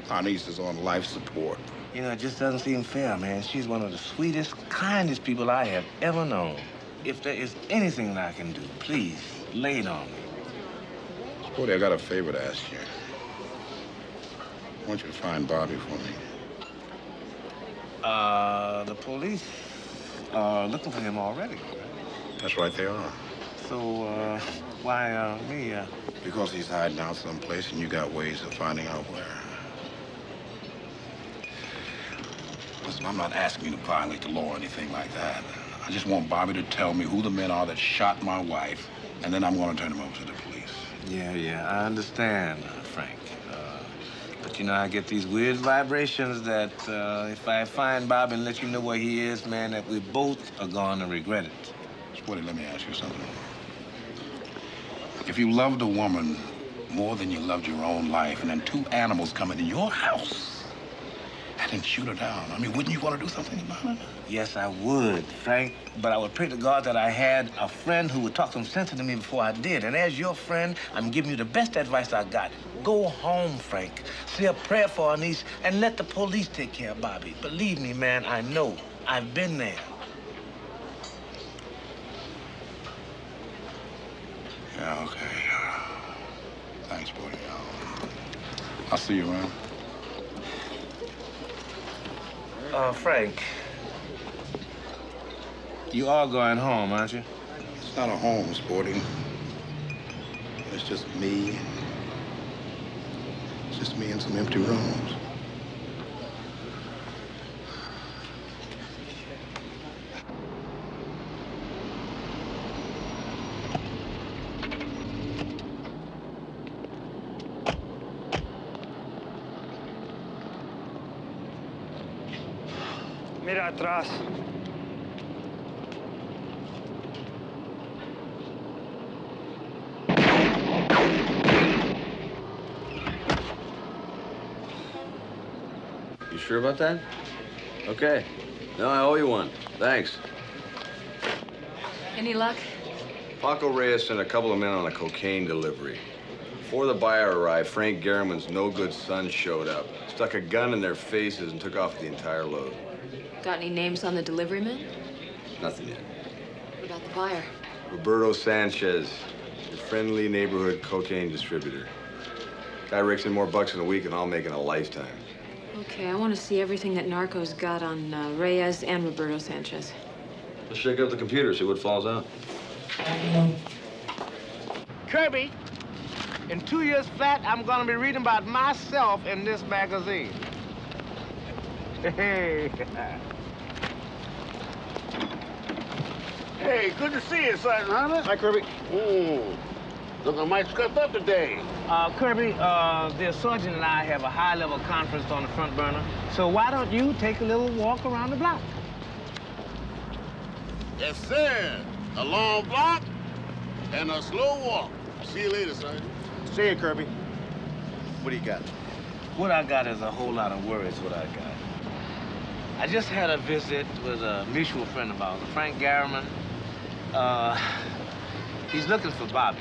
[SPEAKER 18] Our niece is on life support.
[SPEAKER 4] You know, it just doesn't seem fair, man. She's one of the sweetest, kindest people I have ever known. If there is anything that I can do, please, lay it on me.
[SPEAKER 18] Sporty, I got a favor to ask you. I want you to find Bobby for me.
[SPEAKER 4] The police are looking for him already.
[SPEAKER 18] That's right, they are.
[SPEAKER 4] So, why, me,
[SPEAKER 18] Because he's hiding out someplace and you got ways of finding out where. Listen, I'm not asking you to violate the law or anything like that. I just want Bobby to tell me who the men are that shot my wife, and then I'm going to turn him over to the police.
[SPEAKER 4] Yeah, I understand, Frank. But, you know, I get these weird vibrations that if I find Bob and let you know where he is, man, that we both are going to regret it.
[SPEAKER 18] Sporty, let me ask you something. If you loved a woman more than you loved your own life, and then two animals come into your house, and and shoot her down. I mean, wouldn't you want to do something about it?
[SPEAKER 5] Yes, I would, Frank. But I would pray to God that I had a friend who would talk some sense into me before I did. And as your friend, I'm giving you the best advice I got. Go home, Frank. Say a prayer for our niece and let the police take care of Bobby. Believe me, man, I know. I've been there.
[SPEAKER 18] Yeah, okay. Thanks, buddy. I'll see you around.
[SPEAKER 5] Frank, you are going home, aren't you?
[SPEAKER 18] It's not a home, Sporty. It's just me. It's just me in some empty rooms.
[SPEAKER 21] Mira atrás.
[SPEAKER 20] You sure about that? Okay. No, I owe you one. Thanks.
[SPEAKER 14] Any luck?
[SPEAKER 20] Paco Reyes sent a couple of men on a cocaine delivery. Before the buyer arrived, Frank Garriman's no-good son showed up, stuck a gun in their faces, and took off with the entire load.
[SPEAKER 14] Got any names on the delivery men?
[SPEAKER 20] Nothing yet.
[SPEAKER 14] What about the buyer?
[SPEAKER 20] Roberto Sanchez, your friendly neighborhood cocaine distributor. Guy rakes in more bucks in a week than I'll make in a lifetime.
[SPEAKER 14] Okay, I want to see everything that Narco's got on Reyes and Roberto Sanchez.
[SPEAKER 20] Let's shake up the computer, see what falls out.
[SPEAKER 5] Kirby, in 2 years flat, I'm gonna be reading about myself in this magazine. Hey.
[SPEAKER 3] Hey, good to see you, Sergeant Hunter. Hi, Kirby. Looking mighty scuffed up today.
[SPEAKER 5] Kirby, the sergeant and I have a high-level conference on the front burner, so why don't you take a little walk around the block?
[SPEAKER 3] Yes, sir. A long block and a slow walk. See you later, Sergeant.
[SPEAKER 16] See you, Kirby. What do you got?
[SPEAKER 5] What I got is a whole lot of worries, what I got. I just had a visit with a mutual friend of ours, Frank Garriman. He's looking for Bobby,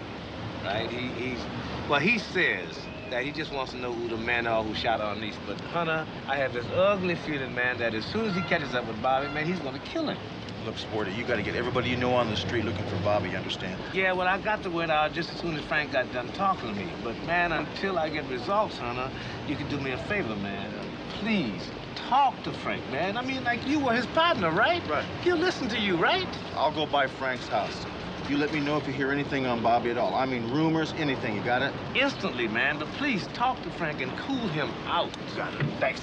[SPEAKER 5] right? He says that he just wants to know who the men are who shot our niece. But, Hunter, I have this ugly feeling, man, that as soon as he catches up with Bobby, man, he's gonna kill him.
[SPEAKER 16] Look, Sporty, you got to get everybody you know on the street looking for Bobby, you understand?
[SPEAKER 5] Yeah, well, I got the word out just as soon as Frank got done talking to me. But, man, until I get results, Hunter, you can do me a favor, man. Please, talk to Frank, man. I mean, like, you were his partner, right?
[SPEAKER 16] Right.
[SPEAKER 5] He'll listen to you, right?
[SPEAKER 16] I'll go by Frank's house. You let me know if you hear anything on Bobby at all. I mean, rumors, anything. You got it?
[SPEAKER 5] Instantly, man. But please, talk to Frank and cool him out.
[SPEAKER 16] Got it.
[SPEAKER 5] Thanks.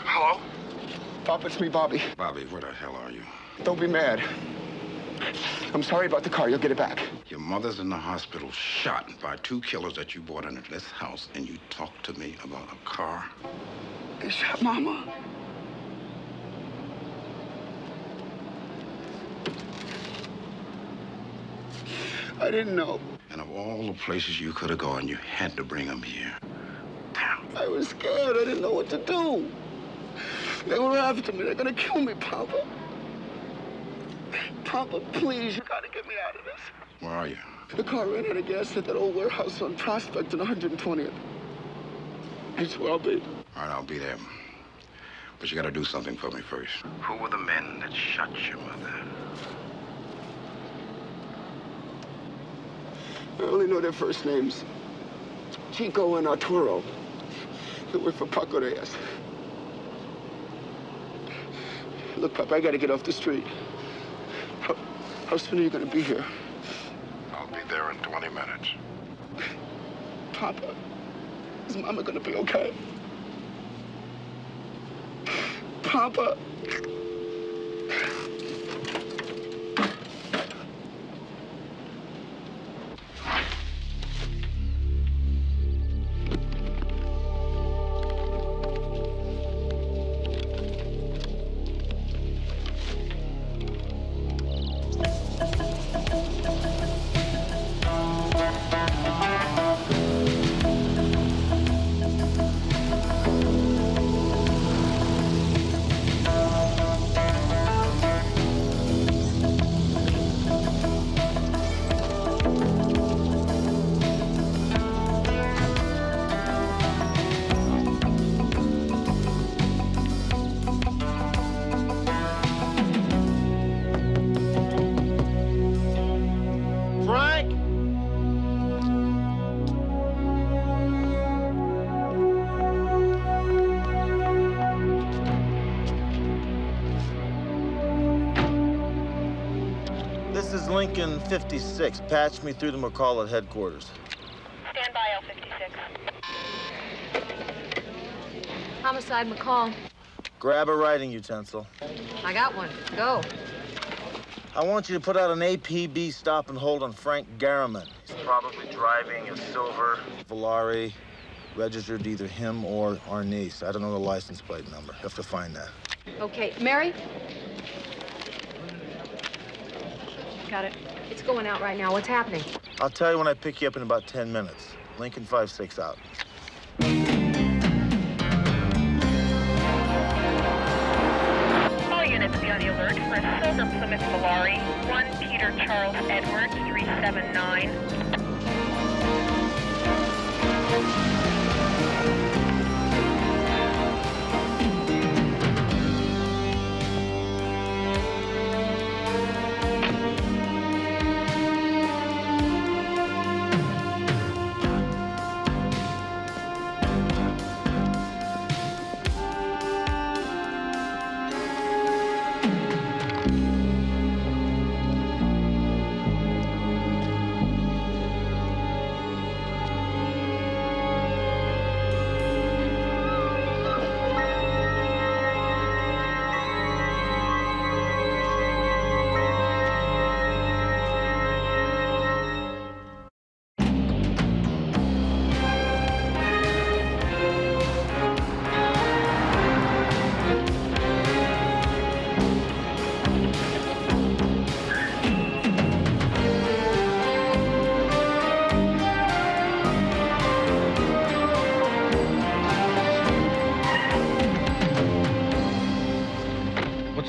[SPEAKER 23] Hello? Papa, it's me, Bobby.
[SPEAKER 18] Bobby, where the hell are you?
[SPEAKER 23] Don't be mad. I'm sorry about the car. You'll get it back.
[SPEAKER 18] Your mother's in the hospital, shot by 2 killers that you brought into this house, and you talk to me about a car?
[SPEAKER 23] They shot Mama. I didn't know.
[SPEAKER 18] And of all the places you could have gone, you had to bring him here.
[SPEAKER 23] I was scared. I didn't know what to do. They were after me. They're gonna kill me, Papa. Papa, please, you gotta get me out of this.
[SPEAKER 18] Where are you?
[SPEAKER 23] The car ran out of gas at that old warehouse on Prospect and 120th. That's where I'll be.
[SPEAKER 18] All right, I'll be there. But you gotta do something for me first. Who were the men that shot your mother?
[SPEAKER 23] I only know their first names. Chico and Arturo. They work for Paco Reyes. Look, Papa, I gotta get off the street. How soon are you gonna be here?
[SPEAKER 18] I'll be there in 20 minutes.
[SPEAKER 23] Papa, is Mama gonna be okay? Papa.
[SPEAKER 16] is Lincoln 56. Patch me through to McCall at headquarters.
[SPEAKER 19] Stand by, L56.
[SPEAKER 14] Homicide, McCall.
[SPEAKER 16] Grab a writing utensil.
[SPEAKER 14] I got one. Go.
[SPEAKER 16] I want you to put out an APB stop and hold on Frank Garriman. He's probably driving a silver Volare, registered to either him or our niece. I don't know the license plate number. You have to find that.
[SPEAKER 14] Okay, Mary?
[SPEAKER 7] Got it.
[SPEAKER 14] It's going out right now. What's happening?
[SPEAKER 16] I'll tell you when I pick you up in about 10 minutes. Lincoln 56 out.
[SPEAKER 19] All units be on the alert for a silver Plymouth Volare, 1 Peter Charles Edwards, 379.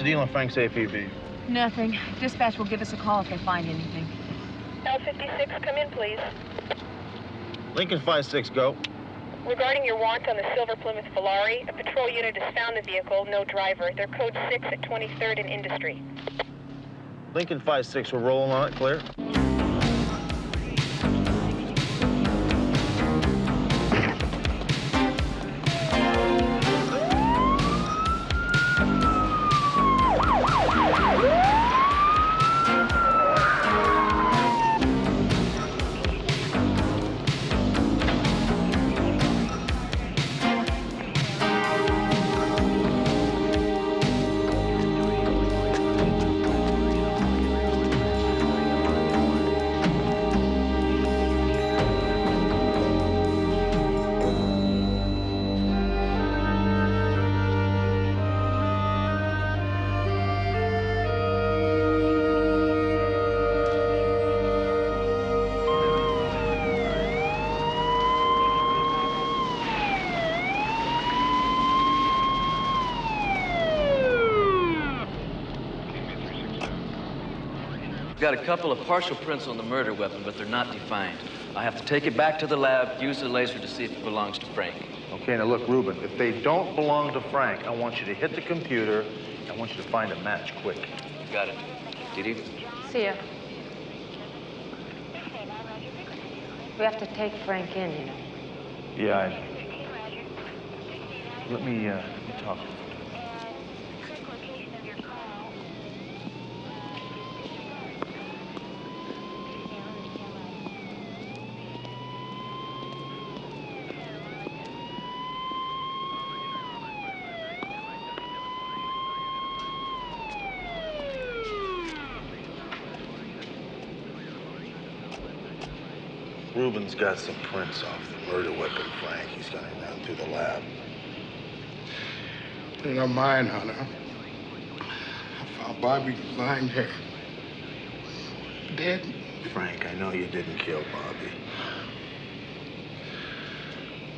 [SPEAKER 16] Deal on Frank's APB.
[SPEAKER 7] Nothing. Dispatch will give us a call if they find anything.
[SPEAKER 19] L56, come in, please.
[SPEAKER 16] Lincoln 56, go.
[SPEAKER 19] Regarding your warrant on the silver Plymouth Volare, a patrol unit has found the vehicle, no driver. They're code 6 at 23rd and Industry.
[SPEAKER 16] Lincoln 56, we're rolling on it, clear?
[SPEAKER 8] Got a couple of partial prints on the murder weapon, but they're not defined. I have to take it back to the lab, use the laser to see if it belongs to Frank.
[SPEAKER 9] Okay, now look, Ruben, if they don't belong to Frank, I want you to hit the computer. I want you to find a match quick.
[SPEAKER 8] Got it. Didi?
[SPEAKER 14] See ya. We have to take Frank in, you know.
[SPEAKER 9] Yeah, Let me talk.
[SPEAKER 6] Ruben's got some prints off the murder weapon, Frank. He's gonna run through the lab.
[SPEAKER 18] You know mine, Hunter. I found Bobby lying there. Dead.
[SPEAKER 6] Frank, I know you didn't kill Bobby.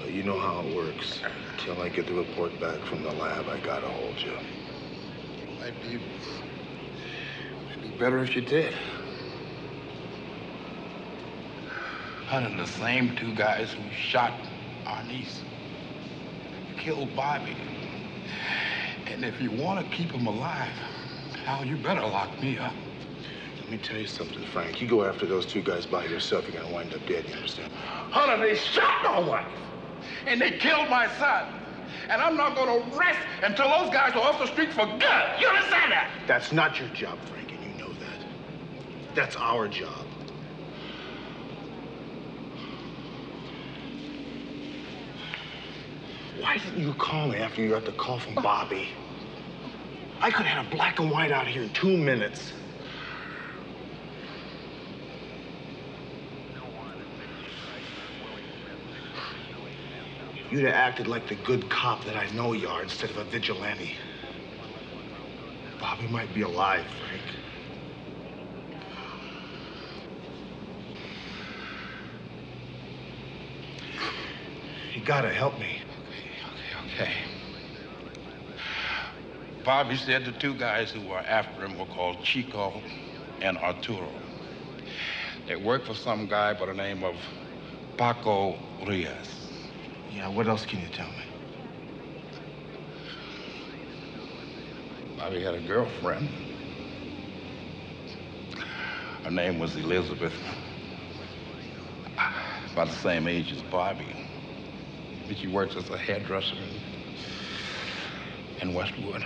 [SPEAKER 6] But you know how it works. Until I get the report back from the lab, I gotta hold you.
[SPEAKER 18] Might be better if you did. Hunter, the same two guys who shot our niece, killed Bobby. And if you want to keep him alive, Hal, you better lock me up.
[SPEAKER 6] Let me tell you something, Frank. You go after those two guys by yourself, you're gonna wind up dead, you understand?
[SPEAKER 18] Hunter, they shot my wife, and they killed my son. And I'm not gonna rest until those guys are off the street for good. You understand that?
[SPEAKER 6] That's not your job, Frank, and you know that. That's our job. Why didn't you call me after you got the call from Bobby? I could have had a black and white out here in 2 minutes. You'd have acted like the good cop that I know you are instead of a vigilante. Bobby might be alive, Frank. You gotta help me.
[SPEAKER 18] Okay. Bobby said the two guys who were after him were called Chico and Arturo. They worked for some guy by the name of Paco Rios.
[SPEAKER 6] Yeah, what else can you tell me?
[SPEAKER 18] Bobby had a girlfriend. Her name was Elizabeth. About the same age as Bobby. But she works as a hairdresser in Westwood.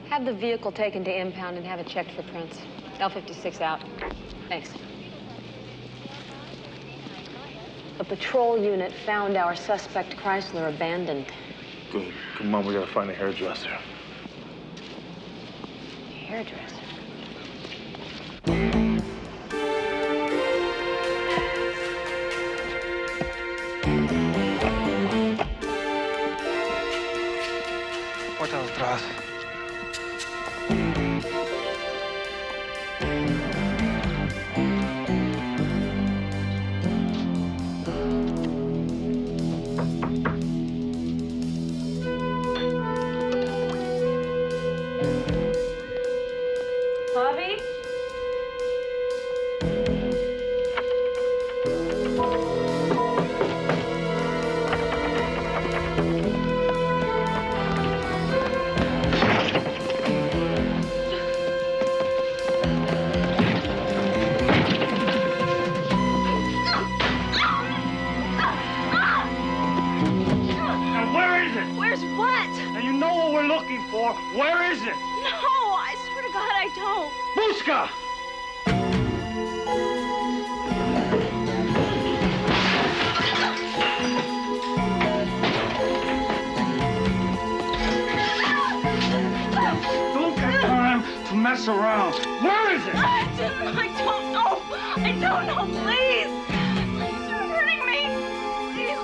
[SPEAKER 1] Have the vehicle taken to impound and have it checked for prints. L56 out. Thanks. A patrol unit found our suspect Chrysler abandoned.
[SPEAKER 6] Good. Come on, we gotta find a hairdresser.
[SPEAKER 1] Hairdresser?
[SPEAKER 21] Puerta de atrás.
[SPEAKER 1] Bobby?
[SPEAKER 17] Now, where is it?
[SPEAKER 1] Where's what?
[SPEAKER 17] Now, you know what we're looking for. Where is it?
[SPEAKER 1] No, I swear to God, I don't.
[SPEAKER 17] Busca! Don't get time to mess around. Where is it?
[SPEAKER 1] I don't know. I don't know. Please. Please, you're hurting me. Please.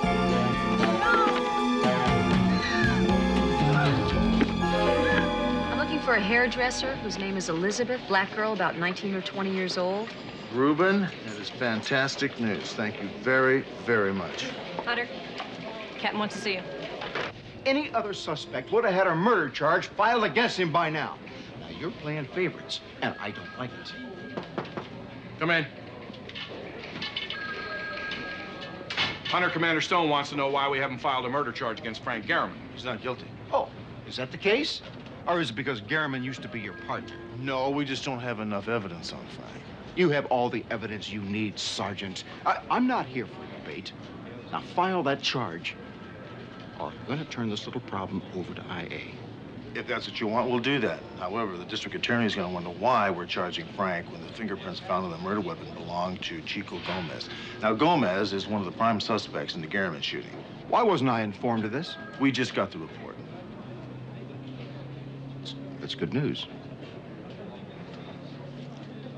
[SPEAKER 1] I'm looking for a hairdresser whose name is Elizabeth, black girl, about 19 or 20 years old.
[SPEAKER 6] Ruben, that is fantastic news. Thank you very, very much.
[SPEAKER 1] Hunter, Captain wants to see you.
[SPEAKER 23] Any other suspect would have had a murder charge filed against him by now. Now, you're playing favorites, and I don't like it.
[SPEAKER 11] Come in. Hunter, Commander Stone wants to know why we haven't filed a murder charge against Frank Garriman.
[SPEAKER 6] He's not guilty.
[SPEAKER 23] Oh, is that the case? Or is it because Garriman used to be your partner?
[SPEAKER 6] No, we just don't have enough evidence on Frank.
[SPEAKER 23] You have all the evidence you need, Sergeant. I'm not here for a debate. Now, file that charge, or I'm going to turn this little problem over to IA.
[SPEAKER 6] If that's what you want, we'll do that. However, the district attorney is going to wonder why we're charging Frank when the fingerprints found on the murder weapon belonged to Chico Gomez. Now, Gomez is one of the prime suspects in the Garriman shooting.
[SPEAKER 23] Why wasn't I informed of this?
[SPEAKER 6] We just got the report.
[SPEAKER 23] That's good news.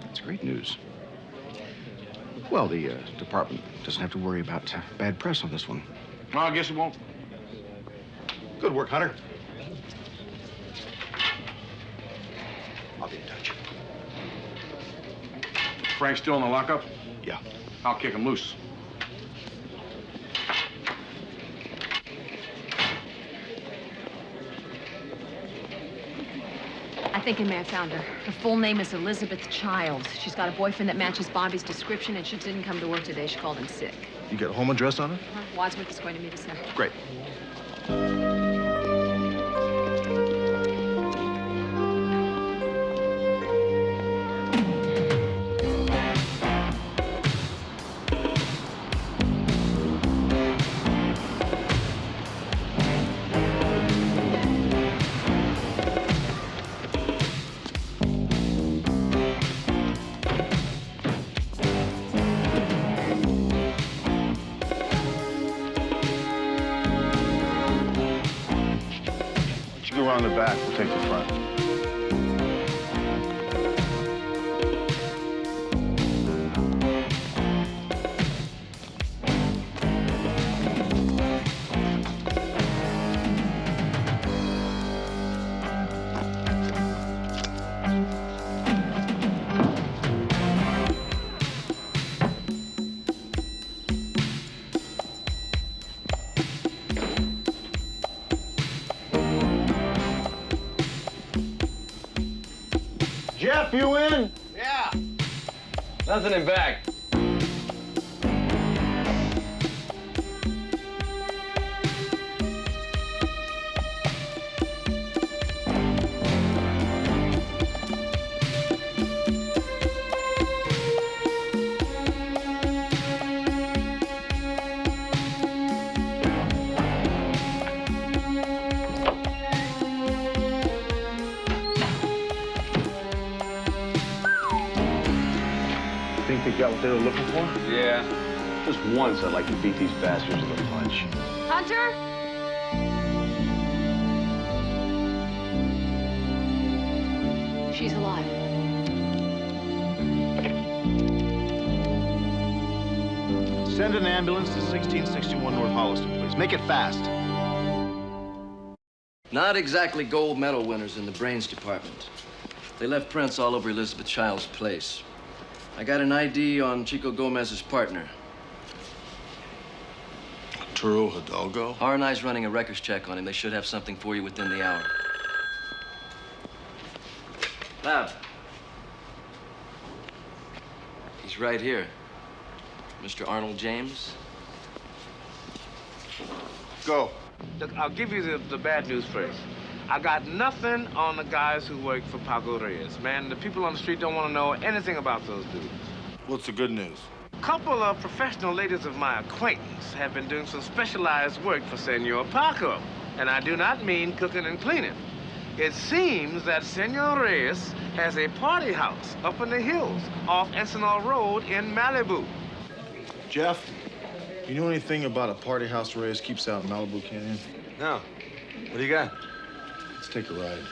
[SPEAKER 23] That's great news. Well, the department doesn't have to worry about bad press on this one.
[SPEAKER 11] Well, I guess it won't.
[SPEAKER 23] Good work, Hunter. I'll be in touch.
[SPEAKER 11] Frank's still in the lockup?
[SPEAKER 23] Yeah.
[SPEAKER 11] I'll kick him loose.
[SPEAKER 1] I think I may have found her. Her full name is Elizabeth Childs. She's got a boyfriend that matches Bobby's description, and she didn't come to work today. She called in sick.
[SPEAKER 6] You got a home address on it?
[SPEAKER 1] Wadsworth is going to meet us there.
[SPEAKER 6] Great. on the back. We'll take the front.
[SPEAKER 5] Jeff, you in?
[SPEAKER 3] Yeah.
[SPEAKER 8] Nothing in back.
[SPEAKER 23] Think they got what they were looking for?
[SPEAKER 8] Yeah.
[SPEAKER 23] Just once, I'd like to beat these bastards with a punch.
[SPEAKER 7] Hunter? She's alive.
[SPEAKER 6] Send an ambulance to 1661 North Holliston, please. Make it fast.
[SPEAKER 8] Not exactly gold medal winners in the brains department. They left prints all over Elizabeth Child's place. I got an ID on Chico Gomez's partner.
[SPEAKER 6] Arturo Hidalgo?
[SPEAKER 8] R&I's running a records check on him. They should have something for you within the hour. Lab. He's right here. Mr. Arnold James.
[SPEAKER 23] Go. Look, I'll give you the bad news first. I got nothing on the guys who work for Paco Reyes. Man, the people on the street don't want to know anything about those dudes.
[SPEAKER 6] What's the good news?
[SPEAKER 23] A couple of professional ladies of my acquaintance have been doing some specialized work for Senor Paco. And I do not mean cooking and cleaning. It seems that Senor Reyes has a party house up in the hills off Encinal Road in Malibu.
[SPEAKER 6] Jeff, you know anything about a party house Reyes keeps out in Malibu Canyon?
[SPEAKER 20] No. What do you got?
[SPEAKER 6] Let's take a ride.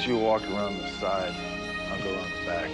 [SPEAKER 6] You walk around the side, I'll go around the back.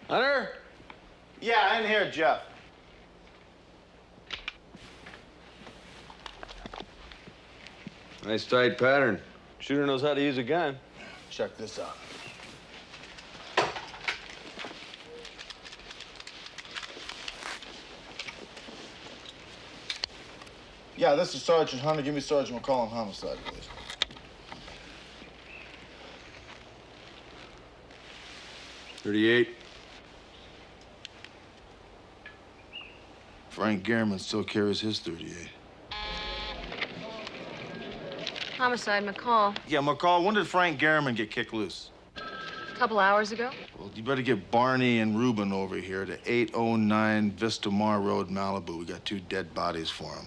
[SPEAKER 20] Hunter?
[SPEAKER 16] Yeah, in here, Jeff.
[SPEAKER 20] Nice tight pattern. Shooter knows how to use a gun.
[SPEAKER 16] Check this out. Yeah, this is Sergeant Hunter. Give me Sergeant McCall on homicide, please.
[SPEAKER 20] .38.
[SPEAKER 6] Frank Garriman still carries his .38.
[SPEAKER 14] Homicide, McCall.
[SPEAKER 6] Yeah, McCall, when did Frank Garriman get kicked loose?
[SPEAKER 14] A couple hours ago.
[SPEAKER 6] Well, you better get Barney and Ruben over here to 809 Vista Mar Road, Malibu. We got 2 dead bodies for him.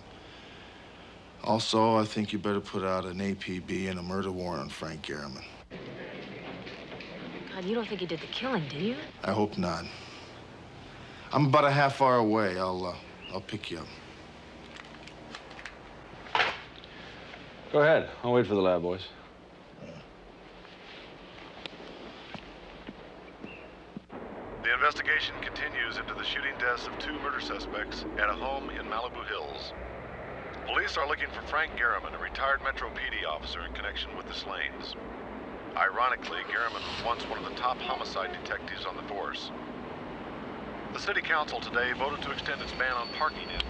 [SPEAKER 6] Also, I think you better put out an APB and a murder warrant on Frank Garriman.
[SPEAKER 14] God, you don't think he did the killing, do you?
[SPEAKER 6] I hope not. I'm about a half hour away. I'll pick you up.
[SPEAKER 20] Go ahead. I'll wait for the lab boys.
[SPEAKER 10] The investigation continues into the shooting deaths of 2 murder suspects at a home in Malibu Hills. Police are looking for Frank Garriman, a retired Metro PD officer in connection with the slayings. Ironically, Garriman was once one of the top homicide detectives on the force. The City Council today voted to extend its ban on parking in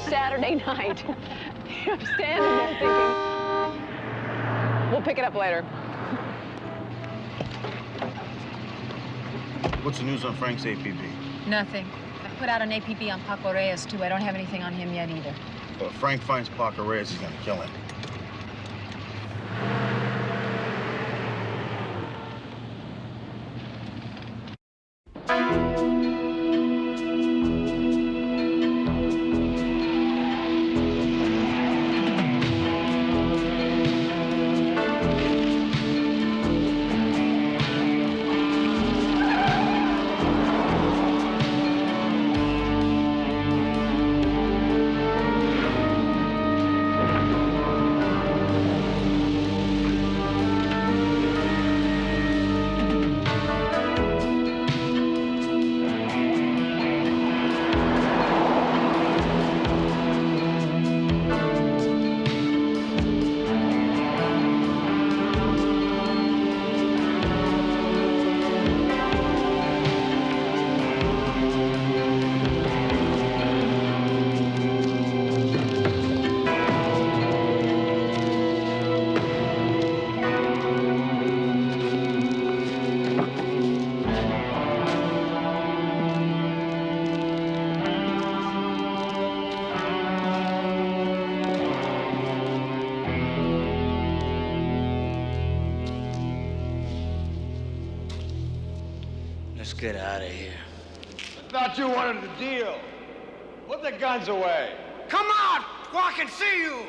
[SPEAKER 1] Saturday night. I'm standing there thinking, we'll pick it up later.
[SPEAKER 6] What's the news on Frank's APB?
[SPEAKER 12] Nothing. I put out an APB on Paco Reyes, too. I don't have anything on him yet, either.
[SPEAKER 6] Well, if Frank finds Paco Reyes, he's gonna kill him.
[SPEAKER 5] Let's get out of here.
[SPEAKER 23] I thought you wanted the deal. Put the guns away.
[SPEAKER 5] Come on! So I can see you!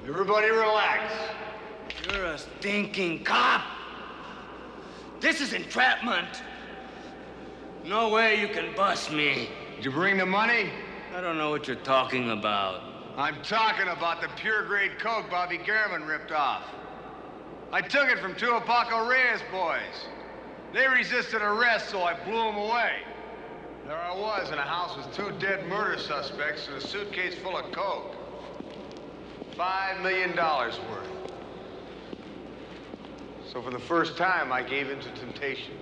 [SPEAKER 23] Everybody relax.
[SPEAKER 5] You're a stinking cop. This is entrapment. No way you can bust me.
[SPEAKER 23] Did you bring the money?
[SPEAKER 5] I don't know what you're talking about.
[SPEAKER 23] I'm talking about the pure-grade coke Bobby Garriman ripped off. I took it from 2 of Paco Reyes' boys. They resisted arrest, so I blew them away. There I was in a house with 2 dead murder suspects and a suitcase full of coke. $5 million worth. So for the first time, I gave in to temptation.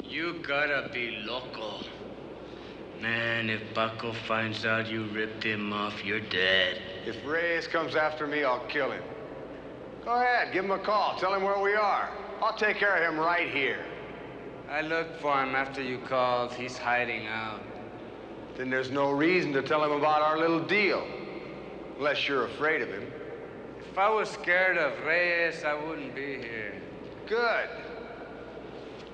[SPEAKER 5] You gotta be loco. Man, if Paco finds out you ripped him off, you're dead.
[SPEAKER 20] If Reyes comes after me, I'll kill him. Go ahead, give him a call. Tell him where we are. I'll take care of him right here.
[SPEAKER 23] I looked for him after you called. He's hiding out.
[SPEAKER 20] Then there's no reason to tell him about our little deal. Unless you're afraid of him.
[SPEAKER 23] If I was scared of Reyes, I wouldn't be here.
[SPEAKER 20] Good.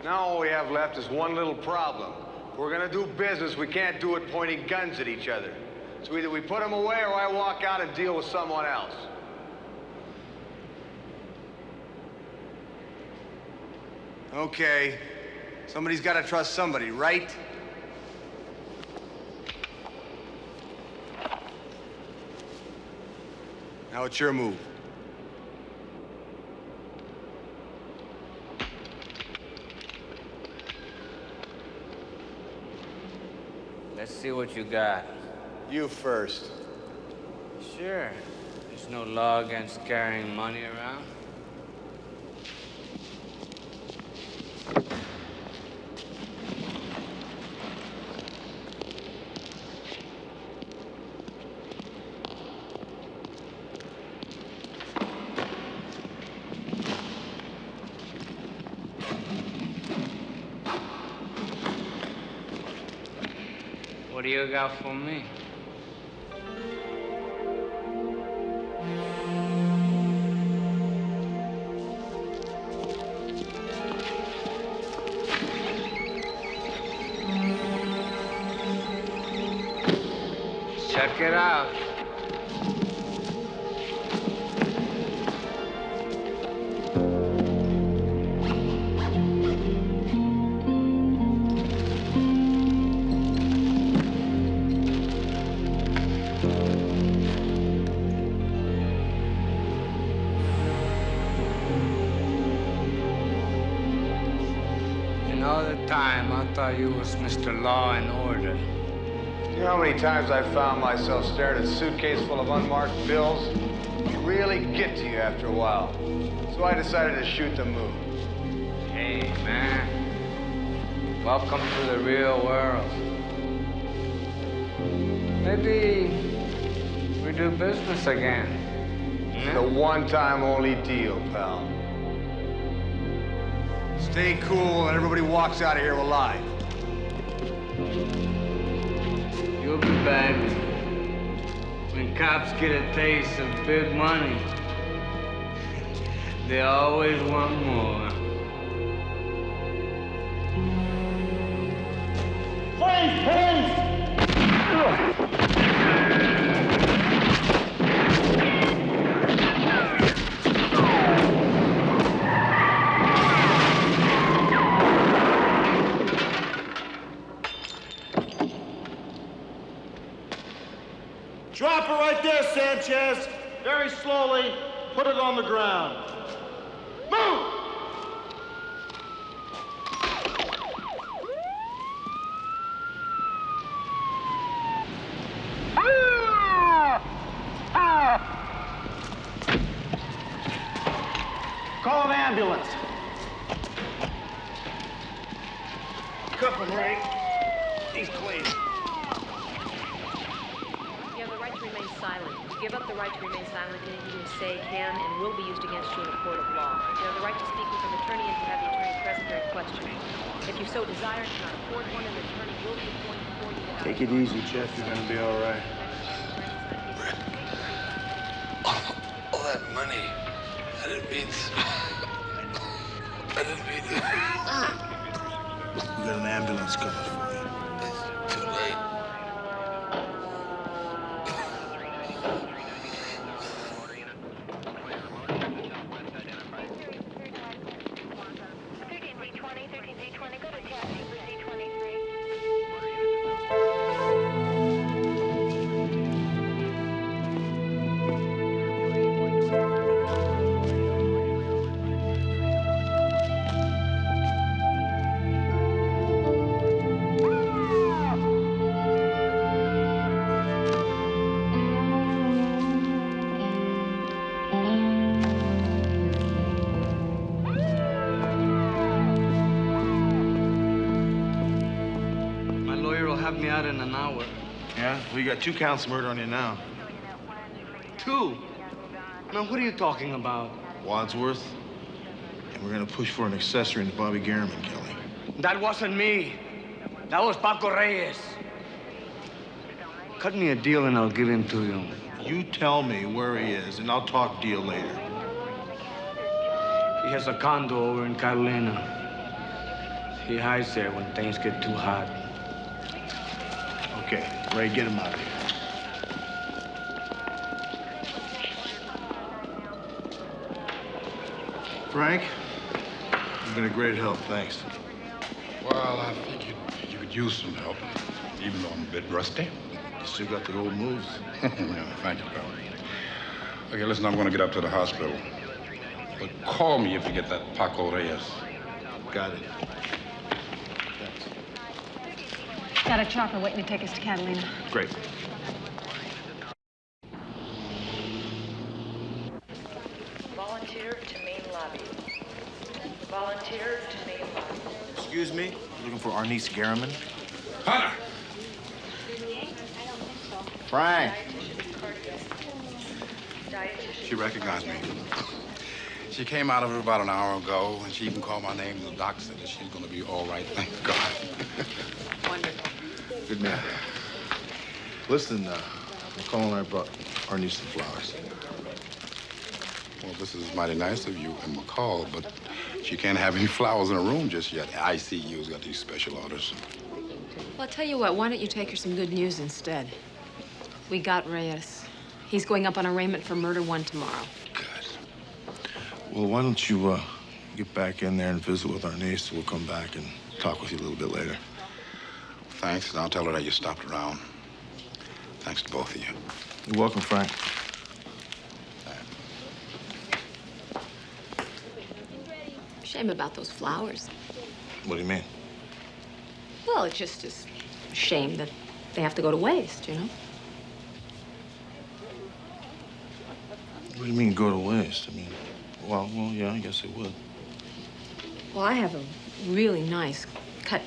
[SPEAKER 20] Now all we have left is one little problem. If we're gonna do business, we can't do it pointing guns at each other. So either we put him away or I walk out and deal with someone else. Okay. Somebody's gotta trust somebody, right? Now it's your move.
[SPEAKER 23] Let's see what you got.
[SPEAKER 20] You first.
[SPEAKER 23] Sure. There's no law against carrying money around. What do you got for me? Check it out. And all the time, I thought you was Mr. Law and Order.
[SPEAKER 20] You know how many times I've found myself staring at a suitcase full of unmarked bills? They really get to you after a while. So I decided to shoot the moon.
[SPEAKER 23] Hey, man. Welcome to the real world. Maybe we do business again.
[SPEAKER 20] It's a one-time only deal, pal. Stay cool and everybody walks out of here alive.
[SPEAKER 23] You'll be back when cops get a taste of big money. They always want more.
[SPEAKER 17] Please, please!
[SPEAKER 9] Drop it right there, Sanchez. Very slowly, put it on the ground. Move!
[SPEAKER 17] Call an ambulance.
[SPEAKER 9] Cuff him, Ray. He's clean.
[SPEAKER 13] You have the right to remain silent. If you give up the right to remain silent, anything you say can and will be used against you in a court of law. You have the right to speak with an attorney and to have the attorney present during questioning. If you so desire and cannot afford one, an attorney will be appointed for you.
[SPEAKER 9] Take it easy, Jeff. You're gonna be all right.
[SPEAKER 15] All that money. I didn't mean to. I didn't mean to.
[SPEAKER 9] We got an ambulance coming for you.
[SPEAKER 15] It's too late.
[SPEAKER 23] have me out in an hour.
[SPEAKER 9] Yeah? We got 2 counts of murder on you now.
[SPEAKER 23] 2? Now, what are you talking about?
[SPEAKER 9] Wadsworth. And we're gonna push for an accessory into Bobby Garriman, Kelly.
[SPEAKER 23] That wasn't me. That was Paco Reyes. Cut me a deal and I'll give him to you.
[SPEAKER 9] You tell me where he is, and I'll talk deal later.
[SPEAKER 23] He has a condo over in Carolina. He hides there when things get too hot.
[SPEAKER 9] Okay, Ray, get him out of here. Frank, you've been a great help, thanks.
[SPEAKER 18] Well, I think you could use some help, even though I'm a bit rusty.
[SPEAKER 9] You still got the old moves.
[SPEAKER 18] Yeah, thank you, pal. Okay, listen, I'm going to get up to the hospital. But call me if you get that Paco Reyes.
[SPEAKER 9] Got it.
[SPEAKER 12] Got a chopper waiting to take us to Catalina.
[SPEAKER 9] Great.
[SPEAKER 13] Volunteer to main lobby. Volunteer to main lobby.
[SPEAKER 9] Excuse me? Looking for Arnice Garriman?
[SPEAKER 18] Hunter!
[SPEAKER 9] Frank!
[SPEAKER 18] She recognized me. She came out of it about an hour ago, and she even called my name. The doc said that she's going to be all right, thank God.
[SPEAKER 12] Wonderful.
[SPEAKER 9] Good man. Listen, McCall and I brought Arnice some flowers.
[SPEAKER 18] Well, this is mighty nice of you and McCall, but she can't have any flowers in her room just yet. ICU's got these special orders.
[SPEAKER 14] Well, I'll tell you what, why don't you take her some good news instead? We got Reyes. He's going up on arraignment for murder 1 tomorrow.
[SPEAKER 9] Well, why don't you get back in there and visit with Arnice? We'll come back and talk with you a little bit later.
[SPEAKER 18] Thanks, and I'll tell her that you stopped around. Thanks to both of you.
[SPEAKER 9] You're welcome, Frank.
[SPEAKER 14] Shame about those flowers.
[SPEAKER 9] What do you mean?
[SPEAKER 14] Well, it's just a shame that they have to go to waste, you know?
[SPEAKER 9] What do you mean, go to waste? I mean, well, yeah, I guess it would.
[SPEAKER 14] Well, I have a really nice cut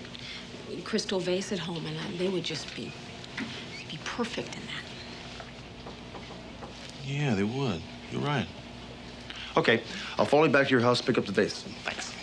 [SPEAKER 14] crystal vase at home, and they would just be perfect in that.
[SPEAKER 9] Yeah, they would. You're right. Okay, I'll follow you back to your house, pick up the vase. Thanks.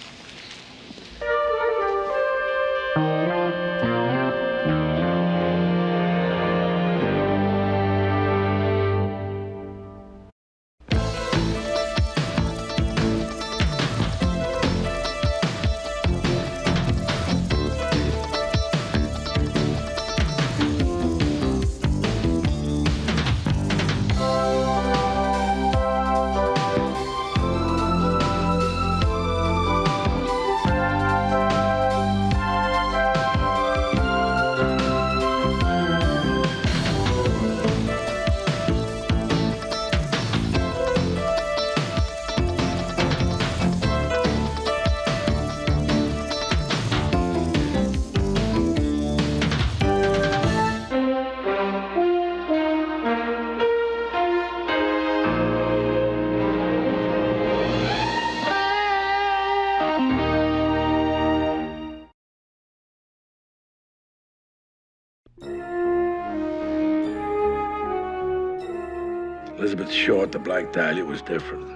[SPEAKER 5] Elizabeth Short, the Black Dahlia, was different.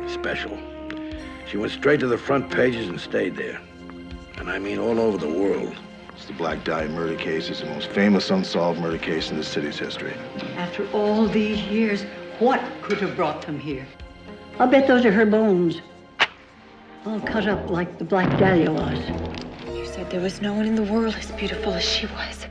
[SPEAKER 5] Special. She went straight to the front pages and stayed there. And I mean all over the world.
[SPEAKER 9] It's the Black Dahlia murder case. It's the most famous unsolved murder case in the city's history.
[SPEAKER 2] After all these years, what could have brought them here? I'll bet those are her bones. All cut up like the Black Dahlia was.
[SPEAKER 4] You said there was no one in the world as beautiful as she was.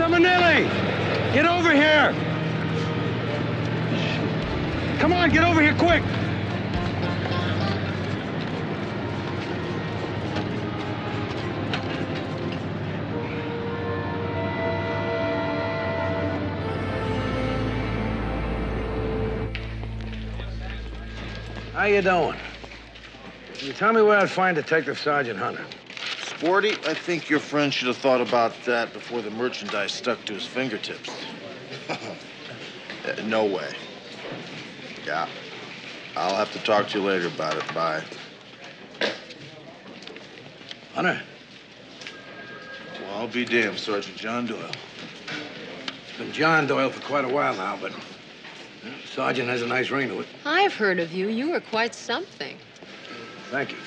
[SPEAKER 17] Terminelli! Get over here! Come on, get over here quick!
[SPEAKER 19] How you doing? Can you tell me where I'd find Detective Sergeant Hunter?
[SPEAKER 6] Sporty, I think your friend should have thought about that before the merchandise stuck to his fingertips. No way. Yeah. I'll have to talk to you later about it. Bye.
[SPEAKER 19] Hunter?
[SPEAKER 6] Well, I'll be damned, Sergeant John Doyle.
[SPEAKER 19] It's been John Doyle for quite a while now, but Sergeant has a nice ring to it.
[SPEAKER 7] I've heard of you. You were quite something.
[SPEAKER 19] Thank you.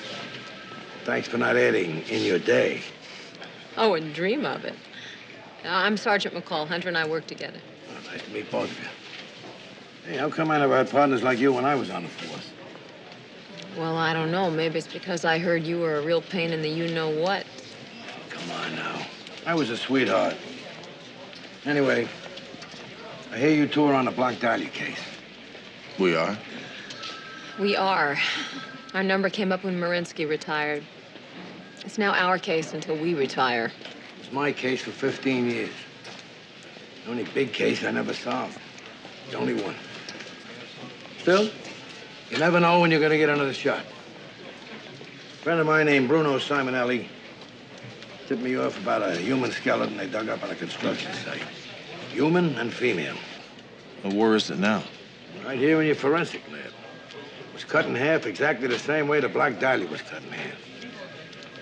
[SPEAKER 19] Thanks for not adding in your day.
[SPEAKER 7] I wouldn't dream of it. I'm Sergeant McCall. Hunter and I work together.
[SPEAKER 19] Oh, nice to meet both of you. Hey, how come I never had partners like you when I was on the force?
[SPEAKER 7] Well, I don't know. Maybe it's because I heard you were a real pain in the you-know-what.
[SPEAKER 19] Come on now. I was a sweetheart. Anyway, I hear you two are on the Black Dahlia case.
[SPEAKER 6] We are?
[SPEAKER 7] We are. Our number came up when Marinsky retired. It's now our case until we retire.
[SPEAKER 19] It was my case for 15 years. The only big case I never solved. The only one. Still, you never know when you're gonna get another shot. A friend of mine named Bruno Simonelli tipped me off about a human skeleton they dug up on a construction site. Human and female.
[SPEAKER 6] Well, where is it now?
[SPEAKER 19] Right here in your forensic lab. It was cut in half exactly the same way the Black Dahlia was cut in half.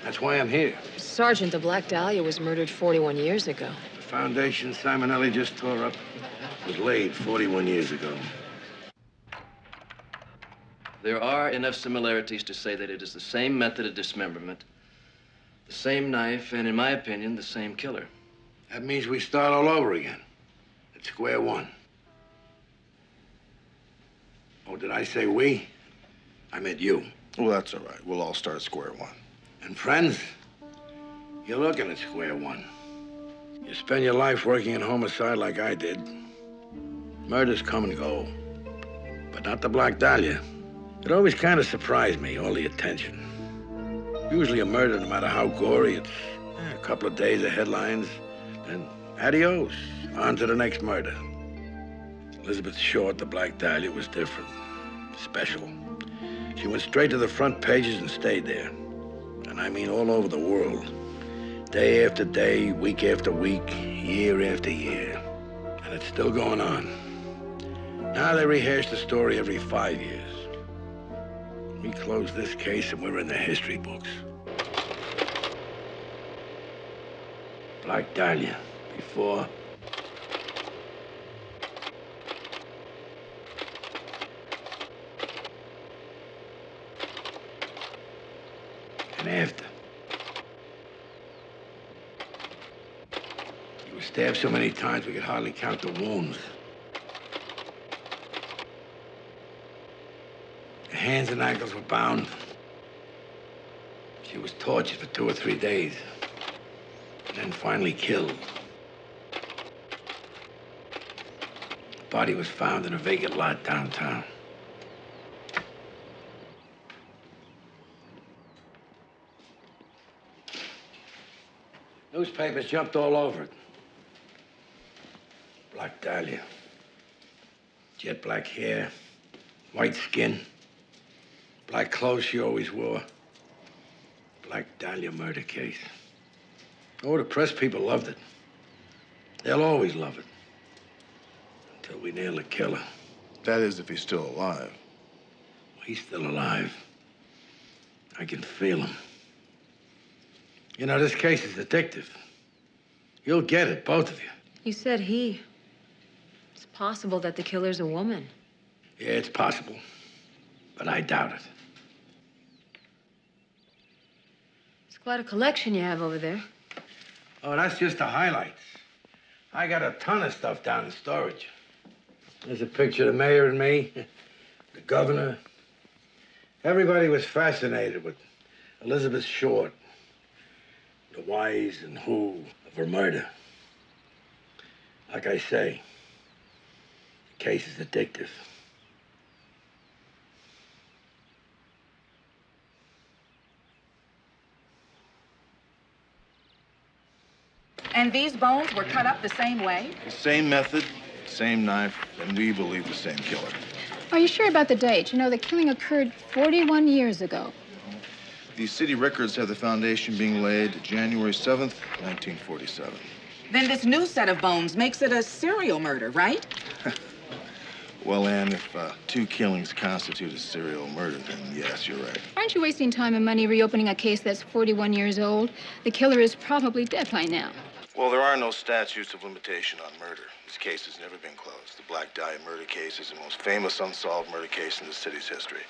[SPEAKER 19] That's why I'm here.
[SPEAKER 7] Sergeant, the Black Dahlia was murdered 41 years ago.
[SPEAKER 19] The foundation Simonelli just tore up was laid 41 years ago.
[SPEAKER 8] There are enough similarities to say that it is the same method of dismemberment, the same knife, and in my opinion, the same killer.
[SPEAKER 19] That means we start all over again. At square one. Oh, did I say we? I meant you.
[SPEAKER 6] Well, that's all right. We'll all start at square one.
[SPEAKER 19] And friends, you're looking at square one. You spend your life working in homicide like I did. Murders come and go. But not the Black Dahlia. It always kind of surprised me, all the attention. Usually a murder, no matter how gory, it's a couple of days of headlines, then adios, on to the next murder. Elizabeth Short, the Black Dahlia, was different, special. She went straight to the front pages and stayed there. And I mean all over the world. Day after day, week after week, year after year. And it's still going on. Now they rehash the story every 5 years. We close this case and we're in the history books. Black Dahlia, before. And after. He was stabbed so many times we could hardly count the wounds. Her hands and ankles were bound. She was tortured for 2 or 3 days. And then finally killed. The body was found in a vacant lot downtown. Newspapers jumped all over it. Black Dahlia. Jet black hair, white skin, black clothes she always wore. Black Dahlia murder case. Oh, the press people loved it. They'll always love it. Until we nail the killer.
[SPEAKER 6] That is, if he's still alive.
[SPEAKER 19] He's still alive. I can feel him. You know, this case is addictive. You'll get it, both of you.
[SPEAKER 7] You said he. It's possible that the killer's a woman.
[SPEAKER 19] Yeah, it's possible. But I doubt it.
[SPEAKER 7] It's quite a collection you have over there.
[SPEAKER 19] Oh, that's just the highlights. I got a ton of stuff down in storage. There's a picture of the mayor and me, the governor. Everybody was fascinated with Elizabeth Short, the whys and who of her murder. Like I say, the case is addictive.
[SPEAKER 11] And these bones were cut up the same way?
[SPEAKER 6] The same method, same knife, and we believe the same killer.
[SPEAKER 12] Are you sure about the date? You know, the killing occurred 41 years ago.
[SPEAKER 6] The city records have the foundation being laid January 7th, 1947.
[SPEAKER 11] Then this new set of bones makes it a serial murder, right?
[SPEAKER 6] Well, Ann, if 2 killings constitute a serial murder, then yes, you're right.
[SPEAKER 12] Aren't you wasting time and money reopening a case that's 41 years old? The killer is probably dead by now.
[SPEAKER 6] Well, there are no statutes of limitation on murder. This case has never been closed. The Black Dahlia murder case is the most famous unsolved murder case in the city's history.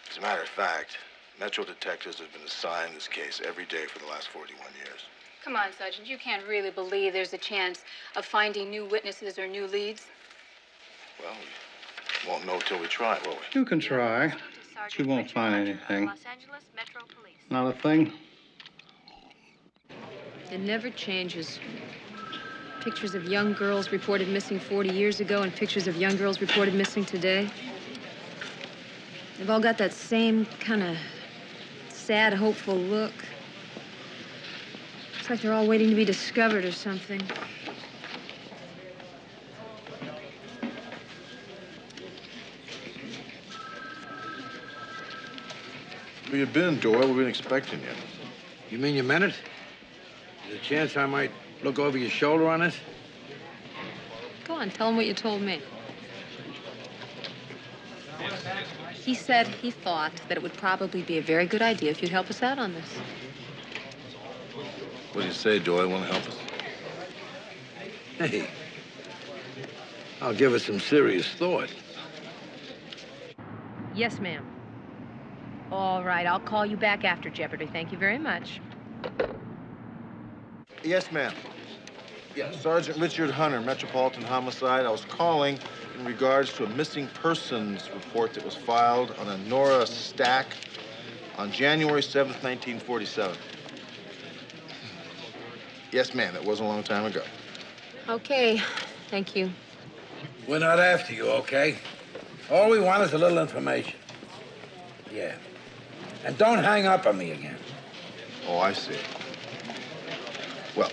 [SPEAKER 6] As a matter of fact, Metro detectives have been assigned this case every day for the last 41 years.
[SPEAKER 12] Come on, Sergeant. You can't really believe there's a chance of finding new witnesses or new leads?
[SPEAKER 6] Well, we won't know till we try, will we?
[SPEAKER 21] You can try, but you won't find anything. Not a thing.
[SPEAKER 1] It never changes. Pictures of young girls reported missing 40 years ago and pictures of young girls reported missing today. They've all got that same kind of sad, hopeful look. It's like they're all waiting to be discovered or something.
[SPEAKER 6] Where you been, Doyle? We've been expecting you.
[SPEAKER 19] You mean you meant it? There's a chance I might look over your shoulder on this?
[SPEAKER 1] Go on, tell him what you told me. He said he thought that it would probably be a very good idea if you'd help us out on this.
[SPEAKER 6] What do you say, Doyle? Want to help us?
[SPEAKER 19] Hey, I'll give it some serious thought.
[SPEAKER 13] Yes, ma'am. All right, I'll call you back after Jeopardy. Thank you very much.
[SPEAKER 6] Yes, ma'am. Yeah, Sergeant Richard Hunter, Metropolitan Homicide. I was calling in regards to a missing persons report that was filed on a Nora Stack on January 7th, 1947. Yes, ma'am. It was a long time ago.
[SPEAKER 1] Okay, thank you.
[SPEAKER 19] We're not after you, okay? All we want is a little information. Yeah. And don't hang up on me again.
[SPEAKER 6] Oh, I see. Well,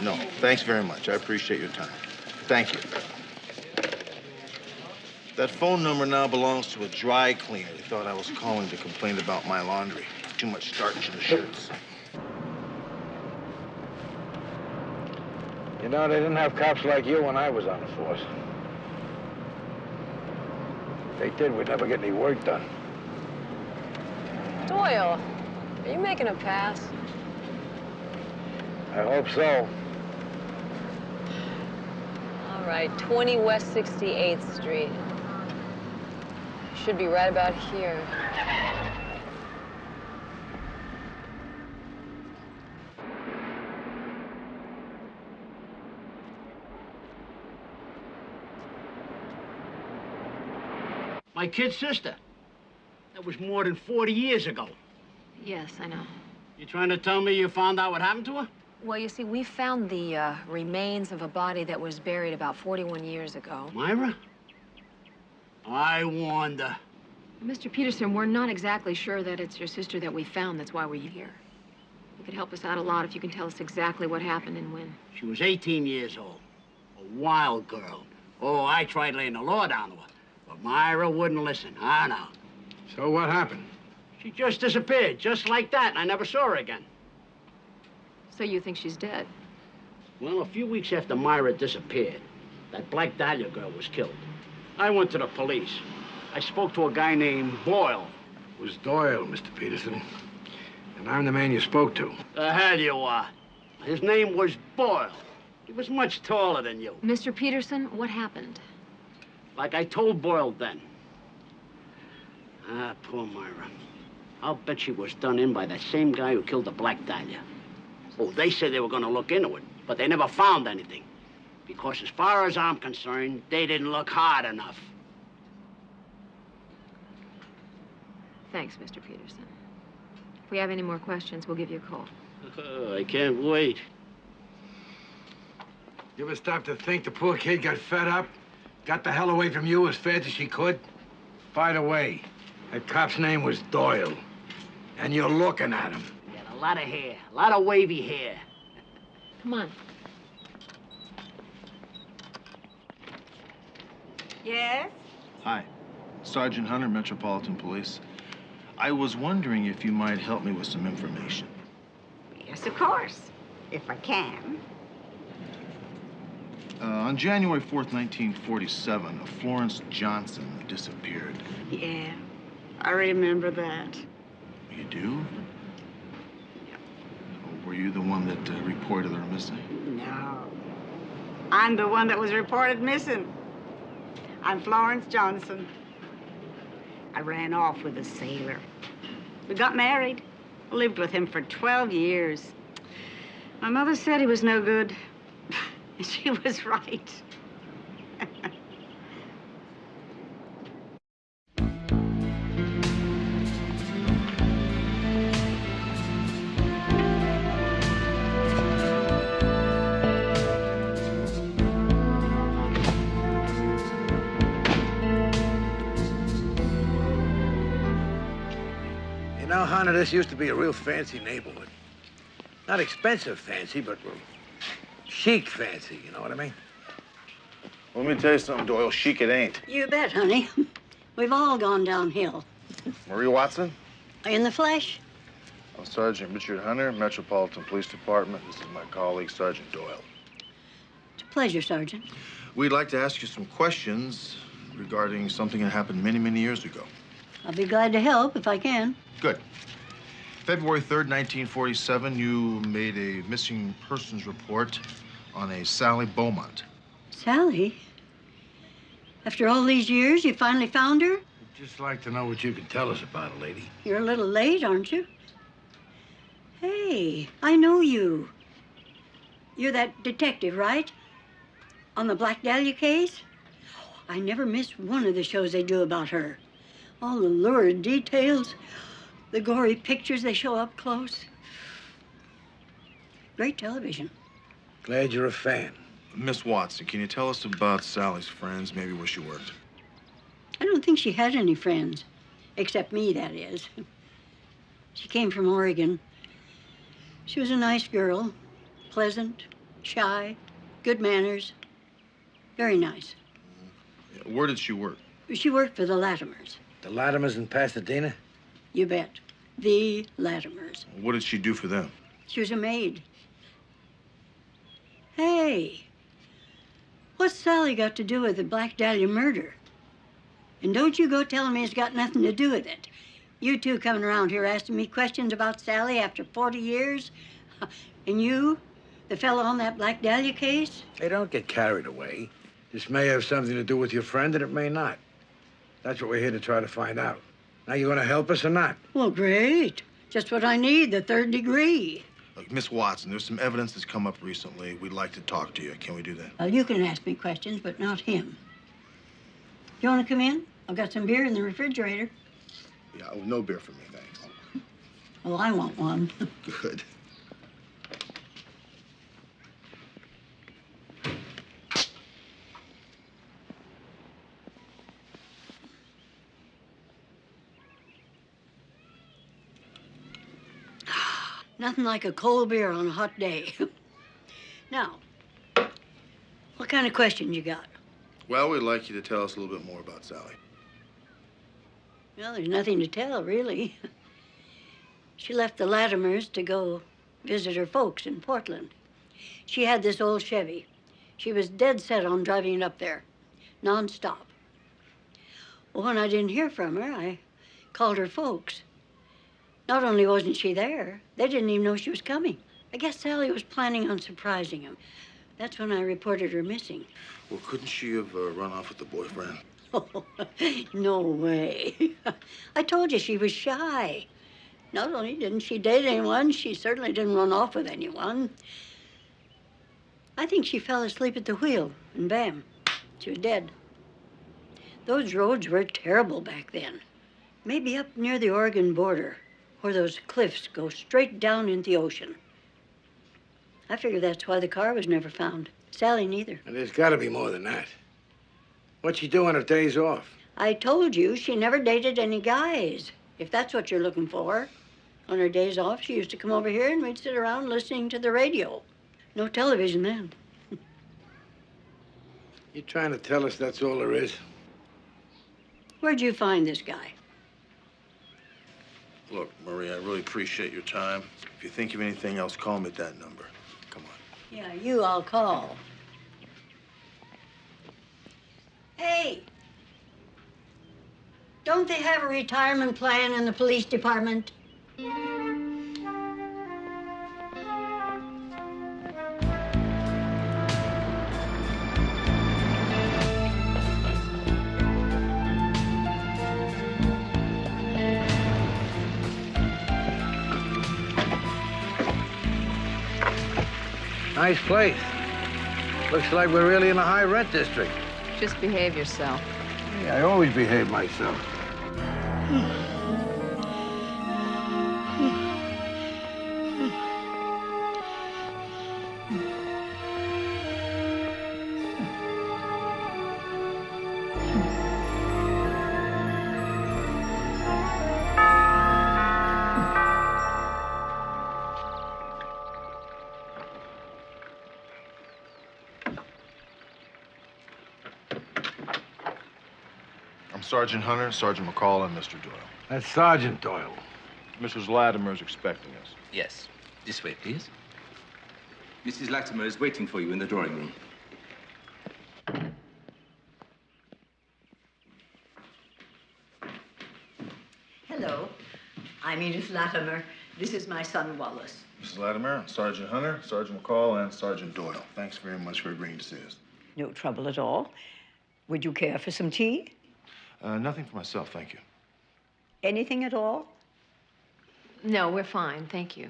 [SPEAKER 6] no, thanks very much. I appreciate your time. Thank you. That phone number now belongs to a dry cleaner. They thought I was calling to complain about my laundry. Too much starch in the shirts.
[SPEAKER 19] You know, they didn't have cops like you when I was on the force. If they did, we'd never get any work done.
[SPEAKER 1] Doyle, are you making a pass?
[SPEAKER 19] I hope so.
[SPEAKER 1] All right, 20 West 68th Street. Should be right about here.
[SPEAKER 17] My kid's sister. That was more than 40 years ago.
[SPEAKER 1] Yes, I know.
[SPEAKER 17] You trying to tell me you found out what happened to her?
[SPEAKER 1] Well, you see, we found the remains of a body that was buried about 41 years ago.
[SPEAKER 17] Myra? I wonder.
[SPEAKER 7] Mr. Peterson, we're not exactly sure that it's your sister that we found. That's why we're here. You could help us out a lot if you can tell us exactly what happened and when.
[SPEAKER 17] She was 18 years old. A wild girl. Oh, I tried laying the law down to her. But Myra wouldn't listen. I know.
[SPEAKER 19] So what happened?
[SPEAKER 17] She just disappeared, just like that, and I never saw her again.
[SPEAKER 7] So you think she's dead?
[SPEAKER 17] Well, a few weeks after Myra disappeared, that Black Dahlia girl was killed. I went to the police. I spoke to a guy named Boyle.
[SPEAKER 19] It was Doyle, Mr. Peterson. And I'm the man you spoke to.
[SPEAKER 17] The hell you are. His name was Boyle. He was much taller than you.
[SPEAKER 7] Mr. Peterson, what happened?
[SPEAKER 17] Like I told Boyle then. Ah, poor Myra. I'll bet she was done in by that same guy who killed the Black Dahlia. Oh, they said they were going to look into it, but they never found anything. Because as far as I'm concerned, they didn't look hard enough.
[SPEAKER 7] Thanks, Mr. Peterson. If we have any more questions, we'll give you a call.
[SPEAKER 17] I can't wait.
[SPEAKER 19] You ever stop to think the poor kid got fed up? Got the hell away from you as fast as she could? By the way, that cop's name was Doyle. And you're looking at him.
[SPEAKER 17] He had a lot of hair, a lot of wavy hair.
[SPEAKER 7] Come on.
[SPEAKER 3] Yes?
[SPEAKER 6] Hi, Sergeant Hunter, Metropolitan Police. I was wondering if you might help me with some information.
[SPEAKER 3] Yes, of course. If I can.
[SPEAKER 6] On January 4th, 1947, a Florence Johnson disappeared.
[SPEAKER 3] Yeah, I remember that.
[SPEAKER 6] You do? Or were you the one that reported her missing?
[SPEAKER 3] No. I'm the one that was reported missing. I'm Florence Johnson. I ran off with a sailor. We got married. Lived with him for 12 years. My mother said he was no good. She was right.
[SPEAKER 19] You know, Hunter, this used to be a real fancy neighborhood. Not expensive fancy, but chic fancy, you know what I mean?
[SPEAKER 6] Let me tell you something, Doyle. Chic it ain't.
[SPEAKER 2] You bet, honey. We've all gone downhill.
[SPEAKER 6] Marie Watson?
[SPEAKER 2] In the flesh?
[SPEAKER 6] I'm Sergeant Richard Hunter, Metropolitan Police Department. This is my colleague, Sergeant Doyle.
[SPEAKER 2] It's a pleasure, Sergeant.
[SPEAKER 6] We'd like to ask you some questions regarding something that happened many, many years ago.
[SPEAKER 2] I'll be glad to help if I can.
[SPEAKER 6] Good. February 3rd, 1947, you made a missing persons report on a Sally Beaumont.
[SPEAKER 2] Sally? After all these years, you finally found her?
[SPEAKER 19] I'd just like to know what you can tell us about her, lady.
[SPEAKER 2] You're a little late, aren't you? Hey, I know you. You're that detective, right? On the Black Dahlia case? I never miss one of the shows they do about her. All the lurid details, the gory pictures they show up close. Great television.
[SPEAKER 19] Glad you're a fan.
[SPEAKER 6] Miss Watson, can you tell us about Sally's friends, maybe where she worked?
[SPEAKER 2] I don't think she had any friends, except me, that is. She came from Oregon. She was a nice girl, pleasant, shy, good manners, very nice.
[SPEAKER 6] Where did she work?
[SPEAKER 2] She worked for the Latimers.
[SPEAKER 19] The Latimers in Pasadena?
[SPEAKER 2] You bet. The Latimers.
[SPEAKER 6] What did she do for them?
[SPEAKER 2] She was a maid. Hey, what's Sally got to do with the Black Dahlia murder? And don't you go telling me it's got nothing to do with it. You two coming around here asking me questions about Sally after 40 years? And you, the fellow on that Black Dahlia case?
[SPEAKER 19] Hey, don't get carried away. This may have something to do with your friend, and it may not. That's what we're here to try to find out. Now, you going to help us or not?
[SPEAKER 2] Well, great. Just what I need, the third degree.
[SPEAKER 6] Look, Miss Watson, there's some evidence that's come up recently. We'd like to talk to you. Can we do that?
[SPEAKER 2] Well, you can ask me questions, but not him. You want to come in? I've got some beer in the refrigerator.
[SPEAKER 6] Yeah, no beer for me, thanks.
[SPEAKER 2] Well, I want one.
[SPEAKER 6] Good.
[SPEAKER 2] Nothing like a cold beer on a hot day. Now, what kind of questions you got?
[SPEAKER 6] Well, we'd like you to tell us a little bit more about Sally.
[SPEAKER 2] Well, there's nothing to tell, really. She left the Latimers to go visit her folks in Portland. She had this old Chevy. She was dead set on driving it up there, nonstop. Well, when I didn't hear from her, I called her folks. Not only wasn't she there, they didn't even know she was coming. I guess Sally was planning on surprising him. That's when I reported her missing.
[SPEAKER 6] Well, couldn't she have run off with the boyfriend?
[SPEAKER 2] Oh, no way. I told you she was shy. Not only didn't she date anyone, she certainly didn't run off with anyone. I think she fell asleep at the wheel, and bam, she was dead. Those roads were terrible back then. Maybe up near the Oregon border, where those cliffs go straight down into the ocean. I figure that's why the car was never found. Sally neither.
[SPEAKER 19] And there's got to be more than that. What'd she do on her days off?
[SPEAKER 2] I told you she never dated any guys, if that's what you're looking for. On her days off, she used to come over here and we'd sit around listening to the radio. No television then.
[SPEAKER 19] You trying to tell us that's all there is?
[SPEAKER 2] Where'd you find this guy?
[SPEAKER 6] Look, Marie, I really appreciate your time. If you think of anything else, call me at that number. Come on.
[SPEAKER 2] Yeah, you I'll call. Hey! Don't they have a retirement plan in the police department?
[SPEAKER 19] Nice place. Looks like we're really in a high rent district.
[SPEAKER 11] Just behave yourself.
[SPEAKER 19] Yeah, I always behave myself.
[SPEAKER 6] Sergeant Hunter, Sergeant McCall, and Mr. Doyle.
[SPEAKER 19] That's Sergeant Doyle.
[SPEAKER 6] Mrs. Latimer's expecting us.
[SPEAKER 10] Yes. This way, please. Mrs. Latimer is waiting for you in the drawing room.
[SPEAKER 2] Hello. I'm Edith Latimer. This is my son, Wallace.
[SPEAKER 6] Mrs. Latimer, Sergeant Hunter, Sergeant McCall, and Sergeant Doyle. Thanks very much for agreeing to see us.
[SPEAKER 2] No trouble at all. Would you care for some tea?
[SPEAKER 6] Nothing for myself, thank you.
[SPEAKER 2] Anything at all?
[SPEAKER 7] No, we're fine, thank you.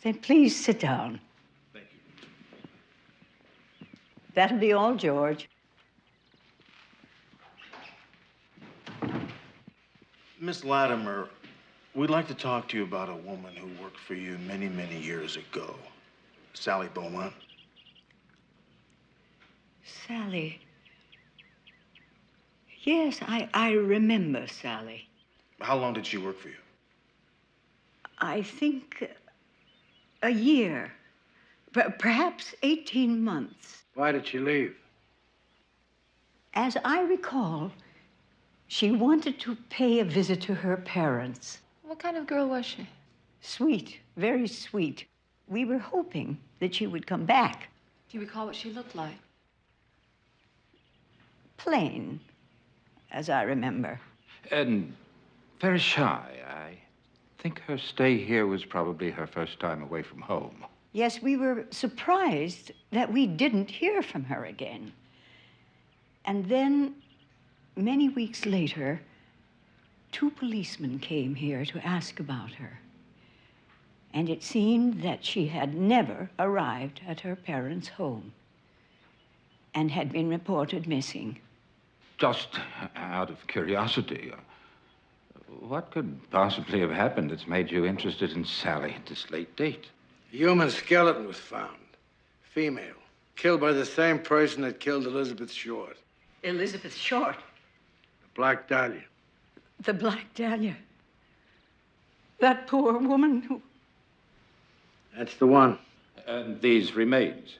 [SPEAKER 2] Then please sit down.
[SPEAKER 6] Thank you.
[SPEAKER 2] That'll be all, George.
[SPEAKER 6] Miss Latimer, we'd like to talk to you about a woman who worked for you many, many years ago. Sally Beaumont.
[SPEAKER 2] Sally. Yes, I remember Sally.
[SPEAKER 6] How long did she work for you?
[SPEAKER 2] I think a year, perhaps 18 months.
[SPEAKER 19] Why did she leave?
[SPEAKER 2] As I recall, she wanted to pay a visit to her parents.
[SPEAKER 7] What kind of girl was she?
[SPEAKER 2] Sweet, very sweet. We were hoping that she would come back.
[SPEAKER 7] Do you recall what she looked like?
[SPEAKER 2] Plain, as I remember.
[SPEAKER 16] And very shy. I think her stay here was probably her first time away from home.
[SPEAKER 2] Yes, we were surprised that we didn't hear from her again. And then, many weeks later, 2 policemen came here to ask about her. And it seemed that she had never arrived at her parents' home and had been reported missing.
[SPEAKER 16] Just out of curiosity, what could possibly have happened that's made you interested in Sally at this late date?
[SPEAKER 19] A human skeleton was found. Female. Killed by the same person that killed Elizabeth Short.
[SPEAKER 2] Elizabeth Short?
[SPEAKER 19] The Black Dahlia.
[SPEAKER 2] The Black Dahlia? That poor woman who...
[SPEAKER 19] That's the one.
[SPEAKER 16] And these remains.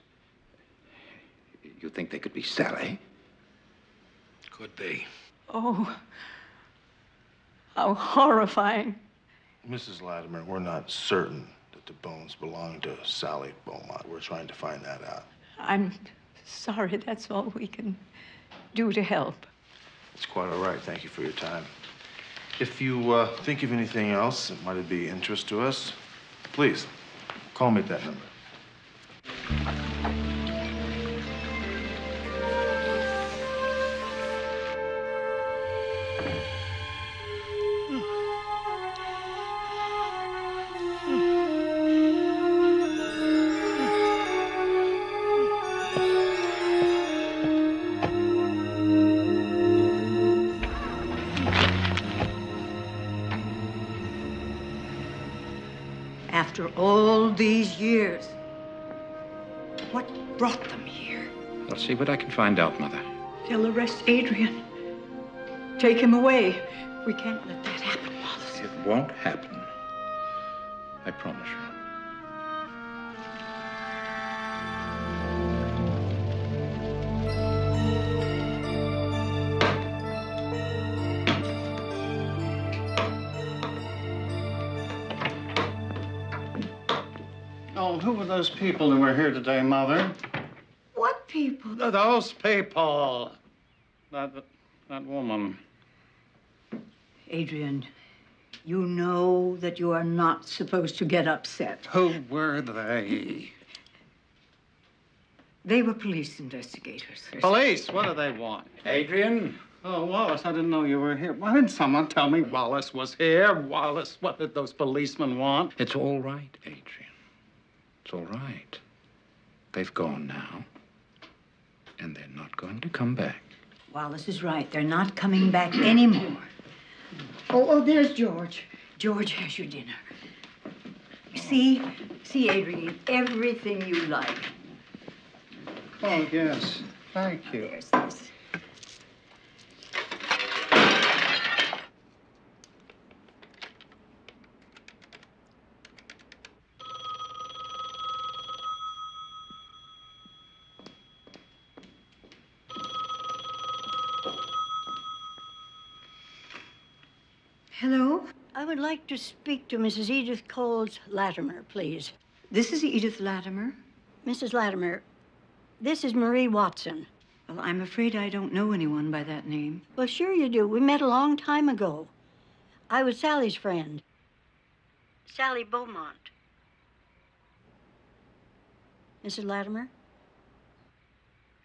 [SPEAKER 16] You think they could be Sally?
[SPEAKER 19] Could be.
[SPEAKER 2] Oh, how horrifying.
[SPEAKER 6] Mrs. Latimer, we're not certain that the bones belong to Sally Beaumont. We're trying to find that out.
[SPEAKER 2] I'm sorry, that's all we can do to help.
[SPEAKER 6] It's quite all right. Thank you for your time. If you think of anything else that might be of interest to us, please call me at that number.
[SPEAKER 2] After all these years, what brought them here?
[SPEAKER 16] I'll see what I can find out, Mother.
[SPEAKER 2] They'll arrest Adrian. Take him away. We can't let that happen, Wallace.
[SPEAKER 16] It won't happen. I promise you.
[SPEAKER 21] Oh, who were those people who were here today, Mother?
[SPEAKER 2] What people?
[SPEAKER 21] Those people. That woman.
[SPEAKER 2] Adrian, you know that you are not supposed to get upset.
[SPEAKER 21] Who were they?
[SPEAKER 2] They were police investigators.
[SPEAKER 21] Police? What do they want? Adrian? Oh, Wallace, I didn't know you were here. Why didn't someone tell me Wallace was here? Wallace, what did those policemen want?
[SPEAKER 16] It's all right, Adrian. It's all right. They've gone now, and they're not going to come back.
[SPEAKER 2] Wallace is right. They're not coming back anymore. Oh, there's George. George has your dinner. See, Adrian, everything you like.
[SPEAKER 21] Oh, yes. Thank you.
[SPEAKER 2] There's this. Hello? I would like to speak to Mrs. Edith Coles Latimer, please. This is Edith Latimer. Mrs. Latimer, this is Marie Watson. Well, I'm afraid I don't know anyone by that name. Well, sure you do. We met a long time ago. I was Sally's friend. Sally Beaumont. Mrs. Latimer?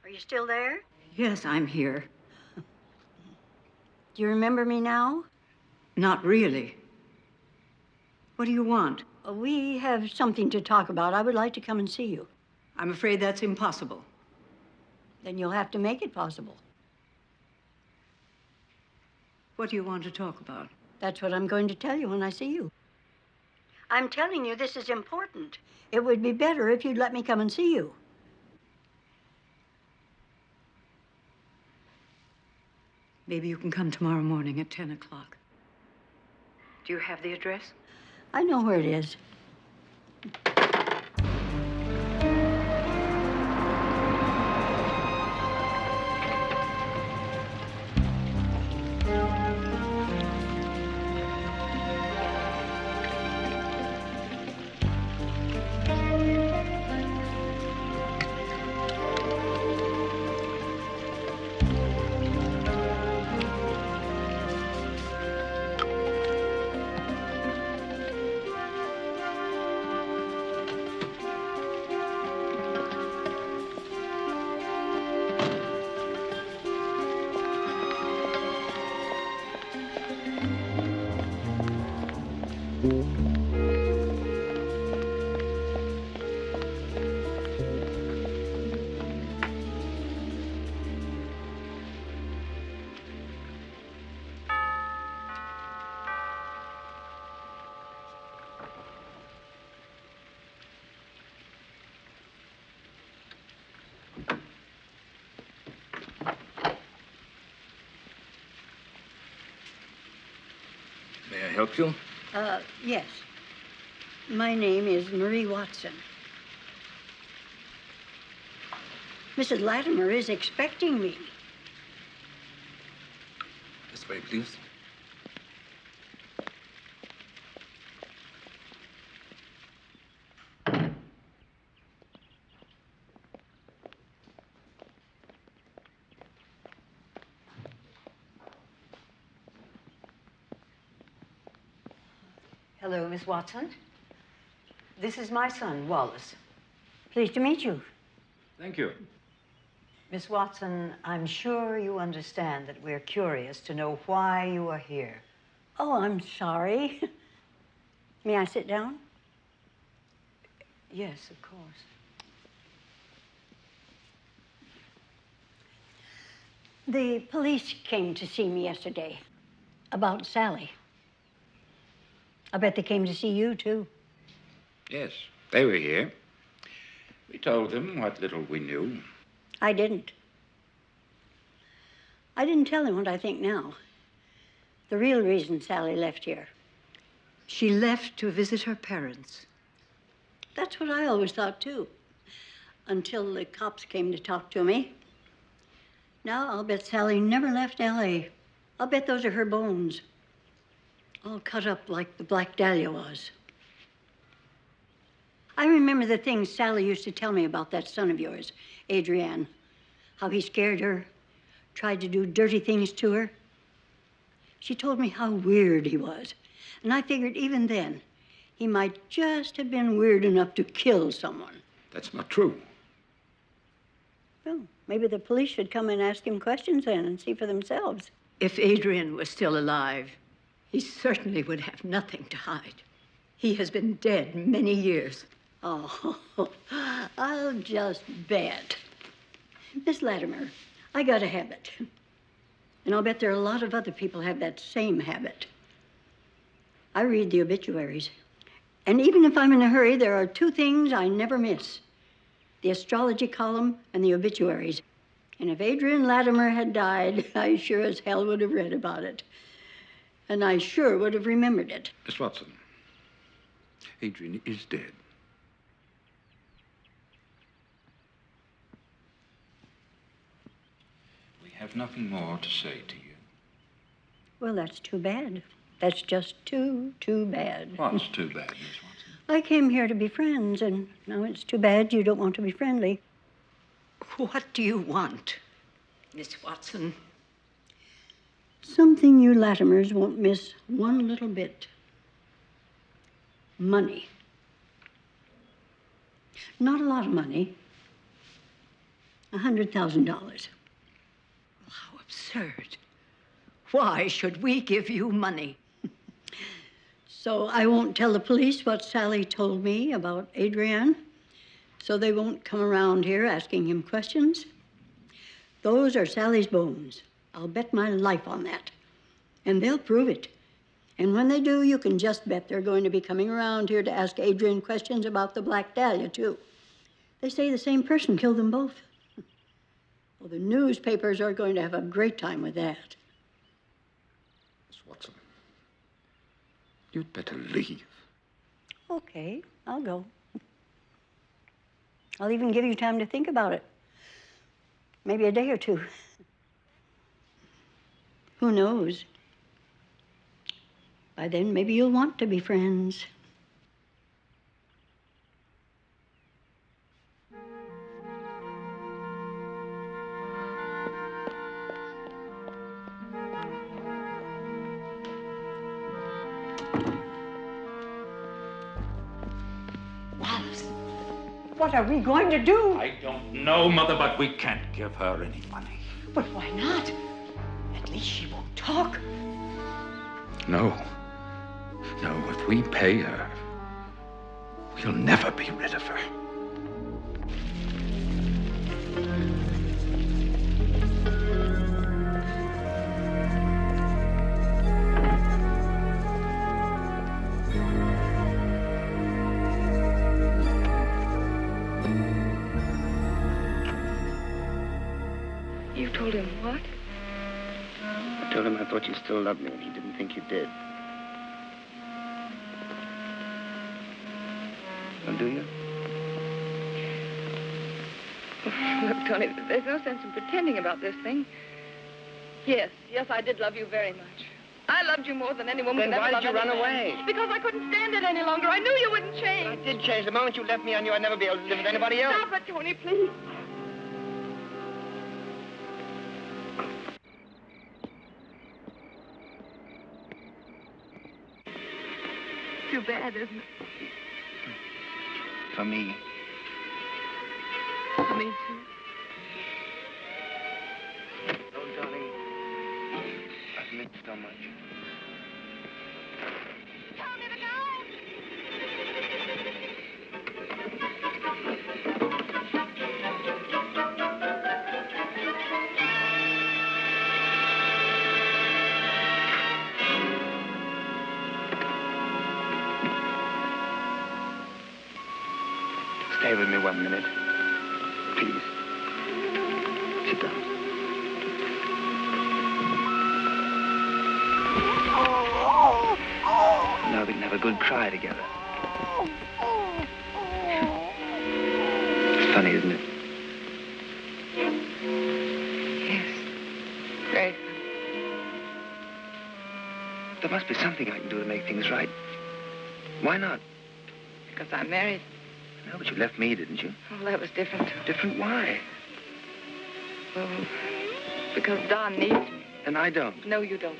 [SPEAKER 2] Are you still there? Yes, I'm here. Do you remember me now? Not really. What do you want? We have something to talk about. I would like to come and see you. I'm afraid that's impossible. Then you'll have to make it possible. What do you want to talk about? That's what I'm going to tell you when I see you. I'm telling you this is important. It would be better if you'd let me come and see you. Maybe you can come tomorrow morning at 10 o'clock. Do you have the address? I know where it is.
[SPEAKER 10] May I help you?
[SPEAKER 2] Yes. My name is Marie Watson. Mrs. Latimer is expecting me.
[SPEAKER 10] This way, please.
[SPEAKER 2] Hello, Miss Watson. This is my son, Wallace. Pleased to meet you.
[SPEAKER 16] Thank you.
[SPEAKER 2] Miss Watson, I'm sure you understand that we're curious to know why you are here. Oh, I'm sorry. May I sit down? Yes, of course. The police came to see me yesterday about Sally. I bet they came to see you, too.
[SPEAKER 16] Yes, they were here. We told them what little we knew.
[SPEAKER 2] I didn't. I didn't tell him what I think now. The real reason Sally left here.
[SPEAKER 15] She left to visit her parents.
[SPEAKER 2] That's what I always thought, too. Until the cops came to talk to me. Now I'll bet Sally never left L.A. I'll bet those are her bones. All cut up like the Black Dahlia was. I remember the things Sally used to tell me about that son of yours, Adrienne. How he scared her, tried to do dirty things to her. She told me how weird he was. And I figured even then, he might just have been weird enough to kill someone.
[SPEAKER 16] That's not true.
[SPEAKER 2] Well, maybe the police should come and ask him questions then and see for themselves.
[SPEAKER 15] If Adrian was still alive, he certainly would have nothing to hide. He has been dead many years.
[SPEAKER 2] Oh, I'll just bet. Miss Latimer, I got a habit. And I'll bet there are a lot of other people have that same habit. I read the obituaries. And even if I'm in a hurry, there are two things I never miss. The astrology column and the obituaries. And if Adrian Latimer had died, I sure as hell would have read about it. And I sure would have remembered it.
[SPEAKER 16] Miss Watson, Adrian is dead. We have nothing more to say to you.
[SPEAKER 2] Well, that's too bad. That's just too bad.
[SPEAKER 16] What's too bad, Miss Watson?
[SPEAKER 2] I came here to be friends, and now it's too bad you don't want to be friendly.
[SPEAKER 15] What do you want, Miss Watson?
[SPEAKER 2] Something you Latimers won't miss one little bit. Money. Not a lot of money. $100,000.
[SPEAKER 15] How absurd. Why should we give you money?
[SPEAKER 2] So I won't tell the police what Sally told me about Adrienne, so they won't come around here asking him questions. Those are Sally's bones. I'll bet my life on that. And they'll prove it. And when they do, you can just bet they're going to be coming around here to ask Adrienne questions about the Black Dahlia, too. They say the same person killed them both. Well, the newspapers are going to have a great time with that.
[SPEAKER 16] Miss Watson, you'd better leave.
[SPEAKER 2] Okay, I'll go. I'll even give you time to think about it. Maybe a day or two. Who knows? By then, maybe you'll want to be friends.
[SPEAKER 15] Wallace, what are we going to do?
[SPEAKER 16] I don't know, Mother, but we can't give her any money.
[SPEAKER 15] But why not? At least she won't talk.
[SPEAKER 16] No. No, if we pay her, we'll never be rid of her.
[SPEAKER 20] You told him what?
[SPEAKER 22] I told him I thought you still loved me and he didn't think you did. Well, do you?
[SPEAKER 20] Look, Tony, there's no sense in pretending about this thing. Yes, I did love you very much. I loved you more than any woman
[SPEAKER 22] Then
[SPEAKER 20] could ever
[SPEAKER 22] why
[SPEAKER 20] love
[SPEAKER 22] did you
[SPEAKER 20] any
[SPEAKER 22] run
[SPEAKER 20] man.
[SPEAKER 22] away?
[SPEAKER 20] Because I couldn't stand it any longer. I knew you wouldn't change.
[SPEAKER 22] I did change. The moment you left me, I knew I'd never be able to live with anybody else.
[SPEAKER 20] Stop it, Tony, please. Too bad, isn't it?
[SPEAKER 22] For me.
[SPEAKER 20] For me, too.
[SPEAKER 22] Oh, darling. I've missed so much. Stay with me 1 minute, please. Sit down. Now we can have a good cry together. It's funny, isn't it?
[SPEAKER 20] Yes. Very.
[SPEAKER 22] There must be something I can do to make things right. Why not?
[SPEAKER 20] Because I'm married.
[SPEAKER 22] No, but you left me, didn't you?
[SPEAKER 20] Well, that was different.
[SPEAKER 22] Different? Why?
[SPEAKER 20] Well, because Don needs me.
[SPEAKER 22] And I don't.
[SPEAKER 20] No, you don't.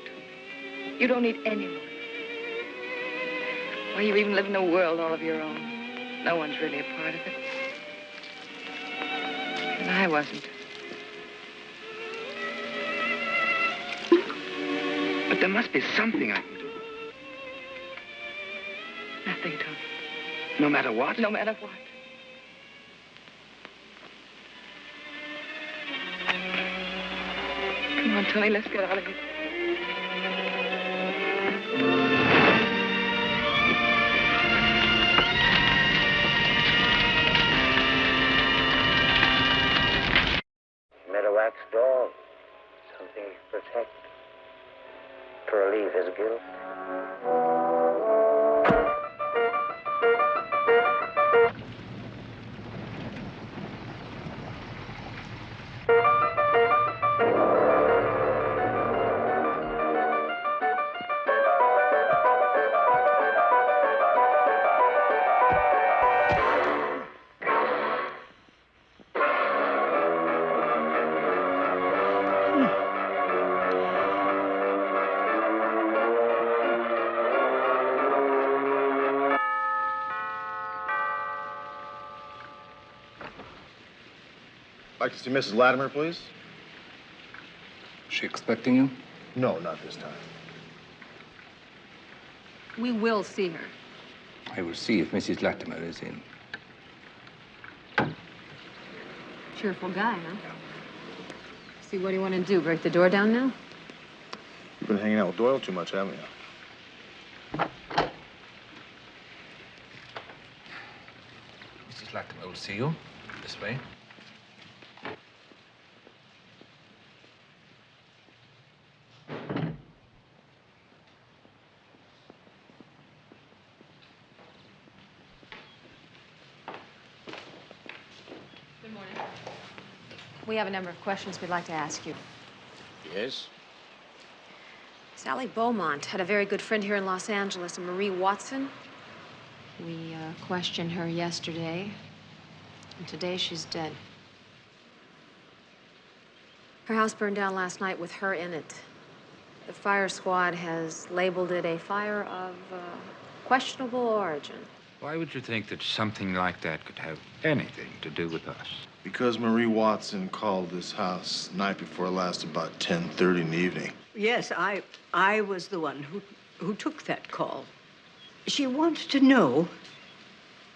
[SPEAKER 20] You don't need anyone. Why, you even live in a world all of your own. No one's really a part of it. And I wasn't.
[SPEAKER 22] But there must be something I can do.
[SPEAKER 20] Nothing, Tom.
[SPEAKER 22] No matter what?
[SPEAKER 20] No matter what. Come on, Tony, let's get out of here.
[SPEAKER 22] Met a wax doll. Something to protect. To relieve his guilt.
[SPEAKER 6] Like to see Mrs. Latimer, please?
[SPEAKER 16] Is she expecting you?
[SPEAKER 6] No, not this time.
[SPEAKER 1] We will see her.
[SPEAKER 16] I will see if Mrs. Latimer is in.
[SPEAKER 1] Cheerful guy, huh? See, what do you want to do? Break the door down now?
[SPEAKER 6] You've been hanging out with Doyle too much, haven't you?
[SPEAKER 16] Mrs. Latimer will see you. This way.
[SPEAKER 1] We have a number of questions we'd like to ask you.
[SPEAKER 19] Yes?
[SPEAKER 1] Sally Beaumont had a very good friend here in Los Angeles, a Marie Watson. We questioned her yesterday, and today she's dead. Her house burned down last night with her in it. The fire squad has labeled it a fire of questionable origin.
[SPEAKER 16] Why would you think that something like that could have anything to do with us?
[SPEAKER 6] Because Marie Watson called this house night before last about 10:30 in the evening.
[SPEAKER 15] Yes, I was the one who took that call. She wanted to know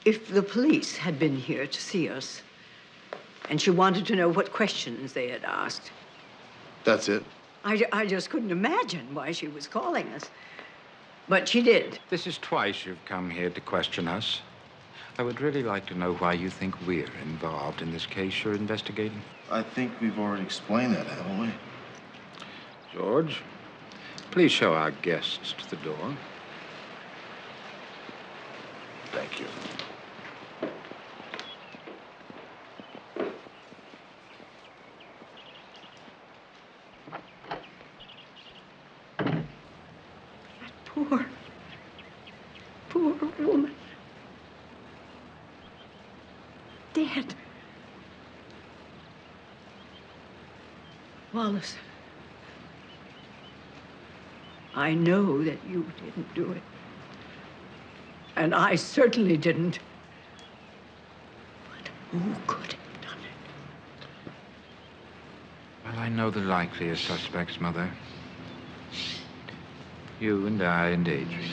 [SPEAKER 15] if the police had been here to see us. And she wanted to know what questions they had asked.
[SPEAKER 6] That's it?
[SPEAKER 15] I just couldn't imagine why she was calling us. But she did.
[SPEAKER 16] This is twice you've come here to question us. I would really like to know why you think we're involved in this case you're investigating.
[SPEAKER 6] I think we've already explained that, haven't we?
[SPEAKER 16] George, please show our guests to the door.
[SPEAKER 6] Thank you.
[SPEAKER 15] Poor woman. Dead. Wallace, I know that you didn't do it. And I certainly didn't. But who could have done it?
[SPEAKER 16] Well, I know the likeliest suspects, Mother. You and I and Adrian.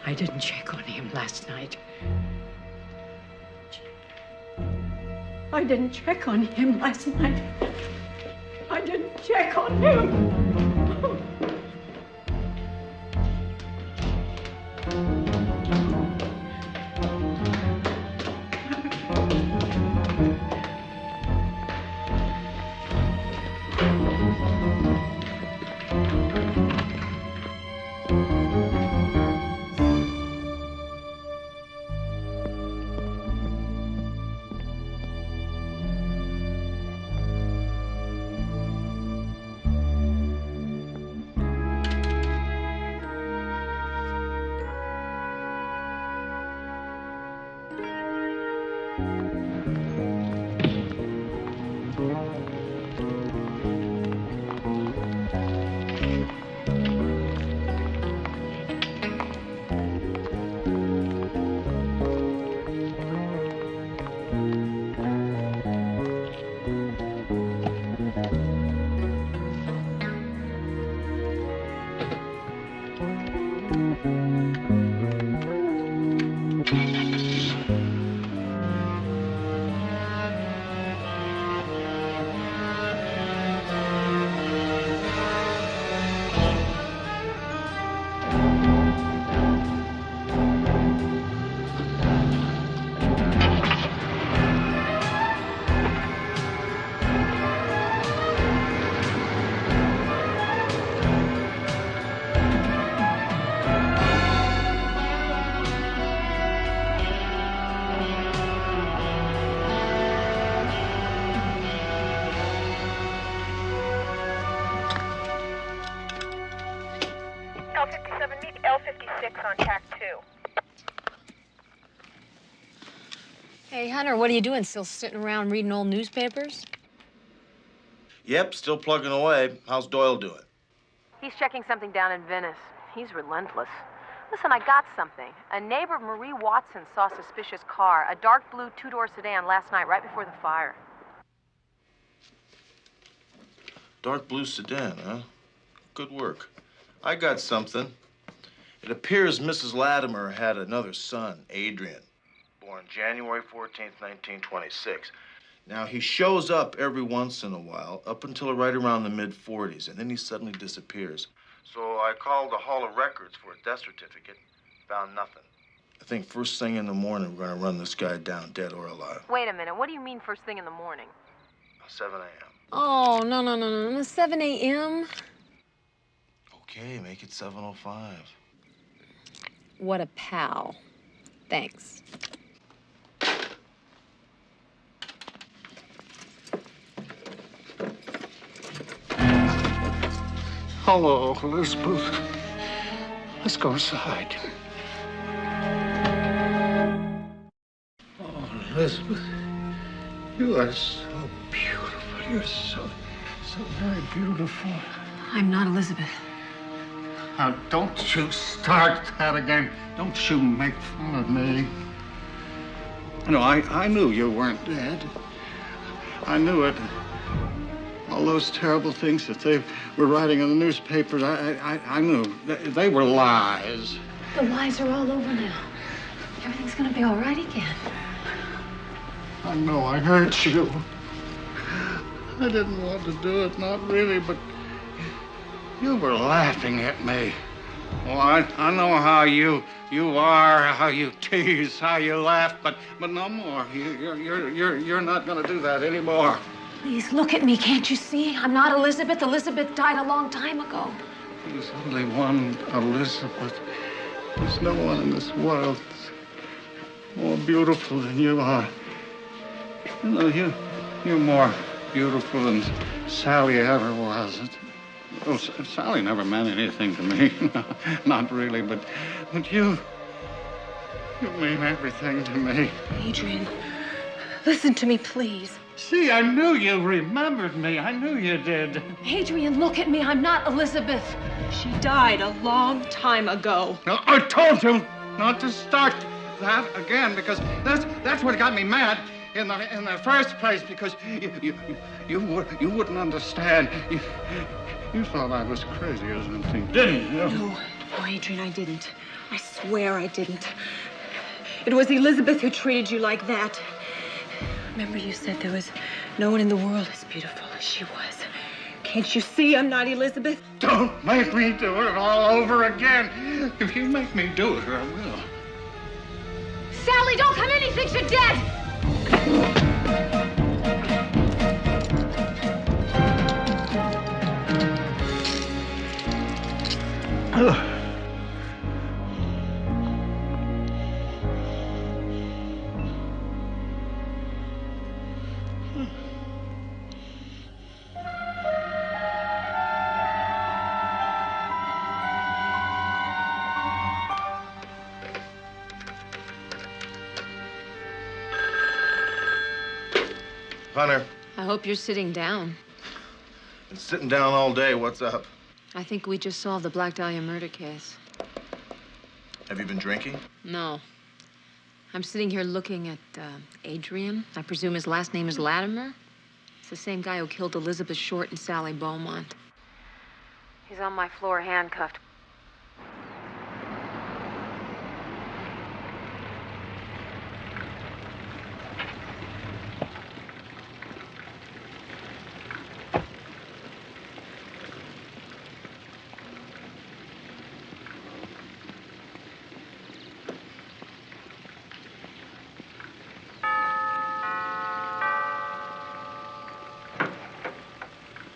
[SPEAKER 15] I didn't check on him last night. I didn't check on him last night. I didn't check on him.
[SPEAKER 13] L57, meet L56 on tack 2.
[SPEAKER 1] Hey, Hunter, what are you doing? Still sitting around reading old newspapers?
[SPEAKER 6] Yep, still plugging away. How's Doyle doing?
[SPEAKER 13] He's checking something down in Venice. He's relentless. Listen, I got something. A neighbor of Marie Watson saw a suspicious car, a dark blue two-door sedan, last night, right before the fire.
[SPEAKER 6] Dark blue sedan, huh? Good work. I got something. It appears Mrs. Latimer had another son, Adrian, born January 14th, 1926. Now, he shows up every once in a while, up until right around the mid-40s, and then he suddenly disappears. So I called the Hall of Records for a death certificate, found nothing. I think first thing in the morning, we're gonna run this guy down, dead or alive.
[SPEAKER 13] Wait a minute, what do you mean first thing in the morning?
[SPEAKER 6] 7 a.m.
[SPEAKER 1] Oh, no. 7 a.m.?
[SPEAKER 6] Okay, make it 7:05.
[SPEAKER 1] What a pal. Thanks.
[SPEAKER 21] Hello, Elizabeth. Let's go inside. Oh, Elizabeth, you are so beautiful. You're so very beautiful.
[SPEAKER 1] I'm not Elizabeth.
[SPEAKER 21] Now, don't you start that again. Don't you make fun of me. No, I knew you weren't dead. I knew it. All those terrible things that they were writing in the newspapers, I knew. They were lies.
[SPEAKER 1] The lies are all over now. Everything's gonna be all right again.
[SPEAKER 21] I know I hurt you. I didn't want to do it, not really, but you were laughing at me. Oh, I know how you are, how you tease, how you laugh, but no more. You're not gonna do that anymore.
[SPEAKER 1] Please, look at me. Can't you see? I'm not Elizabeth. Elizabeth died a long time ago.
[SPEAKER 21] There's only one Elizabeth. There's no one in this world more beautiful than you are. You know, you're more beautiful than Sally ever was. Oh, Sally never meant anything to me. Not really, but you mean everything to me.
[SPEAKER 1] Adrian, listen to me, please.
[SPEAKER 21] See, I knew you remembered me. I knew you did.
[SPEAKER 1] Adrian, look at me. I'm not Elizabeth. She died a long time ago.
[SPEAKER 21] Now, I told you not to start that again, because that's what got me mad in the first place, because you wouldn't understand. You thought I was crazy or something, didn't you?
[SPEAKER 7] No, Adrian, I didn't. I swear I didn't. It was Elizabeth who treated you like that. Remember you said there was no one in the world as beautiful as she was. Can't you see I'm not Elizabeth?
[SPEAKER 21] Don't make me do it all over again. If you make me do it, I will.
[SPEAKER 1] Sally, don't come in. He thinks you're dead.
[SPEAKER 6] Hunter.
[SPEAKER 1] I hope you're sitting down.
[SPEAKER 6] Been sitting down all day. What's up?
[SPEAKER 1] I think we just solved the Black Dahlia murder case.
[SPEAKER 6] Have you been drinking?
[SPEAKER 1] No. I'm sitting here looking at Adrian. I presume his last name is Latimer. It's the same guy who killed Elizabeth Short and Sally Beaumont. He's on my floor, handcuffed.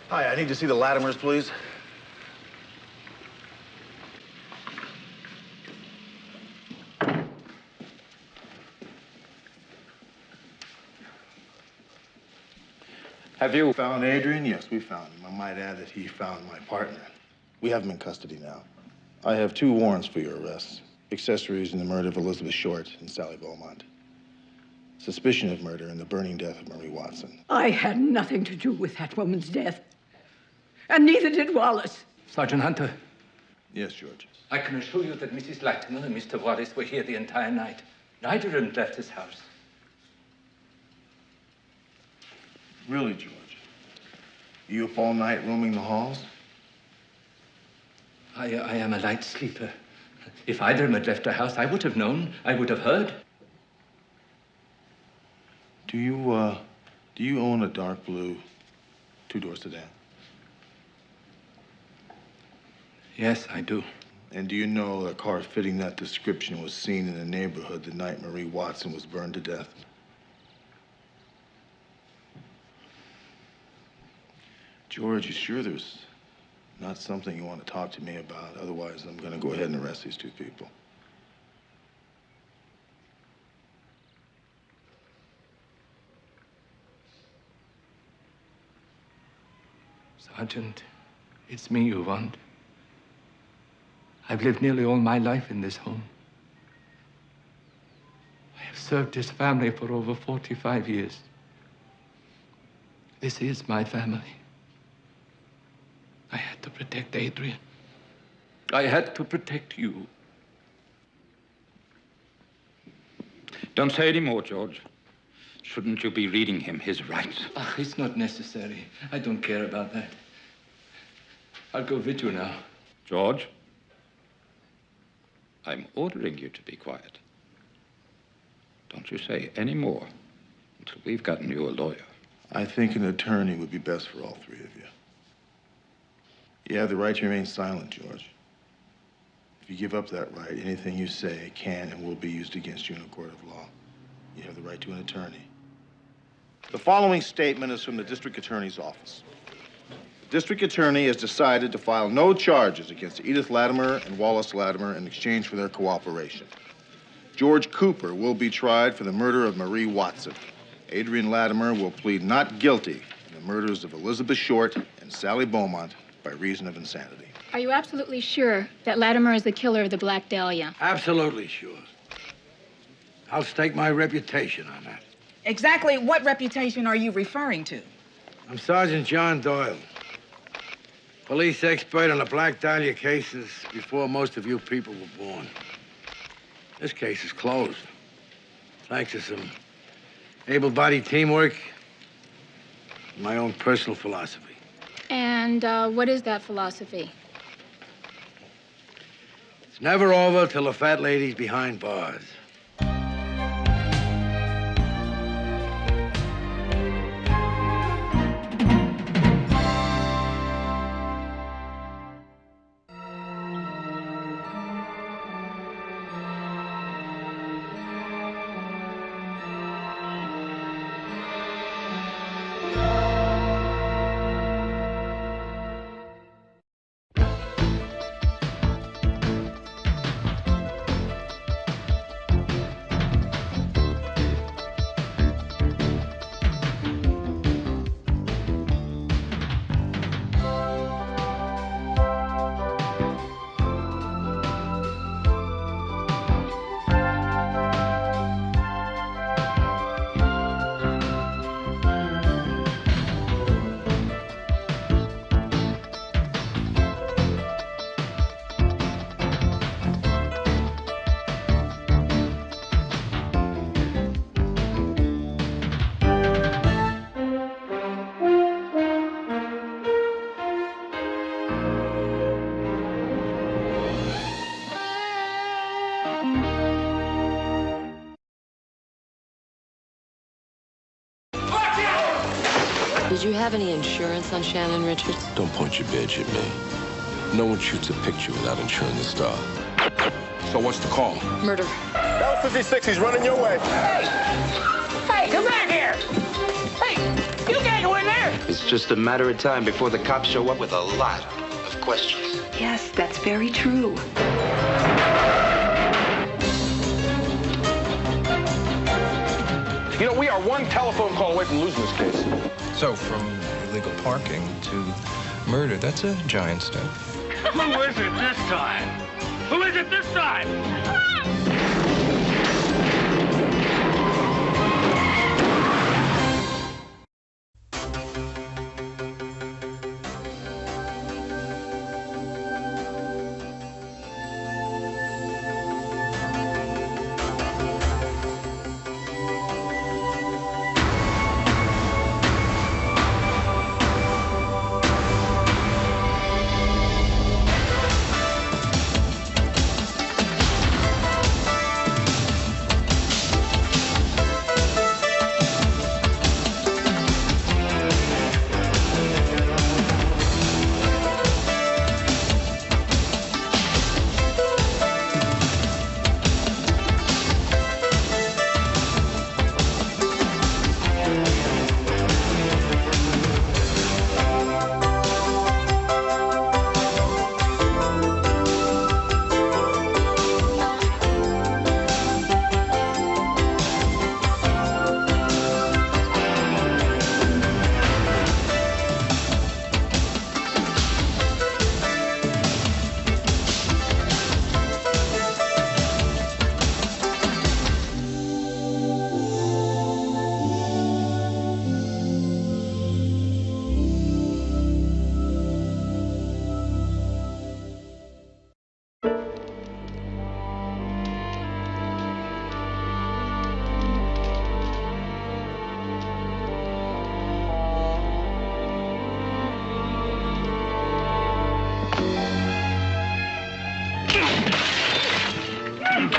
[SPEAKER 6] Hi, I need to see the Latimers, please.
[SPEAKER 16] Have you
[SPEAKER 6] found Adrian? Yes, we found him. I might add that he found my partner. We have him in custody now. I have 2 warrants for your arrests. Accessories in the murder of Elizabeth Short and Sally Beaumont. Suspicion of murder in the burning death of Marie Watson.
[SPEAKER 15] I had nothing to do with that woman's death. And neither did Wallace.
[SPEAKER 16] Sergeant Hunter?
[SPEAKER 6] Yes, George.
[SPEAKER 16] I can assure you that Mrs. Latimer and Mr. Wallace were here the entire night. Neither of them left his house.
[SPEAKER 6] Really, George? You up all night roaming the halls?
[SPEAKER 16] I am a light sleeper. If either of them had left the house, I would have known. I would have heard.
[SPEAKER 6] Do you own a dark blue 2-door sedan?
[SPEAKER 16] Yes, I do.
[SPEAKER 6] And do you know a car fitting that description was seen in the neighborhood the night Marie Watson was burned to death? George, you sure there's not something you want to talk to me about? Otherwise, I'm going to go ahead and arrest these 2 people.
[SPEAKER 16] Sergeant, it's me you want. I've lived nearly all my life in this home. I have served this family for over 45 years. This is my family. I had to protect Adrian. I had to protect you. Don't say any more, George. Shouldn't you be reading him his rights?
[SPEAKER 8] It's not necessary. I don't care about that. I'll go with you now.
[SPEAKER 16] George, I'm ordering you to be quiet. Don't you say any more until we've gotten you a lawyer.
[SPEAKER 6] I think an attorney would be best for all 3 of you. You have the right to remain silent, George. If you give up that right, anything you say can and will be used against you in a court of law. You have the right to an attorney. The following statement is from the district attorney's office. The district attorney has decided to file no charges against Edith Latimer and Wallace Latimer in exchange for their cooperation. George Cooper will be tried for the murder of Marie Watson. Adrian Latimer will plead not guilty in the murders of Elizabeth Short and Sally Beaumont by reason of insanity.
[SPEAKER 12] Are you absolutely sure that Latimer is the killer of the Black Dahlia?
[SPEAKER 19] Absolutely sure. I'll stake my reputation on that.
[SPEAKER 11] Exactly what reputation are you referring to?
[SPEAKER 19] I'm Sergeant John Doyle, police expert on the Black Dahlia cases before most of you people were born. This case is closed, thanks to some able-bodied teamwork and my own personal philosophy.
[SPEAKER 12] And what is that philosophy?
[SPEAKER 19] It's never over till the fat lady's behind bars.
[SPEAKER 14] Did you have any insurance on Shannon Richards?
[SPEAKER 18] Don't point your badge at me. No one shoots a picture without insuring the star. So what's the call?
[SPEAKER 14] Murder.
[SPEAKER 18] L56, he's running your way.
[SPEAKER 17] Hey, come back here. Hey, you can't go in there.
[SPEAKER 5] It's just a matter of time before the cops show up with a lot of questions.
[SPEAKER 4] Yes, that's very true.
[SPEAKER 9] You know, we are one telephone call away from losing this case.
[SPEAKER 23] So, from illegal parking to murder, that's a giant step.
[SPEAKER 9] Who is it this time? Who is it this time?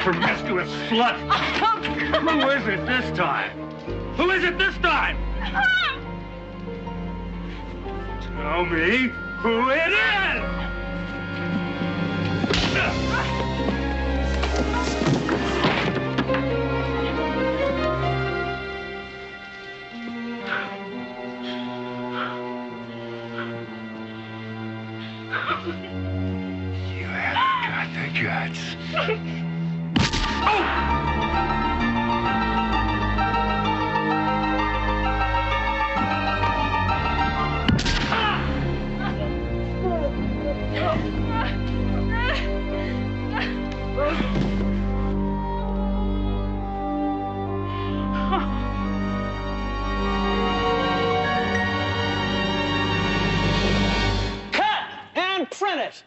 [SPEAKER 9] Promiscuous slut! Who is it this time? Who is it this time? Tell me who it is! You haven't got the guts.
[SPEAKER 24] Cut and print it.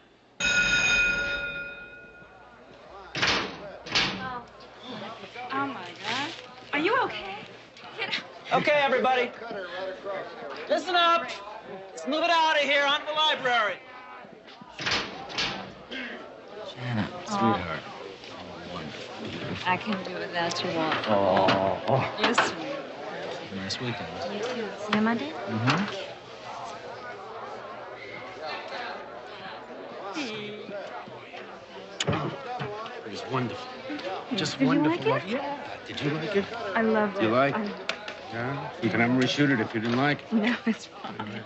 [SPEAKER 20] Oh my God. Are you okay?
[SPEAKER 24] Okay, everybody. Listen up. Let's move it out of here onto the library.
[SPEAKER 25] Shanna, sweetheart.
[SPEAKER 26] I can do without you walk.
[SPEAKER 25] Oh.
[SPEAKER 26] You're sweet.
[SPEAKER 25] Nice weekend.
[SPEAKER 26] You too. See you Monday?
[SPEAKER 25] Mm-hmm.
[SPEAKER 17] It was wonderful. Just
[SPEAKER 20] Did you
[SPEAKER 17] wonderful.
[SPEAKER 20] like it?
[SPEAKER 17] Yeah. Did you like it?
[SPEAKER 20] I loved it.
[SPEAKER 17] You like it? Yeah. You can have them reshoot it if you didn't like it.
[SPEAKER 20] No, it's fine.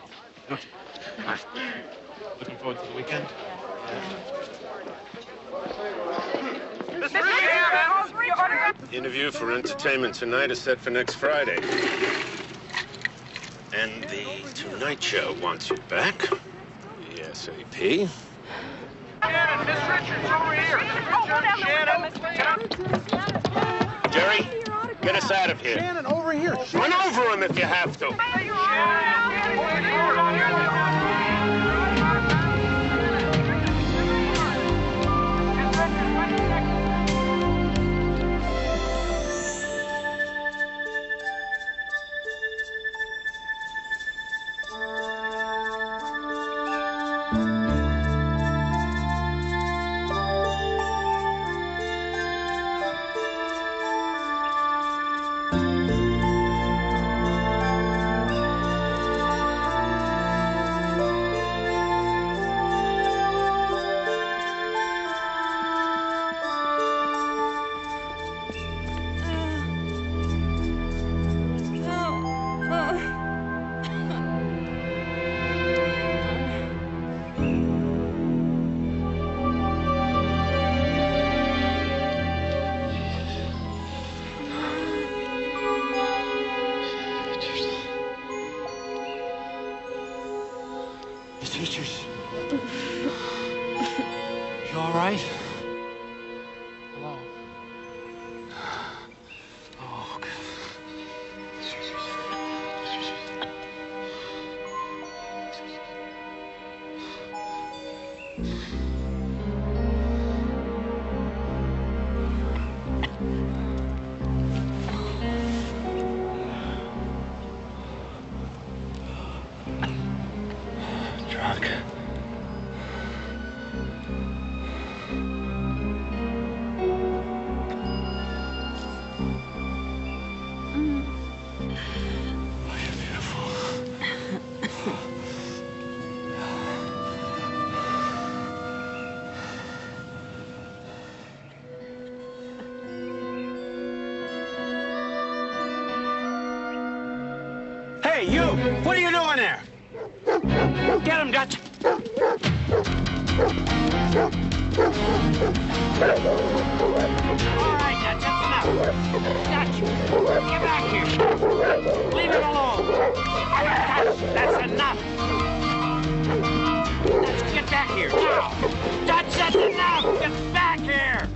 [SPEAKER 17] Looking forward to the weekend?
[SPEAKER 27] Interview for Entertainment Tonight is set for next Friday. And the Tonight Show wants you back. ASAP.
[SPEAKER 9] Shannon, Miss Richards over here. Shannon.
[SPEAKER 27] Jerry, get us out of here.
[SPEAKER 9] Shannon, over here.
[SPEAKER 27] Run over him if you have to.
[SPEAKER 2] all right? Hello? Oh, God. Truck.
[SPEAKER 17] Hey, you! What are you doing there? Get him, Dutch! All right, Dutch, that's enough. Dutch, get back here. Leave it alone. Dutch, that's enough. Dutch, get back here, now. Dutch, that's enough. Get back here.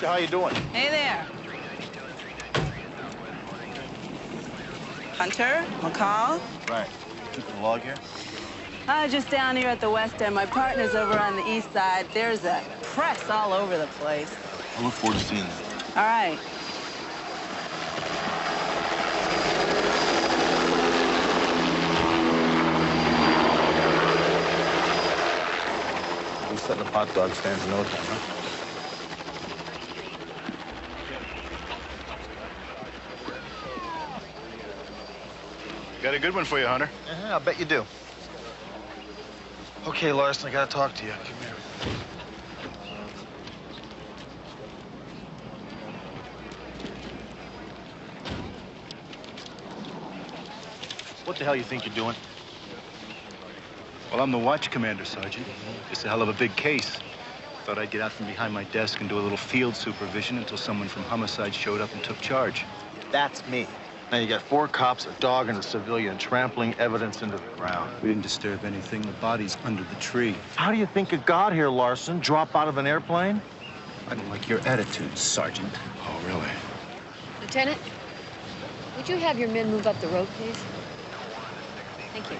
[SPEAKER 6] How you doing?
[SPEAKER 11] Hey there. Hunter? McCall?
[SPEAKER 6] Right. Keeping the log here?
[SPEAKER 11] Just down here at the west end. My partner's over on the east side. There's a press all over the place.
[SPEAKER 6] I look forward to seeing that.
[SPEAKER 11] All right.
[SPEAKER 6] We're setting up hot dog stands in no time, huh?
[SPEAKER 3] Got a good one for you, Hunter.
[SPEAKER 6] I'll bet you do. Okay, Larson, I gotta talk to you. Come here. What the hell you think you're doing?
[SPEAKER 3] Well, I'm the watch commander, Sergeant. It's a hell of a big case. Thought I'd get out from behind my desk and do a little field supervision until someone from homicide showed up and took charge.
[SPEAKER 6] That's me. Now you got 4 cops, a dog, and a civilian trampling evidence into the ground.
[SPEAKER 3] We didn't disturb anything. The body's under the tree.
[SPEAKER 6] How do you think it got here, Larson? Drop out of an airplane?
[SPEAKER 3] I don't like your attitude, Sergeant. Oh, really?
[SPEAKER 1] Lieutenant, would you have your men move up the road, please? Thank you.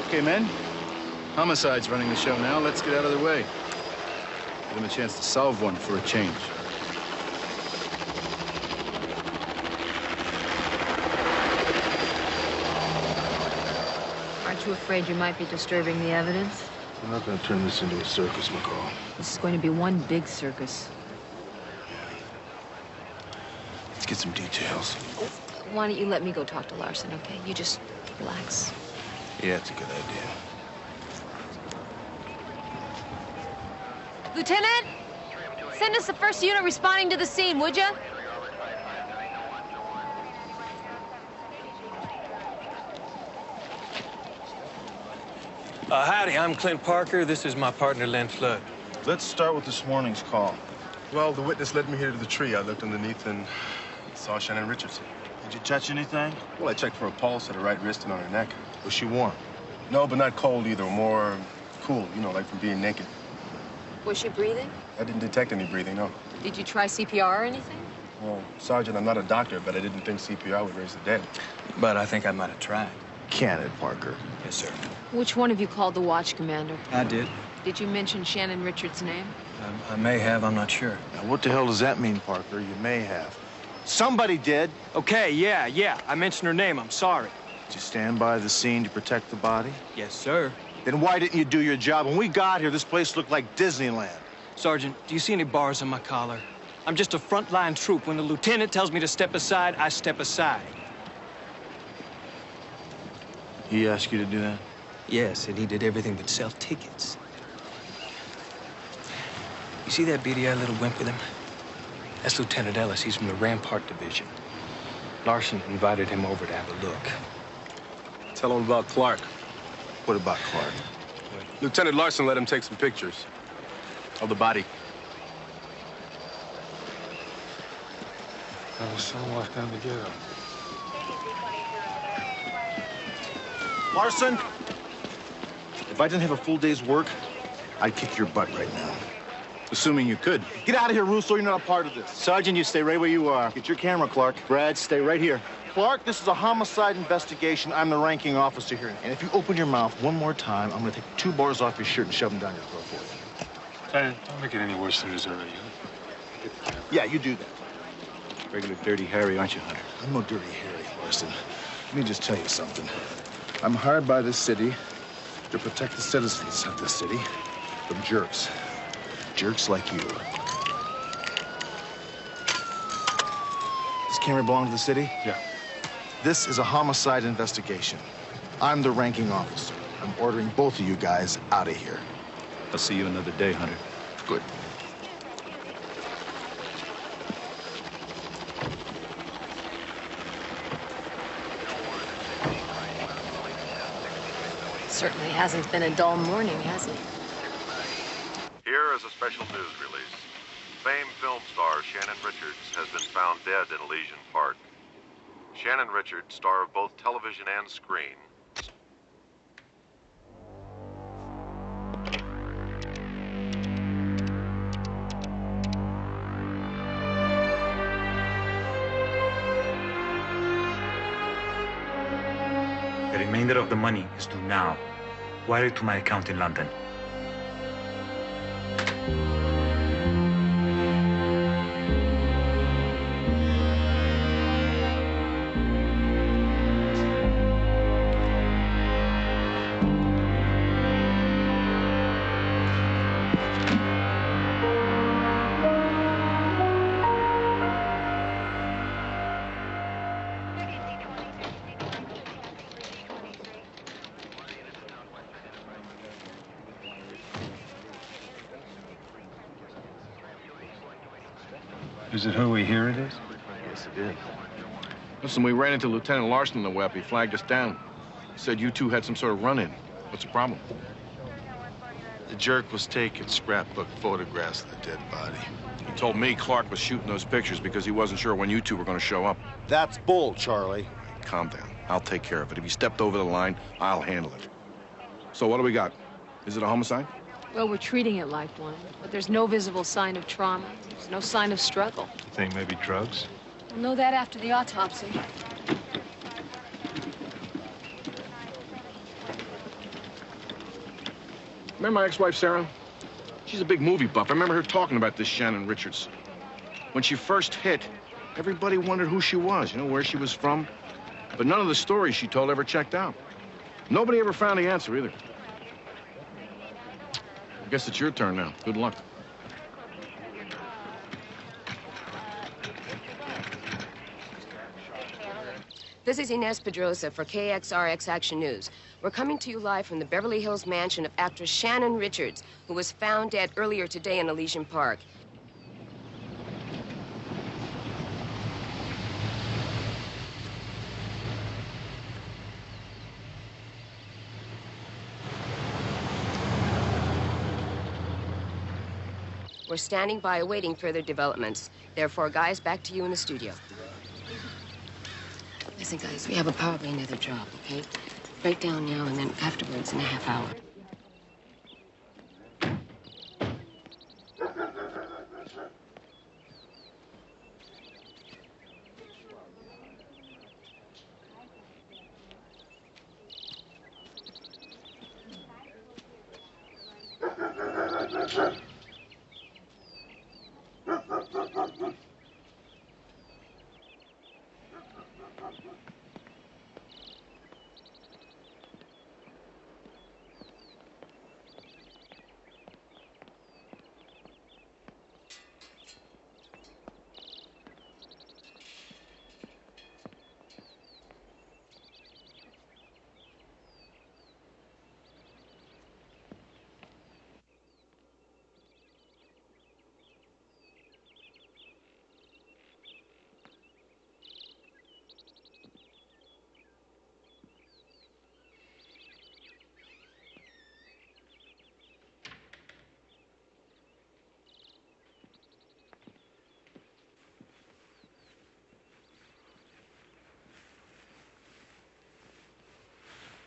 [SPEAKER 3] Okay, men. Homicide's running the show now. Let's get out of their way. Give them a chance to solve one for a change.
[SPEAKER 1] Aren't you afraid you might be disturbing the evidence?
[SPEAKER 6] I'm not gonna turn this into a circus, McCall.
[SPEAKER 1] This is going to be one big circus.
[SPEAKER 6] Let's get some details.
[SPEAKER 1] Why don't you let me go talk to Larson, okay? You just relax.
[SPEAKER 6] Yeah, it's a good idea.
[SPEAKER 1] Lieutenant, send us the first unit responding to the scene, would you?
[SPEAKER 25] Howdy, I'm Clint Parker. This is my partner, Len Flood.
[SPEAKER 6] Let's start with this morning's call.
[SPEAKER 3] Well, the witness led me here to the tree. I looked underneath and saw Shannon Richardson.
[SPEAKER 6] Did you touch anything?
[SPEAKER 3] Well, I checked for a pulse at her right wrist and on her neck.
[SPEAKER 6] Was she warm?
[SPEAKER 3] No, but not cold either. More cool, you know, like from being naked.
[SPEAKER 1] Was she breathing?
[SPEAKER 3] I didn't detect any breathing, no.
[SPEAKER 1] Did you try CPR or anything?
[SPEAKER 3] Well, Sergeant, I'm not a doctor, but I didn't think CPR would raise the dead.
[SPEAKER 25] But I think I might have tried.
[SPEAKER 6] Can it, Parker?
[SPEAKER 25] Yes, sir.
[SPEAKER 1] Which one of you called the watch commander?
[SPEAKER 25] I did.
[SPEAKER 1] Did you mention Shannon Richards' name?
[SPEAKER 25] I may have, I'm not sure.
[SPEAKER 6] Now, what the hell does that mean, Parker? You may have. Somebody did.
[SPEAKER 25] Okay, yeah. I mentioned her name, I'm sorry.
[SPEAKER 6] Did you stand by the scene to protect the body?
[SPEAKER 25] Yes, sir.
[SPEAKER 6] Then why didn't you do your job? When we got here, this place looked like Disneyland.
[SPEAKER 25] Sergeant, do you see any bars on my collar? I'm just a frontline troop. When the lieutenant tells me to step aside, I step aside.
[SPEAKER 6] He asked you to do that?
[SPEAKER 23] Yes, and he did everything but sell tickets. You see that beady-eyed little wimp with him? That's Lieutenant Ellis. He's from the Rampart Division. Larson invited him over to have a look.
[SPEAKER 18] Tell him about Clark.
[SPEAKER 6] What about Clark?
[SPEAKER 18] Lieutenant Larson let him take some pictures.
[SPEAKER 3] Of the body.
[SPEAKER 6] Larson, if I didn't have a full day's work, I'd kick your butt right now.
[SPEAKER 3] Assuming you could.
[SPEAKER 6] Get out of here, Russo. You're not a part of this.
[SPEAKER 3] Sergeant, you stay right where you are.
[SPEAKER 6] Get your camera, Clark.
[SPEAKER 3] Brad, stay right here.
[SPEAKER 6] Clark, this is a homicide investigation. I'm the ranking officer here. And if you open your mouth one more time, I'm gonna take 2 bars off your shirt and shove them down your throat for you.
[SPEAKER 2] Lieutenant, don't make it any worse than it is already.
[SPEAKER 6] Yeah, you do that.
[SPEAKER 3] Regular Dirty Harry, aren't you, Hunter?
[SPEAKER 6] I'm no Dirty Harry, Larson. Let me just tell you something. I'm hired by this city to protect the citizens of this city from jerks. Jerks like you. Does camera belong to the city?
[SPEAKER 2] Yeah.
[SPEAKER 6] This is a homicide investigation. I'm the ranking officer. I'm ordering both of you guys out of here.
[SPEAKER 3] I'll see you another day, Hunter.
[SPEAKER 6] Good.
[SPEAKER 1] Certainly hasn't been a dull morning, has it?
[SPEAKER 7] Here is a special news release. Famed film star Shannon Richards has been found dead in Elysian Park. Shannon Richards, star of both television and screen,
[SPEAKER 9] The remainder of the money is due now. Wire it to my account in London.
[SPEAKER 2] Is it who we hear it is?
[SPEAKER 6] Yes, it is.
[SPEAKER 19] Listen, we ran into Lieutenant Larson on the web. He flagged us down. Said you two had some sort of run-in. What's the problem?
[SPEAKER 6] The jerk was taking scrapbook photographs of the dead body.
[SPEAKER 19] He told me Clark was shooting those pictures because he wasn't sure when you two were going to show up.
[SPEAKER 6] That's bull, Charlie.
[SPEAKER 19] Calm down. I'll take care of it. If he stepped over the line, I'll handle it. So what do we got? Is it a homicide?
[SPEAKER 1] Well, we're treating it like one, but there's no visible sign of trauma. There's no sign of struggle.
[SPEAKER 2] You think maybe drugs?
[SPEAKER 1] We'll know that after the autopsy.
[SPEAKER 19] Remember my ex-wife, Sarah? She's a big movie buff. I remember her talking about this Shannon Richards. When she first hit, everybody wondered who she was, you know, where she was from. But none of the stories she told ever checked out. Nobody ever found the answer either. I guess it's your turn now. Good luck.
[SPEAKER 14] This is Inez Pedrosa for KXRX Action News. We're coming to you live from the Beverly Hills mansion of actress Shannon Richards, who was found dead earlier today in Elysian Park. We're standing by awaiting further developments. Therefore, guys, back to you in the studio. Listen, guys, we have probably another job, okay? Break down now and then afterwards in a half hour.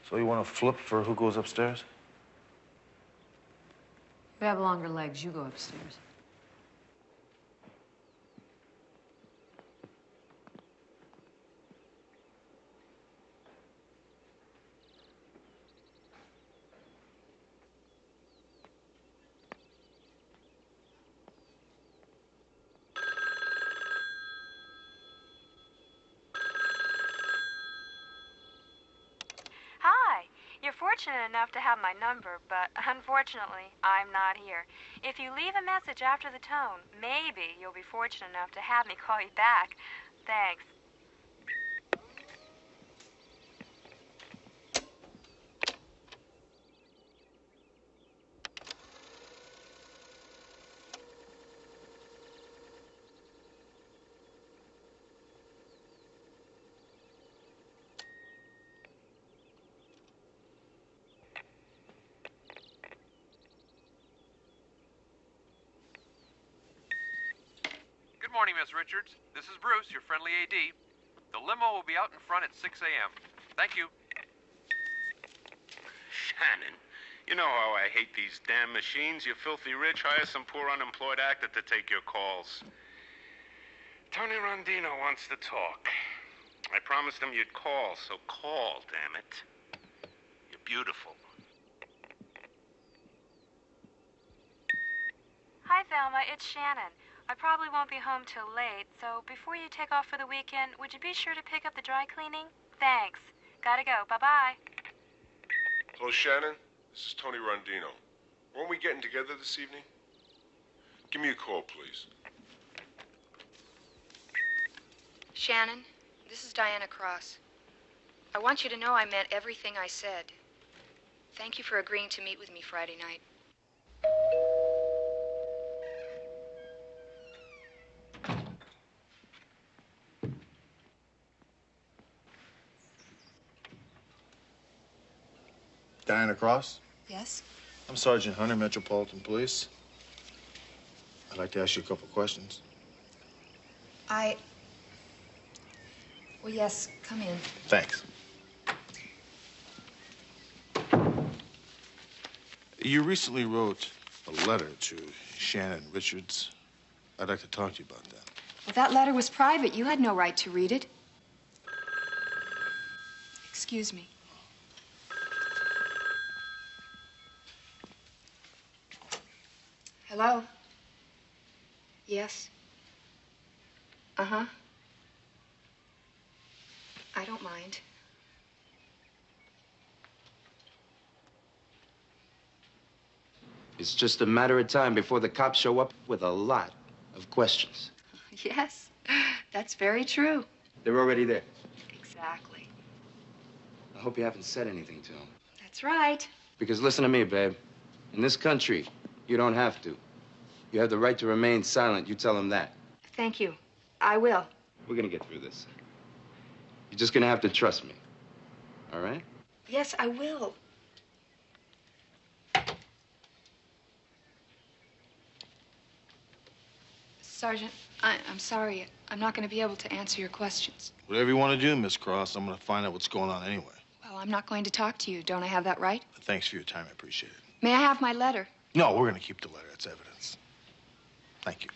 [SPEAKER 6] So you want to flip for who goes upstairs?
[SPEAKER 1] You have longer legs. You go upstairs.
[SPEAKER 8] Hi. You're fortunate enough to have my number, but unfortunately, I'm not here. If you leave a message after the tone, maybe you'll be fortunate enough to have me call you back. Thanks.
[SPEAKER 10] Good morning, Miss Richards. This is Bruce, your friendly AD. The limo will be out in front at 6 a.m. Thank you.
[SPEAKER 27] Shannon, you know how I hate these damn machines. You filthy rich, hire some poor unemployed actor to take your calls. Tony Rondino wants to talk. I promised him you'd call, so call, damn it. You're beautiful.
[SPEAKER 8] Hi, Thelma. It's Shannon. I probably won't be home till late, so before you take off for the weekend, would you be sure to pick up the dry cleaning? Thanks. Gotta go. Bye-bye.
[SPEAKER 18] Hello, Shannon. This is Tony Rondino. Weren't we getting together this evening? Give me a call, please.
[SPEAKER 20] Shannon, this is Diana Cross. I want you to know I meant everything I said. Thank you for agreeing to meet with me Friday night.
[SPEAKER 6] Diana Cross?
[SPEAKER 20] Yes?
[SPEAKER 6] I'm Sergeant Hunter, Metropolitan Police. I'd like to ask you a couple questions.
[SPEAKER 20] Well, yes, come in.
[SPEAKER 6] Thanks. You recently wrote a letter to Shannon Richards. I'd like to talk to you about that.
[SPEAKER 20] Well, that letter was private. You had no right to read it. Excuse me. Hello? Yes? Uh-huh. I don't mind.
[SPEAKER 5] It's just a matter of time before the cops show up with a lot of questions.
[SPEAKER 20] Yes, that's very true.
[SPEAKER 5] They're already there.
[SPEAKER 20] Exactly.
[SPEAKER 5] I hope you haven't said anything to them.
[SPEAKER 20] That's right.
[SPEAKER 5] Because listen to me, babe. In this country, you don't have to. You have the right to remain silent. You tell them that.
[SPEAKER 20] Thank you. I will.
[SPEAKER 5] We're gonna get through this. You're just gonna have to trust me. All right?
[SPEAKER 20] Yes, I will. Sergeant, I'm sorry. I'm not going to be able to answer your questions.
[SPEAKER 6] Whatever you want to do, Miss Cross, I'm going to find out what's going on anyway.
[SPEAKER 20] Well, I'm not going to talk to you. Don't I have that right?
[SPEAKER 6] Thanks for your time. I appreciate it.
[SPEAKER 20] May I have my letter?
[SPEAKER 6] No, we're going to keep the letter. It's evidence. Thank you.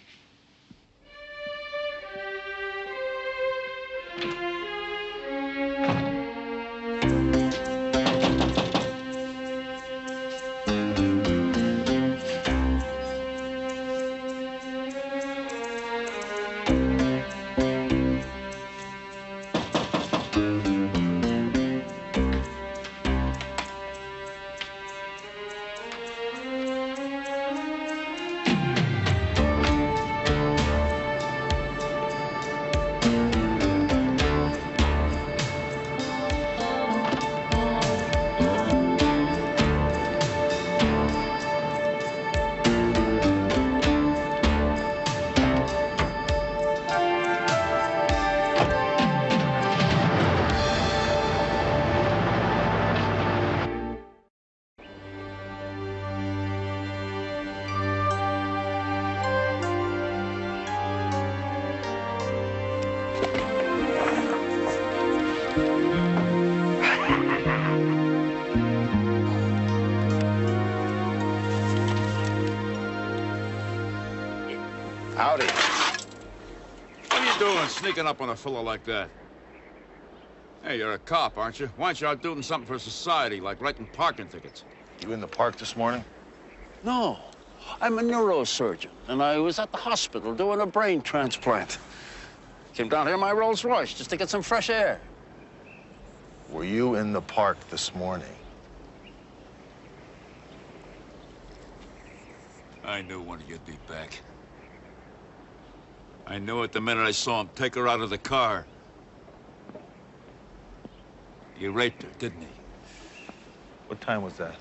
[SPEAKER 19] Howdy.
[SPEAKER 4] What are you doing sneaking up on a fella like that? Hey, you're a cop, aren't you? Why aren't you out doing something for society, like writing parking tickets?
[SPEAKER 6] You in the park this morning?
[SPEAKER 17] No, I'm a neurosurgeon, and I was at the hospital doing a brain transplant. Came down here in my Rolls Royce just to get some fresh air.
[SPEAKER 6] Were you in the park this morning?
[SPEAKER 4] I knew one of you'd be back. I knew it the minute I saw him take her out of the car. He raped her, didn't he?
[SPEAKER 6] What time was that?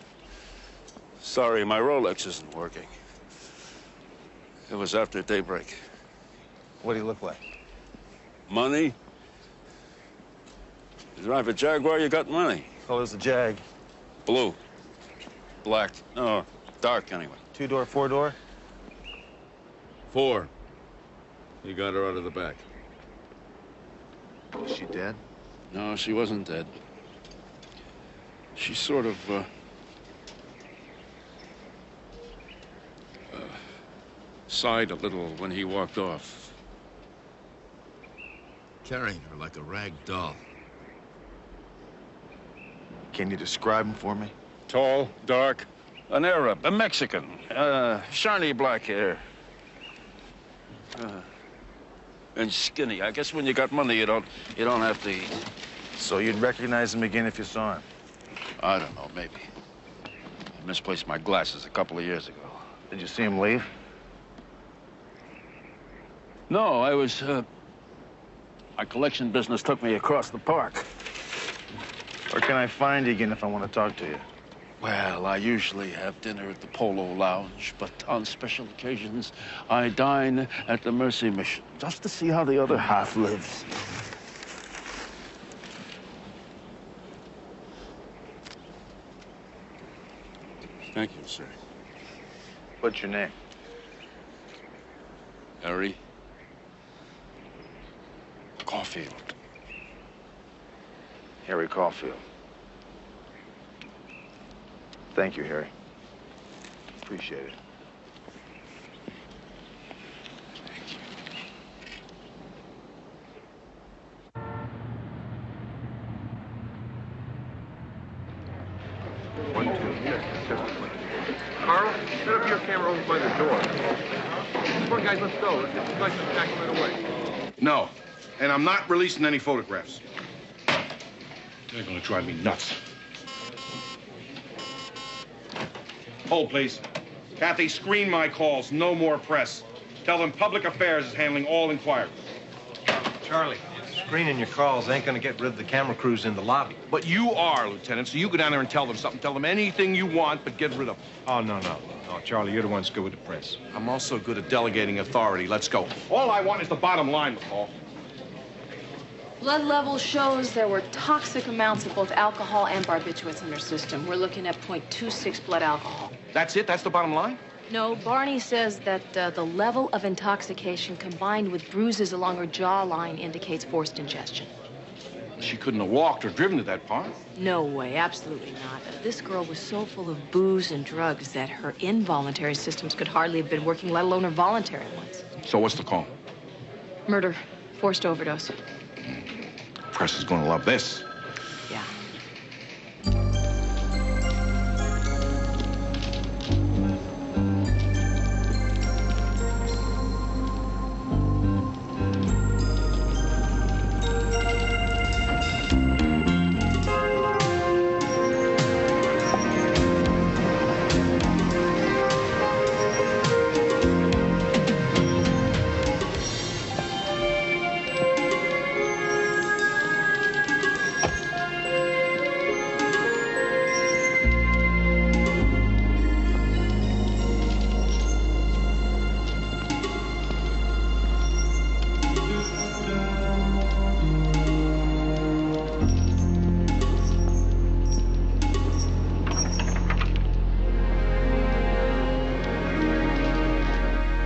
[SPEAKER 4] Sorry, my Rolex isn't working. It was after daybreak.
[SPEAKER 6] What do you look like?
[SPEAKER 4] Money? You drive a Jaguar, you got money.
[SPEAKER 6] Color's the Jag.
[SPEAKER 4] Blue. Black. No, dark anyway.
[SPEAKER 6] 2-door, 4-door?
[SPEAKER 4] 4. He got her out of the back.
[SPEAKER 6] Is she dead?
[SPEAKER 4] No, she wasn't dead. She sort of, sighed a little when he walked off. Carrying her like a rag doll.
[SPEAKER 6] Can you describe him for me?
[SPEAKER 4] Tall, dark, an Arab, a Mexican, shiny black hair. And skinny. I guess when you got money, you don't have to eat.
[SPEAKER 6] So you'd recognize him again if you saw him?
[SPEAKER 4] I don't know, maybe. I misplaced my glasses a couple of years ago.
[SPEAKER 6] Did you see him leave?
[SPEAKER 4] No, I was, my collection business took me across the park.
[SPEAKER 6] Where can I find you again if I want to talk to you?
[SPEAKER 4] Well, I usually have dinner at the Polo Lounge, but on special occasions, I dine at the Mercy Mission, just to see how the other half lives. Thank you, sir.
[SPEAKER 6] What's your name?
[SPEAKER 4] Harry Caulfield.
[SPEAKER 6] Harry Caulfield. Thank you, Harry. Appreciate it.
[SPEAKER 4] Thank you.
[SPEAKER 10] One, two. Yes, Carl, set up your camera over by the door. Come on, guys, let's go. Let's get this license back right away.
[SPEAKER 12] No, and I'm not releasing any photographs. They're gonna drive me nuts. Hold, please. Kathy, screen my calls. No more press. Tell them Public Affairs is handling all inquiries.
[SPEAKER 10] Charlie, screening your calls ain't gonna get rid of the camera crews in the lobby.
[SPEAKER 12] But you are, Lieutenant, so you go down there and tell them something. Tell them anything you want, but get rid of them.
[SPEAKER 10] Oh, no. No, Charlie, you're the one that's good with the press.
[SPEAKER 12] I'm also good at delegating authority. Let's go. All I want is the bottom line, McCall.
[SPEAKER 1] Blood level shows there were toxic amounts of both alcohol and barbiturates in her system. We're looking at 0.26 blood alcohol.
[SPEAKER 12] That's it? That's the bottom line?
[SPEAKER 1] No, Barney says that the level of intoxication combined with bruises along her jawline indicates forced ingestion.
[SPEAKER 12] She couldn't have walked or driven to that part.
[SPEAKER 1] No way, absolutely not. This girl was so full of booze and drugs that her involuntary systems could hardly have been working, let alone her voluntary ones.
[SPEAKER 12] So what's the call?
[SPEAKER 1] Murder, forced overdose.
[SPEAKER 12] Press is gonna love this.
[SPEAKER 1] Yeah.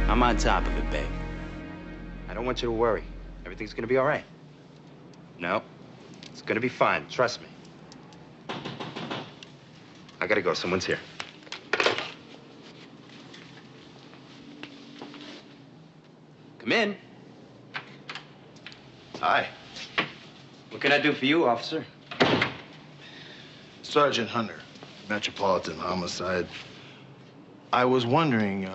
[SPEAKER 5] I'm on top of it, babe. I don't want you to worry. Everything's gonna be all right. No, it's gonna be fine. Trust me. I gotta go. Someone's here. Come in. Hi. What can I do for you, officer?
[SPEAKER 6] Sergeant Hunter, Metropolitan Homicide. I was wondering,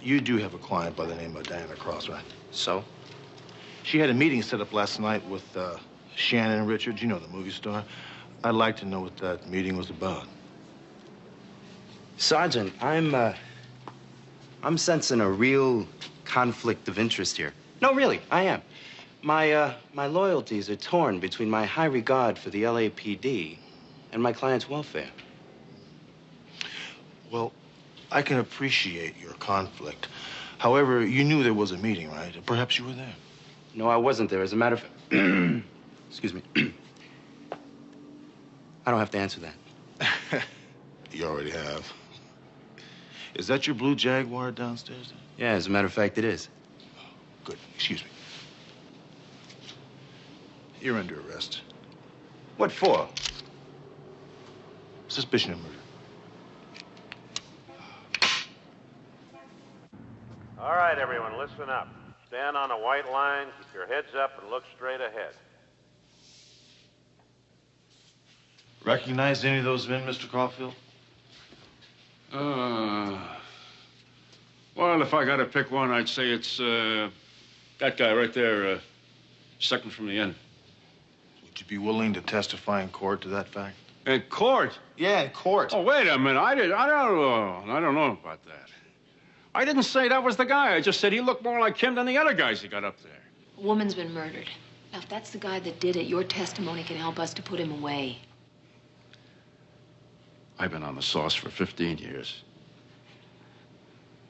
[SPEAKER 6] you do have a client by the name of Diana Cross, right?
[SPEAKER 5] So?
[SPEAKER 6] She had a meeting set up last night with Shannon Richards, you know, the movie star. I'd like to know what that meeting was about.
[SPEAKER 5] Sergeant, I'm sensing a real conflict of interest here. No, really, I am. My loyalties are torn between my high regard for the LAPD and my client's welfare.
[SPEAKER 6] Well, I can appreciate your conflict. However, you knew there was a meeting, right? Perhaps you were there.
[SPEAKER 5] No, I wasn't there. As a matter of fact, excuse me. I don't have to answer that.
[SPEAKER 6] You already have. Is that your blue Jaguar downstairs?
[SPEAKER 5] Yeah, as a matter of fact, it is.
[SPEAKER 6] Good. Excuse me. You're under arrest.
[SPEAKER 5] What for?
[SPEAKER 6] Suspicion of murder.
[SPEAKER 13] All right, everyone, listen up. Stand on a white line, keep your heads up, and look straight ahead.
[SPEAKER 6] Recognize any of those men, Mr. Caulfield?
[SPEAKER 12] Well, if I got to pick one, I'd say it's that guy right there, second from the end.
[SPEAKER 6] Would you be willing to testify in court to that fact?
[SPEAKER 12] In court?
[SPEAKER 6] Yeah, in court.
[SPEAKER 12] Oh, wait a minute. I don't know about that. I didn't say that was the guy. I just said he looked more like him than the other guys he got up there.
[SPEAKER 1] A woman's been murdered. Now, if that's the guy that did it, your testimony can help us to put him away.
[SPEAKER 12] I've been on the sauce for 15 years.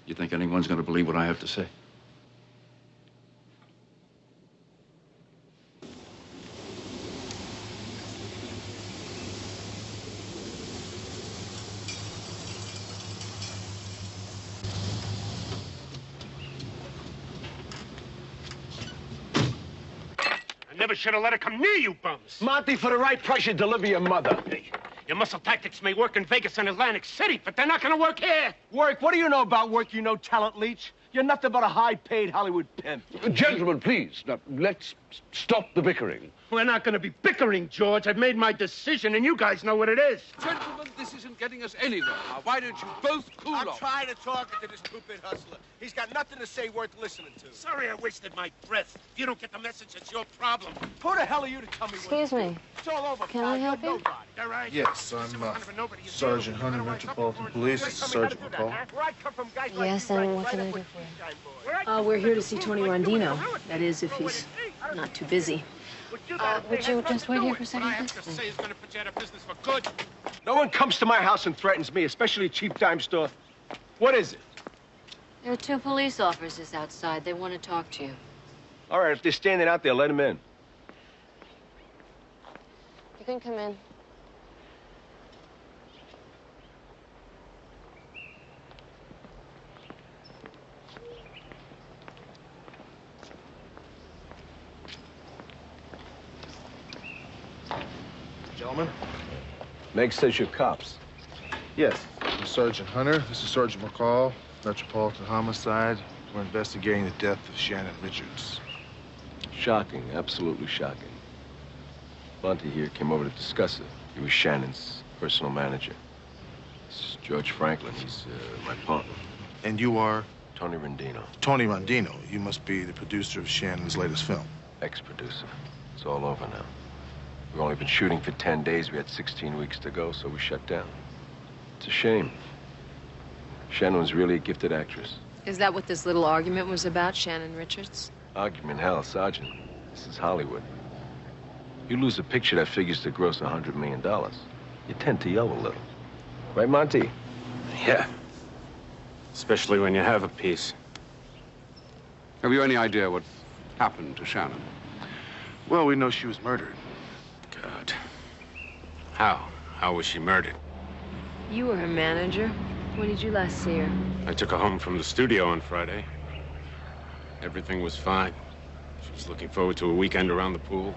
[SPEAKER 12] You think anyone's going to believe what I have to say?
[SPEAKER 9] Never should have let her come near you bums.
[SPEAKER 15] Monty, for the right price, you deliver your mother.
[SPEAKER 9] Hey, your muscle tactics may work in Vegas and Atlantic City, but they're not going to work here.
[SPEAKER 15] Work? What do you know about work, you know, talent leech? You're nothing but a high-paid Hollywood pimp.
[SPEAKER 16] Gentlemen, please, now, let's stop the bickering.
[SPEAKER 9] We're not going to be bickering, George. I've made my decision, and you guys know what it is.
[SPEAKER 16] Gentlemen, this isn't getting us anywhere. Now, why don't you both cool off?
[SPEAKER 15] I'm trying to talk to this stupid hustler. He's got nothing to say worth listening to.
[SPEAKER 9] Sorry I wasted my breath. If you don't get the message, it's your problem.
[SPEAKER 15] Who the hell are you to tell me what
[SPEAKER 1] Excuse me.
[SPEAKER 15] It's all over.
[SPEAKER 1] Can I help you?
[SPEAKER 9] All right.
[SPEAKER 6] Yes, I'm Sergeant Hunter, Metropolitan Police. This is Sergeant McCall.
[SPEAKER 1] Yes, and what can I do for you? We're here to see Tony Rondino. That is, if he's not too busy. Would you just wait here for a second, please?
[SPEAKER 15] No one comes to my house and threatens me, especially a cheap dime store. What is it?
[SPEAKER 1] There are two police officers outside. They want to talk to you.
[SPEAKER 15] All right, if they're standing out there, let them in.
[SPEAKER 1] You can come in.
[SPEAKER 6] Gentlemen?
[SPEAKER 15] Meg says you're cops.
[SPEAKER 6] Yes. I'm Sergeant Hunter. This is Sergeant McCall, Metropolitan Homicide. We're investigating the death of Shannon Richards.
[SPEAKER 21] Shocking, absolutely shocking. Monty here came over to discuss it. He was Shannon's personal manager. This is George Franklin. He's my partner.
[SPEAKER 6] And you are?
[SPEAKER 21] Tony Rondino.
[SPEAKER 6] Tony Rondino. You must be the producer of Shannon's latest film.
[SPEAKER 21] Ex-producer. It's all over now. We've only been shooting for 10 days. We had 16 weeks to go, so we shut down. It's a shame. Shannon was really a gifted actress.
[SPEAKER 1] Is that what this little argument was about, Shannon Richards?
[SPEAKER 21] Argument, hell, Sergeant. This is Hollywood. You lose a picture that figures to gross $100 million. You tend to yell a little. Right, Monty?
[SPEAKER 12] Yeah. Especially when you have a piece.
[SPEAKER 16] Have you any idea what happened to Shannon?
[SPEAKER 6] Well, we know she was murdered.
[SPEAKER 12] God. How? How was she murdered?
[SPEAKER 1] You were her manager. When did you last see her?
[SPEAKER 12] I took her home from the studio on Friday. Everything was fine. She was looking forward to a weekend around the pool.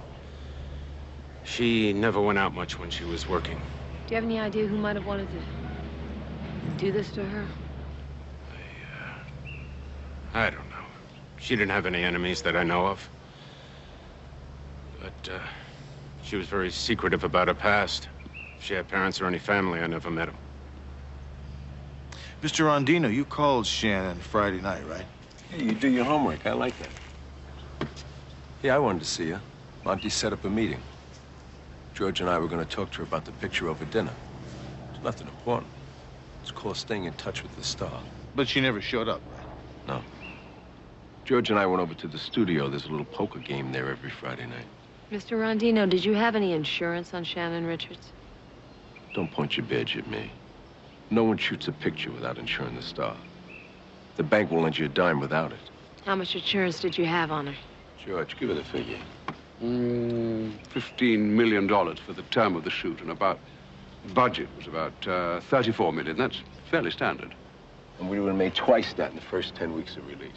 [SPEAKER 12] She never went out much when she was working.
[SPEAKER 1] Do you have any idea who might have wanted to do this to her?
[SPEAKER 12] I don't know. She didn't have any enemies that I know of. But, she was very secretive about her past. If she had parents or any family, I never met them.
[SPEAKER 6] Mr. Rondino, you called Shannon Friday night, right?
[SPEAKER 21] Hey, you do your homework. I like that. Yeah, I wanted to see you. Monty set up a meeting. George and I were going to talk to her about the picture over dinner. It's nothing important. It's called staying in touch with the star.
[SPEAKER 6] But she never showed up, right?
[SPEAKER 21] No. George and I went over to the studio. There's a little poker game there every Friday night.
[SPEAKER 1] Mr. Rondino, did you have any insurance on Shannon Richards?
[SPEAKER 21] Don't point your badge at me. No one shoots a picture without insuring the star. The bank won't lend you a dime without it.
[SPEAKER 1] How much insurance did you have on her?
[SPEAKER 21] George, give her the figure.
[SPEAKER 16] $15 million for the term of the shoot, and budget was about $34 million. That's fairly standard.
[SPEAKER 21] And we would have made twice that in the first 10 weeks of release.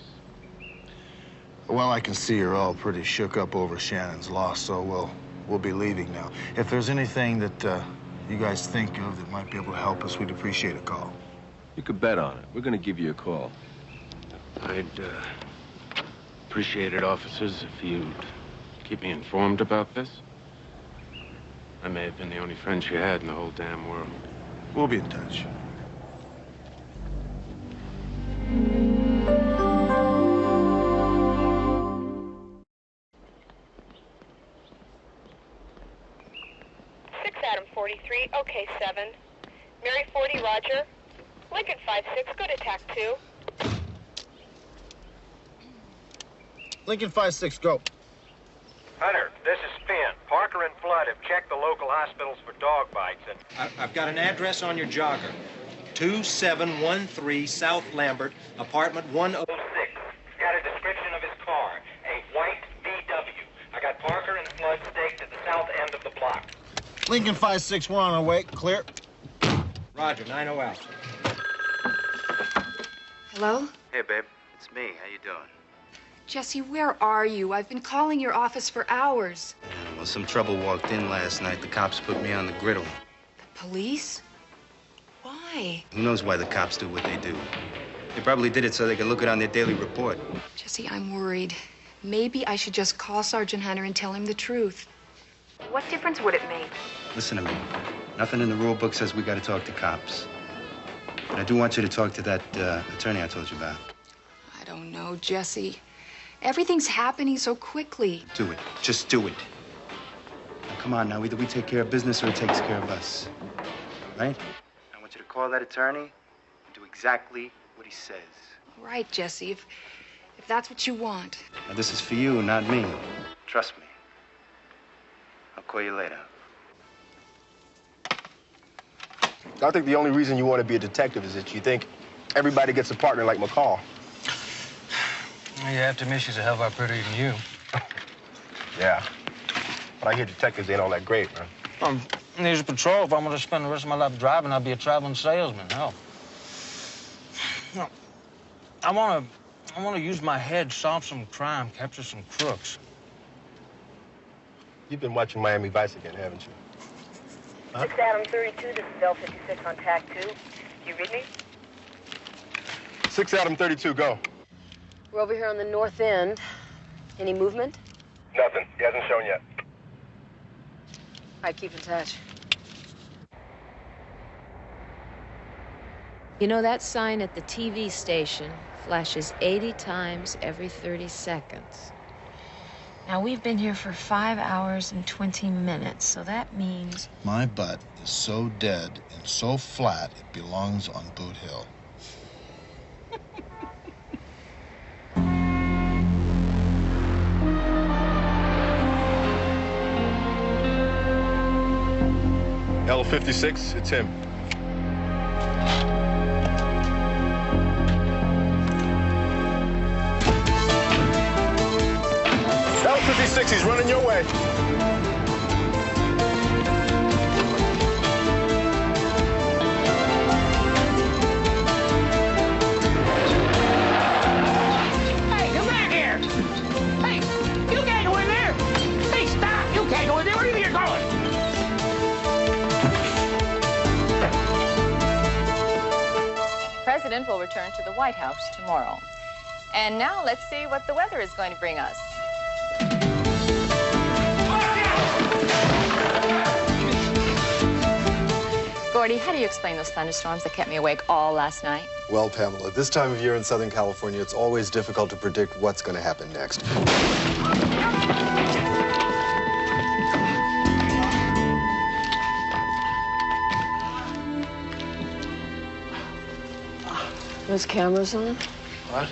[SPEAKER 6] Well, I can see you're all pretty shook up over Shannon's loss, so we'll be leaving now. If there's anything that you guys think of that might be able to help us, we'd appreciate a call.
[SPEAKER 21] You could bet on it. We're going to give you a call.
[SPEAKER 12] I'd appreciate it, officers, if you'd keep me informed about this. I may have been the only friend she had in the whole damn world.
[SPEAKER 6] We'll be in touch.
[SPEAKER 3] Adam 43, okay, 7. Mary 40, roger. Lincoln 56, good attack 2.
[SPEAKER 6] Lincoln 56, go.
[SPEAKER 13] Hunter, this is Finn. Parker and Flood have checked the local hospitals for dog bites and...
[SPEAKER 11] I've got an address on your jogger. 2713 South Lambert, apartment 106.
[SPEAKER 13] Got a description of his car, a white VW. I got Parker and Flood staked at the south end of the block.
[SPEAKER 6] Lincoln 56, we're on our way. Clear.
[SPEAKER 11] Roger, 90 out.
[SPEAKER 20] Hello?
[SPEAKER 5] Hey, babe. It's me. How you doing?
[SPEAKER 20] Jesse, where are you? I've been calling your office for hours.
[SPEAKER 5] Well, some trouble walked in last night. The cops put me on the griddle.
[SPEAKER 20] The police? Why?
[SPEAKER 5] Who knows why the cops do what they do? They probably did it so they could look it on their daily report.
[SPEAKER 20] Jesse, I'm worried. Maybe I should just call Sergeant Hunter and tell him the truth.
[SPEAKER 3] What difference would it make?
[SPEAKER 5] Listen to me. Nothing in the rule book says we got to talk to cops. But I do want you to talk to that attorney I told you about.
[SPEAKER 20] I don't know, Jesse. Everything's happening so quickly.
[SPEAKER 5] Do it. Just do it. Now, come on now. Either we take care of business or it takes care of us. Right? I want you to call that attorney and do exactly what he says.
[SPEAKER 20] Right, Jesse, if that's what you want.
[SPEAKER 5] Now, this is for you, not me. Trust me. I'll call you later.
[SPEAKER 15] I think the only reason you want to be a detective is that you think everybody gets a partner like McCall.
[SPEAKER 11] You have to admit she's a hell of a lot prettier than you.
[SPEAKER 15] Yeah. But I hear detectives ain't all that great, man.
[SPEAKER 11] Needs a patrol. If I'm going to spend the rest of my life driving, I'll be a traveling salesman. Hell. No. I want to use my head, solve some crime, capture some crooks.
[SPEAKER 15] You've been watching Miami Vice again, haven't you? Huh?
[SPEAKER 3] 6 Adam 32, this is Bell 56 on tack 2. You read me?
[SPEAKER 15] 6 Adam 32, go.
[SPEAKER 1] We're over here on the north end. Any movement?
[SPEAKER 15] Nothing. He hasn't shown yet.
[SPEAKER 1] All right, keep in touch. You know, that sign at the TV station flashes 80 times every 30 seconds.
[SPEAKER 22] Now, we've been here for 5 hours and 20 minutes, so that means...
[SPEAKER 6] My butt is so dead and so flat, it belongs on Boot Hill.
[SPEAKER 15] L56, it's him. L56, he's running your way.
[SPEAKER 9] Hey, come back here! Hey, you can't go in there! Hey, stop! You can't go in there! Where do you think you're going?
[SPEAKER 23] The president will return to the White House tomorrow.
[SPEAKER 2] And now let's see what the weather is going to bring us. Gordy, how do you explain those thunderstorms that kept me awake all last night?
[SPEAKER 7] Well, Pamela, this time of year in Southern California, it's always difficult to predict what's going to happen next.
[SPEAKER 1] Those cameras on?
[SPEAKER 6] What?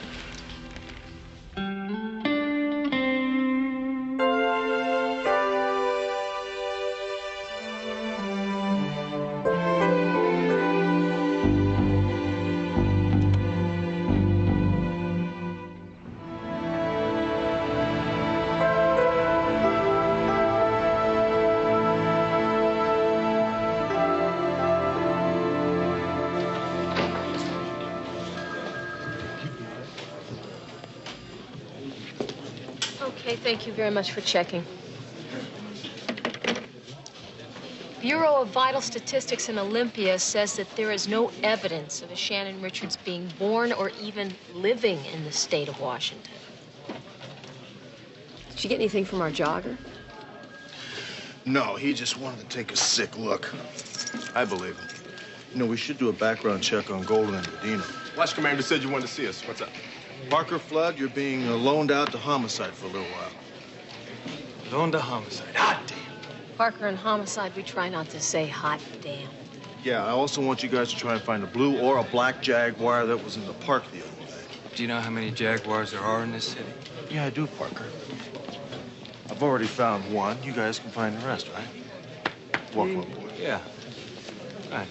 [SPEAKER 1] Okay, thank you very much for checking. Bureau of Vital Statistics in Olympia says that there is no evidence of a Shannon Richards being born or even living in the state of Washington. Did you get anything from our jogger?
[SPEAKER 6] No, he just wanted to take a sick look. I believe him. You know, we should do a background check on Golden and Medina.
[SPEAKER 15] Watch Commander said you wanted to see us. What's up?
[SPEAKER 6] Parker Flood, you're being loaned out to homicide for a little while.
[SPEAKER 11] Loaned to homicide. Hot damn.
[SPEAKER 1] Parker and Homicide, we try not to say hot damn.
[SPEAKER 6] Yeah, I also want you guys to try and find a blue or a black Jaguar that was in the park the other day.
[SPEAKER 11] Do you know how many Jaguars there are in this city?
[SPEAKER 6] Yeah, I do, Parker. I've already found one. You guys can find the rest, right? Welcome aboard.
[SPEAKER 11] Yeah. Right.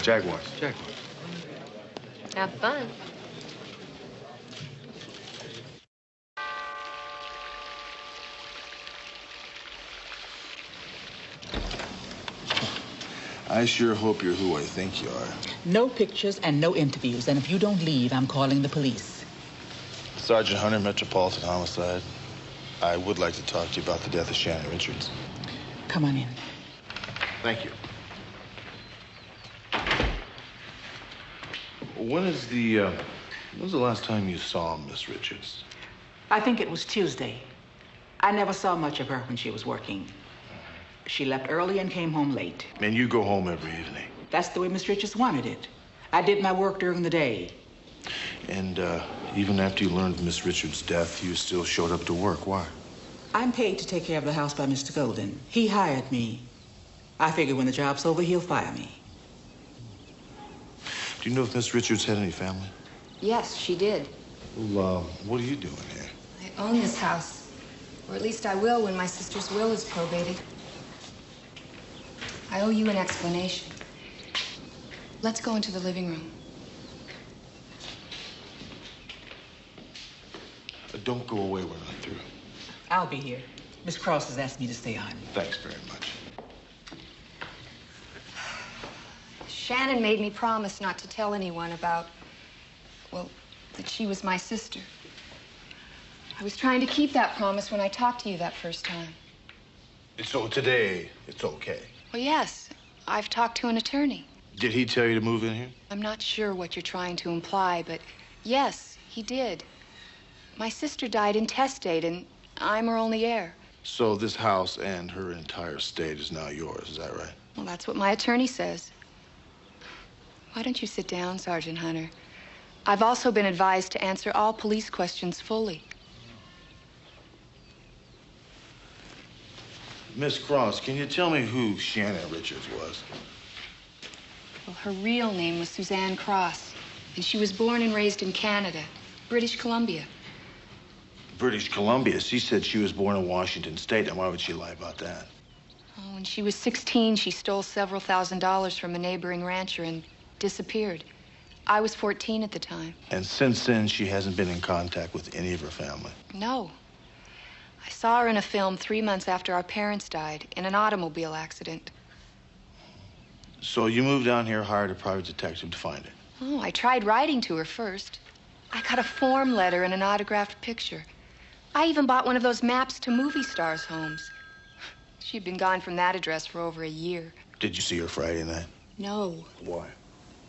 [SPEAKER 6] Jaguars.
[SPEAKER 11] Jaguars.
[SPEAKER 1] Have fun.
[SPEAKER 6] I sure hope you're who I think you are.
[SPEAKER 14] No pictures and no interviews. And if you don't leave, I'm calling the police.
[SPEAKER 6] Sergeant Hunter, Metropolitan Homicide. I would like to talk to you about the death of Shannon Richards.
[SPEAKER 14] Come on in.
[SPEAKER 6] Thank you. When's the last time you saw Miss Richards?
[SPEAKER 14] I think it was Tuesday. I never saw much of her when she was working. She left early and came home late.
[SPEAKER 6] And you go home every evening?
[SPEAKER 14] That's the way Miss Richards wanted it. I did my work during the day.
[SPEAKER 6] And even after you learned of Miss Richards' death, you still showed up to work. Why?
[SPEAKER 14] I'm paid to take care of the house by Mr. Golden. He hired me. I figure when the job's over, he'll fire me.
[SPEAKER 6] Do you know if Miss Richards had any family?
[SPEAKER 20] Yes, she did.
[SPEAKER 6] Well, what are you doing here?
[SPEAKER 20] I own this house. Or at least I will when my sister's will is probated. I owe you an explanation. Let's go into the living room.
[SPEAKER 6] Don't go away when I'm through.
[SPEAKER 14] I'll be here. Miss Cross has asked me to stay on.
[SPEAKER 6] Thanks very much.
[SPEAKER 20] Shannon made me promise not to tell anyone about, well, that she was my sister. I was trying to keep that promise when I talked to you that first time.
[SPEAKER 6] So today, it's okay?
[SPEAKER 20] Well, yes. I've talked to an attorney.
[SPEAKER 6] Did he tell you to move in here?
[SPEAKER 20] I'm not sure what you're trying to imply, but yes, he did. My sister died intestate, and I'm her only heir.
[SPEAKER 6] So this house and her entire estate is now yours, is that right?
[SPEAKER 20] Well, that's what my attorney says. Why don't you sit down, Sergeant Hunter? I've also been advised to answer all police questions fully.
[SPEAKER 6] Miss Cross, can you tell me who Shannon Richards was?
[SPEAKER 20] Well, her real name was Suzanne Cross, and she was born and raised in Canada, British Columbia.
[SPEAKER 6] British Columbia. She said she was born in Washington State, and why would she lie about that?
[SPEAKER 20] Oh, when she was 16, she stole several $1,000s from a neighboring rancher and disappeared. I was 14 at the time.
[SPEAKER 6] And since then, she hasn't been in contact with any of her family?
[SPEAKER 20] No. I saw her in a film 3 months after our parents died in an automobile accident.
[SPEAKER 6] So you moved down here, hired a private detective to find her?
[SPEAKER 20] Oh, I tried writing to her first. I got a form letter and an autographed picture. I even bought one of those maps to movie stars' homes. She'd been gone from that address for over a year.
[SPEAKER 6] Did you see her Friday night?
[SPEAKER 20] No.
[SPEAKER 6] Why?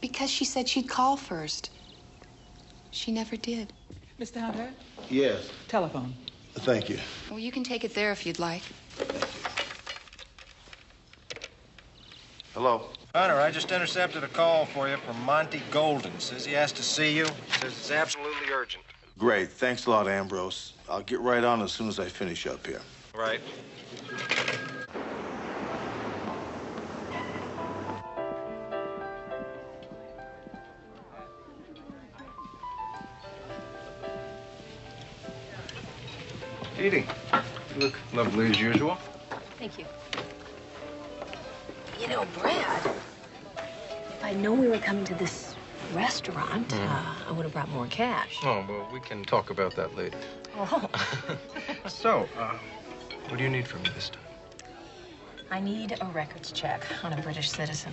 [SPEAKER 20] Because she said she'd call first. She never did.
[SPEAKER 14] Mr. Hunter?
[SPEAKER 6] Yes.
[SPEAKER 14] Telephone.
[SPEAKER 6] Thank you.
[SPEAKER 20] Well, you can take it there if you'd like.
[SPEAKER 6] Hello.
[SPEAKER 8] Hunter, I just intercepted a call for you from Monty Golden. Says he has to see you. Says it's absolutely urgent.
[SPEAKER 6] Great. Thanks a lot, Ambrose. I'll get right on as soon as I finish up here.
[SPEAKER 8] Right. Edie, you look lovely as usual.
[SPEAKER 1] Thank you. You know, Brad, if I'd known we were coming to this restaurant, I would have brought more cash.
[SPEAKER 8] Oh, well, we can talk about that later.
[SPEAKER 1] Oh.
[SPEAKER 8] So, what do you need from me this time?
[SPEAKER 1] I need a records check on a British citizen,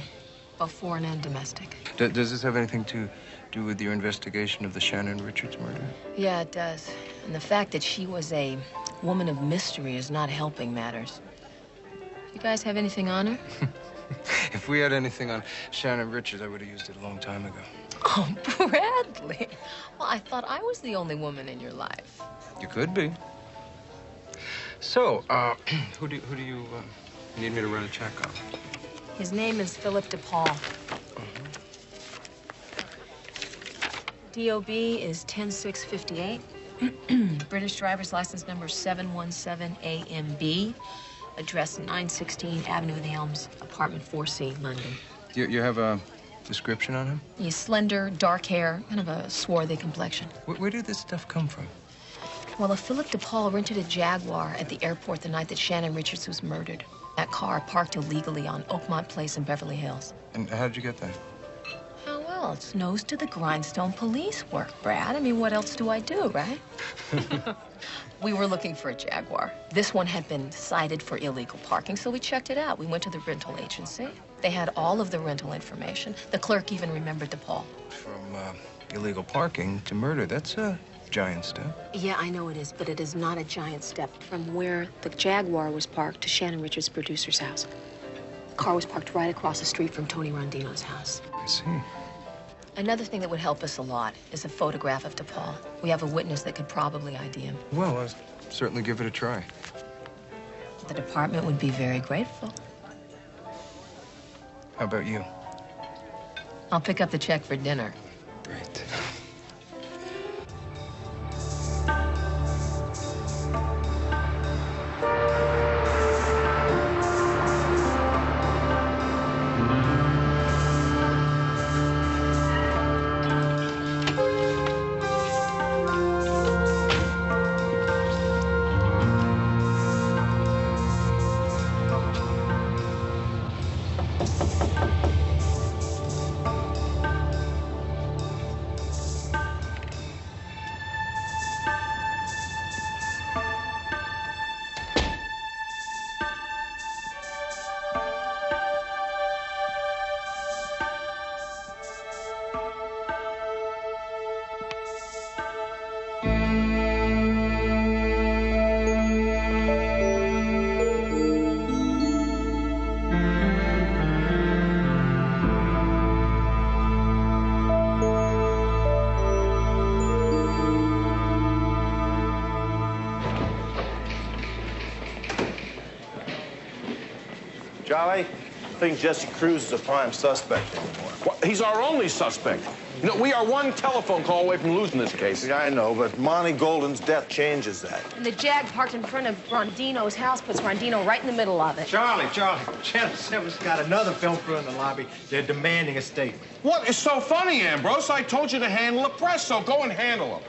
[SPEAKER 1] both foreign and domestic.
[SPEAKER 8] Does this have anything to do with your investigation of the Shannon Richards murder?
[SPEAKER 1] Yeah, it does. And the fact that she was a woman of mystery is not helping matters. You guys have anything on her?
[SPEAKER 8] If we had anything on Shannon Richards, I would have used it a long time ago.
[SPEAKER 1] Oh, Bradley. Well, I thought I was the only woman in your life.
[SPEAKER 8] You could be. So, who do you need me to run a check on?
[SPEAKER 1] His name is Philip DePaul. DOB is 10658. British driver's license number 717AMB. Address 916 Avenue of the Elms, apartment 4C, London.
[SPEAKER 8] You have a description on him?
[SPEAKER 1] He's slender, dark hair, kind of a swarthy complexion.
[SPEAKER 8] Where did this stuff come from?
[SPEAKER 1] Well, a Philip DePaul rented a Jaguar at the airport the night that Shannon Richards was murdered. That car parked illegally on Oakmont Place in Beverly Hills.
[SPEAKER 8] And how did you get that?
[SPEAKER 1] How well? It's nose to the grindstone police work, Brad. I mean, what else do I do, right? We were looking for a Jaguar. This one had been cited for illegal parking, so we checked it out. We went to the rental agency. They had all of the rental information. The clerk even remembered DePaul.
[SPEAKER 8] From illegal parking to murder, that's a giant step.
[SPEAKER 1] Yeah, I know it is, but it is not a giant step from where the Jaguar was parked to Shannon Richards' producer's house. The car was parked right across the street from Tony Rondino's house.
[SPEAKER 8] I see.
[SPEAKER 1] Another thing that would help us a lot is a photograph of DePaul. We have a witness that could probably ID him.
[SPEAKER 8] Well, I'll certainly give it a try.
[SPEAKER 1] The department would be very grateful.
[SPEAKER 8] How about you?
[SPEAKER 1] I'll pick up the check for dinner.
[SPEAKER 8] Great.
[SPEAKER 6] Charlie, I think Jesse Cruz is a prime suspect anymore.
[SPEAKER 4] Well, he's our only suspect. You know, we are one telephone call away from losing this case.
[SPEAKER 6] Yeah, I know, but Monty Golden's death changes that.
[SPEAKER 1] And the Jag parked in front of Rondino's house puts Rondino right in the middle of it.
[SPEAKER 8] Charlie, Channel 7's got another film crew in the lobby. They're demanding a statement.
[SPEAKER 4] What is so funny, Ambrose? I told you to handle the press, so go and handle them.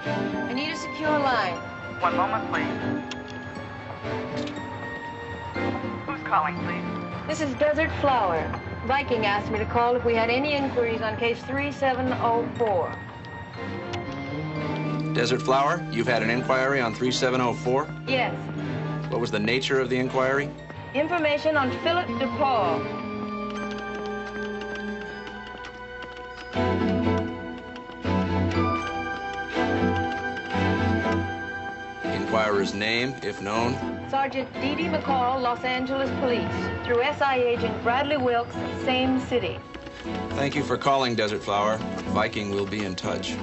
[SPEAKER 1] I need a secure line.
[SPEAKER 18] One moment, please.
[SPEAKER 3] Who's calling, please?
[SPEAKER 18] This is Desert Flower. Viking asked me to call if we had any inquiries on case 3704.
[SPEAKER 19] Desert Flower, you've had an inquiry on 3704?
[SPEAKER 18] Yes.
[SPEAKER 19] What was the nature of the inquiry?
[SPEAKER 18] Information on Philip DePaul.
[SPEAKER 19] Inquirer's name, if known?
[SPEAKER 18] Sergeant Dee McCall, Los Angeles Police. Through SI agent Bradley Wilkes, same city.
[SPEAKER 19] Thank you for calling, Desert Flower. Viking will be in touch.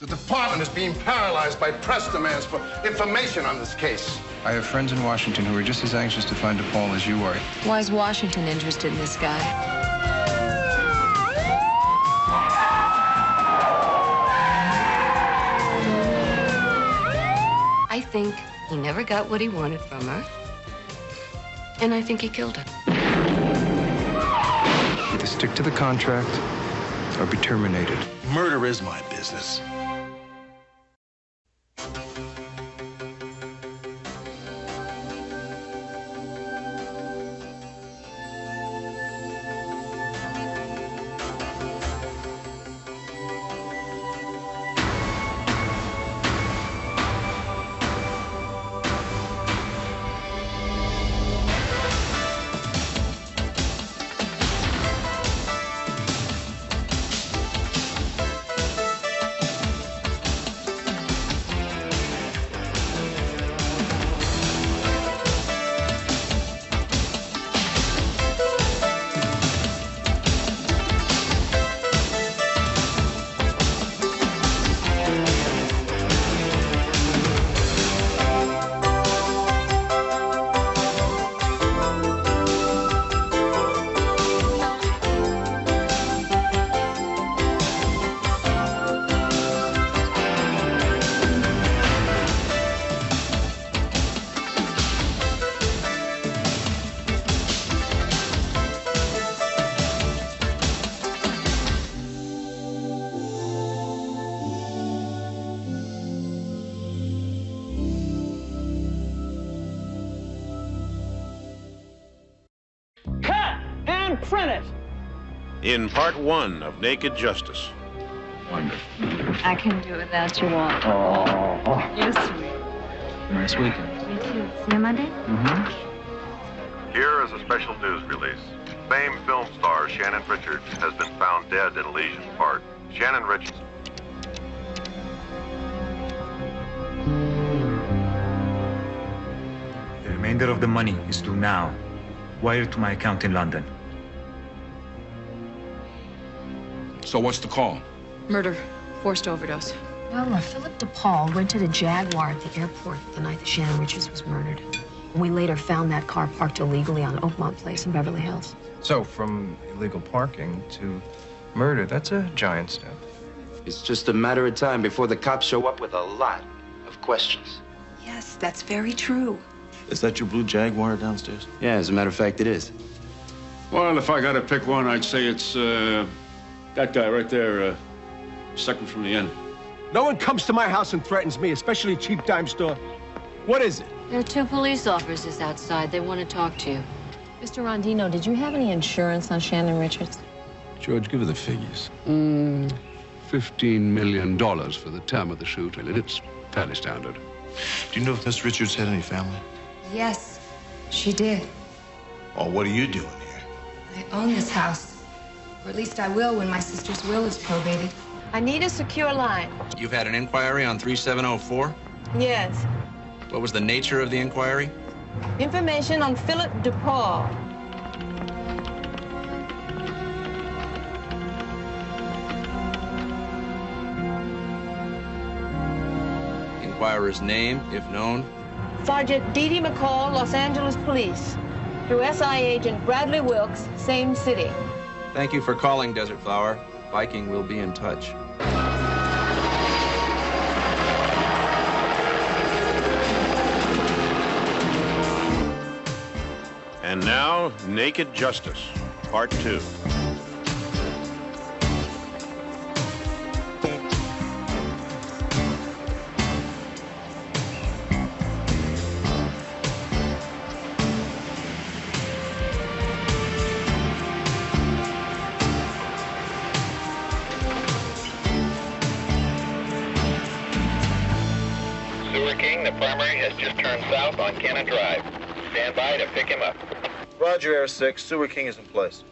[SPEAKER 6] The department is being paralyzed by press demands for information on this case.
[SPEAKER 23] I have friends in Washington who are just as anxious to find DePaul as you are.
[SPEAKER 22] Why is Washington interested in this guy?
[SPEAKER 24] I think he never got what he wanted from her. And I think he killed her.
[SPEAKER 23] Either stick to the contract or be terminated.
[SPEAKER 6] Murder is my business.
[SPEAKER 9] Print it!
[SPEAKER 25] In part 1 of Naked Justice.
[SPEAKER 23] Wonderful.
[SPEAKER 22] I can do it without you want.
[SPEAKER 23] Oh.
[SPEAKER 22] You're sweet.
[SPEAKER 23] Nice weekend.
[SPEAKER 22] Me too. See you Monday?
[SPEAKER 23] Mm-hmm.
[SPEAKER 10] Here is a special news release. Famed film star Shannon Richards has been found dead in Elysian Park. Shannon Richards.
[SPEAKER 26] The remainder of the money is due now. Wire to my account in London.
[SPEAKER 27] So what's the call?
[SPEAKER 20] Murder. Forced overdose.
[SPEAKER 1] Well, Philip DePaul rented a Jaguar at the airport the night that Shannon Richards was murdered. We later found that car parked illegally on Oakmont Place in Beverly Hills.
[SPEAKER 23] So, from illegal parking to murder, that's a giant step.
[SPEAKER 5] It's just a matter of time before the cops show up with a lot of questions.
[SPEAKER 14] Yes, that's very true.
[SPEAKER 6] Is that your blue Jaguar downstairs?
[SPEAKER 5] Yeah, as a matter of fact, it is.
[SPEAKER 4] Well, if I gotta pick one, I'd say it's that guy right there, second from the end.
[SPEAKER 15] No one comes to my house and threatens me, especially a cheap dime store. What is it?
[SPEAKER 24] There are 2 police officers outside. They want to talk to you.
[SPEAKER 22] Mr. Rondino, did you have any insurance on Shannon Richards?
[SPEAKER 21] George, give her the figures.
[SPEAKER 2] $15 million for the term of the shoot, and it's fairly standard.
[SPEAKER 6] Do you know if Miss Richards had any family?
[SPEAKER 20] Yes, she did.
[SPEAKER 6] Oh, what are you doing here?
[SPEAKER 20] I own this house. Or at least I will when my sister's will is probated.
[SPEAKER 18] I need a secure line.
[SPEAKER 19] You've had an inquiry on 3704?
[SPEAKER 18] Yes.
[SPEAKER 19] What was the nature of the inquiry?
[SPEAKER 18] Information on Philip DePaul.
[SPEAKER 19] Inquirer's name, if known?
[SPEAKER 18] Sergeant Dee Dee McCall, Los Angeles Police. Through SI agent Bradley Wilkes, same city.
[SPEAKER 19] Thank you for calling, Desert Flower. Viking will be in touch.
[SPEAKER 25] And now, Naked Justice, Part 2.
[SPEAKER 7] Sewer King, the primary has just turned south on Cannon Drive. Stand by to pick him up.
[SPEAKER 6] Roger, Air 6. Sewer King is in place.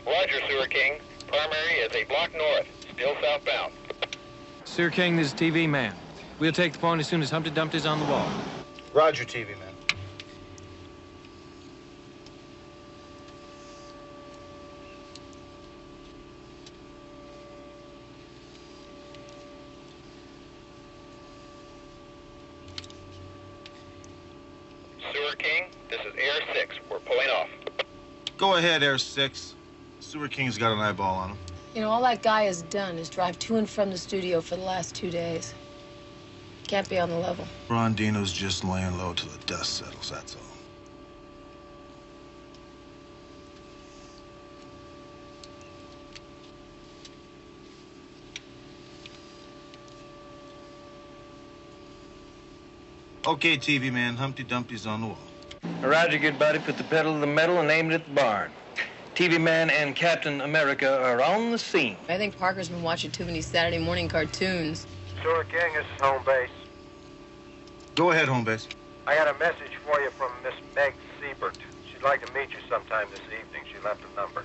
[SPEAKER 7] Roger, Sewer King. Primary is a block north, still southbound.
[SPEAKER 11] Sewer King, this is TV Man. We'll take the point as soon as Humpty Dumpty's on the wall.
[SPEAKER 6] Roger, TV Man.
[SPEAKER 7] Sewer King, this is Air 6. We're pulling off.
[SPEAKER 6] Go ahead, Air 6. Sewer King's got an eyeball on him.
[SPEAKER 1] You know, all that guy has done is drive to and from the studio for the last 2 days. Can't be on the level.
[SPEAKER 6] Rondino's just laying low till the dust settles, that's all. Okay, TV Man, Humpty Dumpty's on the wall.
[SPEAKER 8] Roger, good buddy. Put the pedal to the metal and aim it at the barn. TV Man and Captain America are on the scene.
[SPEAKER 1] I think Parker's been watching too many Saturday morning cartoons.
[SPEAKER 8] Sewer King, this is home base.
[SPEAKER 6] Go ahead, home base.
[SPEAKER 8] I got a message for you from Miss Meg Siebert. She'd like to meet you sometime this evening. She left a number.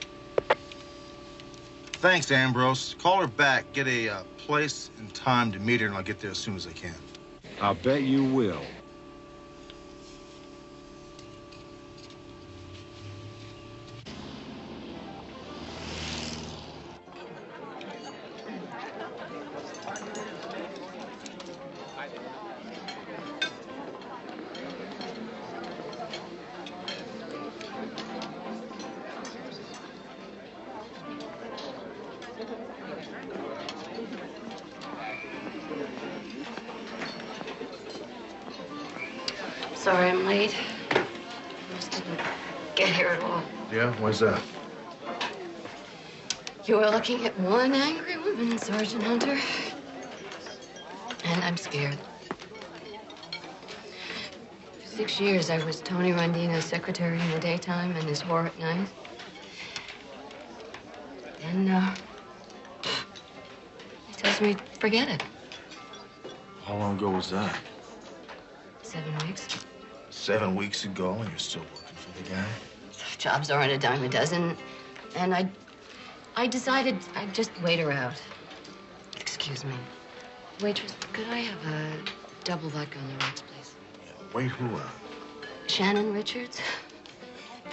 [SPEAKER 6] Thanks, Ambrose. Call her back, get a place and time to meet her, and I'll get there as soon as I can.
[SPEAKER 27] I'll bet you will.
[SPEAKER 24] Sorry I'm late. I just didn't get here at all.
[SPEAKER 6] Yeah? Why's that?
[SPEAKER 24] You are looking at one angry woman, Sergeant Hunter. And I'm scared. For 6 years, I was Tony Rondino's secretary in the daytime and his whore at night. Then, he tells me, forget it.
[SPEAKER 6] How long ago was that?
[SPEAKER 24] 7 weeks.
[SPEAKER 6] 7 weeks ago, and you're still working for the guy?
[SPEAKER 24] Jobs aren't a dime a dozen. And I decided I'd just wait her out. Excuse me. Waitress, could I have a double vodka on the rocks, please?
[SPEAKER 6] Yeah, wait who out?
[SPEAKER 24] Shannon Richards.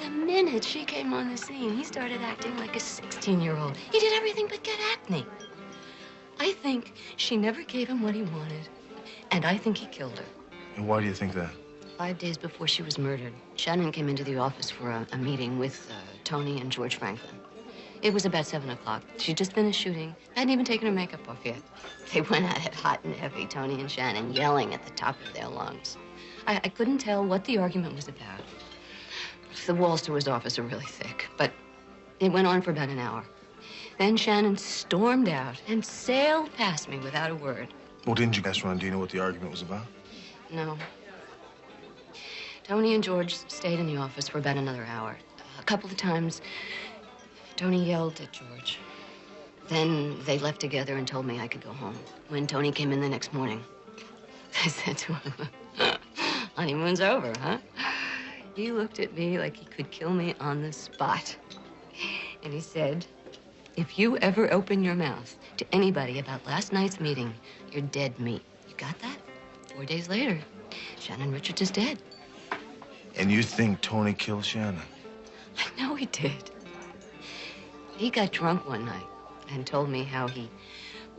[SPEAKER 24] The minute she came on the scene, he started acting like a 16-year-old. He did everything but get acne. I think she never gave him what he wanted, and I think he killed her.
[SPEAKER 6] And why do you think that?
[SPEAKER 24] 5 days before she was murdered, Shannon came into the office for a meeting with Tony and George Franklin. It was about 7 o'clock. She'd just finished shooting. Hadn't even taken her makeup off yet. They went at it hot and heavy, Tony and Shannon, yelling at the top of their lungs. I couldn't tell what the argument was about. The walls to his office are really thick, but it went on for about an hour. Then Shannon stormed out and sailed past me without a word.
[SPEAKER 6] Well, didn't you ask Rondino what the argument was about?
[SPEAKER 24] No. Tony and George stayed in the office for about another hour. A couple of times, Tony yelled at George. Then they left together and told me I could go home. When Tony came in the next morning, I said to him, honeymoon's over, huh? He looked at me like he could kill me on the spot. And he said, if you ever open your mouth to anybody about last night's meeting, you're dead meat. You got that? 4 days later, Shannon Richards is dead.
[SPEAKER 6] And you think Tony killed Shannon?
[SPEAKER 24] I know he did. He got drunk one night and told me how he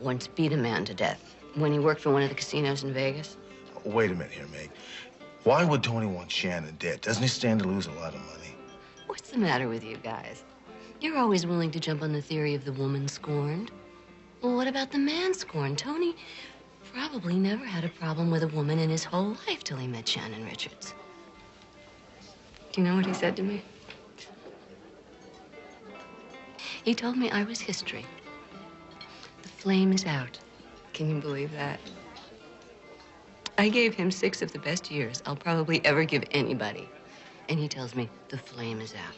[SPEAKER 24] once beat a man to death when he worked for one of the casinos in Vegas.
[SPEAKER 6] Wait a minute here, Meg. Why would Tony want Shannon dead? Doesn't he stand to lose a lot of money?
[SPEAKER 24] What's the matter with you guys? You're always willing to jump on the theory of the woman scorned. Well, what about the man scorned? Tony probably never had a problem with a woman in his whole life till he met Shannon Richards. Do you know what he said to me? He told me I was history. The flame is out. Can you believe that? I gave him 6 of the best years I'll probably ever give anybody. And he tells me the flame is out.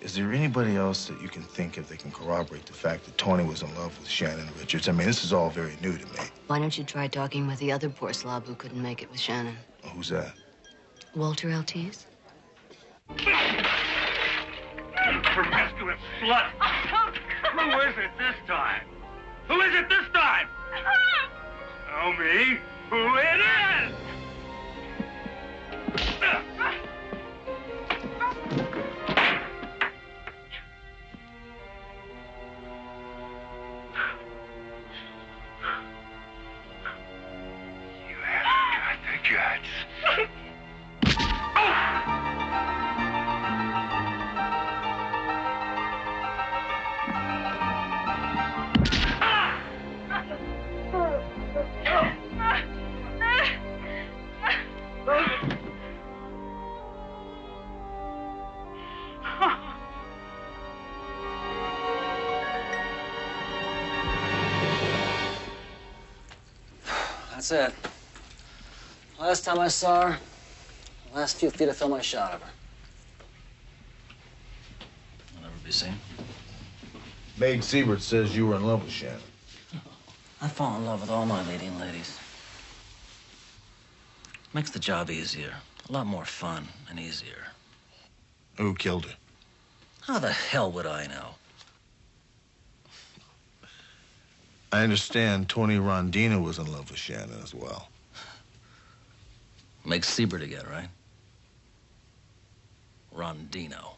[SPEAKER 6] Is there anybody else that you can think of that can corroborate the fact that Tony was in love with Shannon Richards? I mean, this is all very new to me.
[SPEAKER 24] Why don't you try talking with the other poor slob who couldn't make it with Shannon?
[SPEAKER 6] Who's that?
[SPEAKER 24] Walter Altiz?
[SPEAKER 3] Promiscuous slut! Who is it this time? Who is it this time? Tell me who it is! You haven't got the guts.
[SPEAKER 9] That's it. Last time I saw her, the last few feet of film I shot of her. I'll never be seen.
[SPEAKER 6] Meg Siebert says you were in love with Shannon.
[SPEAKER 9] I fall in love with all my leading ladies. Makes the job easier, a lot more fun and easier.
[SPEAKER 6] Who killed her?
[SPEAKER 9] How the hell would I know?
[SPEAKER 6] I understand Tony Rondina was in love with Shannon as well.
[SPEAKER 9] Meg Siebert again, right? Rondino.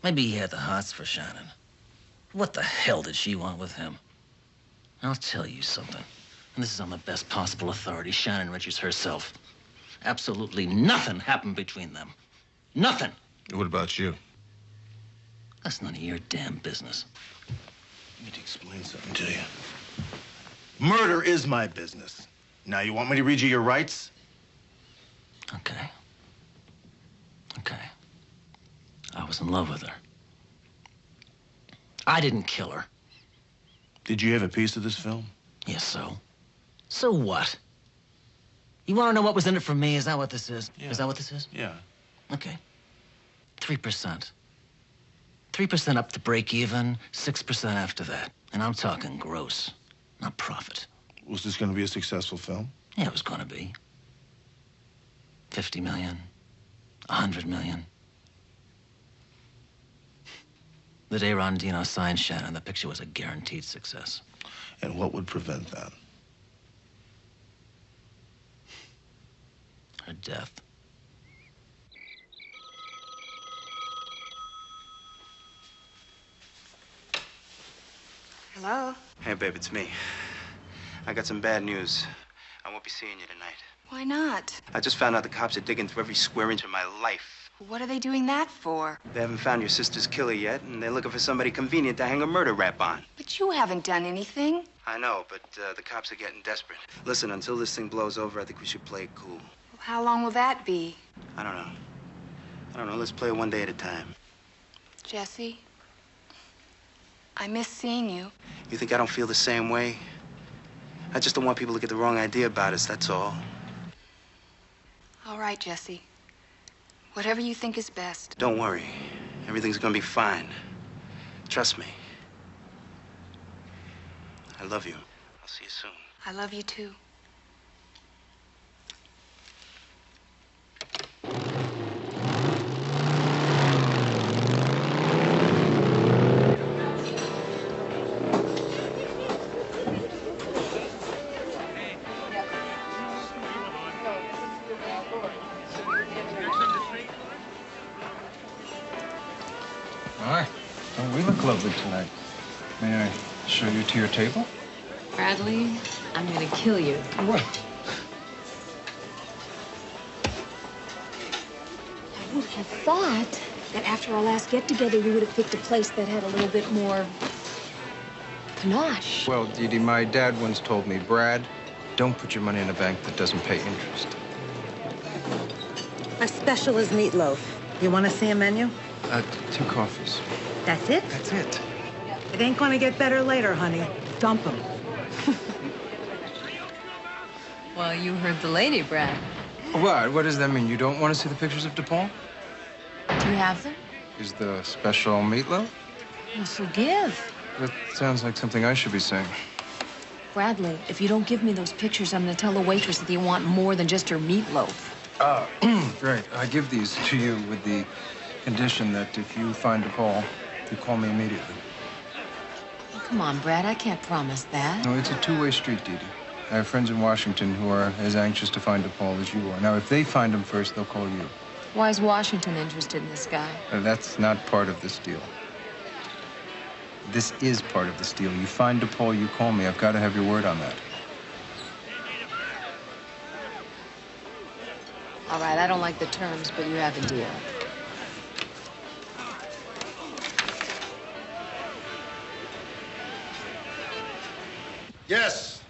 [SPEAKER 9] Maybe he had the hots for Shannon. What the hell did she want with him? I'll tell you something, and this is on the best possible authority, Shannon Richards herself. Absolutely nothing happened between them. Nothing.
[SPEAKER 6] What about you?
[SPEAKER 9] That's none of your damn business.
[SPEAKER 6] Let me explain something to you. Murder is my business. Now, you want me to read you your rights?
[SPEAKER 9] Okay. Okay. I was in love with her. I didn't kill her.
[SPEAKER 6] Did you have a piece of this film?
[SPEAKER 9] Yes, so? So what? You want to know what was in it for me? Is that what this is?
[SPEAKER 6] Yeah.
[SPEAKER 9] Is that what this is?
[SPEAKER 6] Yeah.
[SPEAKER 9] Okay. 3%. 3% up to break even, 6% after that. And I'm talking gross, not profit.
[SPEAKER 6] Was this going to be a successful film?
[SPEAKER 9] Yeah, it was going to be. 50 million, 100 million. The day Rondino signed Shannon, the picture was a guaranteed success.
[SPEAKER 6] And what would prevent that?
[SPEAKER 9] Her death.
[SPEAKER 18] Hello?
[SPEAKER 5] Hey, babe, it's me. I got some bad news. I won't be seeing you tonight.
[SPEAKER 18] Why not?
[SPEAKER 5] I just found out the cops are digging through every square inch of my life.
[SPEAKER 18] What are they doing that for?
[SPEAKER 5] They haven't found your sister's killer yet, and they're looking for somebody convenient to hang a murder rap on.
[SPEAKER 18] But you haven't done anything.
[SPEAKER 5] I know, but the cops are getting desperate. Listen, until this thing blows over, I think we should play it cool.
[SPEAKER 18] How long will that be?
[SPEAKER 5] I don't know. Let's play it one day at a time.
[SPEAKER 18] Jesse, I miss seeing you.
[SPEAKER 5] You think I don't feel the same way? I just don't want people to get the wrong idea about us, that's all.
[SPEAKER 18] All right, Jesse. Whatever you think is best.
[SPEAKER 5] Don't worry. Everything's gonna be fine. Trust me. I love you. I'll see you soon.
[SPEAKER 20] I love you too.
[SPEAKER 11] Hi. Oh, we look lovely tonight. May I show you to your table?
[SPEAKER 1] Bradley, I'm gonna kill you.
[SPEAKER 11] What?
[SPEAKER 22] I would have thought that after our last get-together, you would have picked a place that had a little bit more panache.
[SPEAKER 11] Well, Dee Dee, my dad once told me, Brad, don't put your money in a bank that doesn't pay interest.
[SPEAKER 10] Our special is meatloaf. You want to see a menu?
[SPEAKER 11] 2 coffees.
[SPEAKER 10] That's it?
[SPEAKER 11] That's it.
[SPEAKER 10] It ain't gonna get better later, honey. Dump them.
[SPEAKER 1] Well, you heard the lady, Brad.
[SPEAKER 11] What? What does that mean? You don't want to see the pictures of DePaul?
[SPEAKER 1] Do you have them?
[SPEAKER 11] Is the special meatloaf?
[SPEAKER 1] Well, so give.
[SPEAKER 11] That sounds like something I should be saying.
[SPEAKER 1] Bradley, if you don't give me those pictures, I'm gonna tell the waitress that you want more than just her meatloaf.
[SPEAKER 11] Right. I give these to you with the condition that if you find DePaul, you call me immediately.
[SPEAKER 1] Come on, Brad, I can't promise that.
[SPEAKER 11] No, it's a two-way street, Dee Dee. I have friends in Washington who are as anxious to find DePaul as you are. Now, if they find him first, they'll call you.
[SPEAKER 1] Why is Washington interested in this guy?
[SPEAKER 11] That's not part of this deal. This is part of this deal. You find DePaul, you call me. I've got to have your word on that.
[SPEAKER 1] All right, I don't like the terms, but you have a deal.
[SPEAKER 6] Yes.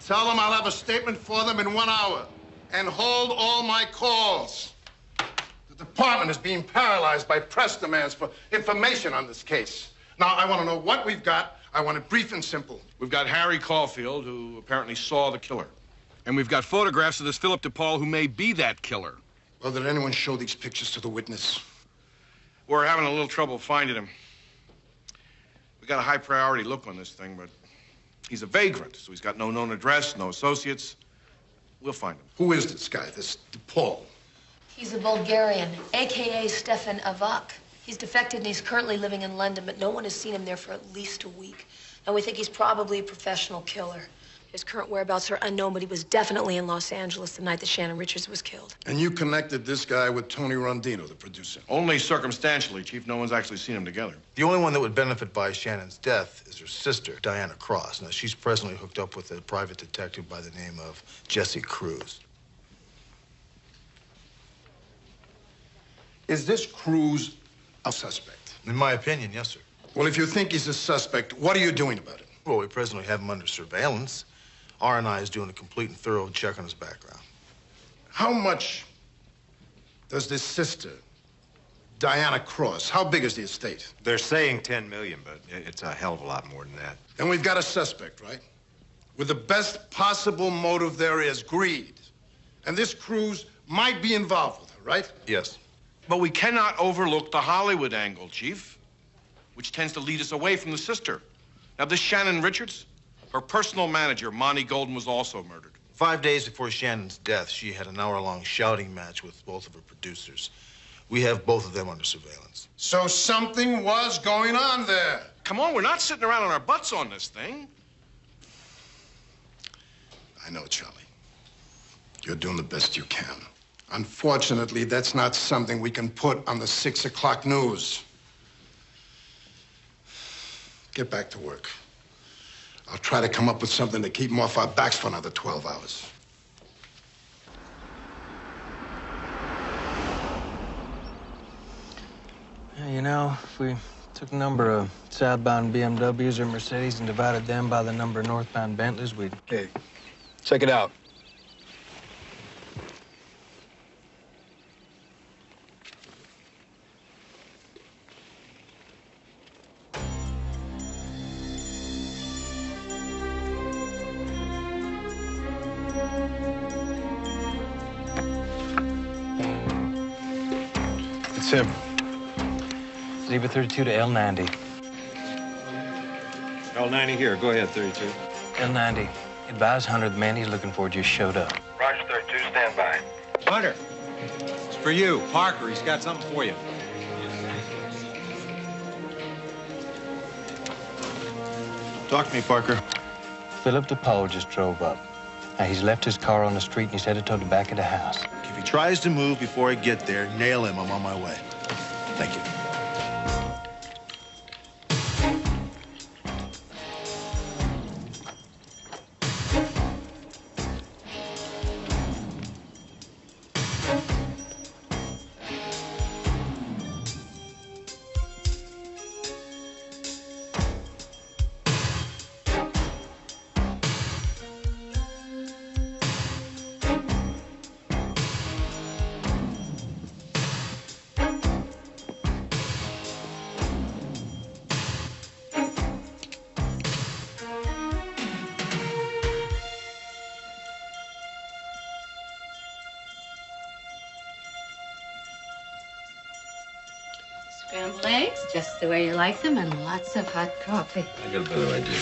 [SPEAKER 6] Tell them I'll have a statement for them in 1 hour. And hold all my calls. The department is being paralyzed by press demands for information on this case. Now, I want to know what we've got. I want it brief and simple.
[SPEAKER 15] We've got Harry Caulfield, who apparently saw the killer. And we've got photographs of this Philip DePaul, who may be that killer.
[SPEAKER 6] Well, did anyone show these pictures to the witness?
[SPEAKER 15] We're having a little trouble finding him. We got a high priority look on this thing, but he's a vagrant, so he's got no known address, no associates. We'll find him.
[SPEAKER 6] Who is this guy, this DePaul?
[SPEAKER 1] He's a Bulgarian, a.k.a. Stefan Avak. He's defected and he's currently living in London, but no one has seen him there for at least a week. And we think he's probably a professional killer. His current whereabouts are unknown, but he was definitely in Los Angeles the night that Shannon Richards was killed.
[SPEAKER 6] And you connected this guy with Tony Rondino, the producer?
[SPEAKER 15] Only circumstantially, Chief. No one's actually seen them together.
[SPEAKER 6] The only one that would benefit by Shannon's death is her sister, Diana Cross. Now, she's presently hooked up with a private detective by the name of Jesse Cruz. Is this Cruz a suspect? In my opinion, yes, sir. Well, if you think he's a suspect, what are you doing about it? Well, we presently have him under surveillance. R&I is doing a complete and thorough check on his background. How much does this sister, Diana Cross, how big is the estate?
[SPEAKER 8] They're saying 10 million, but it's a hell of a lot more than that.
[SPEAKER 6] Then we've got a suspect, right? With the best possible motive there is, greed. And this Cruz might be involved with her, right? Yes.
[SPEAKER 15] But we cannot overlook the Hollywood angle, Chief, which tends to lead us away from the sister. Now, this Shannon Richards, her personal manager, Monty Golden, was also murdered.
[SPEAKER 6] 5 days before Shannon's death, she had an hour-long shouting match with both of her producers. We have both of them under surveillance. So something was going on there.
[SPEAKER 15] Come on, we're not sitting around on our butts on this thing.
[SPEAKER 6] I know, Charlie. You're doing the best you can. Unfortunately, that's not something we can put on the 6 o'clock news. Get back to work. I'll try to come up with something to keep them off our backs for another 12 hours.
[SPEAKER 11] Yeah, you know, if we took the number of southbound BMWs or Mercedes and divided them by the number of northbound Bentleys, we'd...
[SPEAKER 12] Hey, check it out. It's him.
[SPEAKER 11] Zebra 32 to L90.
[SPEAKER 8] L90 here. Go ahead, 32.
[SPEAKER 11] L90. Advise Hunter the man he's looking for just showed up.
[SPEAKER 8] Roger, 32, stand by. Hunter, it's for you. Parker, he's got something for you.
[SPEAKER 6] Talk to me, Parker.
[SPEAKER 11] Philip DePaul just drove up. Now, he's left his car on the street and he's headed toward the back of the house.
[SPEAKER 6] If he tries to move before I get there, nail him. I'm on my way. Thank you.
[SPEAKER 24] Scrambled eggs, just the way you like them, and lots of hot coffee.
[SPEAKER 21] I got a better idea.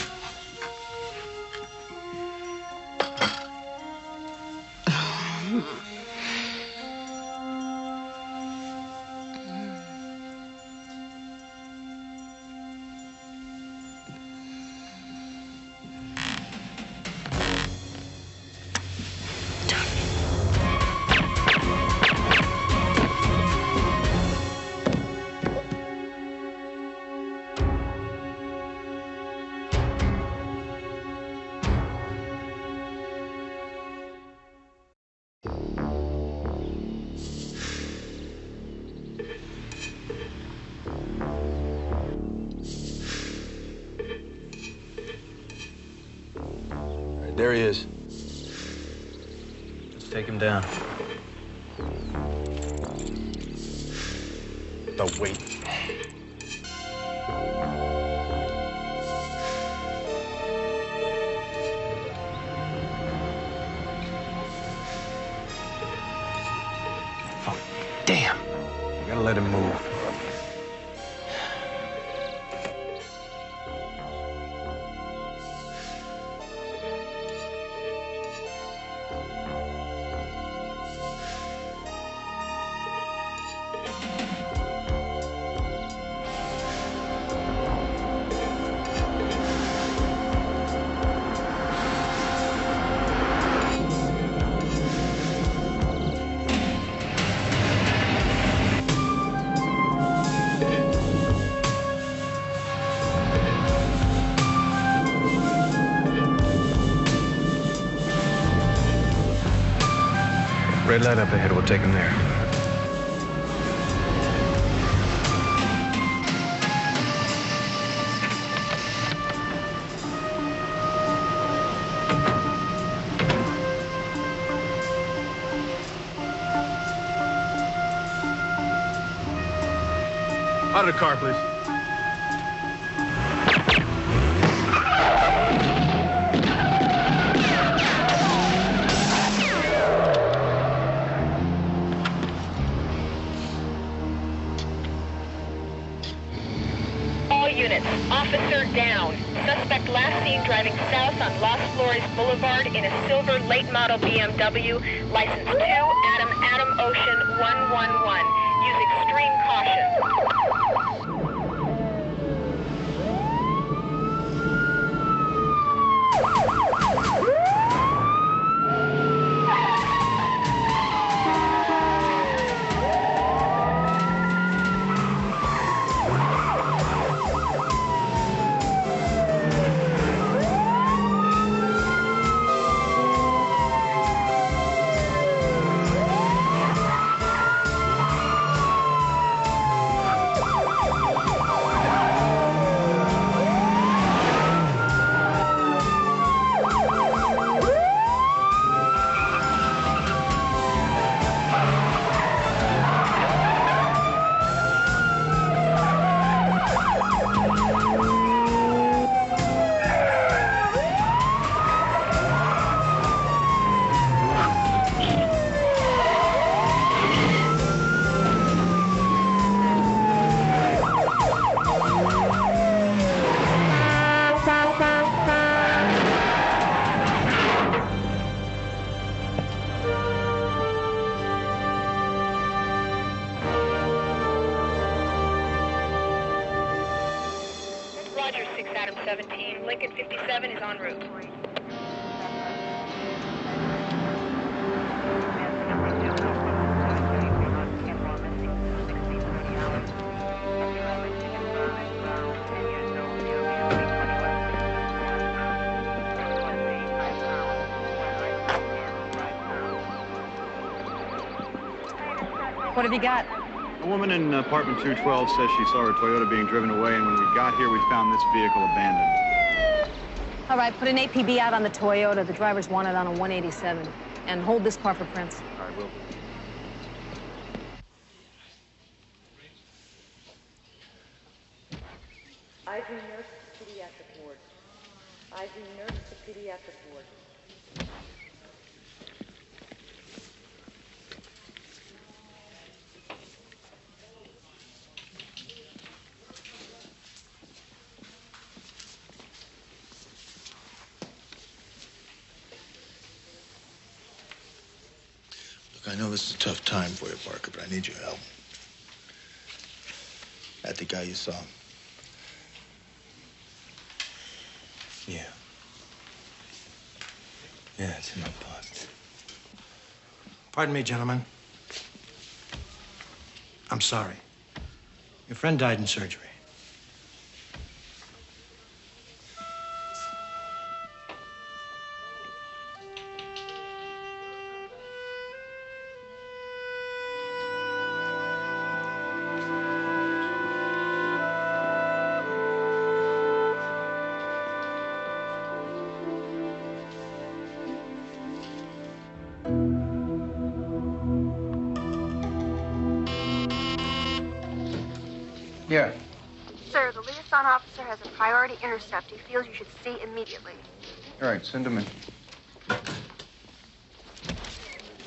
[SPEAKER 12] There he is.
[SPEAKER 11] Let's take him down.
[SPEAKER 6] The weight.
[SPEAKER 11] Oh, damn. We gotta let him move. Red light up ahead. We'll take him there.
[SPEAKER 12] Out of the car, please.
[SPEAKER 4] Officer down. Suspect last seen driving south on Las Flores Boulevard in a silver late model BMW, license 2 Adam Ocean 111. Use extreme caution. 26 Adam 17. Lincoln 57 is en route.
[SPEAKER 2] What have you got?
[SPEAKER 13] A woman in apartment 212 says she saw her Toyota being driven away, and when we got here, we found this vehicle abandoned.
[SPEAKER 2] All right, put an APB out on the Toyota. The driver's wanted on a 187. And hold this car for prints.
[SPEAKER 13] All right, will.
[SPEAKER 14] IV nurse to pediatric ward. IV nurse to pediatric ward.
[SPEAKER 6] Look, I know this is a tough time for you, Parker, but I need your help. That the guy you saw?
[SPEAKER 11] Yeah. Yeah, it's in my pocket.
[SPEAKER 8] Pardon me, gentlemen. I'm sorry. Your friend died in surgery.
[SPEAKER 16] Yeah.
[SPEAKER 17] Sir, the liaison officer has a priority intercept he feels you should see immediately.
[SPEAKER 16] All right, send him in.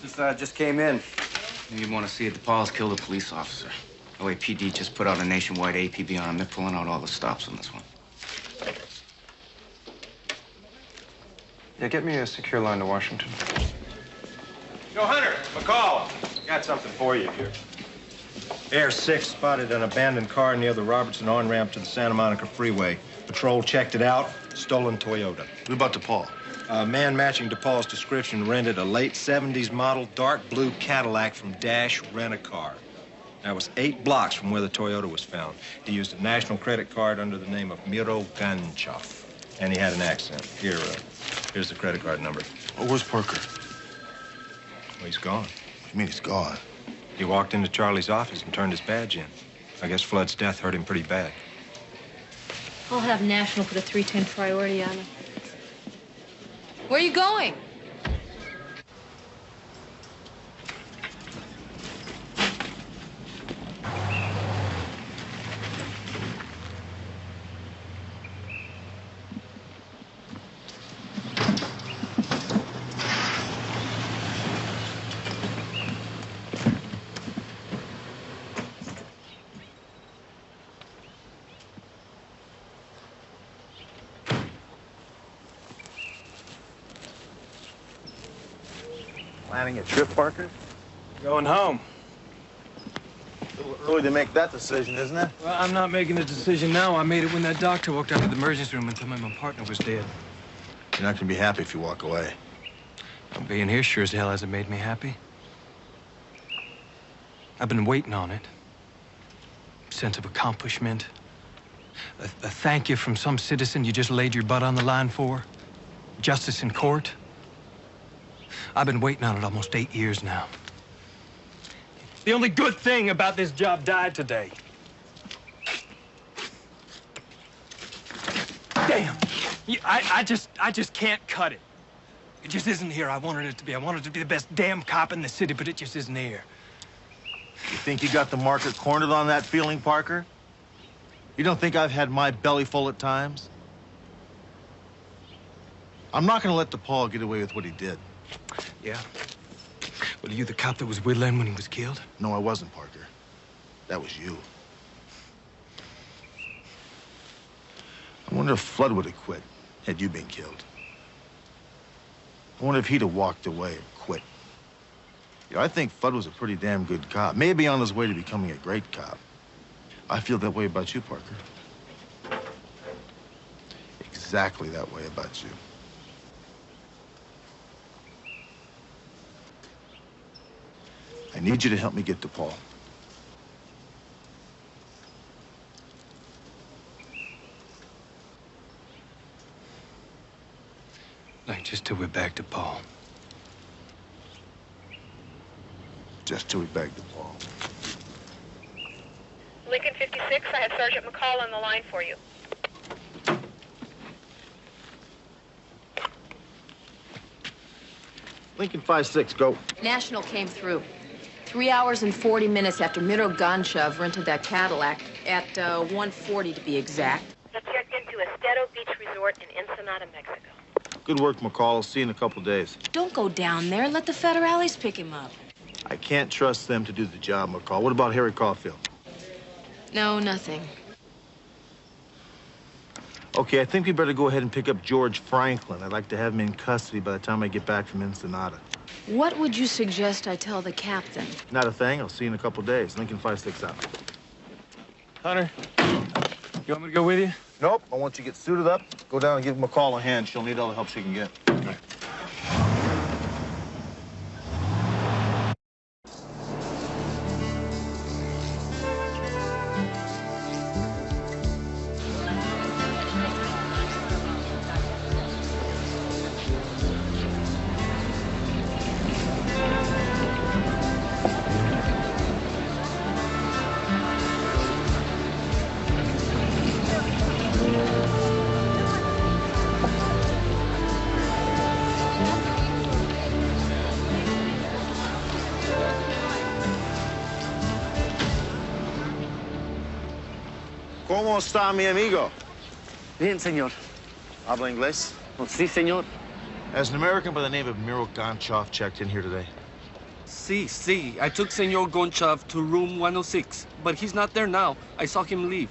[SPEAKER 5] This just came in. You want to see it? DePaul's killed a police officer. LAPD just put out a nationwide APB on him. They're pulling out all the stops on this one.
[SPEAKER 16] Yeah, get me a secure line to Washington.
[SPEAKER 8] Yo, Hunter, McCall, got something for you here. Air 6 spotted an abandoned car near the Robertson on-ramp to the Santa Monica Freeway. Patrol checked it out. Stolen Toyota.
[SPEAKER 6] What about DePaul?
[SPEAKER 8] A man matching DePaul's description rented a late 70s model dark blue Cadillac from Dash Rent-A-Car. That was 8 blocks from where the Toyota was found. He used a national credit card under the name of Miro Ganchov. And he had an accent. Here's the credit card number.
[SPEAKER 6] Oh, where's Parker?
[SPEAKER 8] Well, he's gone.
[SPEAKER 6] What do you mean he's gone?
[SPEAKER 8] He walked into Charlie's office and turned his badge in. I guess Flood's death hurt him pretty bad.
[SPEAKER 2] I'll have National put a 310 priority on him. Where are you going?
[SPEAKER 6] Planning a trip, Parker?
[SPEAKER 11] Going home.
[SPEAKER 6] A little early to make that decision, isn't it?
[SPEAKER 11] Well, I'm not making a decision now. I made it when that doctor walked out of the emergency room and told me my partner was dead.
[SPEAKER 6] You're not gonna be happy if you walk away.
[SPEAKER 11] Well, being here sure as hell hasn't made me happy. I've been waiting on it. Sense of accomplishment. A thank you from some citizen you just laid your butt on the line for. Justice in court. I've been waiting on it almost 8 years now. The only good thing about this job died today. Damn. I just can't cut it. It just isn't here. I wanted it to be. I wanted to be the best damn cop in the city, but it just isn't here.
[SPEAKER 6] You think you got the market cornered on that feeling, Parker? You don't think I've had my belly full at times? I'm not gonna let DePaul get away with what he did.
[SPEAKER 11] Yeah? Well, are you the cop that was with Len when he was killed?
[SPEAKER 6] No, I wasn't, Parker. That was you. I wonder if Flood would have quit had you been killed. I wonder if he'd have walked away or quit. You know, I think Flood was a pretty damn good cop. Maybe on his way to becoming a great cop. I feel that way about you, Parker. exactly that way about you. I need you to help me get to Paul.
[SPEAKER 11] Like, just till we're back to Paul.
[SPEAKER 6] Just till we're back to Paul.
[SPEAKER 4] Lincoln 56, I have Sergeant McCall on the line for you.
[SPEAKER 6] Lincoln 56, go.
[SPEAKER 1] National came through. 3 hours and 40 minutes after Miro Gonchev rented that Cadillac at 1:40 to be exact.
[SPEAKER 4] Let's check into Estero Beach Resort in Ensenada, Mexico.
[SPEAKER 6] Good work, McCall. I'll see you in a couple days.
[SPEAKER 22] Don't go down there. Let the federales pick him up.
[SPEAKER 6] I can't trust them to do the job, McCall. What about Harry Caulfield?
[SPEAKER 1] No, nothing.
[SPEAKER 6] Okay, I think we better go ahead and pick up George Franklin. I'd like to have him in custody by the time I get back from Ensenada.
[SPEAKER 1] What would you suggest I tell the captain?
[SPEAKER 6] Not a thing. I'll see you in a couple days. Lincoln 56 out.
[SPEAKER 11] Hunter, you want me to go with you?
[SPEAKER 6] Nope. I want you to get suited up. Go down and give McCall a hand. She'll need all the help she can get.
[SPEAKER 11] Right.
[SPEAKER 6] ¿Cómo está mi amigo?
[SPEAKER 3] Bien, señor.
[SPEAKER 6] Habla inglés?
[SPEAKER 3] Oh, sí, señor.
[SPEAKER 6] Has an American by the name of Miro Gonchev checked in here today?
[SPEAKER 3] Sí. I took Senor Gonchev to room 106, but he's not there now. I saw him leave.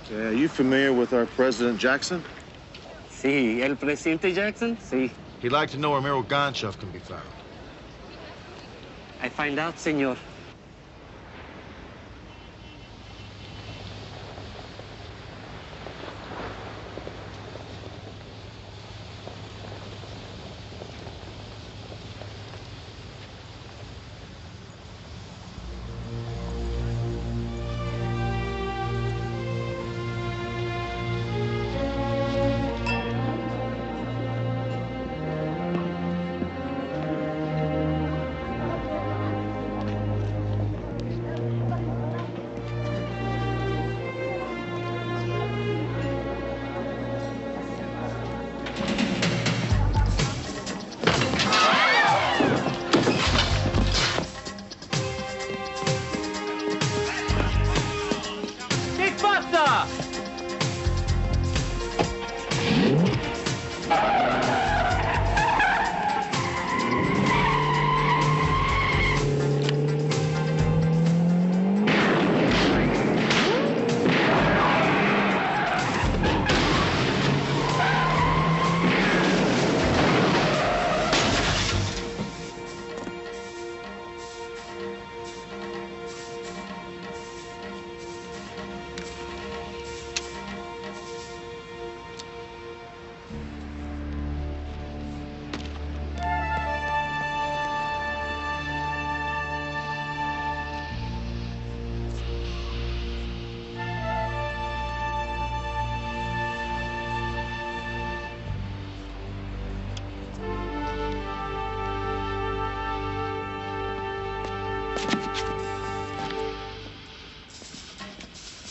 [SPEAKER 6] Okay, are you familiar with our President Jackson?
[SPEAKER 3] Sí, el presidente Jackson? Sí.
[SPEAKER 6] He'd like to know where Miro Gonchev can be found.
[SPEAKER 3] I find out, señor.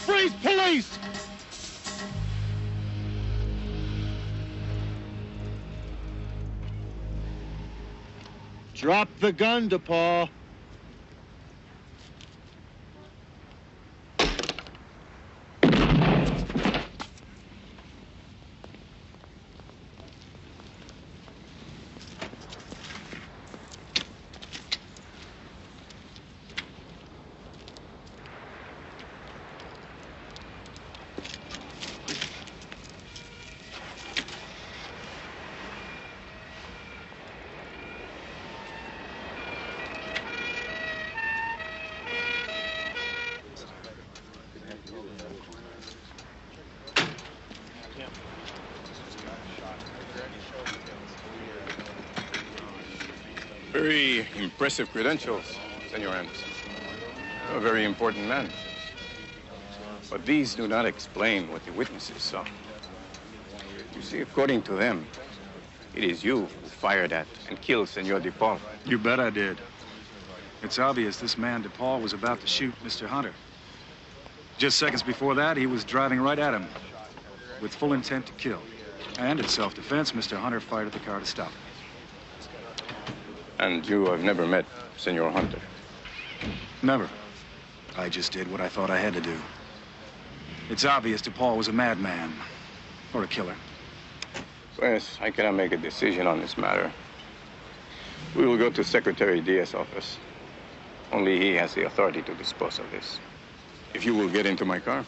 [SPEAKER 6] Freeze, police! Drop the gun, DePaul.
[SPEAKER 12] Very impressive credentials, Senor Anderson. You're a very important man. But these do not explain what the witnesses saw. You see, according to them, it is you who fired at and killed Senor DePaul.
[SPEAKER 13] You bet I did. It's obvious this man DePaul was about to shoot Mr. Hunter. Just seconds before that, he was driving right at him with full intent to kill. And in self-defense, Mr. Hunter fired at the car to stop him.
[SPEAKER 12] And you have never met Senor Hunter?
[SPEAKER 13] Never. I just did what I thought I had to do. It's obvious DePaul was a madman or a killer.
[SPEAKER 12] Pues, I cannot make a decision on this matter. We will go to Secretary Diaz's office. Only he has the authority to dispose of this. If you will get into my car.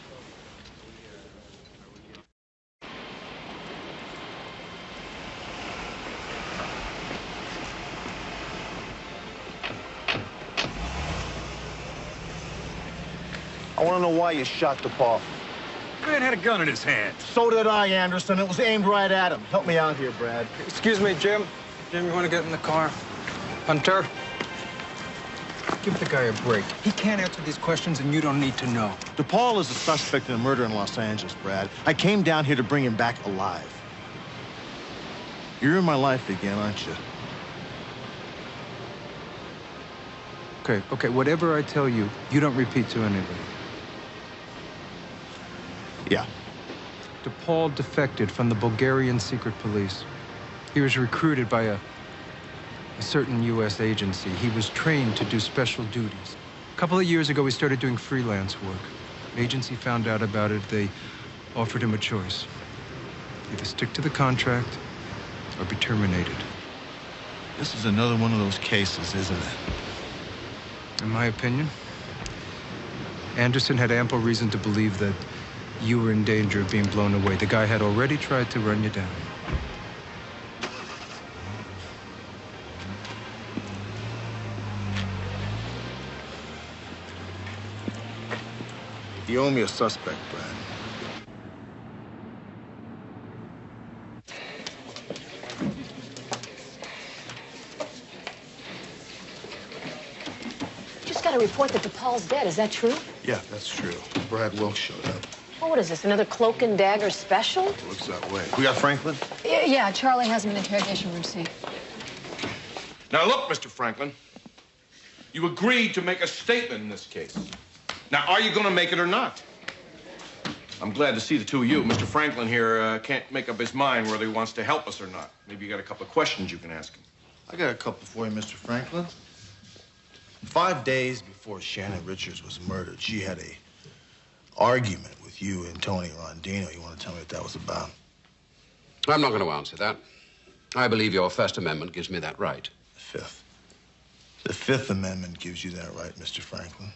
[SPEAKER 6] I want to know why you shot DePaul.
[SPEAKER 13] The man had a gun in his hand.
[SPEAKER 6] So did I, Anderson. It was aimed right at him. Help me out here, Brad.
[SPEAKER 11] Excuse me, Jim. Jim, you want to get in the car? Hunter? Give the guy a break. He can't answer these questions, and you don't need to know.
[SPEAKER 6] DePaul is a suspect in a murder in Los Angeles, Brad. I came down here to bring him back alive. You're in my life again, aren't you?
[SPEAKER 11] Okay, whatever I tell you, you don't repeat to anybody.
[SPEAKER 6] Yeah.
[SPEAKER 11] DePaul defected from the Bulgarian secret police. He was recruited by a certain U.S. agency. He was trained to do special duties. A couple of years ago, he started doing freelance work. The agency found out about it. They offered him a choice. Either stick to the contract or be terminated.
[SPEAKER 6] This is another one of those cases, isn't it?
[SPEAKER 11] In my opinion, Anderson had ample reason to believe that you were in danger of being blown away. The guy had already tried to run you down.
[SPEAKER 6] You owe me a suspect, Brad.
[SPEAKER 2] Just got a report that DePaul's dead. Is that true?
[SPEAKER 6] Yeah, that's true. Brad Wilkes showed up.
[SPEAKER 2] Oh, what is this, another cloak and dagger special?
[SPEAKER 6] Looks that way. We got Franklin?
[SPEAKER 2] Yeah, Charlie has him in interrogation room C.
[SPEAKER 15] Now, look, Mr. Franklin. You agreed to make a statement in this case. Now, are you going to make it or not? I'm glad to see the two of you. Mr. Franklin here can't make up his mind whether he wants to help us or not. Maybe you got a couple of questions you can ask him.
[SPEAKER 6] I got a couple for you, Mr. Franklin. 5 days before Shannon Richards was murdered, she had a argument with you and Tony Rondino. You want to tell me what that was about?
[SPEAKER 7] I'm not going to answer that. I believe your First Amendment gives me that right.
[SPEAKER 6] Fifth. The Fifth Amendment gives you that right, Mr. Franklin.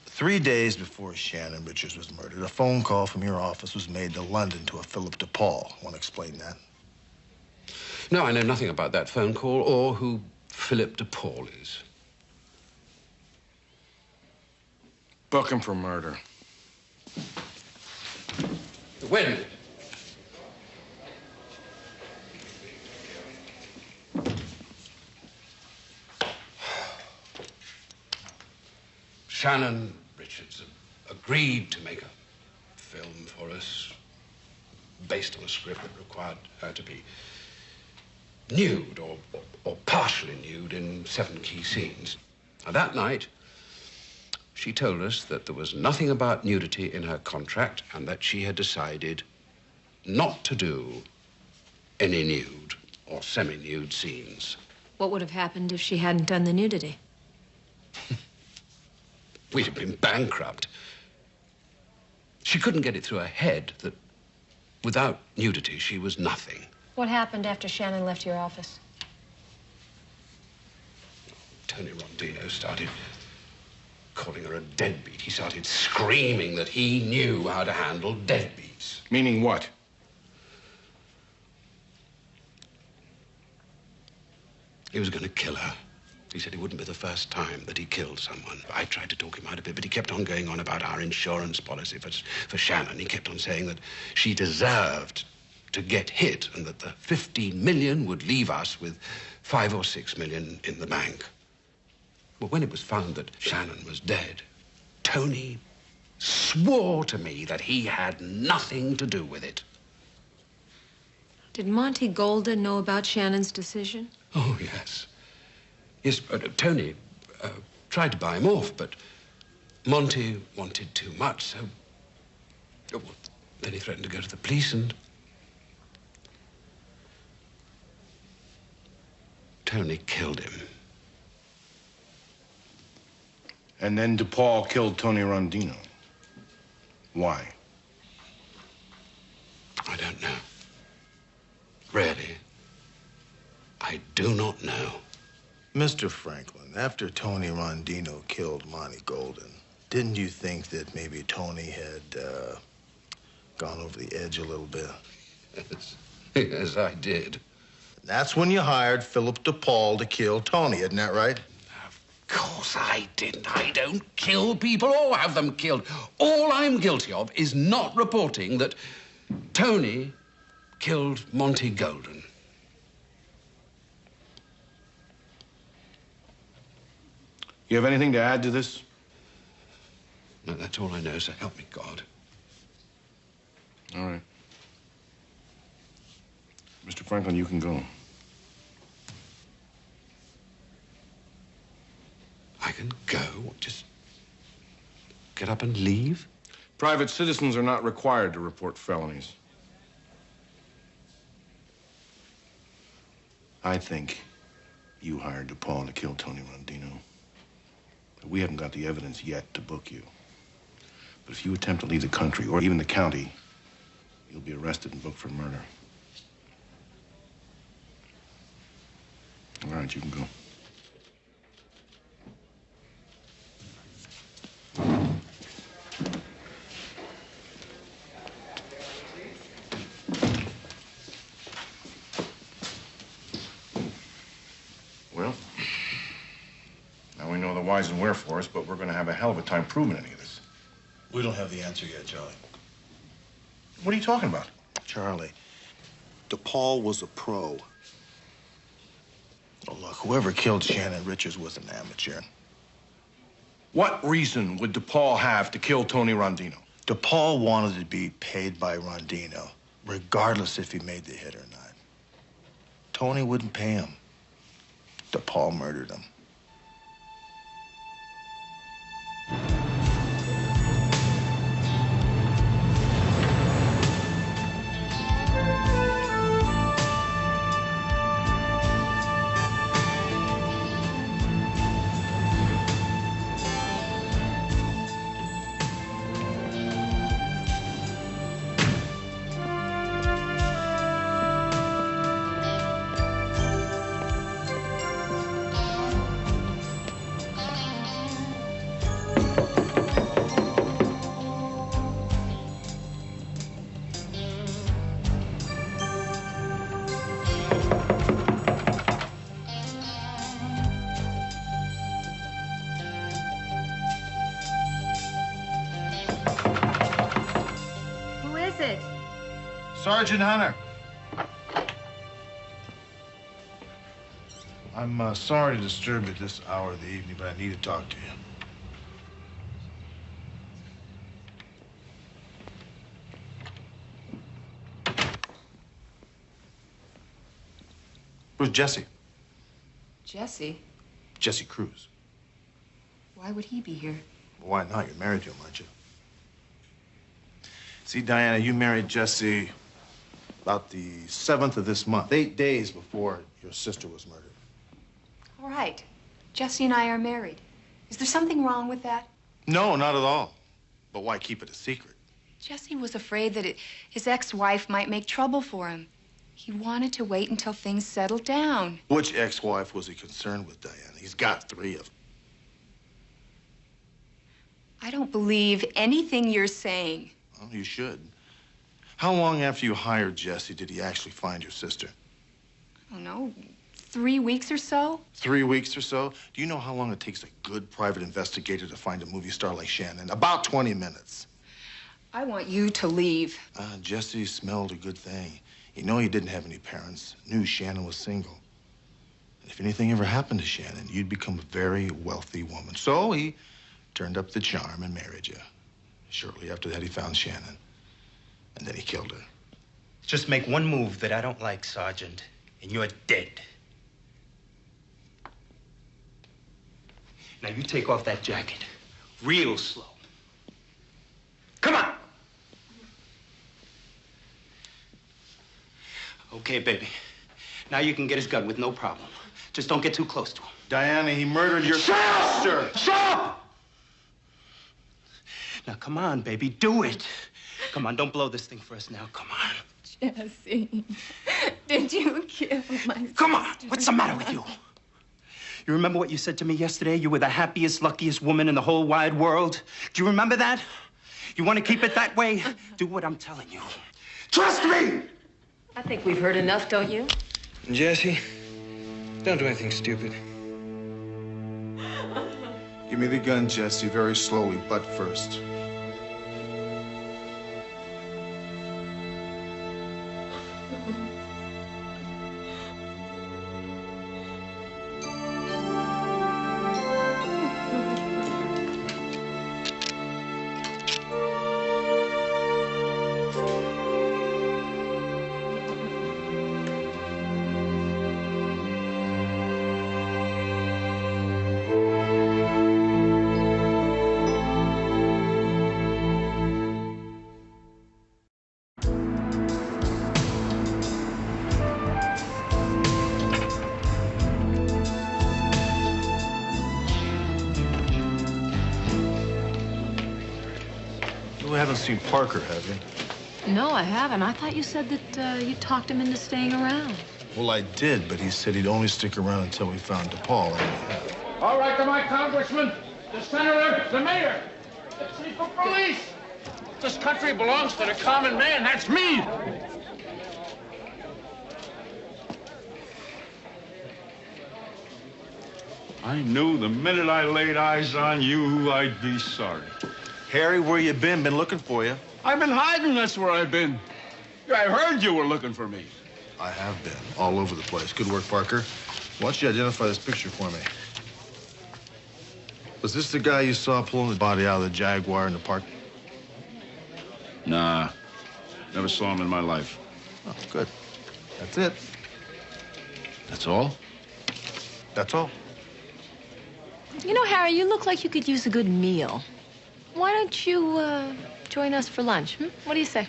[SPEAKER 6] 3 days before Shannon Richards was murdered, a phone call from your office was made to London to a Philip DePaul. Want to explain that?
[SPEAKER 7] No, I know nothing about that phone call or who Philip DePaul is.
[SPEAKER 15] Book him for murder.
[SPEAKER 7] Wait a minute. Shannon Richards agreed to make a film for us based on a script that required her to be nude or partially nude in 7 key scenes. Now, that night, she told us that there was nothing about nudity in her contract and that she had decided not to do any nude or semi-nude scenes.
[SPEAKER 2] What would have happened if she hadn't done the nudity?
[SPEAKER 7] We'd have been bankrupt. She couldn't get it through her head that without nudity, she was nothing.
[SPEAKER 2] What happened after Shannon left your office?
[SPEAKER 7] Tony Rondino started calling her a deadbeat. He started screaming that he knew how to handle deadbeats.
[SPEAKER 15] Meaning what?
[SPEAKER 7] He was going to kill her. He said it wouldn't be the first time that he killed someone. I tried to talk him out of it, but he kept on going on about our insurance policy for Shannon. He kept on saying that she deserved to get hit and that the 15 million would leave us with 5 or 6 million in the bank. But when it was found that Shannon was dead, Tony swore to me that he had nothing to do with it.
[SPEAKER 2] Did Monty Golden know about Shannon's decision?
[SPEAKER 7] Oh, yes. Yes, Tony tried to buy him off, but Monty wanted too much, so... Oh, well, then he threatened to go to the police and... Tony killed him.
[SPEAKER 6] And then DePaul killed Tony Rondino. Why?
[SPEAKER 7] I don't know. Really, I do not know.
[SPEAKER 6] Mr. Franklin, after Tony Rondino killed Monty Golden, didn't you think that maybe Tony had gone over the edge a little bit?
[SPEAKER 7] Yes, yes, I did.
[SPEAKER 6] That's when you hired Philip DePaul to kill Tony, isn't that right?
[SPEAKER 7] Of course I didn't. I don't kill people or have them killed. All I'm guilty of is not reporting that Tony killed Monty Golden.
[SPEAKER 6] You have anything to add to this?
[SPEAKER 7] No, that's all I know, so help me God.
[SPEAKER 6] All right. Mr. Franklin, you can go.
[SPEAKER 7] I can go? Just get up and leave?
[SPEAKER 6] Private citizens are not required to report felonies. I think you hired DePaul to kill Tony Rondino. We haven't got the evidence yet to book you. But if you attempt to leave the country, or even the county, you'll be arrested and booked for murder. All right, you can go. Well, now we know the whys and wherefores, but we're going to have a hell of a time proving any of this. We don't have the answer yet, Charlie. What are you talking about?
[SPEAKER 9] Charlie, DePaul was a pro.
[SPEAKER 6] Oh, look, whoever killed Shannon Richards was an amateur. What reason would DePaul have to kill Tony Rondino?
[SPEAKER 9] DePaul wanted to be paid by Rondino, regardless if he made the hit or not. Tony wouldn't pay him. DePaul murdered him.
[SPEAKER 6] Sergeant Hunter. I'm sorry to disturb you at this hour of the evening, but I need to talk to you. Where's Jesse?
[SPEAKER 20] Jesse?
[SPEAKER 6] Jesse Cruz.
[SPEAKER 20] Why would he be here?
[SPEAKER 6] Why not? You're married to him, aren't you? See, Diana, you married Jesse about the 7th of this month, 8 days before your sister was murdered.
[SPEAKER 20] All right. Jesse and I are married. Is there something wrong with that?
[SPEAKER 6] No, not at all. But why keep it a secret?
[SPEAKER 20] Jesse was afraid that his ex-wife might make trouble for him. He wanted to wait until things settled down.
[SPEAKER 6] Which ex-wife was he concerned with, Diana? He's got 3 of them.
[SPEAKER 20] I don't believe anything you're saying.
[SPEAKER 6] Well, you should. How long after you hired Jesse did he actually find your sister?
[SPEAKER 20] I don't know, 3 weeks or so?
[SPEAKER 6] 3 weeks or so? Do you know how long it takes a good private investigator to find a movie star like Shannon? About 20 minutes.
[SPEAKER 20] I want you to leave.
[SPEAKER 9] Jesse smelled a good thing. You know he didn't have any parents. Knew Shannon was single. And if anything ever happened to Shannon, you'd become a very wealthy woman. So he turned up the charm and married you. Shortly after that, he found Shannon. And then he killed her.
[SPEAKER 5] Just make one move that I don't like, Sergeant, and you're dead. Now you take off that jacket real slow. Come on. Okay, baby. Now you can get his gun with no problem. Just don't get too close to him.
[SPEAKER 9] Diana, he murdered your sister.
[SPEAKER 5] Shut up! Now, come on, baby. Do it. Come on, don't blow this thing for us now. Come on.
[SPEAKER 20] Jesse, did you kill my sister?
[SPEAKER 5] Come on. What's the matter with you? You remember what you said to me yesterday? You were the happiest, luckiest woman in the whole wide world. Do you remember that? You want to keep it that way? Do what I'm telling you. Trust me!
[SPEAKER 1] I think we've heard enough, don't you?
[SPEAKER 8] Jesse, don't do anything stupid.
[SPEAKER 6] Give me the gun, Jesse, very slowly, butt first.
[SPEAKER 9] You haven't seen Parker, have you?
[SPEAKER 2] No, I haven't. I thought you said that you talked him into staying around.
[SPEAKER 9] Well, I did, but he said he'd only stick around until we found DePaul.
[SPEAKER 15] All right, to my congressman, the senator, the mayor, the chief of police. This country belongs to the common man. That's me.
[SPEAKER 10] I knew the minute I laid eyes on you, I'd be sorry.
[SPEAKER 9] Harry, where you been? Been looking for you.
[SPEAKER 10] I've been hiding, that's where I've been. I heard you were looking for me.
[SPEAKER 9] I have been, all over the place. Good work, Parker. Why don't you identify this picture for me? Was this the guy you saw pulling the body out of the Jaguar in the park?
[SPEAKER 10] Nah, never saw him in my life.
[SPEAKER 9] Oh, good. That's it.
[SPEAKER 10] That's all?
[SPEAKER 9] That's all.
[SPEAKER 1] You know, Harry, you look like you could use a good meal. Why don't you join us for lunch? What do you say?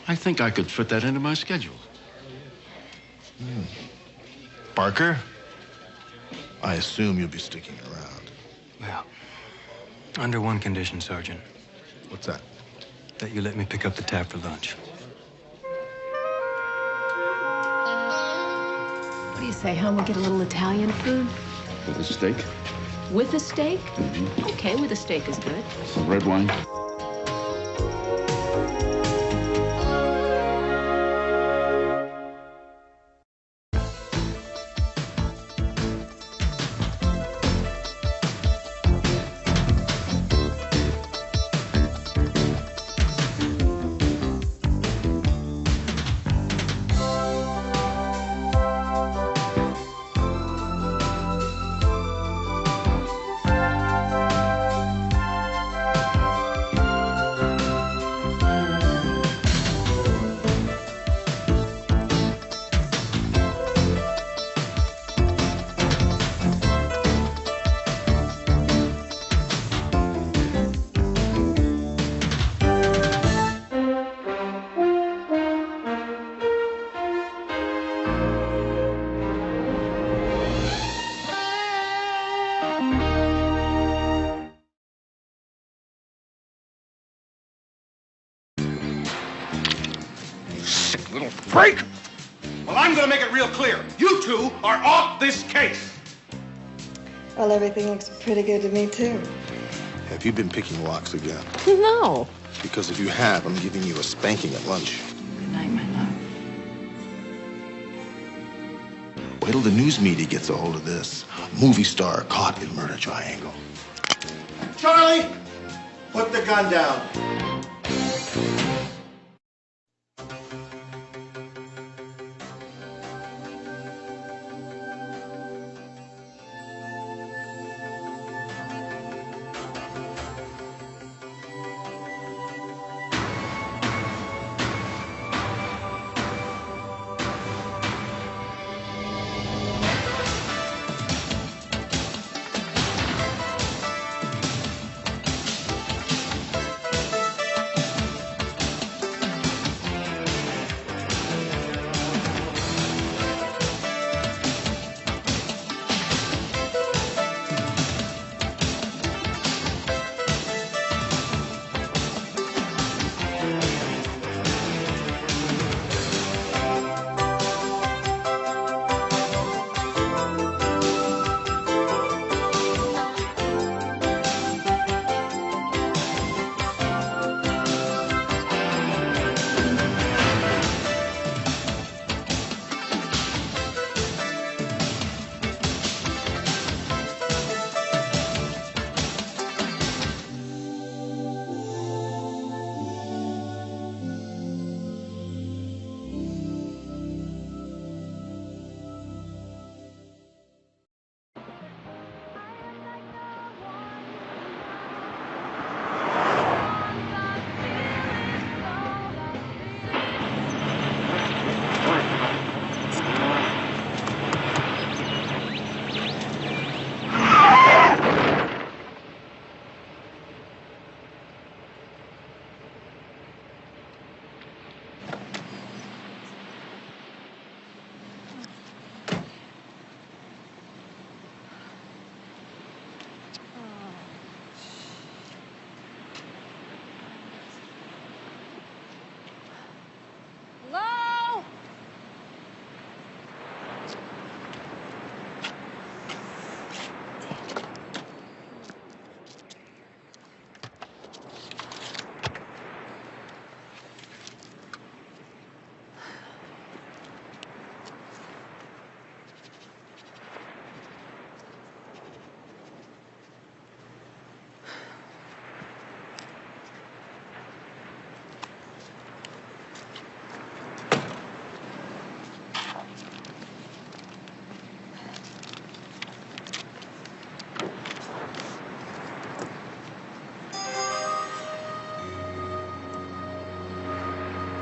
[SPEAKER 10] I think I could fit that into my schedule.
[SPEAKER 9] Parker, I assume you'll be sticking around.
[SPEAKER 11] Well, under one condition, Sergeant.
[SPEAKER 9] What's that?
[SPEAKER 11] That you let me pick up the tab for lunch.
[SPEAKER 1] What do you say, huh? We'll get a little Italian food?
[SPEAKER 10] With a steak?
[SPEAKER 1] With a steak? Okay, with a steak is good.
[SPEAKER 10] Some red wine?
[SPEAKER 15] Little freak! Well, I'm gonna make it real clear. You two are off this case.
[SPEAKER 18] Well, everything looks pretty good to me, too.
[SPEAKER 9] Have you been picking locks again?
[SPEAKER 1] No.
[SPEAKER 9] Because if you have, I'm giving you a spanking at lunch.
[SPEAKER 1] Good night, my love.
[SPEAKER 9] Wait till the news media gets a hold of this. Movie star caught in murder triangle.
[SPEAKER 15] Charlie!
[SPEAKER 9] Put the gun down.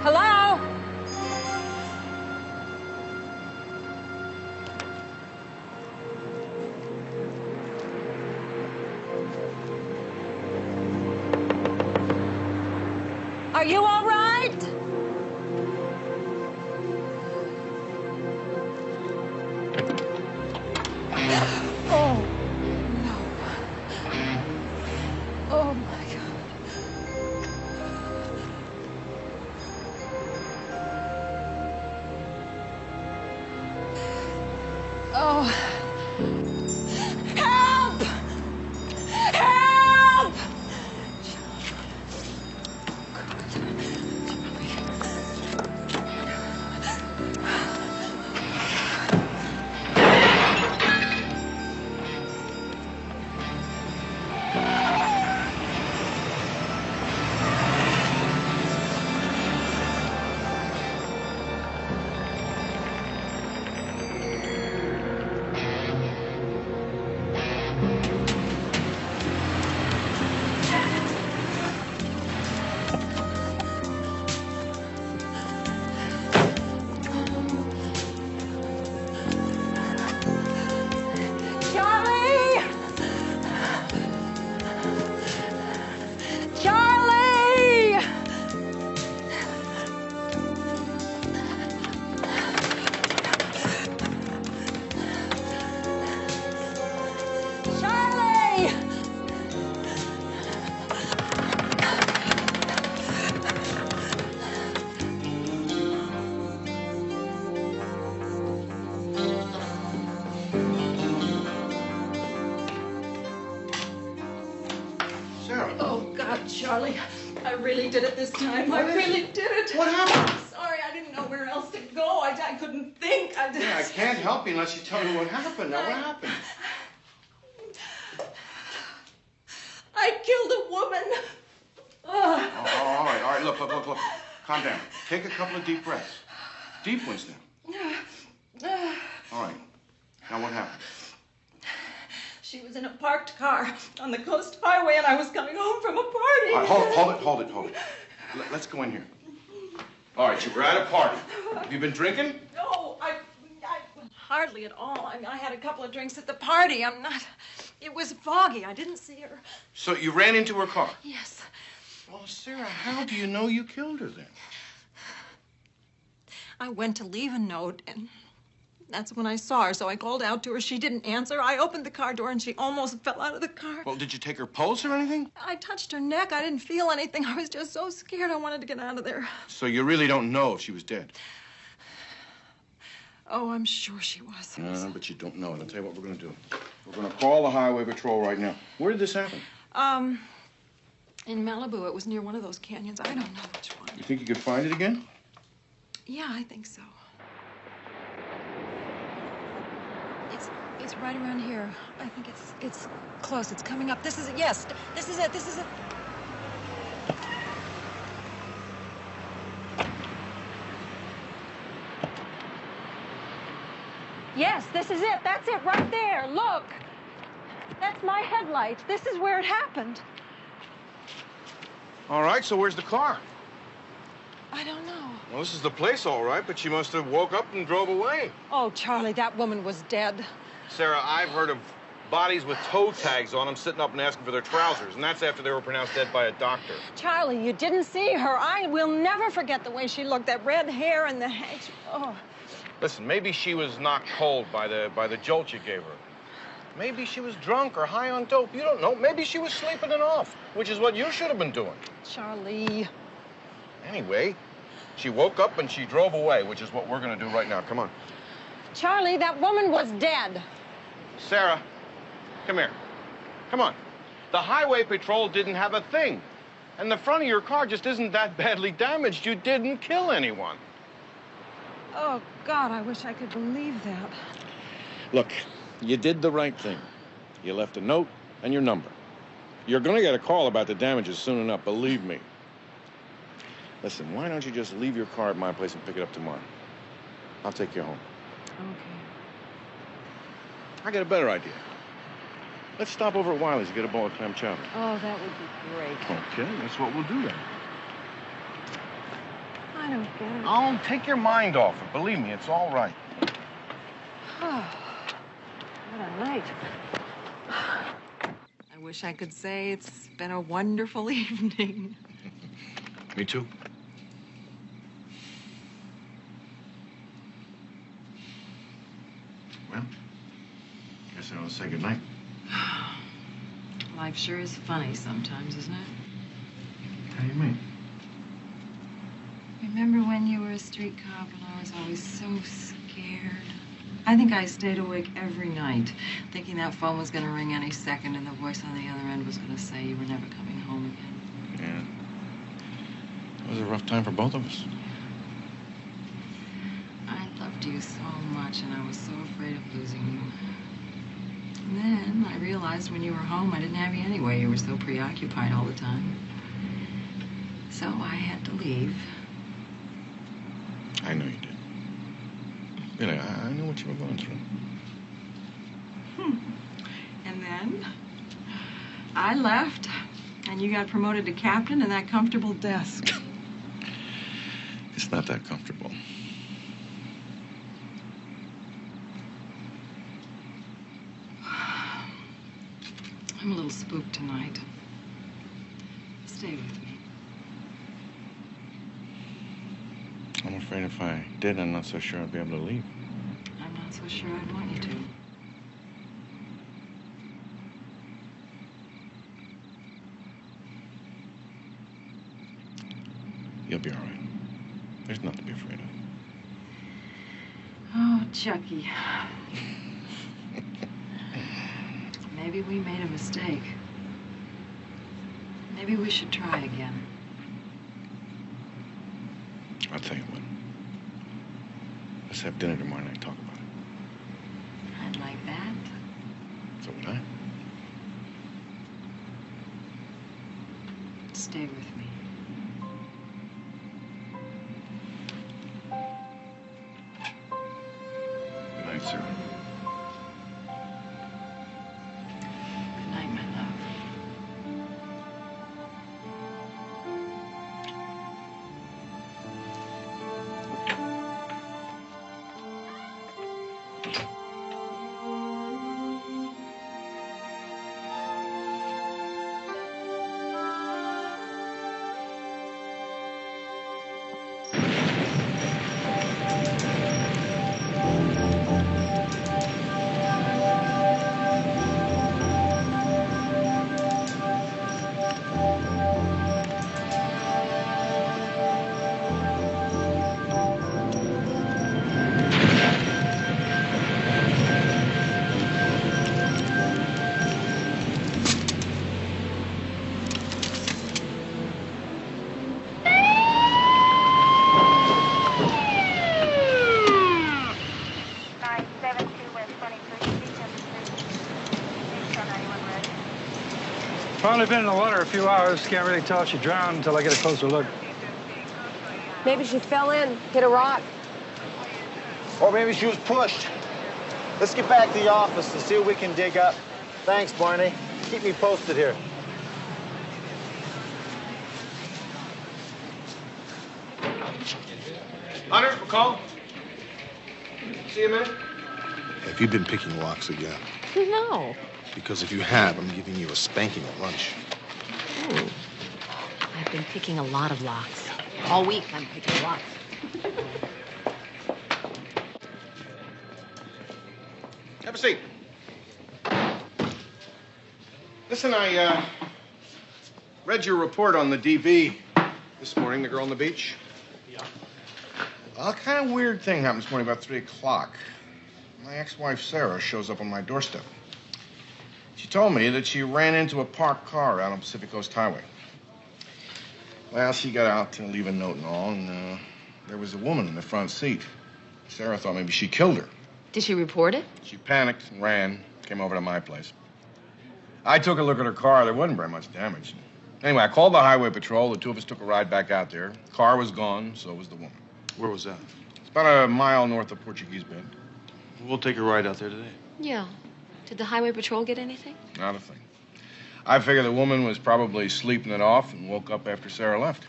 [SPEAKER 2] Hello? Are you all right? Oh, no. Oh, my God. Oh. Help! Help!
[SPEAKER 19] Charlie, I really did it this time. I really did it.
[SPEAKER 9] What happened?
[SPEAKER 19] Sorry, I didn't know where else to go. I couldn't think.
[SPEAKER 9] Yeah, I can't help you unless you tell me what happened. Now, what happened?
[SPEAKER 19] I killed a woman.
[SPEAKER 15] look. Calm down. Take a couple of deep breaths. Deep ones now. All right. Now what happened?
[SPEAKER 19] She was in a parked car on the coast highway, and I was coming home from a party.
[SPEAKER 15] All right, hold it. Let's go in here. All right, you were at a party. Have you been drinking?
[SPEAKER 19] No, I hardly at all. I had a couple of drinks at the party. It was foggy. I didn't see her.
[SPEAKER 15] So you ran into her car?
[SPEAKER 19] Yes.
[SPEAKER 15] Well, Sarah, how do you know you killed her then?
[SPEAKER 19] I went to leave a note, and that's when I saw her. So I called out to her. She didn't answer. I opened the car door, and she almost fell out of the car.
[SPEAKER 15] Well, did you take her pulse or anything?
[SPEAKER 19] I touched her neck. I didn't feel anything. I was just so scared. I wanted to get out of there.
[SPEAKER 15] So you really don't know if she was dead?
[SPEAKER 19] Oh, I'm sure she was.
[SPEAKER 15] No, but you don't know it. I'll tell you what we're going to do. We're going to call the highway patrol right now. Where did this happen?
[SPEAKER 19] In Malibu. It was near one of those canyons. I don't know which one.
[SPEAKER 15] You think you could find it again?
[SPEAKER 19] Yeah, I think so. It's right around here. I think it's close. It's coming up. This is it. Yes, this is it. This is it. Yes, this is it. That's it right there. Look. That's my headlight. This is where it happened.
[SPEAKER 15] All right, so where's the car?
[SPEAKER 19] I don't know.
[SPEAKER 15] Well, this is the place, all right, but she must have woke up and drove away.
[SPEAKER 19] Oh, Charlie, that woman was dead.
[SPEAKER 15] Sarah, I've heard of bodies with toe tags on them sitting up and asking for their trousers, and that's after they were pronounced dead by a doctor.
[SPEAKER 19] Charlie, you didn't see her. I will never forget the way she looked. That red hair and the... Oh.
[SPEAKER 15] Listen, maybe she was knocked cold by the jolt you gave her. Maybe she was drunk or high on dope. You don't know. Maybe she was sleeping it off, which is what you should have been doing.
[SPEAKER 19] Charlie.
[SPEAKER 15] Anyway, she woke up and she drove away, which is what we're going to do right now. Come on.
[SPEAKER 19] Charlie, that woman was dead.
[SPEAKER 15] Sarah, come here. Come on. The highway patrol didn't have a thing. And the front of your car just isn't that badly damaged. You didn't kill anyone.
[SPEAKER 19] Oh, God, I wish I could believe that.
[SPEAKER 15] Look, you did the right thing. You left a note and your number. You're going to get a call about the damages soon enough, believe me. Listen, why don't you just leave your car at my place and pick it up tomorrow? I'll take you home.
[SPEAKER 19] Okay.
[SPEAKER 15] I got a better idea. Let's stop over at Wiley's and get a bowl of clam chowder.
[SPEAKER 19] Oh, that would be great.
[SPEAKER 15] Okay, that's what we'll do then.
[SPEAKER 19] I don't get it.
[SPEAKER 15] Oh, take your mind off it. Believe me, it's all right.
[SPEAKER 19] Oh, what a night. I wish I could say it's been a wonderful evening.
[SPEAKER 15] Me too. Well, guess I will say goodnight.
[SPEAKER 19] Life sure is funny sometimes, isn't it?
[SPEAKER 15] How do you mean?
[SPEAKER 19] Remember when you were a street cop and I was always so scared? I think I stayed awake every night, thinking that phone was going to ring any second and the voice on the other end was going to say you were never coming home again.
[SPEAKER 15] Yeah. It was a rough time for both of us.
[SPEAKER 19] I loved you so much and I was so afraid of losing you. And then I realized when you were home, I didn't have you anyway. You were so preoccupied all the time. So I had to leave.
[SPEAKER 15] I know you did. Really, I know what you were going through.
[SPEAKER 19] And then I left, and you got promoted to captain in that comfortable desk.
[SPEAKER 15] It's not that comfortable.
[SPEAKER 19] I'm a little spooked tonight. Stay with me.
[SPEAKER 15] I'm afraid if I did, I'm not so sure I'd be able to leave.
[SPEAKER 19] I'm not so sure I'd want you to.
[SPEAKER 15] You'll be all right. There's nothing to be afraid of.
[SPEAKER 19] Oh, Chucky. Maybe we made a mistake. Maybe we should try again.
[SPEAKER 15] I'll tell you what. Let's have dinner tomorrow night and talk about it.
[SPEAKER 19] I'd like that.
[SPEAKER 15] So would I.
[SPEAKER 19] Stay with me.
[SPEAKER 13] only been in the water a few hours. Can't really tell if she drowned until I get a closer look.
[SPEAKER 14] Maybe she fell in, hit a rock.
[SPEAKER 6] Or maybe she was pushed. Let's get back to the office and see what we can dig up. Thanks, Barney. Keep me posted here.
[SPEAKER 15] Hunter, McCall. See you, man.
[SPEAKER 9] Have you been picking locks again?
[SPEAKER 22] No.
[SPEAKER 9] Because if you have, I'm giving you a spanking at lunch.
[SPEAKER 22] Ooh. I've been picking a lot of locks. All week I'm picking locks.
[SPEAKER 15] Have a seat. Listen, I read your report on the DV this morning, the girl on the beach. Yeah. A kind of weird thing happened this morning about 3 o'clock. My ex-wife, Sarah, shows up on my doorstep. She told me that she ran into a parked car out on Pacific Coast Highway. Well, she got out to leave a note and all, and there was a woman in the front seat. Sarah thought maybe she killed her.
[SPEAKER 22] Did she report it?
[SPEAKER 15] She panicked and ran, came over to my place. I took a look at her car. There wasn't very much damage. Anyway, I called the highway patrol. The two of us took a ride back out there. Car was gone, so was the woman.
[SPEAKER 9] Where was that?
[SPEAKER 15] It's about a mile north of Portuguese Bend.
[SPEAKER 9] We'll take a ride out there today.
[SPEAKER 22] Yeah. Did the highway patrol get anything?
[SPEAKER 15] Not a thing. I figure the woman was probably sleeping it off and woke up after Sarah left.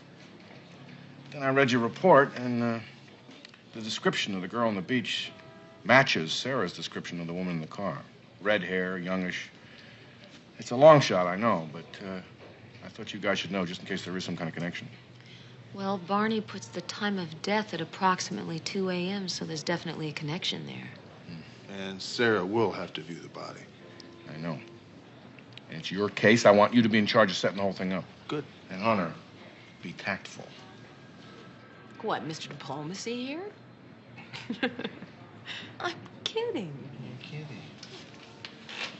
[SPEAKER 15] Then I read your report, and the description of the girl on the beach matches Sarah's description of the woman in the car. Red hair, youngish. It's a long shot, I know, but I thought you guys should know just in case there is some kind of connection.
[SPEAKER 22] Well, Barney puts the time of death at approximately 2 a.m., so there's definitely a connection there.
[SPEAKER 9] And Sarah will have to view the body.
[SPEAKER 15] I know. And it's your case. I want you to be in charge of setting the whole thing up.
[SPEAKER 9] Good.
[SPEAKER 15] And Hunter, be tactful.
[SPEAKER 22] What, Mr. Diplomacy here? I'm kidding.
[SPEAKER 9] You're kidding.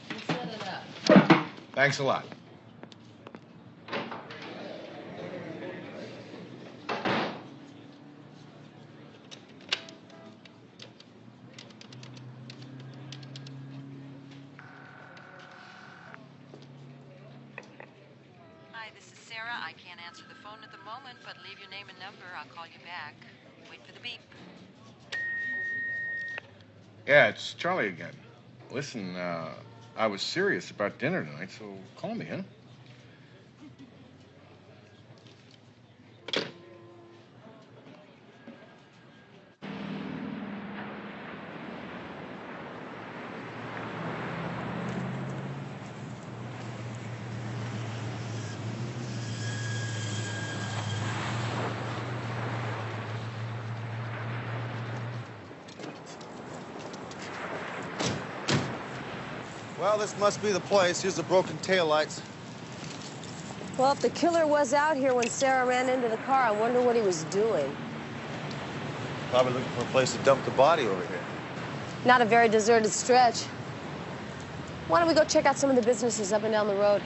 [SPEAKER 22] We'll set it up.
[SPEAKER 15] Thanks a lot.
[SPEAKER 19] I can't answer the phone at the moment, but leave your name and number. I'll call you back. Wait for the beep.
[SPEAKER 15] Yeah, it's Charlie again. Listen, I was serious about dinner tonight, so call me, huh?
[SPEAKER 6] Well, this must be the place. Here's the broken taillights.
[SPEAKER 14] Well, if the killer was out here when Sarah ran into the car, I wonder what he was doing.
[SPEAKER 6] Probably looking for a place to dump the body over here.
[SPEAKER 14] Not a very deserted stretch. Why don't we go check out some of the businesses up and down the road?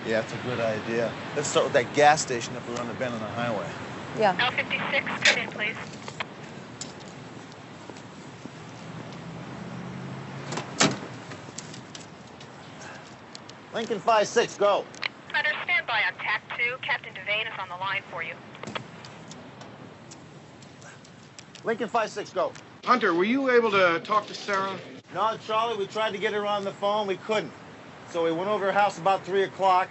[SPEAKER 6] Yeah, that's a good idea. Let's start with that gas station up around the bend on the highway.
[SPEAKER 14] Yeah.
[SPEAKER 4] L56, come in, please.
[SPEAKER 6] Lincoln 5-6, go.
[SPEAKER 4] Hunter, stand by on TAC 2. Captain Devane is on the line for you.
[SPEAKER 6] Lincoln 5-6, go.
[SPEAKER 15] Hunter, were you able to talk to Sarah?
[SPEAKER 6] No, Charlie, we tried to get her on the phone. We couldn't. So we went over her house about 3 o'clock,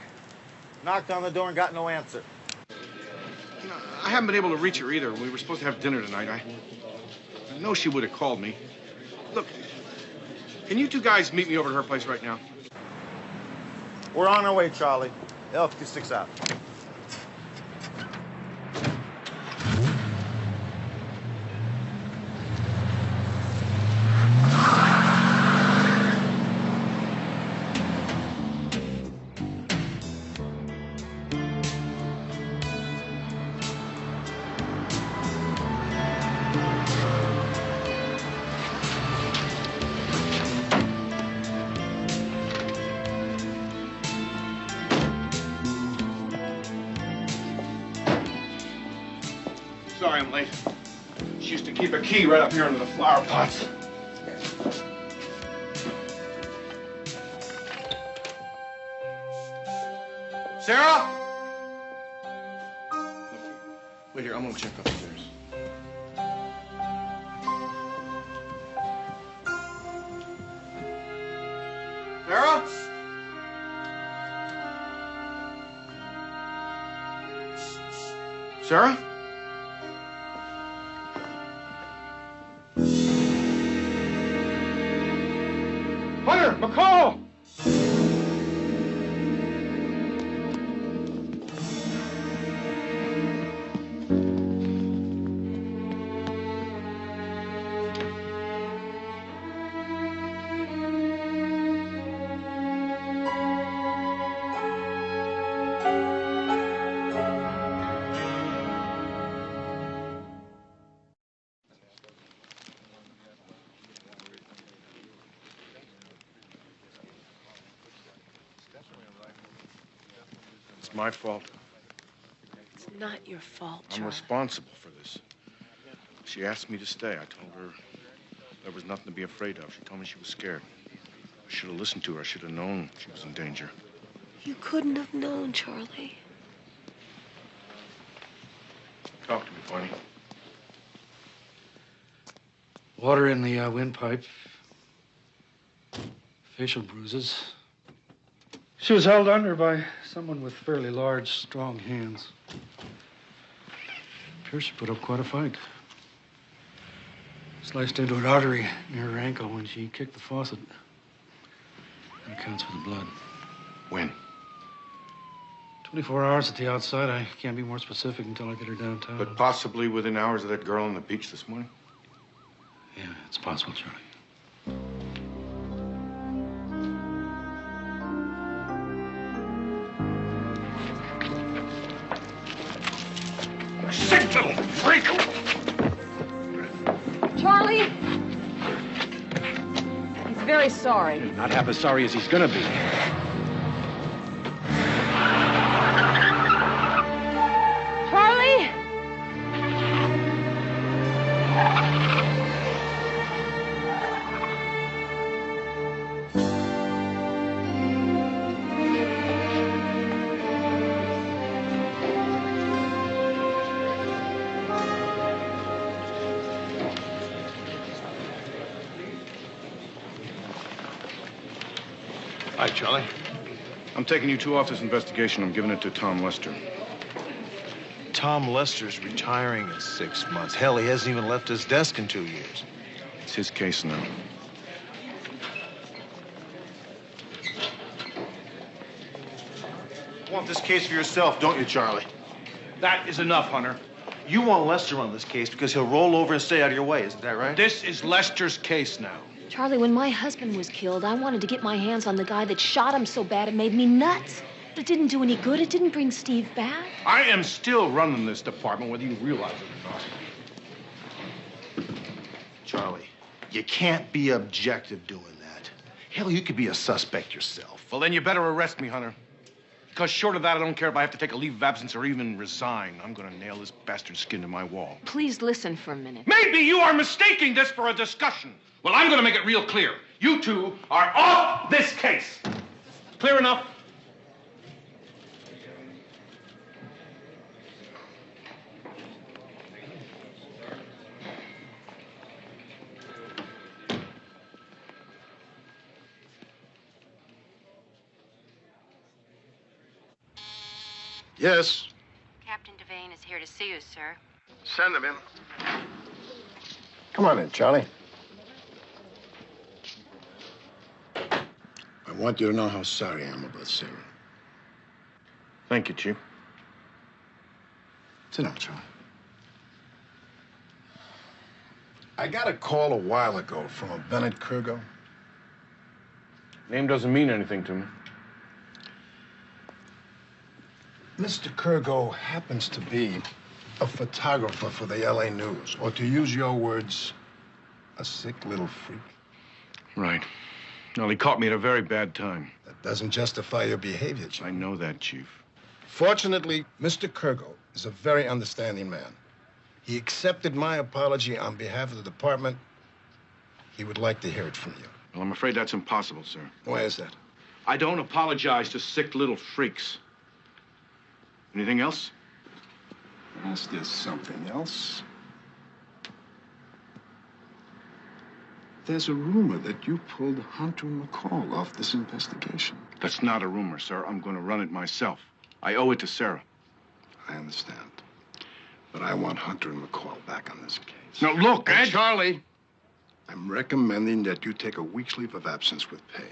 [SPEAKER 6] knocked on the door, and got no answer.
[SPEAKER 15] You know, I haven't been able to reach her either. We were supposed to have dinner tonight. I know she would have called me. Look, can you two guys meet me over at her place right now?
[SPEAKER 6] We're on our way, Charlie. L56 out.
[SPEAKER 15] Sorry I'm late. She used to keep a key right up here under the flower pots. Sarah? Wait here, I'm gonna check upstairs. Sarah? Sarah? Hunter! McCall! It's my fault.
[SPEAKER 2] It's not your fault,
[SPEAKER 15] I'm
[SPEAKER 2] Charlie.
[SPEAKER 15] responsible for this. She asked me to stay. I told her there was nothing to be afraid of. She told me she was scared. I should have listened to her. I should have known she was in danger.
[SPEAKER 2] You couldn't have known, Charlie.
[SPEAKER 15] Talk to me, Barney.
[SPEAKER 17] Water in the windpipe. Facial bruises. She was held under by someone with fairly large, strong hands. Appears she put up quite a fight. Sliced into an artery near her ankle when she kicked the faucet. That accounts for the blood.
[SPEAKER 15] When?
[SPEAKER 17] 24 hours at the outside. I can't be more specific until I get her downtown.
[SPEAKER 15] But possibly within hours of that girl on the beach this morning?
[SPEAKER 17] Yeah, it's possible, Charlie.
[SPEAKER 15] Sick little freak!
[SPEAKER 14] Charlie? He's very sorry.
[SPEAKER 15] Not half as sorry as he's gonna be.
[SPEAKER 14] Charlie?
[SPEAKER 15] Hi, Charlie. I'm taking you two off this investigation. I'm giving it to Tom Lester.
[SPEAKER 9] Tom Lester's retiring in 6 months. Hell, he hasn't even left his desk in 2 years.
[SPEAKER 15] It's his case now.
[SPEAKER 9] You want this case for yourself, don't you, Charlie?
[SPEAKER 15] That is enough, Hunter.
[SPEAKER 9] You want Lester on this case because he'll roll over and stay out of your way, isn't that right?
[SPEAKER 15] This is Lester's case now.
[SPEAKER 2] Charlie, when my husband was killed, I wanted to get my hands on the guy that shot him so bad it made me nuts. But it didn't do any good. It didn't bring Steve back.
[SPEAKER 15] I am still running this department, whether you realize it or not.
[SPEAKER 9] Charlie, you can't be objective doing that. Hell, you could be a suspect yourself.
[SPEAKER 15] Well, then you better arrest me, Hunter. Because short of that, I don't care if I have to take a leave of absence or even resign. I'm gonna nail this bastard's skin to my wall.
[SPEAKER 2] Please listen for a minute.
[SPEAKER 15] Maybe you are mistaking this for a discussion. Well, I'm gonna make it real clear. You two are off this case. Clear enough?
[SPEAKER 6] Yes.
[SPEAKER 20] Captain Devane is here to see you, sir.
[SPEAKER 6] Send him in. Come on in, Charlie. I want you to know how sorry I am about Sarah.
[SPEAKER 15] Thank you, Chief.
[SPEAKER 6] Sit down, Charlie. I got a call a while ago from a Bennett Kurgo.
[SPEAKER 15] Name doesn't mean anything to me.
[SPEAKER 6] Mr. Kurgo happens to be a photographer for the LA News, or to use your words, a sick little freak.
[SPEAKER 15] Right. Well, he caught me at a very bad time.
[SPEAKER 6] That doesn't justify your behavior, Chief.
[SPEAKER 15] I know that, Chief.
[SPEAKER 6] Fortunately, Mr. Kurgo is a very understanding man. He accepted my apology on behalf of the department. He would like to hear it from you.
[SPEAKER 15] Well, I'm afraid that's impossible, sir.
[SPEAKER 6] Why is that?
[SPEAKER 15] I don't apologize to sick little freaks. Anything else?
[SPEAKER 6] Yes, there's something else. There's a rumor that you pulled Hunter McCall off this investigation.
[SPEAKER 15] That's not a rumor, sir. I'm going to run it myself. I owe it to Sarah.
[SPEAKER 6] I understand. But I want Hunter and McCall back on this case.
[SPEAKER 15] Now, look, Ed.
[SPEAKER 6] Charlie, I'm recommending that you take a week's leave of absence with pay.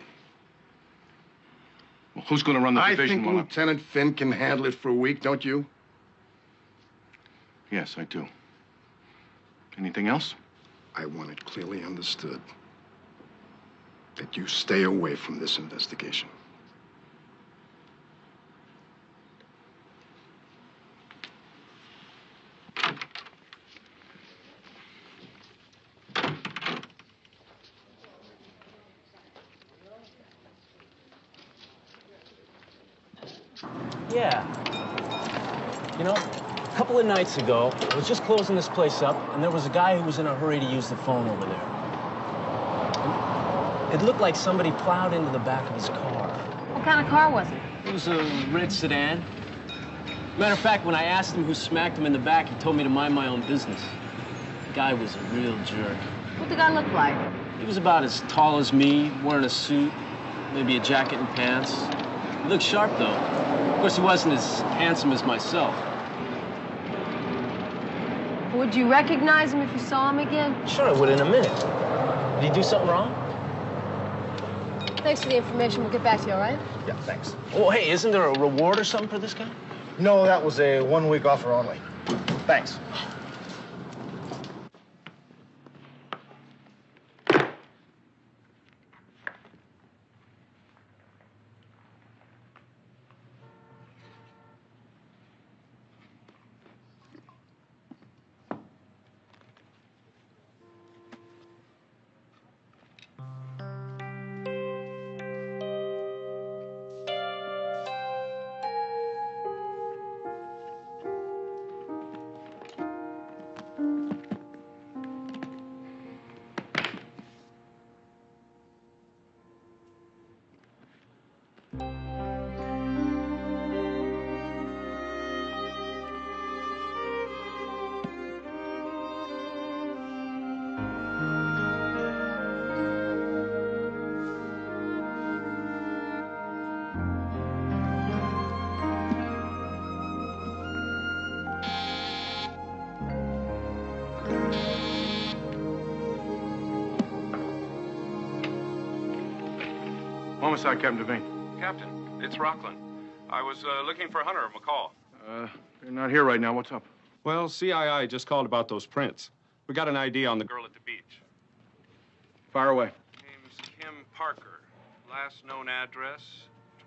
[SPEAKER 15] Well, who's going to run the division?
[SPEAKER 6] I think Lieutenant Finn can handle it for a week, don't you?
[SPEAKER 15] Yes, I do. Anything else?
[SPEAKER 6] I want it clearly understood that you stay away from this investigation.
[SPEAKER 16] Yeah. You know, a couple of nights ago, I was just closing this place up, and there was a guy who was in a hurry to use the phone over there. And it looked like somebody plowed into the back of his car.
[SPEAKER 14] What kind of car was it?
[SPEAKER 16] It was a red sedan. Matter of fact, when I asked him who smacked him in the back, he told me to mind my own business. The guy was a real jerk.
[SPEAKER 14] What'd the guy look like?
[SPEAKER 16] He was about as tall as me, wearing a suit, maybe a jacket and pants. He looked sharp, though. Of course, he wasn't as handsome as myself.
[SPEAKER 14] Would you recognize him if you saw him again?
[SPEAKER 16] Sure, I would in a minute. Did he do something wrong?
[SPEAKER 14] Thanks for the information. We'll get back to you, all right?
[SPEAKER 16] Yeah, thanks. Oh, hey, isn't there a reward or something for this guy?
[SPEAKER 21] No, that was a one-week offer only. Thanks.
[SPEAKER 15] Homicide, Captain Devine.
[SPEAKER 23] Captain, it's Rockland. I was looking for Hunter McCall.
[SPEAKER 15] They're not here right now. What's up?
[SPEAKER 23] Well, CII just called about those prints. We got an ID on the girl at the beach.
[SPEAKER 15] Fire away.
[SPEAKER 23] Name's Kim Parker. Last known address,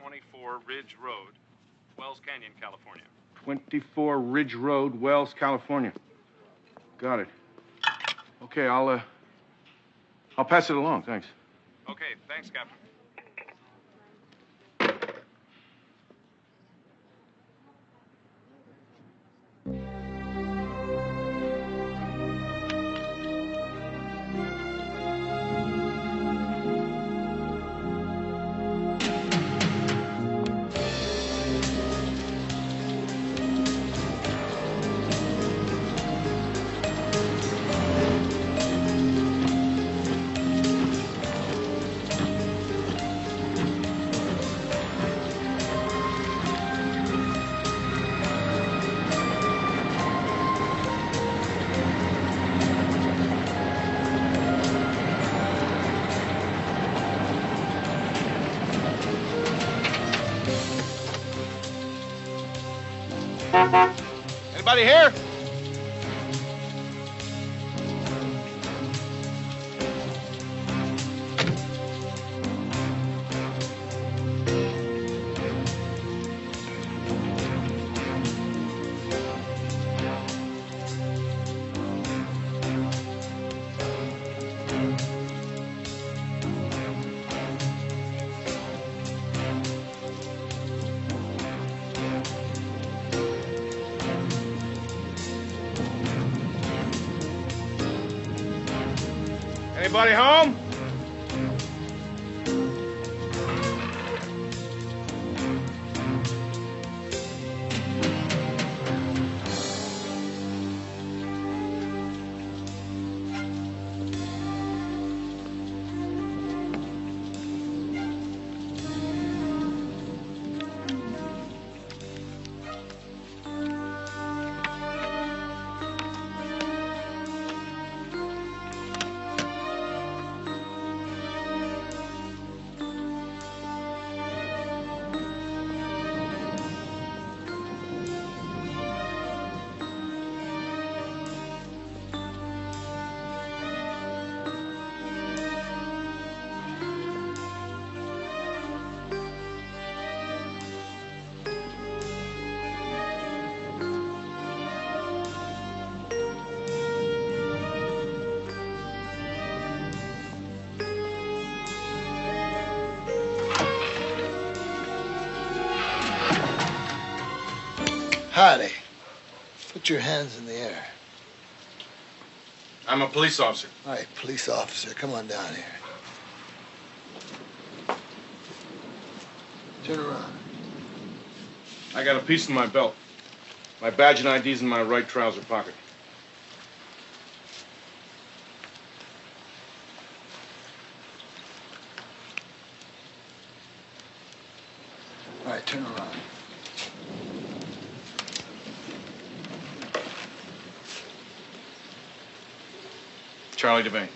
[SPEAKER 23] 24 Ridge Road, Wells Canyon, California.
[SPEAKER 15] 24 Ridge Road, Wells, California. Got it. Okay, I'll pass it along. Thanks.
[SPEAKER 23] Okay, thanks, Captain.
[SPEAKER 15] Anybody here? Anybody home?
[SPEAKER 3] Howdy. Put your hands in the air.
[SPEAKER 15] I'm a police officer.
[SPEAKER 3] All right, police officer, come on down here. Turn around.
[SPEAKER 15] I got a piece in my belt. My badge and ID's in my right trouser pocket.
[SPEAKER 3] All right, turn around.
[SPEAKER 15] Charlie Devane.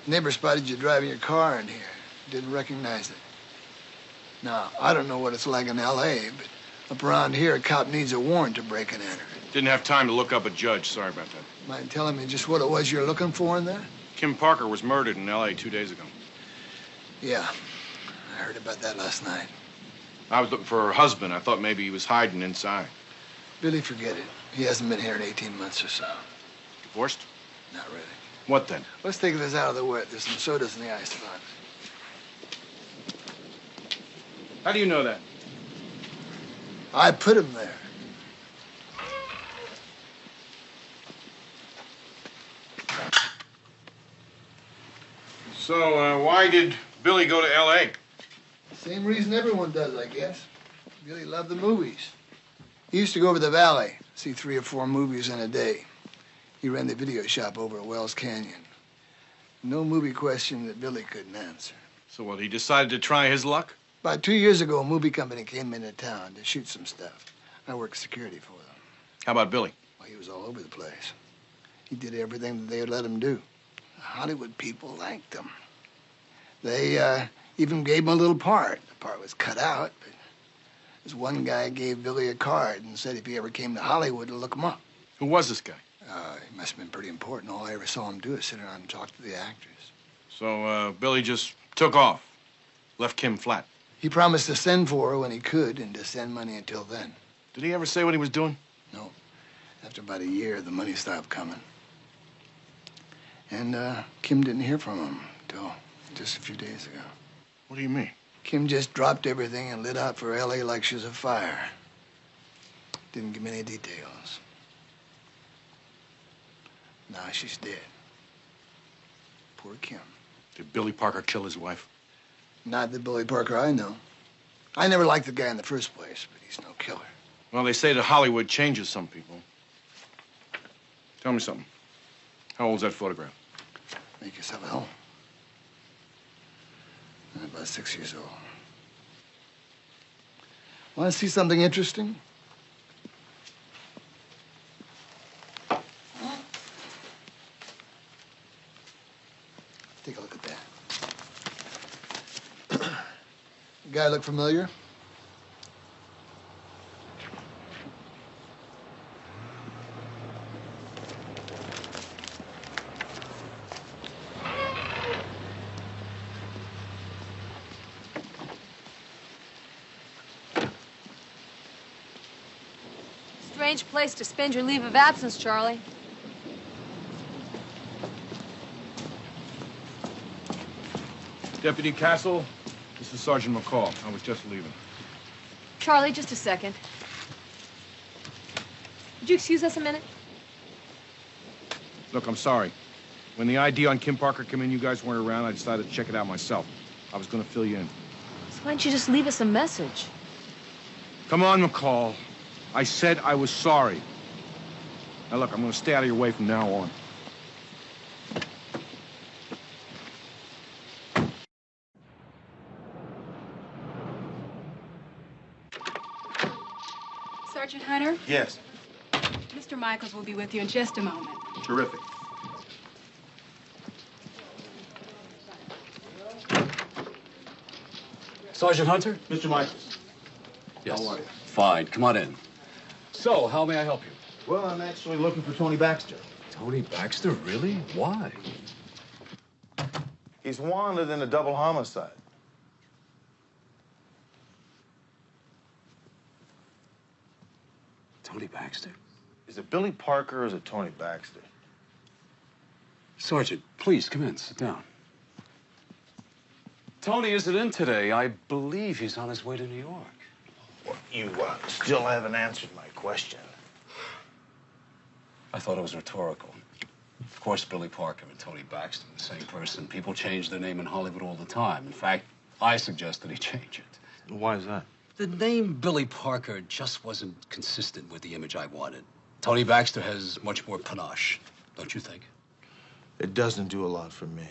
[SPEAKER 3] Neighbor spotted you driving your car in here. Didn't recognize it. Now, I don't know what it's like in L.A., but up around here, a cop needs a warrant to break and enter.
[SPEAKER 15] Didn't have time to look up a judge. Sorry about that.
[SPEAKER 3] Mind telling me just what it was you're looking for in there?
[SPEAKER 15] Kim Parker was murdered in L.A. 2 days ago.
[SPEAKER 3] Yeah, I heard about that last night.
[SPEAKER 15] I was looking for her husband. I thought maybe he was hiding inside.
[SPEAKER 3] Billy, forget it. He hasn't been here in 18 months or so.
[SPEAKER 15] Divorced?
[SPEAKER 3] Not really.
[SPEAKER 15] What then?
[SPEAKER 3] Let's take this out of the wet. There's some sodas in the icebox.
[SPEAKER 15] How do you know that?
[SPEAKER 3] I put him there.
[SPEAKER 15] So, why did Billy go to L.A.?
[SPEAKER 3] Same reason everyone does, I guess. Billy loved the movies. He used to go over the valley, see 3 or 4 movies in a day. He ran the video shop over at Wells Canyon. No movie question that Billy couldn't answer.
[SPEAKER 15] So what, he decided to try his luck?
[SPEAKER 3] About 2 years ago, a movie company came into town to shoot some stuff. I worked security for them.
[SPEAKER 15] How about Billy?
[SPEAKER 3] Well, he was all over the place. He did everything that they would let him do. The Hollywood people liked him. They even gave him a little part. The part was cut out, but this one guy gave Billy a card and said if he ever came to Hollywood to look him up.
[SPEAKER 15] Who was this guy?
[SPEAKER 3] He must have been pretty important. All I ever saw him do is sit around and talk to the actors.
[SPEAKER 15] So, Billy just took off, left Kim flat.
[SPEAKER 3] He promised to send for her when he could and to send money until then.
[SPEAKER 15] Did he ever say what he was doing?
[SPEAKER 3] No. After about a year, the money stopped coming. And Kim didn't hear from him until just a few days ago.
[SPEAKER 15] What do you mean?
[SPEAKER 3] Kim just dropped everything and lit out for L.A. like she was a fire. Didn't give me any details. Now she's dead. Poor Kim.
[SPEAKER 15] Did Billy Parker kill his wife?
[SPEAKER 3] Not the Billy Parker I know. I never liked the guy in the first place, but he's no killer.
[SPEAKER 15] Well, they say that Hollywood changes some people. Tell me something. How old's that photograph?
[SPEAKER 3] Make yourself at home. I'm about 6 years old. Want to see something interesting? Take a look at that. Guy look familiar?
[SPEAKER 14] Strange place to spend your leave of absence, Charlie.
[SPEAKER 15] Deputy Castle, this is Sergeant McCall. I was just leaving.
[SPEAKER 14] Charlie, just a second. Would you excuse us a minute?
[SPEAKER 15] Look, I'm sorry. When the ID on Kim Parker came in, you guys weren't around. I decided to check it out myself. I was going to fill you in.
[SPEAKER 14] So why don't you just leave us a message?
[SPEAKER 15] Come on, McCall. I said I was sorry. Now, look, I'm going to stay out of your way from now on.
[SPEAKER 7] Sergeant Hunter,
[SPEAKER 15] Yes.
[SPEAKER 7] Mr. Michaels will be with you in just a moment.
[SPEAKER 15] Terrific.
[SPEAKER 12] Sergeant Hunter?
[SPEAKER 15] Mr. Michaels.
[SPEAKER 12] Yes.
[SPEAKER 15] How are you?
[SPEAKER 12] Fine. Come on in. So, how may I help you?
[SPEAKER 9] Well, I'm actually looking for Tony Baxter.
[SPEAKER 12] Tony Baxter? Really? Why?
[SPEAKER 9] He's wanted in a double homicide.
[SPEAKER 12] Tony Baxter?
[SPEAKER 9] Is it Billy Parker or is it Tony Baxter?
[SPEAKER 12] Sergeant, please come in. Sit down. Tony isn't in today. I believe he's on his way to New York.
[SPEAKER 9] You still haven't answered my question.
[SPEAKER 12] I thought it was rhetorical. Of course, Billy Parker and Tony Baxter are the same person. People change their name in Hollywood all the time. In fact, I suggested he change it.
[SPEAKER 9] Why is that?
[SPEAKER 12] The name Billy Parker just wasn't consistent with the image I wanted. Tony Baxter has much more panache, don't you think?
[SPEAKER 9] It doesn't do a lot for me.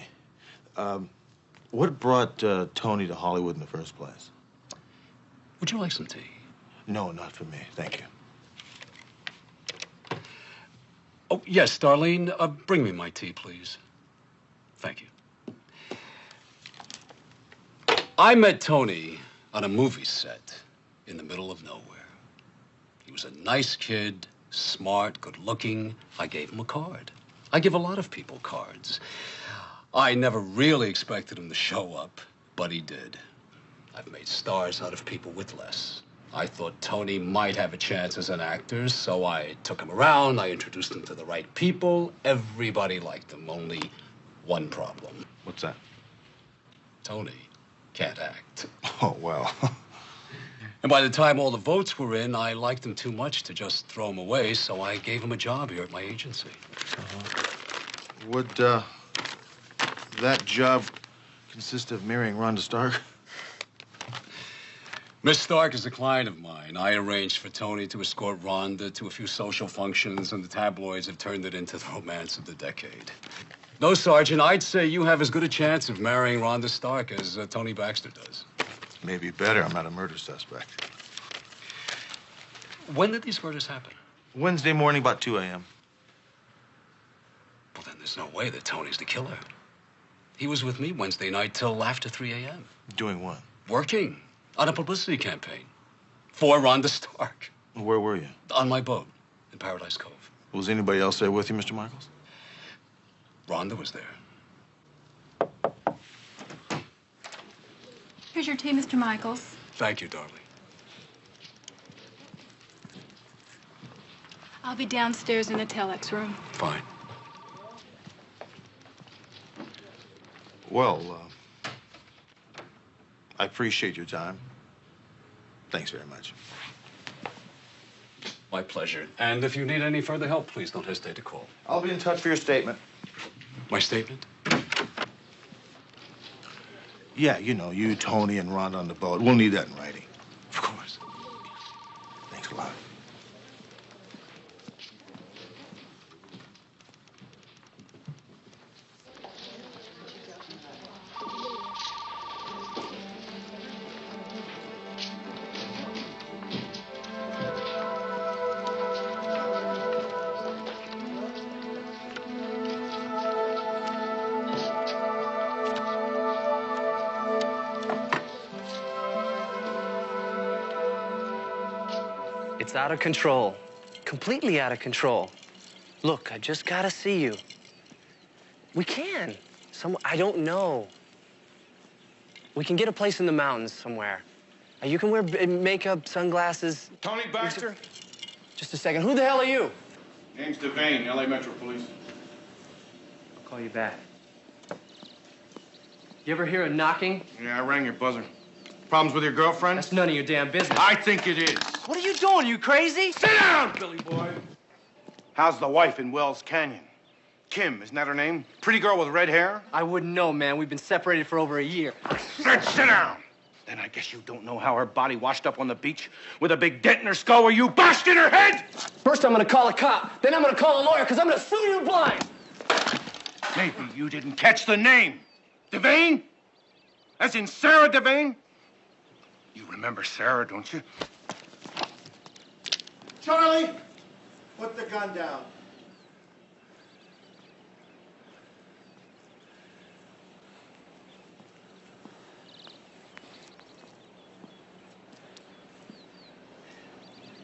[SPEAKER 9] What brought Tony to Hollywood in the first place?
[SPEAKER 12] Would you like some tea?
[SPEAKER 9] No, not for me. Thank you.
[SPEAKER 12] Oh, yes, Darlene. Bring me my tea, please. Thank you. I met Tony on a movie set in the middle of nowhere. He was a nice kid, smart, good-looking. I gave him a card. I give a lot of people cards. I never really expected him to show up, but he did. I've made stars out of people with less. I thought Tony might have a chance as an actor, so I took him around. I introduced him to the right people. Everybody liked him. Only one problem.
[SPEAKER 9] What's that?
[SPEAKER 12] Tony can't act.
[SPEAKER 9] Oh, well.
[SPEAKER 12] And by the time all the votes were in, I liked him too much to just throw him away, so I gave him a job here at my agency.
[SPEAKER 9] Would that job consist of marrying Rhonda Stark?
[SPEAKER 12] Miss Stark is a client of mine. I arranged for Tony to escort Rhonda to a few social functions, and the tabloids have turned it into the romance of the decade. No, Sergeant, I'd say you have as good a chance of marrying Rhonda Stark as Tony Baxter does.
[SPEAKER 9] Maybe better. I'm not a murder suspect.
[SPEAKER 12] When did these murders happen?
[SPEAKER 9] Wednesday morning, about 2 a.m.
[SPEAKER 12] Well, then there's no way that Tony's the killer. He was with me Wednesday night till after 3 a.m.
[SPEAKER 9] Doing what?
[SPEAKER 12] Working on a publicity campaign for Rhonda Stark.
[SPEAKER 9] Where were you?
[SPEAKER 12] On my boat in Paradise Cove.
[SPEAKER 9] Was anybody else there with you, Mr. Michaels?
[SPEAKER 12] Rhonda was there.
[SPEAKER 7] Here's your tea, Mr. Michaels.
[SPEAKER 12] Thank you, darling.
[SPEAKER 7] I'll be downstairs in the telex room.
[SPEAKER 12] Fine.
[SPEAKER 9] Well, I appreciate your time. Thanks very much.
[SPEAKER 12] My pleasure. And if you need any further help, please don't hesitate to call.
[SPEAKER 9] I'll be in touch for your statement.
[SPEAKER 12] My statement?
[SPEAKER 9] Yeah, you know, you, Tony, and Rhonda on the boat. We'll need that in writing.
[SPEAKER 12] Of course.
[SPEAKER 9] Thanks a lot.
[SPEAKER 5] It's out of control. Completely out of control. Look, I just gotta see you. We can. I don't know. We can get a place in the mountains somewhere. You can wear makeup, sunglasses.
[SPEAKER 15] Tony Baxter?
[SPEAKER 5] Just a second. Who the hell are you?
[SPEAKER 15] Name's Devane, LA Metro Police.
[SPEAKER 5] I'll call you back. You ever hear a knocking?
[SPEAKER 15] Yeah, I rang your buzzer. Problems with your girlfriend?
[SPEAKER 5] That's none of your damn business.
[SPEAKER 15] I think it is.
[SPEAKER 5] What are you doing? You crazy?
[SPEAKER 15] Sit down, Billy boy. How's the wife in Wells Canyon? Kim, isn't that her name? Pretty girl with red hair?
[SPEAKER 5] I wouldn't know, man. We've been separated for over a year.
[SPEAKER 15] Said sit down. Then I guess you don't know how her body washed up on the beach with a big dent in her skull where you bashed in her head?
[SPEAKER 5] First, I'm gonna call a cop. Then I'm gonna call a lawyer, because I'm gonna sue you blind.
[SPEAKER 15] Maybe you didn't catch the name. Devane? As in Sarah Devane? You remember Sarah, don't you?
[SPEAKER 21] Charlie, put the gun down.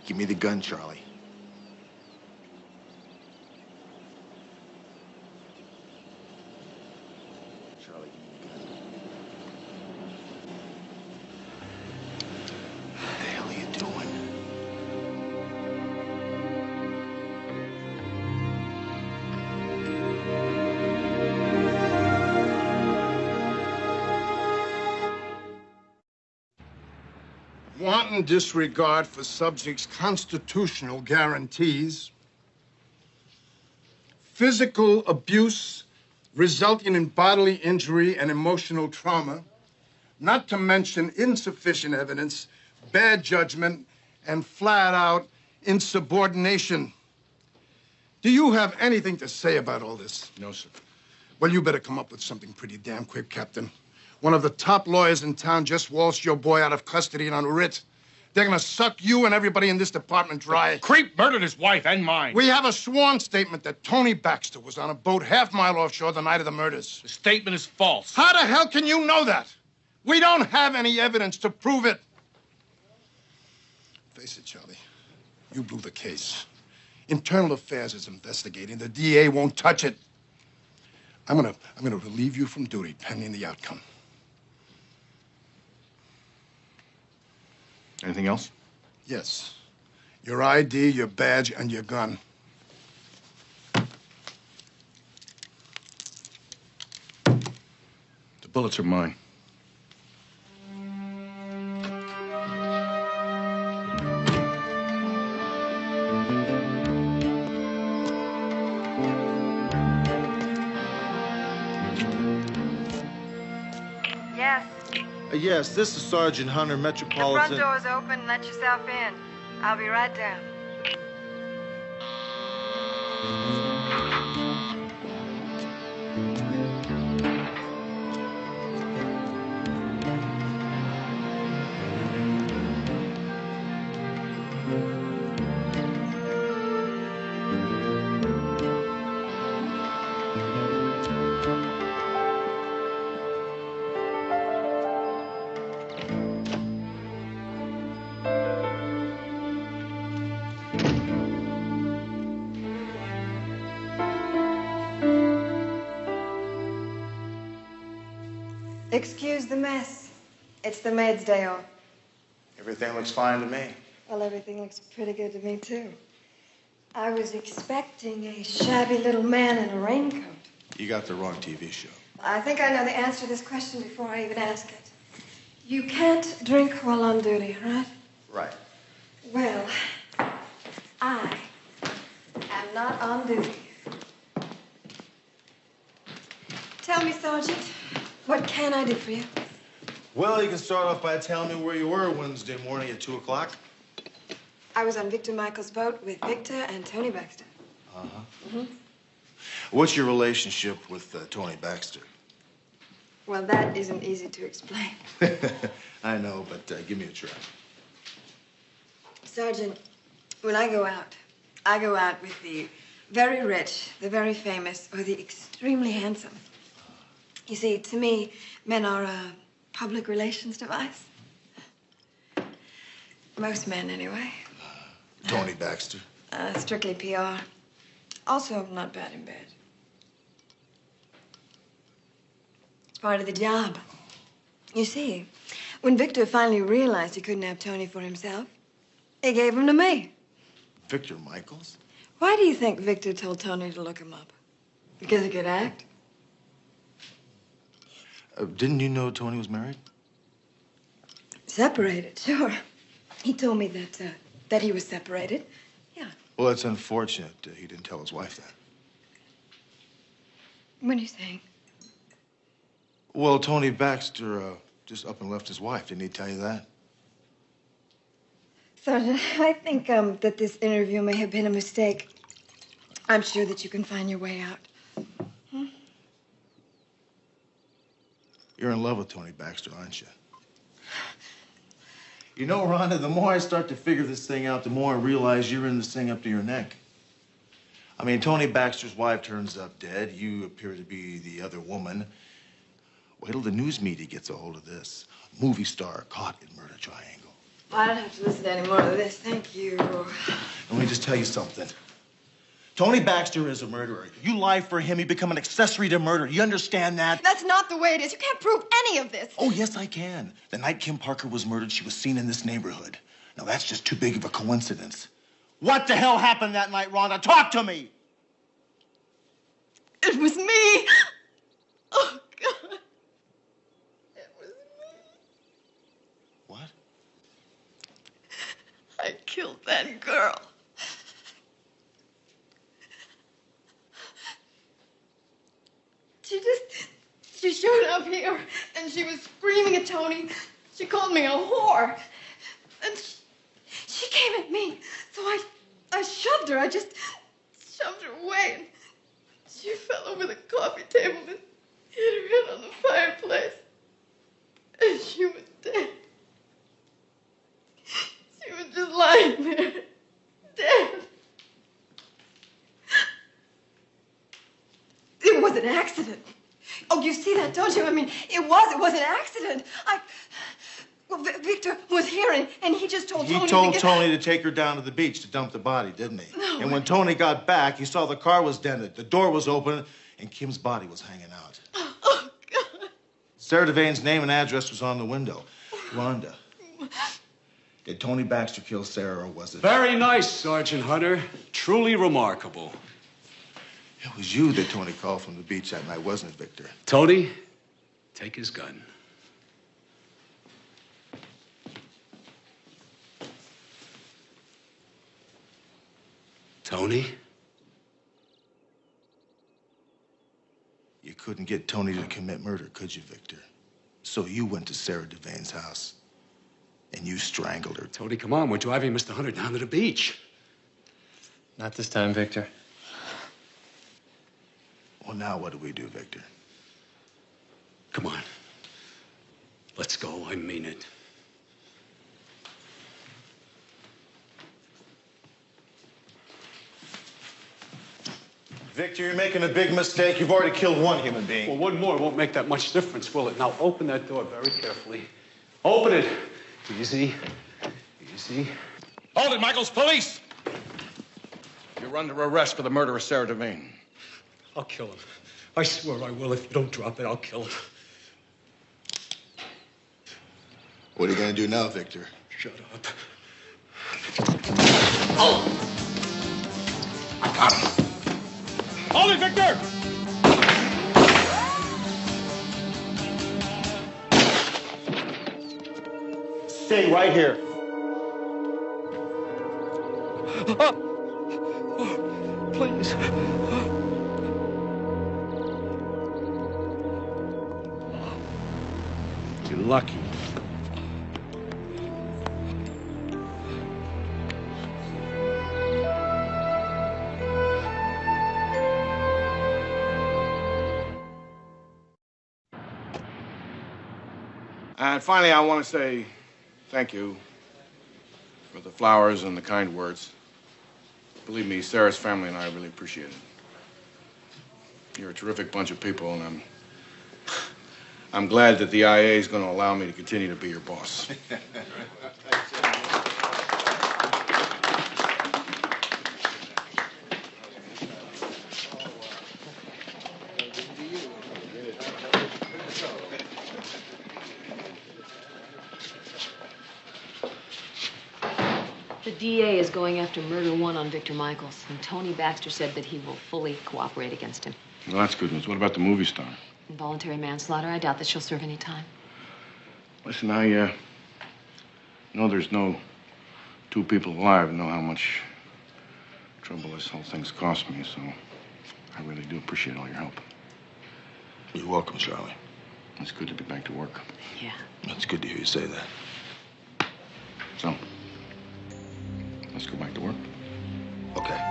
[SPEAKER 9] Give me the gun, Charlie. Charlie, give me the gun. What the hell are you doing?
[SPEAKER 8] wanton disregard for subjects' constitutional guarantees, physical abuse resulting in bodily injury and emotional trauma, not to mention insufficient evidence, bad judgment, and flat-out insubordination. Do you have anything to say about all this?
[SPEAKER 15] No, sir.
[SPEAKER 8] Well, you better come up with something pretty damn quick, Captain. One of the top lawyers in town just waltzed your boy out of custody and on writ. They're gonna suck you and everybody in this department dry.
[SPEAKER 15] The creep murdered his wife and mine.
[SPEAKER 8] We have a sworn statement that Tony Baxter was on a boat half-mile offshore the night of the murders.
[SPEAKER 15] The statement is false.
[SPEAKER 8] How the hell can you know that? We don't have any evidence to prove it. Face it, Charlie. You blew the case. Internal Affairs is investigating. The DA won't touch it. I'm gonna relieve you from duty pending the outcome.
[SPEAKER 15] Anything else?
[SPEAKER 8] Yes. Your ID, your badge, and your gun.
[SPEAKER 15] The bullets are mine.
[SPEAKER 10] Yes.
[SPEAKER 9] Yes, this is Sergeant Hunter,
[SPEAKER 10] The
[SPEAKER 9] Metropolitan.
[SPEAKER 10] front door's open. Let yourself in. I'll be right down. Excuse the mess. It's the maid's day off.
[SPEAKER 9] Everything looks fine to me.
[SPEAKER 18] Well, everything looks pretty good to me, too. I was expecting a shabby little man in a raincoat.
[SPEAKER 9] You got the wrong TV show.
[SPEAKER 18] I think I know the answer to this question before I even ask it. You can't drink while on duty, right?
[SPEAKER 9] Right.
[SPEAKER 18] Well, I am not on duty. Tell me, Sergeant, what can I do for you?
[SPEAKER 9] Well, you can start off by telling me where you were Wednesday morning at 2 o'clock.
[SPEAKER 18] I was on Victor Michael's boat with Victor and Tony Baxter.
[SPEAKER 9] Uh-huh.
[SPEAKER 18] Mm-hmm.
[SPEAKER 9] What's your relationship with Tony Baxter?
[SPEAKER 18] Well, that isn't easy to explain.
[SPEAKER 9] I know, but give me a try.
[SPEAKER 18] Sergeant, when I go out with the very rich, the very famous, or the extremely handsome. You see, to me, men are a public relations device. Most men, anyway.
[SPEAKER 9] Tony Baxter.
[SPEAKER 18] Strictly PR. Also, not bad in bed. It's part of the job. You see, when Victor finally realized he couldn't have Tony for himself, he gave him to me.
[SPEAKER 9] Victor Michaels?
[SPEAKER 18] Why do you think Victor told Tony to look him up? Because he could act?
[SPEAKER 9] Didn't you know Tony was married?
[SPEAKER 18] Separated, sure. He told me that he was separated.
[SPEAKER 9] Well, that's unfortunate. He didn't tell his wife that.
[SPEAKER 18] What are you saying?
[SPEAKER 9] Well, Tony Baxter just up and left his wife. Didn't he tell you that?
[SPEAKER 18] Sergeant, I think that this interview may have been a mistake. I'm sure that you can find your way out.
[SPEAKER 9] You're in love with Tony Baxter, aren't you? You know, Rhonda, the more I start to figure this thing out, the more I realize you're in this thing up to your neck. I mean, Tony Baxter's wife turns up dead. You appear to be the other woman. Wait till the news media gets a hold of this. Movie star caught in murder triangle.
[SPEAKER 18] I don't have to listen to any more of this. Thank you.
[SPEAKER 9] Let me just tell you something. Tony Baxter is a murderer. You lie for him, you become an accessory to murder. You understand that?
[SPEAKER 18] That's not the way it is. You can't prove any of this.
[SPEAKER 9] Oh, yes, I can. The night Kim Parker was murdered, she was seen in this neighborhood. Now, that's just too big of a coincidence. What the hell happened that night, Rhonda? Talk to me!
[SPEAKER 18] It was me. Oh, God. It was me.
[SPEAKER 9] What?
[SPEAKER 18] I killed that girl. She showed up here and she was screaming at Tony. She called me a whore. And she came at me. So I shoved her. I just shoved her away. And she fell over the coffee table and hit her head on the fireplace. And she was dead. She was just lying there, dead. It was an accident. Oh, you see that, don't you? I mean, it was an accident. Well, Victor was here, and he just told Tony.
[SPEAKER 9] He told Tony to take her down to the beach to dump the body, didn't he?
[SPEAKER 18] No.
[SPEAKER 9] And when Tony got back, he saw the car was dented, the door was open, and Kim's body was hanging out.
[SPEAKER 18] Oh, God.
[SPEAKER 9] Sarah Devane's name and address was on the window. Rhonda, did Tony Baxter kill Sarah, or was it?
[SPEAKER 12] Very nice, Sergeant Hunter. Truly remarkable.
[SPEAKER 9] It was you that Tony called from the beach that night, wasn't it, Victor?
[SPEAKER 12] Tony, take his gun. Tony?
[SPEAKER 9] You couldn't get Tony to commit murder, could you, Victor? So you went to Sarah Devane's house, and you strangled her.
[SPEAKER 12] Tony, come on. We're driving Mr. Hunter down to the beach.
[SPEAKER 16] Not this time, Victor.
[SPEAKER 9] Well, now what do we do, Victor?
[SPEAKER 12] Come on. Let's go. I mean it.
[SPEAKER 9] Victor, you're making a big mistake. You've already killed one human being.
[SPEAKER 12] Well, one more won't make that much difference, will it? Now, open that door very carefully. Open it. Easy. Easy.
[SPEAKER 15] Hold it, Michaels. Police! You're under arrest for the murder of Sarah Devane.
[SPEAKER 12] I'll kill him. I swear I will. If you don't drop it, I'll kill him.
[SPEAKER 9] What are you going to do now, Victor?
[SPEAKER 12] Shut up.
[SPEAKER 15] Oh! I got him. Hold it, Victor!
[SPEAKER 9] Stay right here.
[SPEAKER 12] Please. You're lucky.
[SPEAKER 15] And finally, I want to say thank you for the flowers and the kind words. Believe me, Sarah's family and I really appreciate it. You're a terrific bunch of people, and I'm glad that the IA is going to allow me to continue to be your boss.
[SPEAKER 2] The DA is going after murder one on Victor Michaels, and Tony Baxter said that he will fully cooperate against him.
[SPEAKER 15] Well, that's good news. What about the movie star?
[SPEAKER 2] Involuntary manslaughter, I doubt that she'll serve any time.
[SPEAKER 15] Listen, I know there's no two people alive know how much trouble this whole thing's cost me, so I really do appreciate all your help.
[SPEAKER 9] You're welcome, Charlie.
[SPEAKER 15] It's good to be back to work.
[SPEAKER 2] Yeah.
[SPEAKER 9] It's good to hear you say that.
[SPEAKER 15] So, let's go back to work.
[SPEAKER 9] Okay.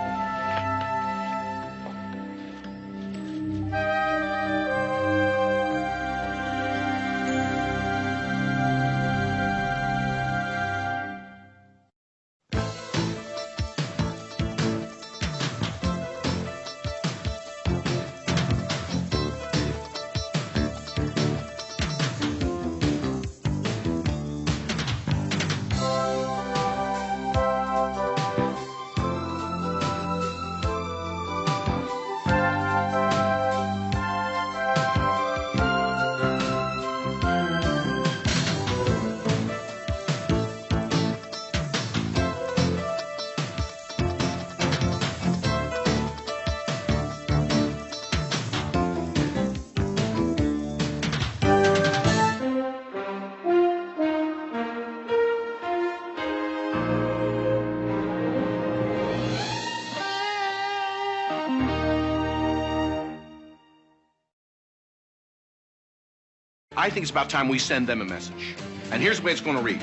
[SPEAKER 15] I think it's about time we send them a message. And here's the way it's going to read.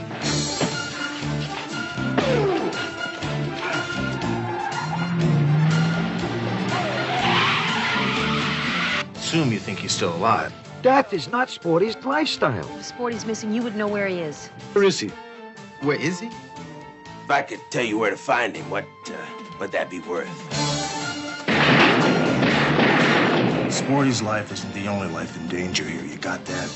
[SPEAKER 9] Assume you think he's still alive.
[SPEAKER 1] That is not Sporty's lifestyle.
[SPEAKER 2] If Sporty's missing, you would know where he is.
[SPEAKER 1] Where is he?
[SPEAKER 11] Where is he? If I could tell you where to find him, what would that be worth?
[SPEAKER 9] Sporty's life isn't the only life in danger here. You got that?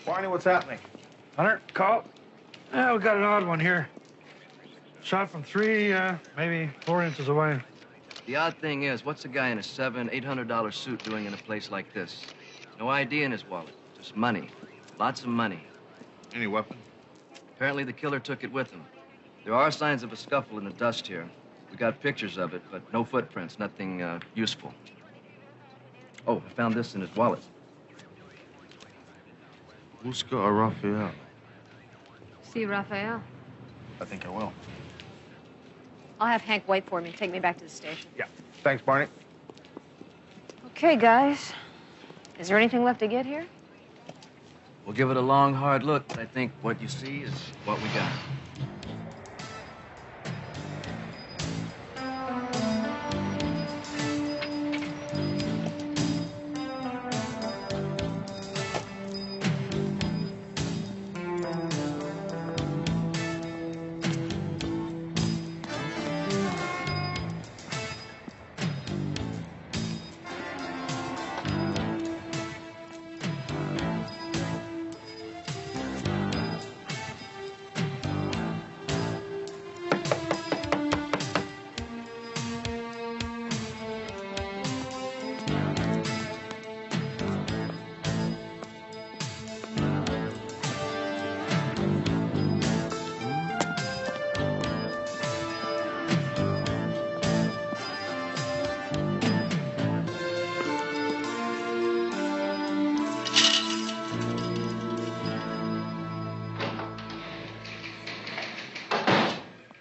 [SPEAKER 1] Barney, what's happening?
[SPEAKER 17] Hunter, call. Yeah, we got an odd one here. Shot from 3, maybe 4 inches away.
[SPEAKER 13] The odd thing is, what's a guy in a $800 suit doing in a place like this? No ID in his wallet, just money. Lots of money.
[SPEAKER 6] Any weapon?
[SPEAKER 13] Apparently the killer took it with him. There are signs of a scuffle in the dust here. We got pictures of it, but no footprints, nothing useful. Oh, I found this in his wallet.
[SPEAKER 6] Busca a Raphael.
[SPEAKER 22] See Raphael?
[SPEAKER 6] I think I will.
[SPEAKER 22] I'll have Hank wait for me. Take me back to the station.
[SPEAKER 1] Yeah. Thanks, Barney.
[SPEAKER 22] Okay, guys. Is there anything left to get here?
[SPEAKER 13] We'll give it a long, hard look, but I think what you see is what we got.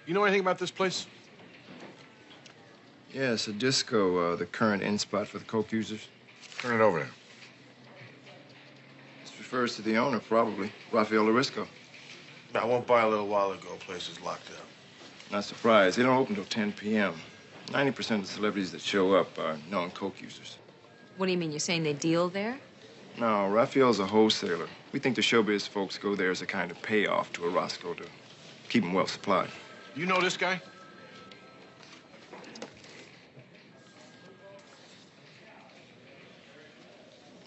[SPEAKER 15] You know anything about this place?
[SPEAKER 24] Yeah, it's a disco, the current end spot for the coke users.
[SPEAKER 15] Turn it over there.
[SPEAKER 24] This refers to the owner, probably, Raphael Larisco.
[SPEAKER 6] I won't buy a little while ago. Place is locked up.
[SPEAKER 24] Not surprised. They don't open till 10 p.m. 90% of the celebrities that show up are known coke users.
[SPEAKER 22] What do you mean? You're saying they deal there?
[SPEAKER 24] No, Raphael's a wholesaler. We think the showbiz folks go there as a kind of payoff to a Roscoe to keep them well supplied.
[SPEAKER 15] You know this guy?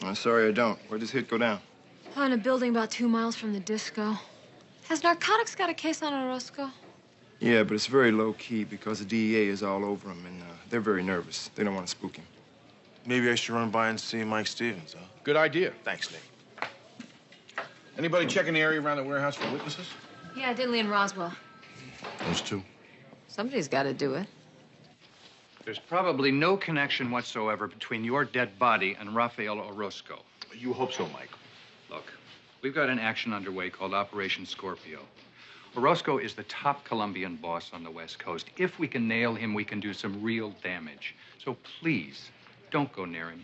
[SPEAKER 24] I'm sorry I don't. Where'd this hit go down?
[SPEAKER 22] Oh, in a building about 2 miles from the disco. Has narcotics got a case on Orozco?
[SPEAKER 24] Yeah, but it's very low-key because the DEA is all over him, and they're very nervous. They don't want to spook him.
[SPEAKER 9] Maybe I should run by and see Mike Stevens, huh?
[SPEAKER 15] Good idea.
[SPEAKER 9] Thanks, Nick.
[SPEAKER 15] Anybody checking the area around the warehouse for witnesses?
[SPEAKER 22] Yeah, Dinley and Roswell.
[SPEAKER 9] Those two.
[SPEAKER 22] Somebody's got to do it.
[SPEAKER 4] There's probably no connection whatsoever between your dead body and Rafael Orozco.
[SPEAKER 9] You hope so, Mike.
[SPEAKER 4] Look, we've got an action underway called Operation Scorpio. Orozco is the top Colombian boss on the West Coast. If we can nail him, we can do some real damage. So please, don't go near him.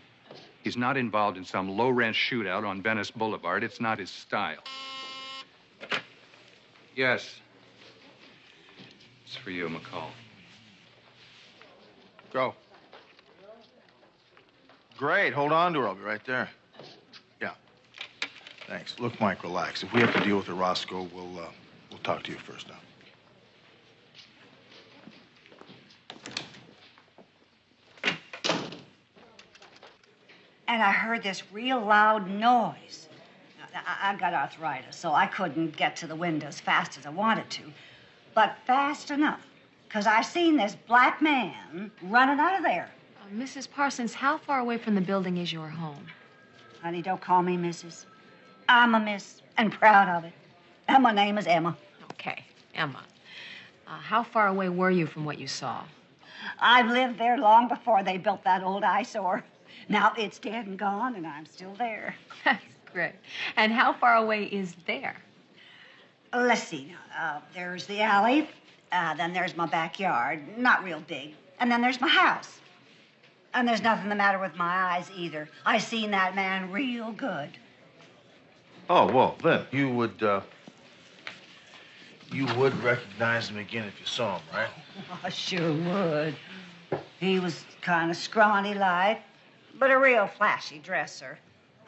[SPEAKER 4] He's not involved in some low-rent shootout on Venice Boulevard. It's not his style. Yes. It's for you, McCall.
[SPEAKER 9] Go. Great. Hold on to her. I'll be right there. Yeah. Thanks. Look, Mike, relax. If we have to deal with Orozco, we'll talk to you first now.
[SPEAKER 19] And I heard this real loud noise. I've got arthritis, so I couldn't get to the window as fast as I wanted to. But fast enough, because I seen this black man running out of there.
[SPEAKER 22] Mrs. Parsons, how far away from the building is your home?
[SPEAKER 19] Honey, don't call me Mrs. I'm a miss, and proud of it. And my name is Emma.
[SPEAKER 22] Okay, Emma. How far away were you from what you saw?
[SPEAKER 19] I've lived there long before they built that old eyesore. Now it's dead and gone, and I'm still there.
[SPEAKER 22] That's great. And how far away is there?
[SPEAKER 19] Let's see. There's the alley. Then there's my backyard. Not real big. And then there's my house. And there's nothing the matter with my eyes either. I seen that man real good.
[SPEAKER 9] Oh, well, then you would recognize him again if you saw him, right?
[SPEAKER 19] I sure would. He was kind of scrawny-like, but a real flashy dresser.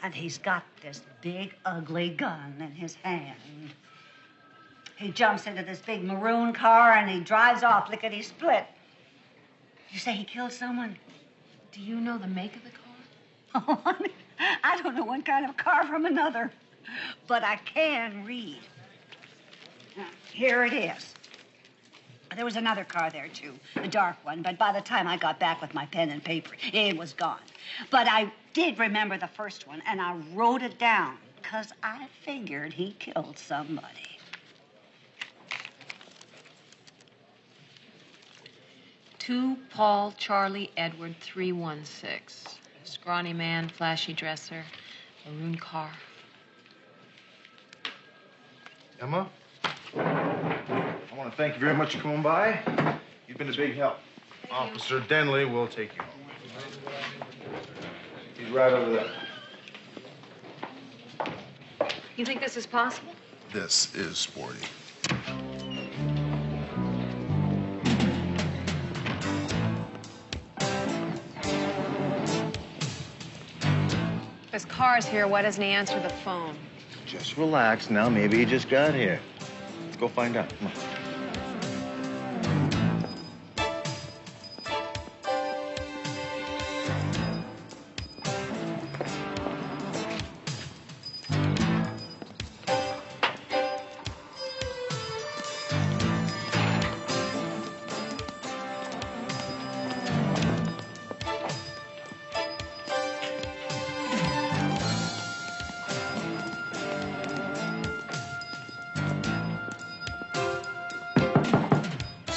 [SPEAKER 19] And he's got this big, ugly gun in his hand. He jumps into this big maroon car and he drives off lickety-split. You say he killed someone?
[SPEAKER 22] Do you know the make of the car?
[SPEAKER 19] Oh, honey, I don't know one kind of car from another, but I can read. Here it is. There was another car there, too, a dark one, but by the time I got back with my pen and paper, it was gone. But I did remember the first one, and I wrote it down, because I figured he killed somebody.
[SPEAKER 22] To Paul Charlie Edward 316. Scrawny man, flashy dresser, maroon car.
[SPEAKER 9] Emma, I want to thank you very much for coming by. You've been a big help. Officer Denley will take you home. He's right over there.
[SPEAKER 22] You think this is possible?
[SPEAKER 9] This is sporty.
[SPEAKER 22] His car's here. Why doesn't he answer the phone?
[SPEAKER 9] Just relax now. Maybe he just got here. Let's go find out. Come on.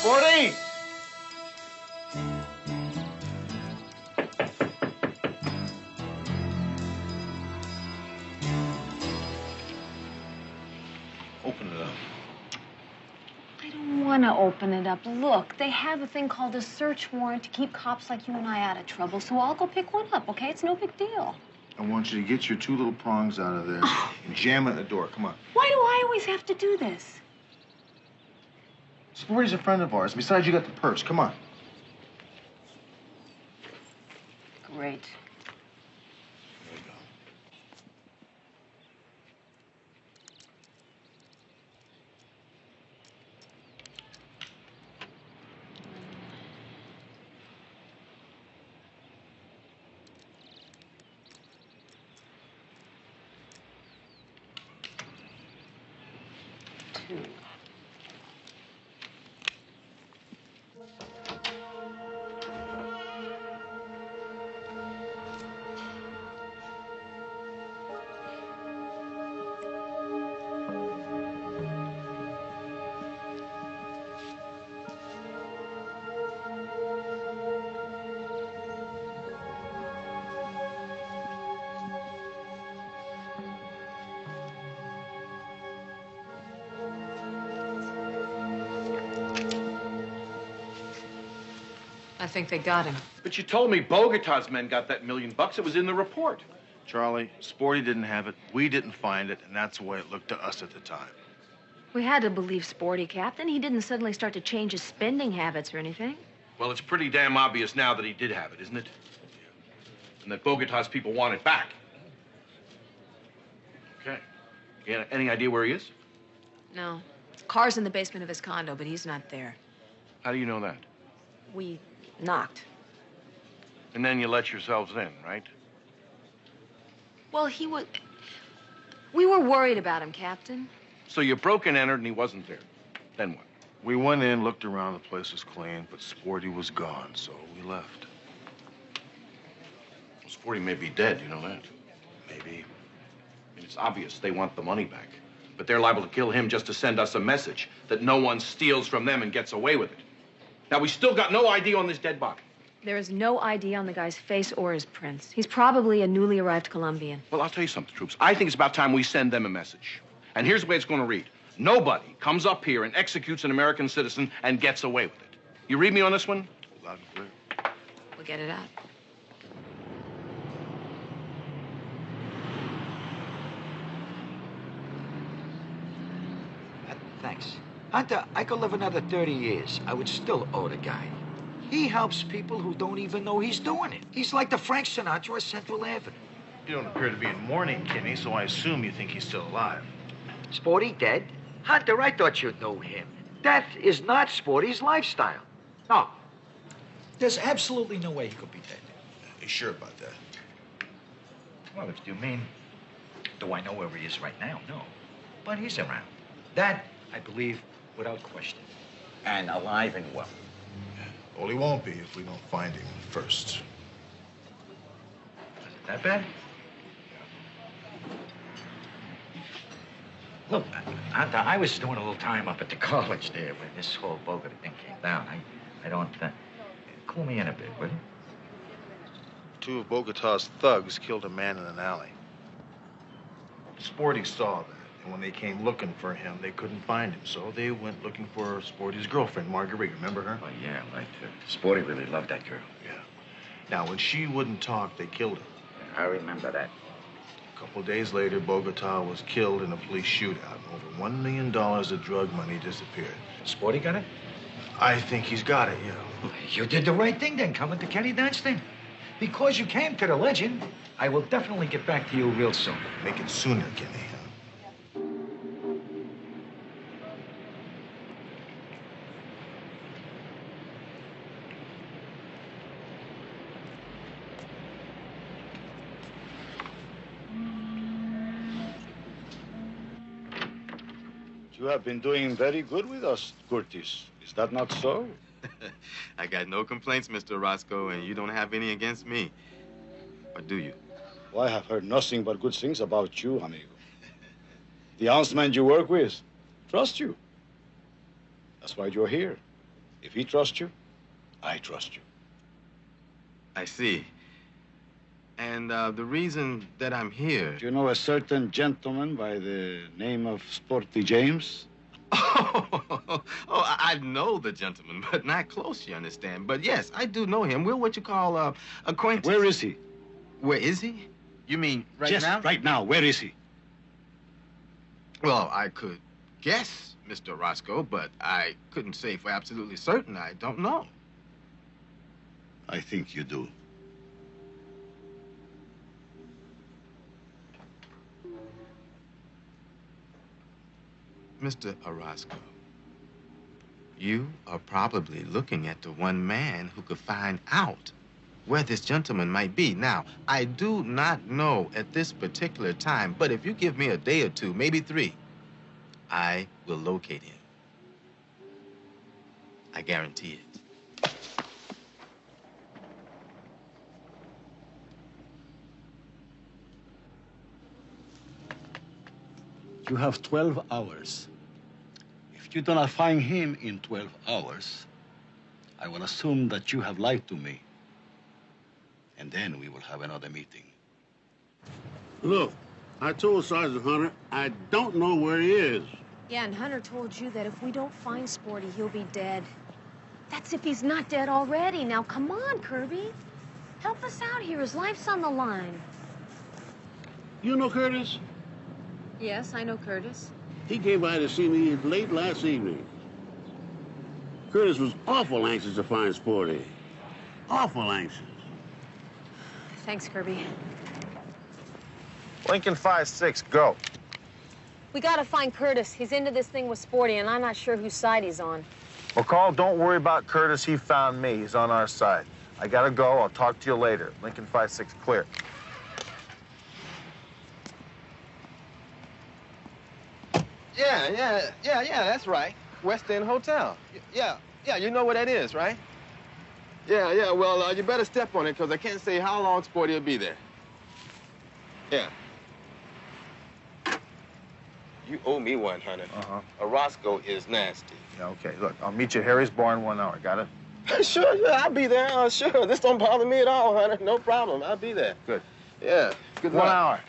[SPEAKER 9] Sporty! Open it up.
[SPEAKER 22] I don't want to open it up. Look, they have a thing called a search warrant to keep cops like you and I out of trouble, so I'll go pick one up, okay? It's no big deal.
[SPEAKER 9] I want you to get your two little prongs out of there and jam it in the door. Come on.
[SPEAKER 22] Why do I always have to do this?
[SPEAKER 9] Sporty's a friend of ours. Besides, you got the purse. Come on.
[SPEAKER 19] great.
[SPEAKER 9] There you go.
[SPEAKER 19] Two.
[SPEAKER 2] I think they got him.
[SPEAKER 15] But you told me Bogata's men got that $1 million. It was in the report.
[SPEAKER 9] Charlie, Sporty didn't have it, we didn't find it, and that's the way it looked to us at the time.
[SPEAKER 2] We had to believe Sporty, Captain. He didn't suddenly start to change his spending habits or anything.
[SPEAKER 15] Well, it's pretty damn obvious now that he did have it, isn't it? And that Bogata's people want it back. Okay. You got any idea where he is?
[SPEAKER 2] No. Car's in the basement of his condo, but he's not there.
[SPEAKER 15] How do you know that?
[SPEAKER 2] We knocked.
[SPEAKER 15] And then you let yourselves in, right?
[SPEAKER 2] Well, we were worried about him, Captain.
[SPEAKER 15] So you broke and entered and he wasn't there. Then what?
[SPEAKER 9] We went in, looked around, the place was clean, but Sporty was gone, so we left.
[SPEAKER 15] Well, Sporty may be dead, you know that?
[SPEAKER 9] Maybe.
[SPEAKER 15] I mean, it's obvious they want the money back. But they're liable to kill him just to send us a message that no one steals from them and gets away with it. Now, we still got no ID on this dead body.
[SPEAKER 2] There is no ID on the guy's face or his prints. He's probably a newly arrived Colombian.
[SPEAKER 15] Well, I'll tell you something, troops. I think it's about time we send them a message. And here's the way it's going to read. Nobody comes up here and executes an American citizen and gets away with it. You read me on this one?
[SPEAKER 9] Loud and clear.
[SPEAKER 2] We'll get it out.
[SPEAKER 1] Thanks. Hunter, I could live another 30 years. I would still owe the guy. He helps people who don't even know he's doing it. He's like the Frank Sinatra of Central Avenue.
[SPEAKER 9] You don't appear to be in mourning, Kenny, so I assume you think he's still alive.
[SPEAKER 1] Sporty dead? Hunter, I thought you knew him. That is not Sporty's lifestyle. No. There's absolutely no way he could be dead.
[SPEAKER 9] You sure about that?
[SPEAKER 1] Well, if you mean, do I know where he is right now? No. But he's around. That, I believe, without question. And alive and well.
[SPEAKER 9] Well, he won't be if we don't find him first.
[SPEAKER 1] Is it that bad? Look, Hunter, I was doing a little time up at the college there when this whole Bogata thing came down. I don't... cool me in a bit, will you?
[SPEAKER 9] Two of Bogata's thugs killed a man in an alley. Sporty saw that, and when they came looking for him, they couldn't find him, so they went looking for Sporty's girlfriend, Marguerite. Remember her?
[SPEAKER 1] Oh, yeah, right. Sporty really loved that girl.
[SPEAKER 9] Yeah. Now, when she wouldn't talk, they killed her.
[SPEAKER 1] I remember that.
[SPEAKER 9] A couple days later, Bogata was killed in a police shootout. Over $1 million of drug money disappeared.
[SPEAKER 1] Sporty got it?
[SPEAKER 9] I think he's got it, yeah.
[SPEAKER 1] You did the right thing then, coming to Kenny Dunstan. Because you came to the legend, I will definitely get back to you real soon.
[SPEAKER 9] Make it sooner, Kenny.
[SPEAKER 3] You have been doing very good with us, Curtis. Is that not so?
[SPEAKER 14] I got no complaints, Mr. Roscoe, and you don't have any against me. Or do you?
[SPEAKER 3] Well, I have heard nothing but good things about you, amigo. The ounceman you work with trust you. That's why you're here. If he trusts you, I trust you.
[SPEAKER 14] I see. And the reason that I'm here...
[SPEAKER 3] Do you know a certain gentleman by the name of Sporty James?
[SPEAKER 14] Oh, I know the gentleman, but not close, you understand. But yes, I do know him. We're what you call acquaintance.
[SPEAKER 3] Where is he?
[SPEAKER 14] Where is he? You mean right
[SPEAKER 3] Just
[SPEAKER 14] now?
[SPEAKER 3] Right now. Where is he?
[SPEAKER 14] Well, I could guess, Mr. Roscoe, but I couldn't say for absolutely certain. I don't know.
[SPEAKER 3] I think you do.
[SPEAKER 14] Mr. Orozco, you are probably looking at the one man who could find out where this gentleman might be. Now, I do not know at this particular time, but if you give me a day or two, maybe 3, I will locate him. I guarantee it.
[SPEAKER 5] You have 12 hours. If you do not find him in 12 hours, I will assume that you have lied to me. And then we will have another meeting.
[SPEAKER 7] Look, I told Sergeant Hunter I don't know where he is.
[SPEAKER 2] Yeah, and Hunter told you that if we don't find Sporty, he'll be dead. That's if he's not dead already. Now, come on, Kirby. Help us out here. His life's on the line.
[SPEAKER 7] You know Curtis?
[SPEAKER 2] Yes, I know Curtis.
[SPEAKER 7] He came by to see me late last evening. Curtis was awful anxious to find Sporty. Awful anxious.
[SPEAKER 2] Thanks, Kirby.
[SPEAKER 21] Lincoln 5-6, go.
[SPEAKER 2] We gotta find Curtis. He's into this thing with Sporty, and I'm not sure whose side he's on.
[SPEAKER 21] McCall, don't worry about Curtis. He found me. He's on our side. I gotta go. I'll talk to you later. Lincoln 5-6, clear.
[SPEAKER 14] Yeah, that's right. West End Hotel. Yeah, you know where that is, right? Yeah, well, you better step on it, because I can't say how long Sporty will be there. Yeah. You owe me one, Hunter. Orozco is nasty.
[SPEAKER 21] Yeah, okay. Look, I'll meet you at Harry's bar in 1 hour. Got it?
[SPEAKER 14] Sure, yeah, I'll be there. Sure. This don't bother me at all, Hunter. No problem. I'll be there.
[SPEAKER 21] Good.
[SPEAKER 14] Yeah. Good luck.
[SPEAKER 21] 1 hour.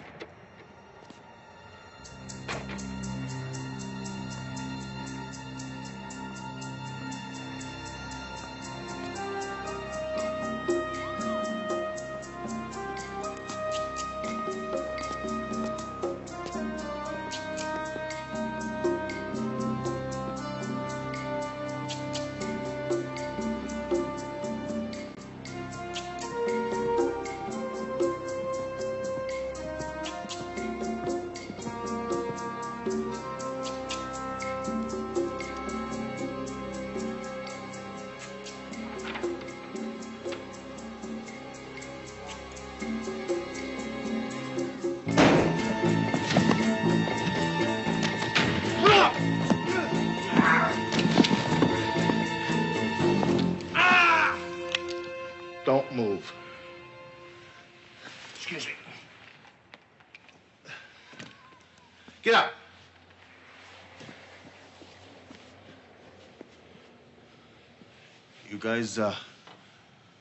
[SPEAKER 21] Don't move. Excuse me. Get up. You guys,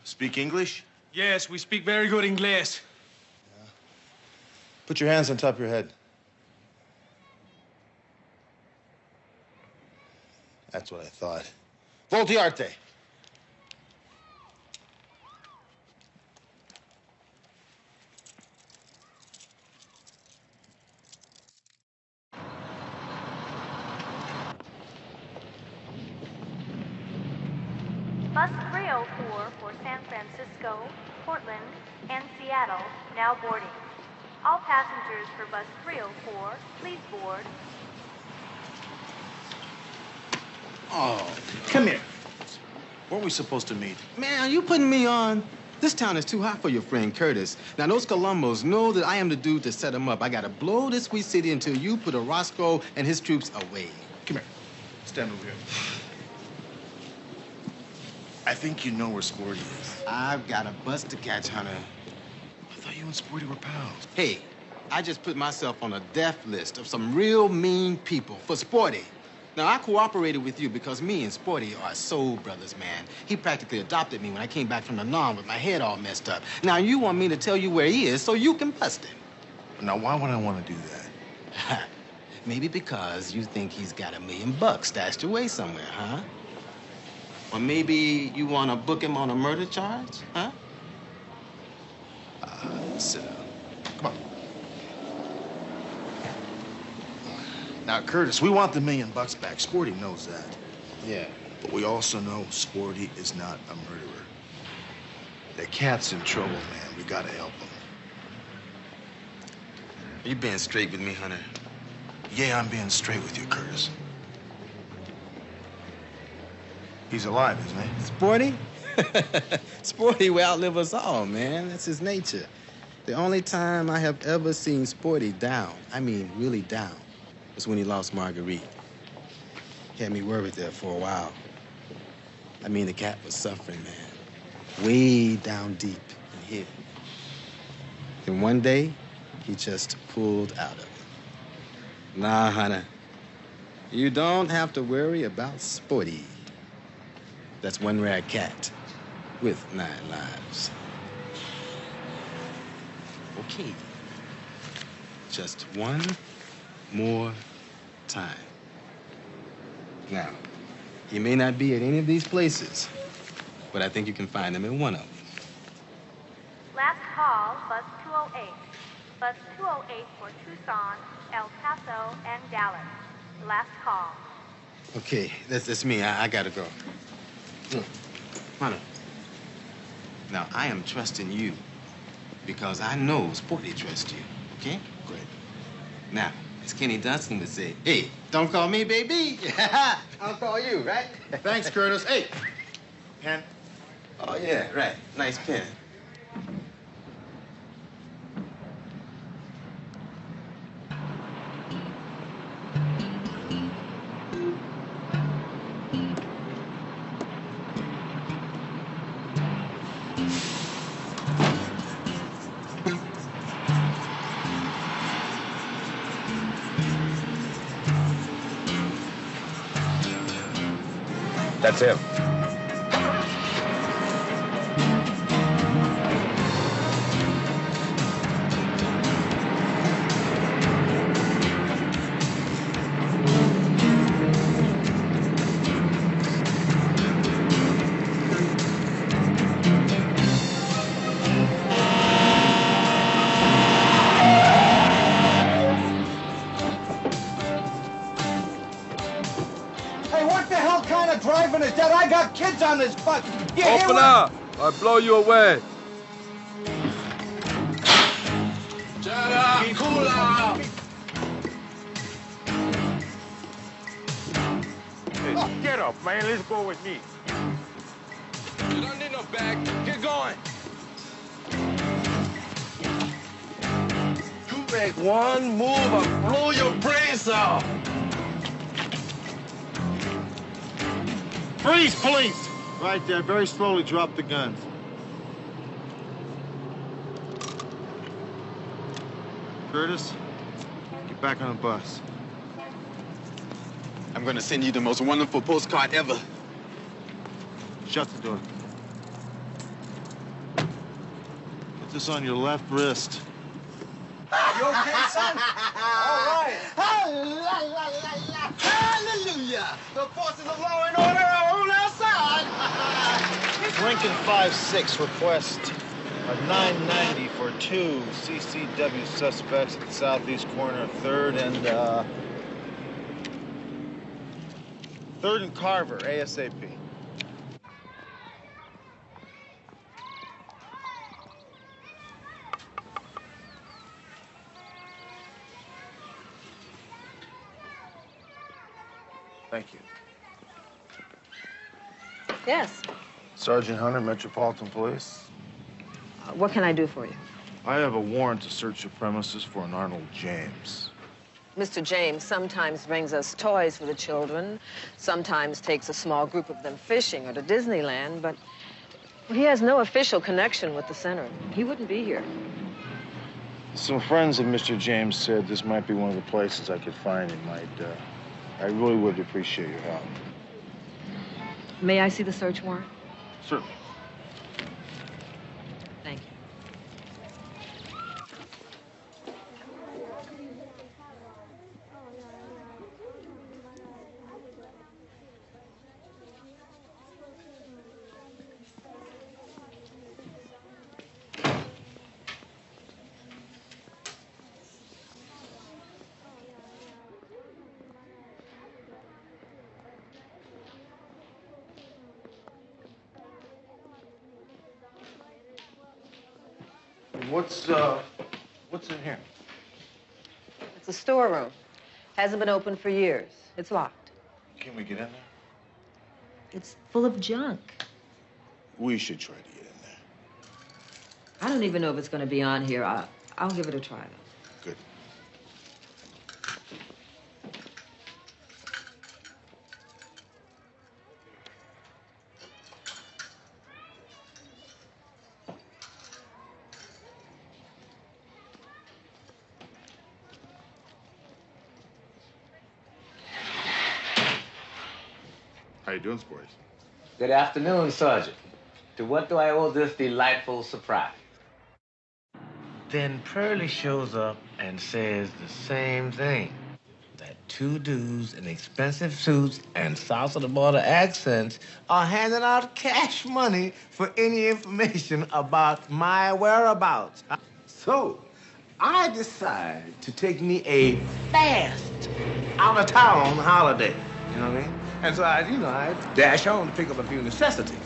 [SPEAKER 21] speak English?
[SPEAKER 20] Yes, we speak very good English.
[SPEAKER 9] Put your hands on top of your head. That's what I thought. Voltearte.
[SPEAKER 23] Bus 304 for San Francisco, Portland, and Seattle now boarding. All passengers for Bus 304, please board.
[SPEAKER 9] Oh, come here. Weren't we supposed to meet?
[SPEAKER 14] Man, are you putting me on? This town is too hot for your friend Curtis. Now, those Columbos know that I am the dude to set them up. I gotta blow this sweet city until you put Orozco and his troops away.
[SPEAKER 9] Come here. Stand over here. I think you know where Sporty is.
[SPEAKER 14] I've got a bus to catch, Hunter.
[SPEAKER 9] I thought you and Sporty were pals.
[SPEAKER 14] Hey, I just put myself on a death list of some real mean people for Sporty. Now, I cooperated with you because me and Sporty are soul brothers, man. He practically adopted me when I came back from the Nam with my head all messed up. Now, you want me to tell you where he is so you can bust him.
[SPEAKER 9] Now, why would I want to do that?
[SPEAKER 14] Maybe because you think he's got $1 million stashed away somewhere, huh? Or maybe you want to book him on a murder charge, huh?
[SPEAKER 9] Sit down. Come on. Now, Curtis, we want the $1 million back. Sporty knows that.
[SPEAKER 14] Yeah.
[SPEAKER 9] But we also know Sporty is not a murderer. The cat's in trouble, man. We gotta help him.
[SPEAKER 14] You being straight with me, Hunter?
[SPEAKER 9] Yeah, I'm being straight with you, Curtis.
[SPEAKER 3] He's alive, isn't he?
[SPEAKER 14] Sporty? Sporty will outlive us all, man. That's his nature. The only time I have ever seen Sporty down, I mean really down, was when he lost Marguerite. Had me worried there for a while. I mean, the cat was suffering, man. Way down deep and hidden. Then one day, he just pulled out of it. Nah, honey. You don't have to worry about Sporty. That's one rare cat with 9 lives. Okay. Just one more time. Now, he may not be at any of these places, but I think you can find him in one of them.
[SPEAKER 23] Last call, bus 208. Bus 208 for Tucson, El Paso, and Dallas. Last call.
[SPEAKER 14] Okay, that's me. I gotta go. Look, honey. Now, I am trusting you because I know Sporty trusts you, okay? Great. Now, as Kenny Dunstan would say, hey, don't call me baby. I'll call you, right?
[SPEAKER 21] Thanks, Curtis. Hey, pen.
[SPEAKER 14] Oh, yeah, right. Nice pen.
[SPEAKER 1] That's him.
[SPEAKER 21] Hey, what the hell kind of driving is that? I got kids on this bus. You hear
[SPEAKER 20] Open
[SPEAKER 21] what-
[SPEAKER 20] up! I blow you away.
[SPEAKER 21] Shut up! Cool out!
[SPEAKER 20] Oh, get up, man. Let's go with me. You don't need no bag. Get going.
[SPEAKER 21] You make one move, I'll blow your brains out. Freeze, police! Right there, very slowly drop the guns. Curtis, get back on the bus.
[SPEAKER 14] I'm gonna send you the most wonderful postcard ever.
[SPEAKER 21] Shut the door. Put this on your left wrist. You okay, son? All right.
[SPEAKER 14] Hallelujah! The forces of law and order are on our side!
[SPEAKER 21] Lincoln 5-6 request a 990 for 2 CCW suspects at the southeast corner of 3rd and Carver, ASAP. Thank you.
[SPEAKER 8] Yes.
[SPEAKER 21] Sergeant Hunter, Metropolitan Police.
[SPEAKER 8] What can I do for you?
[SPEAKER 21] I have a warrant to search your premises for an Arnold James.
[SPEAKER 8] Mr. James sometimes brings us toys for the children, sometimes takes a small group of them fishing or to Disneyland, but he has no official connection with the center. He wouldn't be here.
[SPEAKER 21] Some friends of Mr. James said this might be one of the places I could find him. I really would appreciate your help.
[SPEAKER 8] May I see the search warrant?
[SPEAKER 21] Certainly.
[SPEAKER 8] Thank you.
[SPEAKER 21] What's in here?
[SPEAKER 8] It's a storeroom. Hasn't been open for years. It's locked.
[SPEAKER 9] Can we get in there?
[SPEAKER 8] It's full of junk.
[SPEAKER 9] We should try to get in there.
[SPEAKER 8] I don't even know if it's going to be on here. I'll give it a try, though.
[SPEAKER 9] Good. How you doing, Sporty?
[SPEAKER 11] Good afternoon, Sergeant. To what do I owe this delightful surprise? Then Pearlie shows up and says the same thing. That two dudes in expensive suits and south-of-the-border accents are handing out cash money for any information about my whereabouts. So, I decide to take me a fast out-of-town holiday. You know what I mean? And so I dash home to pick up a few necessities.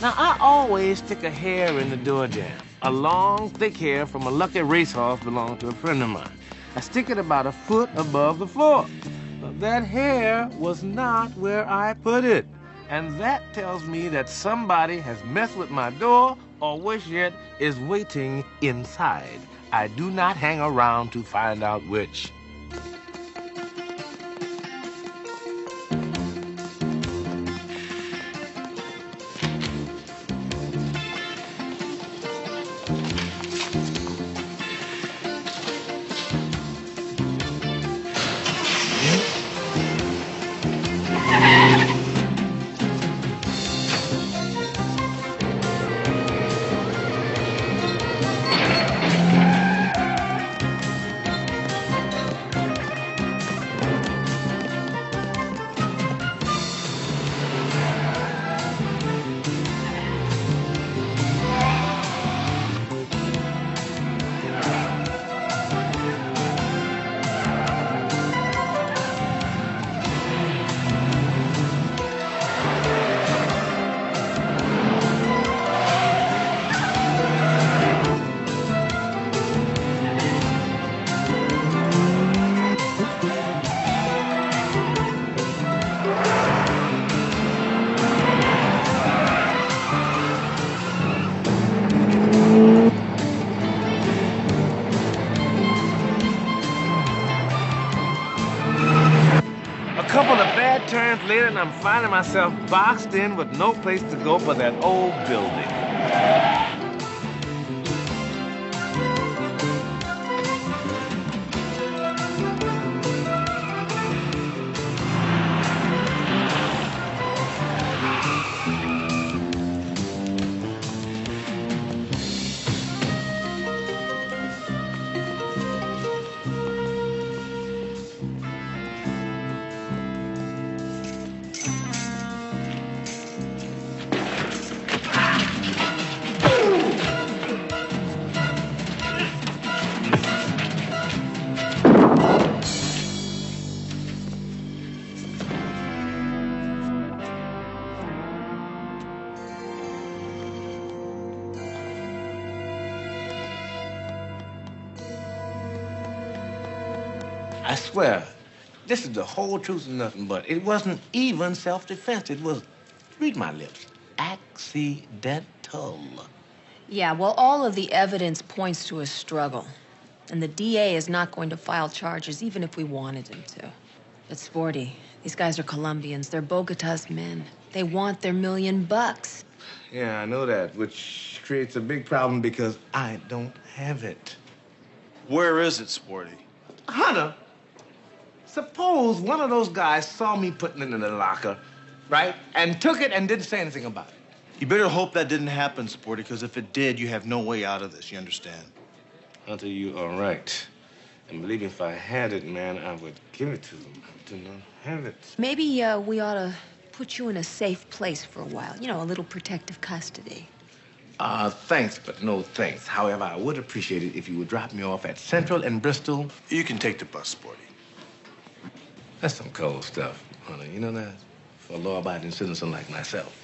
[SPEAKER 11] Now, I always stick a hair in the door jamb. A long, thick hair from a lucky racehorse belonging to a friend of mine. I stick it about a foot above the floor. But that hair was not where I put it. And that tells me that somebody has messed with my door, or worse yet, is waiting inside. I do not hang around to find out which. Turns later, and I'm finding myself boxed in with no place to go but that old building. I swear, this is the whole truth and nothing but. It wasn't even self-defense. It was, read my lips, accidental.
[SPEAKER 8] Yeah, well, all of the evidence points to a struggle. And the DA is not going to file charges, even if we wanted him to. But Sporty, these guys are Colombians. They're Bogata's men. They want their $1 million.
[SPEAKER 11] Yeah, I know that, which creates a big problem because I don't have it.
[SPEAKER 3] Where is it, Sporty?
[SPEAKER 11] Hunter, suppose one of those guys saw me putting it in the locker, right, and took it and didn't say anything about it.
[SPEAKER 3] You better hope that didn't happen, Sporty, because if it did, you have no way out of this, you understand?
[SPEAKER 11] Hunter, you are right. And believe me, if I had it, man, I would give it to them. I do not have it.
[SPEAKER 8] Maybe we ought to put you in a safe place for a while. You know, a little protective custody.
[SPEAKER 11] Thanks, but no thanks. However, I would appreciate it if you would drop me off at Central and Bristol.
[SPEAKER 3] You can take the bus, Sporty.
[SPEAKER 11] That's some cold stuff. Honey, you know that? For a law-abiding citizen like myself.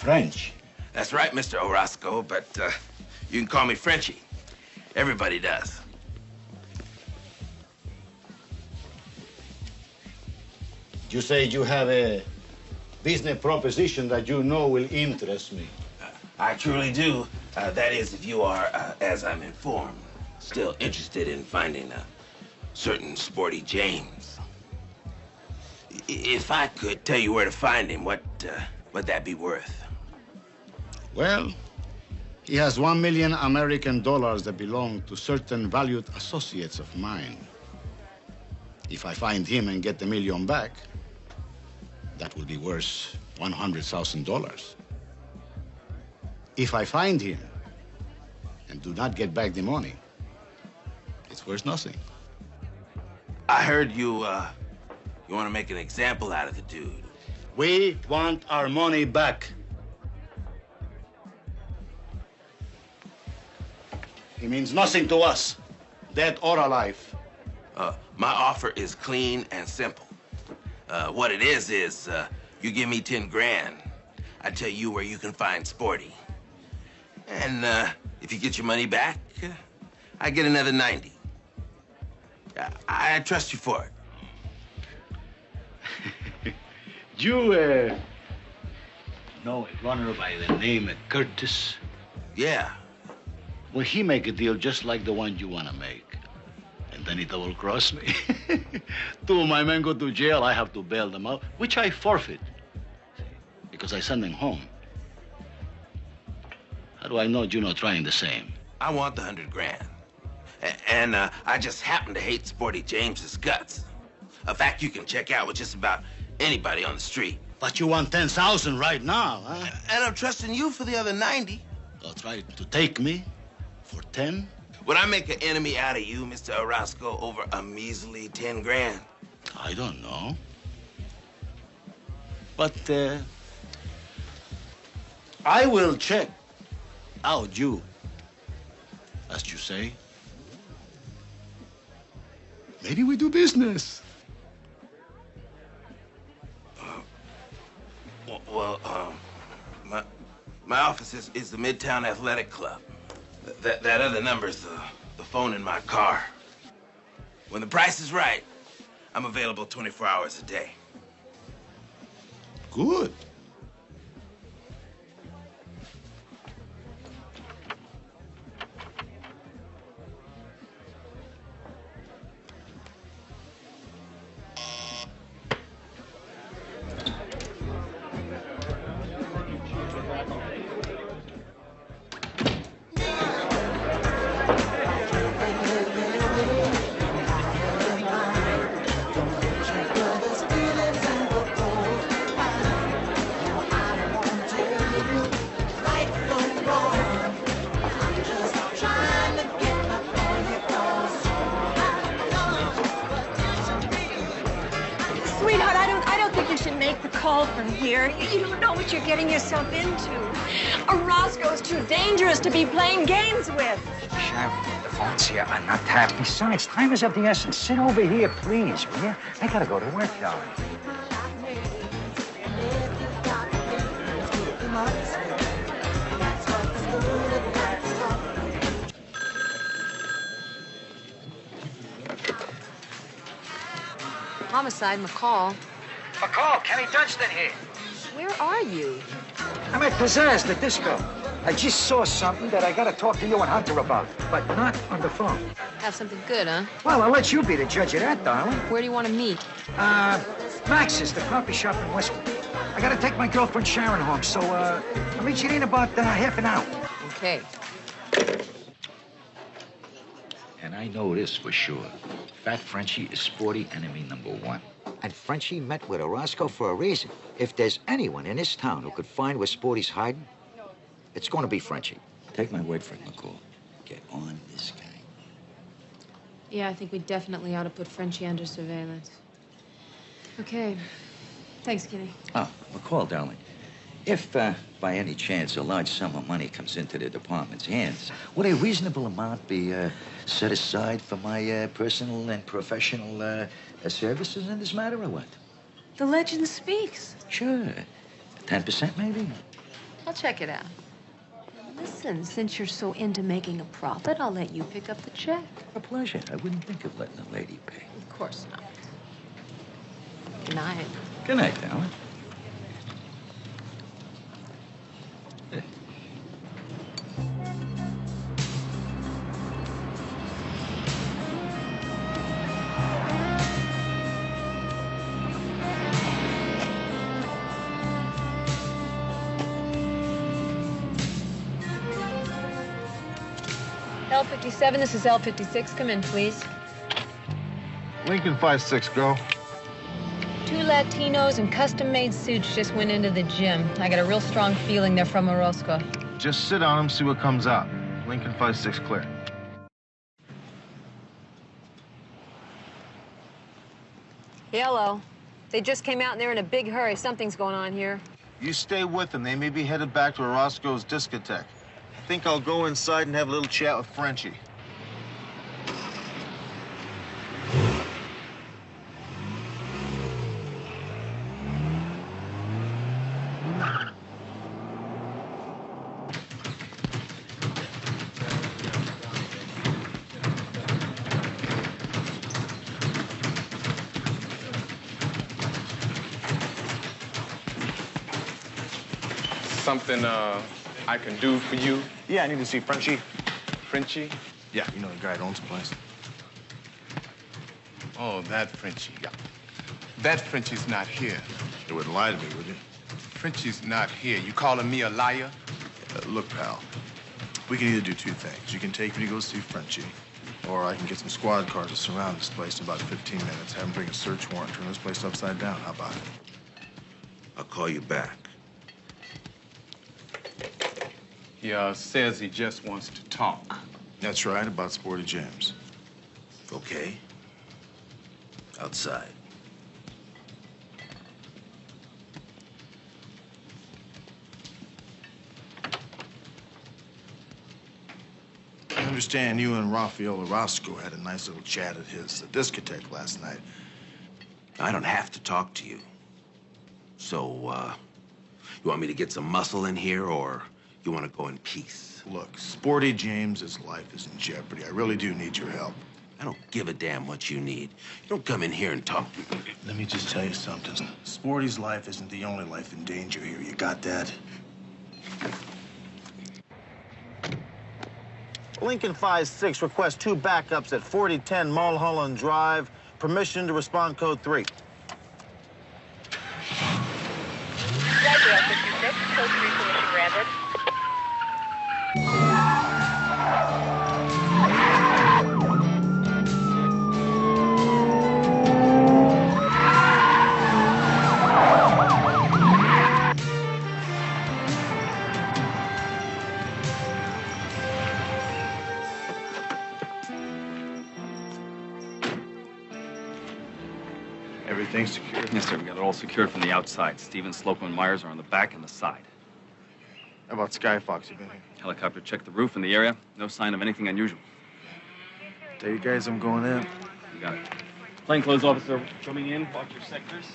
[SPEAKER 3] French.
[SPEAKER 11] That's right, Mr. Orozco, but you can call me Frenchie. Everybody does.
[SPEAKER 3] You say you have a business proposition that you know will interest me.
[SPEAKER 11] I truly do. That is, if you are, as I'm informed, still interested in finding a certain Sporty James. If I could tell you where to find him, what would that be worth?
[SPEAKER 3] Well, he has $1 million American dollars that belong to certain valued associates of mine. If I find him and get the million back, that will be worth $100,000. If I find him and do not get back the money, it's worth nothing.
[SPEAKER 11] I heard you want to make an example out of the dude.
[SPEAKER 3] We want our money back. He means nothing to us, dead or alive.
[SPEAKER 11] My offer is clean and simple. What it is you give me 10 grand, I tell you where you can find Sporty. And if you get your money back, I get another 90. I trust you for
[SPEAKER 3] it. You know a runner by the name of Curtis?
[SPEAKER 11] Yeah.
[SPEAKER 3] Well, he make a deal just like the one you want to make. And then he double-cross me. Two of my men go to jail, I have to bail them out, which I forfeit. Because I send them home. How do I know you're not trying the same?
[SPEAKER 11] I want the 100 grand. And I just happen to hate Sporty James's guts. A fact you can check out with just about anybody on the street.
[SPEAKER 3] But you want 10,000 right now, huh?
[SPEAKER 11] And I'm trusting you for the other 90.
[SPEAKER 3] You'll try to take me for 10?
[SPEAKER 11] Would I make an enemy out of you, Mr. Orozco, over a measly 10 grand?
[SPEAKER 3] I don't know. But I will check out you, as you say. Maybe we do business.
[SPEAKER 11] My office is the Midtown Athletic Club. That other number's the phone in my car. When the price is right, I'm available 24 hours a day.
[SPEAKER 3] Good.
[SPEAKER 19] Sweetheart, I don't think you should make the call from here. You don't know what you're getting yourself into. Orozco's too dangerous to be playing games with.
[SPEAKER 1] Sharon, the phones here are not tapped. Besides, time is of the essence. Sit over here, please, will you? I gotta go to work, darling.
[SPEAKER 8] Homicide, McCall.
[SPEAKER 1] McCall, Kenny Dunstan here.
[SPEAKER 8] Where are you?
[SPEAKER 1] I'm at Pizzazz, the disco. I just saw something that I gotta talk to you and Hunter about, but not on the phone.
[SPEAKER 8] Have something good, huh?
[SPEAKER 1] Well, I'll let you be the judge of that, darling.
[SPEAKER 8] Where do you want to meet?
[SPEAKER 1] Max's, the coffee shop in Westwood. I gotta take my girlfriend Sharon home, so, I'll meet you in about half an hour.
[SPEAKER 8] Okay.
[SPEAKER 1] And I know this for sure. Fat Frenchie is sporty enemy #1. And Frenchie met with Orozco for a reason. If there's anyone in this town who could find where Sporty's hiding, it's going to be Frenchie. Take my word for it, McCall. Get on this guy.
[SPEAKER 22] Yeah, I think we definitely ought to put Frenchie under surveillance. Okay. Thanks, Kitty.
[SPEAKER 1] Oh, McCall, darling. If, by any chance, a large sum of money comes into the department's hands, would a reasonable amount be set aside for my personal and professional services in this matter, or what?
[SPEAKER 22] The legend speaks.
[SPEAKER 1] Sure. 10% maybe?
[SPEAKER 22] I'll check it out. Listen, since you're so into making a profit, I'll let you pick up the check.
[SPEAKER 1] A pleasure. I wouldn't think of letting a lady pay.
[SPEAKER 22] Of course not. Good night.
[SPEAKER 1] Good night, darling.
[SPEAKER 22] L57, this is L56. Come in, please.
[SPEAKER 21] Lincoln 5-6, go.
[SPEAKER 22] 2 Latinos in custom-made suits just went into the gym. I got a real strong feeling they're from Orozco.
[SPEAKER 21] Just sit on them, see what comes out. Lincoln 5-6, clear.
[SPEAKER 8] Hello. They just came out and they're in a big hurry. Something's going on here.
[SPEAKER 21] You stay with them. They may be headed back to Orozco's discotheque. I think I'll go inside and have a little chat with Frenchie.
[SPEAKER 24] Something, I can do for you?
[SPEAKER 21] Yeah, I need to see Frenchie.
[SPEAKER 24] Frenchie?
[SPEAKER 9] Yeah, you know the guy that owns the place.
[SPEAKER 24] Oh, that Frenchie. Yeah. That Frenchie's not here.
[SPEAKER 9] You wouldn't lie to me, would you?
[SPEAKER 24] Frenchie's not here. You calling me a liar?
[SPEAKER 9] Look, pal, we can either do two things. You can take me to go see Frenchie, or I can get some squad cars to surround this place in about 15 minutes, have them bring a search warrant, turn this place upside down. How about it?
[SPEAKER 10] I'll call you back.
[SPEAKER 24] He says he just wants to talk.
[SPEAKER 9] That's right, about Sporty James.
[SPEAKER 10] Okay. Outside.
[SPEAKER 9] I understand you and Rafael Orozco had a nice little chat at his discotheque last night.
[SPEAKER 10] I don't have to talk to you. So, you want me to get some muscle in here, or you want to go in peace?
[SPEAKER 9] Look, Sporty James's life is in jeopardy. I really do need your help.
[SPEAKER 10] I don't give a damn what you need. You don't come in here and talk.
[SPEAKER 9] Let me just tell you something. Sporty's life isn't the only life in danger here. You got that?
[SPEAKER 21] Lincoln 5-6, request 2 backups at 4010 Mulholland Drive. Permission to respond code 3.
[SPEAKER 23] Radial 56, code 3 permission granted.
[SPEAKER 12] Everything's secured? Yes, sir. We got it all secured from the outside. Stevens, Slocum, and Myers are on the back and the side.
[SPEAKER 21] Have
[SPEAKER 6] How about Skyfox? You been here?
[SPEAKER 12] Helicopter checked the roof in the area. No sign of anything unusual.
[SPEAKER 6] Tell you guys I'm going in.
[SPEAKER 12] You got it.
[SPEAKER 16] Plainclothes officer coming in. Watch your sectors.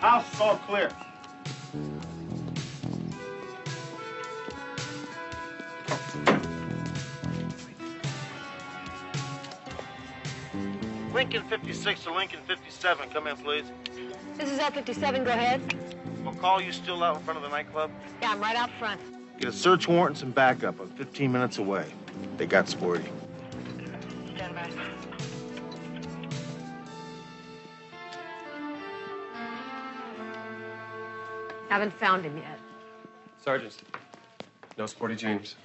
[SPEAKER 21] House is all clear. Lincoln 56 to Lincoln 57. Come in, please.
[SPEAKER 8] This is L57, go ahead.
[SPEAKER 21] We'll call you still out in front of the nightclub.
[SPEAKER 8] Yeah, I'm right out front.
[SPEAKER 21] Get a search warrant and some backup. I'm 15 minutes away. They got Sporty.
[SPEAKER 8] Stand by. Haven't found him yet.
[SPEAKER 24] Sergeant, no Sporty James.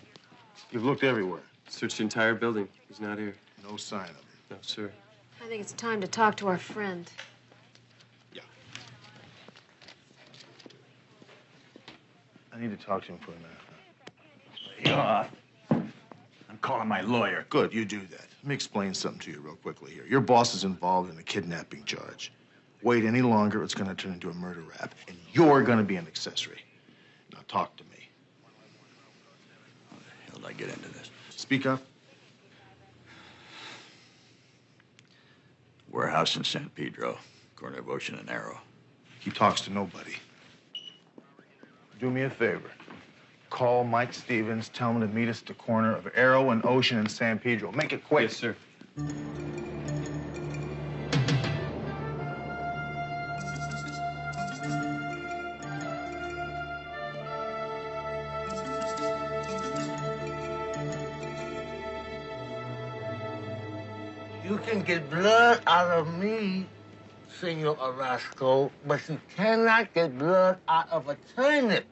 [SPEAKER 6] You've looked everywhere.
[SPEAKER 24] Searched the entire building. He's not here.
[SPEAKER 6] No sign of him.
[SPEAKER 24] No, sir.
[SPEAKER 2] I think it's time to talk to our friend.
[SPEAKER 6] I need to talk to him for a minute.
[SPEAKER 1] I'm calling my lawyer.
[SPEAKER 6] Good, you do that. Let me explain something to you real quickly here. Your boss is involved in a kidnapping charge. Wait any longer, it's going to turn into a murder rap, and you're going to be an accessory. Now talk to me.
[SPEAKER 1] How the hell did I get into this?
[SPEAKER 6] Speak up.
[SPEAKER 1] Warehouse in San Pedro, corner of Ocean and Arrow.
[SPEAKER 6] He talks to nobody. Do me a favor. Call Mike Stevens, tell him to meet us at the corner of Arrow and Ocean and San Pedro. Make it quick.
[SPEAKER 24] Yes, sir.
[SPEAKER 11] You can get blood out of me, Senor Orozco, but you cannot get blood out of a turnip,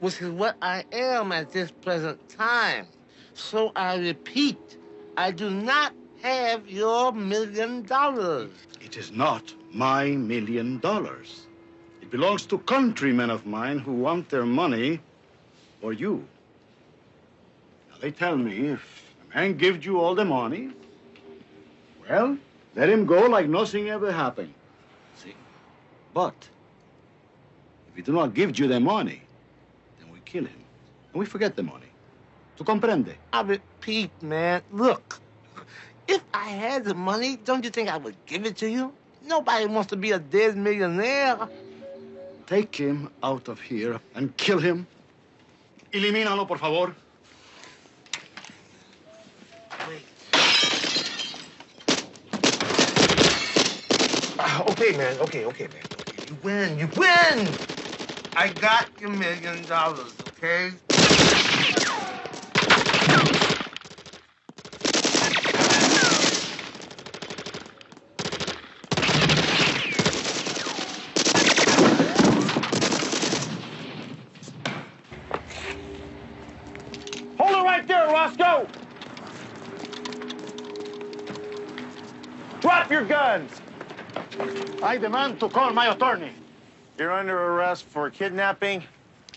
[SPEAKER 11] which is what I am at this present time. So I repeat, I do not have your $1 million.
[SPEAKER 3] It is not my $1 million. It belongs to countrymen of mine who want their money or you. Now, they tell me if a man gives you all the money, well, let him go like nothing ever happened. See? But if he do not give you the money, then we kill him. And we forget the money. Tu comprende?
[SPEAKER 11] I repeat, man, look, if I had the money, don't you think I would give it to you? Nobody wants to be a dead millionaire.
[SPEAKER 3] Take him out of here and kill him. Elimínalo, por favor.
[SPEAKER 11] Okay, man. Okay, man. Okay, you win. I got your $1 million, okay?
[SPEAKER 21] Hold it right there, Roscoe! Drop your guns! I demand to call my attorney. You're under arrest for kidnapping,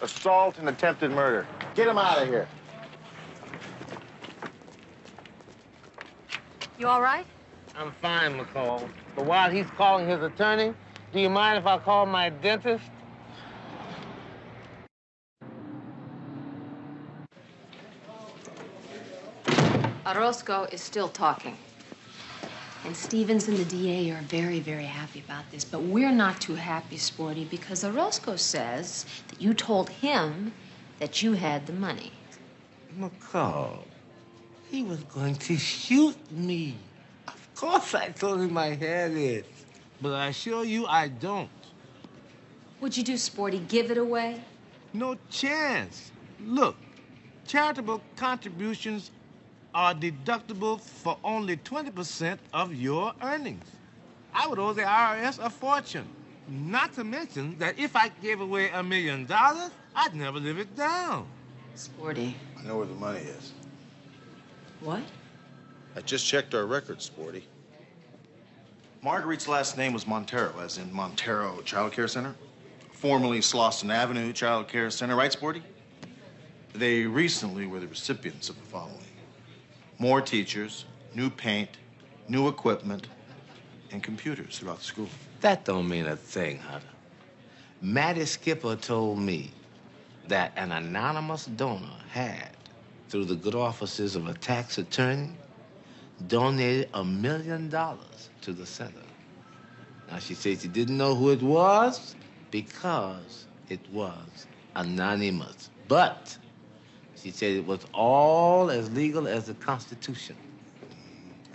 [SPEAKER 21] assault, and attempted murder. Get him out of here.
[SPEAKER 2] You all right?
[SPEAKER 11] I'm fine, McCall. But while he's calling his attorney, do you mind if I call my dentist?
[SPEAKER 22] Orozco is still talking. And Stevens and the DA are very, very happy about this. But we're not too happy, Sporty, because Orozco says that you told him
[SPEAKER 4] that you had the money.
[SPEAKER 11] McCall, he was going to shoot me. Of course I told him I had it. But I assure you I don't.
[SPEAKER 4] What'd you do, Sporty? Give it away?
[SPEAKER 11] No chance. Look, charitable contributions are deductible for only 20% of your earnings. I would owe the IRS a fortune. Not to mention that if I gave away $1 million, I'd never live it down.
[SPEAKER 4] Sporty.
[SPEAKER 9] I know where the money is.
[SPEAKER 4] What?
[SPEAKER 9] I just checked our records, Sporty. Marguerite's last name was Montero, as in Montero Child Care Center. Formerly Slauson Avenue Child Care Center, right, Sporty? They recently were the recipients of the following: more teachers, new paint, new equipment, and computers throughout the school.
[SPEAKER 11] That don't mean a thing, Hunter. Matty Skipper told me that an anonymous donor had, through the good offices of a tax attorney, donated $1 million to the center. Now, she said she didn't know who it was because it was anonymous. But she said it was all as legal as the Constitution.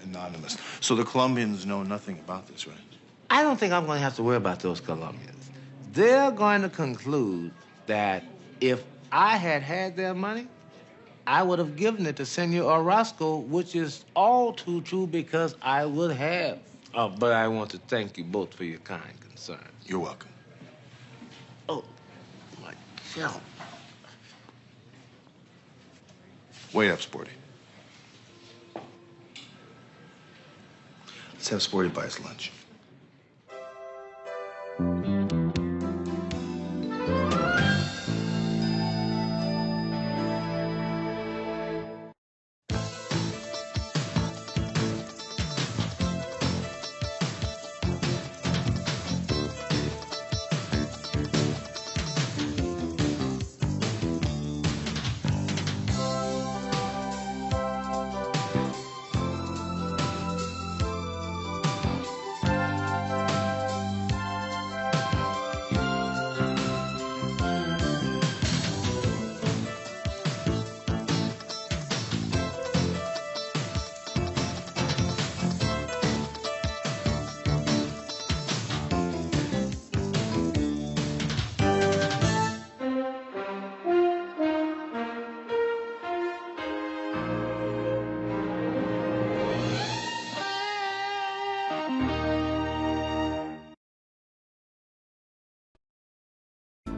[SPEAKER 9] Anonymous. So the Colombians know nothing about this, right?
[SPEAKER 11] I don't think I'm going to have to worry about those Colombians. They're going to conclude that if I had had their money, I would have given it to Senor Orozco, which is all too true because I would have. Oh, but I want to thank you both for your kind concern.
[SPEAKER 9] You're welcome.
[SPEAKER 11] Oh, my God.
[SPEAKER 9] Wait up, Sporty. Let's have Sporty buy his lunch.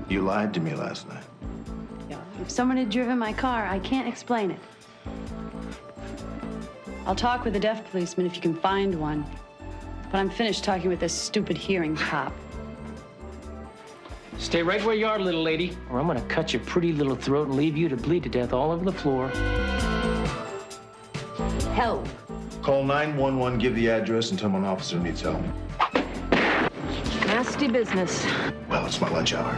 [SPEAKER 9] You lied to me last night.
[SPEAKER 13] If someone had driven my car, I can't explain it. I'll talk with the deaf policeman if you can find one. But I'm finished talking with this stupid hearing cop.
[SPEAKER 17] Stay right where you are, little lady, or I'm gonna cut your pretty little throat and leave you to bleed to death all over the floor.
[SPEAKER 4] Help.
[SPEAKER 9] Call 911, give the address, and tell them an officer needs help.
[SPEAKER 8] Nasty business.
[SPEAKER 9] Well, it's my lunch hour.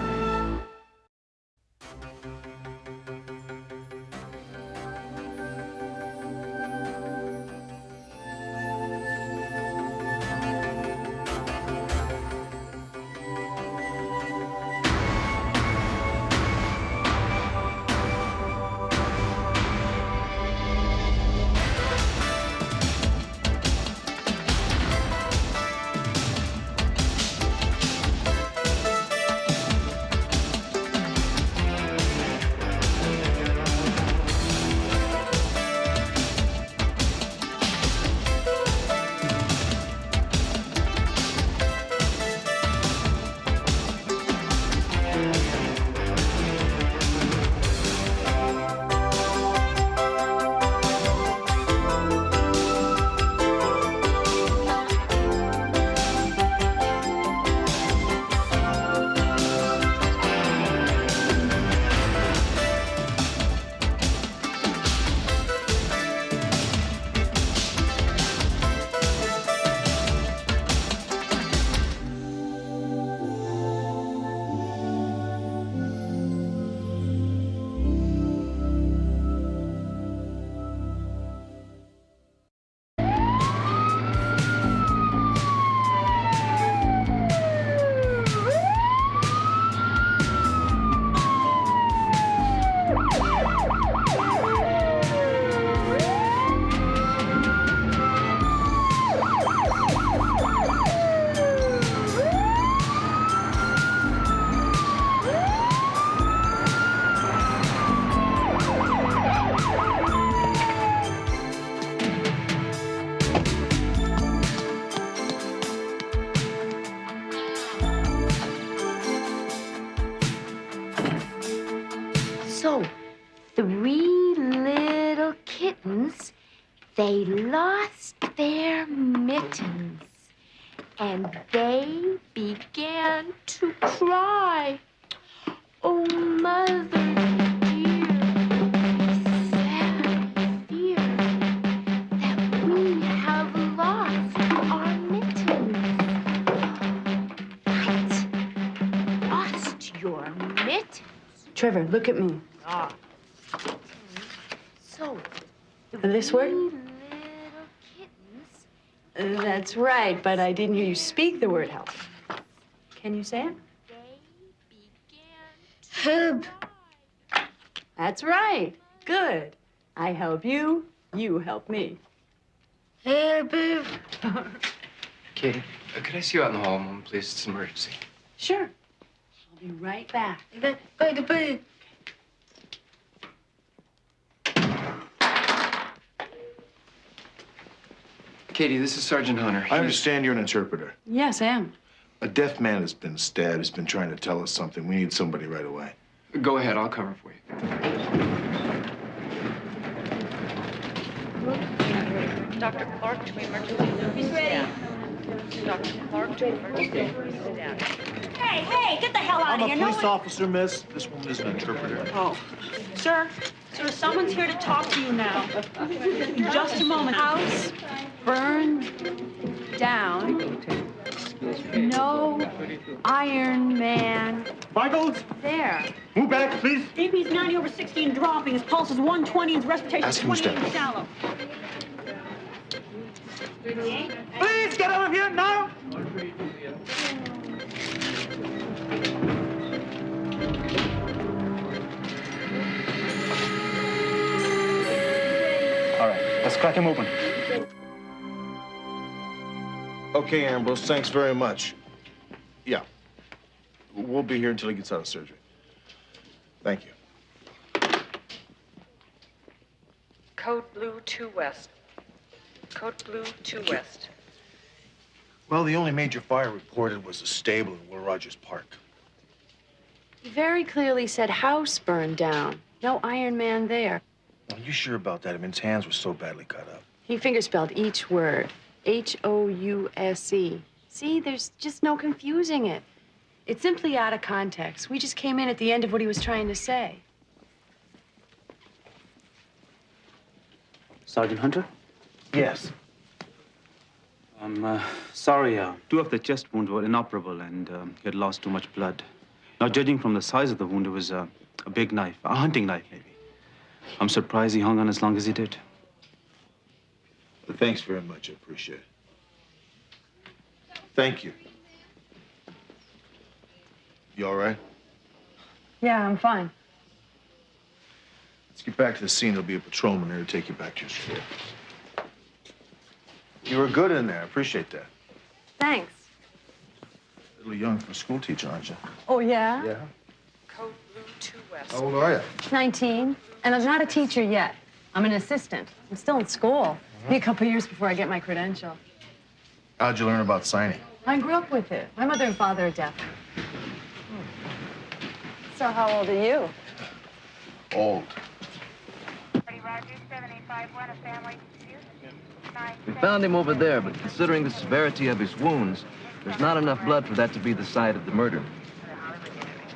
[SPEAKER 5] They lost their mittens, and they began to cry. Oh, mother dear, sad fear that we have lost our mittens. What? Lost your mittens?
[SPEAKER 13] Trevor, look at me.
[SPEAKER 5] Ah. So,
[SPEAKER 13] This word?
[SPEAKER 5] little kittens.
[SPEAKER 13] That's right, but I didn't hear you speak the word help. Can you say it? Help. That's right. Good. I help you, you help me. Help.
[SPEAKER 7] Katie, could I see you out in the hall a moment, please? It's an emergency.
[SPEAKER 13] Sure. I'll be right back.
[SPEAKER 7] Katie, this is Sergeant Hunter.
[SPEAKER 9] I understand you're an interpreter.
[SPEAKER 13] Yes, I am.
[SPEAKER 9] A deaf man has been stabbed. He's been trying to tell us something. We need somebody right away.
[SPEAKER 7] Go ahead, I'll cover for you.
[SPEAKER 15] Dr. Clark to emergency room. He's ready. Dr. Clark to emergency room. Sit down.
[SPEAKER 19] Hey, get the hell out of here.
[SPEAKER 9] I'm a police officer, miss. This woman is an interpreter.
[SPEAKER 18] Oh. Sir, someone's here to talk to you now. Just a moment.
[SPEAKER 13] House burned down. No Iron Man.
[SPEAKER 18] Vitals?
[SPEAKER 13] There.
[SPEAKER 18] Move back, please. BP's 90/60 and dropping. His pulse is 120 and his respiration is
[SPEAKER 9] Ask him to
[SPEAKER 18] 28
[SPEAKER 9] step.
[SPEAKER 18] shallow. Please get out of here now.
[SPEAKER 21] All right, let's crack him open.
[SPEAKER 9] Okay, Ambrose, thanks very much. Yeah. We'll be here until he gets out of surgery. Thank you.
[SPEAKER 15] Code Blue 2 West. Code Blue 2 West.
[SPEAKER 9] Well, the only major fire reported was a stable in Will Rogers Park.
[SPEAKER 13] He very clearly said house burned down. No Iron Man there.
[SPEAKER 9] Are you sure about that? I mean, his hands were so badly cut up.
[SPEAKER 13] He fingerspelled each word. House. See, there's just no confusing it. It's simply out of context. We just came in at the end of what he was trying to say.
[SPEAKER 16] Sergeant Hunter?
[SPEAKER 9] Yes.
[SPEAKER 16] I'm sorry. 2 of the chest wounds were inoperable and he had lost too much blood. Now, judging from the size of the wound, it was a big knife, a hunting knife, maybe. I'm surprised he hung on as long as he did.
[SPEAKER 9] Thanks very much. I appreciate it. Thank you. You all right?
[SPEAKER 13] Yeah, I'm fine.
[SPEAKER 9] Let's get back to the scene. There'll be a patrolman there to take you back to your school. You were good in there. I appreciate that.
[SPEAKER 13] Thanks.
[SPEAKER 9] A little young for a school teacher, aren't you?
[SPEAKER 13] Oh, yeah?
[SPEAKER 9] Yeah.
[SPEAKER 15] Code Blue 2 West.
[SPEAKER 9] How old are you?
[SPEAKER 13] 19. And I'm not a teacher yet. I'm an assistant. I'm still in school. Be a couple years before I get my credential.
[SPEAKER 9] How'd you learn about signing?
[SPEAKER 13] I grew up with it. My mother and father are deaf. So how old are you?
[SPEAKER 9] Old.
[SPEAKER 25] We found him over there, but considering the severity of his wounds, there's not enough blood for that to be the site of the murder.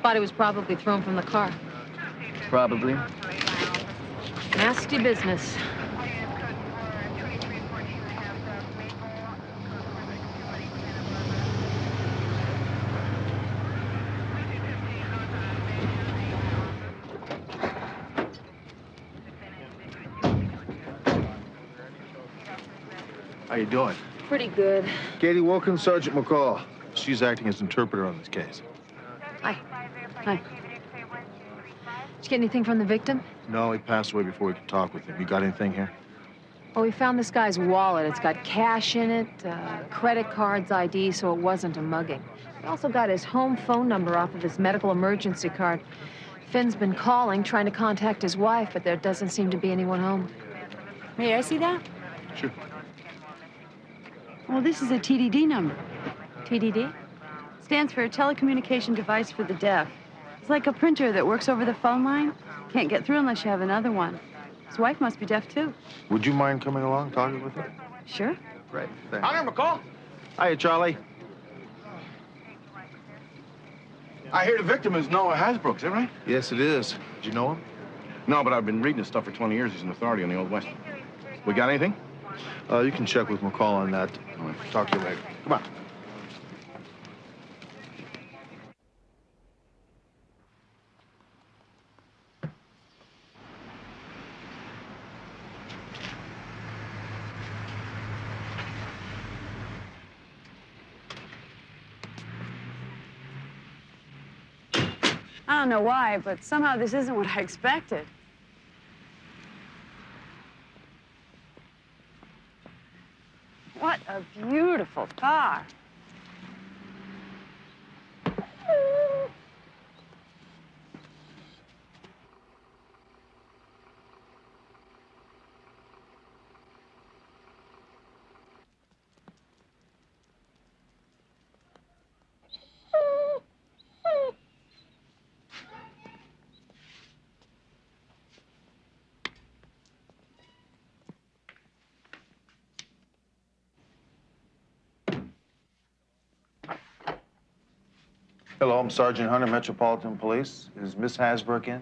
[SPEAKER 2] Body was probably thrown from the car.
[SPEAKER 25] Probably.
[SPEAKER 2] Nasty business.
[SPEAKER 9] How you doing?
[SPEAKER 2] Pretty good.
[SPEAKER 9] Katie Wilkins, Sergeant McCall. She's acting as interpreter on this case.
[SPEAKER 2] Hi. Hi. Did you get anything from the victim?
[SPEAKER 9] No, he passed away before we could talk with him. You got anything here?
[SPEAKER 2] Well, we found this guy's wallet. It's got cash in it, credit cards, ID, so it wasn't a mugging. We also got his home phone number off of his medical emergency card. Finn's been calling, trying to contact his wife, but there doesn't seem to be anyone home.
[SPEAKER 13] May I see that?
[SPEAKER 9] Sure.
[SPEAKER 13] Well, this is a TDD number.
[SPEAKER 2] TDD?
[SPEAKER 13] Stands for telecommunication device for the deaf. It's like a printer that works over the phone line. Can't get through unless you have another one. His wife must be deaf, too.
[SPEAKER 9] Would you mind coming along, talking with her?
[SPEAKER 13] Sure.
[SPEAKER 9] Great, thanks.
[SPEAKER 10] Hunter McCall.
[SPEAKER 9] Hiya, Charlie.
[SPEAKER 10] I hear the victim is Noah Hasbrook, is that right?
[SPEAKER 9] Yes, it is. Did you know him?
[SPEAKER 10] No, but I've been reading his stuff for 20 years. He's an authority on the Old West. We got anything?
[SPEAKER 9] You can check with McCall on that. I'll talk to you later.
[SPEAKER 10] Come on.
[SPEAKER 13] I don't know why, but somehow this isn't what I expected. What a beautiful car.
[SPEAKER 9] Hello, I'm Sergeant Hunter, Metropolitan Police. Is Miss Hasbrook in?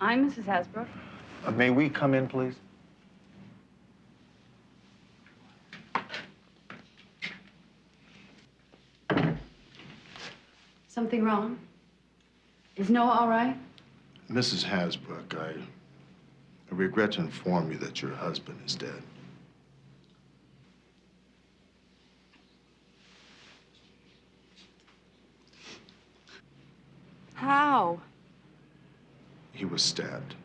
[SPEAKER 13] I'm Mrs. Hasbrook.
[SPEAKER 9] May we come in, please?
[SPEAKER 13] Something wrong? Is Noah all right?
[SPEAKER 9] Mrs. Hasbrook, I regret to inform you that your husband is dead.
[SPEAKER 13] How?
[SPEAKER 9] He was stabbed.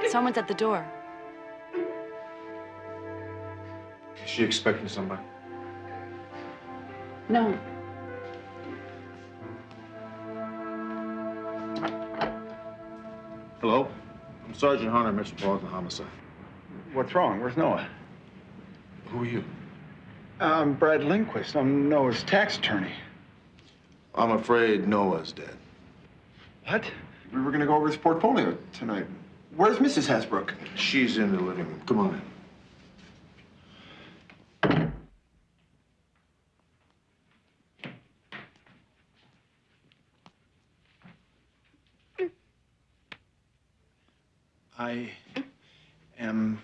[SPEAKER 13] Someone's at the door.
[SPEAKER 9] Is she expecting somebody?
[SPEAKER 13] No.
[SPEAKER 9] Hello? I'm Sergeant Hunter, Metropolitan Homicide.
[SPEAKER 10] What's wrong? Where's Noah?
[SPEAKER 9] Who are you?
[SPEAKER 10] I'm Brad Lindquist. I'm Noah's tax attorney.
[SPEAKER 9] I'm afraid Noah's dead.
[SPEAKER 10] What? We were gonna go over his portfolio tonight. Where's Mrs. Hasbrook?
[SPEAKER 9] She's in the living room. Come on in.
[SPEAKER 10] I am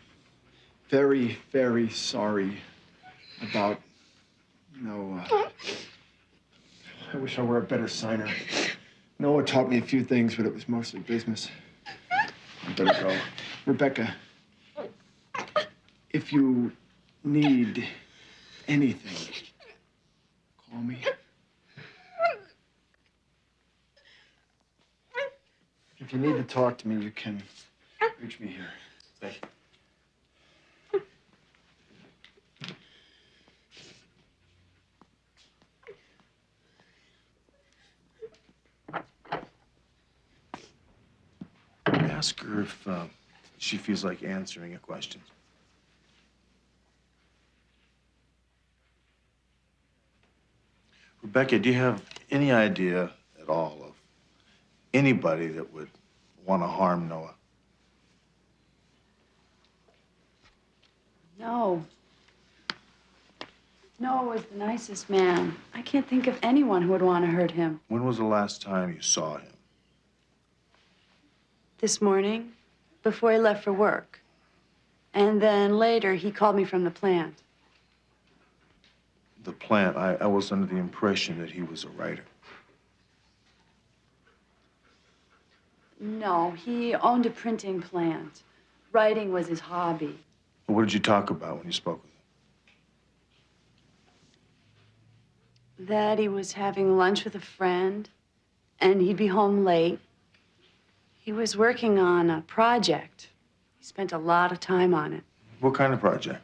[SPEAKER 10] very, very sorry about Noah. I wish I were a better signer. Noah taught me a few things, but it was mostly business. I better go. Rebecca, if you need anything, call me. If you need to talk to me, you can reach me here. Thank you.
[SPEAKER 9] Ask her if she feels like answering your questions. Rebecca, do you have any idea at all of anybody that would want to harm Noah?
[SPEAKER 13] No. Noah was the nicest man. I can't think of anyone who would want to hurt him.
[SPEAKER 9] When was the last time you saw him?
[SPEAKER 13] This morning, before he left for work. And then later, he called me from the plant.
[SPEAKER 9] The plant, I was under the impression that he was a writer.
[SPEAKER 13] No, he owned a printing plant. Writing was his hobby.
[SPEAKER 9] What did you talk about when you spoke with
[SPEAKER 13] that he was having lunch with a friend, and he'd be home late. He was working on a project. He spent a lot of time on it.
[SPEAKER 9] What kind of project?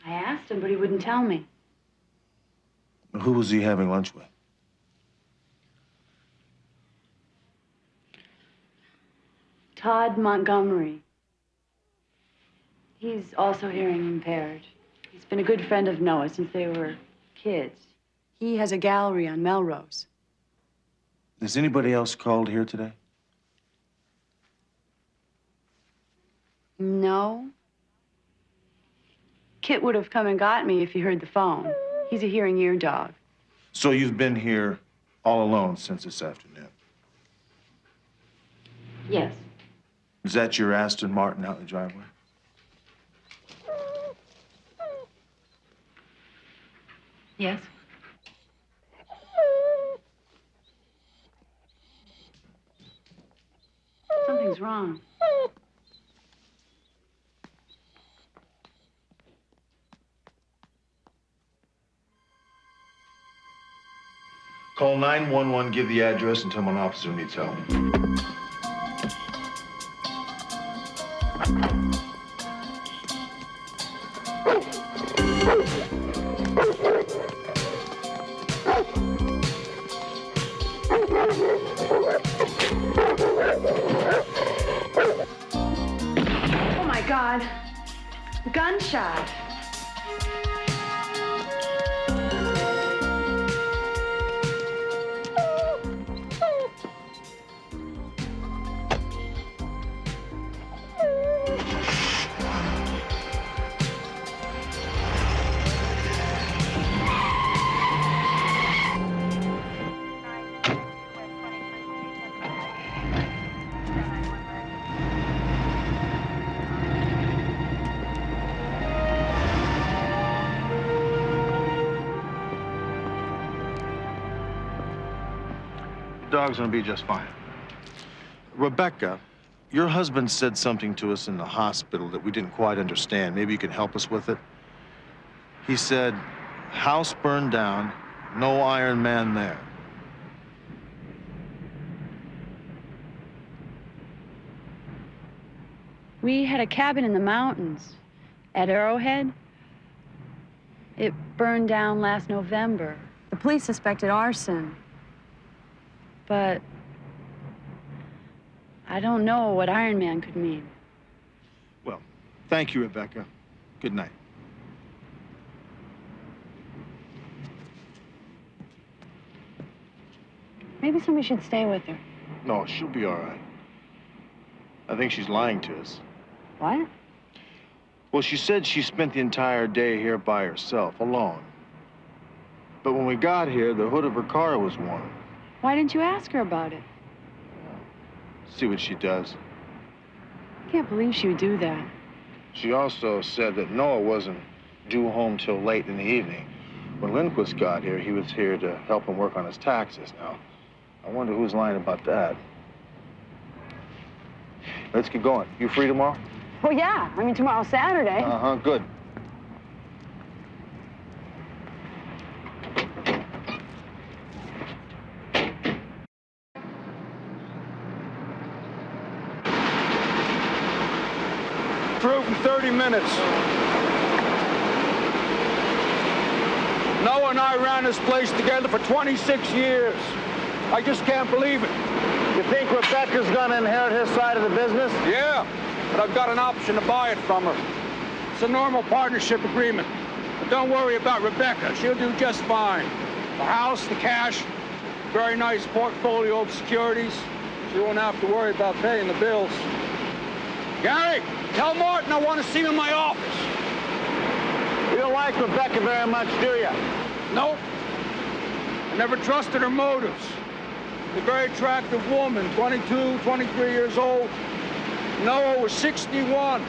[SPEAKER 13] I asked him, but he wouldn't tell me.
[SPEAKER 9] Who was he having lunch with?
[SPEAKER 13] Todd Montgomery. He's also hearing impaired. He's been a good friend of Noah since they were kids. He has a gallery on Melrose.
[SPEAKER 9] Is anybody else called here today?
[SPEAKER 13] No. Kit would have come and got me if he heard the phone. He's a hearing ear dog.
[SPEAKER 9] So you've been here all alone since this afternoon?
[SPEAKER 13] Yes.
[SPEAKER 9] Is that your Aston Martin out in the driveway?
[SPEAKER 13] Yes. Something's wrong.
[SPEAKER 9] Call 911, give the address, and tell them an officer needs help.
[SPEAKER 13] Oh, my God. Gunshot.
[SPEAKER 9] Dog's gonna be just fine. Rebecca, your husband said something to us in the hospital that we didn't quite understand. Maybe you can help us with it. He said, house burned down, no Iron Man there.
[SPEAKER 13] We had a cabin in the mountains at Arrowhead. It burned down last November. The police suspected arson. But I don't know what Iron Man could mean.
[SPEAKER 9] Well, thank you, Rebecca. Good night.
[SPEAKER 13] Maybe somebody should stay with her.
[SPEAKER 9] No, she'll be all right. I think she's lying to us.
[SPEAKER 13] What?
[SPEAKER 9] Well, she said she spent the entire day here by herself, alone. But when we got here, the hood of her car was warm.
[SPEAKER 13] Why didn't you ask her about it?
[SPEAKER 9] See what she does.
[SPEAKER 13] I can't believe she would do that.
[SPEAKER 9] She also said that Noah wasn't due home till late in the evening. When Lindquist got here, he was here to help him work on his taxes. Now, I wonder who's lying about that. Let's get going. You free tomorrow?
[SPEAKER 13] Well, yeah. I mean, tomorrow's Saturday.
[SPEAKER 9] Uh-huh, good.
[SPEAKER 1] Through in 30 minutes. Noah and I ran this place together for 26 years. I just can't believe it.
[SPEAKER 21] You think Rebecca's gonna inherit his side of the business?
[SPEAKER 1] Yeah, but I've got an option to buy it from her. It's a normal partnership agreement. But don't worry about Rebecca. She'll do just fine. The house, the cash, very nice portfolio of securities. She won't have to worry about paying the bills. Gary, tell Martin I want to see him in my office.
[SPEAKER 21] You don't like Rebecca very much, do you?
[SPEAKER 1] Nope. I never trusted her motives. A very attractive woman, 22, 23 years old. Noah was 61.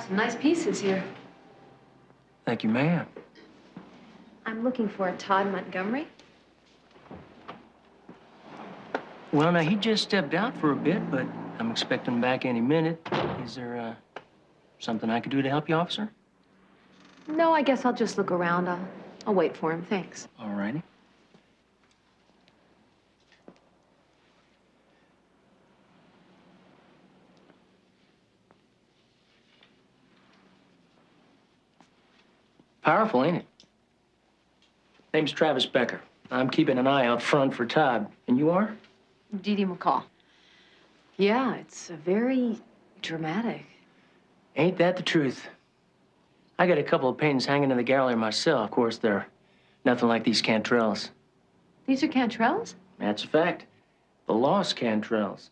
[SPEAKER 2] Some nice pieces here.
[SPEAKER 17] Thank you, ma'am.
[SPEAKER 2] I'm looking for a Todd Montgomery.
[SPEAKER 17] Well, now, he just stepped out for a bit, but I'm expecting him back any minute. Is there, something I could do to help you, officer?
[SPEAKER 2] No, I guess I'll just look around. I'll wait for him. Thanks.
[SPEAKER 17] All righty. Powerful, ain't it? Name's Travis Becker. I'm keeping an eye out front for Todd. And you are?
[SPEAKER 2] Dee Dee McCall. Yeah, it's very dramatic.
[SPEAKER 17] Ain't that the truth? I got a couple of paintings hanging in the gallery myself. Of course, they're nothing like these Cantrells.
[SPEAKER 2] These are Cantrells?
[SPEAKER 17] That's a fact. The lost Cantrells.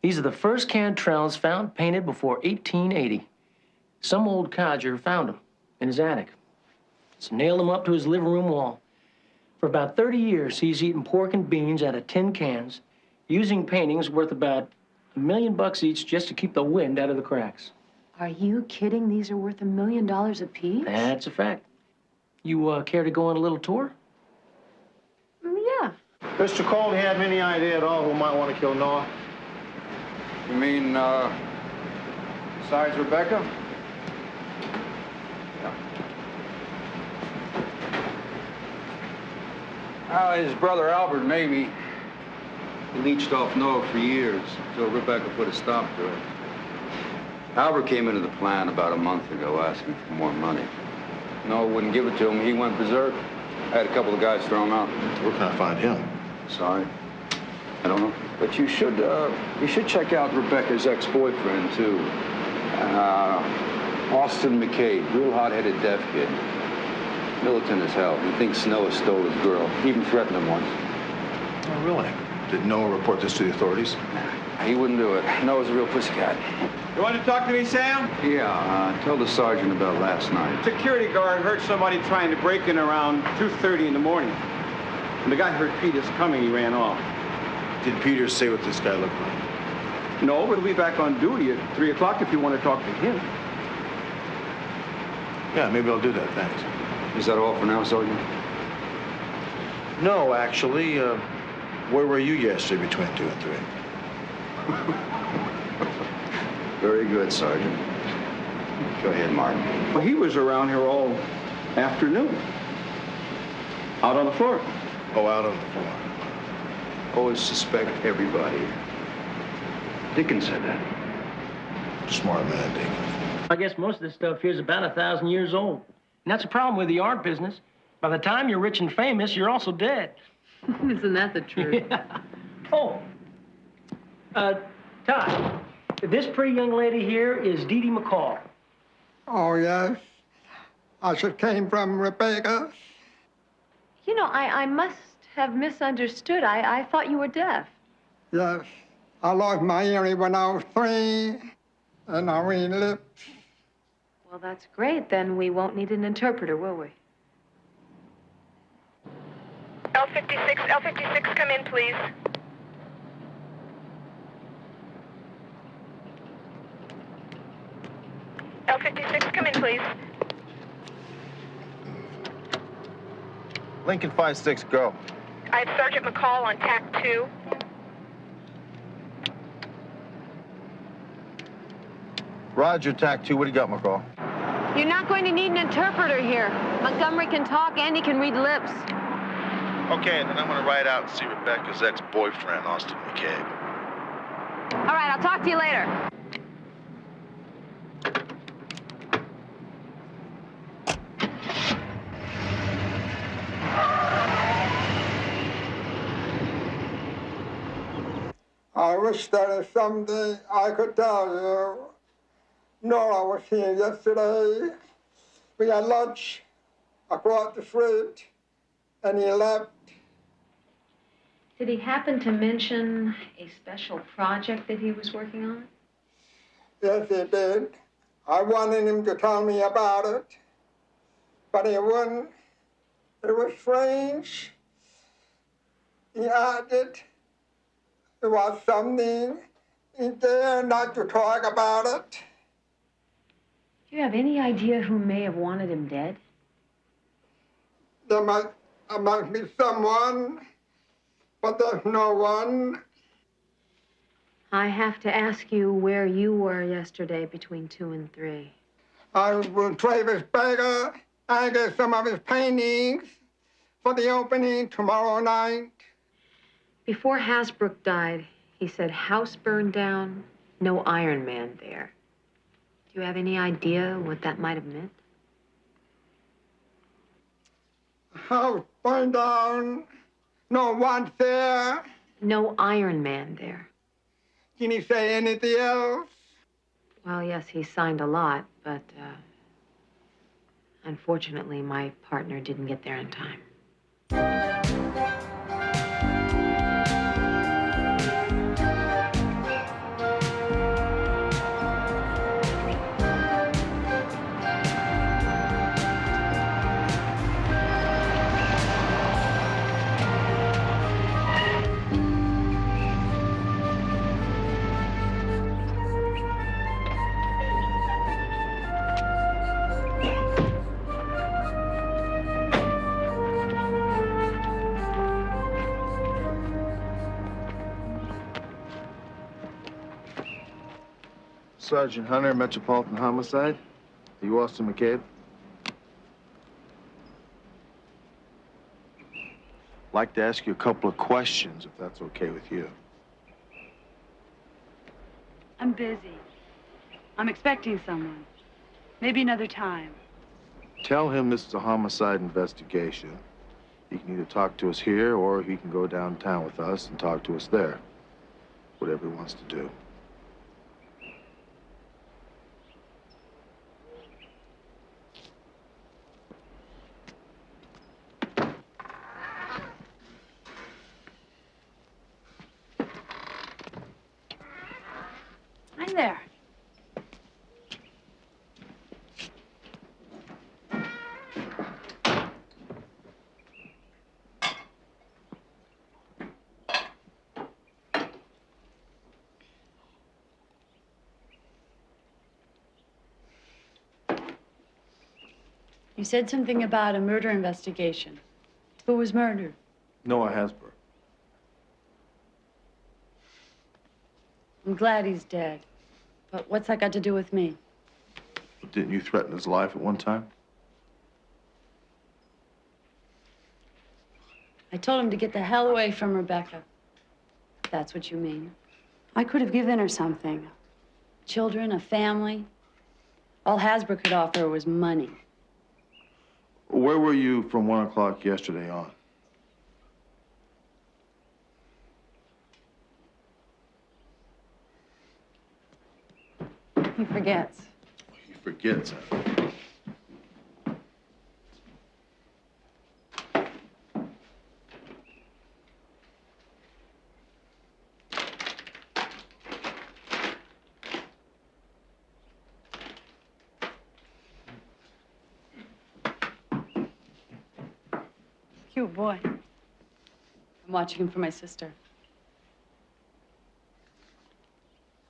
[SPEAKER 17] These are the first Cantrells found painted before 1880. Some old codger found them in his attic. So nailed them up to his living room wall. For about 30 years, he's eaten pork and beans out of tin cans, using paintings worth about $1 million each just to keep the wind out of the cracks.
[SPEAKER 2] Are you kidding? These are worth $1 million apiece?
[SPEAKER 17] That's a fact. You care to go on a little tour?
[SPEAKER 2] Yeah.
[SPEAKER 21] Mr. Cole, do you have any idea at all who might want to kill Noah?
[SPEAKER 1] You mean, besides Rebecca? His brother Albert, maybe. He leeched off Noah for years until Rebecca put a stop to it. Albert came into the plan about a month ago asking for more money. Noah wouldn't give it to him. He went berserk. I had a couple of guys throw him out.
[SPEAKER 9] Where can I find him?
[SPEAKER 1] Sorry. I don't know. But you should check out Rebecca's ex-boyfriend, too. Austin McCabe, real hot-headed deaf kid. Militant as hell. He thinks Noah stole his girl. He even threatened him once.
[SPEAKER 9] Oh, really? Did Noah report this to the authorities?
[SPEAKER 1] Nah, he wouldn't do it. Noah's a real pussycat.
[SPEAKER 6] You want to talk to me, Sam?
[SPEAKER 1] Yeah, tell the sergeant about last night.
[SPEAKER 6] Security guard heard somebody trying to break in around 2:30 in the morning. When the guy heard Peters coming, he ran off.
[SPEAKER 9] Did Peters say what this guy looked like?
[SPEAKER 6] No, but he'll be back on duty at 3 o'clock if you want to talk to him.
[SPEAKER 9] Yeah, maybe I'll do that, thanks.
[SPEAKER 1] Is that all for now, Sergeant?
[SPEAKER 9] No, actually. Where were you yesterday between 2 and 3?
[SPEAKER 1] Very good, Sergeant. Go ahead, Martin.
[SPEAKER 6] Well, he was around here all afternoon. Out on the floor.
[SPEAKER 9] Oh, out on the floor.
[SPEAKER 1] Always suspect everybody. Dickens said that.
[SPEAKER 9] Smart man, Dickens.
[SPEAKER 17] I guess most of this stuff here is about 1,000 years old. And that's a problem with the art business. By the time you're rich and famous, you're also dead.
[SPEAKER 2] Isn't that the truth?
[SPEAKER 17] Yeah. Oh, Todd, this pretty young lady here is Dee Dee McCall.
[SPEAKER 12] Oh, yes. She came from Rebecca.
[SPEAKER 2] You know, I must have misunderstood. I thought you were deaf.
[SPEAKER 12] Yes. I lost my hearing when I was 3, and I read lips.
[SPEAKER 2] Well, that's great. Then we won't need an interpreter, will we?
[SPEAKER 15] L56, come in, please. L56, come in, please.
[SPEAKER 21] Lincoln 5-6, go.
[SPEAKER 15] I have Sergeant McCall on TAC 2.
[SPEAKER 21] Roger, TAC 2. What do you got, McCall?
[SPEAKER 2] You're not going to need an interpreter here. Montgomery can talk and he can read lips.
[SPEAKER 9] Okay, then I'm going to ride out and see Rebecca's ex-boyfriend, Austin McCabe.
[SPEAKER 2] All right, I'll talk to you later.
[SPEAKER 12] I wish that someday I could tell you. Nora was here yesterday. We had lunch across the street, and he left.
[SPEAKER 2] Did he happen to mention a special project that he was working on?
[SPEAKER 12] Yes, he did. I wanted him to tell me about it, but he wouldn't. It was strange. He acted. It was something he dared not to talk about it.
[SPEAKER 2] Do you have any idea who may have wanted him dead?
[SPEAKER 12] There might be someone, but there's no one.
[SPEAKER 2] I have to ask you where you were yesterday between 2 and 3.
[SPEAKER 12] I was with Travis Baker. I get some of his paintings for the opening tomorrow night.
[SPEAKER 2] Before Hasbrook died, he said house burned down, no Iron Man there. Do you have any idea what that might have meant?
[SPEAKER 12] House burned down, no one there.
[SPEAKER 2] No Iron Man there.
[SPEAKER 12] Can he say anything else?
[SPEAKER 2] Well, yes, he signed a lot, but unfortunately, my partner didn't get there in time.
[SPEAKER 9] Sergeant Hunter, Metropolitan Homicide. Are you Austin McCabe? Like to ask you a couple of questions, if that's okay with you.
[SPEAKER 13] I'm busy. I'm expecting someone. Maybe another time.
[SPEAKER 9] Tell him this is a homicide investigation. He can either talk to us here, or he can go downtown with us and talk to us there. Whatever he wants to do.
[SPEAKER 13] Hi there. You said something about a murder investigation. Who was murdered?
[SPEAKER 9] Noah Hasbrook.
[SPEAKER 13] I'm glad he's dead. But what's that got to do with me?
[SPEAKER 9] Didn't you threaten his life at one time?
[SPEAKER 13] I told him to get the hell away from Rebecca. If that's what you mean. I could have given her something. Children, a family. All Hasbrook could offer was money.
[SPEAKER 9] Where were you from 1 o'clock yesterday on?
[SPEAKER 13] He forgets.
[SPEAKER 9] He forgets, huh?
[SPEAKER 13] Cute boy. I'm watching him for my sister.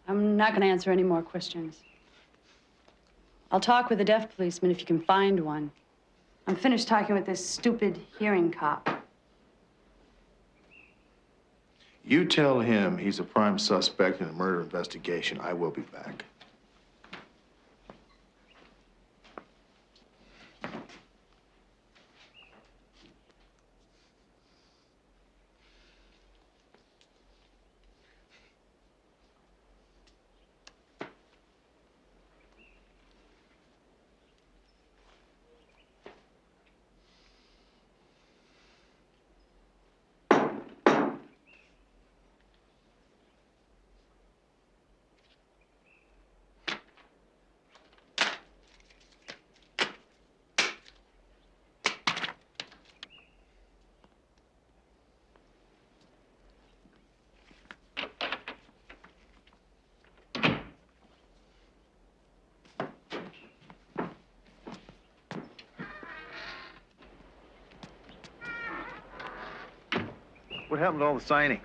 [SPEAKER 13] I'm not going to answer any more questions. I'll talk with a deaf policeman if you can find one. I'm finished talking with this stupid hearing cop.
[SPEAKER 9] You tell him he's a prime suspect in a murder investigation. I will be back.
[SPEAKER 21] What happened to all the signing?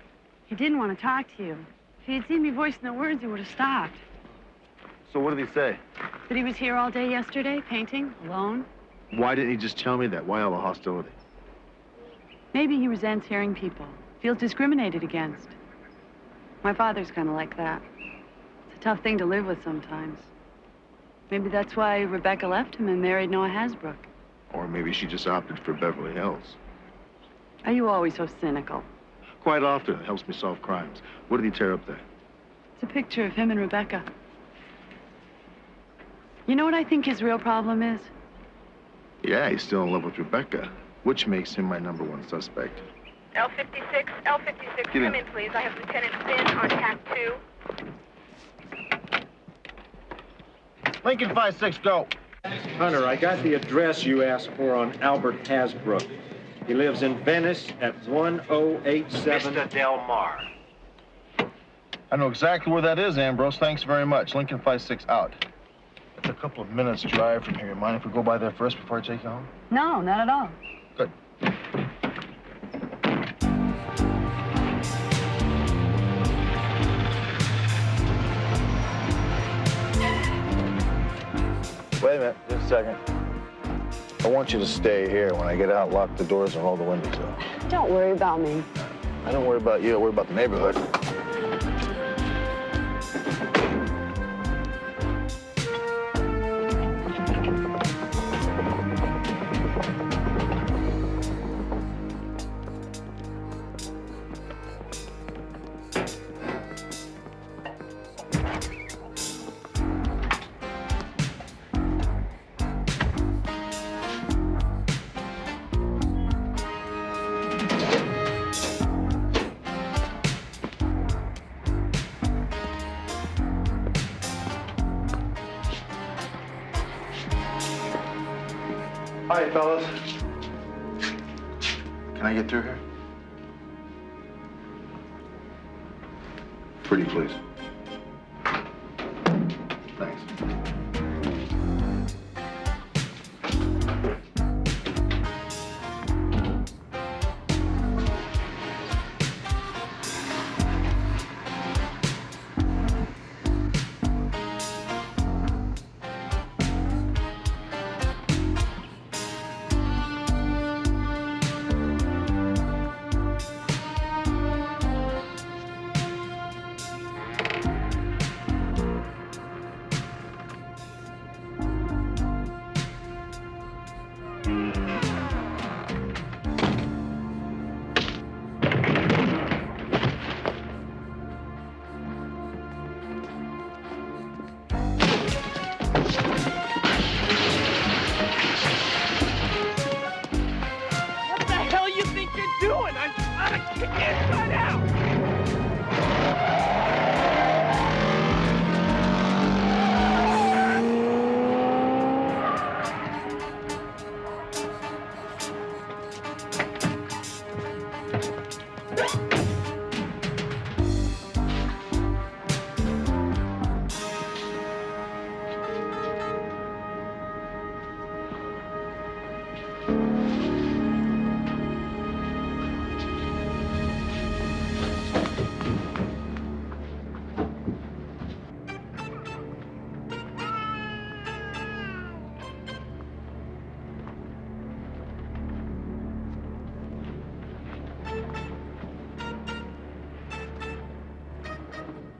[SPEAKER 13] He didn't want to talk to you. If he had seen me voicing the words, he would have stopped.
[SPEAKER 21] So what did he say?
[SPEAKER 13] That he was here all day yesterday, painting, alone?
[SPEAKER 21] Why didn't he just tell me that? Why all the hostility?
[SPEAKER 13] Maybe he resents hearing people, feels discriminated against. My father's kind of like that. It's a tough thing to live with sometimes. Maybe that's why Rebecca left him and married Noah Hasbrook.
[SPEAKER 21] Or maybe she just opted for Beverly Hills.
[SPEAKER 13] Are you always so cynical?
[SPEAKER 21] Quite often, it helps me solve crimes. What did he tear up there?
[SPEAKER 13] It's a picture of him and Rebecca. You know what I think his real problem is?
[SPEAKER 21] Yeah, he's still in love with Rebecca, which makes him my #1 suspect.
[SPEAKER 15] L56, L56,
[SPEAKER 21] Get in.
[SPEAKER 15] come in, please. I have Lieutenant Finn on tack 2.
[SPEAKER 21] Lincoln 5-6, go.
[SPEAKER 3] Hunter, I got the address you asked for on Albert Hasbrook. He lives in Venice at 1087.
[SPEAKER 21] Mr. Del Mar. I know exactly where that is, Ambrose. Thanks very much. Lincoln 5-6 out. It's a couple of minutes drive from here. Mind if we go by there first before I take you home?
[SPEAKER 13] No, not at all.
[SPEAKER 21] Good. Wait a minute, just a second. I want you to stay here. When I get out, lock the doors and roll the windows up.
[SPEAKER 13] Don't worry about me.
[SPEAKER 21] I don't worry about you, I worry about the neighborhood. Hi, fellas. Can I get through here? Pretty please. Thanks.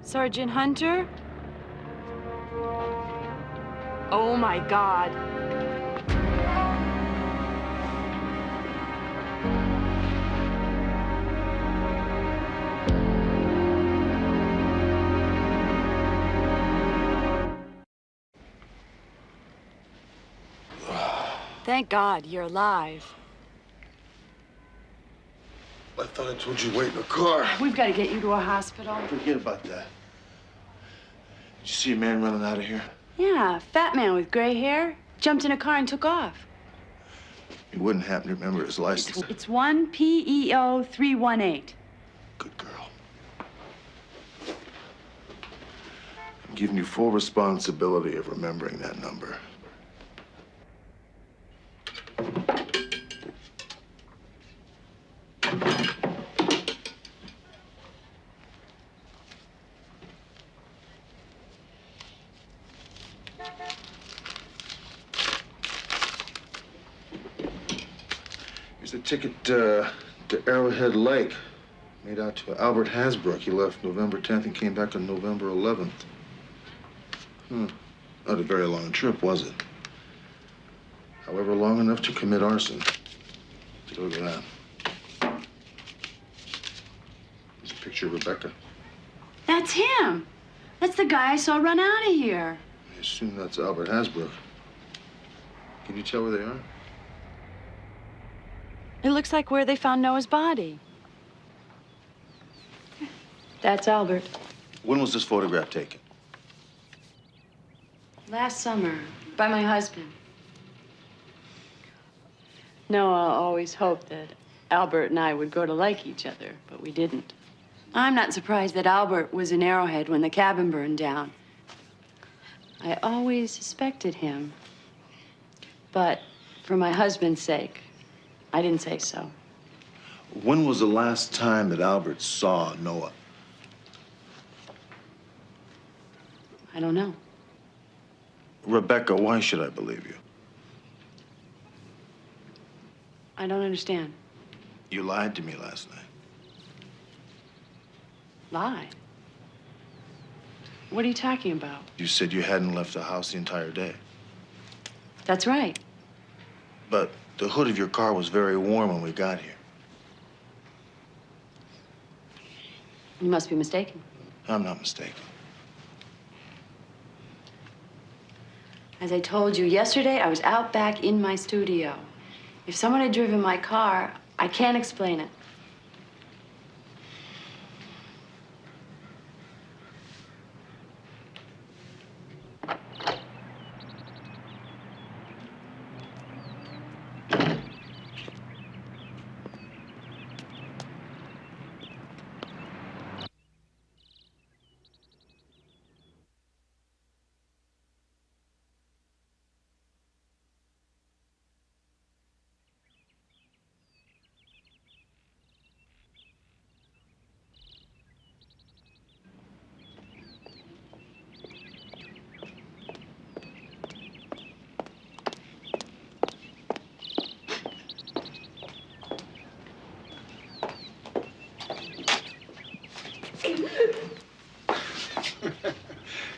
[SPEAKER 13] Sergeant Hunter? Oh my God. Thank God you're alive.
[SPEAKER 9] I thought I told you to wait in the car.
[SPEAKER 13] We've got to get you to a hospital.
[SPEAKER 9] Forget about that. Did you see a man running out of here?
[SPEAKER 13] Yeah, fat man with gray hair. Jumped in a car and took off.
[SPEAKER 9] He wouldn't happen to remember his license.
[SPEAKER 13] It's 1 PEO 318.
[SPEAKER 9] Good girl. I'm giving you full responsibility of remembering that number. Here's a ticket to Arrowhead Lake. Made out to Albert Hasbrook. He left November 10th and came back on November 11th. Not a very long trip, was it? However, long enough to commit arson. Take a look at that. There's a picture of Rebecca.
[SPEAKER 13] That's him. That's the guy I saw run out of here.
[SPEAKER 9] I assume that's Albert Hasbrook. Can you tell where they are?
[SPEAKER 13] It looks like where they found Noah's body. That's Albert.
[SPEAKER 9] When was this photograph taken?
[SPEAKER 13] Last summer, by my husband. Noah always hoped that Albert and I would grow to like each other, but we didn't. I'm not surprised that Albert was in Arrowhead when the cabin burned down. I always suspected him. But for my husband's sake, I didn't say so.
[SPEAKER 9] When was the last time that Albert saw Noah?
[SPEAKER 13] I don't know.
[SPEAKER 9] Rebecca, why should I believe you?
[SPEAKER 13] I don't understand.
[SPEAKER 9] You lied to me last night.
[SPEAKER 13] Lied? What are you talking about?
[SPEAKER 9] You said you hadn't left the house the entire day.
[SPEAKER 13] That's right.
[SPEAKER 9] But the hood of your car was very warm when we got here.
[SPEAKER 13] You must be mistaken.
[SPEAKER 9] I'm not mistaken.
[SPEAKER 13] As I told you yesterday, I was out back in my studio. If someone had driven my car, I can't explain it.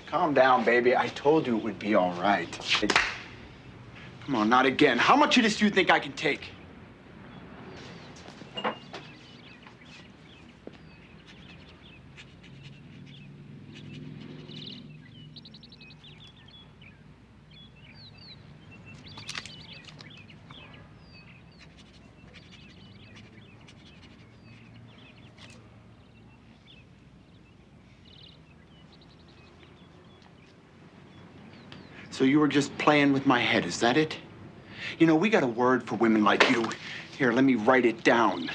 [SPEAKER 10] Calm down, baby. I told you it would be all right. Come on, not again. How much of this do you think I can take? So you were just playing with my head, is that it? You know, we got a word for women like you. Here, let me write it down.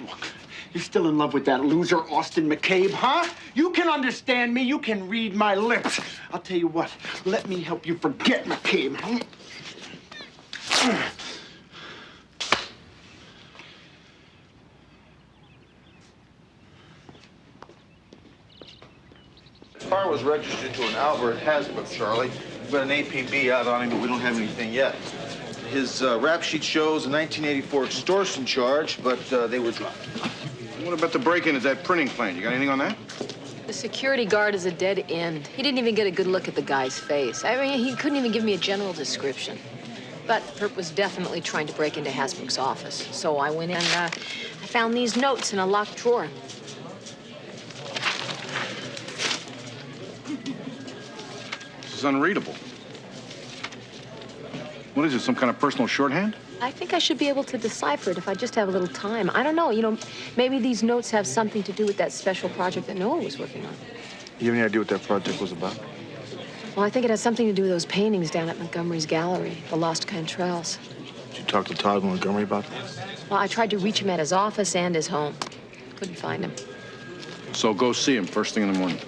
[SPEAKER 10] Look, you're still in love with that loser, Austin McCabe, huh? You can understand me. You can read my lips. I'll tell you what, let me help you forget McCabe.
[SPEAKER 9] The car was registered to an Albert Hasbrook, Charlie. We've got an APB out on him, but we don't have anything yet. His rap sheet shows a 1984 extortion charge, but they were dropped.
[SPEAKER 21] What about the break-in at that printing plant? You got anything on that?
[SPEAKER 2] The security guard is a dead end. He didn't even get a good look at the guy's face. I mean, he couldn't even give me a general description. But Herb was definitely trying to break into Hasbrook's office. So I went in and I found these notes in a locked drawer.
[SPEAKER 21] This is unreadable. What is it, some kind of personal shorthand?
[SPEAKER 2] I think I should be able to decipher it if I just have a little time. I don't know, you know, maybe these notes have something to do with that special project that Noah was working on.
[SPEAKER 9] You have any idea what that project was about?
[SPEAKER 2] Well, I think it has something to do with those paintings down at Montgomery's gallery, the Lost Cantrells.
[SPEAKER 9] Did you talk to Todd Montgomery about that?
[SPEAKER 2] Well, I tried to reach him at his office and his home. Couldn't find him.
[SPEAKER 21] So go see him first thing in the morning.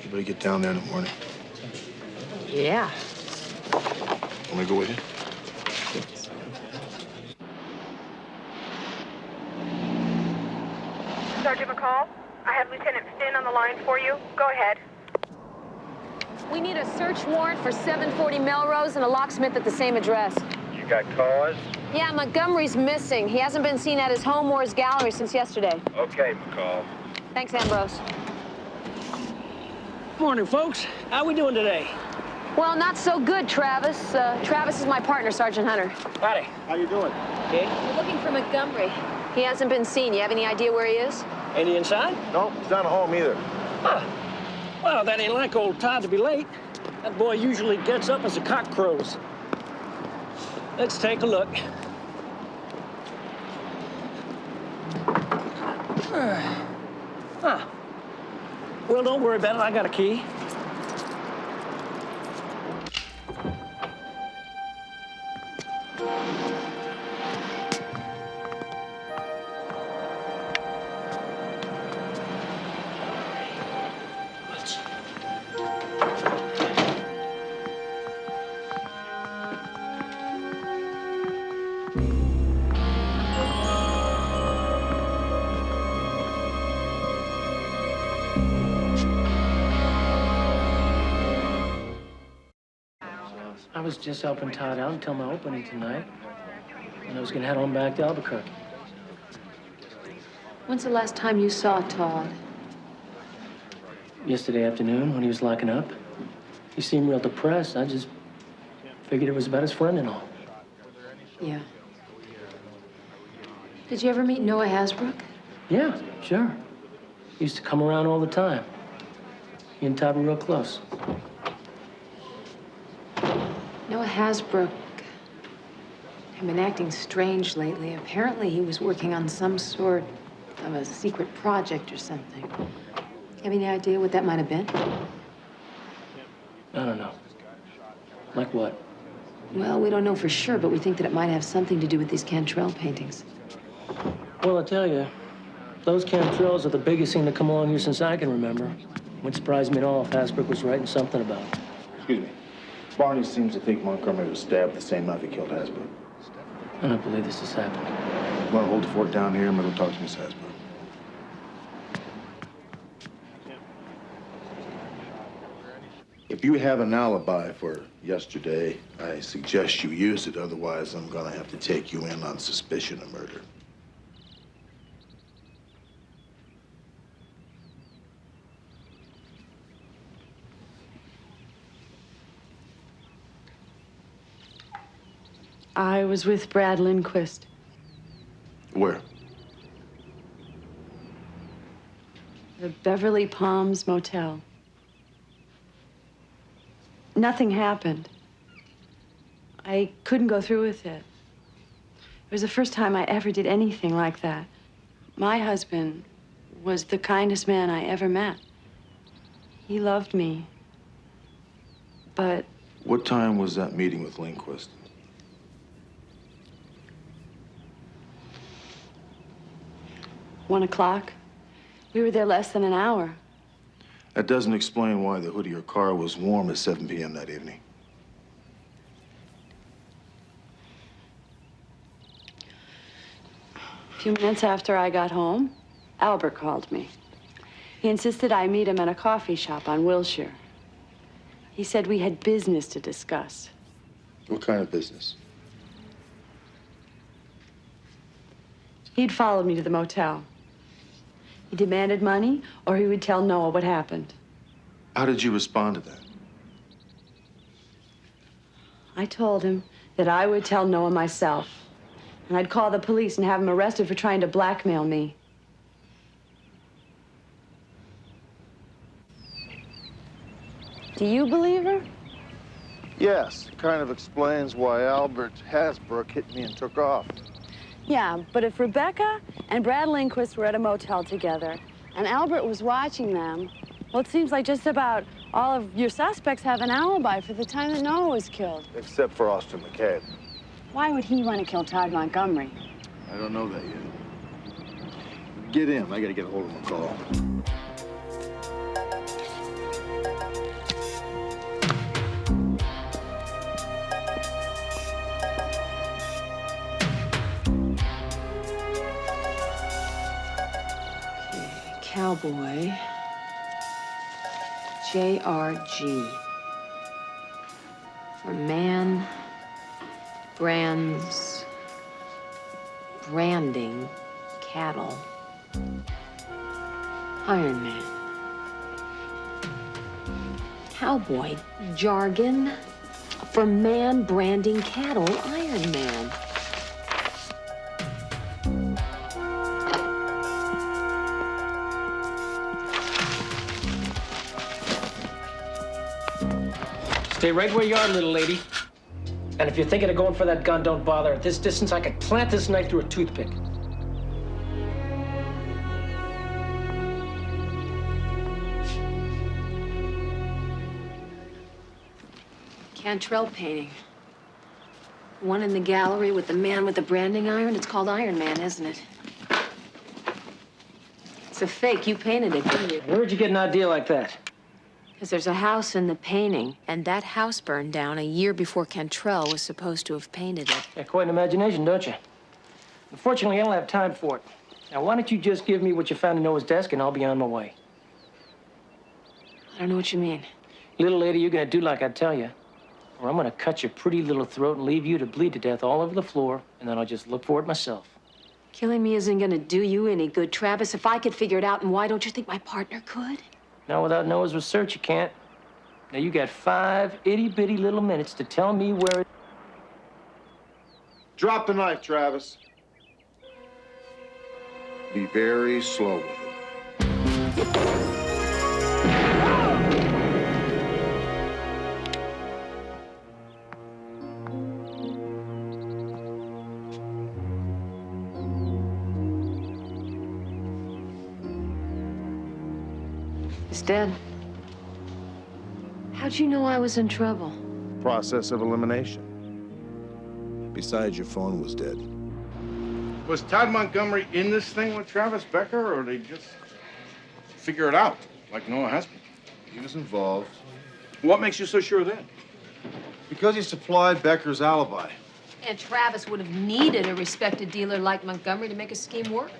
[SPEAKER 9] You better get down there in the morning.
[SPEAKER 2] Yeah.
[SPEAKER 9] Want me to go with you?
[SPEAKER 14] Sergeant McCall, I have Lieutenant Finn on the line for you. Go ahead.
[SPEAKER 2] We need a search warrant for 740 Melrose and a locksmith at the same address.
[SPEAKER 3] You got cause?
[SPEAKER 2] Yeah, Montgomery's missing. He hasn't been seen at his home or his gallery since yesterday.
[SPEAKER 3] Okay, McCall.
[SPEAKER 2] Thanks, Ambrose.
[SPEAKER 14] Morning, folks. How we doing today?
[SPEAKER 2] Well, not so good, Travis. Travis is my partner, Sergeant Hunter.
[SPEAKER 14] Howdy. How you doing? Okay.
[SPEAKER 2] We're looking for Montgomery. He hasn't been seen. You have any idea where he is?
[SPEAKER 14] Ain't he inside?
[SPEAKER 21] No, he's not at home either.
[SPEAKER 14] Huh. Well, that ain't like old Todd to be late. That boy usually gets up as the cock crows. Let's take a look. Huh. Well, don't worry about it. I got a key.
[SPEAKER 17] I was just helping Todd out until my opening tonight. And I was gonna head on back to Albuquerque.
[SPEAKER 2] When's the last time you saw Todd?
[SPEAKER 17] Yesterday afternoon when he was locking up. He seemed real depressed. I just figured it was about his friend and all.
[SPEAKER 2] Yeah. Did you ever meet Noah Hasbrook?
[SPEAKER 17] Yeah, sure. He used to come around all the time. He and Todd were real close.
[SPEAKER 2] Noah Hasbrook had been acting strange lately. Apparently, he was working on some sort of a secret project or something. Have any idea what that might have been?
[SPEAKER 17] I don't know. Like what?
[SPEAKER 2] Well, we don't know for sure, but we think that it might have something to do with these Cantrell paintings.
[SPEAKER 17] Well, I tell you, those Cantrells are the biggest thing to come along here since I can remember. Wouldn't surprise me at all if Hasbrook was writing something about it.
[SPEAKER 9] Excuse me. Barney seems to think Montgomery was stabbed with the same knife he killed Hasbrook.
[SPEAKER 17] I don't believe this has happened.
[SPEAKER 9] You want to hold the fort down here? I'm going to go talk to Miss Hasbrook. If you have an alibi for yesterday, I suggest you use it. Otherwise, I'm going to have to take you in on suspicion of murder.
[SPEAKER 13] I was with Brad Lindquist.
[SPEAKER 9] Where?
[SPEAKER 13] The Beverly Palms Motel. Nothing happened. I couldn't go through with it. It was the first time I ever did anything like that. My husband was the kindest man I ever met. He loved me. But
[SPEAKER 9] What time was that meeting with Lindquist?
[SPEAKER 13] $1 o'clock. We were there less than an hour.
[SPEAKER 9] That doesn't explain why the hood of your car was warm at 7 p.m. that evening.
[SPEAKER 13] A few minutes after I got home, Albert called me. He insisted I meet him at a coffee shop on Wilshire. He said we had business to discuss.
[SPEAKER 9] What kind of business?
[SPEAKER 13] He'd followed me to the motel. He demanded money, or he would tell Noah what happened.
[SPEAKER 9] How did you respond to that?
[SPEAKER 13] I told him that I would tell Noah myself, and I'd call the police and have him arrested for trying to blackmail me. Do you believe her?
[SPEAKER 21] Yes, it kind of explains why Albert Hasbrook hit me and took off.
[SPEAKER 13] Yeah, but if Rebecca and Brad Lindquist were at a motel together, and Albert was watching them, well, it seems like just about all of your suspects have an alibi for the time that Noah was killed.
[SPEAKER 21] Except for Austin McCabe.
[SPEAKER 13] Why would he want to kill Todd Montgomery?
[SPEAKER 21] I don't know that yet. Get in. I gotta get a hold of McCall.
[SPEAKER 2] Cowboy. JRG. For man branding cattle. Iron Man. Cowboy jargon for man branding cattle. Iron Man.
[SPEAKER 17] Stay right where you are, little lady. And if you're thinking of going for that gun, don't bother. At this distance, I could plant this knife through a toothpick.
[SPEAKER 2] Cantrell painting. One in the gallery with the man with the branding iron. It's called Iron Man, isn't it? It's a fake. You painted it, didn't you?
[SPEAKER 17] Where'd you get an idea like that?
[SPEAKER 2] Because there's a house in the painting, and that house burned down a year before Cantrell was supposed to have painted it.
[SPEAKER 17] Yeah, quite an imagination, don't you? Unfortunately, I don't have time for it. Now, why don't you just give me what you found in Noah's desk, and I'll be on my way.
[SPEAKER 2] I don't know what you mean.
[SPEAKER 17] Little lady, you're gonna do like I tell you, or I'm gonna cut your pretty little throat and leave you to bleed to death all over the floor, and then I'll just look for it myself.
[SPEAKER 2] Killing me isn't gonna do you any good, Travis. If I could figure it out, and why don't you think my partner could?
[SPEAKER 17] Now, without Noah's research, you can't. Now, you got 5 itty-bitty little minutes to tell me where it...
[SPEAKER 21] Drop the knife, Travis.
[SPEAKER 9] Be very slow with it.
[SPEAKER 2] He's dead. How'd you know I was in trouble?
[SPEAKER 9] Process of elimination. Besides, your phone was dead.
[SPEAKER 21] Was Todd Montgomery in this thing with Travis Becker, or they just figure it out, like Noah has been?
[SPEAKER 9] He was involved.
[SPEAKER 21] What makes you so sure of that? Because he supplied Becker's alibi.
[SPEAKER 2] And Travis would have needed a respected dealer like Montgomery to make his scheme work.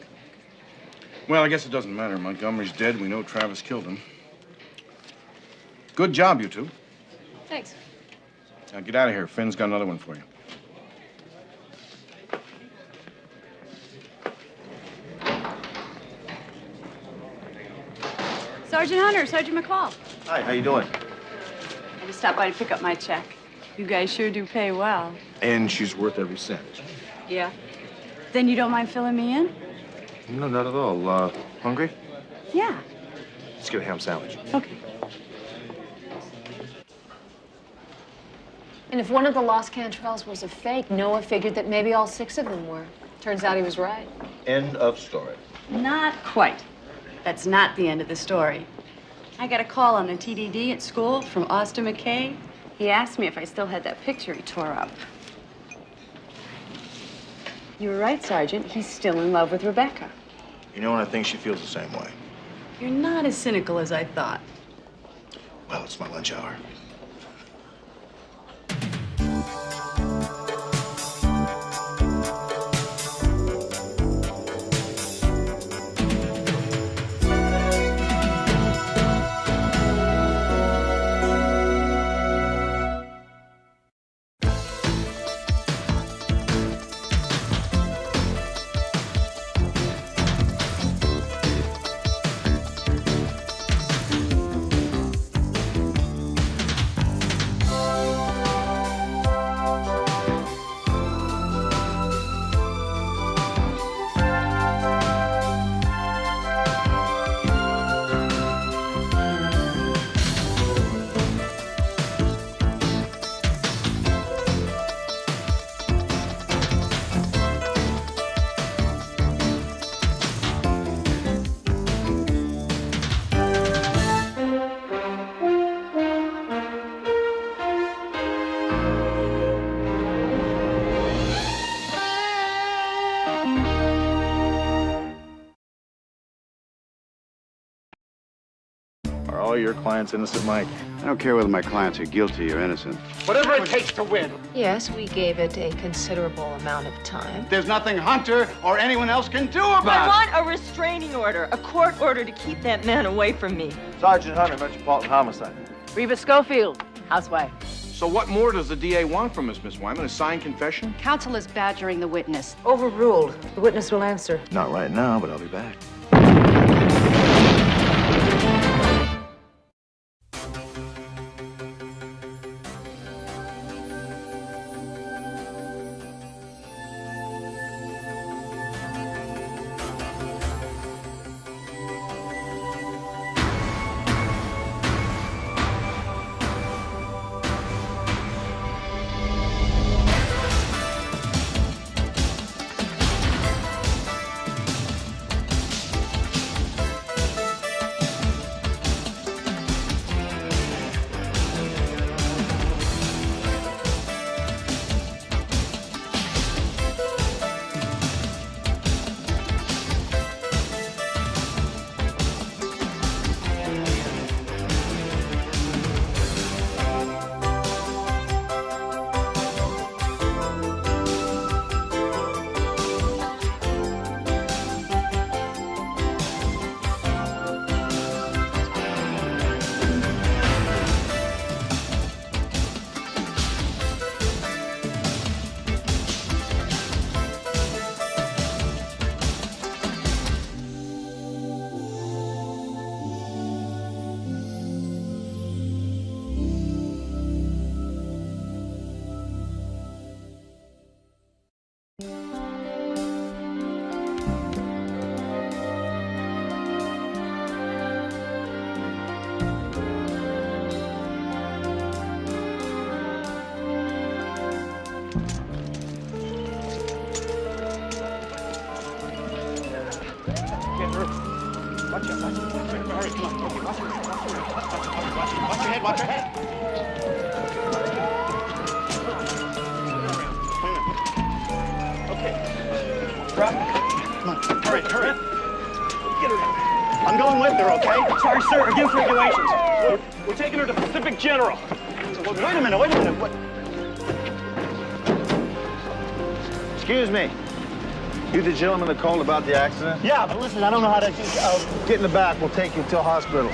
[SPEAKER 21] Well, I guess it doesn't matter. Montgomery's dead. We know Travis killed him. Good job, you two.
[SPEAKER 2] Thanks.
[SPEAKER 21] Now get out of here. Finn's got another one for you.
[SPEAKER 13] Sergeant Hunter, Sergeant McCall.
[SPEAKER 21] Hi, how you doing?
[SPEAKER 13] I just stopped by to pick up my check. You guys sure do pay well.
[SPEAKER 9] And she's worth every cent.
[SPEAKER 13] Yeah? Then you don't mind filling me in?
[SPEAKER 9] No, not at all. Hungry?
[SPEAKER 13] Yeah.
[SPEAKER 9] Let's get a ham sandwich.
[SPEAKER 13] Okay.
[SPEAKER 2] And if one of the lost Cantrells was a fake, Noah figured that maybe all 6 of them were. Turns out he was right.
[SPEAKER 9] End of story.
[SPEAKER 13] Not quite. That's not the end of the story. I got a call on the TDD at school from Austin McKay. He asked me if I still had that picture he tore up. You were right, Sergeant. He's still in love with Rebecca.
[SPEAKER 9] You know, and I think she feels the same way.
[SPEAKER 13] You're not as cynical as I thought.
[SPEAKER 9] Well, it's my lunch hour.
[SPEAKER 21] Are all your clients innocent, Mike?
[SPEAKER 6] I don't care whether my clients are guilty or innocent.
[SPEAKER 1] Whatever it takes to win.
[SPEAKER 2] Yes, we gave it a considerable amount of time.
[SPEAKER 1] There's nothing Hunter or anyone else can do about it.
[SPEAKER 11] I want a restraining order, a court order to keep that man away from me.
[SPEAKER 21] Sergeant Hunter, Metropolitan Homicide.
[SPEAKER 11] Reba Schofield, housewife.
[SPEAKER 21] So what more does the DA want from us, Miss Wyman? A signed confession?
[SPEAKER 13] Counsel is badgering the witness.
[SPEAKER 8] Overruled. The witness will answer.
[SPEAKER 9] Not right now, but I'll be back.
[SPEAKER 21] Watch your head. Okay. Drop. Come on. Hurry. Get her in. I'm going with her, okay?
[SPEAKER 14] Sorry, sir. Against regulations. We're taking her to Pacific General.
[SPEAKER 21] Wait a minute. What? Excuse me. You the gentleman that called about the accident?
[SPEAKER 14] Yeah, but listen, I don't know how to...
[SPEAKER 21] Get in the back. We'll take you to a hospital.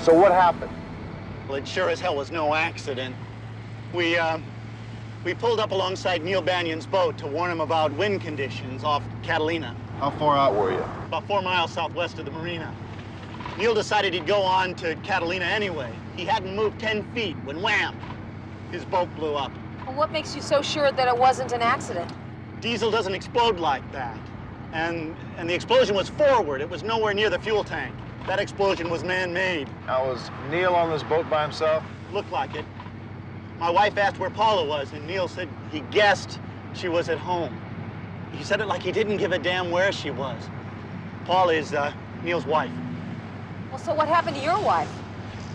[SPEAKER 21] So what happened?
[SPEAKER 4] Well, it sure as hell was no accident. We pulled up alongside Neil Banion's boat to warn him about wind conditions off Catalina.
[SPEAKER 21] How far out were you?
[SPEAKER 4] About 4 miles southwest of the marina. Neil decided he'd go on to Catalina anyway. He hadn't moved 10 feet when wham, his boat blew up.
[SPEAKER 2] Well, what makes you so sure that it wasn't an accident?
[SPEAKER 4] Diesel doesn't explode like that. And the explosion was forward. It was nowhere near the fuel tank. That explosion was man-made.
[SPEAKER 21] Now, was Neil on this boat by himself?
[SPEAKER 4] Looked like it. My wife asked where Paula was, and Neil said he guessed she was at home. He said it like he didn't give a damn where she was. Paula is Neil's wife.
[SPEAKER 2] Well, so what happened to your wife?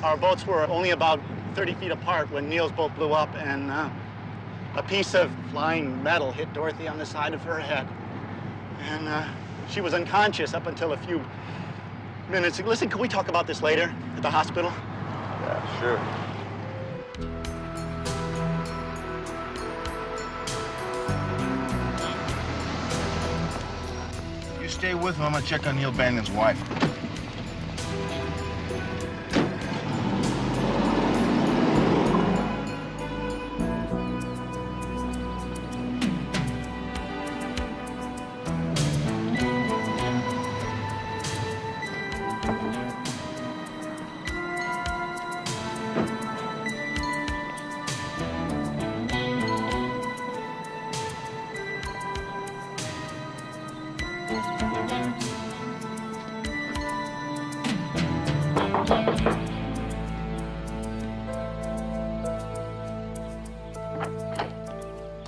[SPEAKER 4] Our boats were only about 30 feet apart when Neil's boat blew up, and a piece of flying metal hit Dorothy on the side of her head. And she was unconscious up until a few minutes. Listen, can we talk about this later at the hospital?
[SPEAKER 21] Yeah, sure. You stay with him. I'm gonna check on Neil Banion's wife.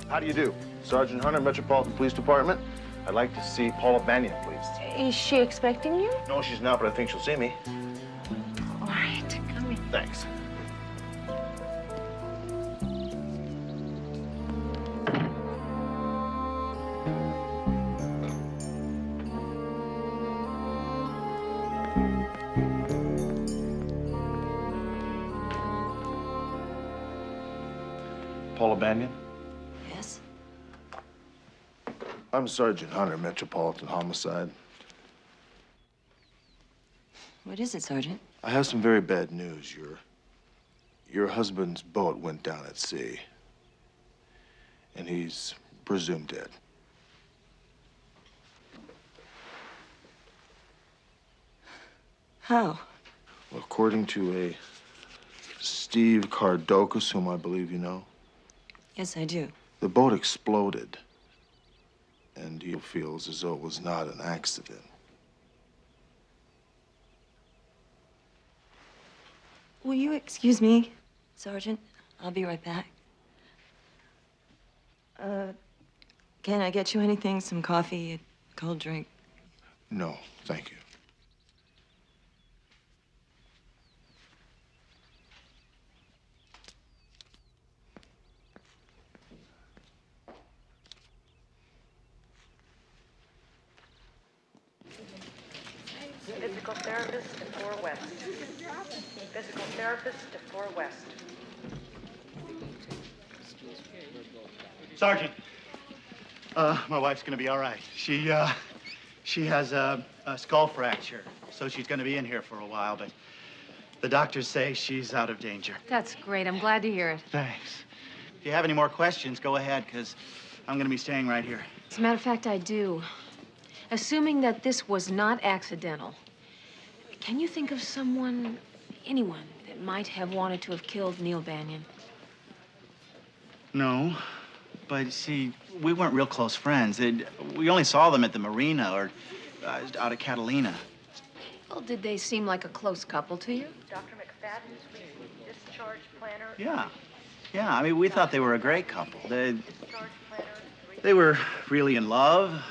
[SPEAKER 21] How do you do? Sergeant Hunter, Metropolitan Police Department. I'd like to see Paula Banion, please.
[SPEAKER 2] Is she expecting you?
[SPEAKER 21] No, she's not, but I think she'll see me.
[SPEAKER 2] All right, come in.
[SPEAKER 21] Thanks.
[SPEAKER 9] Paula Banyan?
[SPEAKER 5] Yes?
[SPEAKER 9] I'm Sergeant Hunter, Metropolitan Homicide.
[SPEAKER 5] What is it, Sergeant?
[SPEAKER 9] I have some very bad news. Your husband's boat went down at sea, and he's presumed dead.
[SPEAKER 5] How?
[SPEAKER 9] Well, according to a Steve Cardokas, whom I believe you know,
[SPEAKER 5] Yes, I do.
[SPEAKER 9] the boat exploded, and he feels as though it was not an accident.
[SPEAKER 5] Will you excuse me, Sergeant? I'll be right back. Can I get you anything? Some coffee, a cold drink?
[SPEAKER 9] No, thank you.
[SPEAKER 15] Physical therapist to 4 West. Physical therapist to 4 West.
[SPEAKER 4] Sergeant, my wife's gonna be all right. She has a skull fracture, so she's gonna be in here for a while, but the doctors say she's out of danger.
[SPEAKER 2] That's great. I'm glad to hear it.
[SPEAKER 4] Thanks. If you have any more questions, go ahead, because I'm gonna be staying right here.
[SPEAKER 2] As a matter of fact, I do. Assuming that this was not accidental, can you think of someone, anyone, that might have wanted to have killed Neil Banyan?
[SPEAKER 4] No, but see, we weren't real close friends. We only saw them at the marina or out at Catalina.
[SPEAKER 2] Well, did they seem like a close couple to you?
[SPEAKER 15] Dr. McFadden's weekly discharge planner.
[SPEAKER 4] Yeah. Yeah, I mean, we thought they were a great couple. They were really in love.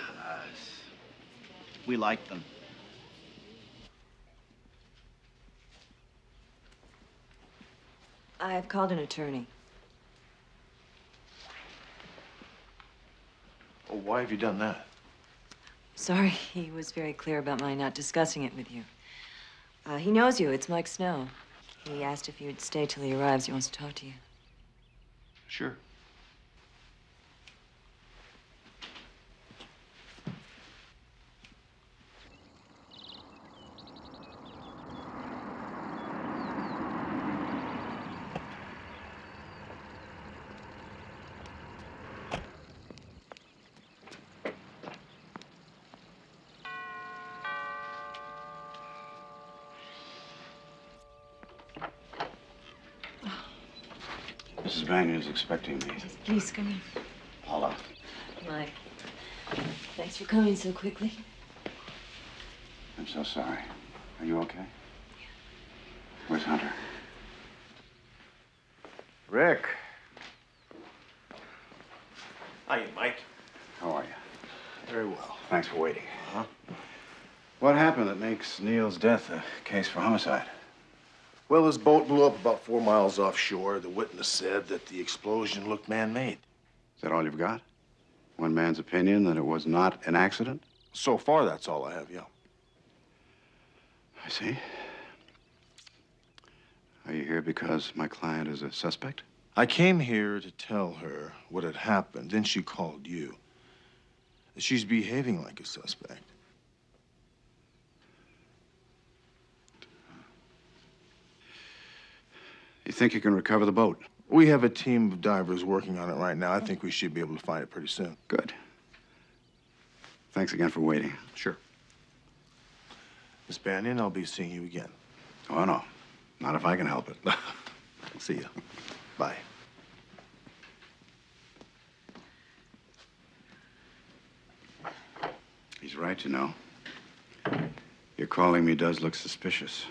[SPEAKER 4] We liked them.
[SPEAKER 5] I've called an attorney.
[SPEAKER 9] Oh, why have you done that?
[SPEAKER 5] Sorry, he was very clear about my not discussing it with you. He knows you. It's Mike Snow. He asked if you'd stay till he arrives. He wants to talk to you.
[SPEAKER 9] Sure.
[SPEAKER 20] Mrs. Banyan is expecting me.
[SPEAKER 5] Please come in.
[SPEAKER 20] Paula.
[SPEAKER 5] Mike, thanks for coming so quickly.
[SPEAKER 20] I'm so sorry. Are you okay? Where's Hunter?
[SPEAKER 3] Rick. Hiya, Mike.
[SPEAKER 20] How are you?
[SPEAKER 9] Very well.
[SPEAKER 20] Thanks for waiting. What happened that makes Neil's death a case for homicide?
[SPEAKER 9] Well, his boat blew up about 4 miles offshore. The witness said that the explosion looked man-made.
[SPEAKER 20] Is that all you've got? One man's opinion that it was not an accident?
[SPEAKER 9] So far, that's all I have, yeah.
[SPEAKER 20] I see. Are you here because my client is a suspect?
[SPEAKER 9] I came here to tell her what had happened. Then she called you. She's behaving like a suspect.
[SPEAKER 20] You think you can recover the boat?
[SPEAKER 9] We have a team of divers working on it right now. I think we should be able to find it pretty soon.
[SPEAKER 20] Good. Thanks again for waiting.
[SPEAKER 9] Sure. Miss Banyan, I'll be seeing you again.
[SPEAKER 20] Oh, no. Not if I can help it.
[SPEAKER 9] See you. Bye.
[SPEAKER 20] He's right, you know. Your calling me does look suspicious.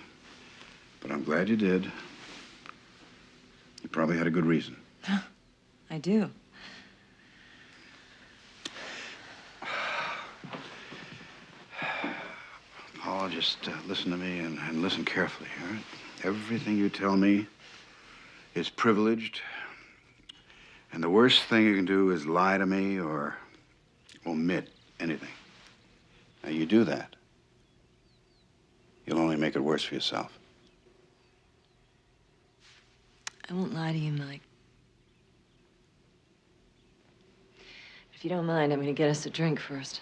[SPEAKER 20] But I'm glad you did. You probably had a good reason.
[SPEAKER 5] I do.
[SPEAKER 20] Paul, just listen to me and listen carefully, all right? Everything you tell me is privileged. And the worst thing you can do is lie to me or omit anything. Now, you do that, you'll only make it worse for yourself.
[SPEAKER 5] I won't lie to you, Mike. If you don't mind, I'm gonna get us a drink first.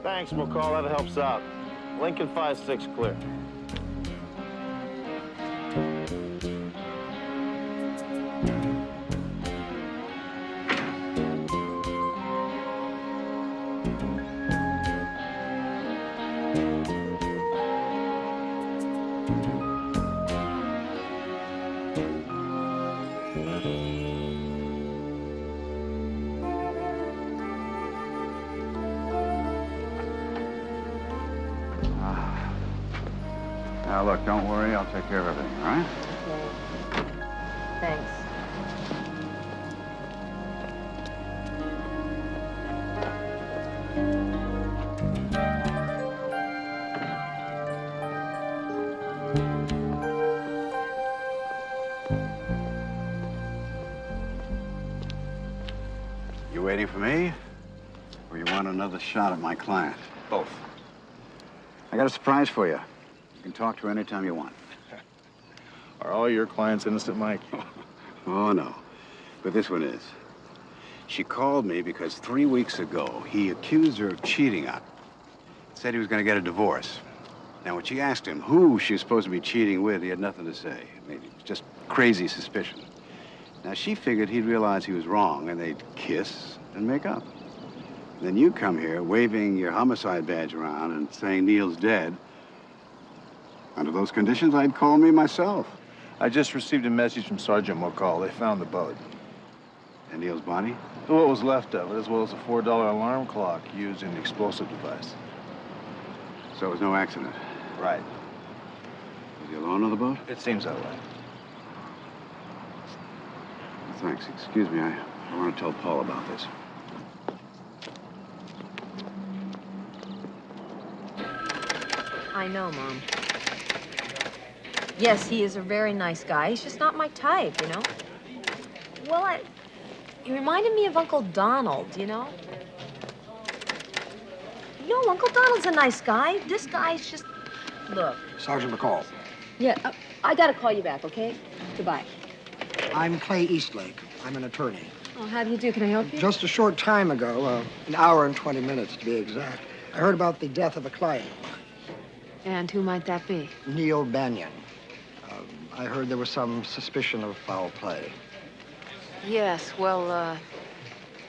[SPEAKER 21] Thanks, McCall. That helps out. Lincoln 5-6 clear.
[SPEAKER 20] Now, look, don't worry. I'll take care of everything, all right?
[SPEAKER 5] Okay. Thanks.
[SPEAKER 20] You waiting for me? Or you want another shot at my client?
[SPEAKER 21] Both.
[SPEAKER 20] I got a surprise for you. You can talk to her anytime you want.
[SPEAKER 21] Are all your clients innocent, Mike?
[SPEAKER 20] Oh, no. But this one is. She called me because 3 weeks ago, he accused her of cheating on her. Said he was going to get a divorce. Now, when she asked him who she was supposed to be cheating with, he had nothing to say. I mean, it was just crazy suspicion. Now, she figured he'd realize he was wrong, and they'd kiss and make up. Then you come here, waving your homicide badge around and saying Neil's dead. Under those conditions, I'd call me myself.
[SPEAKER 21] I just received a message from Sergeant McCall. They found the boat.
[SPEAKER 20] And Neil's body?
[SPEAKER 21] What was left of it, as well as a $4 alarm clock used in the explosive device.
[SPEAKER 20] So it was no accident?
[SPEAKER 21] Right.
[SPEAKER 20] Was he alone on the boat?
[SPEAKER 21] It seems that way.
[SPEAKER 20] Thanks. Excuse me. I want to tell Paul about this.
[SPEAKER 2] I know, Mom. Yes, he is a very nice guy. He's just not my type, you know? Well, he reminded me of Uncle Donald, you know? No, Uncle Donald's a nice guy. This guy's just... Look.
[SPEAKER 7] Sergeant McCall.
[SPEAKER 2] Yeah, I gotta call you back, okay? Goodbye.
[SPEAKER 7] I'm Clay Eastlake. I'm an attorney.
[SPEAKER 2] Oh, how do you do? Can I help you?
[SPEAKER 7] Just a short time ago, an hour and 20 minutes to be exact, I heard about the death of a client.
[SPEAKER 2] And who might that be?
[SPEAKER 7] Neil Banyan. I heard there was some suspicion of foul play.
[SPEAKER 2] Yes, well,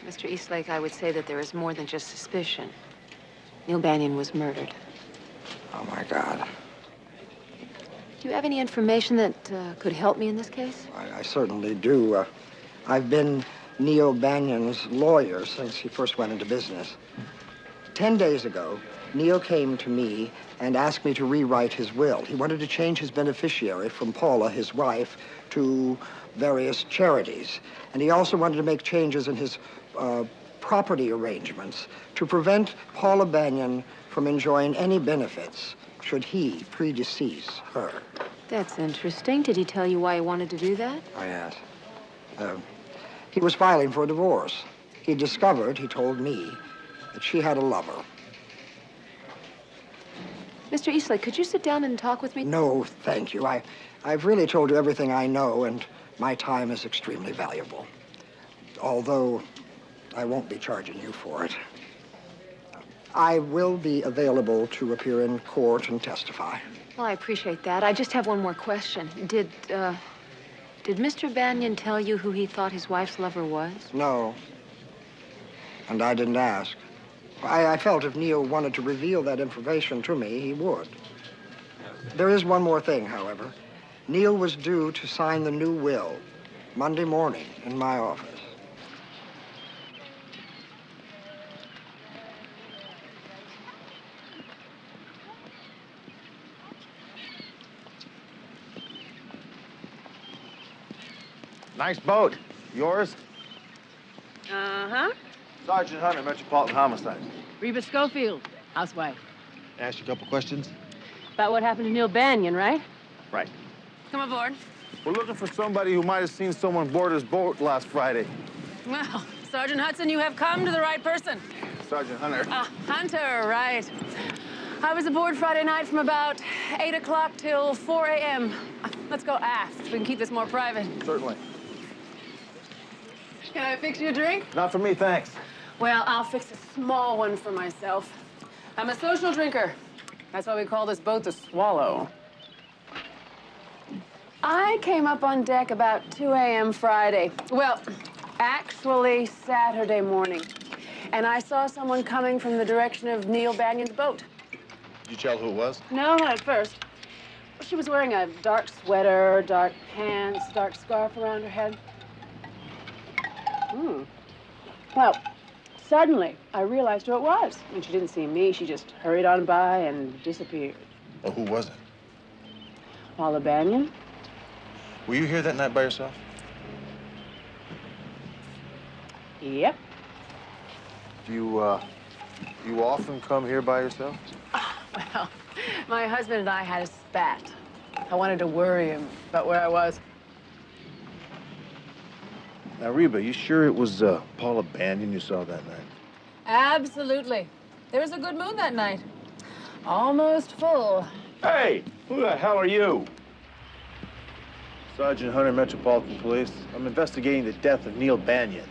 [SPEAKER 2] Mr. Eastlake, I would say that there is more than just suspicion. Neil Banyan was murdered.
[SPEAKER 7] Oh, my God.
[SPEAKER 2] Do you have any information that could help me in this case?
[SPEAKER 7] I certainly do. I've been Neil Banyan's lawyer since he first went into business. 10 days ago, Neil came to me and asked me to rewrite his will. He wanted to change his beneficiary from Paula, his wife, to various charities. And he also wanted to make changes in his property arrangements to prevent Paula Banyan from enjoying any benefits should he predecease her.
[SPEAKER 2] That's interesting. Did he tell you why he wanted to do that?
[SPEAKER 7] Oh, yes. He was filing for a divorce. He discovered, he told me, that she had a lover.
[SPEAKER 2] Mr. Eastlake, could you sit down and talk with me?
[SPEAKER 7] No, thank you. I've really told you everything I know, and my time is extremely valuable. Although I won't be charging you for it. I will be available to appear in court and testify.
[SPEAKER 2] Well, I appreciate that. I just have one more question. Did Mr. Banyan tell you who he thought his wife's lover was?
[SPEAKER 7] No. And I didn't ask. I felt if Neil wanted to reveal that information to me, he would. There is one more thing, however. Neil was due to sign the new will Monday morning in my office.
[SPEAKER 21] Nice boat. Yours?
[SPEAKER 19] Uh-huh.
[SPEAKER 21] Sergeant Hunter, Metropolitan Homicide.
[SPEAKER 19] Reba Schofield, housewife.
[SPEAKER 21] Ask you a couple questions?
[SPEAKER 19] About what happened to Neil Banyan, right?
[SPEAKER 21] Right.
[SPEAKER 19] Come aboard.
[SPEAKER 21] We're looking for somebody who might have seen someone board his boat last Friday.
[SPEAKER 19] Well, Sergeant Hudson, you have come to the right person.
[SPEAKER 21] Sergeant Hunter.
[SPEAKER 19] Hunter, right. I was aboard Friday night from about 8 o'clock till 4 a.m. Let's go aft. We can keep this more private.
[SPEAKER 21] Certainly.
[SPEAKER 19] Can I fix you a drink?
[SPEAKER 21] Not for me, thanks.
[SPEAKER 19] Well, I'll fix a small one for myself. I'm a social drinker. That's why we call this boat the Swallow. I came up on deck about 2 a.m. Friday. Well, actually Saturday morning. And I saw someone coming from the direction of Neil Banion's boat.
[SPEAKER 21] Did you tell who it was?
[SPEAKER 19] No, not at first. She was wearing a dark sweater, dark pants, dark scarf around her head. Well, suddenly, I realized who it was. When she didn't see me, she just hurried on by and disappeared.
[SPEAKER 21] Well, who was it?
[SPEAKER 19] Paula Banion?
[SPEAKER 21] Were you here that night by yourself?
[SPEAKER 19] Yep.
[SPEAKER 21] Do you often come here by yourself?
[SPEAKER 19] Well, my husband and I had a spat. I wanted to worry him about where I was.
[SPEAKER 21] Now, Reba, you sure it was Paula Banion you saw that night?
[SPEAKER 19] Absolutely. There was a good moon that night. Almost full.
[SPEAKER 21] Hey, who the hell are you? Sergeant Hunter, Metropolitan Police. I'm investigating the death of Neil Banion.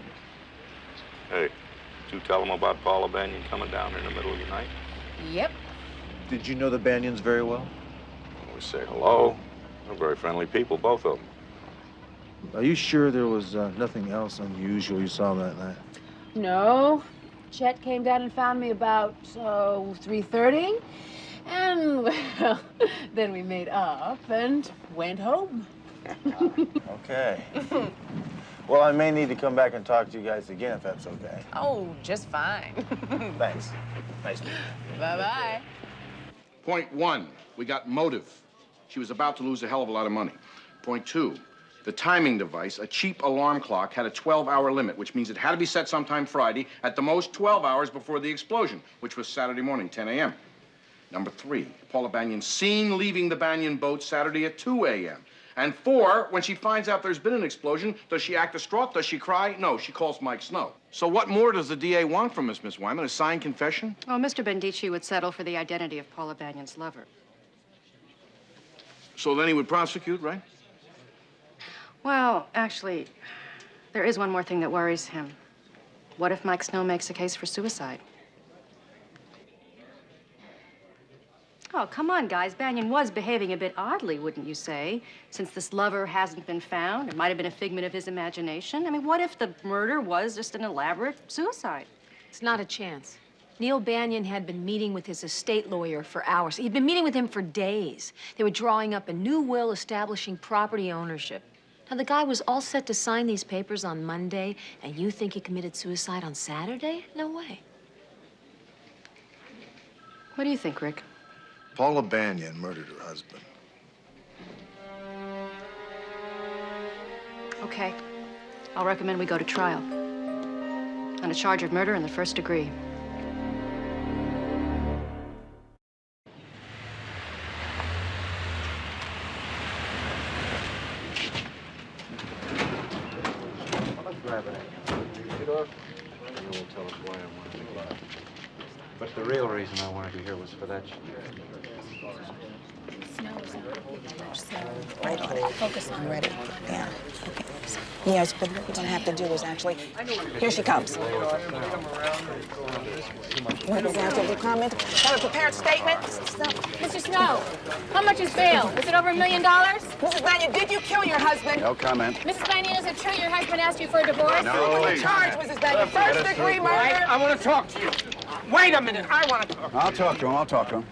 [SPEAKER 16] Hey, did you tell him about Paula Banion coming down in the middle of the night?
[SPEAKER 19] Yep.
[SPEAKER 21] Did you know the Banions very well?
[SPEAKER 16] We say hello. They're very friendly people, both of them.
[SPEAKER 21] Are you sure there was nothing else unusual you saw that night?
[SPEAKER 19] No. Chet came down and found me about 3:30. And, well, then we made up and went home.
[SPEAKER 21] Okay. Well, I may need to come back and talk to you guys again, if that's okay.
[SPEAKER 19] Oh, just fine.
[SPEAKER 21] Thanks. Nice meeting you.
[SPEAKER 19] Bye-bye.
[SPEAKER 18] Point 1, we got motive. She was about to lose a hell of a lot of money. Point 2, the timing device, a cheap alarm clock, had a 12-hour limit, which means it had to be set sometime Friday, at the most 12 hours before the explosion, which was Saturday morning, 10 a.m. Number 3, Paula Banion seen leaving the Banion boat Saturday at 2 a.m. And 4, when she finds out there's been an explosion, does she act distraught? Does she cry? No, she calls Mike Snow. So what more does the DA want from us, Miss Wyman? A signed confession?
[SPEAKER 22] Oh, Mr. Bendici would settle for the identity of Paula Banion's lover.
[SPEAKER 18] So then he would prosecute, right?
[SPEAKER 22] Well, actually, there is one more thing that worries him. What if Mike Snow makes a case for suicide? Oh, come on, guys. Banion was behaving a bit oddly, wouldn't you say? Since this lover hasn't been found, it might have been a figment of his imagination. I mean, what if the murder was just an elaborate suicide?
[SPEAKER 2] It's not a chance. Neil Banion had been meeting with his estate lawyer for hours. He'd been meeting with him for days. They were drawing up a new will establishing property ownership. Now, the guy was all set to sign these papers on Monday, and you think he committed suicide on Saturday? No way.
[SPEAKER 22] What do you think, Rick?
[SPEAKER 9] Paula Banion murdered her husband.
[SPEAKER 22] Okay. I'll recommend we go to trial on a charge of murder in the first degree.
[SPEAKER 21] Grab it. Theodore? You will tell us why I wanted to lie. But the real reason I wanted you here was for that.
[SPEAKER 23] Right on it. Focus on ready. Yeah. Okay. Yes, but what we're gonna have to do is actually. Here she comes. Representative comment. Have a prepared statement. Stop.
[SPEAKER 19] Mr. Snow, how much is bail? Is it over $1 million?
[SPEAKER 23] Mrs. Banion, did you kill your husband?
[SPEAKER 20] No comment.
[SPEAKER 19] Mrs. Banion, is it true your husband asked you for a divorce?
[SPEAKER 20] No.
[SPEAKER 23] Charge, Mrs. Banion. First degree murder.
[SPEAKER 1] I want to talk to you. Wait a minute. I want to talk.
[SPEAKER 20] I'll talk to him.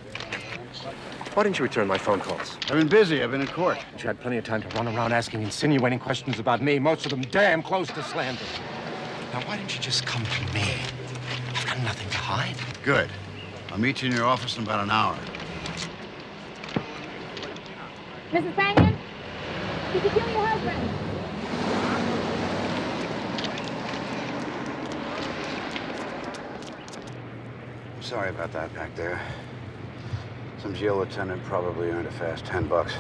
[SPEAKER 24] Why didn't you return my phone calls?
[SPEAKER 20] I've been busy. I've been in court.
[SPEAKER 24] You had plenty of time to run around asking insinuating questions about me, most of them damn close to slander. Now, why didn't you just come to me? I've got nothing to hide.
[SPEAKER 20] Good. I'll meet you in your office in about an hour.
[SPEAKER 19] Mrs. Banion, did you kill your husband?
[SPEAKER 20] I'm sorry about that back there. Some jail lieutenant probably earned a fast $10,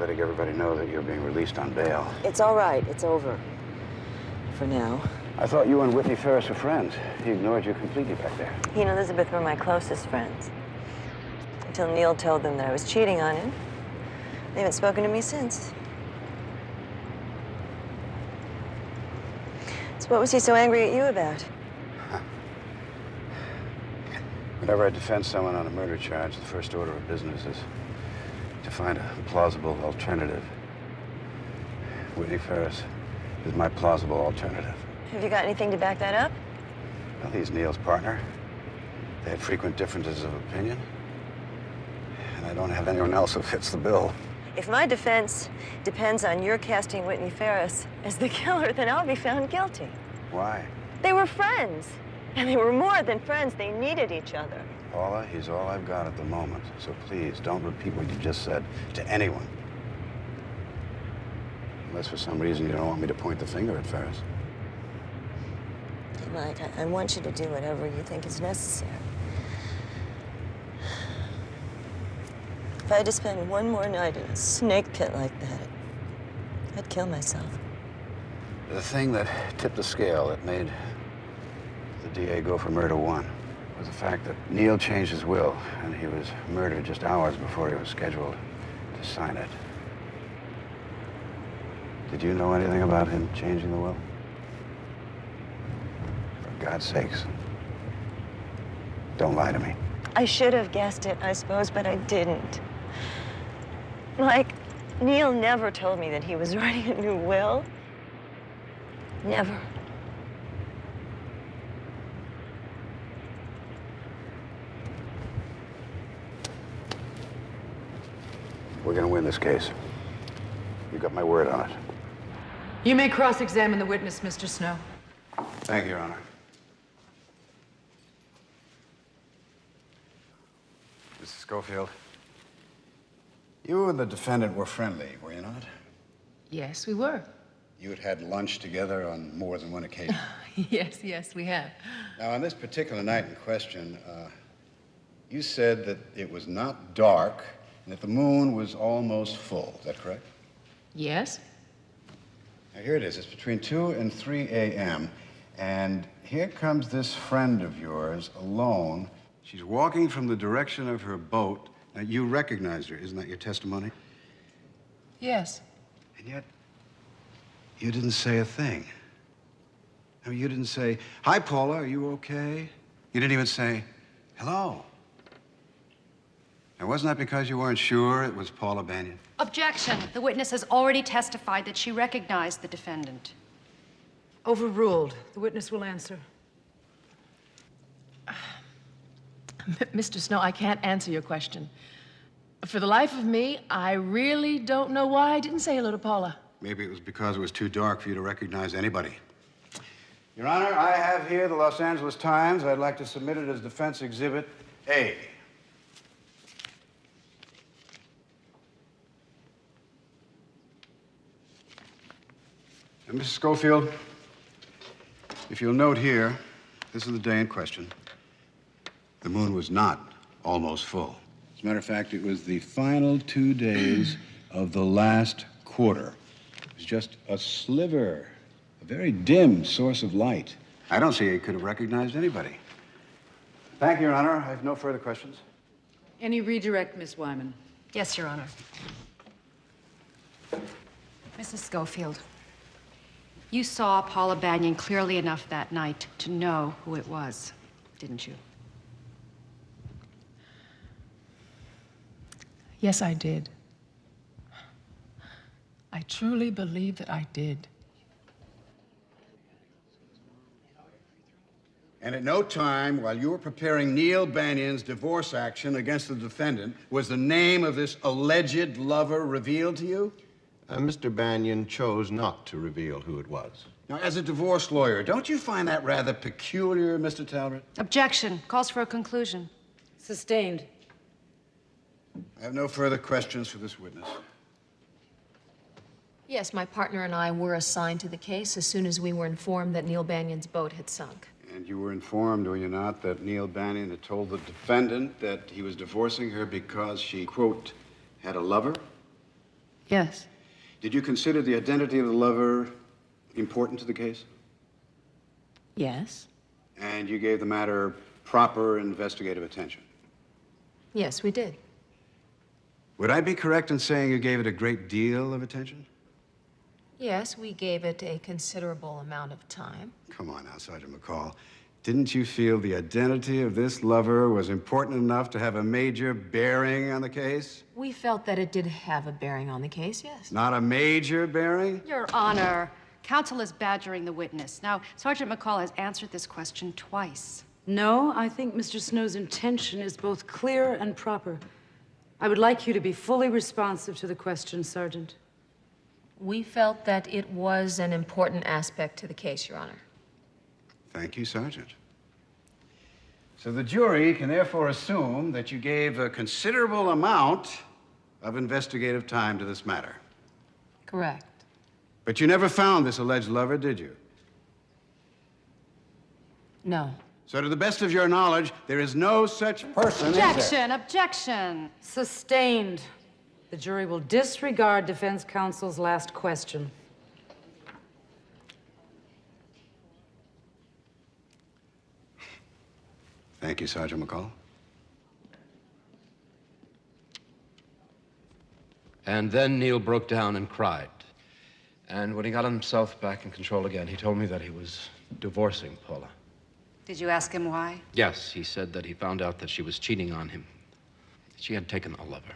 [SPEAKER 20] letting everybody know that you're being released on bail.
[SPEAKER 5] It's all right. It's over. For now.
[SPEAKER 20] I thought you and Whitney Ferris were friends. He ignored you completely back there.
[SPEAKER 5] He and Elizabeth were my closest friends. till Neil told them that I was cheating on him. They haven't spoken to me since. So what was he so angry at you about?
[SPEAKER 20] Whenever I defend someone on a murder charge, the first order of business is to find a plausible alternative. Whitney Ferris is my plausible alternative.
[SPEAKER 5] Have you got anything to back that up?
[SPEAKER 20] Well, he's Neil's partner. They had frequent differences of opinion. And I don't have anyone else who fits the bill.
[SPEAKER 5] If my defense depends on your casting Whitney Ferris as the killer, then I'll be found guilty.
[SPEAKER 20] Why?
[SPEAKER 5] They were friends. And they were more than friends. They needed each other.
[SPEAKER 20] Paula, he's all I've got at the moment. So please, don't repeat what you just said to anyone. Unless for some reason you don't want me to point the finger at Ferris.
[SPEAKER 5] Hey, Mike, I want you to do whatever you think is necessary. If I had to spend one more night in a snake pit like that, I'd kill myself.
[SPEAKER 20] The thing that tipped the scale that made the DA go for murder one was the fact that Neil changed his will, and he was murdered just hours before he was scheduled to sign it. Did you know anything about him changing the will? For God's sakes, don't lie to me.
[SPEAKER 5] I should have guessed it, I suppose, but I didn't. Mike, Neil never told me that he was writing a new will. Never.
[SPEAKER 20] We're gonna win this case. You got my word on it.
[SPEAKER 6] You may cross-examine the witness, Mr. Snow.
[SPEAKER 20] Thank you, Your Honor. Mrs. Schofield, you and the defendant were friendly, were you not?
[SPEAKER 6] Yes, we were.
[SPEAKER 20] You had had lunch together on more than one occasion.
[SPEAKER 6] Yes, we have.
[SPEAKER 20] Now, on this particular night in question, you said that it was not dark and that the moon was almost full. Is that correct?
[SPEAKER 6] Yes.
[SPEAKER 20] Now, here it is. It's between 2 and 3 a.m., and here comes this friend of yours alone. She's walking from the direction of her boat. Now, you recognized her. Isn't that your testimony?
[SPEAKER 6] Yes.
[SPEAKER 20] And yet, you didn't say a thing. I mean, you didn't say, "Hi, Paula, are you okay?" You didn't even say, "Hello." Now, wasn't that because you weren't sure it was Paula Banyan?
[SPEAKER 22] Objection. The witness has already testified that she recognized the defendant.
[SPEAKER 6] Overruled. The witness will answer. Mr. Snow, I can't answer your question. For the life of me, I really don't know why I didn't say hello to Paula.
[SPEAKER 20] Maybe it was because it was too dark for you to recognize anybody. Your Honor, I have here the Los Angeles Times. I'd like to submit it as Defense Exhibit A. And Mrs. Schofield, if you'll note here, this is the day in question. The moon was not almost full. As a matter of fact, it was the final 2 days of the last quarter. It was just a sliver, a very dim source of light. I don't see how you could have recognized anybody. Thank you, Your Honor. I have no further questions.
[SPEAKER 6] Any redirect, Miss Wyman?
[SPEAKER 22] Yes, Your Honor. Mrs. Schofield, you saw Paula Banyan clearly enough that night to know who it was, didn't you?
[SPEAKER 6] Yes, I did. I truly believe that I did.
[SPEAKER 20] And at no time, while you were preparing Neil Banyan's divorce action against the defendant, was the name of this alleged lover revealed to you?
[SPEAKER 3] Mr. Banyan chose not to reveal who it was.
[SPEAKER 20] Now, as a divorce lawyer, don't you find that rather peculiar, Mr. Talbot?
[SPEAKER 22] Objection. Calls for a conclusion.
[SPEAKER 6] Sustained.
[SPEAKER 20] I have no further questions for this witness.
[SPEAKER 2] Yes, my partner and I were assigned to the case as soon as we were informed that Neil Banyan's boat had sunk.
[SPEAKER 20] And you were informed, were you not, that Neil Banyan had told the defendant that he was divorcing her because she, quote, had a lover?
[SPEAKER 6] Yes.
[SPEAKER 20] Did you consider the identity of the lover important to the case?
[SPEAKER 2] Yes.
[SPEAKER 20] And you gave the matter proper investigative attention?
[SPEAKER 2] Yes, we did.
[SPEAKER 20] Would I be correct in saying you gave it a great deal of attention?
[SPEAKER 2] Yes, we gave it a considerable amount of time.
[SPEAKER 20] Come on now, Sergeant McCall. Didn't you feel the identity of this lover was important enough to have a major bearing on the case?
[SPEAKER 2] We felt that it did have a bearing on the case, yes.
[SPEAKER 20] Not a major bearing?
[SPEAKER 22] Your Honor, counsel is badgering the witness. Now, Sergeant McCall has answered this question twice.
[SPEAKER 10] No, I think Mr. Snow's intention is both clear and proper. I would like you to be fully responsive to the question, Sergeant.
[SPEAKER 2] We felt that it was an important aspect to the case, Your Honor.
[SPEAKER 20] Thank you, Sergeant. So the jury can therefore assume that you gave a considerable amount of investigative time to this matter.
[SPEAKER 2] Correct.
[SPEAKER 20] But you never found this alleged lover, did you?
[SPEAKER 2] No.
[SPEAKER 20] So to the best of your knowledge, there is no such person, is there?
[SPEAKER 22] Objection, objection.
[SPEAKER 10] Sustained. The jury will disregard defense counsel's last question.
[SPEAKER 20] Thank you, Sergeant McCall.
[SPEAKER 24] And then Neil broke down and cried. And when he got himself back in control again, he told me that he was divorcing Paula.
[SPEAKER 22] Did you ask him why?
[SPEAKER 24] Yes, he said that he found out that she was cheating on him. She had taken a lover.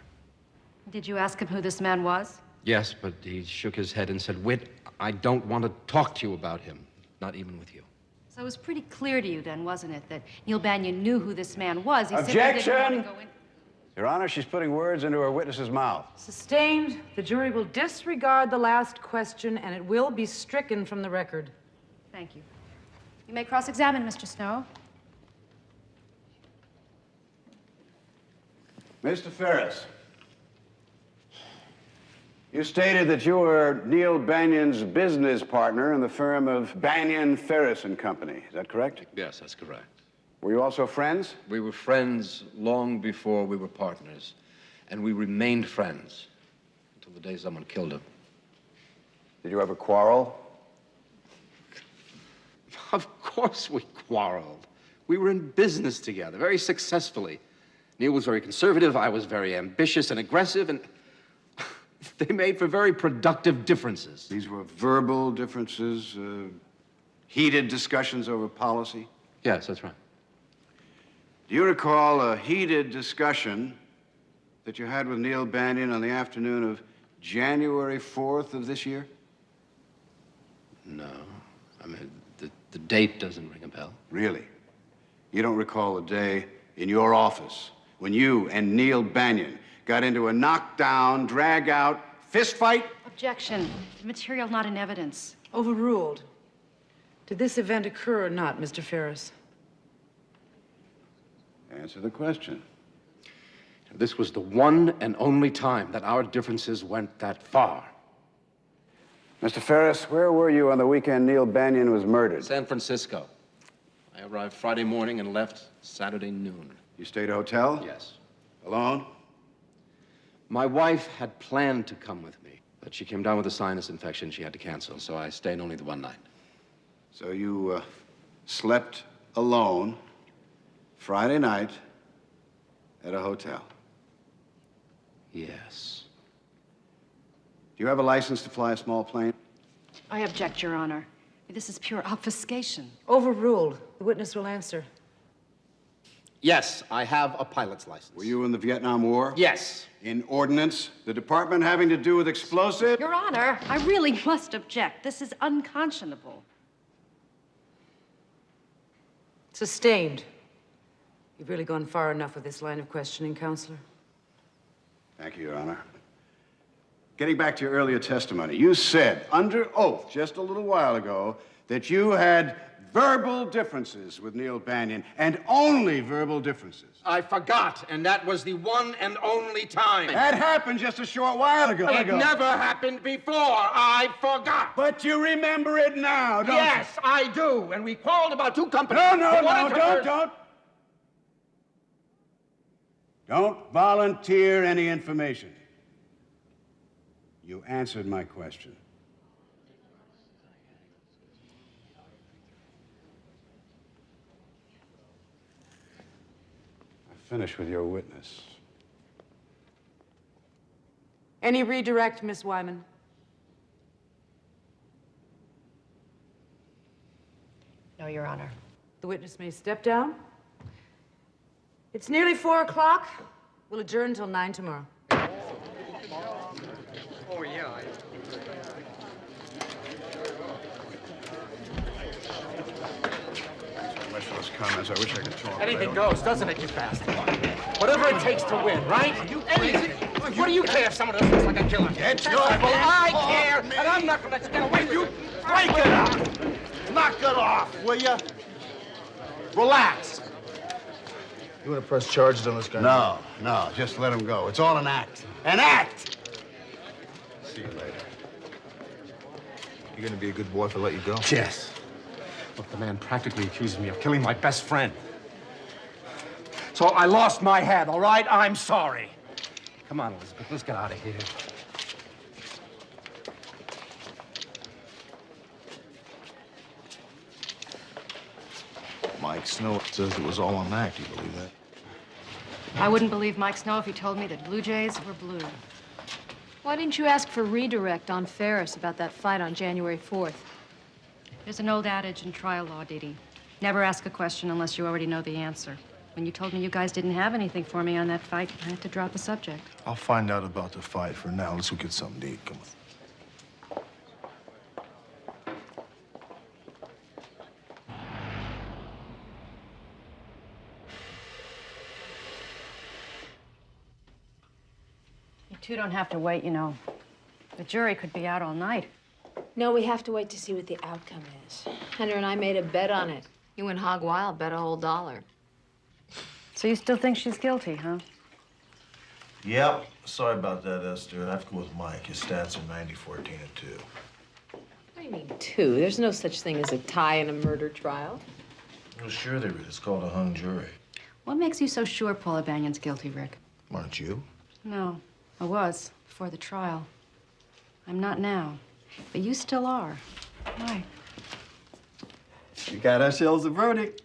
[SPEAKER 22] Did you ask him who this man was?
[SPEAKER 24] Yes, but he shook his head and said, Whit, I don't want to talk to you about him, not even with you.
[SPEAKER 22] So it was pretty clear to you then, wasn't it, that Neil Bannion knew who this man was? He
[SPEAKER 20] Objection!
[SPEAKER 22] simply didn't want to go in.
[SPEAKER 20] Your Honor, she's putting words into her witness's mouth.
[SPEAKER 10] Sustained. The jury will disregard the last question, and it will be stricken from the record.
[SPEAKER 22] Thank you. You may cross-examine, Mr. Snow.
[SPEAKER 20] Mr. Ferris, you stated that you were Neil Bannion's business partner in the firm of Bannion, Ferris and Company. Is that correct?
[SPEAKER 24] Yes, that's correct.
[SPEAKER 20] Were you also friends?
[SPEAKER 24] We were friends long before we were partners, and we remained friends until the day someone killed him.
[SPEAKER 20] Did you ever quarrel?
[SPEAKER 24] Of course we quarreled. We were in business together, very successfully. Neil was very conservative, I was very ambitious and aggressive, and they made for very productive differences.
[SPEAKER 20] These were verbal differences, heated discussions over policy?
[SPEAKER 24] Yes, that's right.
[SPEAKER 20] Do you recall a heated discussion that you had with Neil Bannion on the afternoon of January 4th of this year?
[SPEAKER 24] No. I mean, the date doesn't ring a bell.
[SPEAKER 20] Really? You don't recall a day in your office when you and Neil Bannion got into a knockdown, drag-out fist fight?
[SPEAKER 22] Objection. The material not in evidence.
[SPEAKER 10] Overruled. Did this event occur or not, Mr. Ferris?
[SPEAKER 20] Answer the question.
[SPEAKER 24] This was the one and only time that our differences went that far.
[SPEAKER 20] Mr. Ferris, where were you on the weekend Neil Bannion was murdered?
[SPEAKER 24] San Francisco. I arrived Friday morning and left Saturday noon.
[SPEAKER 20] You stayed at a hotel?
[SPEAKER 24] Yes.
[SPEAKER 20] Alone?
[SPEAKER 24] My wife had planned to come with me, but she came down with a sinus infection. She had to cancel, so I stayed only the one night.
[SPEAKER 20] So you slept alone Friday night at a hotel?
[SPEAKER 24] Yes.
[SPEAKER 20] Do you have a license to fly a small plane?
[SPEAKER 22] I object, Your Honor. This is pure obfuscation.
[SPEAKER 10] Overruled. The witness will answer.
[SPEAKER 24] Yes, I have a pilot's license.
[SPEAKER 20] Were you in the Vietnam War?
[SPEAKER 24] Yes.
[SPEAKER 20] In ordnance? The department having to do with explosives?
[SPEAKER 22] Your Honor, I really must object. This is unconscionable.
[SPEAKER 10] Sustained. You've really gone far enough with this line of questioning, Counselor.
[SPEAKER 20] Thank you, Your Honor. Getting back to your earlier testimony, you said under oath just a little while ago that you had verbal differences with Neil Bannion, and only verbal differences.
[SPEAKER 24] I forgot, and that was the one and only time.
[SPEAKER 20] That happened just a short while ago.
[SPEAKER 24] It never happened before. I forgot.
[SPEAKER 20] But you remember it now, don't you?
[SPEAKER 24] Yes, I do. And we quarreled about two companies.
[SPEAKER 20] No, don't volunteer any information. You answered my question. I finished with your witness.
[SPEAKER 10] Any redirect, Miss Wyman?
[SPEAKER 22] No, Your Honor.
[SPEAKER 10] The witness may step down. It's nearly 4 o'clock. We'll adjourn until 9 tomorrow.
[SPEAKER 11] Oh, yeah.
[SPEAKER 20] Much for those comments. I wish I could talk.
[SPEAKER 11] Anything goes, doesn't it, you bastard? Whatever it takes to win, right? Anything. What do you care if someone else looks like a killer?
[SPEAKER 20] Get your
[SPEAKER 11] I care, and I'm not gonna let you get away with it.
[SPEAKER 20] Break it up! Knock it off, will you? Relax.
[SPEAKER 21] You want to press charges on this guy?
[SPEAKER 20] No, just let him go. It's all an act. An act! See you later.
[SPEAKER 21] You gonna be a good boy if I let you go?
[SPEAKER 11] Yes. Look, the man practically accuses me of killing my best friend. So I lost my head, all right? I'm sorry. Come on, Elizabeth, let's get out of here.
[SPEAKER 9] Mike Snow says it was all an act. You believe that?
[SPEAKER 22] I wouldn't believe Mike Snow if he told me that Blue Jays were blue.
[SPEAKER 2] Why didn't you ask for redirect on Ferris about that fight on January 4th?
[SPEAKER 22] There's an old adage in trial law, Didi. Never ask a question unless you already know the answer. When you told me you guys didn't have anything for me on that fight, I had to drop the subject.
[SPEAKER 9] I'll find out about the fight. For now, let's go get something to eat. Come on.
[SPEAKER 22] You two don't have to wait, you know. The jury could be out all night.
[SPEAKER 2] No, we have to wait to see what the outcome is. Hunter and I made a bet on it. You went hog wild, bet a whole $1.
[SPEAKER 22] So you still think she's guilty, huh?
[SPEAKER 9] Yep. Sorry about that, Esther. I have to go with Mike. His stats are 90, 14, and 2.
[SPEAKER 2] What do you mean, 2? There's no such thing as a tie in a murder trial.
[SPEAKER 9] Well, sure there is. It's called a hung jury.
[SPEAKER 22] What makes you so sure Paula Banion's guilty, Rick?
[SPEAKER 9] Aren't you?
[SPEAKER 22] No, I was before the trial. I'm not now, but you still are. Why?
[SPEAKER 12] We got ourselves a verdict.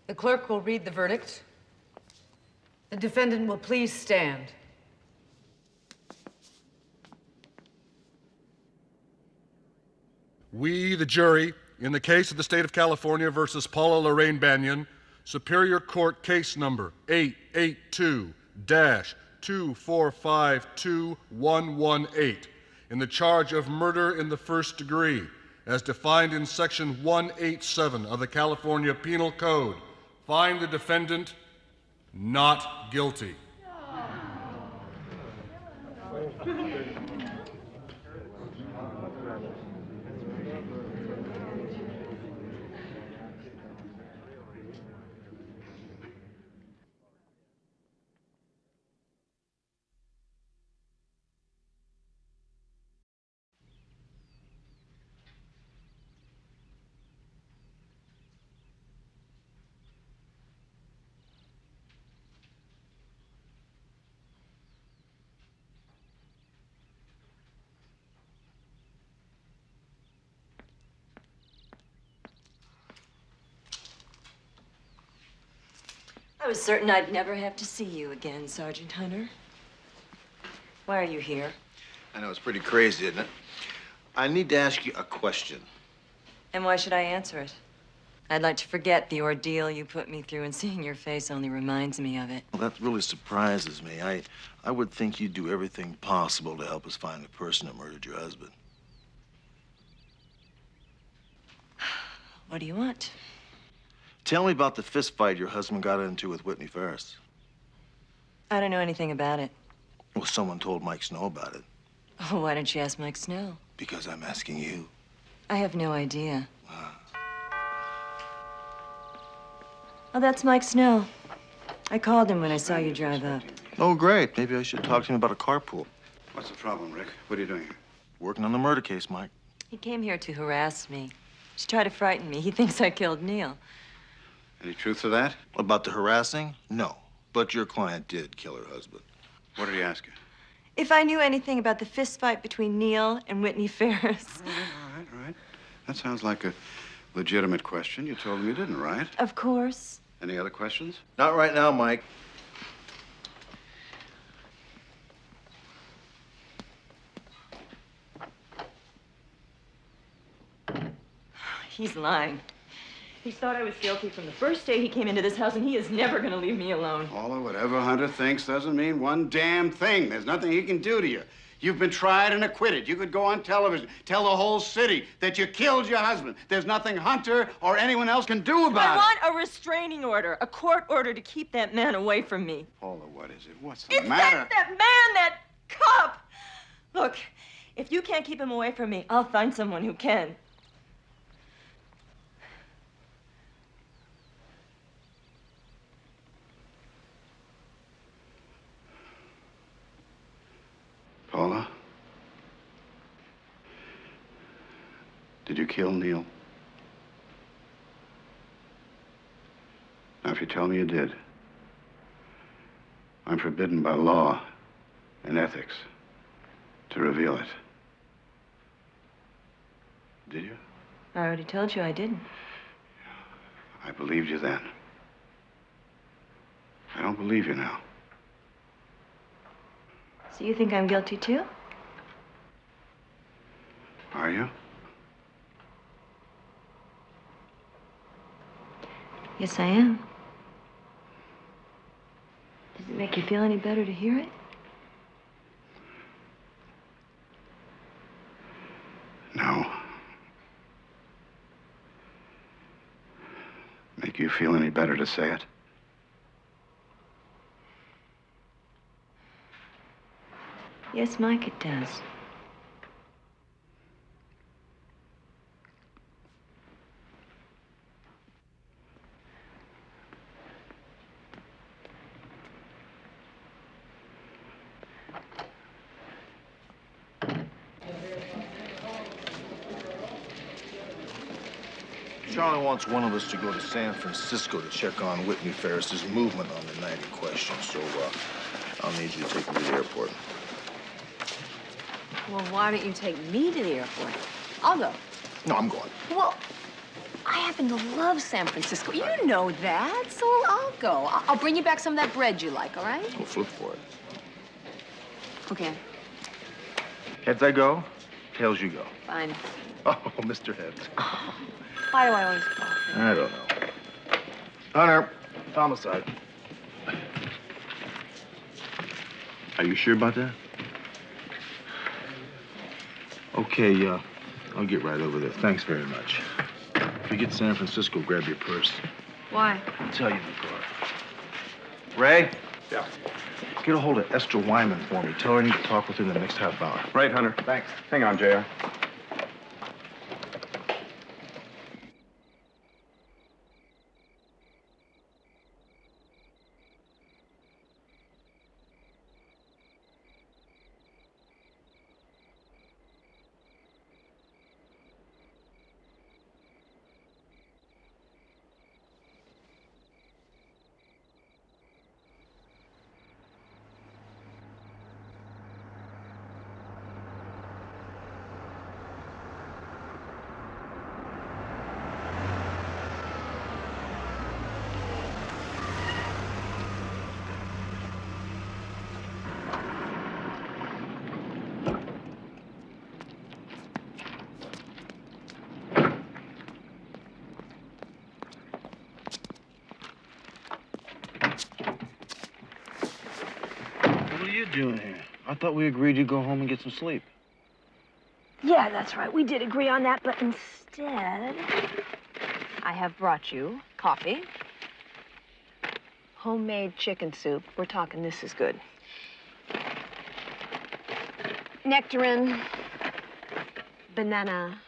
[SPEAKER 10] The clerk will read the verdict. The defendant will please stand.
[SPEAKER 13] We, the jury, in the case of the state of California versus Paula Lorraine Bannion, Superior Court case number 882-2452-118, in the charge of murder in the first degree, as defined in Section 187 of the California Penal Code, find the defendant not guilty.
[SPEAKER 5] I was certain I'd never have to see you again, Sergeant Hunter. Why are you here?
[SPEAKER 9] I know, it's pretty crazy, isn't it? I need to ask you a question.
[SPEAKER 5] And why should I answer it? I'd like to forget the ordeal you put me through, and seeing your face only reminds me of it.
[SPEAKER 9] Well, that really surprises me. I would think you'd do everything possible to help us find the person that murdered your husband.
[SPEAKER 5] What do you want?
[SPEAKER 9] Tell me about the fist fight your husband got into with Whitney Ferris.
[SPEAKER 5] I don't know anything about it.
[SPEAKER 9] Well, someone told Mike Snow about it.
[SPEAKER 5] Oh, why don't you ask Mike Snow?
[SPEAKER 9] Because I'm asking you.
[SPEAKER 5] I have no idea. Oh, that's Mike Snow. I called him when I saw you drive up.
[SPEAKER 9] Oh, great. Maybe I should talk to him about a carpool.
[SPEAKER 20] What's the problem, Rick? What are you doing here?
[SPEAKER 9] Working on the murder case, Mike.
[SPEAKER 5] He came here to harass me, to try to frighten me. He thinks I killed Neil.
[SPEAKER 20] Any truth to that?
[SPEAKER 9] About the harassing? No. But your client did kill her husband.
[SPEAKER 20] What did he ask you?
[SPEAKER 5] If I knew anything about the fist fight between Neil and Whitney Ferris.
[SPEAKER 20] All right. That sounds like a legitimate question. You told him you didn't, right?
[SPEAKER 5] Of course.
[SPEAKER 20] Any other questions?
[SPEAKER 21] Not right now, Mike.
[SPEAKER 5] He's lying. He thought I was guilty from the first day he came into this house, and he is never going to leave me alone.
[SPEAKER 20] Paula, whatever Hunter thinks doesn't mean one damn thing. There's nothing he can do to you. You've been tried and acquitted. You could go on television, tell the whole city that you killed your husband. There's nothing Hunter or anyone else can do about it.
[SPEAKER 5] I want a restraining order, a court order to keep that man away from me.
[SPEAKER 20] Paula, what is it? What's the matter?
[SPEAKER 5] That man, that cop! Look, if you can't keep him away from me, I'll find someone who can.
[SPEAKER 20] Paula? Did you kill Neil? Now, if you tell me you did, I'm forbidden by law and ethics to reveal it. Did you?
[SPEAKER 5] I already told you I didn't.
[SPEAKER 20] I believed you then. I don't believe you now.
[SPEAKER 5] So you think I'm guilty too?
[SPEAKER 20] Are you?
[SPEAKER 5] Yes, I am. Does it make you feel any better to hear it?
[SPEAKER 20] No. Make you feel any better to say it?
[SPEAKER 5] Yes, Mike, it does.
[SPEAKER 21] Charlie wants one of us to go to San Francisco to check on Whitney Ferris's movement on the night in question, so I'll need you to take him to the airport.
[SPEAKER 2] Well, why don't you take me to the airport? I'll go.
[SPEAKER 21] No, I'm going.
[SPEAKER 2] Well, I happen to love San Francisco. You know that, so I'll go. I'll bring you back some of that bread you like, all right?
[SPEAKER 21] We'll flip for it.
[SPEAKER 2] Okay,
[SPEAKER 21] Heads I go, tails you go.
[SPEAKER 2] fine.
[SPEAKER 21] Oh, Mr. Heads.
[SPEAKER 2] Why do I always fall?
[SPEAKER 21] I don't know. Hunter, homicide. Are you sure about that? Okay, I'll get right over there. Thanks very much. If you get to San Francisco, grab your purse.
[SPEAKER 2] Why?
[SPEAKER 21] I'll tell you in the car. Ray? Yeah? Get a hold of Esther Wyman for me. Tell her I need to talk with her in the next half hour.
[SPEAKER 18] Right, Hunter.
[SPEAKER 21] Thanks.
[SPEAKER 18] Hang on, JR.
[SPEAKER 21] What are you doing here? I thought we agreed you'd go home and get some sleep.
[SPEAKER 2] Yeah, that's right. We did agree on that, but instead, I have brought you coffee, homemade chicken soup. We're talking this is good. Nectarine, banana,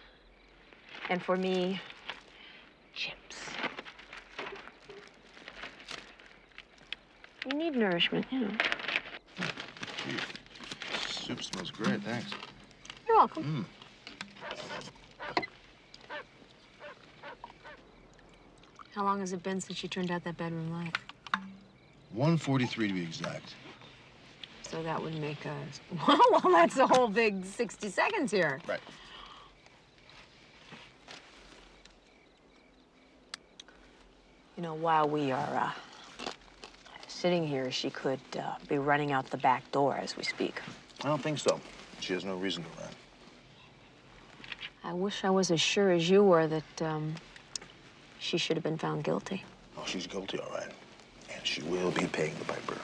[SPEAKER 2] and for me, chips. You need nourishment, you know.
[SPEAKER 21] Soup smells great, thanks.
[SPEAKER 2] You're welcome. How long has it been since you turned out that bedroom light?
[SPEAKER 21] 1:43 to be exact.
[SPEAKER 2] So So that would make us... Well, that's a whole big 60 seconds here.
[SPEAKER 21] Right.
[SPEAKER 23] You know, while we are sitting here, she could be running out the back door as we speak.
[SPEAKER 21] I don't think so. She has no reason to run.
[SPEAKER 23] I wish I was as sure as you were that she should have been found guilty.
[SPEAKER 21] Oh, she's guilty, all right. And she will be paying the piper.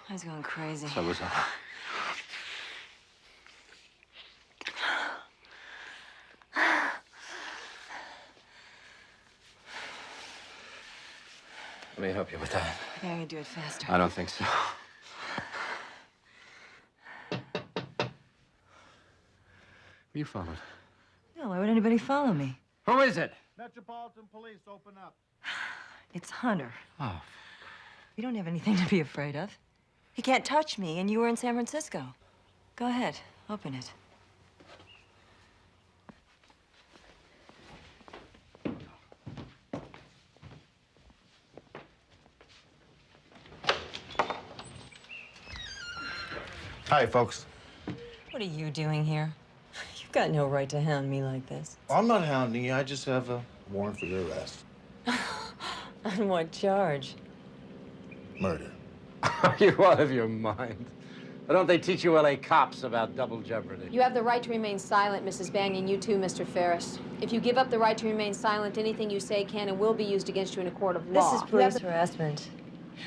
[SPEAKER 5] I was going crazy.
[SPEAKER 24] So was I. Let me help you with that.
[SPEAKER 5] I think I can do it faster.
[SPEAKER 24] I don't think so. You followed.
[SPEAKER 5] No, why would anybody follow me?
[SPEAKER 24] Who is it?
[SPEAKER 21] Metropolitan Police, open up.
[SPEAKER 5] It's Hunter.
[SPEAKER 24] Oh.
[SPEAKER 5] You don't have anything to be afraid of. He can't touch me, and you were in San Francisco. Go ahead, open it.
[SPEAKER 9] Hi, folks.
[SPEAKER 5] What are you doing here? You've got no right to hound me like this.
[SPEAKER 9] I'm not hounding you. I just have a warrant for your arrest.
[SPEAKER 5] On what charge?
[SPEAKER 9] Murder.
[SPEAKER 24] Are you out of your mind? Why don't they teach you LA cops about double jeopardy?
[SPEAKER 2] You have the right to remain silent, Mrs. Banyan. You too, Mr. Ferris. If you give up the right to remain silent, anything you say can and will be used against you in a court of law.
[SPEAKER 5] This is police harassment.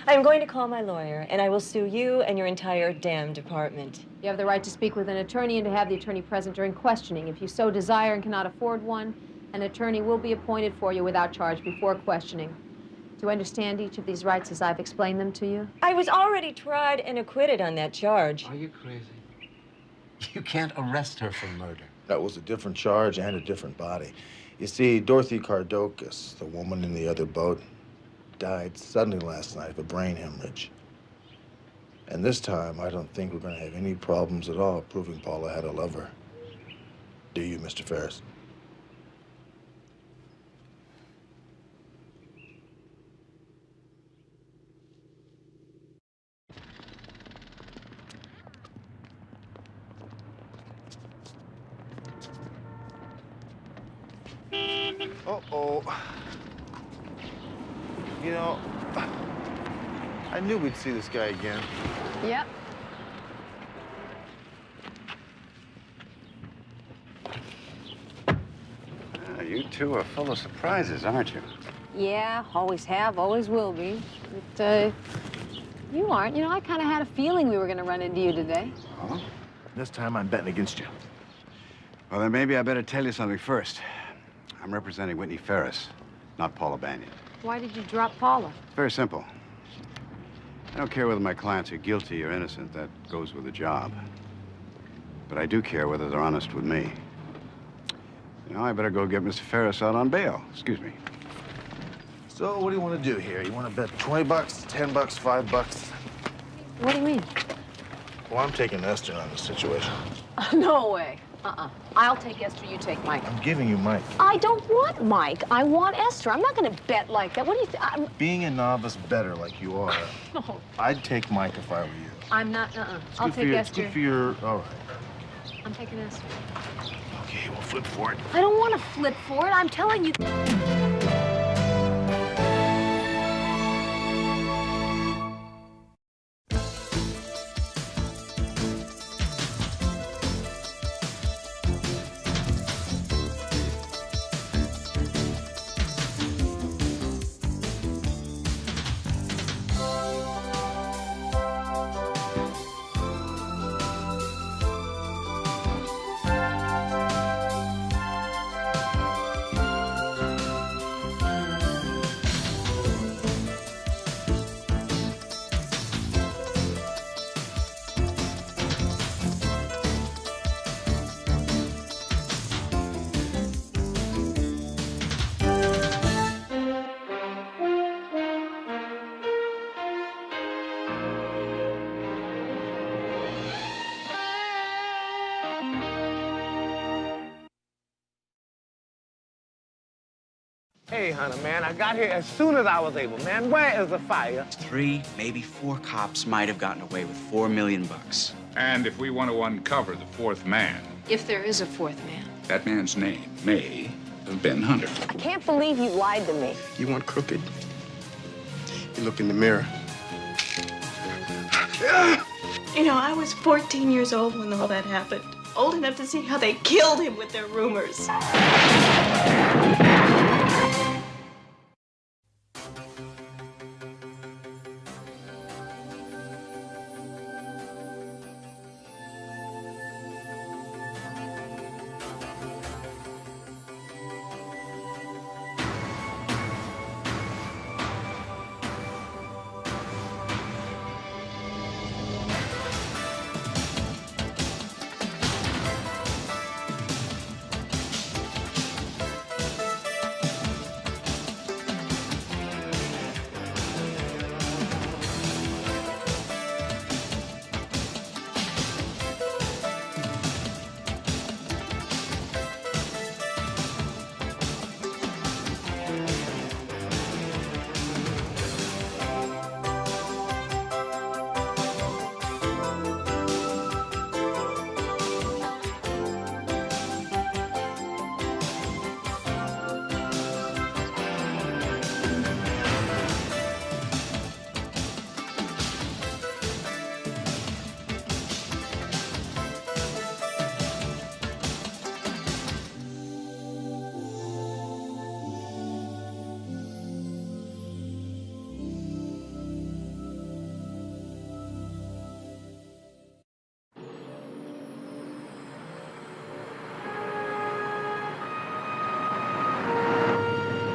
[SPEAKER 5] I am going to call my lawyer, and I will sue you and your entire damn department.
[SPEAKER 2] You have the right to speak with an attorney and to have the attorney present during questioning. If you so desire and cannot afford one, an attorney will be appointed for you without charge before questioning. Do you understand each of these rights as I've explained them to you?
[SPEAKER 5] I was already tried and acquitted on that charge.
[SPEAKER 24] Are you crazy? You can't arrest her for murder.
[SPEAKER 9] That was a different charge and a different body. You see, Dorothy Cardocus, the woman in the other boat, died suddenly last night of a brain hemorrhage. And this time, I don't think we're going to have any problems at all proving Paula had a lover. Do you, Mr. Ferris? Uh-oh. You know, I knew we'd see this guy again.
[SPEAKER 2] Yep.
[SPEAKER 8] You two are full of surprises, aren't you?
[SPEAKER 19] Yeah, always have, always will be. But, you aren't. You know, I kind of had a feeling we were going to run into you today.
[SPEAKER 8] Oh?
[SPEAKER 21] This time I'm betting against you.
[SPEAKER 8] Well, then maybe I better tell you something first. I'm representing Whitney Ferris, not Paula Banyan.
[SPEAKER 2] Why did you drop Paula?
[SPEAKER 8] It's very simple.
[SPEAKER 20] I don't care whether my clients are guilty or innocent. That goes with the job. But I do care whether they're honest with me. You know, I better go get Mr. Ferris out on bail. Excuse me.
[SPEAKER 9] So what do you want to do here? You want to bet 20 bucks, 10 bucks, 5 bucks?
[SPEAKER 2] What do you mean?
[SPEAKER 9] Well, I'm taking Esther on this situation.
[SPEAKER 2] No way. I'll take Esther, you take Mike.
[SPEAKER 9] I'm giving you Mike.
[SPEAKER 2] I don't want Mike. I want Esther. I'm not going to bet like that. What do you think?
[SPEAKER 9] Being a novice bettor like you are,
[SPEAKER 2] No.
[SPEAKER 9] I'd take Mike if I were you.
[SPEAKER 2] I'm not, I'll take Esther.
[SPEAKER 9] It's good for your, all right.
[SPEAKER 2] I'm taking Esther.
[SPEAKER 9] Okay, we'll flip for it.
[SPEAKER 2] I don't want to flip for it. I'm telling you.
[SPEAKER 4] Hey, Hunter, man, I got here as soon as I was able, man. Where is the fire?
[SPEAKER 14] 3, maybe 4 cops might have gotten away with $4 million.
[SPEAKER 15] And if we want to uncover the fourth man,
[SPEAKER 2] If there is a fourth man.
[SPEAKER 15] that man's name may have been Hunter.
[SPEAKER 23] I can't believe you lied to me.
[SPEAKER 9] You want crooked? You look in the mirror.
[SPEAKER 17] You know, I was 14 years old when all that happened. Old enough to see how they killed him with their rumors.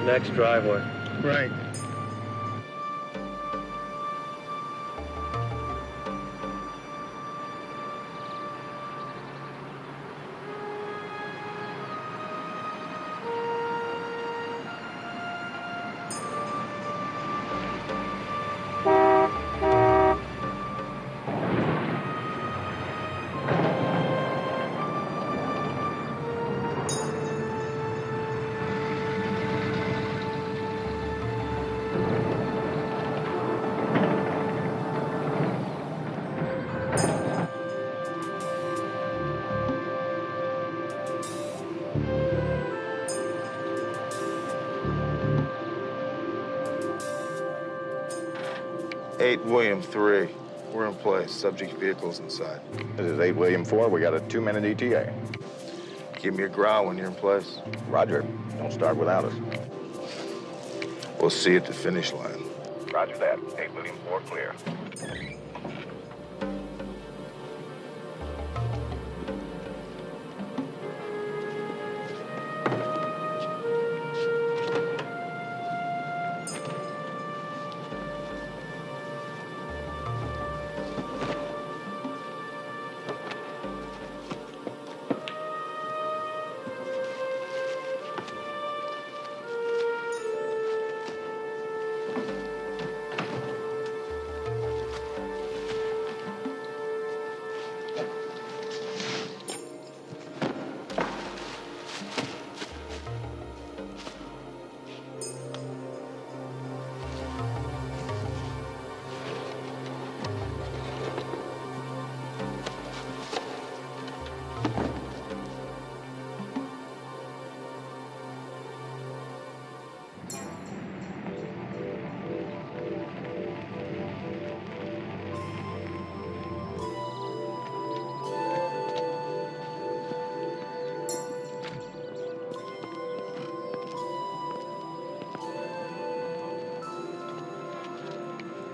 [SPEAKER 3] Next driveway.
[SPEAKER 21] Right.
[SPEAKER 9] William 3. We're in place. Subject vehicles inside.
[SPEAKER 25] This is 8 William 4. We got a 2-minute ETA.
[SPEAKER 9] Give me a growl when you're in place.
[SPEAKER 25] Roger. Don't start without us.
[SPEAKER 9] We'll see you at the finish line.
[SPEAKER 25] Roger that. 8 William 4, clear.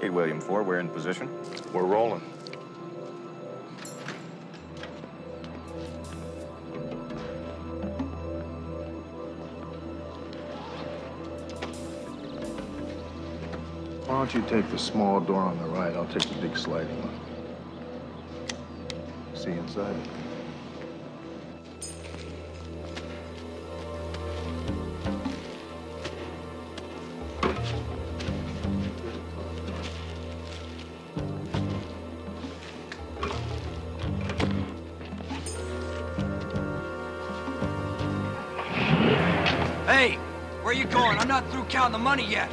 [SPEAKER 25] Hey, William 4, we're in position.
[SPEAKER 21] We're rolling. Why don't you take the small door on the right? I'll take the big sliding one. See you inside.
[SPEAKER 1] Hey, where you going? I'm not through counting the money yet.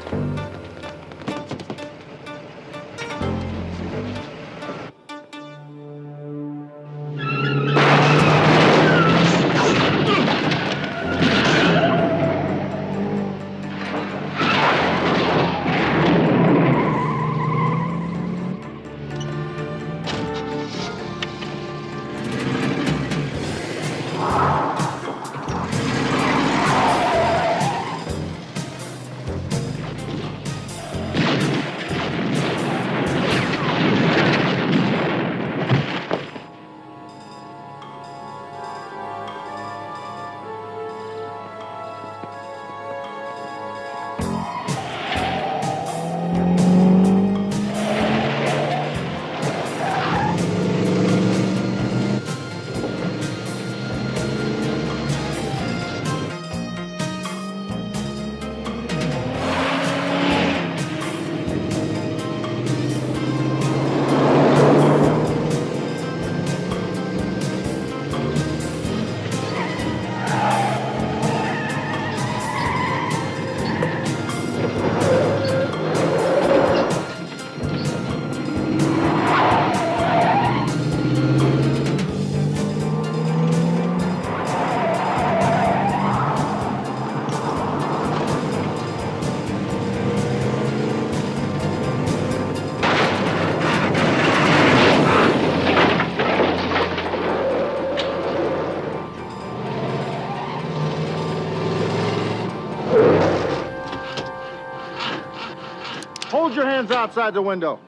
[SPEAKER 21] Hold your hands outside the window.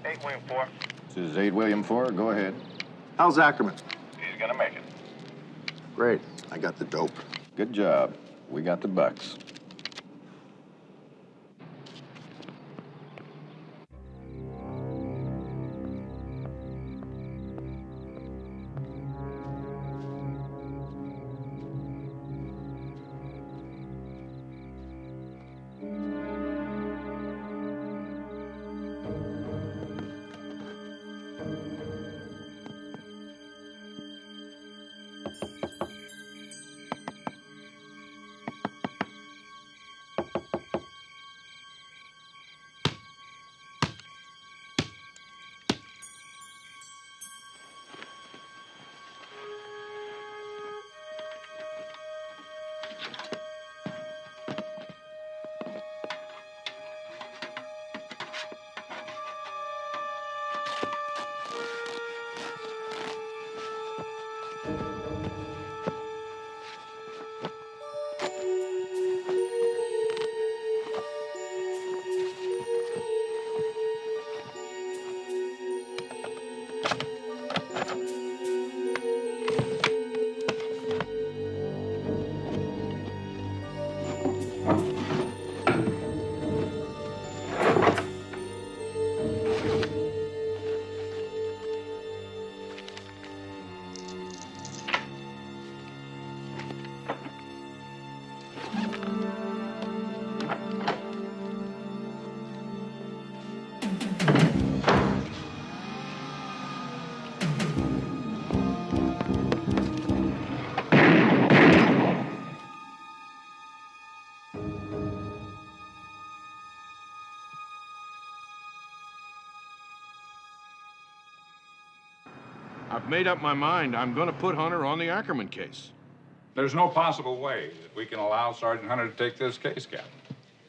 [SPEAKER 25] 8 William 4. This is 8 William 4. Go ahead.
[SPEAKER 21] How's Ackerman?
[SPEAKER 25] He's gonna make it.
[SPEAKER 21] Great. I got the dope.
[SPEAKER 25] Good job. We got the bucks.
[SPEAKER 18] I've made up my mind. I'm going to put Hunter on the Ackerman case.
[SPEAKER 15] There's no possible way that we can allow Sergeant Hunter to take this case, Captain.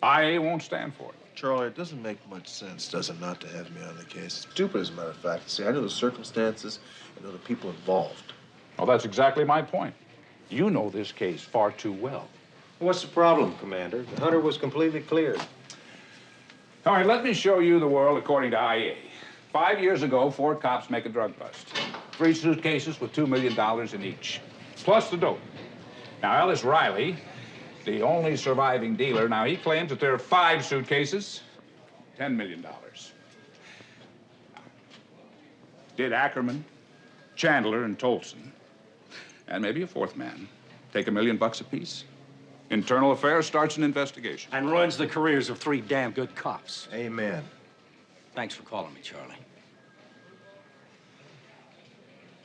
[SPEAKER 15] IA won't stand for it.
[SPEAKER 21] Charlie, it doesn't make much sense, does it, not to have me on the case? It's stupid, as a matter of fact. See, I know the circumstances, I know the people involved.
[SPEAKER 15] Well, that's exactly my point. You know this case far too well.
[SPEAKER 3] What's the problem, Commander? Hunter was completely cleared.
[SPEAKER 15] All right, let me show you the world according to IA. 5 years ago, 4 cops make a drug bust. 3 suitcases with $2 million in each, plus the dope. Now, Ellis Riley, the only surviving dealer, now he claims that there are 5 suitcases, $10 million. Did Ackerman, Chandler, and Tolson, and maybe a 4th man, take $1 million apiece? Internal Affairs starts an investigation.
[SPEAKER 6] And ruins the careers of 3 damn good cops.
[SPEAKER 21] Amen.
[SPEAKER 6] Thanks for calling me, Charlie.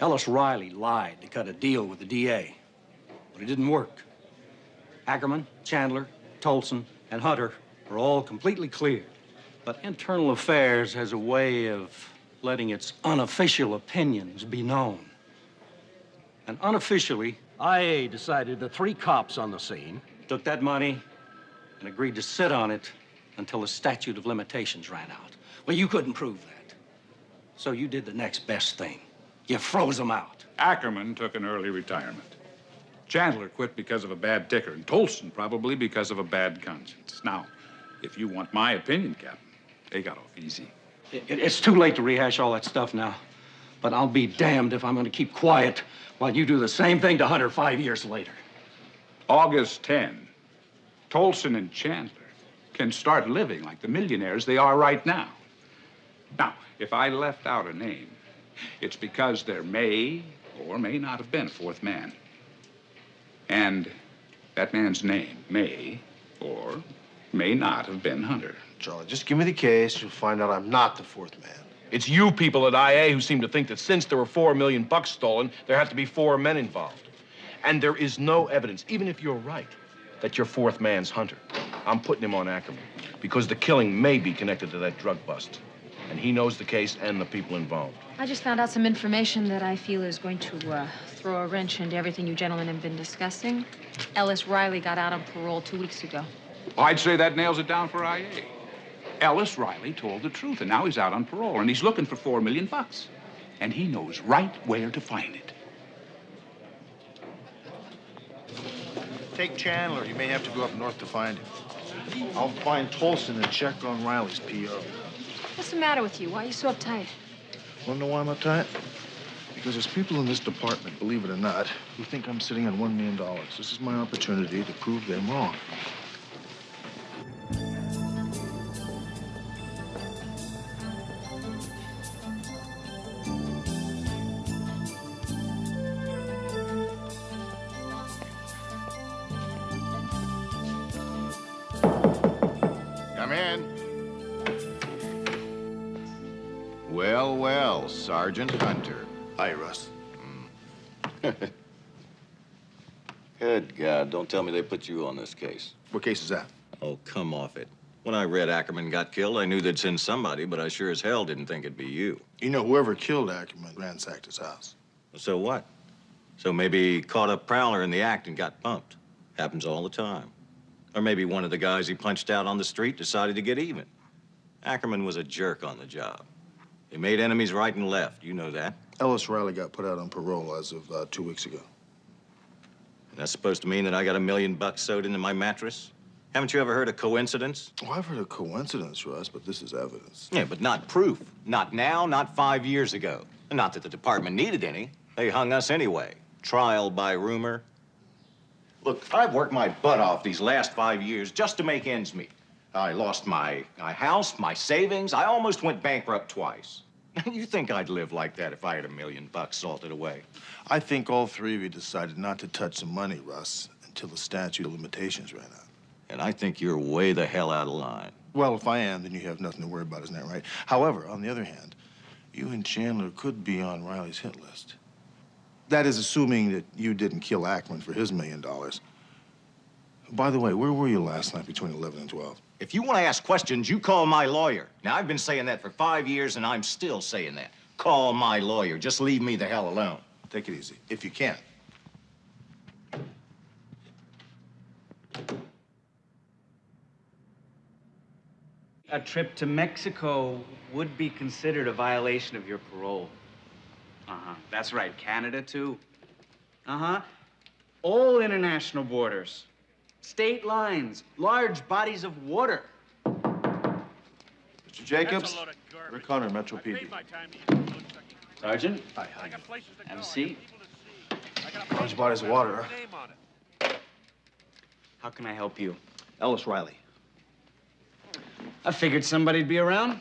[SPEAKER 6] Ellis Riley lied to cut a deal with the DA, but it didn't work. Ackerman, Chandler, Tolson, and Hunter are all completely clear. But Internal Affairs has a way of letting its unofficial opinions be known. And unofficially, IA decided the 3 cops on the scene took that money and agreed to sit on it until the statute of limitations ran out. Well, you couldn't prove that. So you did the next best thing. You froze them out.
[SPEAKER 15] Ackerman took an early retirement. Chandler quit because of a bad ticker, and Tolson probably because of a bad conscience. Now, if you want my opinion, Captain, they got off easy.
[SPEAKER 6] It's too late to rehash all that stuff now. But I'll be damned if I'm going to keep quiet while you do the same thing to Hunter 5 years later.
[SPEAKER 15] August 10, Tolson and Chandler can start living like the millionaires they are right now. Now, if I left out a name, it's because there may or may not have been a 4th man. And that man's name may or may not have been Hunter.
[SPEAKER 21] Charlie, just give me the case. You'll find out I'm not the 4th man. It's you people at IA who seem to think that since there were $4 million stolen, there have to be 4 men involved. And there is no evidence, even if you're right, that your 4th man's Hunter. I'm putting him on Ackerman because the killing may be connected to that drug bust. And he knows the case and the people involved.
[SPEAKER 2] I just found out some information that I feel is going to throw a wrench into everything you gentlemen have been discussing. Ellis Riley got out on parole 2 weeks ago.
[SPEAKER 15] I'd say that nails it down for IA. Ellis Riley told the truth, and now he's out on parole, and he's looking for $4 million. And he knows right where to find it.
[SPEAKER 21] Take Chandler. You may have to go up north to find him. I'll find Tolson and check on Riley's P.O.
[SPEAKER 2] What's the matter with you? Why are you so uptight?
[SPEAKER 21] Want to know why I'm uptight? Because there's people in this department, believe it or not, who think I'm sitting on $1 million. This is my opportunity to prove them wrong.
[SPEAKER 25] Come in. Well, well, Sergeant Hunter.
[SPEAKER 21] Hi, Russ.
[SPEAKER 7] Good God, don't tell me they put you on this case.
[SPEAKER 21] What case is that?
[SPEAKER 7] Oh, come off it. When I read Ackerman got killed, I knew they'd send somebody, but I sure as hell didn't think it'd be you.
[SPEAKER 21] You know, whoever killed Ackerman ransacked his house.
[SPEAKER 7] So what? So maybe he caught a prowler in the act and got bumped. Happens all the time. Or maybe one of the guys he punched out on the street decided to get even. Ackerman was a jerk on the job. He made enemies right and left. You know that.
[SPEAKER 21] Ellis Riley got put out on parole as of 2 weeks ago.
[SPEAKER 7] And that's supposed to mean that I got $1 million sewed into my mattress? Haven't you ever heard of coincidence?
[SPEAKER 21] Oh, I've heard of coincidence, Russ, but this is evidence.
[SPEAKER 7] Yeah, but not proof. Not now, not 5 years ago. Not that the department needed any. They hung us anyway. Trial by rumor. Look, I've worked my butt off these last 5 years just to make ends meet. I lost my house, my savings. I almost went bankrupt twice. You think I'd live like that if I had $1 million salted away?
[SPEAKER 21] I think all 3 of you decided not to touch the money, Russ, until the statute of limitations ran out.
[SPEAKER 7] And I think you're way the hell out of line.
[SPEAKER 21] Well, if I am, then you have nothing to worry about, isn't that right? However, on the other hand, you and Chandler could be on Riley's hit list. That is assuming that you didn't kill Ackerman for his $1 million. By the way, where were you last night between 11 and 12?
[SPEAKER 7] If you want to ask questions, you call my lawyer. Now, I've been saying that for 5 years, and I'm still saying that. Call my lawyer. Just leave me the hell alone.
[SPEAKER 21] Take it easy, if you can.
[SPEAKER 11] A trip to Mexico would be considered a violation of your parole. That's right. Canada, too. All international borders. State lines. Large bodies of water.
[SPEAKER 9] Jacobs, Rick Hunter, Metro PD.
[SPEAKER 11] Sergeant? Hi, have a seat.
[SPEAKER 9] How much bought his water, huh?
[SPEAKER 11] How can I help you?
[SPEAKER 9] Ellis Riley.
[SPEAKER 11] I figured somebody'd be around.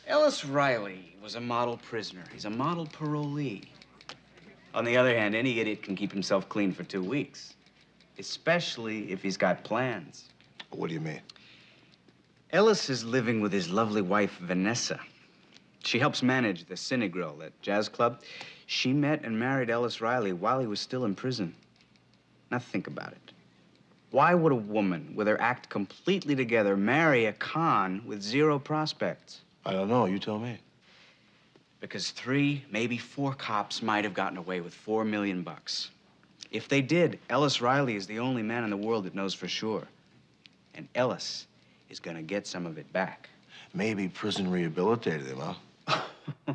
[SPEAKER 11] Ellis Riley was a model prisoner. He's a model parolee. On the other hand, any idiot can keep himself clean for 2 weeks, especially if he's got plans.
[SPEAKER 9] What do you mean?
[SPEAKER 11] Ellis is living with his lovely wife, Vanessa. She helps manage the Cinegrill, that jazz club. She met and married Ellis Riley while he was still in prison. Now think about it. Why would a woman, with her act completely together, marry a con with 0 prospects?
[SPEAKER 9] I don't know. You tell me.
[SPEAKER 11] Because 3, maybe 4 cops might have gotten away with $4 million. If they did, Ellis Riley is the only man in the world that knows for sure. And Ellis is gonna get some of it back.
[SPEAKER 9] Maybe prison rehabilitated him, huh?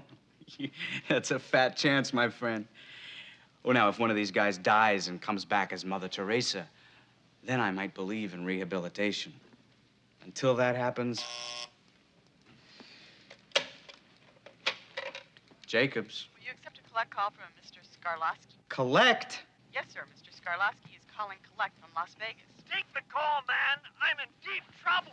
[SPEAKER 11] That's a fat chance, my friend. Oh, now, if one of these guys dies and comes back as Mother Teresa, then I might believe in rehabilitation. Until that happens... Jacobs.
[SPEAKER 10] Will you accept a collect call from Mr. Skarlowski?
[SPEAKER 11] Collect?
[SPEAKER 10] Yes, sir. Mr. Skarlowski is calling collect from Las Vegas.
[SPEAKER 1] Take the call, man. I'm in deep trouble.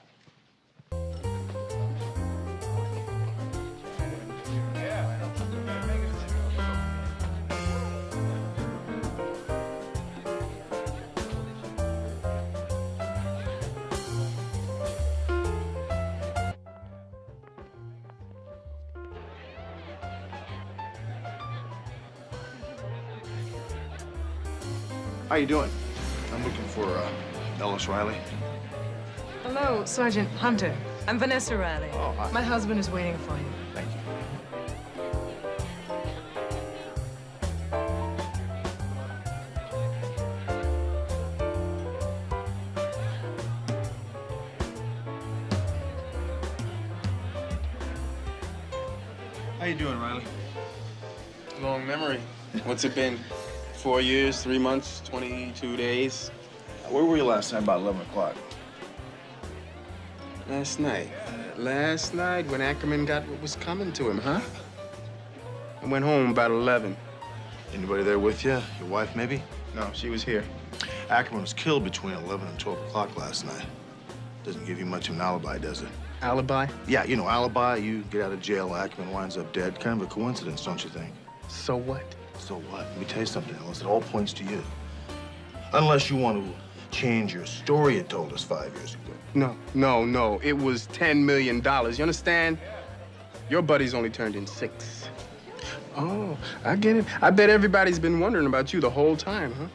[SPEAKER 9] How you doing? I'm looking for Ellis Riley.
[SPEAKER 12] Hello, Sergeant Hunter. I'm Vanessa Riley.
[SPEAKER 9] Oh, hi.
[SPEAKER 12] My husband is waiting for you.
[SPEAKER 9] Thank you. How you doing, Riley?
[SPEAKER 13] Long memory. What's it been? 4 years, 3 months, 22 days?
[SPEAKER 9] Where were you last night about 11 o'clock?
[SPEAKER 13] Last night. Last night when Ackerman got what was coming to him, huh? I went home about 11.
[SPEAKER 9] Anybody there with you? Your wife, maybe?
[SPEAKER 13] No, she was here.
[SPEAKER 9] Ackerman was killed between 11 and 12 o'clock last night. Doesn't give you much of an alibi, does it?
[SPEAKER 13] Alibi?
[SPEAKER 9] Yeah, you know, alibi, you get out of jail, Ackerman winds up dead. Kind of a coincidence, don't you think?
[SPEAKER 13] So what?
[SPEAKER 9] So what? Let me tell you something, Ellis. It all points to you. Unless you want to change your story you told us 5 years ago.
[SPEAKER 13] No. It was $10 million. You understand? Your buddy's only turned in 6. Oh, I get it. I bet everybody's been wondering about you the whole time, huh?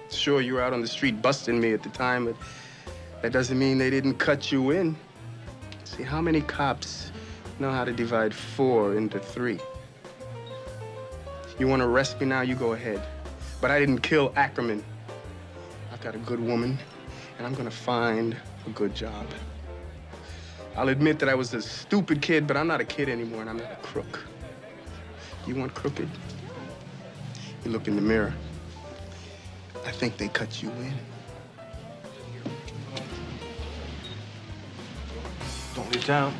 [SPEAKER 13] Sure, you were out on the street busting me at the time, but that doesn't mean they didn't cut you in. See, how many cops know how to divide 4 into 3? You want to arrest me now, you go ahead. But I didn't kill Ackerman. I've got a good woman, and I'm gonna find a good job. I'll admit that I was a stupid kid, but I'm not a kid anymore, and I'm not a crook. You want crooked? You look in the mirror. I think they cut you in.
[SPEAKER 9] Don't leave town.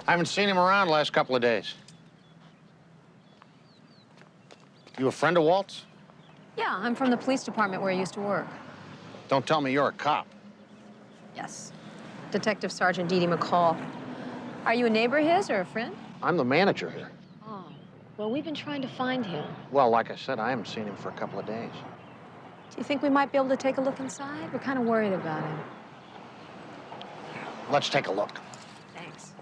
[SPEAKER 16] I haven't seen him around the last couple of days. You a friend of Walt's?
[SPEAKER 2] Yeah, I'm from the police department where I used to work.
[SPEAKER 16] Don't tell me you're a cop.
[SPEAKER 2] Yes. Detective Sergeant Dee Dee McCall. Are you a neighbor of his or a friend?
[SPEAKER 16] I'm the manager here.
[SPEAKER 2] Oh. Well, we've been trying to find him.
[SPEAKER 16] Well, like I said, I haven't seen him for a couple of days.
[SPEAKER 2] Do you think we might be able to take a look inside? We're kind of worried about him.
[SPEAKER 16] Let's take a look.
[SPEAKER 2] Thanks.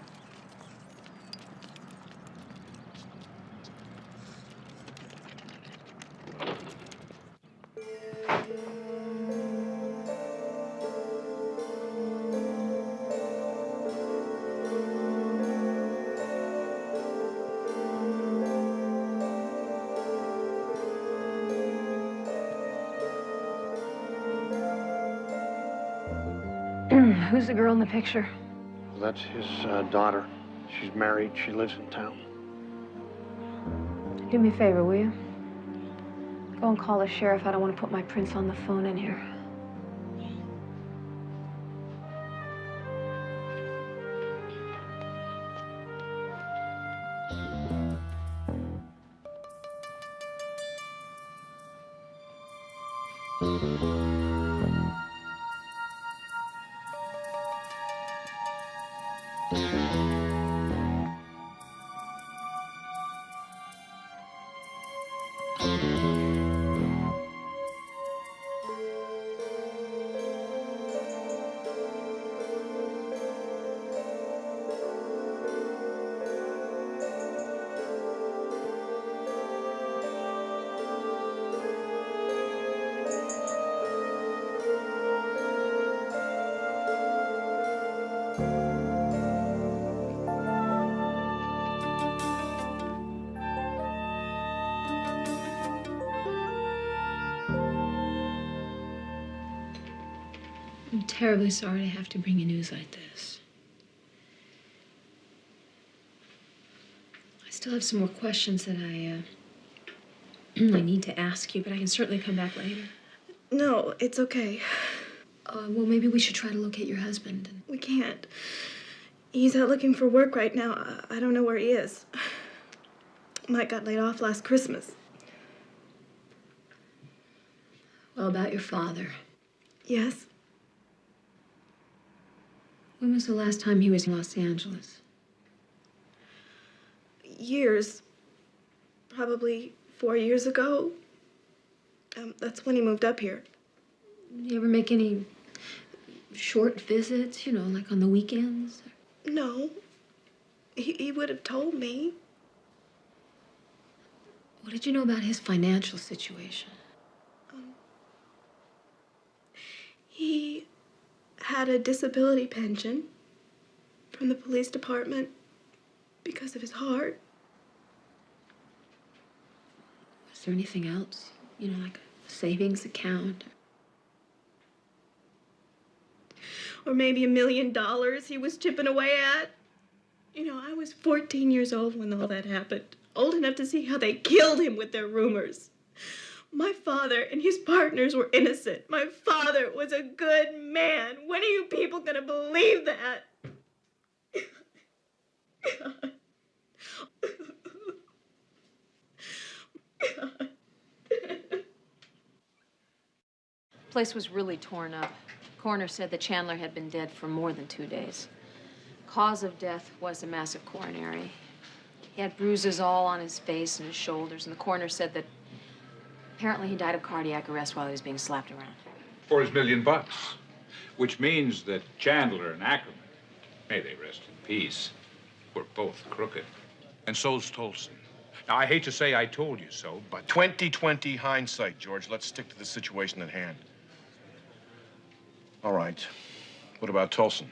[SPEAKER 2] Who's the girl in the picture?
[SPEAKER 16] That's his daughter. She's married. She lives in town.
[SPEAKER 2] Do me a favor, will you? Go and call the sheriff. I don't want to put my prints on the phone in here. I'm terribly sorry to have to bring you news like this. I still have some more questions that I need to ask you, but I can certainly come back later.
[SPEAKER 17] No, it's okay.
[SPEAKER 2] Well, maybe we should try to locate your husband.
[SPEAKER 17] We can't. He's out looking for work right now. I don't know where he is. Mike got laid off last Christmas.
[SPEAKER 2] Well, about your father.
[SPEAKER 17] Yes?
[SPEAKER 2] When was the last time he was in Los Angeles?
[SPEAKER 17] Years. Probably 4 years ago. That's when he moved up here.
[SPEAKER 2] Did you ever make any short visits, you know, like on the weekends?
[SPEAKER 17] No. He would have told me.
[SPEAKER 2] What did you know about his financial situation?
[SPEAKER 17] He had a disability pension from the police department because of his heart.
[SPEAKER 2] Was there anything else? You know, like a savings account?
[SPEAKER 17] Or maybe $1 million he was chipping away at. You know, I was 14 years old when all that happened. Old enough to see how they killed him with their rumors. My father and his partners were innocent. My father was a good man. When are you people gonna believe that?
[SPEAKER 2] The place was really torn up. Coroner said that Chandler had been dead for more than 2 days. Cause of death was a massive coronary. He had bruises all on his face and his shoulders, and the coroner said that apparently he died of cardiac arrest while he was being slapped around.
[SPEAKER 15] For his $1 million, which means that Chandler and Ackerman, may they rest in peace, were both crooked.
[SPEAKER 21] And so's Tolson. Now, I hate to say I told you so, but 20/20 hindsight, George. Let's stick to the situation at hand. All right. What about Tolson?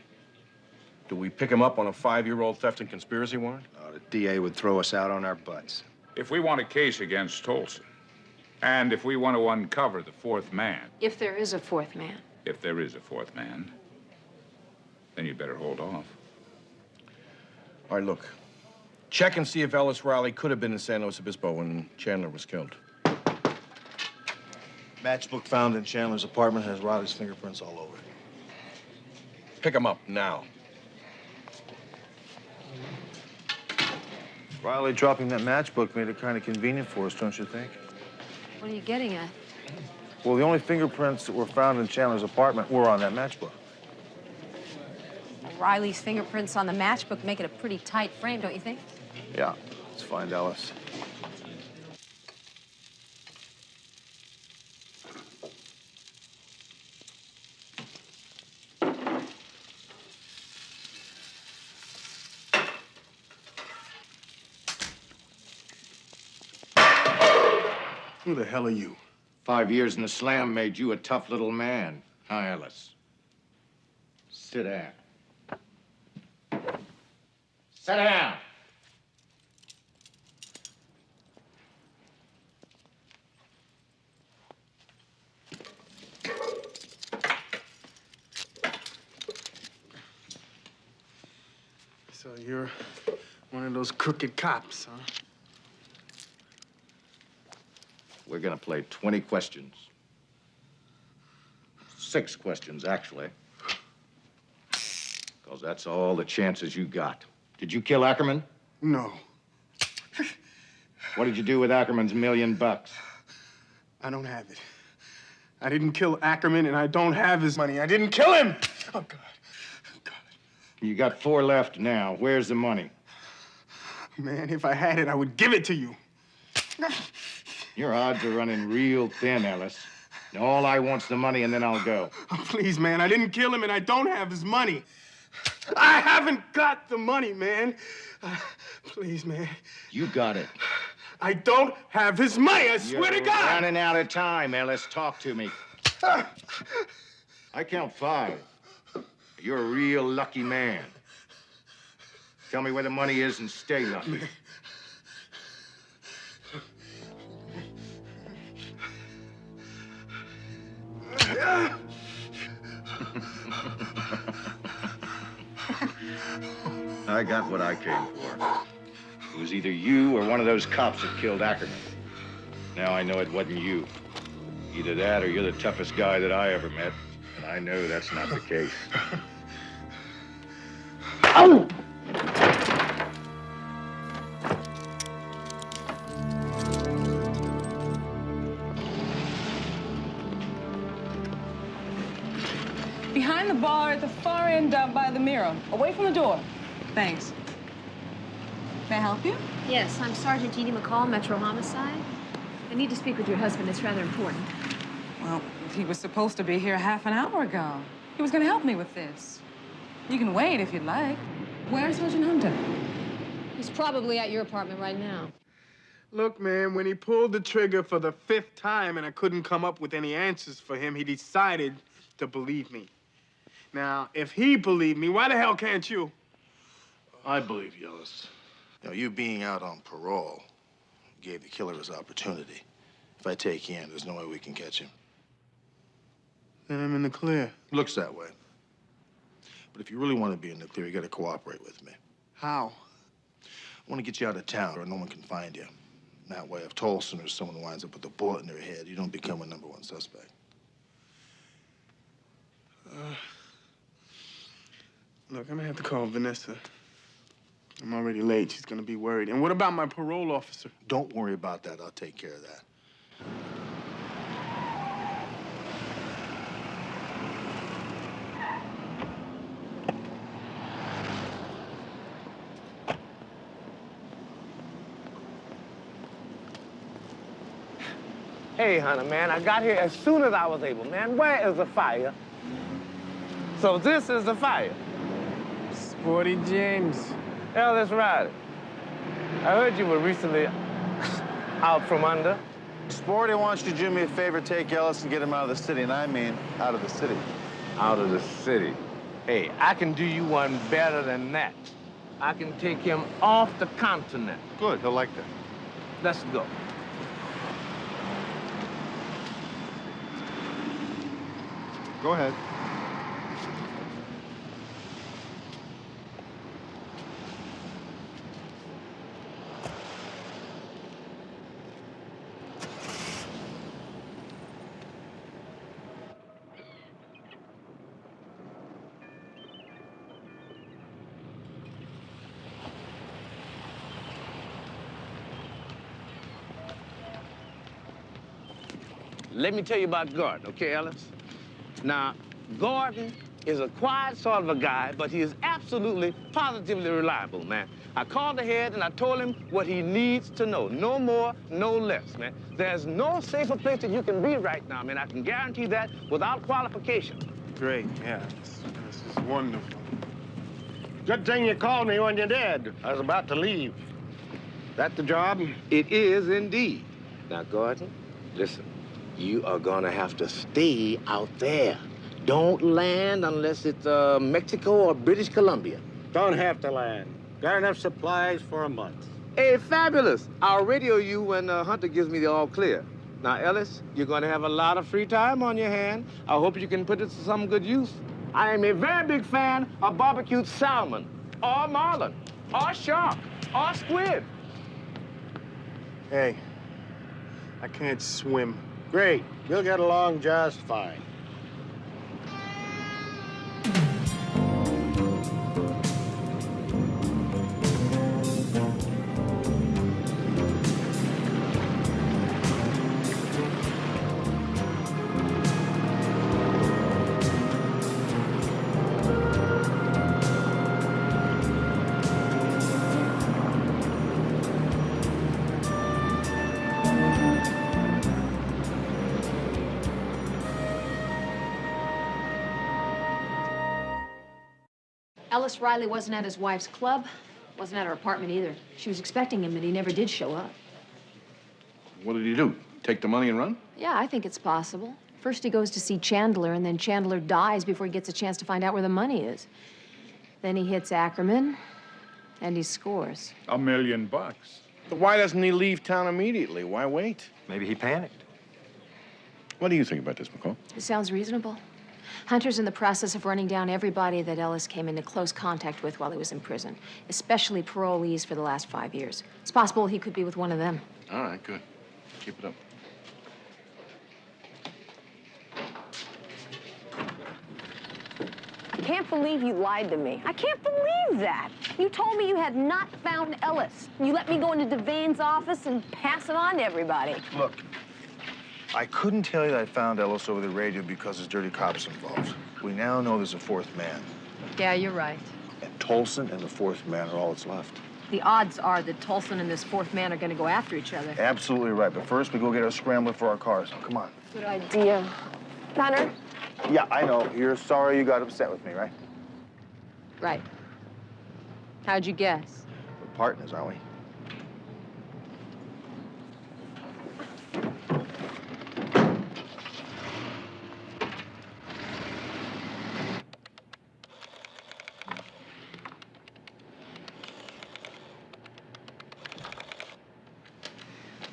[SPEAKER 21] Do we pick him up on a 5-year-old theft and conspiracy warrant?
[SPEAKER 3] The DA would throw us out on our butts.
[SPEAKER 15] If we want a case against Tolson, and if we want to uncover the fourth man,
[SPEAKER 2] If there is a fourth man.
[SPEAKER 15] if there is a fourth man, then you better hold off.
[SPEAKER 21] All right, look. Check and see if Ellis Riley could have been in San Luis Obispo when Chandler was killed.
[SPEAKER 9] Matchbook found in Chandler's apartment has Riley's fingerprints all over it.
[SPEAKER 21] Pick him up now.
[SPEAKER 9] Riley dropping that matchbook made it kind of convenient for us, don't you think?
[SPEAKER 2] What are you getting at?
[SPEAKER 9] Well, the only fingerprints that were found in Chandler's apartment were on that matchbook.
[SPEAKER 2] Riley's fingerprints on the matchbook make it a pretty tight frame, don't you think?
[SPEAKER 9] Yeah, let's find Ellis.
[SPEAKER 13] Who the hell are you?
[SPEAKER 7] 5 years in the slam made you a tough little man. Huh, Ellis? Sit down. Sit down.
[SPEAKER 13] So you're one of those crooked cops, huh?
[SPEAKER 7] We're gonna play 20 questions. 6 questions, actually. Because that's all the chances you got. Did you kill Ackerman?
[SPEAKER 13] No.
[SPEAKER 7] What did you do with Ackerman's $1 million?
[SPEAKER 13] I don't have it. I didn't kill Ackerman, and I don't have his money. I didn't kill him! Oh, God.
[SPEAKER 7] You got 4 left now. Where's the money?
[SPEAKER 13] Man, if I had it, I would give it to you.
[SPEAKER 7] Your odds are running real thin, Ellis. Now, all I want's the money, and then I'll go.
[SPEAKER 13] Oh, please, man, I didn't kill him, and I don't have his money. I haven't got the money, man. Please, man.
[SPEAKER 7] You got it.
[SPEAKER 13] I don't have his money, I swear to God!
[SPEAKER 7] You're running out of time, Ellis. Talk to me. I count 5. You're a real lucky man. Tell me where the money is and stay lucky. I got what I came for. It was either you or one of those cops that killed Ackerman. Now I know it wasn't you. Either that or you're the toughest guy that I ever met. And I know that's not the case.
[SPEAKER 13] Ow!
[SPEAKER 12] Behind the bar at the far end down by the mirror, away from the door. Thanks. May I help you?
[SPEAKER 2] Yes, I'm Sergeant Jeannie McCall, Metro Homicide. I need to speak with your husband. It's rather important.
[SPEAKER 12] Well, he was supposed to be here half an hour ago. He was going to help me with this. You can wait if you'd like. Where's Sergeant Hunter?
[SPEAKER 2] He's probably at your apartment right now.
[SPEAKER 13] Look, man, when he pulled the trigger for the 5th time and I couldn't come up with any answers for him, he decided to believe me. Now, if he believed me, why the hell can't you?
[SPEAKER 21] I believe you, Ellis.
[SPEAKER 9] You know, you being out on parole gave the killer his opportunity. If I take you in, there's no way we can catch him.
[SPEAKER 13] Then I'm in the clear.
[SPEAKER 9] Looks that way. But if you really want to be in the clear, you got to cooperate with me.
[SPEAKER 13] How?
[SPEAKER 9] I want to get you out of town where no one can find you. That way, if Tolson or someone winds up with a bullet in their head, you don't become a #1 suspect.
[SPEAKER 13] Look, I'm gonna have to call Vanessa. I'm already late. She's gonna be worried. And what about my parole officer?
[SPEAKER 9] Don't worry about that. I'll take care of that.
[SPEAKER 4] Hey, Hunter, man, I got here as soon as I was able, man. Where is the fire? So this is the fire.
[SPEAKER 13] Sporty James.
[SPEAKER 4] Ellis Riley. I heard you were recently out from under.
[SPEAKER 5] Sporty wants you to do me a favor, take Ellis and get him out of the city, and I mean out of the city.
[SPEAKER 4] Out of the city. Hey, I can do you one better than that. I can take him off the continent.
[SPEAKER 5] Good, he'll like that.
[SPEAKER 4] Let's go.
[SPEAKER 5] Go ahead.
[SPEAKER 4] Let me tell you about Gordon, okay, Ellis? Now, Gordon is a quiet sort of a guy, but he is absolutely, positively reliable, man. I called ahead and I told him what he needs to know. No more, no less, man. There's no safer place that you can be right now, man. I can guarantee that without qualification.
[SPEAKER 13] Great, yeah. This is wonderful.
[SPEAKER 18] Good thing you called me when you did. I was about to leave. That the job?
[SPEAKER 4] It is indeed. Now, Gordon, Listen, you are gonna have to stay out there. Don't land unless it's Mexico or British Columbia.
[SPEAKER 3] Don't have to land. Got enough supplies for a month.
[SPEAKER 4] Hey, fabulous. I'll radio you when Hunter gives me the all clear. Now, Ellis, you're gonna have a lot of free time on your hand. I hope you can put it to some good use. I am a very big fan of barbecued salmon, or marlin, or shark, or squid.
[SPEAKER 16] Hey, I can't swim. Great. We'll get along just fine.
[SPEAKER 2] Ellis Riley wasn't at his wife's club, wasn't at her apartment either. She was expecting him, but he never did show up.
[SPEAKER 18] What did he do? Take the money and run?
[SPEAKER 2] Yeah, I think it's possible. First he goes to see Chandler, and then Chandler dies before he gets a chance to find out where the money is. Then he hits Ackerman, and he scores.
[SPEAKER 21] $1 million.
[SPEAKER 18] But why doesn't he leave town immediately? Why wait?
[SPEAKER 3] Maybe he panicked.
[SPEAKER 18] What do you think about this, McCall?
[SPEAKER 2] It sounds reasonable. Hunter's in the process of running down everybody that Ellis came into close contact with while he was in prison, especially parolees for the last 5 years. It's possible he could be with one of them.
[SPEAKER 18] All right, good. Keep it up.
[SPEAKER 23] I can't believe you lied to me. I can't believe that. You told me you had not found Ellis. You let me go into Devane's office and pass it on to everybody.
[SPEAKER 5] Look, I couldn't tell you that I found Ellis over the radio because there's dirty cops involved. We now know there's a fourth man.
[SPEAKER 2] Yeah, you're right.
[SPEAKER 5] And Tolson and the fourth man are all that's left.
[SPEAKER 2] The odds are that Tolson and this fourth man are going to go after each other.
[SPEAKER 5] Absolutely right. But first, we go get our scrambler for our cars. Come on.
[SPEAKER 23] Good idea. Hunter?
[SPEAKER 5] Yeah, I know. You're sorry you got upset with me, right?
[SPEAKER 2] Right. How'd you guess?
[SPEAKER 5] We're partners, aren't we?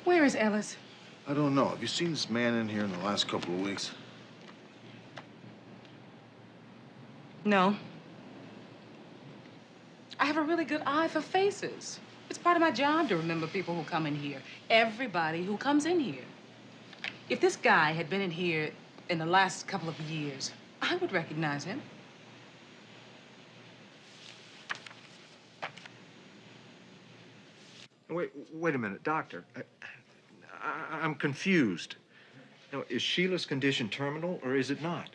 [SPEAKER 12] Where is Ellis?
[SPEAKER 5] I don't know. Have you seen this man in here in the last couple of weeks?
[SPEAKER 12] No. I have a really good eye for faces. It's part of my job to remember people who come in here. Everybody who comes in here. If this guy had been in here in the last couple of years, I would recognize him.
[SPEAKER 3] Wait a minute, doctor. I'm confused. Now, is Sheila's condition terminal or is it not?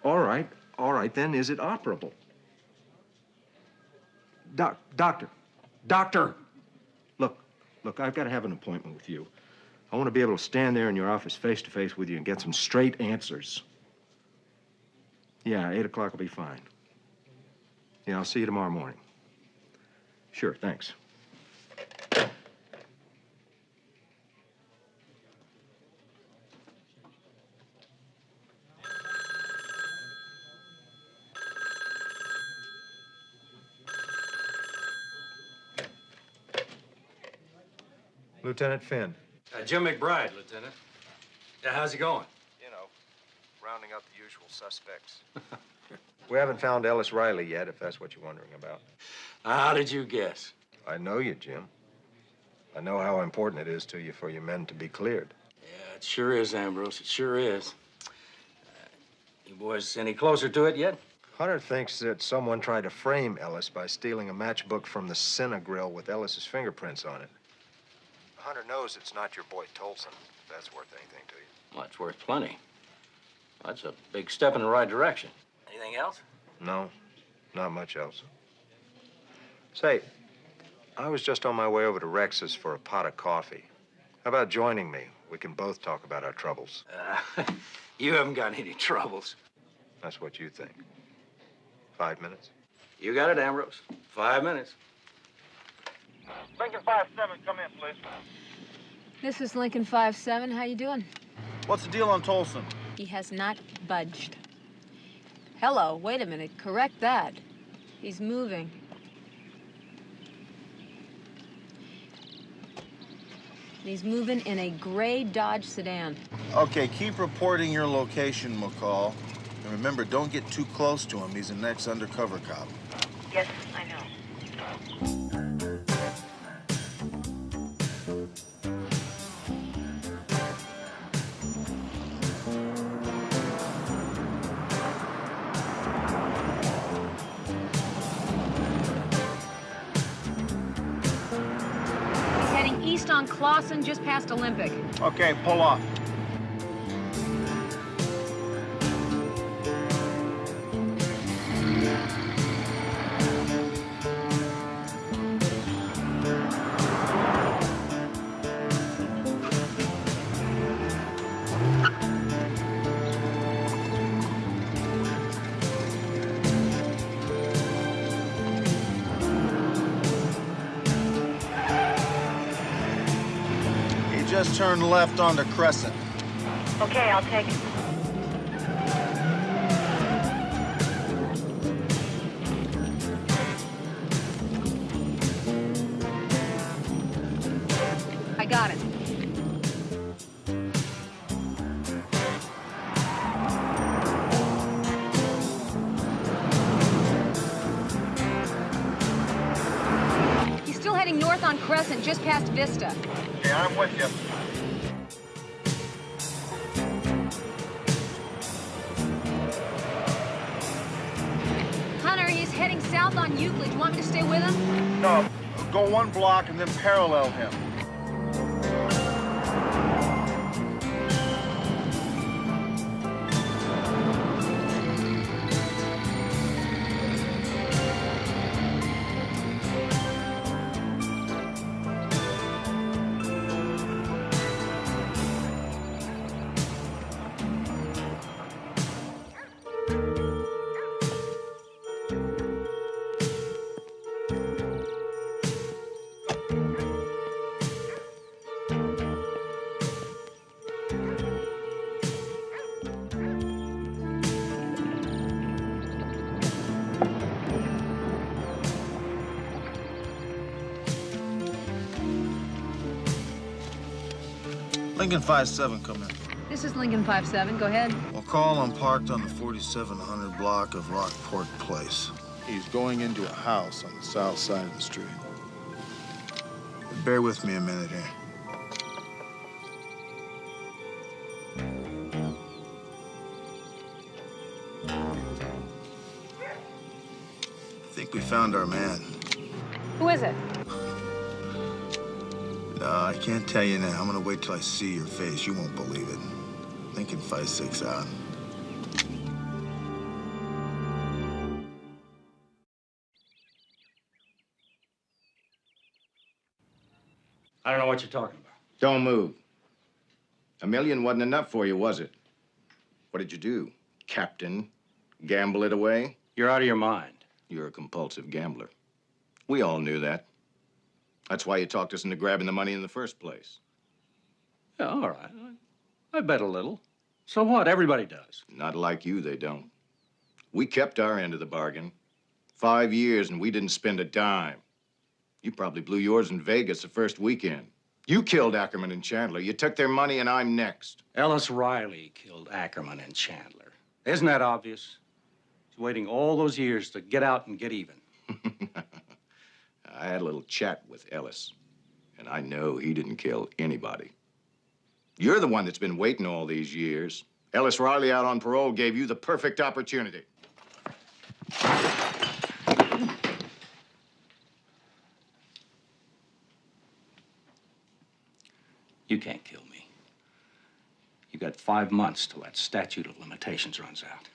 [SPEAKER 3] All right, then is it operable? Doctor. Look, I've got to have an appointment with you. I want to be able to stand there in your office face to face with you and get some straight answers. Yeah, 8 o'clock will be fine. Yeah, I'll see you tomorrow morning. Sure, thanks. Lieutenant Finn.
[SPEAKER 6] Jim McBride, Lieutenant. How's it going?
[SPEAKER 3] You know, rounding up the usual suspects. We haven't found Ellis Riley yet, if that's what you're wondering about.
[SPEAKER 6] How did you guess?
[SPEAKER 3] I know you, Jim. I know how important it is to you for your men to be cleared.
[SPEAKER 6] Yeah, it sure is, Ambrose. It sure is. You boys any closer to it yet?
[SPEAKER 3] Hunter thinks that someone tried to frame Ellis by stealing a matchbook from the Cinegrill with Ellis's fingerprints on it. Hunter knows it's not your boy Tolson, if that's worth anything to you.
[SPEAKER 6] Well, it's worth plenty. That's a big step in the right direction. Anything else?
[SPEAKER 3] No, not much else. Say, I was just on my way over to Rex's for a pot of coffee. How about joining me? We can both talk about our troubles.
[SPEAKER 6] You haven't got any troubles.
[SPEAKER 3] That's what you think. 5 minutes?
[SPEAKER 6] You got it, Ambrose. 5 minutes.
[SPEAKER 1] Lincoln 5-7, come in, please.
[SPEAKER 2] This is Lincoln 5-7. How you doing?
[SPEAKER 5] What's the deal on Tolson?
[SPEAKER 2] He has not budged. Hello, wait a minute. Correct that. He's moving. He's moving in a gray Dodge sedan.
[SPEAKER 5] Okay, keep reporting your location, McCall. And remember, don't get too close to him. He's an ex-undercover cop.
[SPEAKER 23] Yes, I know.
[SPEAKER 2] East on Clawson, just past Olympic.
[SPEAKER 5] Okay, pull off. Just turn left onto Crescent.
[SPEAKER 23] Okay, I'll take it.
[SPEAKER 2] I got it. He's still heading north on Crescent, just past Vista.
[SPEAKER 5] Yeah, I'm with you.
[SPEAKER 2] Hunter, he's heading south on Euclid. Do you want me to stay with him?
[SPEAKER 5] No, go one block and then parallel him. Lincoln 5-7, come in.
[SPEAKER 2] This is Lincoln 5-7. Go ahead.
[SPEAKER 5] Well, call I'm parked on the 4700 block of Rockport Place. He's going into a house on the south side of the street. Bear with me a minute here. I think we found our man.
[SPEAKER 2] Who is it?
[SPEAKER 5] No, I can't tell you now. I'm gonna wait till I see your face. You won't believe it. Lincoln 5-6 out.
[SPEAKER 6] I don't know what you're talking about.
[SPEAKER 7] Don't move. $1 million wasn't enough for you, was it? What did you do, Captain? Gamble it away?
[SPEAKER 6] You're out of your mind.
[SPEAKER 7] You're a compulsive gambler. We all knew that. That's why you talked us into grabbing the money in the first place.
[SPEAKER 6] Yeah, all right. I bet a little. So what? Everybody does.
[SPEAKER 7] Not like you, they don't. We kept our end of the bargain. 5 years and we didn't spend a dime. You probably blew yours in Vegas the first weekend. You killed Ackerman and Chandler. You took their money and I'm next.
[SPEAKER 6] Ellis Riley killed Ackerman and Chandler. Isn't that obvious? He's waiting all those years to get out and get even.
[SPEAKER 7] I had a little chat with Ellis, and I know he didn't kill anybody. You're the one that's been waiting all these years. Ellis Riley out on parole gave you the perfect opportunity.
[SPEAKER 6] You can't kill me. You got 5 months till that statute of limitations runs out.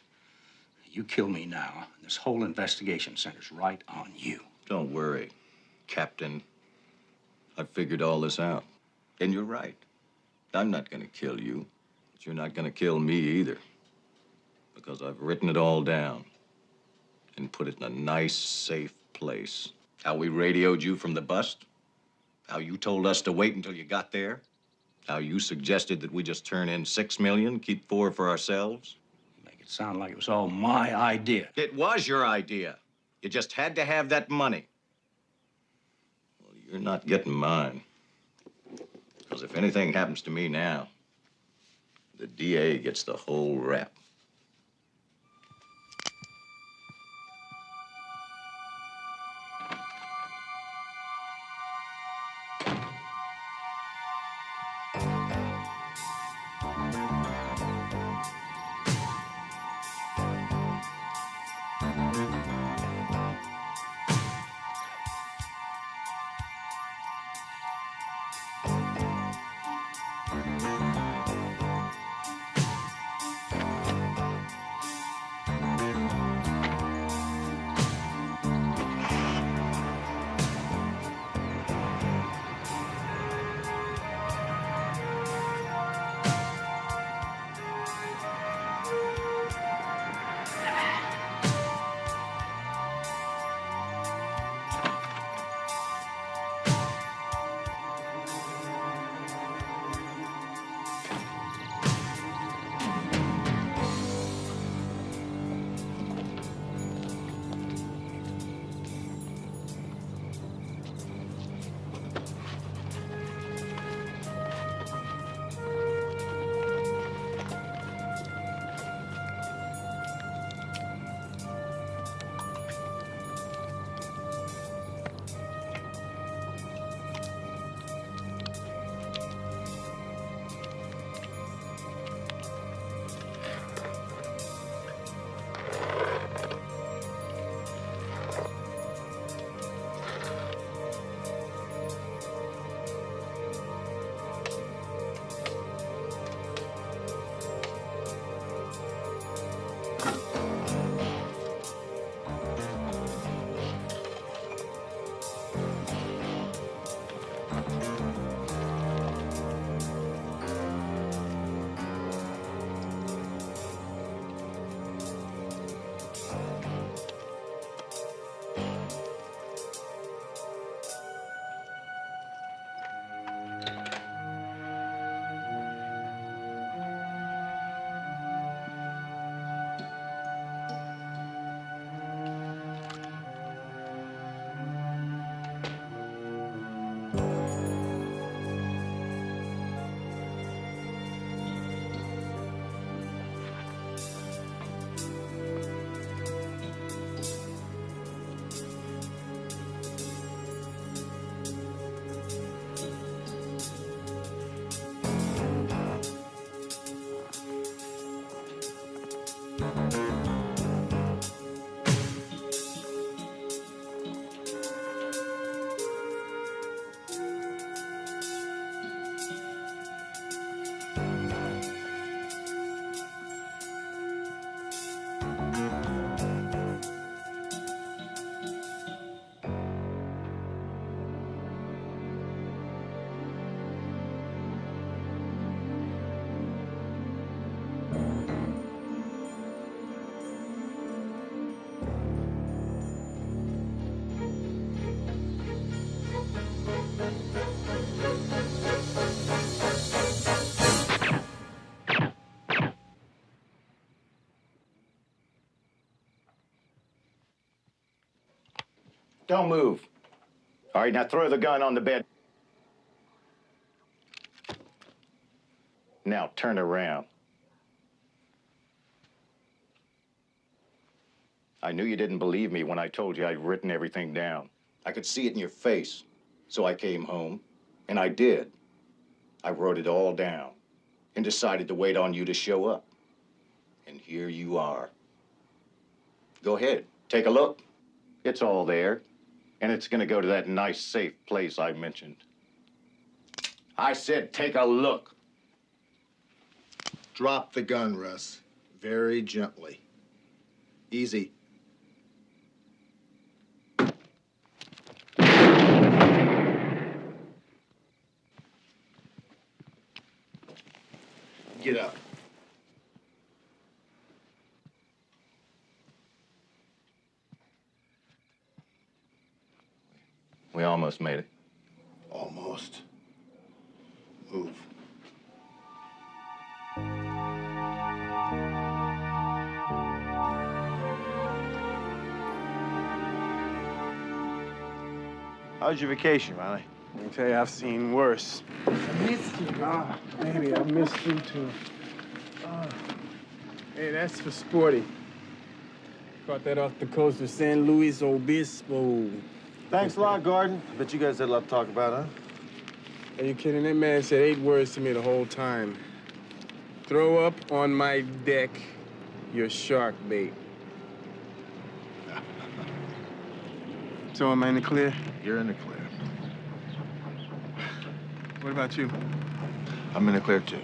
[SPEAKER 6] You kill me now, and this whole investigation centers right on you.
[SPEAKER 7] Don't worry, Captain. I've figured all this out. And you're right. I'm not gonna kill you, but you're not gonna kill me either. Because I've written it all down and put it in a nice, safe place. How we radioed you from the bust, how you told us to wait until you got there, Now, you suggested that we just turn in $6 million, keep 4 for ourselves?
[SPEAKER 6] Make it sound like it was all my idea.
[SPEAKER 7] It was your idea. You just had to have that money. Well, you're not getting mine. Because if anything happens to me now, the DA gets the whole rap. Don't move. All right, now throw the gun on the bed. Now turn around. I knew you didn't believe me when I told you I'd written everything down. I could see it in your face. So I came home, and I did. I wrote it all down and decided to wait on you to show up. And here you are. Go ahead, take a look. It's all there. And it's gonna go to that nice, safe place I mentioned. I said, take a look.
[SPEAKER 9] Drop the gun, Russ. Very gently. Easy. Get up.
[SPEAKER 7] We almost made it.
[SPEAKER 9] Almost. Move.
[SPEAKER 16] How's your vacation, Riley?
[SPEAKER 13] Let me tell you, I've seen worse. I missed you. Ah, baby, I missed you too. Hey, that's for Sporty. Caught that off the coast of San Luis Obispo.
[SPEAKER 16] Thanks a lot, Gordon. I bet you guys had a lot to talk about, huh?
[SPEAKER 13] Are you kidding? That man said 8 words to me the whole time. Throw up on my deck your shark bait. So am I in the clear?
[SPEAKER 9] You're in the clear.
[SPEAKER 13] What about you?
[SPEAKER 9] I'm in the clear, too.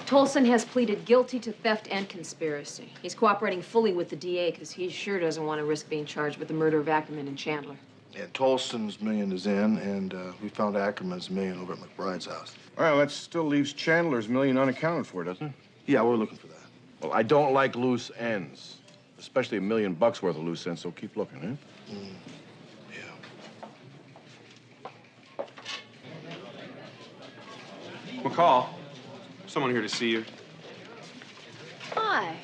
[SPEAKER 2] Tolson has pleaded guilty to theft and conspiracy. He's cooperating fully with the DA because he sure doesn't want to risk being charged with the murder of Ackerman and Chandler.
[SPEAKER 9] Yeah, Tolson's $1 million is in, and we found Ackerman's $1 million over at McBride's house.
[SPEAKER 18] Well, that still leaves Chandler's $1 million unaccounted for, doesn't it?
[SPEAKER 9] Yeah, we're looking for that.
[SPEAKER 21] Well, I don't like loose ends, especially $1 million worth of loose ends, so keep looking, eh?
[SPEAKER 8] McCall, someone here to see you.
[SPEAKER 17] Hi.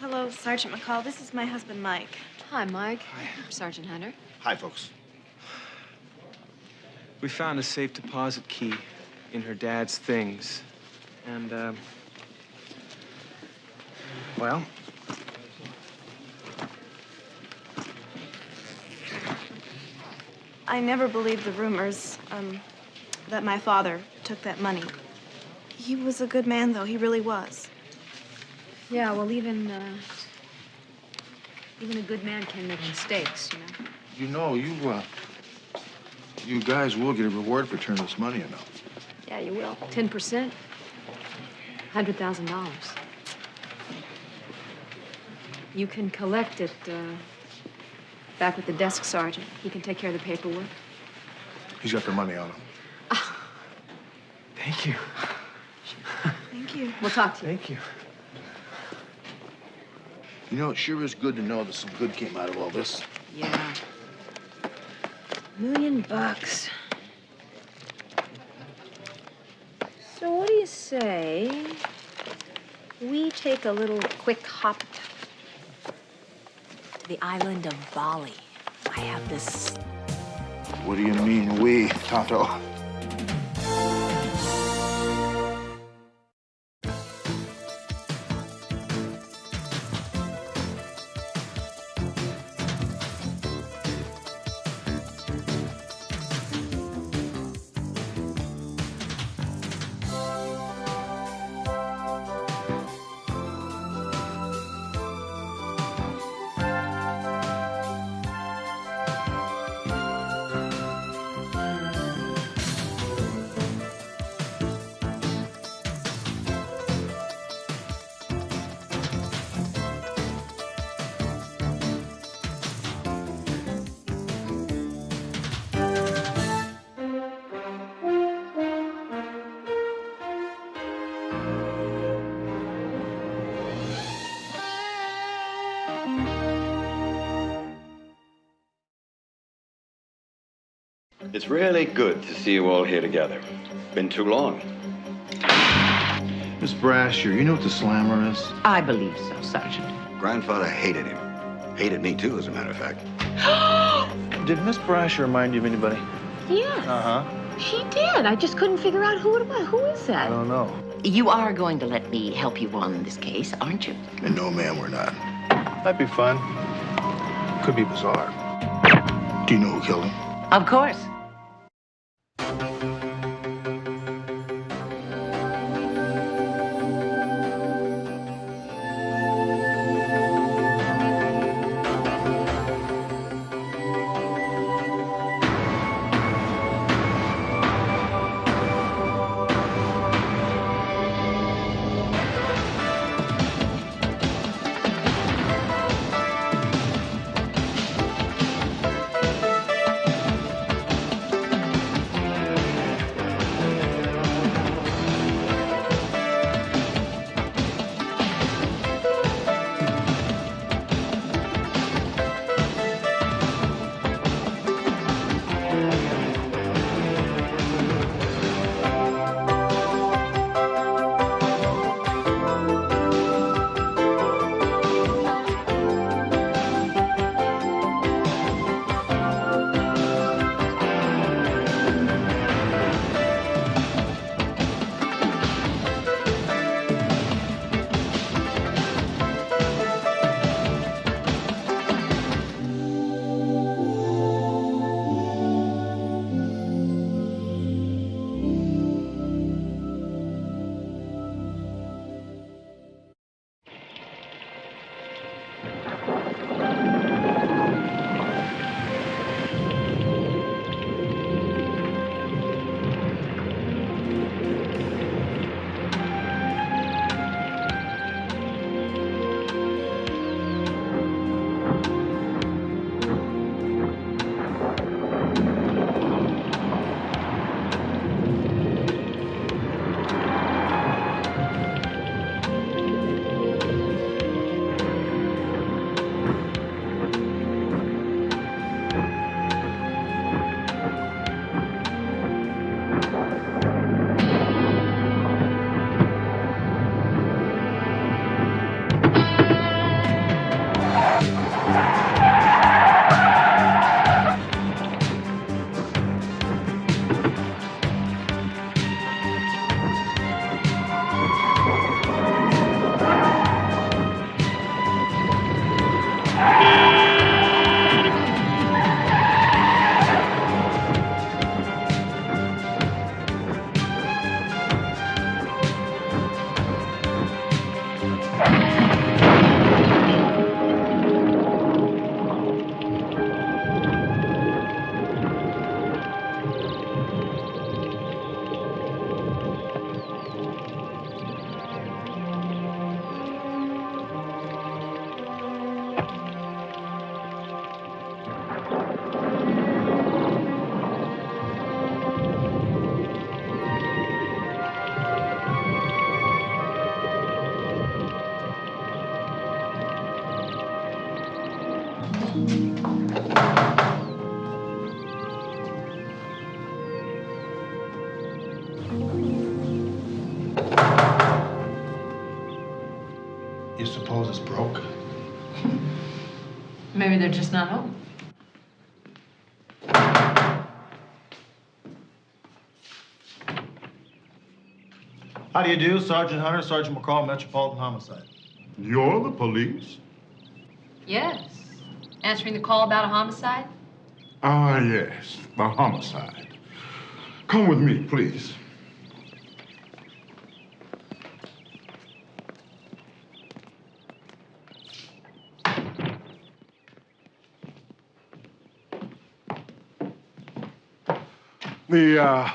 [SPEAKER 17] Hello, Sergeant McCall. This is my husband, Mike.
[SPEAKER 2] Hi, Mike. Hi. I'm Sergeant Hunter.
[SPEAKER 9] Hi, folks.
[SPEAKER 8] We found a safe deposit key in her dad's things. And, well,
[SPEAKER 17] I never believed the rumors, that my father took that money. He was a good man, though. He really was.
[SPEAKER 2] Yeah, well, even a good man can make mistakes, you know.
[SPEAKER 9] You know, you guys will get a reward for turning this money in, though.
[SPEAKER 2] Yeah, you will. 10%, $100,000. You can collect it back with the desk sergeant. He can take care of the paperwork.
[SPEAKER 9] He's got the money on him.
[SPEAKER 8] Thank you.
[SPEAKER 17] Thank you.
[SPEAKER 2] We'll talk to you.
[SPEAKER 8] Thank you.
[SPEAKER 9] You know, it sure is good to know that some good came out of all this.
[SPEAKER 2] Yeah. $1 million. So what do you say we take a little quick hop to the island of Bali? I have this...
[SPEAKER 9] What do you mean, we, Tonto?
[SPEAKER 19] It's really good to see you all here together. Been too long.
[SPEAKER 9] Miss Brasher, you know what the slammer is?
[SPEAKER 20] I believe so, Sergeant.
[SPEAKER 19] Grandfather hated him. Hated me, too, as a matter of fact.
[SPEAKER 16] Did Miss Brasher remind you of anybody?
[SPEAKER 20] Yes.
[SPEAKER 16] Uh-huh.
[SPEAKER 20] She did. I just couldn't figure out who it was. Who is that?
[SPEAKER 16] I don't know.
[SPEAKER 20] You are going to let me help you on this case, aren't you?
[SPEAKER 9] And no, ma'am, we're not.
[SPEAKER 16] Might be fun.
[SPEAKER 9] Could be bizarre. Do you know who killed him?
[SPEAKER 20] Of course.
[SPEAKER 9] You suppose it's broke?
[SPEAKER 2] Maybe they're just not home.
[SPEAKER 9] How do you do, Sergeant Hunter, Sergeant McCall, Metropolitan Homicide?
[SPEAKER 11] You're the police?
[SPEAKER 2] Yes. Answering the call about a homicide?
[SPEAKER 11] Ah, yes, the homicide. Come with me, please. The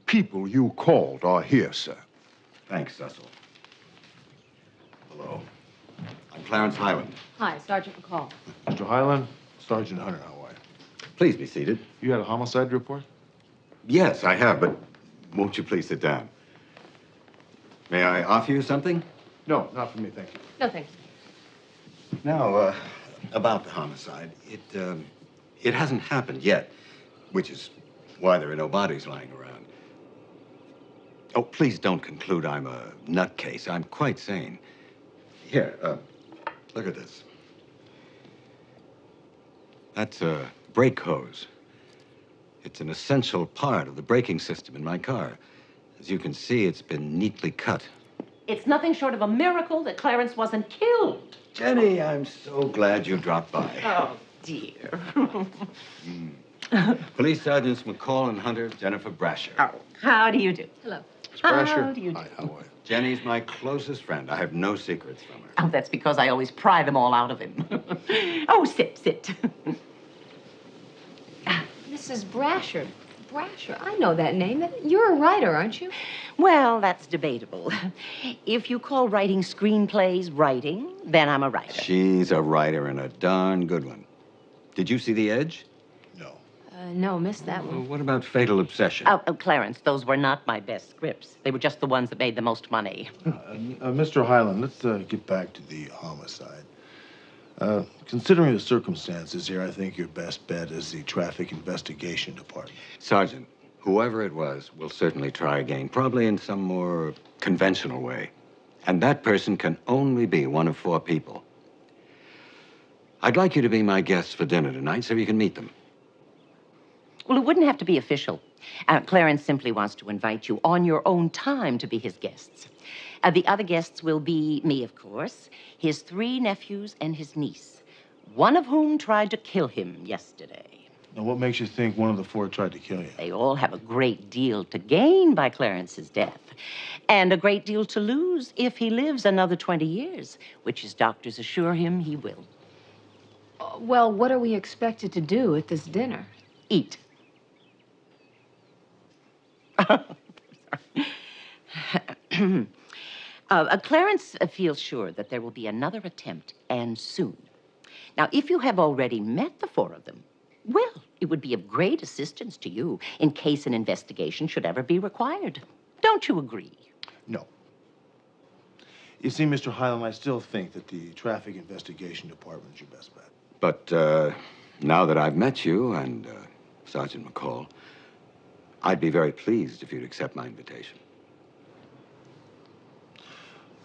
[SPEAKER 11] people you called are here, sir.
[SPEAKER 7] Thanks, Cecil. Hello. I'm Clarence Highland.
[SPEAKER 2] Hi, Sergeant McCall.
[SPEAKER 9] Mr. Highland, Sergeant Hunter, how are you?
[SPEAKER 7] Please be seated.
[SPEAKER 9] You had a homicide report?
[SPEAKER 7] Yes, I have, but won't you please sit down? May I offer you something?
[SPEAKER 9] No, not for me, thank you.
[SPEAKER 2] No, thanks.
[SPEAKER 7] Now, about the homicide, it hasn't happened yet, which is why there are no bodies lying around. Oh, please don't conclude I'm a nutcase. I'm quite sane. Here, look at this. That's a brake hose. It's an essential part of the braking system in my car. As you can see, it's been neatly cut.
[SPEAKER 20] It's nothing short of a miracle that Clarence wasn't killed.
[SPEAKER 7] Jenny, I'm so glad you dropped by.
[SPEAKER 20] Oh, dear.
[SPEAKER 7] Police Sergeants McCall and Hunter, Jennifer Brasher.
[SPEAKER 20] Oh, how do you do?
[SPEAKER 2] Hello.
[SPEAKER 9] Miss Brasher.
[SPEAKER 20] How do you do?
[SPEAKER 9] Hi, how are you?
[SPEAKER 7] Jenny's my closest friend. I have no secrets from her.
[SPEAKER 20] Oh, that's because I always pry them all out of him. Oh, sit.
[SPEAKER 2] Mrs. Brasher. Brasher, I know that name. You're a writer, aren't you?
[SPEAKER 20] Well, that's debatable. If you call writing screenplays writing, then I'm a writer.
[SPEAKER 7] She's a writer and a darn good one. Did you see The Edge?
[SPEAKER 2] No, missed that one.
[SPEAKER 7] Well, what about Fatal Obsession?
[SPEAKER 20] Oh, Clarence, those were not my best scripts. They were just the ones that made the most money.
[SPEAKER 9] Mr. Highland, let's get back to the homicide. Considering the circumstances here, I think your best bet is the Traffic Investigation Department.
[SPEAKER 7] Sergeant, whoever it was will certainly try again, probably in some more conventional way. And that person can only be one of 4 people. I'd like you to be my guests for dinner tonight so you can meet them.
[SPEAKER 20] Well, it wouldn't have to be official. Clarence simply wants to invite you on your own time to be his guests. The other guests will be me, of course, his 3 nephews, and his niece, one of whom tried to kill him yesterday.
[SPEAKER 9] Now, what makes you think one of the 4 tried to kill you?
[SPEAKER 20] They all have a great deal to gain by Clarence's death, and a great deal to lose if he lives another 20 years, which his doctors assure him he will.
[SPEAKER 2] Well, what are we expected to do at this dinner?
[SPEAKER 20] Eat. Clarence feels sure that there will be another attempt, and soon. Now, if you have already met the 4 of them, well, it would be of great assistance to you in case an investigation should ever be required. Don't you agree?
[SPEAKER 9] No. You see, Mr. Highland, I still think that the Traffic Investigation Department is your best bet.
[SPEAKER 7] But now that I've met you and Sergeant McCall, I'd be very pleased if you'd accept my invitation.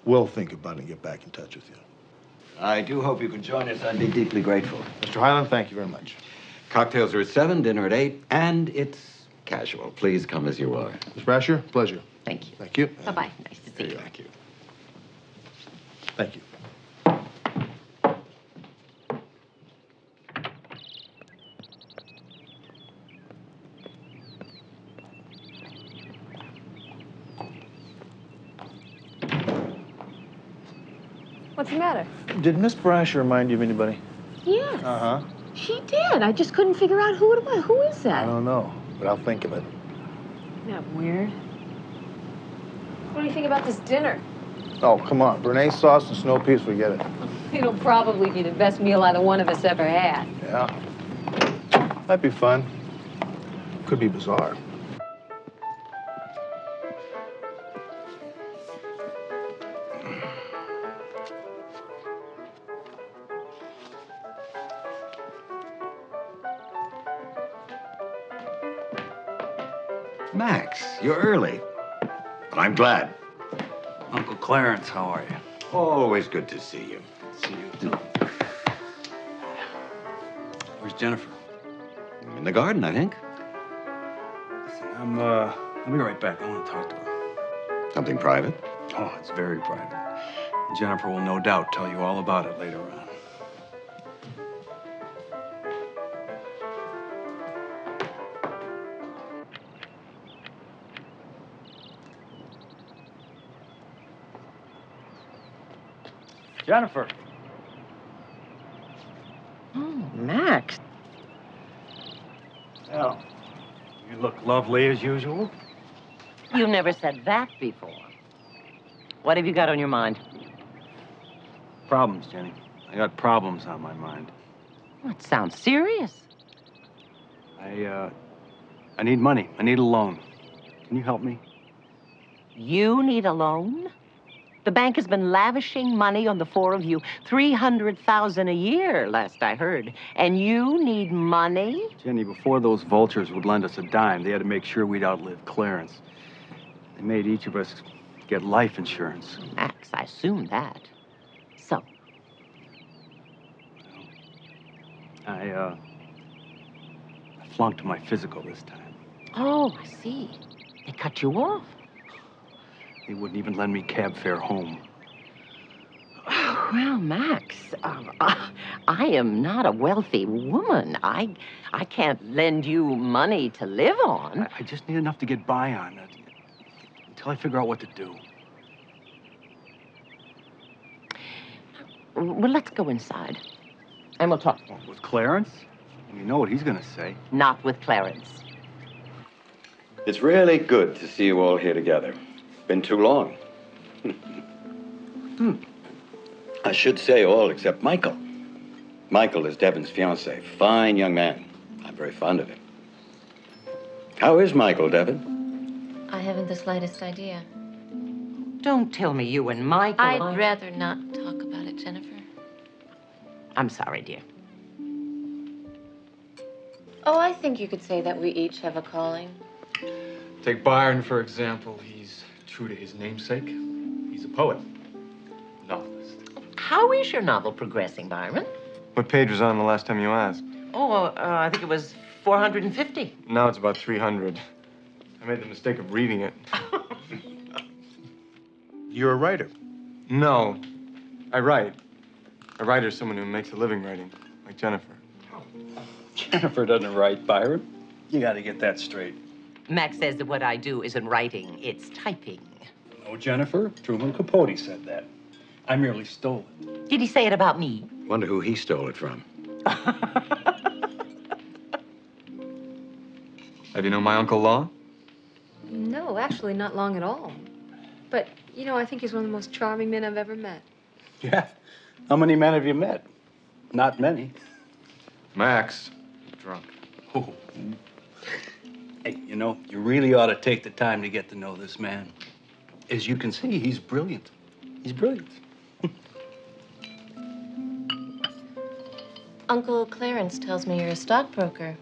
[SPEAKER 9] We'll think about it and get back in touch with you.
[SPEAKER 7] I do hope you can join us. I'd be deeply grateful.
[SPEAKER 9] Mr. Highland, thank you very much.
[SPEAKER 7] Cocktails are at 7, dinner at 8, and it's casual. Please come as you are.
[SPEAKER 9] Ms. Brasher, pleasure.
[SPEAKER 20] Thank you.
[SPEAKER 9] Thank you.
[SPEAKER 20] Bye-bye. Nice to see you.
[SPEAKER 7] Thank you.
[SPEAKER 9] Thank you.
[SPEAKER 2] What's the matter?
[SPEAKER 9] Did Miss Brasher remind you of anybody?
[SPEAKER 2] Yes.
[SPEAKER 9] Uh-huh.
[SPEAKER 2] She did. I just couldn't figure out who it was. Who is
[SPEAKER 9] I
[SPEAKER 2] that?
[SPEAKER 9] don't know, but I'll think of it.
[SPEAKER 2] Isn't that weird? What do you think about this dinner?
[SPEAKER 9] Oh, come on. Béarnaise sauce and snow peas, forget it.
[SPEAKER 2] It'll probably be the best meal either one of us ever had.
[SPEAKER 9] Yeah. Might be fun. Could be bizarre.
[SPEAKER 7] Max, you're early. But I'm glad.
[SPEAKER 6] Uncle Clarence, how are you?
[SPEAKER 7] Always good to see you.
[SPEAKER 6] See you too. Where's Jennifer?
[SPEAKER 7] In the garden, I think.
[SPEAKER 6] Listen, I'll be right back. I want to talk to her.
[SPEAKER 7] Something private?
[SPEAKER 6] Oh, it's very private. Jennifer will no doubt tell you all about it later on. Jennifer.
[SPEAKER 20] Oh, Max.
[SPEAKER 6] Well, you look lovely as usual.
[SPEAKER 20] You never said that before. What have you got on your mind?
[SPEAKER 6] Problems, Jenny. I got problems on my mind.
[SPEAKER 20] Well, it sounds serious.
[SPEAKER 6] I need money. I need a loan. Can you help me?
[SPEAKER 20] You need a loan? The bank has been lavishing money on the four of you. $300,000 a year, last I heard. And you need money?
[SPEAKER 6] Jenny, before those vultures would lend us a dime, they had to make sure we'd outlive Clarence. They made each of us get life insurance.
[SPEAKER 20] Max, I assumed that. So?
[SPEAKER 6] I flunked my physical this time.
[SPEAKER 20] Oh, I see. They cut you off.
[SPEAKER 6] They wouldn't even lend me cab fare home.
[SPEAKER 20] Well, Max, I am not a wealthy woman. I can't lend you money to live on.
[SPEAKER 6] I just need enough to get by on until I figure out what to do.
[SPEAKER 20] Well, let's go inside, and we'll talk.
[SPEAKER 6] With Clarence? You know what he's gonna say.
[SPEAKER 20] Not with Clarence.
[SPEAKER 19] It's really good to see you all here together. Been too long. I should say all except Michael. Michael is Devon's fiancé. Fine young man. I'm very fond of him. How is Michael, Devon?
[SPEAKER 10] I haven't the slightest idea.
[SPEAKER 20] Don't tell me you and Michael...
[SPEAKER 10] I'd rather not talk about it, Jennifer.
[SPEAKER 20] I'm sorry, dear.
[SPEAKER 10] Oh, I think you could say that we each have a calling.
[SPEAKER 8] Take Byron, for example. He's true to his namesake. He's a poet. Novelist.
[SPEAKER 20] How is your novel progressing, Byron?
[SPEAKER 8] What page was on the last time you asked?
[SPEAKER 20] Oh, I think it was 450.
[SPEAKER 8] Now it's about 300. I made the mistake of reading it.
[SPEAKER 9] You're a writer?
[SPEAKER 8] No. I write. A writer is someone who makes a living writing, like Jennifer.
[SPEAKER 6] Jennifer doesn't write, Byron. You gotta get that straight.
[SPEAKER 20] Max says that what I do isn't writing, it's typing.
[SPEAKER 6] No, Jennifer. Truman Capote said that. I merely stole it.
[SPEAKER 20] Did he say it about me?
[SPEAKER 7] Wonder who he stole it from.
[SPEAKER 8] Have you known my Uncle Law?
[SPEAKER 2] No, actually, not long at all. But, you know, I think he's one of the most charming men I've ever met.
[SPEAKER 6] Yeah. How many men have you met? Not many.
[SPEAKER 8] Max. Drunk.
[SPEAKER 6] Oh. Hey, you know, you really ought to take the time to get to know this man. As you can see, he's brilliant. He's brilliant.
[SPEAKER 10] Uncle Clarence tells me you're a stockbroker.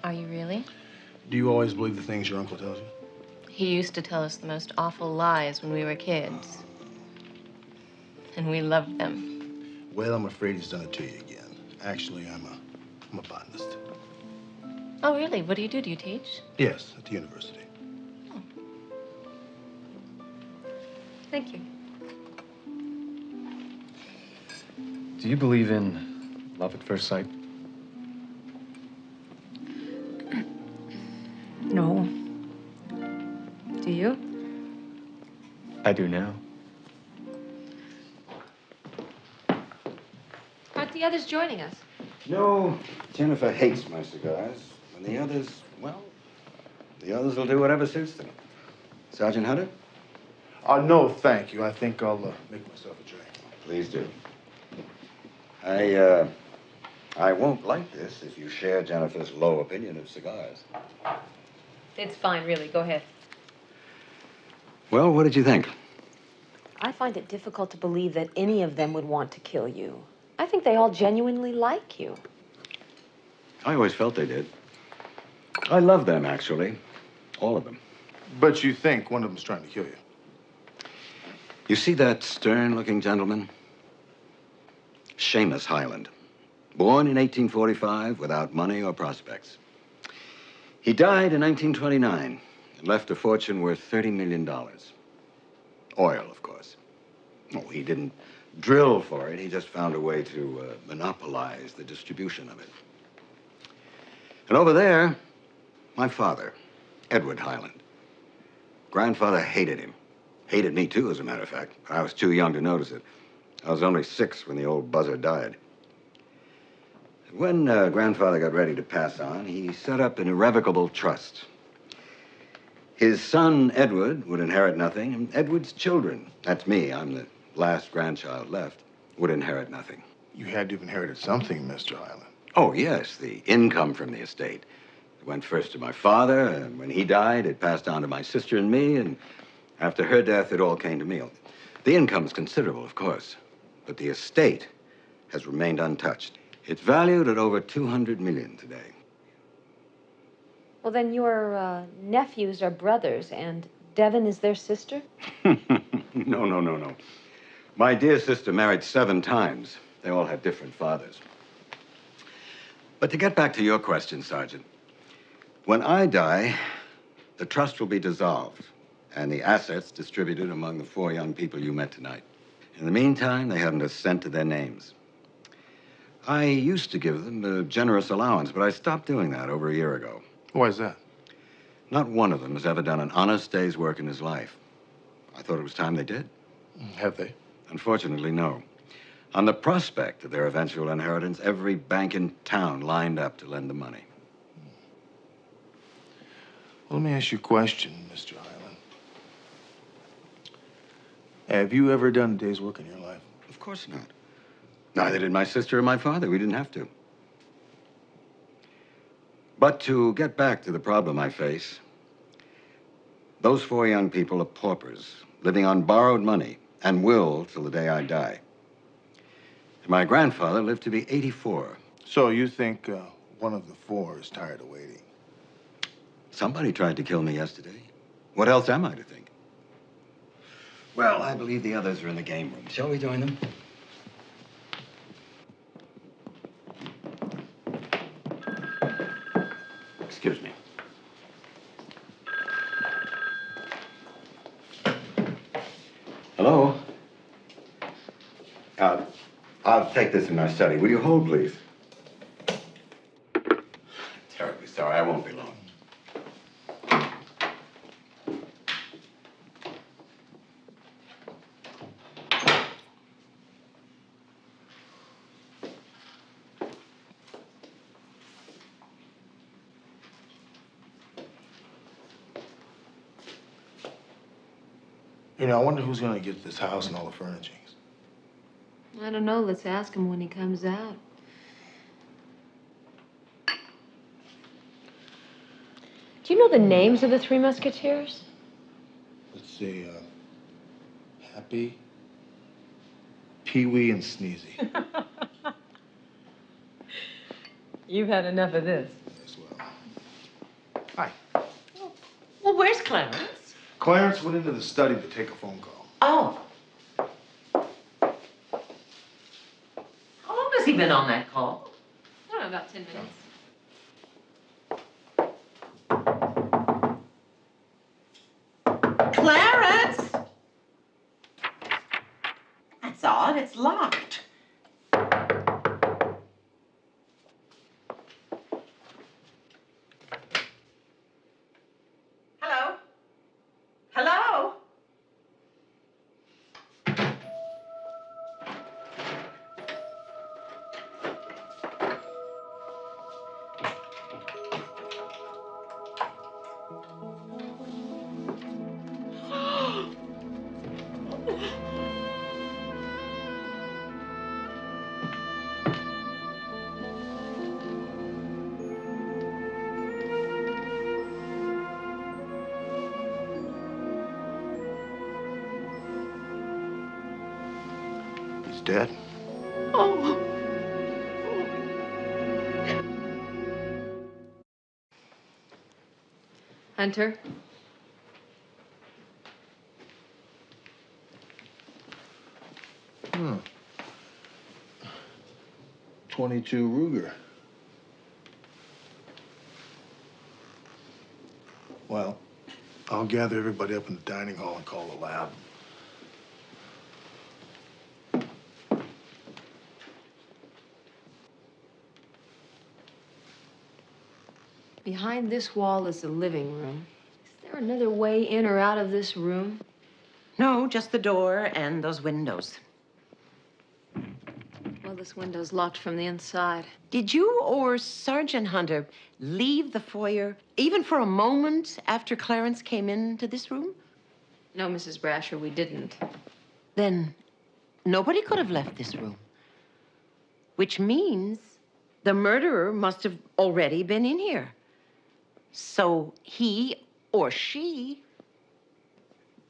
[SPEAKER 10] Are you really?
[SPEAKER 9] Do you always believe the things your uncle tells you?
[SPEAKER 10] He used to tell us the most awful lies when we were kids. And we loved them.
[SPEAKER 9] Well, I'm afraid he's done it to you again. Actually, I'm a botanist.
[SPEAKER 10] Oh, really? What do you do? Do you teach?
[SPEAKER 9] Yes, at the university.
[SPEAKER 2] Thank you.
[SPEAKER 8] Do you believe in love at first sight?
[SPEAKER 2] No. Do you?
[SPEAKER 8] I do now.
[SPEAKER 2] Aren't the others joining us?
[SPEAKER 19] No, Jennifer hates my cigars. And the others, well, the others will do whatever suits them. Sergeant Hunter?
[SPEAKER 9] No, thank you. I think I'll make myself a drink.
[SPEAKER 19] Please do. I won't like this if you share Jennifer's low opinion of cigars.
[SPEAKER 2] It's fine, really. Go ahead.
[SPEAKER 19] Well, what did you think?
[SPEAKER 2] I find it difficult to believe that any of them would want to kill you. I think they all genuinely like you.
[SPEAKER 19] I always felt they did. I love them, actually. All of them.
[SPEAKER 9] But you think one of them's trying to kill you?
[SPEAKER 19] You see that stern-looking gentleman? Seamus Highland. Born in 1845 without money or prospects. He died in 1929 and left a fortune worth $30 million. Oil, of course. Oh, he didn't drill for it. He just found a way to monopolize the distribution of it. And over there, my father, Edward Highland. Grandfather hated him. Hated me, too, as a matter of fact. I was too young to notice it. I was only 6 when the old buzzard died. When Grandfather got ready to pass on, he set up an irrevocable trust. His son, Edward, would inherit nothing, and Edward's children, that's me, I'm the last grandchild left, would inherit nothing.
[SPEAKER 9] You had to have inherited something, Mr. Highland.
[SPEAKER 19] Oh, yes, the income from the estate. It went first to my father, and when he died, it passed on to my sister and me, and after her death, it all came to me. The income's considerable, of course, but the estate has remained untouched. It's valued at over $200 million today.
[SPEAKER 2] Well, then your nephews are brothers, and Devon is their sister?
[SPEAKER 19] No. My dear sister married 7 times. They all had different fathers. But to get back to your question, Sergeant, when I die, the trust will be dissolved and the assets distributed among the 4 young people you met tonight. In the meantime, they haven't a cent to their names. I used to give them a generous allowance, but I stopped doing that over a year ago.
[SPEAKER 9] Why is that?
[SPEAKER 19] Not one of them has ever done an honest day's work in his life. I thought it was time they did.
[SPEAKER 9] Have they?
[SPEAKER 19] Unfortunately, no. On the prospect of their eventual inheritance, every bank in town lined up to lend the money.
[SPEAKER 9] Well, let me ask you a question, Mr. Highland. Have you ever done a day's work in your life?
[SPEAKER 19] Of course not. Neither did my sister or my father. We didn't have to. But to get back to the problem I face, those 4 young people are paupers, living on borrowed money, and will till the day I die. And my grandfather lived to be 84.
[SPEAKER 9] So you think one of the 4 is tired of waiting?
[SPEAKER 19] Somebody tried to kill me yesterday. What else am I to think? Well, I believe the others are in the game room. Shall we join them? Excuse me. Hello? I'll take this in my study. Will you hold, please? Terribly sorry. I won't be long.
[SPEAKER 9] You know, I wonder who's going to get this house and all the furnishings.
[SPEAKER 2] I don't know. Let's ask him when he comes out. Do you know the names of the 3 Musketeers?
[SPEAKER 9] Let's see, Happy, Pee-wee, and Sneezy.
[SPEAKER 20] You've had enough of this.
[SPEAKER 9] As well. Hi.
[SPEAKER 20] Well, where's Clarence?
[SPEAKER 9] Clarence went into the study to take a phone call.
[SPEAKER 20] Oh. How long has he been on that call?
[SPEAKER 2] I don't know, about 10 minutes.
[SPEAKER 20] Clarence! That's odd. It's locked. Hello? Hello?
[SPEAKER 9] He's dead.
[SPEAKER 20] Oh.
[SPEAKER 2] Hunter,
[SPEAKER 9] 22 Ruger. Well, I'll gather everybody up in the dining hall and call the lab.
[SPEAKER 2] Behind this wall is the living room. Is there another way in or out of this room?
[SPEAKER 20] No, just the door and those windows.
[SPEAKER 2] Well, this window's locked from the inside.
[SPEAKER 20] Did you or Sergeant Hunter leave the foyer even for a moment after Clarence came into this room?
[SPEAKER 2] No, Mrs. Brasher, we didn't.
[SPEAKER 20] Then nobody could have left this room. Which means the murderer must have already been in here. So he or she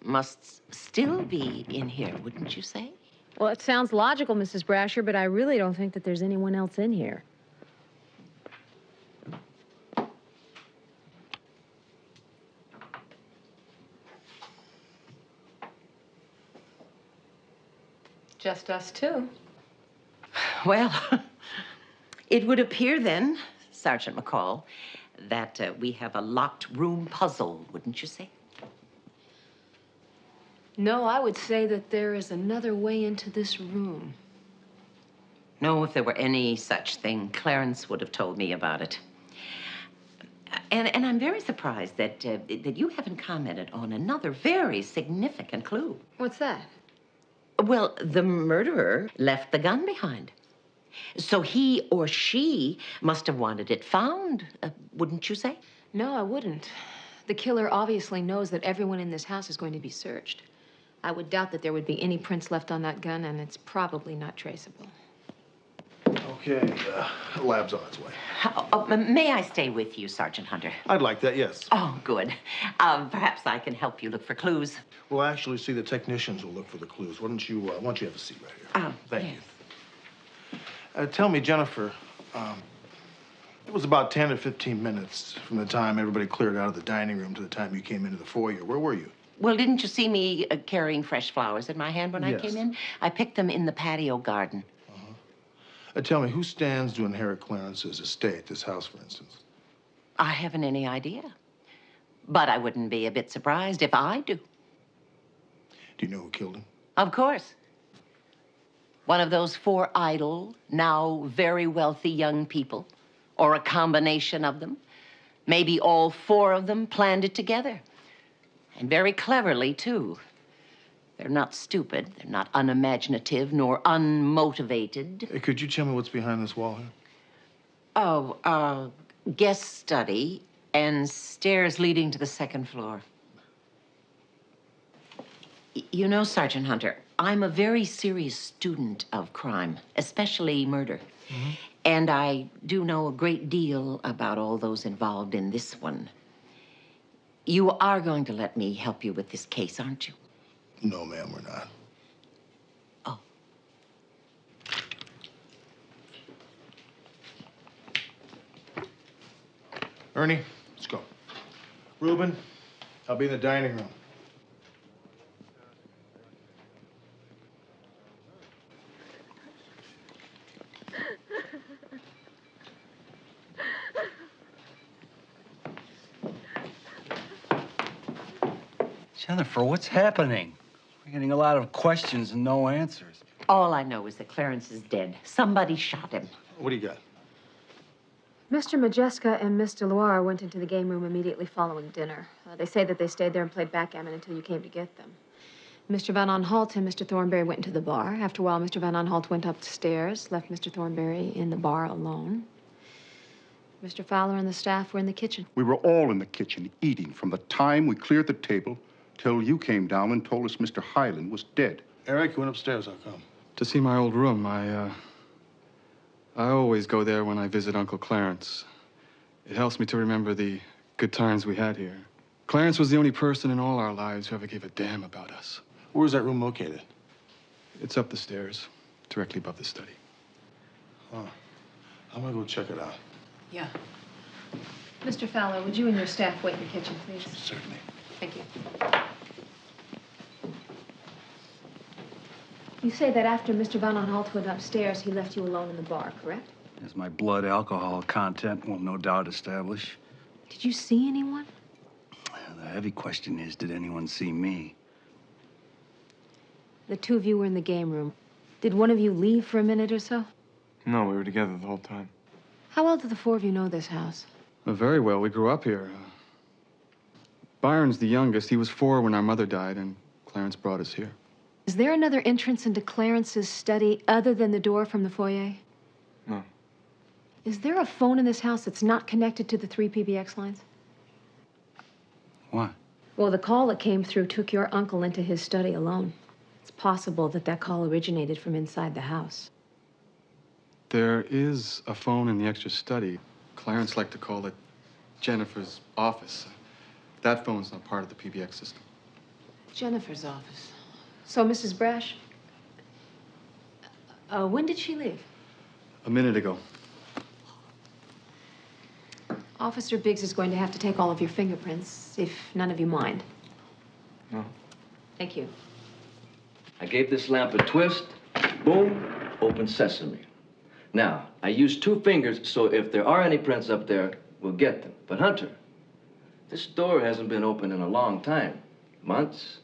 [SPEAKER 20] must still be in here, wouldn't you say?
[SPEAKER 2] Well, it sounds logical, Mrs. Brasher, but I really don't think that there's anyone else in here. Just us two.
[SPEAKER 20] Well, it would appear then, Sergeant McCall, that we have a locked room puzzle, wouldn't you say?
[SPEAKER 2] No, I would say that there is another way into this room.
[SPEAKER 20] No, if there were any such thing, Clarence would have told me about it. And I'm very surprised that you haven't commented on another very significant clue.
[SPEAKER 2] What's that?
[SPEAKER 20] Well, the murderer left the gun behind. So he or she must have wanted it found, wouldn't you say?
[SPEAKER 2] No, I wouldn't. The killer obviously knows that everyone in this house is going to be searched. I would doubt that there would be any prints left on that gun, and it's probably not traceable.
[SPEAKER 9] Okay, lab's on its way.
[SPEAKER 20] May I stay with you, Sergeant Hunter?
[SPEAKER 9] I'd like that, yes.
[SPEAKER 20] Oh, good. Perhaps I can help you look for clues.
[SPEAKER 9] We'll actually see the technicians will look for the clues. Why don't you have a seat right here? Thank you. Tell me, Jennifer, it was about 10 or 15 minutes from the time everybody cleared out of the dining room to the time you came into the foyer. Where were you?
[SPEAKER 20] Well, didn't you see me carrying fresh flowers in my hand when I came in? I picked them in the patio garden.
[SPEAKER 9] Tell me, who stands to inherit Clarence's estate, this house, for instance?
[SPEAKER 20] I haven't any idea. But I wouldn't be a bit surprised if I do.
[SPEAKER 9] Do you know who killed him?
[SPEAKER 20] Of course. One of those 4 idle, now very wealthy young people, or a combination of them. Maybe all 4 of them planned it together. And very cleverly, too. They're not stupid, they're not unimaginative, nor unmotivated.
[SPEAKER 9] Could you tell me what's behind this wall here?
[SPEAKER 20] Oh, guest study and stairs leading to the 2nd floor. You know, Sergeant Hunter, I'm a very serious student of crime, especially murder. And I do know a great deal about all those involved in this one. You are going to let me help you with this case, aren't you?
[SPEAKER 9] No, ma'am, we're not.
[SPEAKER 20] Oh.
[SPEAKER 9] Ernie, let's go. Reuben, I'll be in the dining room.
[SPEAKER 14] Jennifer, what's happening? We're getting a lot of questions and no answers.
[SPEAKER 20] All I know is that Clarence is dead. Somebody shot him.
[SPEAKER 9] What do you got?
[SPEAKER 2] Mr. Majeska and Miss DeLoire went into the game room immediately following dinner. They say that they stayed there and played backgammon until you came to get them. Mr. Van Aanholt and Mr. Thornberry went into the bar. After a while, Mr. Van Aanholt went upstairs, left Mr. Thornberry in the bar alone. Mr. Fowler and the staff were in the kitchen.
[SPEAKER 11] We were all in the kitchen eating from the time we cleared the table till you came down and told us Mr. Highland was dead.
[SPEAKER 9] Eric, you went upstairs. How come?
[SPEAKER 8] To see my old room. I always go there when I visit Uncle Clarence. It helps me to remember the good times we had here. Clarence was the only person in all our lives who ever gave a damn about us.
[SPEAKER 9] Where's that room located?
[SPEAKER 8] It's up the stairs, directly above the study.
[SPEAKER 9] Oh, I'm gonna go check it out.
[SPEAKER 2] Yeah. Mr. Fowler, would you and your staff wait in the kitchen, please?
[SPEAKER 9] Certainly.
[SPEAKER 2] Thank you. You say that after Mr. Van Aanholt went upstairs, he left you alone in the bar, correct?
[SPEAKER 14] as my blood alcohol content will no doubt establish.
[SPEAKER 2] Did you see anyone?
[SPEAKER 14] The heavy question is, did anyone see me?
[SPEAKER 2] The two of you were in the game room. Did one of you leave for a minute or so?
[SPEAKER 4] No, we were together the whole time.
[SPEAKER 2] How well do the four of you know this house?
[SPEAKER 8] Very well. We grew up here. Byron's the youngest. He was 4 when our mother died, and Clarence brought us here.
[SPEAKER 2] Is there another entrance into Clarence's study other than the door from the foyer?
[SPEAKER 4] No.
[SPEAKER 2] Is there a phone in this house that's not connected to the 3 PBX lines?
[SPEAKER 14] Why?
[SPEAKER 2] Well, the call that came through took your uncle into his study alone. It's possible that that call originated from inside the house.
[SPEAKER 8] There is a phone in the extra study. Clarence liked to call it Jennifer's office. That phone's not part of the PBX system.
[SPEAKER 2] Jennifer's office. So, Mrs. Brash, when did she leave?
[SPEAKER 8] A minute ago.
[SPEAKER 2] Officer Biggs is going to have to take all of your fingerprints, if none of you mind.
[SPEAKER 4] No.
[SPEAKER 2] Thank you.
[SPEAKER 15] I gave this lamp a twist. Boom, open sesame. Now, I used 2 fingers, so if there are any prints up there, we'll get them. But Hunter, this door hasn't been open in a long time. Months,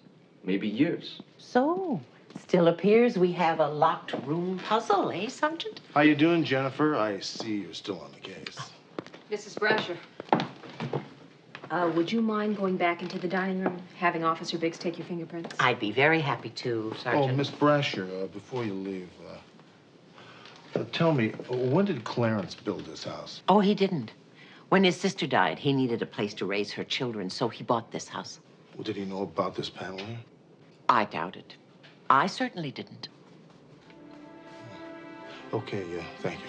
[SPEAKER 15] maybe years.
[SPEAKER 20] So, still appears we have a locked room puzzle, eh, Sergeant?
[SPEAKER 9] How you doing, Jennifer? I see you're still on the case.
[SPEAKER 2] Mrs. Brasher. Would you mind going back into the dining room, having Officer Biggs take your fingerprints?
[SPEAKER 20] I'd be very happy to, Sergeant.
[SPEAKER 9] Oh, Miss Brasher, before you leave, tell me, when did Clarence build this house?
[SPEAKER 20] Oh, he didn't. When his sister died, he needed a place to raise her children, so he bought this house.
[SPEAKER 9] Well, did he know about this panel here?
[SPEAKER 20] I doubt it. I certainly didn't.
[SPEAKER 9] Okay, yeah, thank you.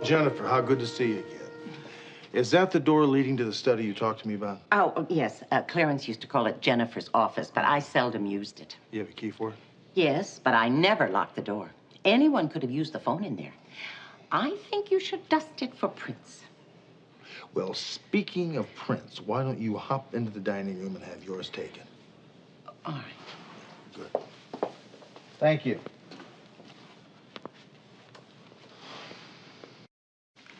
[SPEAKER 9] Jennifer, how good to see you again. Is that the door leading to the study you talked to me about?
[SPEAKER 20] Oh, yes. Clarence used to call it Jennifer's office, but I seldom used it.
[SPEAKER 9] You have a key for it?
[SPEAKER 20] Yes, but I never locked the door. Anyone could have used the phone in there. I think you should dust it for prints.
[SPEAKER 9] Well, speaking of prints, why don't you hop into the dining room and have yours taken?
[SPEAKER 20] All right.
[SPEAKER 9] Good. Thank you.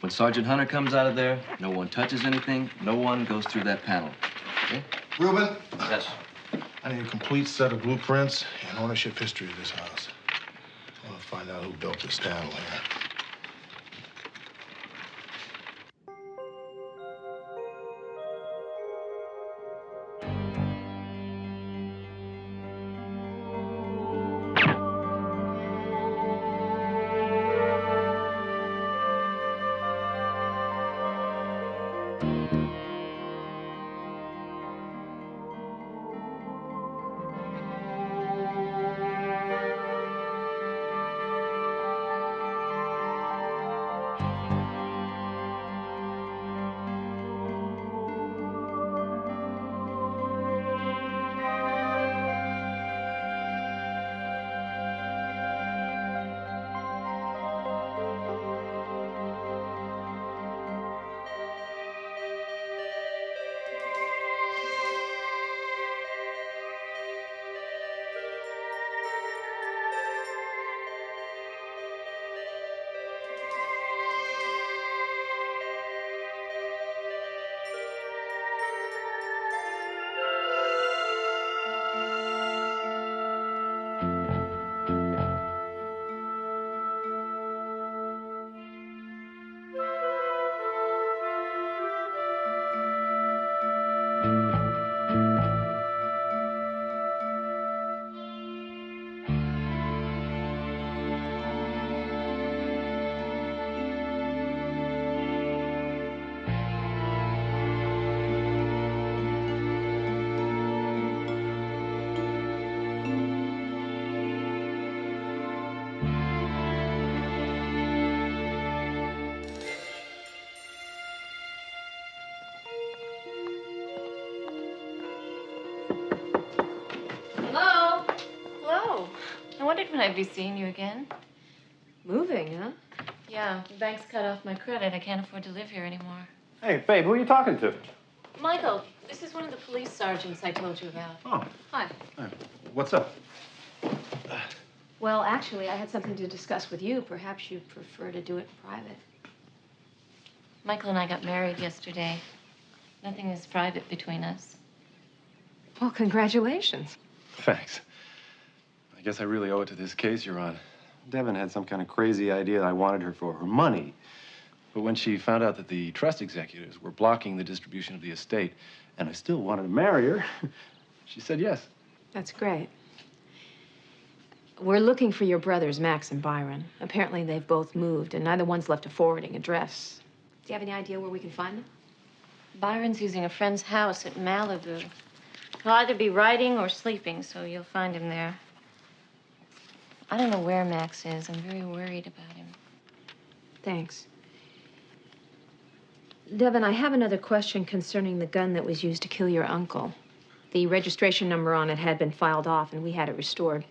[SPEAKER 15] When Sergeant Hunter comes out of there, no one touches anything, no one goes through that panel. Okay?
[SPEAKER 9] Reuben?
[SPEAKER 15] Yes.
[SPEAKER 9] I need a complete set of blueprints and ownership history of this house. I want to find out who built this panel here.
[SPEAKER 10] worried when I'd be seeing you again.
[SPEAKER 2] Moving, huh?
[SPEAKER 10] Yeah, the bank's cut off my credit. I can't afford to live here anymore.
[SPEAKER 3] Hey, babe, who are you talking to?
[SPEAKER 10] Michael, this is one of the police sergeants I told you about.
[SPEAKER 3] Oh.
[SPEAKER 10] Hi.
[SPEAKER 3] Hey, what's up?
[SPEAKER 2] Well, actually, I had something to discuss with you. Perhaps you'd prefer to do it in private.
[SPEAKER 10] Michael and I got married yesterday. Nothing is private between us.
[SPEAKER 2] Well, congratulations.
[SPEAKER 3] Thanks. I guess I really owe it to this case you're on. Devin had some kind of crazy idea that I wanted her for her money. But when she found out that the trust executives were blocking the distribution of the estate, and I still wanted to marry her, she said yes.
[SPEAKER 2] That's great. We're looking for your brothers, Max and Byron. Apparently, they've both moved, and neither one's left a forwarding address. Do you have any idea where we can find them?
[SPEAKER 10] Byron's using a friend's house at Malibu. He'll either be writing or sleeping, so you'll find him there. I don't know where Max is. I'm very worried about him.
[SPEAKER 2] Thanks. Devin, I have another question concerning the gun that was used to kill your uncle. The registration number on it had been filed off, and we had it restored.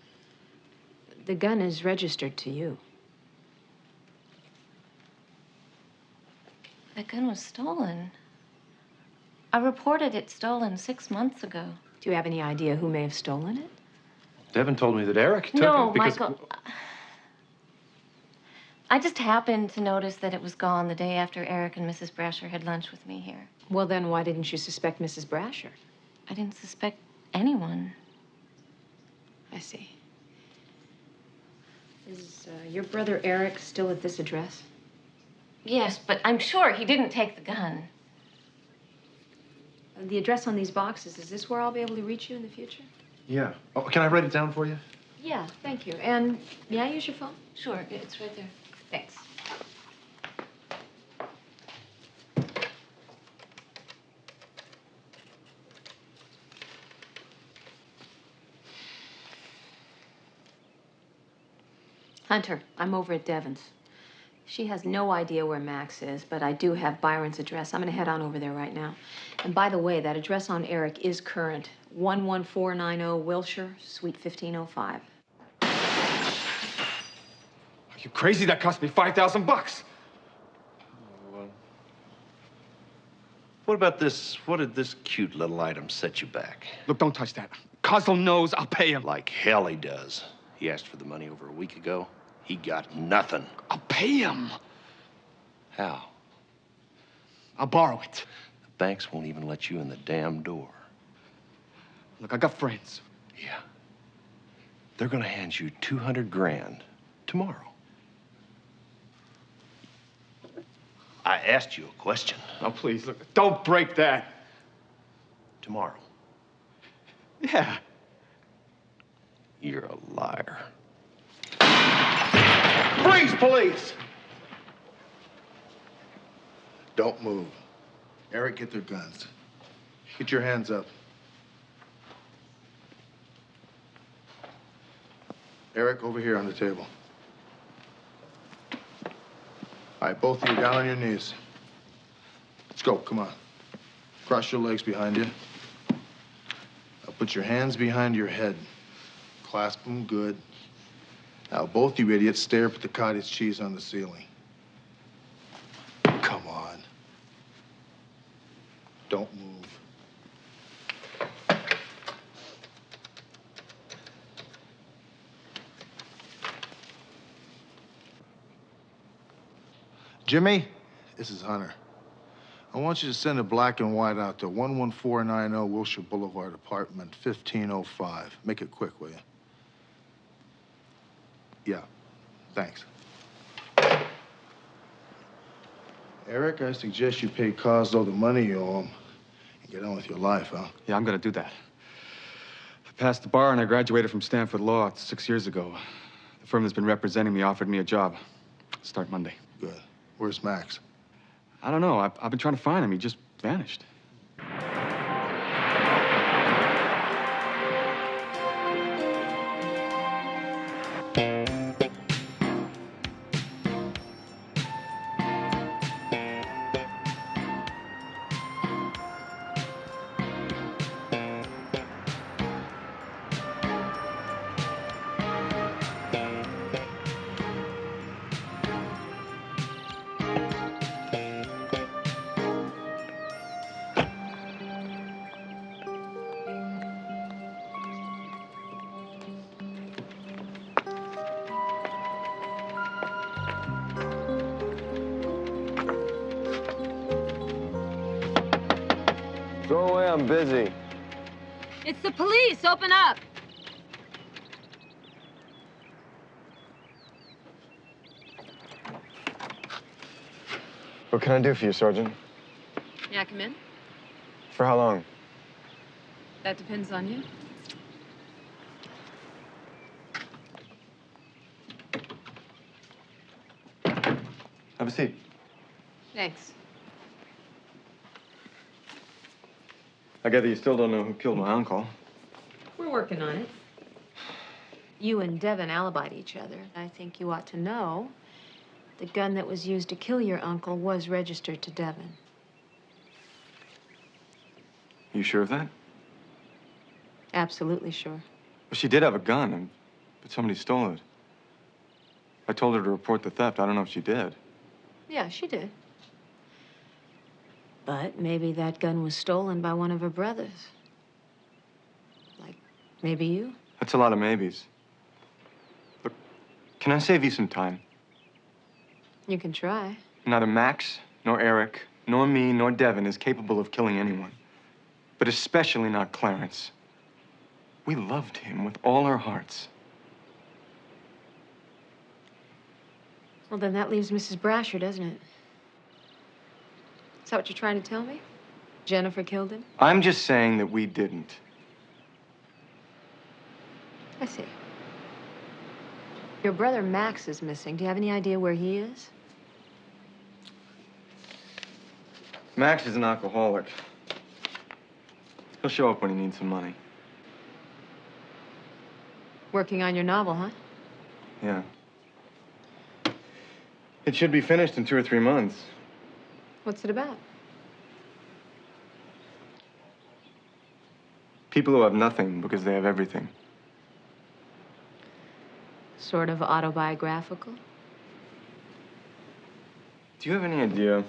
[SPEAKER 2] The gun is registered to you.
[SPEAKER 10] That gun was stolen. I reported it stolen 6 months ago.
[SPEAKER 2] Do you have any idea who may have stolen it?
[SPEAKER 3] Devin told me that Eric took
[SPEAKER 10] No,
[SPEAKER 3] it because...
[SPEAKER 10] Michael. I just happened to notice that it was gone the day after Eric and Mrs. Brasher had lunch with me here.
[SPEAKER 2] Well, then why didn't you suspect Mrs. Brasher?
[SPEAKER 10] I didn't suspect anyone.
[SPEAKER 2] I see. Is your brother Eric still at this address?
[SPEAKER 10] Yes, but I'm sure he didn't take the gun.
[SPEAKER 2] The address on these boxes, is this where I'll be able to reach you in the future?
[SPEAKER 3] Yeah. Oh, can I write it down for you?
[SPEAKER 2] Yeah, thank you. And may I use your phone?
[SPEAKER 10] Sure, it's right there.
[SPEAKER 2] Thanks. Hunter, I'm over at Devon's. She has no idea where Max is, but I do have Byron's address. I'm going to head on over there right now. And by the way, that address on Eric is current. 11490 Wilshire, Suite 1505.
[SPEAKER 8] Are you crazy? That cost me $5,000.
[SPEAKER 12] What about this? What did this cute little item set you back?
[SPEAKER 8] Look, don't touch that. Coslow knows I'll pay him.
[SPEAKER 12] Like hell he does. He asked for the money over a week ago. He got nothing.
[SPEAKER 8] I'll pay him.
[SPEAKER 12] How?
[SPEAKER 8] I'll borrow it.
[SPEAKER 12] The banks won't even let you in the damn door.
[SPEAKER 8] Look, I got friends.
[SPEAKER 12] Yeah. They're gonna hand you 200 grand tomorrow. I asked you a question.
[SPEAKER 8] Oh, please, look, don't break that.
[SPEAKER 12] Tomorrow.
[SPEAKER 8] Yeah.
[SPEAKER 12] You're a liar.
[SPEAKER 5] Freeze, police! Don't move. Eric, get their guns. Get your hands up. Eric, over here on the table. All right, both of you down on your knees. Let's go, come on. Cross your legs behind you. Now put your hands behind your head. Clasp them good. Now, both you idiots stare up at the cottage cheese on the ceiling. Come on. Don't move. Jimmy, this is Hunter. I want you to send a black and white out to 11490 Wilshire Boulevard, apartment 1505. Make it quick, will you? Yeah, thanks. Eric, I suggest you pay Coslow the money you owe him and get on with your life, huh?
[SPEAKER 8] Yeah, I'm gonna do that. I passed the bar and I graduated from Stanford Law 6 years ago. The firm that's been representing me offered me a job. Start Monday.
[SPEAKER 5] Good. Where's Max?
[SPEAKER 8] I don't know. I've been trying to find him. He just vanished.
[SPEAKER 3] Go away, I'm busy.
[SPEAKER 2] It's the police. Open up.
[SPEAKER 8] What can I do for you, Sergeant?
[SPEAKER 2] May I come in?
[SPEAKER 8] For how long?
[SPEAKER 2] That depends on you.
[SPEAKER 8] Have a seat.
[SPEAKER 2] Thanks.
[SPEAKER 8] I gather you still don't know who killed my uncle.
[SPEAKER 2] We're working on it. You and Devin alibied each other. I think you ought to know the gun that was used to kill your uncle was registered to Devin.
[SPEAKER 8] You sure of that?
[SPEAKER 2] Absolutely sure.
[SPEAKER 8] Well, she did have a gun, but somebody stole it. I told her to report the theft. I don't know if she did.
[SPEAKER 2] Yeah, she did. But maybe that gun was stolen by one of her brothers. Like, maybe you?
[SPEAKER 8] That's a lot of maybes. Look, can I save you some time?
[SPEAKER 2] You can try.
[SPEAKER 8] Neither Max, nor Eric, nor me, nor Devin is capable of killing anyone. But especially not Clarence. We loved him with all our hearts.
[SPEAKER 2] Well, then that leaves Mrs. Brasher, doesn't it? Is that what you're trying to tell me? Jennifer killed him?
[SPEAKER 8] I'm just saying that we didn't.
[SPEAKER 2] I see. Your brother Max is missing. Do you have any idea where he is?
[SPEAKER 8] Max is an alcoholic. He'll show up when he needs some money.
[SPEAKER 2] Working on your novel, huh?
[SPEAKER 8] Yeah. It should be finished in 2 or 3 months.
[SPEAKER 2] What's it about?
[SPEAKER 8] People who have nothing because they have everything.
[SPEAKER 2] Sort of autobiographical?
[SPEAKER 8] Do you have any idea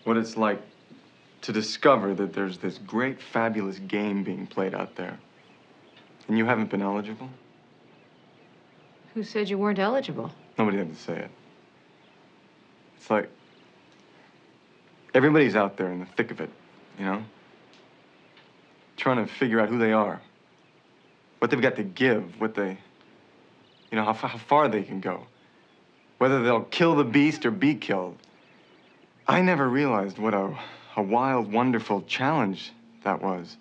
[SPEAKER 8] what it's like to discover that there's this great, fabulous game being played out there, and you haven't been eligible?
[SPEAKER 2] Who said you weren't eligible?
[SPEAKER 8] Nobody had to say it. It's like everybody's out there in the thick of it, you know? Trying to figure out who they are, what they've got to give, what they, you know, how far they can go, whether they'll kill the beast or be killed. I never realized what a wild, wonderful challenge that was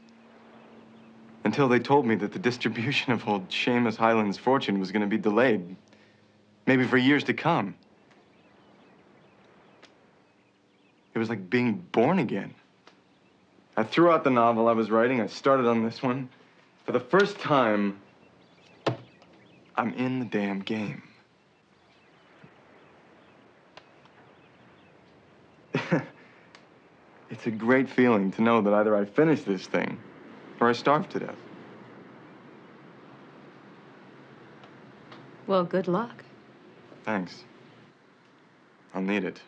[SPEAKER 8] until they told me that the distribution of old Seamus Highland's fortune was going to be delayed, maybe for years to come. It was like being born again. I threw out the novel I was writing. I started on this one. For the first time, I'm in the damn game. It's a great feeling to know that either I finish this thing or I starve to death.
[SPEAKER 2] Well, good luck.
[SPEAKER 8] Thanks. I'll need it.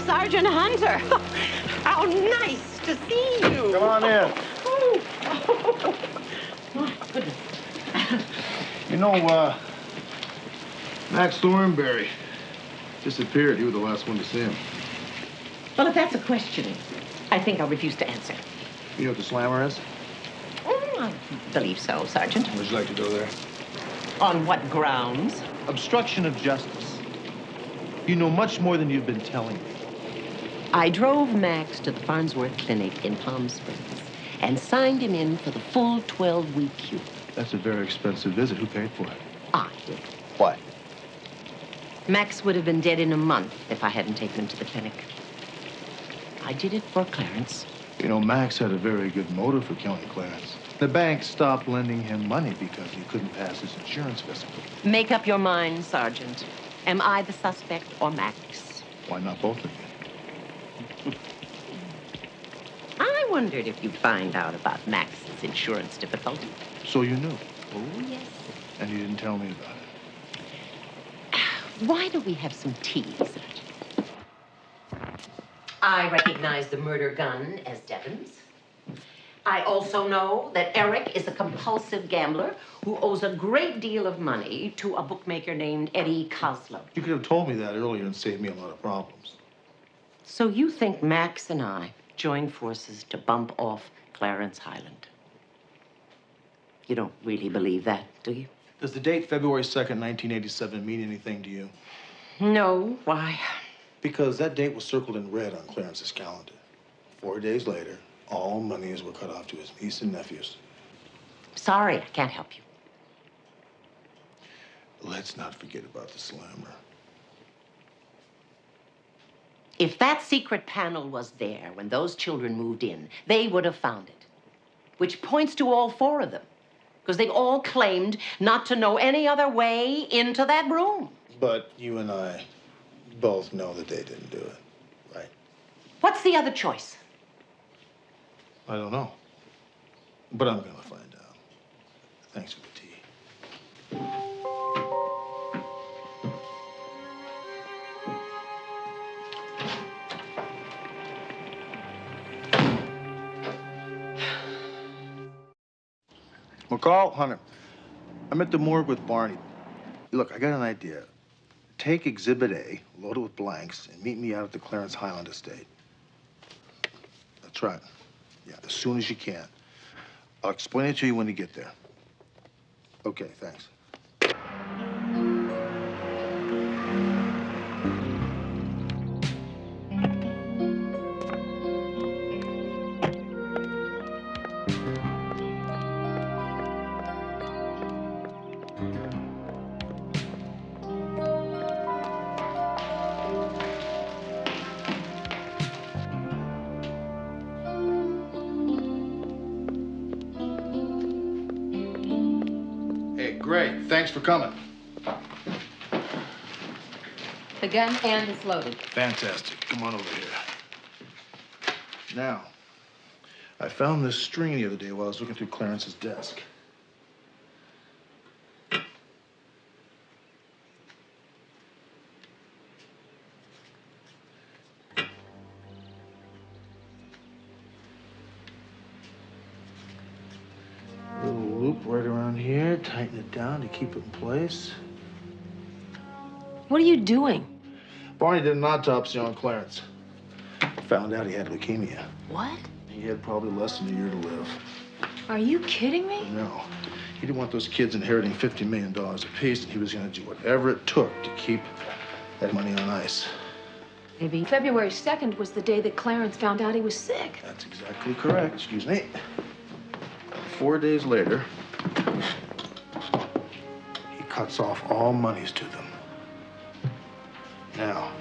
[SPEAKER 20] Sergeant Hunter, how nice to see you.
[SPEAKER 5] Come on in.
[SPEAKER 20] Oh, my goodness.
[SPEAKER 5] You know, Max Thornberry disappeared. You were the last one to see him.
[SPEAKER 20] Well, if that's a question, I think I'll refuse to answer.
[SPEAKER 5] You know what the slammer is?
[SPEAKER 20] I believe so, Sergeant.
[SPEAKER 5] Would you like to go there?
[SPEAKER 20] On what grounds?
[SPEAKER 5] Obstruction of justice. You know much more than you've been telling me.
[SPEAKER 20] I drove Max to the Farnsworth Clinic in Palm Springs and signed him in for the full 12-week cure.
[SPEAKER 5] That's a very expensive visit. Who paid for it?
[SPEAKER 20] I did.
[SPEAKER 5] What?
[SPEAKER 20] Max would have been dead in a month if I hadn't taken him to the clinic. I did it for Clarence.
[SPEAKER 5] You know, Max had a very good motive for killing Clarence. The bank stopped lending him money because he couldn't pass his insurance physical.
[SPEAKER 20] Make up your mind, Sergeant. Am I the suspect or Max?
[SPEAKER 5] Why not both of you?
[SPEAKER 20] I wondered if you'd find out about Max's insurance difficulty.
[SPEAKER 5] So you knew?
[SPEAKER 20] Oh, yes.
[SPEAKER 5] And you didn't tell me about it?
[SPEAKER 20] Why don't we have some tea, Sergeant? I recognize the murder gun as Devon's. I also know that Eric is a compulsive gambler who owes a great deal of money to a bookmaker named Eddie Koslow.
[SPEAKER 5] You could have told me that earlier and saved me a lot of problems.
[SPEAKER 20] So you think Max and I joined forces to bump off Clarence Highland? You don't really believe that, do you?
[SPEAKER 5] Does the date February 2nd, 1987 mean anything to you?
[SPEAKER 20] No. Why?
[SPEAKER 5] Because that date was circled in red on Clarence's calendar. 4 days later, all monies were cut off to his niece and nephews.
[SPEAKER 20] Sorry, I can't help you.
[SPEAKER 5] Let's not forget about the slammer.
[SPEAKER 20] If that secret panel was there when those children moved in, they would have found it. Which points to all four of them. Because they all claimed not to know any other way into that room.
[SPEAKER 5] But you and I both know that they didn't do it, right?
[SPEAKER 20] What's the other choice?
[SPEAKER 5] I don't know. But I'm gonna find out. Thanks for the tea. McCall, Hunter, I'm at the morgue with Barney. Look, I got an idea. Take Exhibit A, load it with blanks, and meet me out at the Clarence Highland estate. That's right. Yeah, as soon as you can. I'll explain it to you when you get there. Okay, thanks. Great. Thanks for coming.
[SPEAKER 20] The gun and it's loaded.
[SPEAKER 5] Fantastic. Come on over here. Now, I found this string the other day while I was looking through Clarence's desk. Little loop right around here. Tighten it down to keep it in place.
[SPEAKER 2] What are you doing?
[SPEAKER 5] Barney did an autopsy on Clarence. Found out he had leukemia.
[SPEAKER 2] What?
[SPEAKER 5] He had probably less than a year to live.
[SPEAKER 2] Are you kidding me?
[SPEAKER 5] No. He didn't want those kids inheriting $50 million apiece, and he was going to do whatever it took to keep that money on ice.
[SPEAKER 2] Maybe February 2nd was the day that Clarence found out he was sick.
[SPEAKER 5] That's exactly correct. Excuse me. 4 days later, he cuts off all monies to them. Now,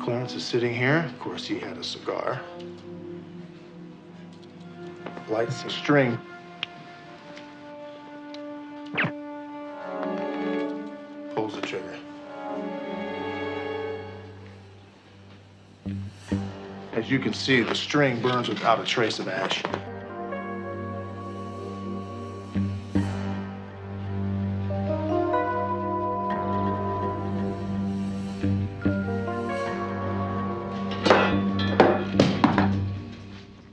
[SPEAKER 5] Clarence is sitting here. Of course, he had a cigar. Lights a string. Pulls the trigger. As you can see, the string burns without a trace of ash.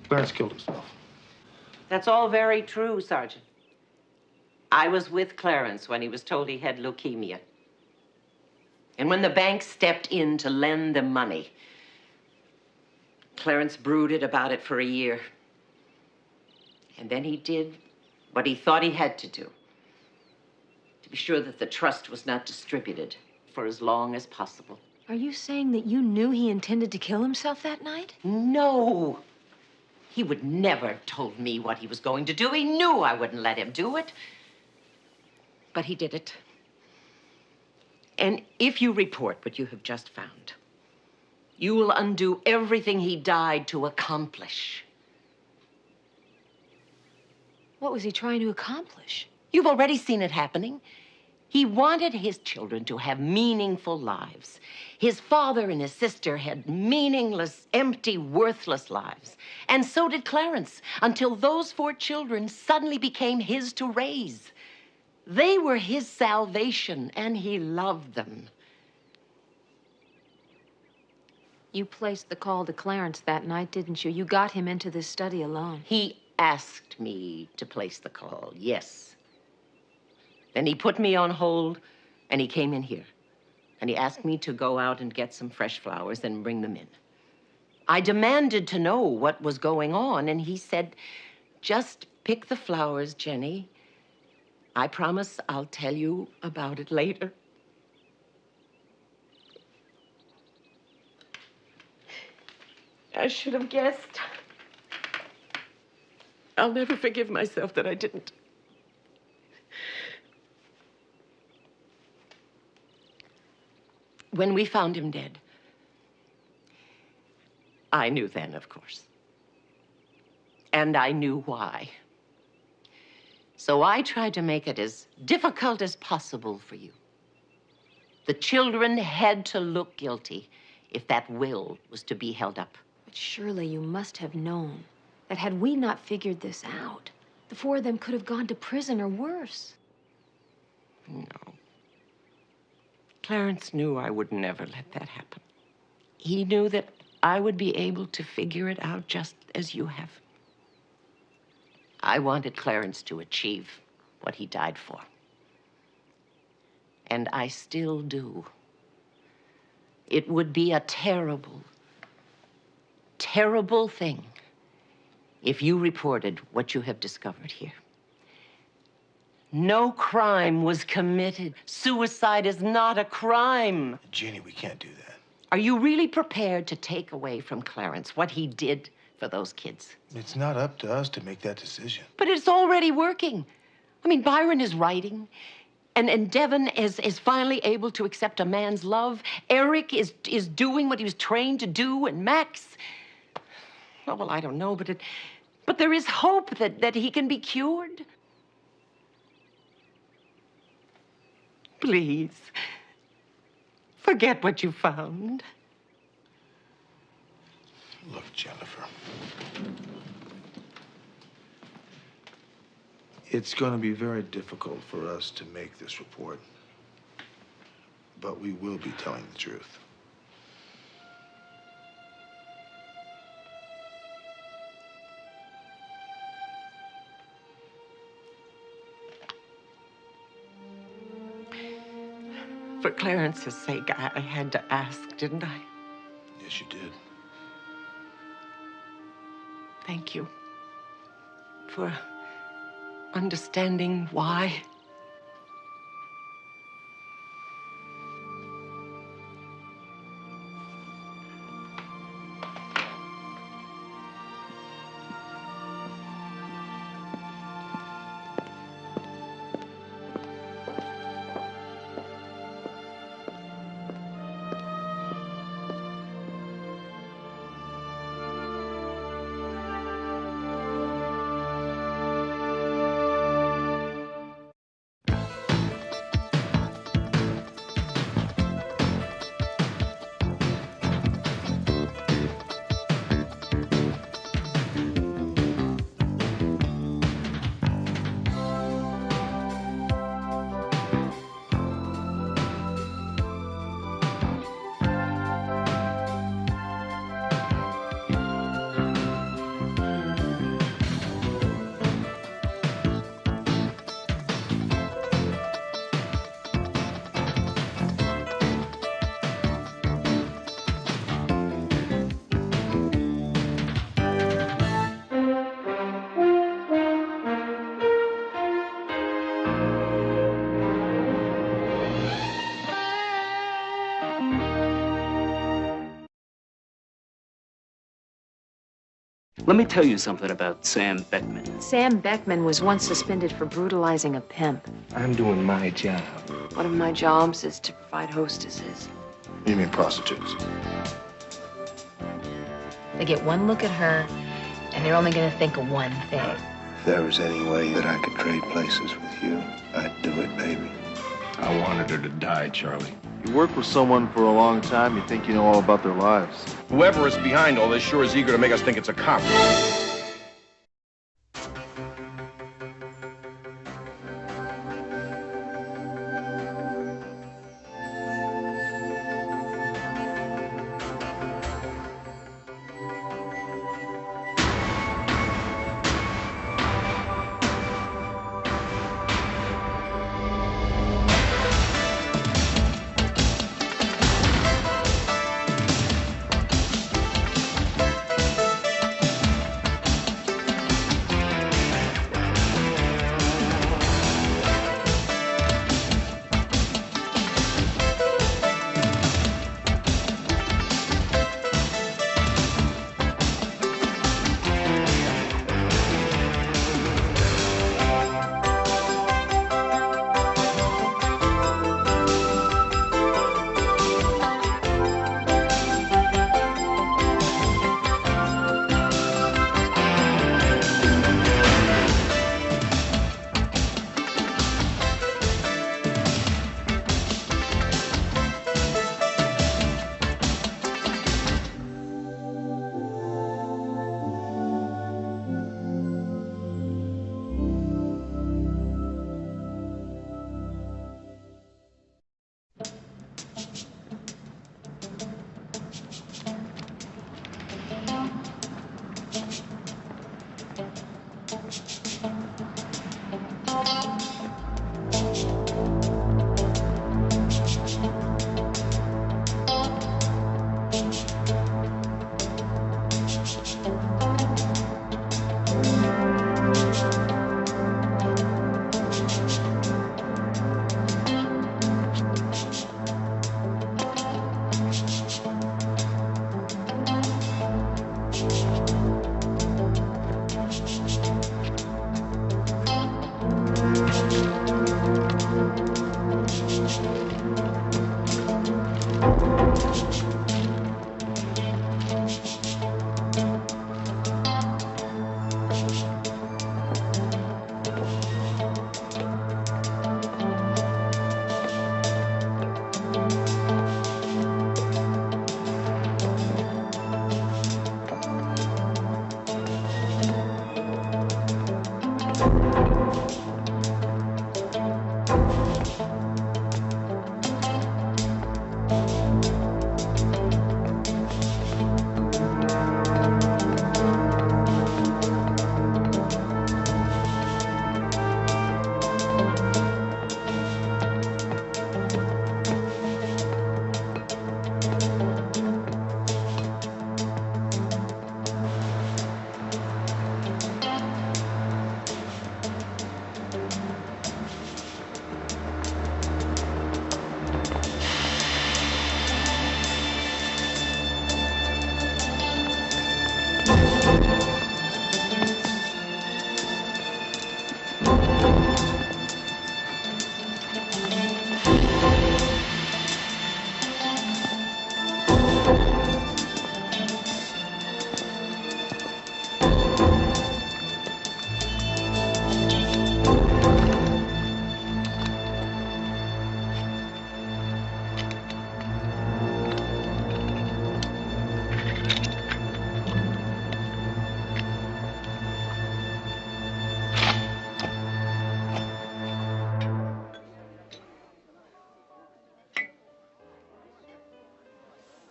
[SPEAKER 5] Clarence killed himself.
[SPEAKER 20] That's all very true, Sergeant. I was with Clarence when he was told he had leukemia. And when the bank stepped in to lend them money, Clarence brooded about it for a year. And then he did what he thought he had to do, to be sure that the trust was not distributed for as long as possible.
[SPEAKER 2] Are you saying that you knew he intended to kill himself that night?
[SPEAKER 20] No. He would never have told me what he was going to do. He knew I wouldn't let him do it. But he did it. And if you report what you have just found, you will undo everything he died to accomplish.
[SPEAKER 2] What was he trying to accomplish?
[SPEAKER 20] You've already seen it happening. He wanted his children to have meaningful lives. His father and his sister had meaningless, empty, worthless lives. And so did Clarence, until those 4 children suddenly became his to raise. They were his salvation, and he loved them.
[SPEAKER 2] You placed the call to Clarence that night, didn't you? You got him into this study alone.
[SPEAKER 20] He asked me to place the call, yes. Then he put me on hold, and he came in here. And he asked me to go out and get some fresh flowers and bring them in. I demanded to know what was going on, and he said, just pick the flowers, Jenny. I promise I'll tell you about it later. I should have guessed. I'll never forgive myself that I didn't. When we found him dead, I knew then, of course. And I knew why. So I tried to make it as difficult as possible for you. The children had to look guilty if that will was to be held up.
[SPEAKER 2] But surely you must have known that had we not figured this out, the four of them could have gone to prison or worse.
[SPEAKER 20] No. Clarence knew I would never let that happen. He knew that I would be able to figure it out just as you have. I wanted Clarence to achieve what he died for. And I still do. It would be a terrible, terrible thing if you reported what you have discovered here. No crime was committed. Suicide is not a crime.
[SPEAKER 9] Jenny, we can't do that.
[SPEAKER 20] Are you really prepared to take away from Clarence what he did for those kids?
[SPEAKER 9] It's not up to us to make that decision.
[SPEAKER 20] But it's already working. I mean, Byron is writing, and Devin is finally able to accept a man's love. Eric is doing what he was trained to do, and Max, oh, well, I don't know, but there is hope that he can be cured. Please, forget what you found.
[SPEAKER 9] Look, Jennifer. It's going to be very difficult for us to make this report, but we will be telling the truth.
[SPEAKER 20] For Clarence's sake, I had to ask, didn't I?
[SPEAKER 9] Yes, you did.
[SPEAKER 20] Thank you for understanding why.
[SPEAKER 1] Let me tell you something about Sam Beckman.
[SPEAKER 2] Sam Beckman was once suspended for brutalizing a pimp.
[SPEAKER 1] I'm doing my job.
[SPEAKER 2] One of my jobs is to provide hostesses.
[SPEAKER 9] You mean prostitutes?
[SPEAKER 2] They get one look at her, and they're only going to think of one thing.
[SPEAKER 22] If there was any way that I could trade places with you, I'd do it, baby.
[SPEAKER 3] I wanted her to die, Charlie.
[SPEAKER 5] You work with someone for a long time, you think you know all about their lives.
[SPEAKER 21] Whoever is behind all this sure is eager to make us think it's a cop.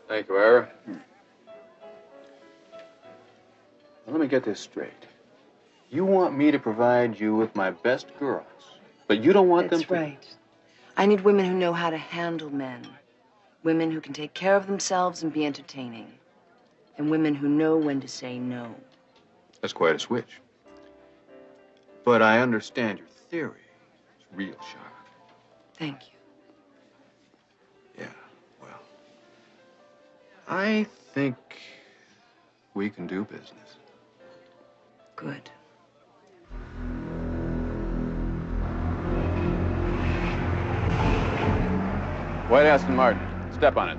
[SPEAKER 8] Thank you, Ira. Now, let me get this straight. You want me to provide you with my best girls, but you don't want them to...
[SPEAKER 13] That's right. I need women who know how to handle men. Women who can take care of themselves and be entertaining. And women who know when to say no.
[SPEAKER 8] That's quite a switch. But I understand your theory. It's real sharp.
[SPEAKER 13] Thank you.
[SPEAKER 8] Yeah, well, I think we can do business.
[SPEAKER 13] Good.
[SPEAKER 8] White Aston Martin. Step on it.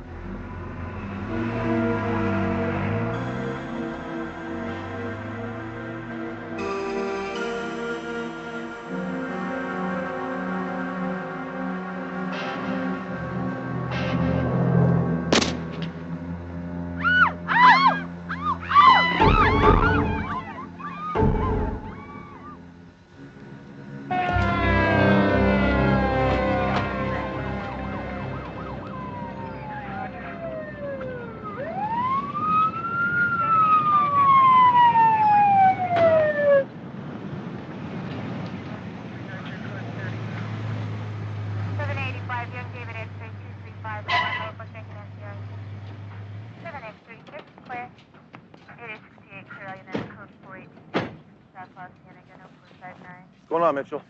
[SPEAKER 18] What's going on, Mitchell?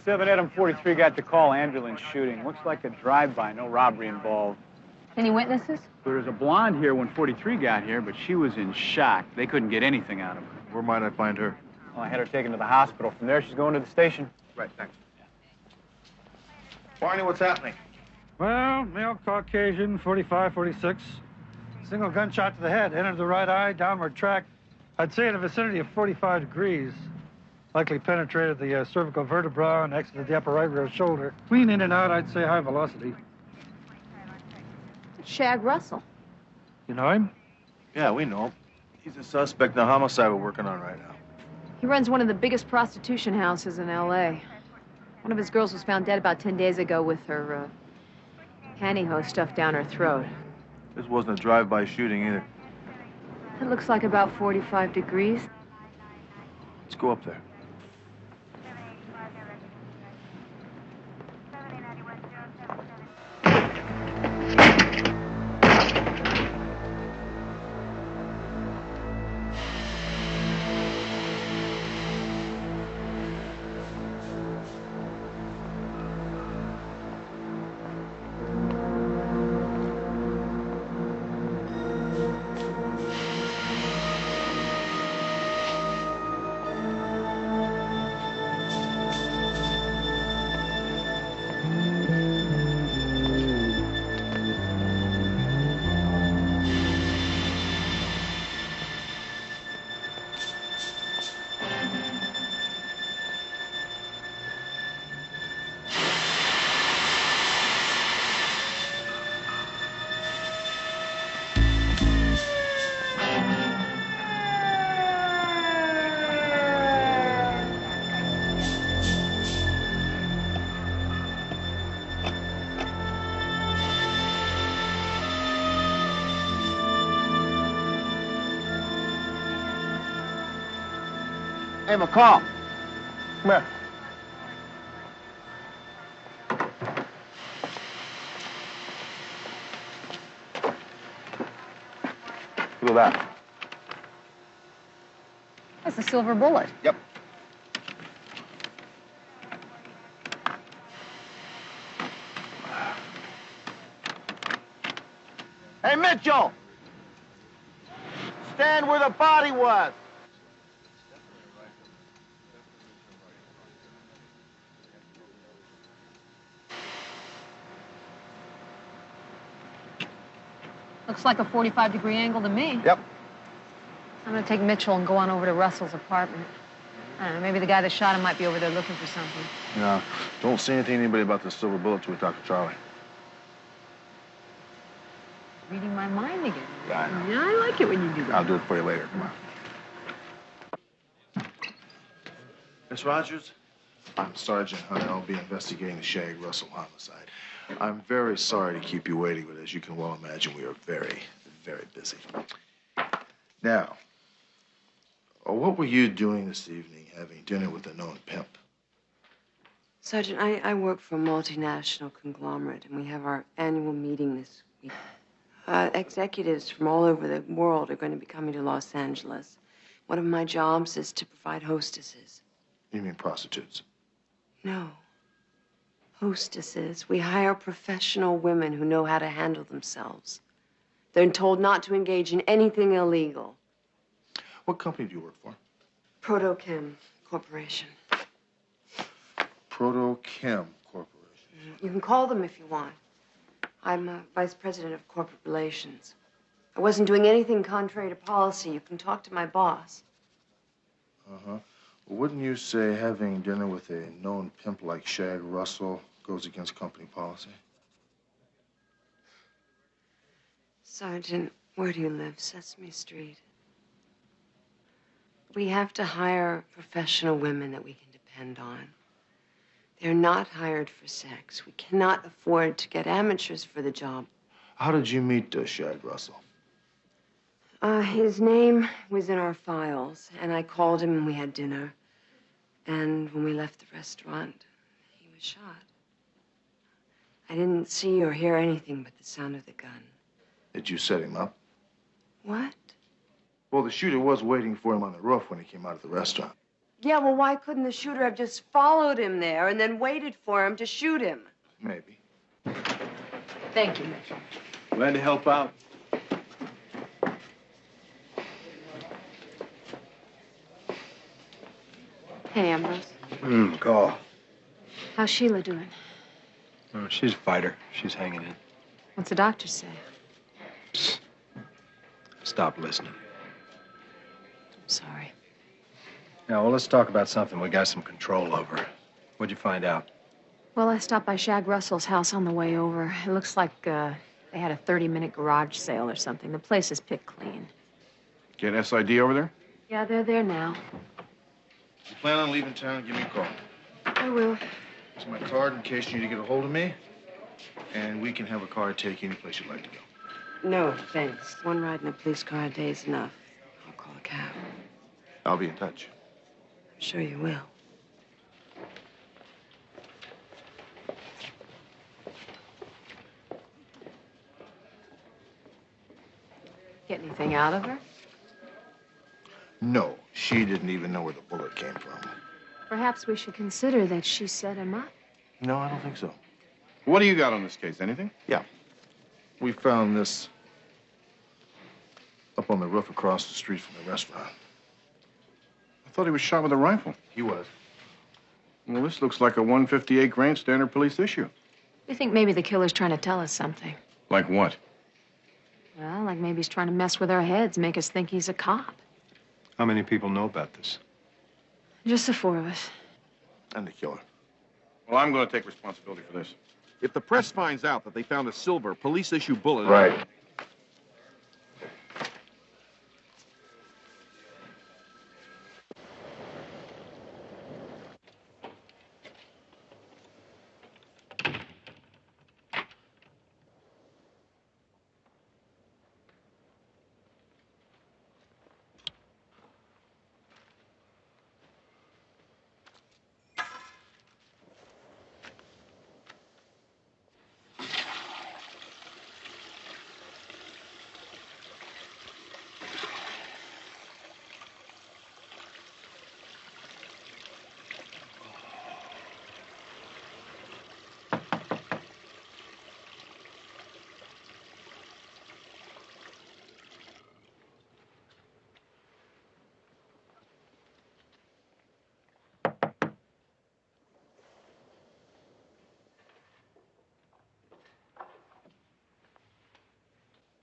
[SPEAKER 18] 7 Adam 43 got the call, ambulance shooting. Looks like a drive-by, no robbery involved.
[SPEAKER 2] Any witnesses?
[SPEAKER 18] There was a blonde here when 43 got here, but she was in shock. They couldn't get anything out of her.
[SPEAKER 5] Where might I find her?
[SPEAKER 18] Well, I had her taken to the hospital. From there, she's going to the station.
[SPEAKER 5] Right, thanks. Barney, what's happening?
[SPEAKER 23] Well, male Caucasian, 45, 46. Single gunshot to the head, entered the right eye, downward track. I'd say in the vicinity of 45 degrees. Likely penetrated the cervical vertebra and exited the upper right rear shoulder. Clean in and out, I'd say high velocity.
[SPEAKER 2] Shag Russell.
[SPEAKER 23] You know him?
[SPEAKER 5] Yeah, we know him. He's a suspect in a homicide we're working on right now.
[SPEAKER 2] He runs one of the biggest prostitution houses in L.A. One of his girls was found dead about 10 days ago with her pantyhose stuffed down her throat.
[SPEAKER 5] This wasn't a drive-by shooting either.
[SPEAKER 2] It looks like about 45 degrees.
[SPEAKER 5] Let's go up there.
[SPEAKER 16] Hey, McCall. Come here.
[SPEAKER 5] Look at that.
[SPEAKER 2] That's a silver bullet.
[SPEAKER 5] Yep.
[SPEAKER 16] Hey, Mitchell! Stand where the body was.
[SPEAKER 2] Looks like a 45-degree angle to me.
[SPEAKER 5] Yep.
[SPEAKER 2] I'm gonna take Mitchell and go on over to Russell's apartment. I don't know, maybe the guy that shot him might be over there looking for something.
[SPEAKER 5] No, don't say anything to anybody about the silver bullet till we talk to Charlie.
[SPEAKER 2] Reading my mind again.
[SPEAKER 5] Yeah, I know.
[SPEAKER 2] Yeah, I like it when you do that.
[SPEAKER 5] I'll do it for you later. Come on. Miss Rogers, I'm Sergeant Hunter. I'll be investigating the Shag Russell homicide. I'm very sorry to keep you waiting, but as you can well imagine, we are very, very busy. Now, what were you doing this evening having dinner with a known pimp?
[SPEAKER 13] Sergeant, I work for a multinational conglomerate, and we have our annual meeting this week. Executives from all over the world are going to be coming to Los Angeles. One of my jobs is to provide hostesses.
[SPEAKER 5] You mean prostitutes?
[SPEAKER 13] No. Hostesses. We hire professional women who know how to handle themselves. They're told not to engage in anything illegal.
[SPEAKER 5] What company do you work for?
[SPEAKER 13] Protochem Corporation.
[SPEAKER 5] Protochem Corporation.
[SPEAKER 13] You can call them if you want. I'm Vice President of Corporate Relations. I wasn't doing anything contrary to policy. You can talk to my boss.
[SPEAKER 5] Uh-huh. Well, wouldn't you say having dinner with a known pimp like Shag Russell goes against company policy?
[SPEAKER 13] Sergeant, where do you live? Sesame Street. We have to hire professional women that we can depend on. They're not hired for sex. We cannot afford to get amateurs for the job.
[SPEAKER 5] How did you meet Shag Russell?
[SPEAKER 13] His name was in our files, and I called him and we had dinner. And when we left the restaurant, he was shot. I didn't see or hear anything but the sound of the gun.
[SPEAKER 5] Did you set him up?
[SPEAKER 13] What?
[SPEAKER 5] Well, the shooter was waiting for him on the roof when he came out of the restaurant.
[SPEAKER 13] Yeah, well, why couldn't the shooter have just followed him there and then waited for him to shoot him?
[SPEAKER 5] Maybe.
[SPEAKER 2] Thank you, Mitchell.
[SPEAKER 21] Glad to help out.
[SPEAKER 2] Hey, Ambrose.
[SPEAKER 21] Call.
[SPEAKER 2] How's Sheila doing?
[SPEAKER 21] Oh, she's a fighter. She's hanging in.
[SPEAKER 2] What's the doctor say?
[SPEAKER 21] Stop listening.
[SPEAKER 2] I'm sorry.
[SPEAKER 21] Now, well, let's talk about something we got some control over. What'd you find out?
[SPEAKER 2] Well, I stopped by Shag Russell's house on the way over. It looks like they had a 30-minute garage sale or something. The place is picked clean.
[SPEAKER 21] Get SID over there?
[SPEAKER 2] Yeah, they're there now.
[SPEAKER 5] If you plan on leaving town, give me a call.
[SPEAKER 2] I will.
[SPEAKER 5] Here's my card in case you need to get a hold of me. And we can have a car take you any place you'd like to go.
[SPEAKER 13] No, thanks. One ride in a police car a day is enough. I'll call a cab.
[SPEAKER 5] I'll be in touch.
[SPEAKER 13] I'm sure you will.
[SPEAKER 2] Get anything out of her?
[SPEAKER 5] No, she didn't even know where the bullet came from.
[SPEAKER 2] Perhaps we should consider that she set him up.
[SPEAKER 5] No, I don't think so.
[SPEAKER 21] What do you got on this case? Anything?
[SPEAKER 5] Yeah. We found this up on the roof across the street from the restaurant.
[SPEAKER 21] I thought he was shot with a rifle.
[SPEAKER 5] He was.
[SPEAKER 21] Well, this looks like a 158 grand standard police issue.
[SPEAKER 2] We think maybe the killer's trying to tell us something.
[SPEAKER 21] Like what?
[SPEAKER 2] Well, like maybe he's trying to mess with our heads, make us think he's a cop.
[SPEAKER 21] How many people know about this?
[SPEAKER 2] Just the four of us.
[SPEAKER 5] And the killer.
[SPEAKER 21] Well, I'm going to take responsibility for this.
[SPEAKER 12] If the press finds out that they found a silver police-issue bullet...
[SPEAKER 5] Right.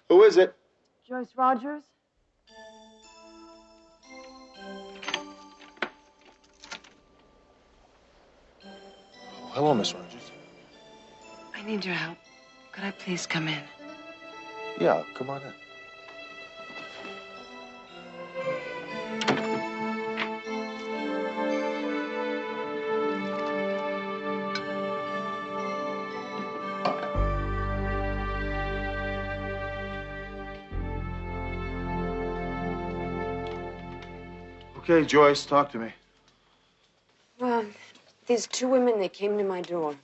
[SPEAKER 5] Who is it?
[SPEAKER 13] Joyce Rogers?
[SPEAKER 5] Hello, Miss Rogers.
[SPEAKER 13] I need your help. Could I please come in?
[SPEAKER 5] Yeah, come on in. Okay, Joyce, talk to me.
[SPEAKER 13] Well, these two women, they came to my door.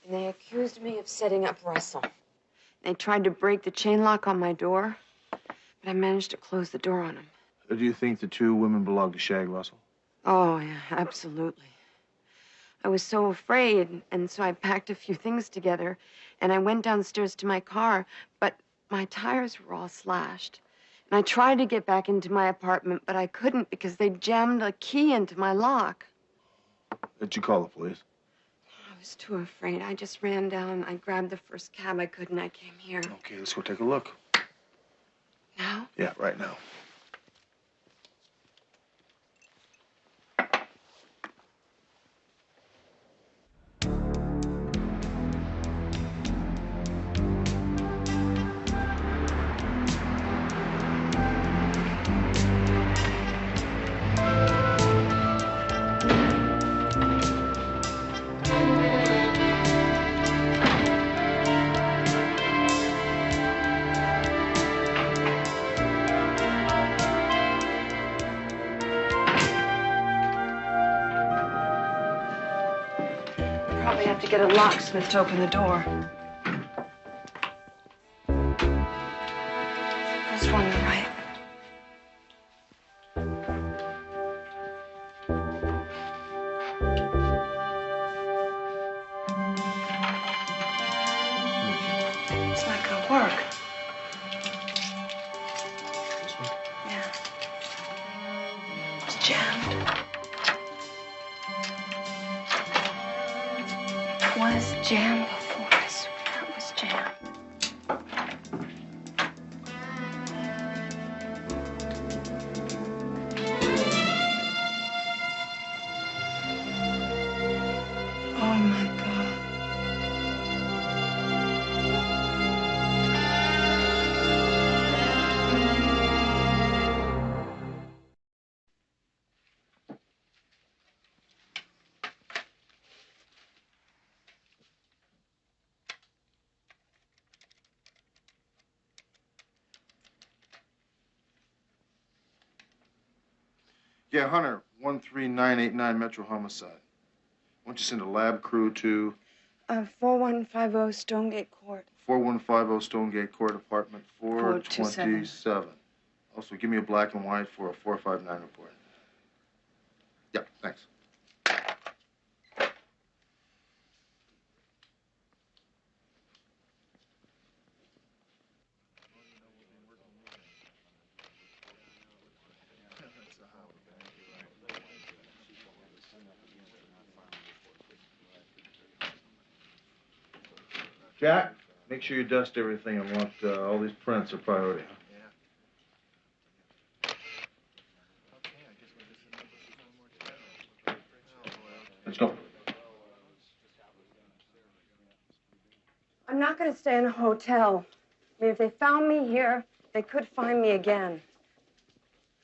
[SPEAKER 13] And they accused me of setting up Russell. They tried to break the chain lock on my door, but I managed to close the door on them.
[SPEAKER 5] Do you think the two women belong to Shag Russell?
[SPEAKER 13] Oh, yeah, absolutely. I was so afraid, and so I packed a few things together, and I went downstairs to my car, but my tires were all slashed. And I tried to get back into my apartment, but I couldn't because they jammed a key into my lock.
[SPEAKER 5] Did you call the police?
[SPEAKER 13] I was too afraid. I just ran down, I grabbed the first cab I could, and I came here.
[SPEAKER 5] Okay, let's go take a look.
[SPEAKER 13] Now?
[SPEAKER 5] Yeah, right now.
[SPEAKER 13] Probably have to get a locksmith to open the door. First one on the right. It's not gonna work.
[SPEAKER 5] This one?
[SPEAKER 13] Yeah. It's jammed. It was jammed before. I swear it was jammed. Oh my God.
[SPEAKER 5] Yeah, Hunter, 13989 Metro Homicide. Why don't you send a lab crew to
[SPEAKER 13] 4150 Stonegate Court.
[SPEAKER 5] 4150 Stonegate Court, apartment
[SPEAKER 13] 427.
[SPEAKER 5] 427. Also, give me a black and white for a 459 report. Yeah, thanks. Jack, make sure you dust everything. I want all these prints are priority. Let's go.
[SPEAKER 13] I'm not going to stay in a hotel. I mean, if they found me here, they could find me again.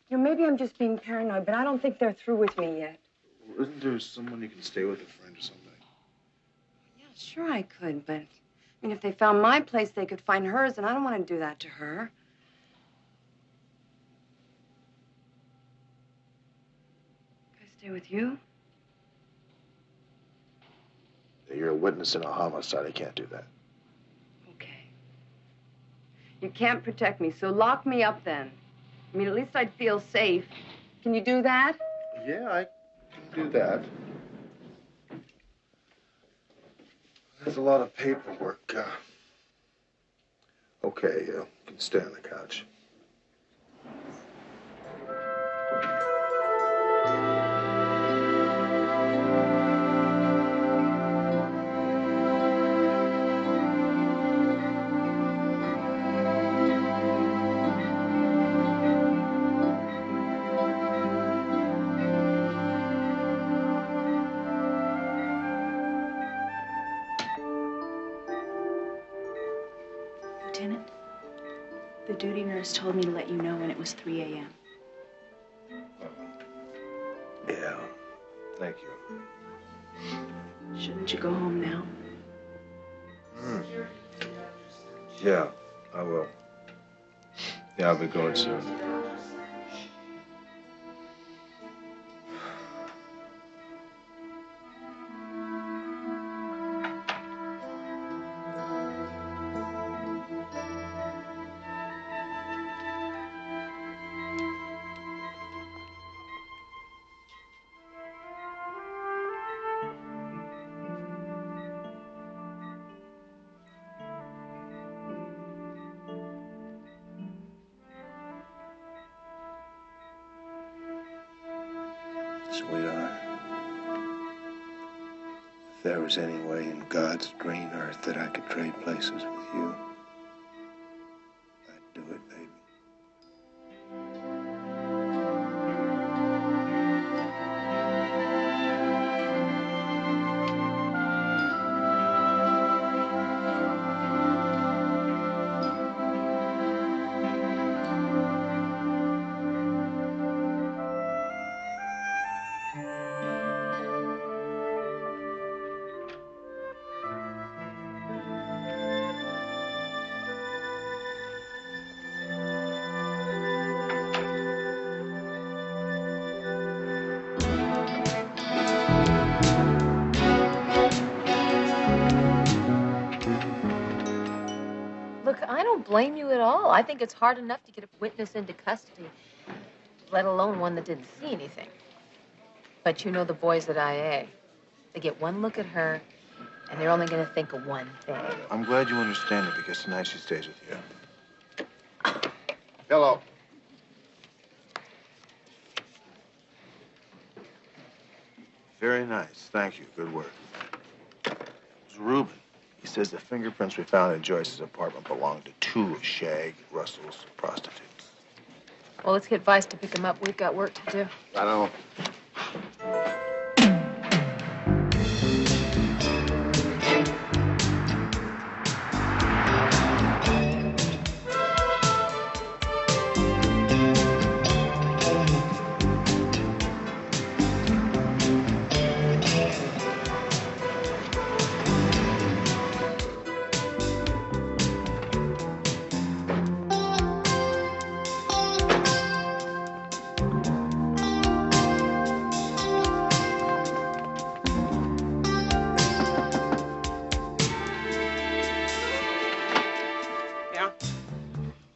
[SPEAKER 13] You know, maybe I'm just being paranoid, but I don't think they're through with me yet.
[SPEAKER 5] Well, isn't there someone you can stay with, a friend or something?
[SPEAKER 13] Yeah, sure I could, but I mean, if they found my place, they could find hers, and I don't want to do that to her. Can I stay with you?
[SPEAKER 5] You're a witness in a homicide. I can't do that.
[SPEAKER 13] Okay. You can't protect me, so lock me up then. I mean, at least I'd feel safe. Can you do that?
[SPEAKER 5] Yeah, I can do that. There's a lot of paperwork. Okay, you can stay on the couch.
[SPEAKER 6] Lieutenant, the duty nurse told me to let you know when it was 3 a.m.
[SPEAKER 5] Yeah, thank you.
[SPEAKER 6] Shouldn't you go home now?
[SPEAKER 5] Yeah, I will. Yeah, I'll be going soon.
[SPEAKER 22] Sweetheart, if there was any way in God's green earth that I could trade places with you, I'd do it, baby.
[SPEAKER 2] Look, I don't blame you at all. I think it's hard enough to get a witness into custody, let alone one that didn't see anything. But you know the boys at IA. They get one look at her, and they're only going to think of one thing.
[SPEAKER 5] I'm glad you understand it because tonight she stays with you. Hello. Very nice. Thank you. Good work. It was Reuben. He says the fingerprints we found in Joyce's apartment belonged to two of Shag Russell's prostitutes.
[SPEAKER 2] Well, let's get Vice to pick him up. We've got work to do.
[SPEAKER 5] I don't.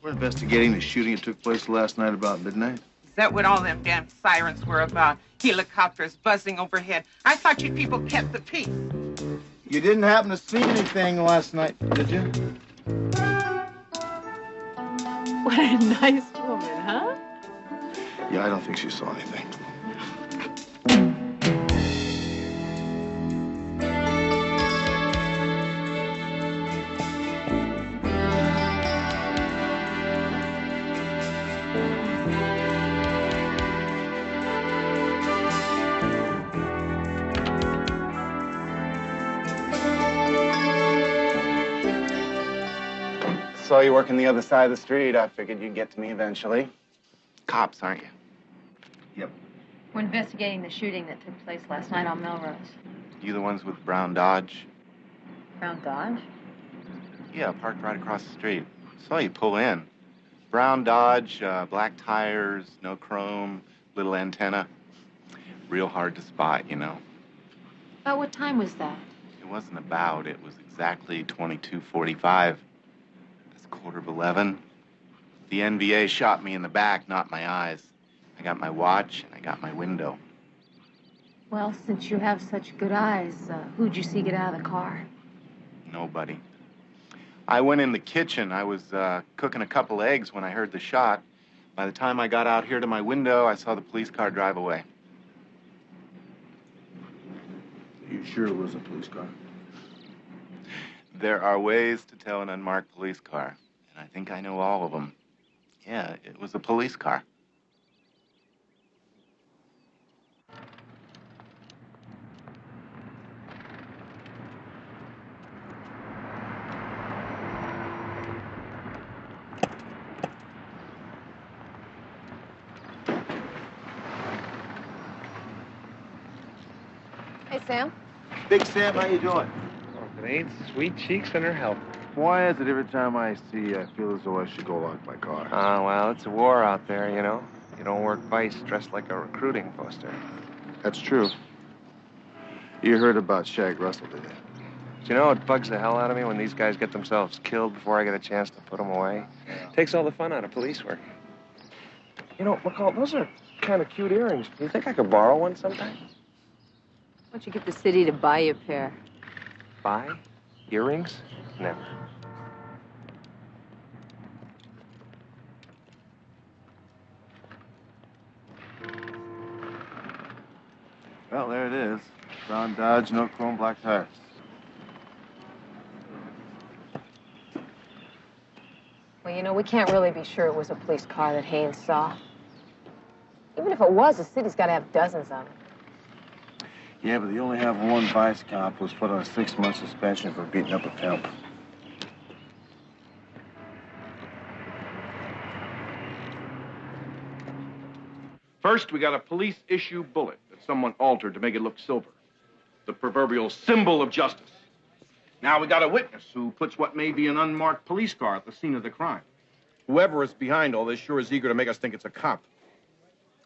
[SPEAKER 5] We're investigating the shooting that took place last night about midnight.
[SPEAKER 7] Is that what all them damn sirens were about? Helicopters buzzing overhead. I thought you people kept the peace.
[SPEAKER 5] You didn't happen to see anything last night, did you?
[SPEAKER 2] What a nice woman, huh?
[SPEAKER 5] Yeah, I don't think she saw anything.
[SPEAKER 17] Saw you working the other side of the street. I figured you'd get to me eventually. Cops, aren't you? Yep.
[SPEAKER 2] We're investigating the shooting that took place last night on Melrose.
[SPEAKER 17] You the ones with brown Dodge?
[SPEAKER 2] Brown Dodge?
[SPEAKER 17] Yeah, parked right across the street. Saw you pull in. Brown Dodge, black tires, no chrome, little antenna. Real hard to spot, you know.
[SPEAKER 2] About what time was that?
[SPEAKER 17] It wasn't about. It was exactly 22:45. It's 11:15. The NBA shot me in the back, not my eyes. I got my watch and I got my window.
[SPEAKER 2] Well, since you have such good eyes, who'd you see get out of the car?
[SPEAKER 17] Nobody. I went in the kitchen. I was cooking a couple eggs when I heard the shot. By the time I got out here to my window, I saw the police car drive away.
[SPEAKER 5] You sure it was a police car?
[SPEAKER 17] There are ways to tell an unmarked police car, and I think I know all of them. Yeah, it was a police car.
[SPEAKER 2] Hey, Sam.
[SPEAKER 5] Big Sam, how you doing?
[SPEAKER 19] Oh, if it ain't sweet cheeks and her help.
[SPEAKER 5] Why is it every time I see you, I feel as though I should go lock my car?
[SPEAKER 19] Well, it's a war out there, you know. You don't work Vice dressed like a recruiting poster.
[SPEAKER 5] That's true. You heard about Shag Russell, did you?
[SPEAKER 19] Do you know, it bugs the hell out of me when these guys get themselves killed before I get a chance to put them away. Takes all the fun out of police work. You know, McCall, those are kind of cute earrings. Do you think I could borrow one sometime?
[SPEAKER 2] Why don't you get the city to buy you a pair?
[SPEAKER 19] Buy? Earrings? Never.
[SPEAKER 5] Brown Dodge, no chrome, black tires.
[SPEAKER 2] Well, you know, we can't really be sure it was a police car that Haynes saw. Even if it was, the city's got to have dozens of them.
[SPEAKER 5] Yeah, but they only have one vice cop who's put on a 6-month suspension for beating up a pimp.
[SPEAKER 21] First, we got a police issue bullet that someone altered to make it look silver. The proverbial symbol of justice. Now we got a witness who puts what may be an unmarked police car at the scene of the crime. Whoever is behind all this sure is eager to make us think it's a cop.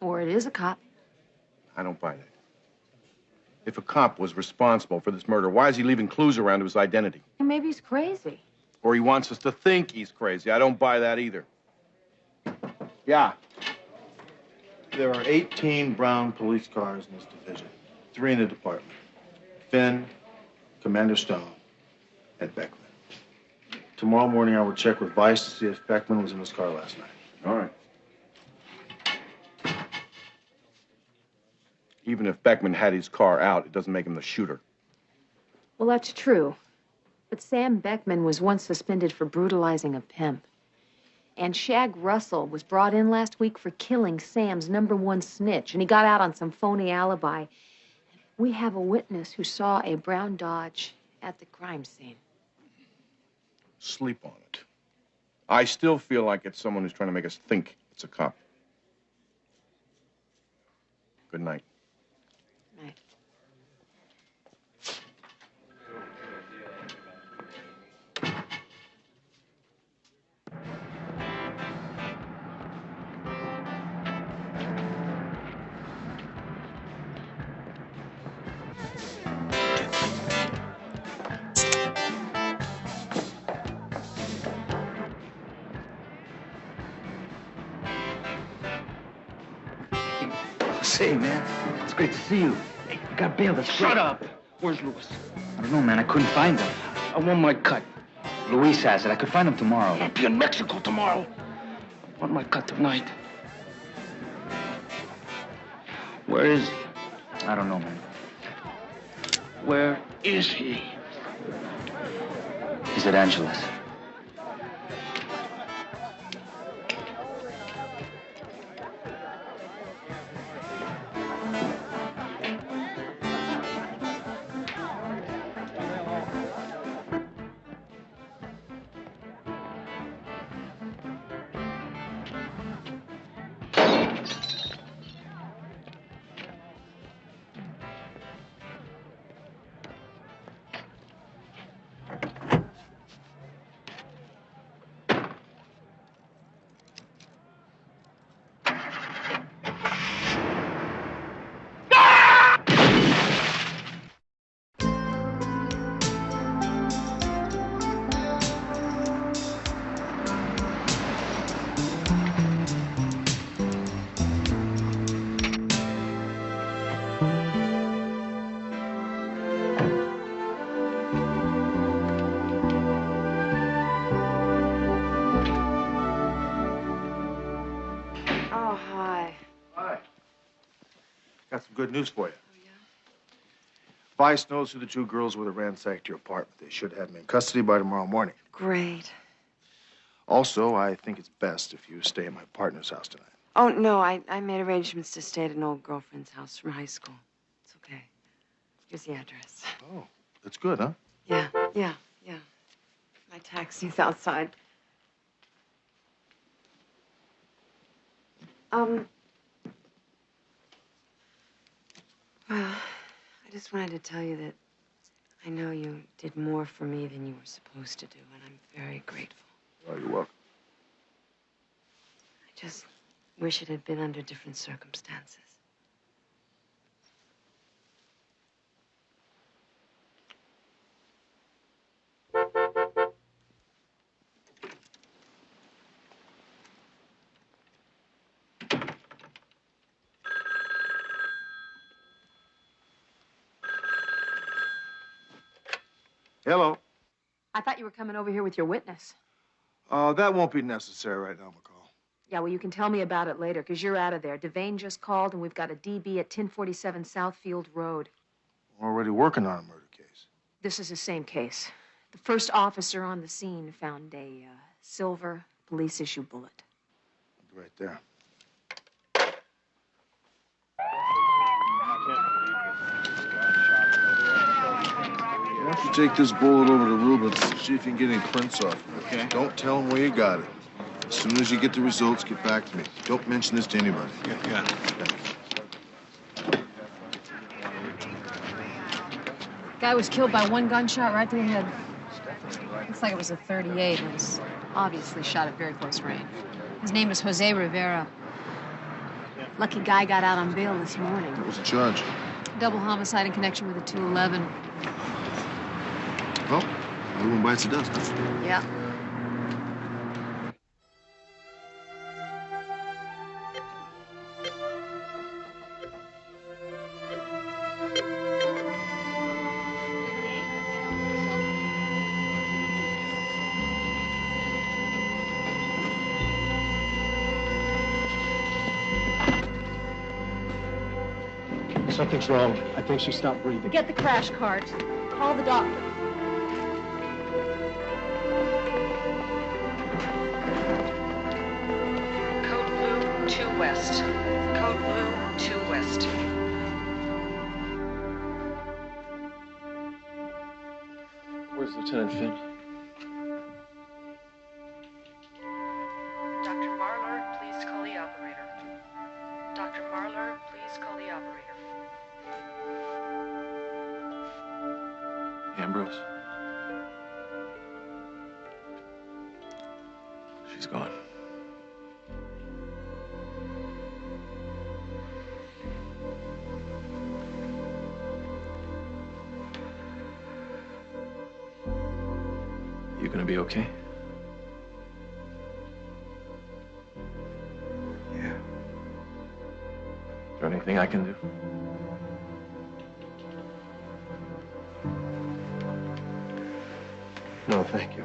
[SPEAKER 2] Or it is a cop.
[SPEAKER 21] I don't buy that. If a cop was responsible for this murder, why is he leaving clues around to his identity?
[SPEAKER 2] Maybe he's crazy.
[SPEAKER 21] Or he wants us to think he's crazy. I don't buy that either. Yeah.
[SPEAKER 5] There are 18 brown police cars in this division. 3 in the department. Finn, Commander Stone, and Beckman. Tomorrow morning, I will check with Vice to see if Beckman was in his car last night.
[SPEAKER 21] All right. Even if Beckman had his car out, it doesn't make him the shooter.
[SPEAKER 2] Well, that's true. But Sam Beckman was once suspended for brutalizing a pimp. And Shag Russell was brought in last week for killing Sam's #1 snitch, and he got out on some phony alibi. We have a witness who saw a brown Dodge at the crime scene.
[SPEAKER 21] Sleep on it. I still feel like it's someone who's trying to make us think it's a cop. Good night.
[SPEAKER 2] Night.
[SPEAKER 4] Say, man, it's great to see you. Hey, you got bail. That's
[SPEAKER 1] Shut
[SPEAKER 4] great.
[SPEAKER 1] up! Where's Louis?
[SPEAKER 4] I don't know, man. I couldn't find him.
[SPEAKER 1] I want my cut.
[SPEAKER 4] Luis has it. I could find him tomorrow.
[SPEAKER 1] I'll be in Mexico tomorrow. I want my cut tonight. Where is he?
[SPEAKER 4] I don't know, man.
[SPEAKER 1] Where is he?
[SPEAKER 4] He's at Angela's.
[SPEAKER 5] Got some good news for you. Oh, yeah? Vice knows who the 2 girls were that ransacked your apartment. They should have them in custody by tomorrow morning.
[SPEAKER 13] Great.
[SPEAKER 5] Also, I think it's best if you stay at my partner's house tonight.
[SPEAKER 13] Oh, no, I made arrangements to stay at an old girlfriend's house from high school. It's okay. Here's the address.
[SPEAKER 5] Oh, that's good, huh?
[SPEAKER 13] Yeah. My taxi's outside. Well, I just wanted to tell you that I know you did more for me than you were supposed to do, and I'm very grateful.
[SPEAKER 5] Oh, you're welcome.
[SPEAKER 13] I just wish it had been under different circumstances.
[SPEAKER 5] Hello.
[SPEAKER 2] I thought you were coming over here with your witness.
[SPEAKER 5] That won't be necessary right now, McCall.
[SPEAKER 2] Yeah, well, you can tell me about it later, because you're out of there. Devane just called, and we've got a DB at 1047 Southfield Road.
[SPEAKER 9] We're already working on a murder case.
[SPEAKER 2] This is the same case. The first officer on the scene found a silver police-issue bullet.
[SPEAKER 9] Right there. Why don't you take this bullet over to Rubens, see if you can get any prints off of it. Okay. Don't tell him where you got it. As soon as you get the results, get back to me. Don't mention this to anybody.
[SPEAKER 3] Yeah.
[SPEAKER 2] Guy was killed by one gunshot right to the head. Looks like it was a .38 and was obviously shot at very close range. His name is Jose Rivera. Lucky guy got out on bail this morning.
[SPEAKER 9] What was the charge?
[SPEAKER 2] Double homicide in connection with a 211.
[SPEAKER 9] Well, everyone bites the dust, huh?
[SPEAKER 2] Yeah.
[SPEAKER 16] Something's wrong. I think she stopped breathing.
[SPEAKER 2] Get the crash cart. Call the doctor.
[SPEAKER 20] Code Blue 2 West. Code Blue 2 West.
[SPEAKER 3] Where's Lieutenant Finn?
[SPEAKER 20] Dr. Marlar, please call the operator. Dr. Marlar, please call the operator.
[SPEAKER 3] Ambrose? She's gone. You gonna be okay?
[SPEAKER 9] Yeah.
[SPEAKER 3] Is there anything I can do?
[SPEAKER 9] No, thank you.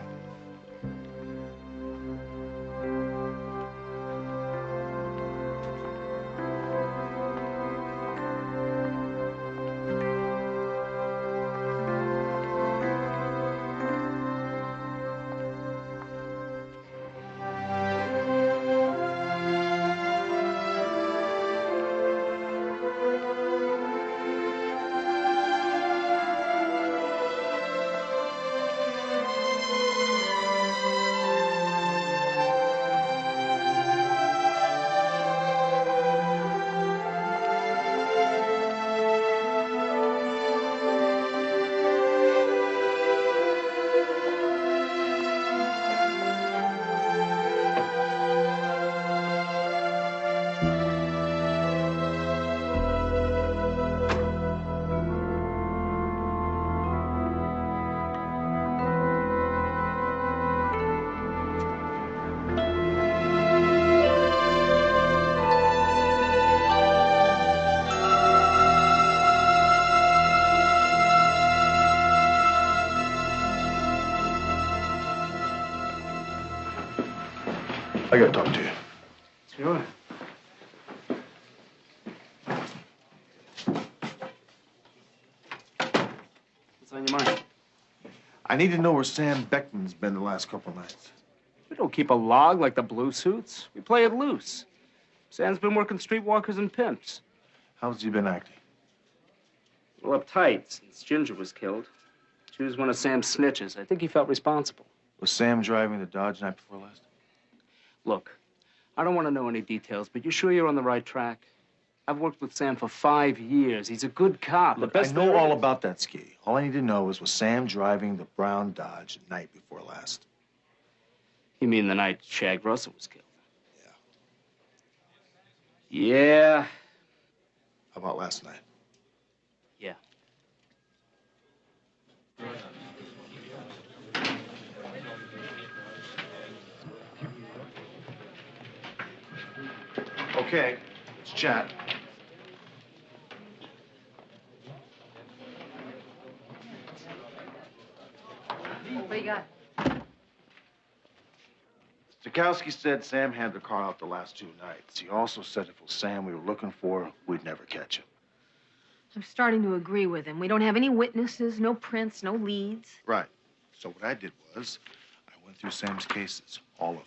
[SPEAKER 9] I gotta talk to you.
[SPEAKER 1] Sure. What's on your mind?
[SPEAKER 9] I need to know where Sam Beckman's been the last couple nights.
[SPEAKER 1] We don't keep a log like the Blue Suits. We play it loose. Sam's been working streetwalkers and pimps.
[SPEAKER 9] How's he been acting?
[SPEAKER 1] Well, uptight since Ginger was killed. She was one of Sam's snitches. I think he felt responsible.
[SPEAKER 9] Was Sam driving the Dodge night before last?
[SPEAKER 1] Look, I don't want to know any details, but you sure you're on the right track? I've worked with Sam for 5 years. He's a good cop.
[SPEAKER 9] Look, I know all about that ski. All I need to know is was Sam driving the brown Dodge the night before last?
[SPEAKER 1] You mean the night Shag Russell was killed? Yeah.
[SPEAKER 9] How about last night?
[SPEAKER 1] Yeah.
[SPEAKER 9] Okay, let's chat.
[SPEAKER 2] What do you got?
[SPEAKER 9] Stokowski said Sam had the car out the last 2 nights. He also said if it was Sam we were looking for, we'd never catch him.
[SPEAKER 2] I'm starting to agree with him. We don't have any witnesses, no prints, no leads.
[SPEAKER 9] Right. So what I did was, I went through Sam's cases, all of them.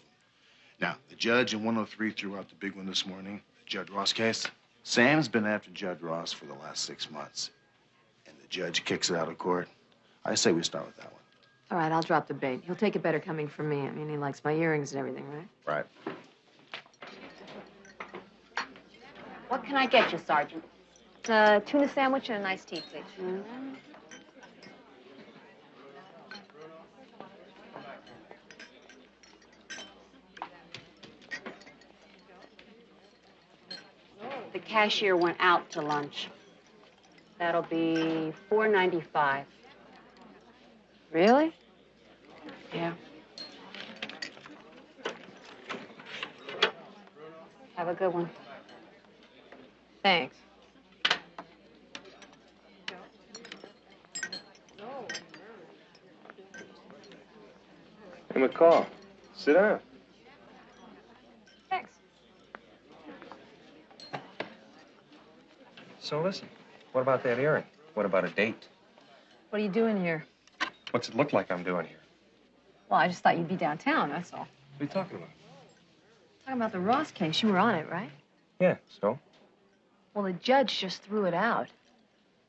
[SPEAKER 9] Now, the judge in 103 threw out the big one this morning, the Judd Ross case. Sam's been after Judd Ross for the last 6 months, and the judge kicks it out of court. I say we start with that one.
[SPEAKER 2] All right, I'll drop the bait. He'll take it better coming from me. I mean, he likes my earrings and everything, right?
[SPEAKER 9] Right.
[SPEAKER 11] What can I get you, Sergeant? Tuna sandwich and a nice tea, please. Mm-hmm. The cashier went out to lunch. That'll be $4.95.
[SPEAKER 2] Really?
[SPEAKER 11] Yeah. Have a good one.
[SPEAKER 2] Thanks.
[SPEAKER 19] Hey, McCall, sit down.
[SPEAKER 2] Thanks.
[SPEAKER 19] So listen, what about that earring? What about a date?
[SPEAKER 2] What are you doing here?
[SPEAKER 19] What's it look like I'm doing here?
[SPEAKER 2] Well, I just thought you'd be downtown, that's all.
[SPEAKER 19] What are you talking about?
[SPEAKER 2] Talking about the Ross case. You were on it, right?
[SPEAKER 19] Yeah, so?
[SPEAKER 2] Well, the judge just threw it out.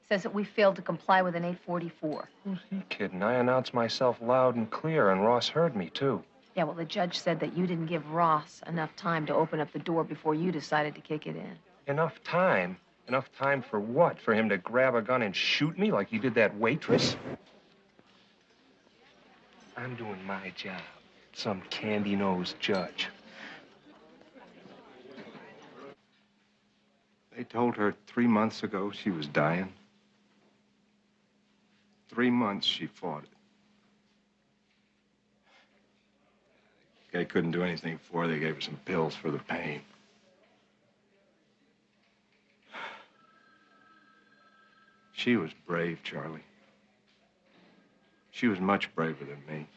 [SPEAKER 2] Says that we failed to comply with an 844.
[SPEAKER 19] Who's he kidding? I announced myself loud and clear, and Ross heard me, too.
[SPEAKER 2] Yeah, well, the judge said that you didn't give Ross enough time to open up the door before you decided to kick it in.
[SPEAKER 19] Enough time? Enough time for what? For him to grab a gun and shoot me like he did that waitress? I'm doing my job. Some candy-nosed judge. They told her 3 months ago she was dying. 3 months she fought it. They couldn't do anything for her. They gave her some pills for the pain. She was brave, Charlie. She was much braver than me.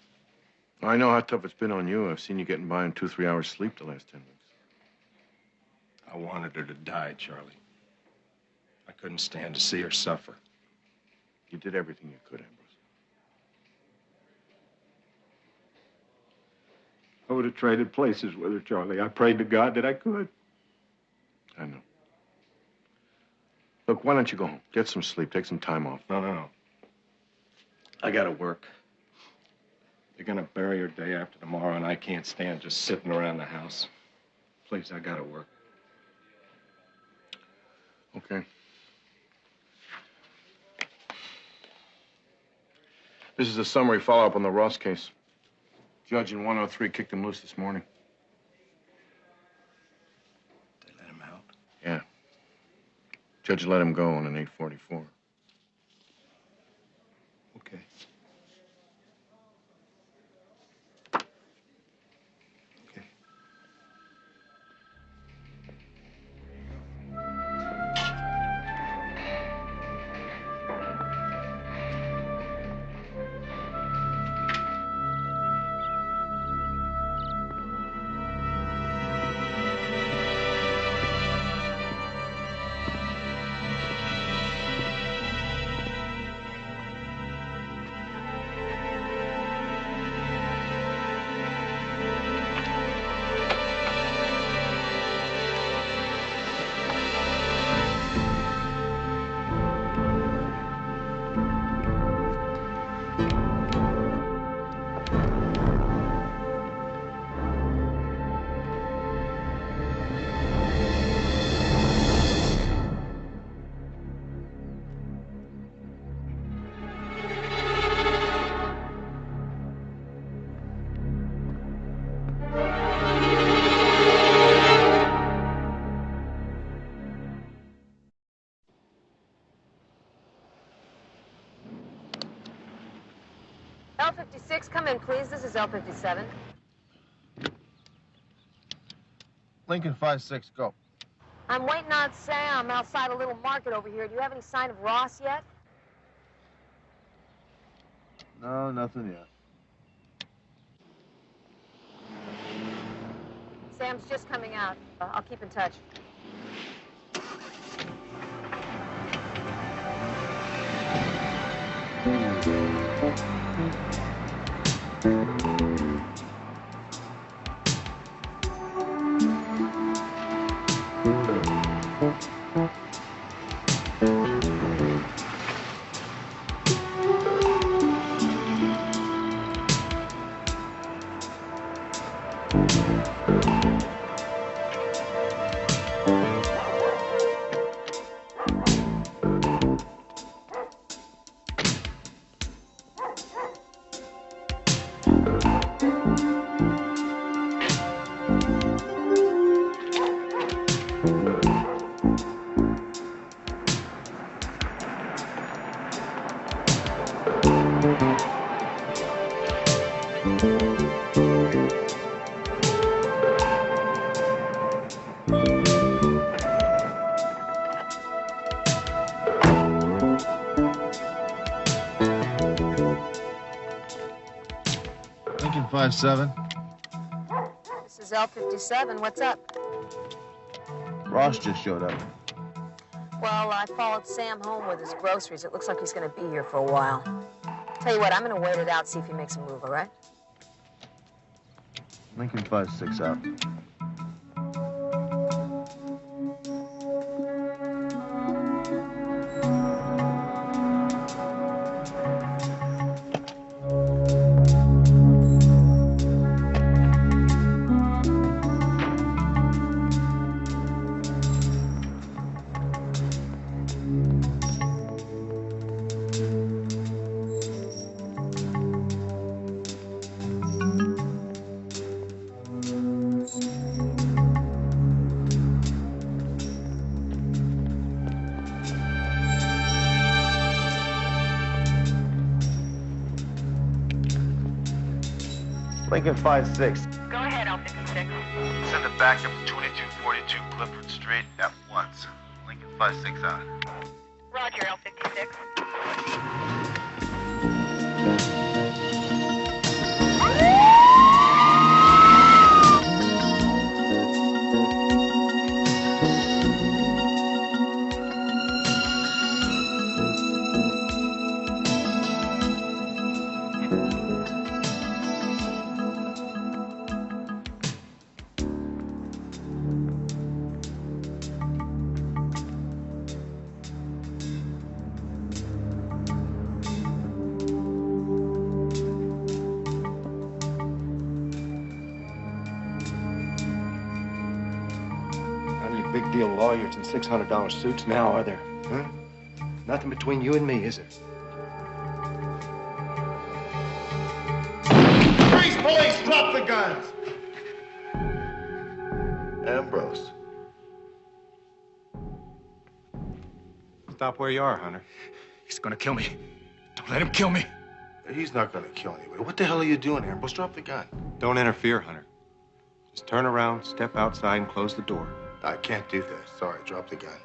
[SPEAKER 12] I know how tough it's been on you. I've seen you getting by on 2-3 hours sleep the last 10 weeks.
[SPEAKER 19] I wanted her to die, Charlie. I couldn't stand to see her suffer.
[SPEAKER 12] You did everything you could, Ambrose.
[SPEAKER 19] I would have traded places with her, Charlie. I prayed to God that I could.
[SPEAKER 12] I know. Look, why don't you go home? Get some sleep. Take some time off.
[SPEAKER 19] No. I gotta work. They're gonna bury her day after tomorrow, and I can't stand just sitting around the house. Please, I gotta work.
[SPEAKER 12] Okay. This is a summary follow-up on the Ross case. Judge in 103 kicked him loose this morning.
[SPEAKER 19] They let him out?
[SPEAKER 12] Yeah. Judge let him go on an 844.
[SPEAKER 19] Okay.
[SPEAKER 2] L56, come in, please. This is L57.
[SPEAKER 5] Lincoln 5-6, go.
[SPEAKER 2] I'm waiting on Sam outside a little market over here. Do you have any sign of Ross yet?
[SPEAKER 5] No, nothing yet.
[SPEAKER 2] Sam's just coming out. I'll keep in touch.
[SPEAKER 5] Lincoln 57.
[SPEAKER 2] This is L57. What's up?
[SPEAKER 5] Ross just showed up.
[SPEAKER 2] Well, I followed Sam home with his groceries. It looks like he's going to be here for a while. Tell you what, I'm going to wait it out, see if he makes a move, all right?
[SPEAKER 5] Lincoln 56 out. Lincoln 56.
[SPEAKER 2] Go ahead, L56.
[SPEAKER 9] Send it back up to 2242 Clifford Street at once. Lincoln 56 out.
[SPEAKER 2] Roger, L56.
[SPEAKER 19] Big deal lawyers in $600 suits now, are there? Huh? Nothing between you and me, is it?
[SPEAKER 9] Freeze, police! Drop the guns! Ambrose.
[SPEAKER 19] Stop where you are, Hunter.
[SPEAKER 9] He's gonna kill me. Don't let him kill me. He's not gonna kill anybody. What the hell are you doing, Ambrose? Drop the gun.
[SPEAKER 19] Don't interfere, Hunter. Just turn around, step outside, and close the door.
[SPEAKER 9] I can't do that. Sorry, drop the gun.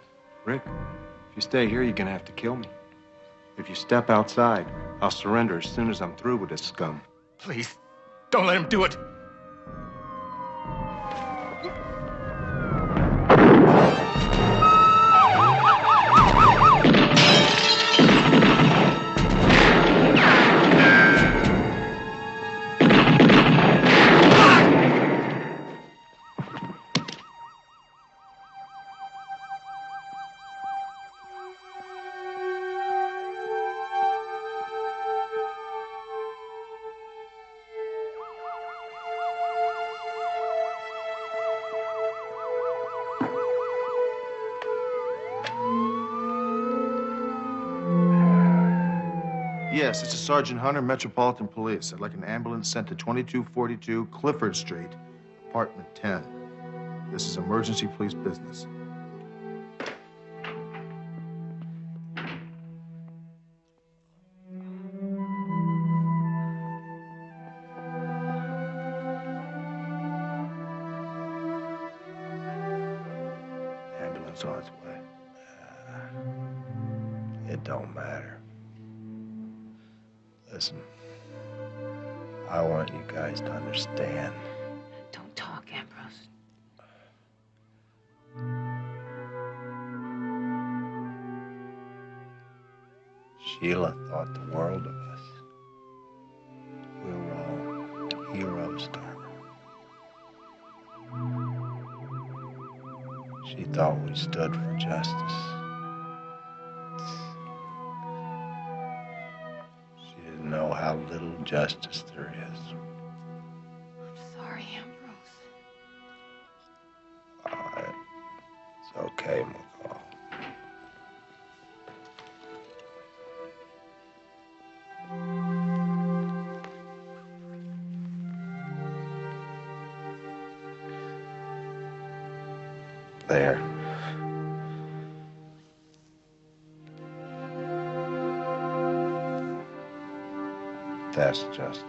[SPEAKER 19] Rick, if you stay here, you're gonna have to kill me. If you step outside, I'll surrender as soon as I'm through with this scum.
[SPEAKER 9] Please, don't let him do it.
[SPEAKER 5] Yes, this is Sergeant Hunter, Metropolitan Police. I'd like an ambulance sent to 2242 Clifford Street, apartment 10. This is emergency police business.
[SPEAKER 22] Ambulance on its way. It don't matter. Listen, I want you guys to understand.
[SPEAKER 2] Don't talk, Ambrose.
[SPEAKER 22] Sheila thought the world of us. We were all She thought we stood for justice. She didn't know how little justice there is.
[SPEAKER 13] Sorry, Ambrose.
[SPEAKER 22] All right. It's okay, McCall. There. That's justice.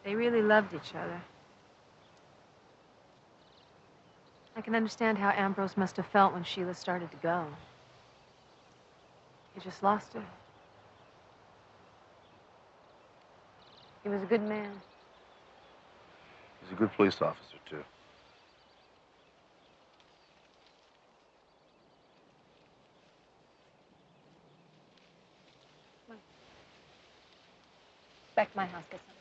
[SPEAKER 2] They really loved each other. I can understand how Ambrose must have felt when Sheila started to go. He just lost her. He was a good man.
[SPEAKER 22] He's a good police officer, too.
[SPEAKER 2] Back to my house, get some.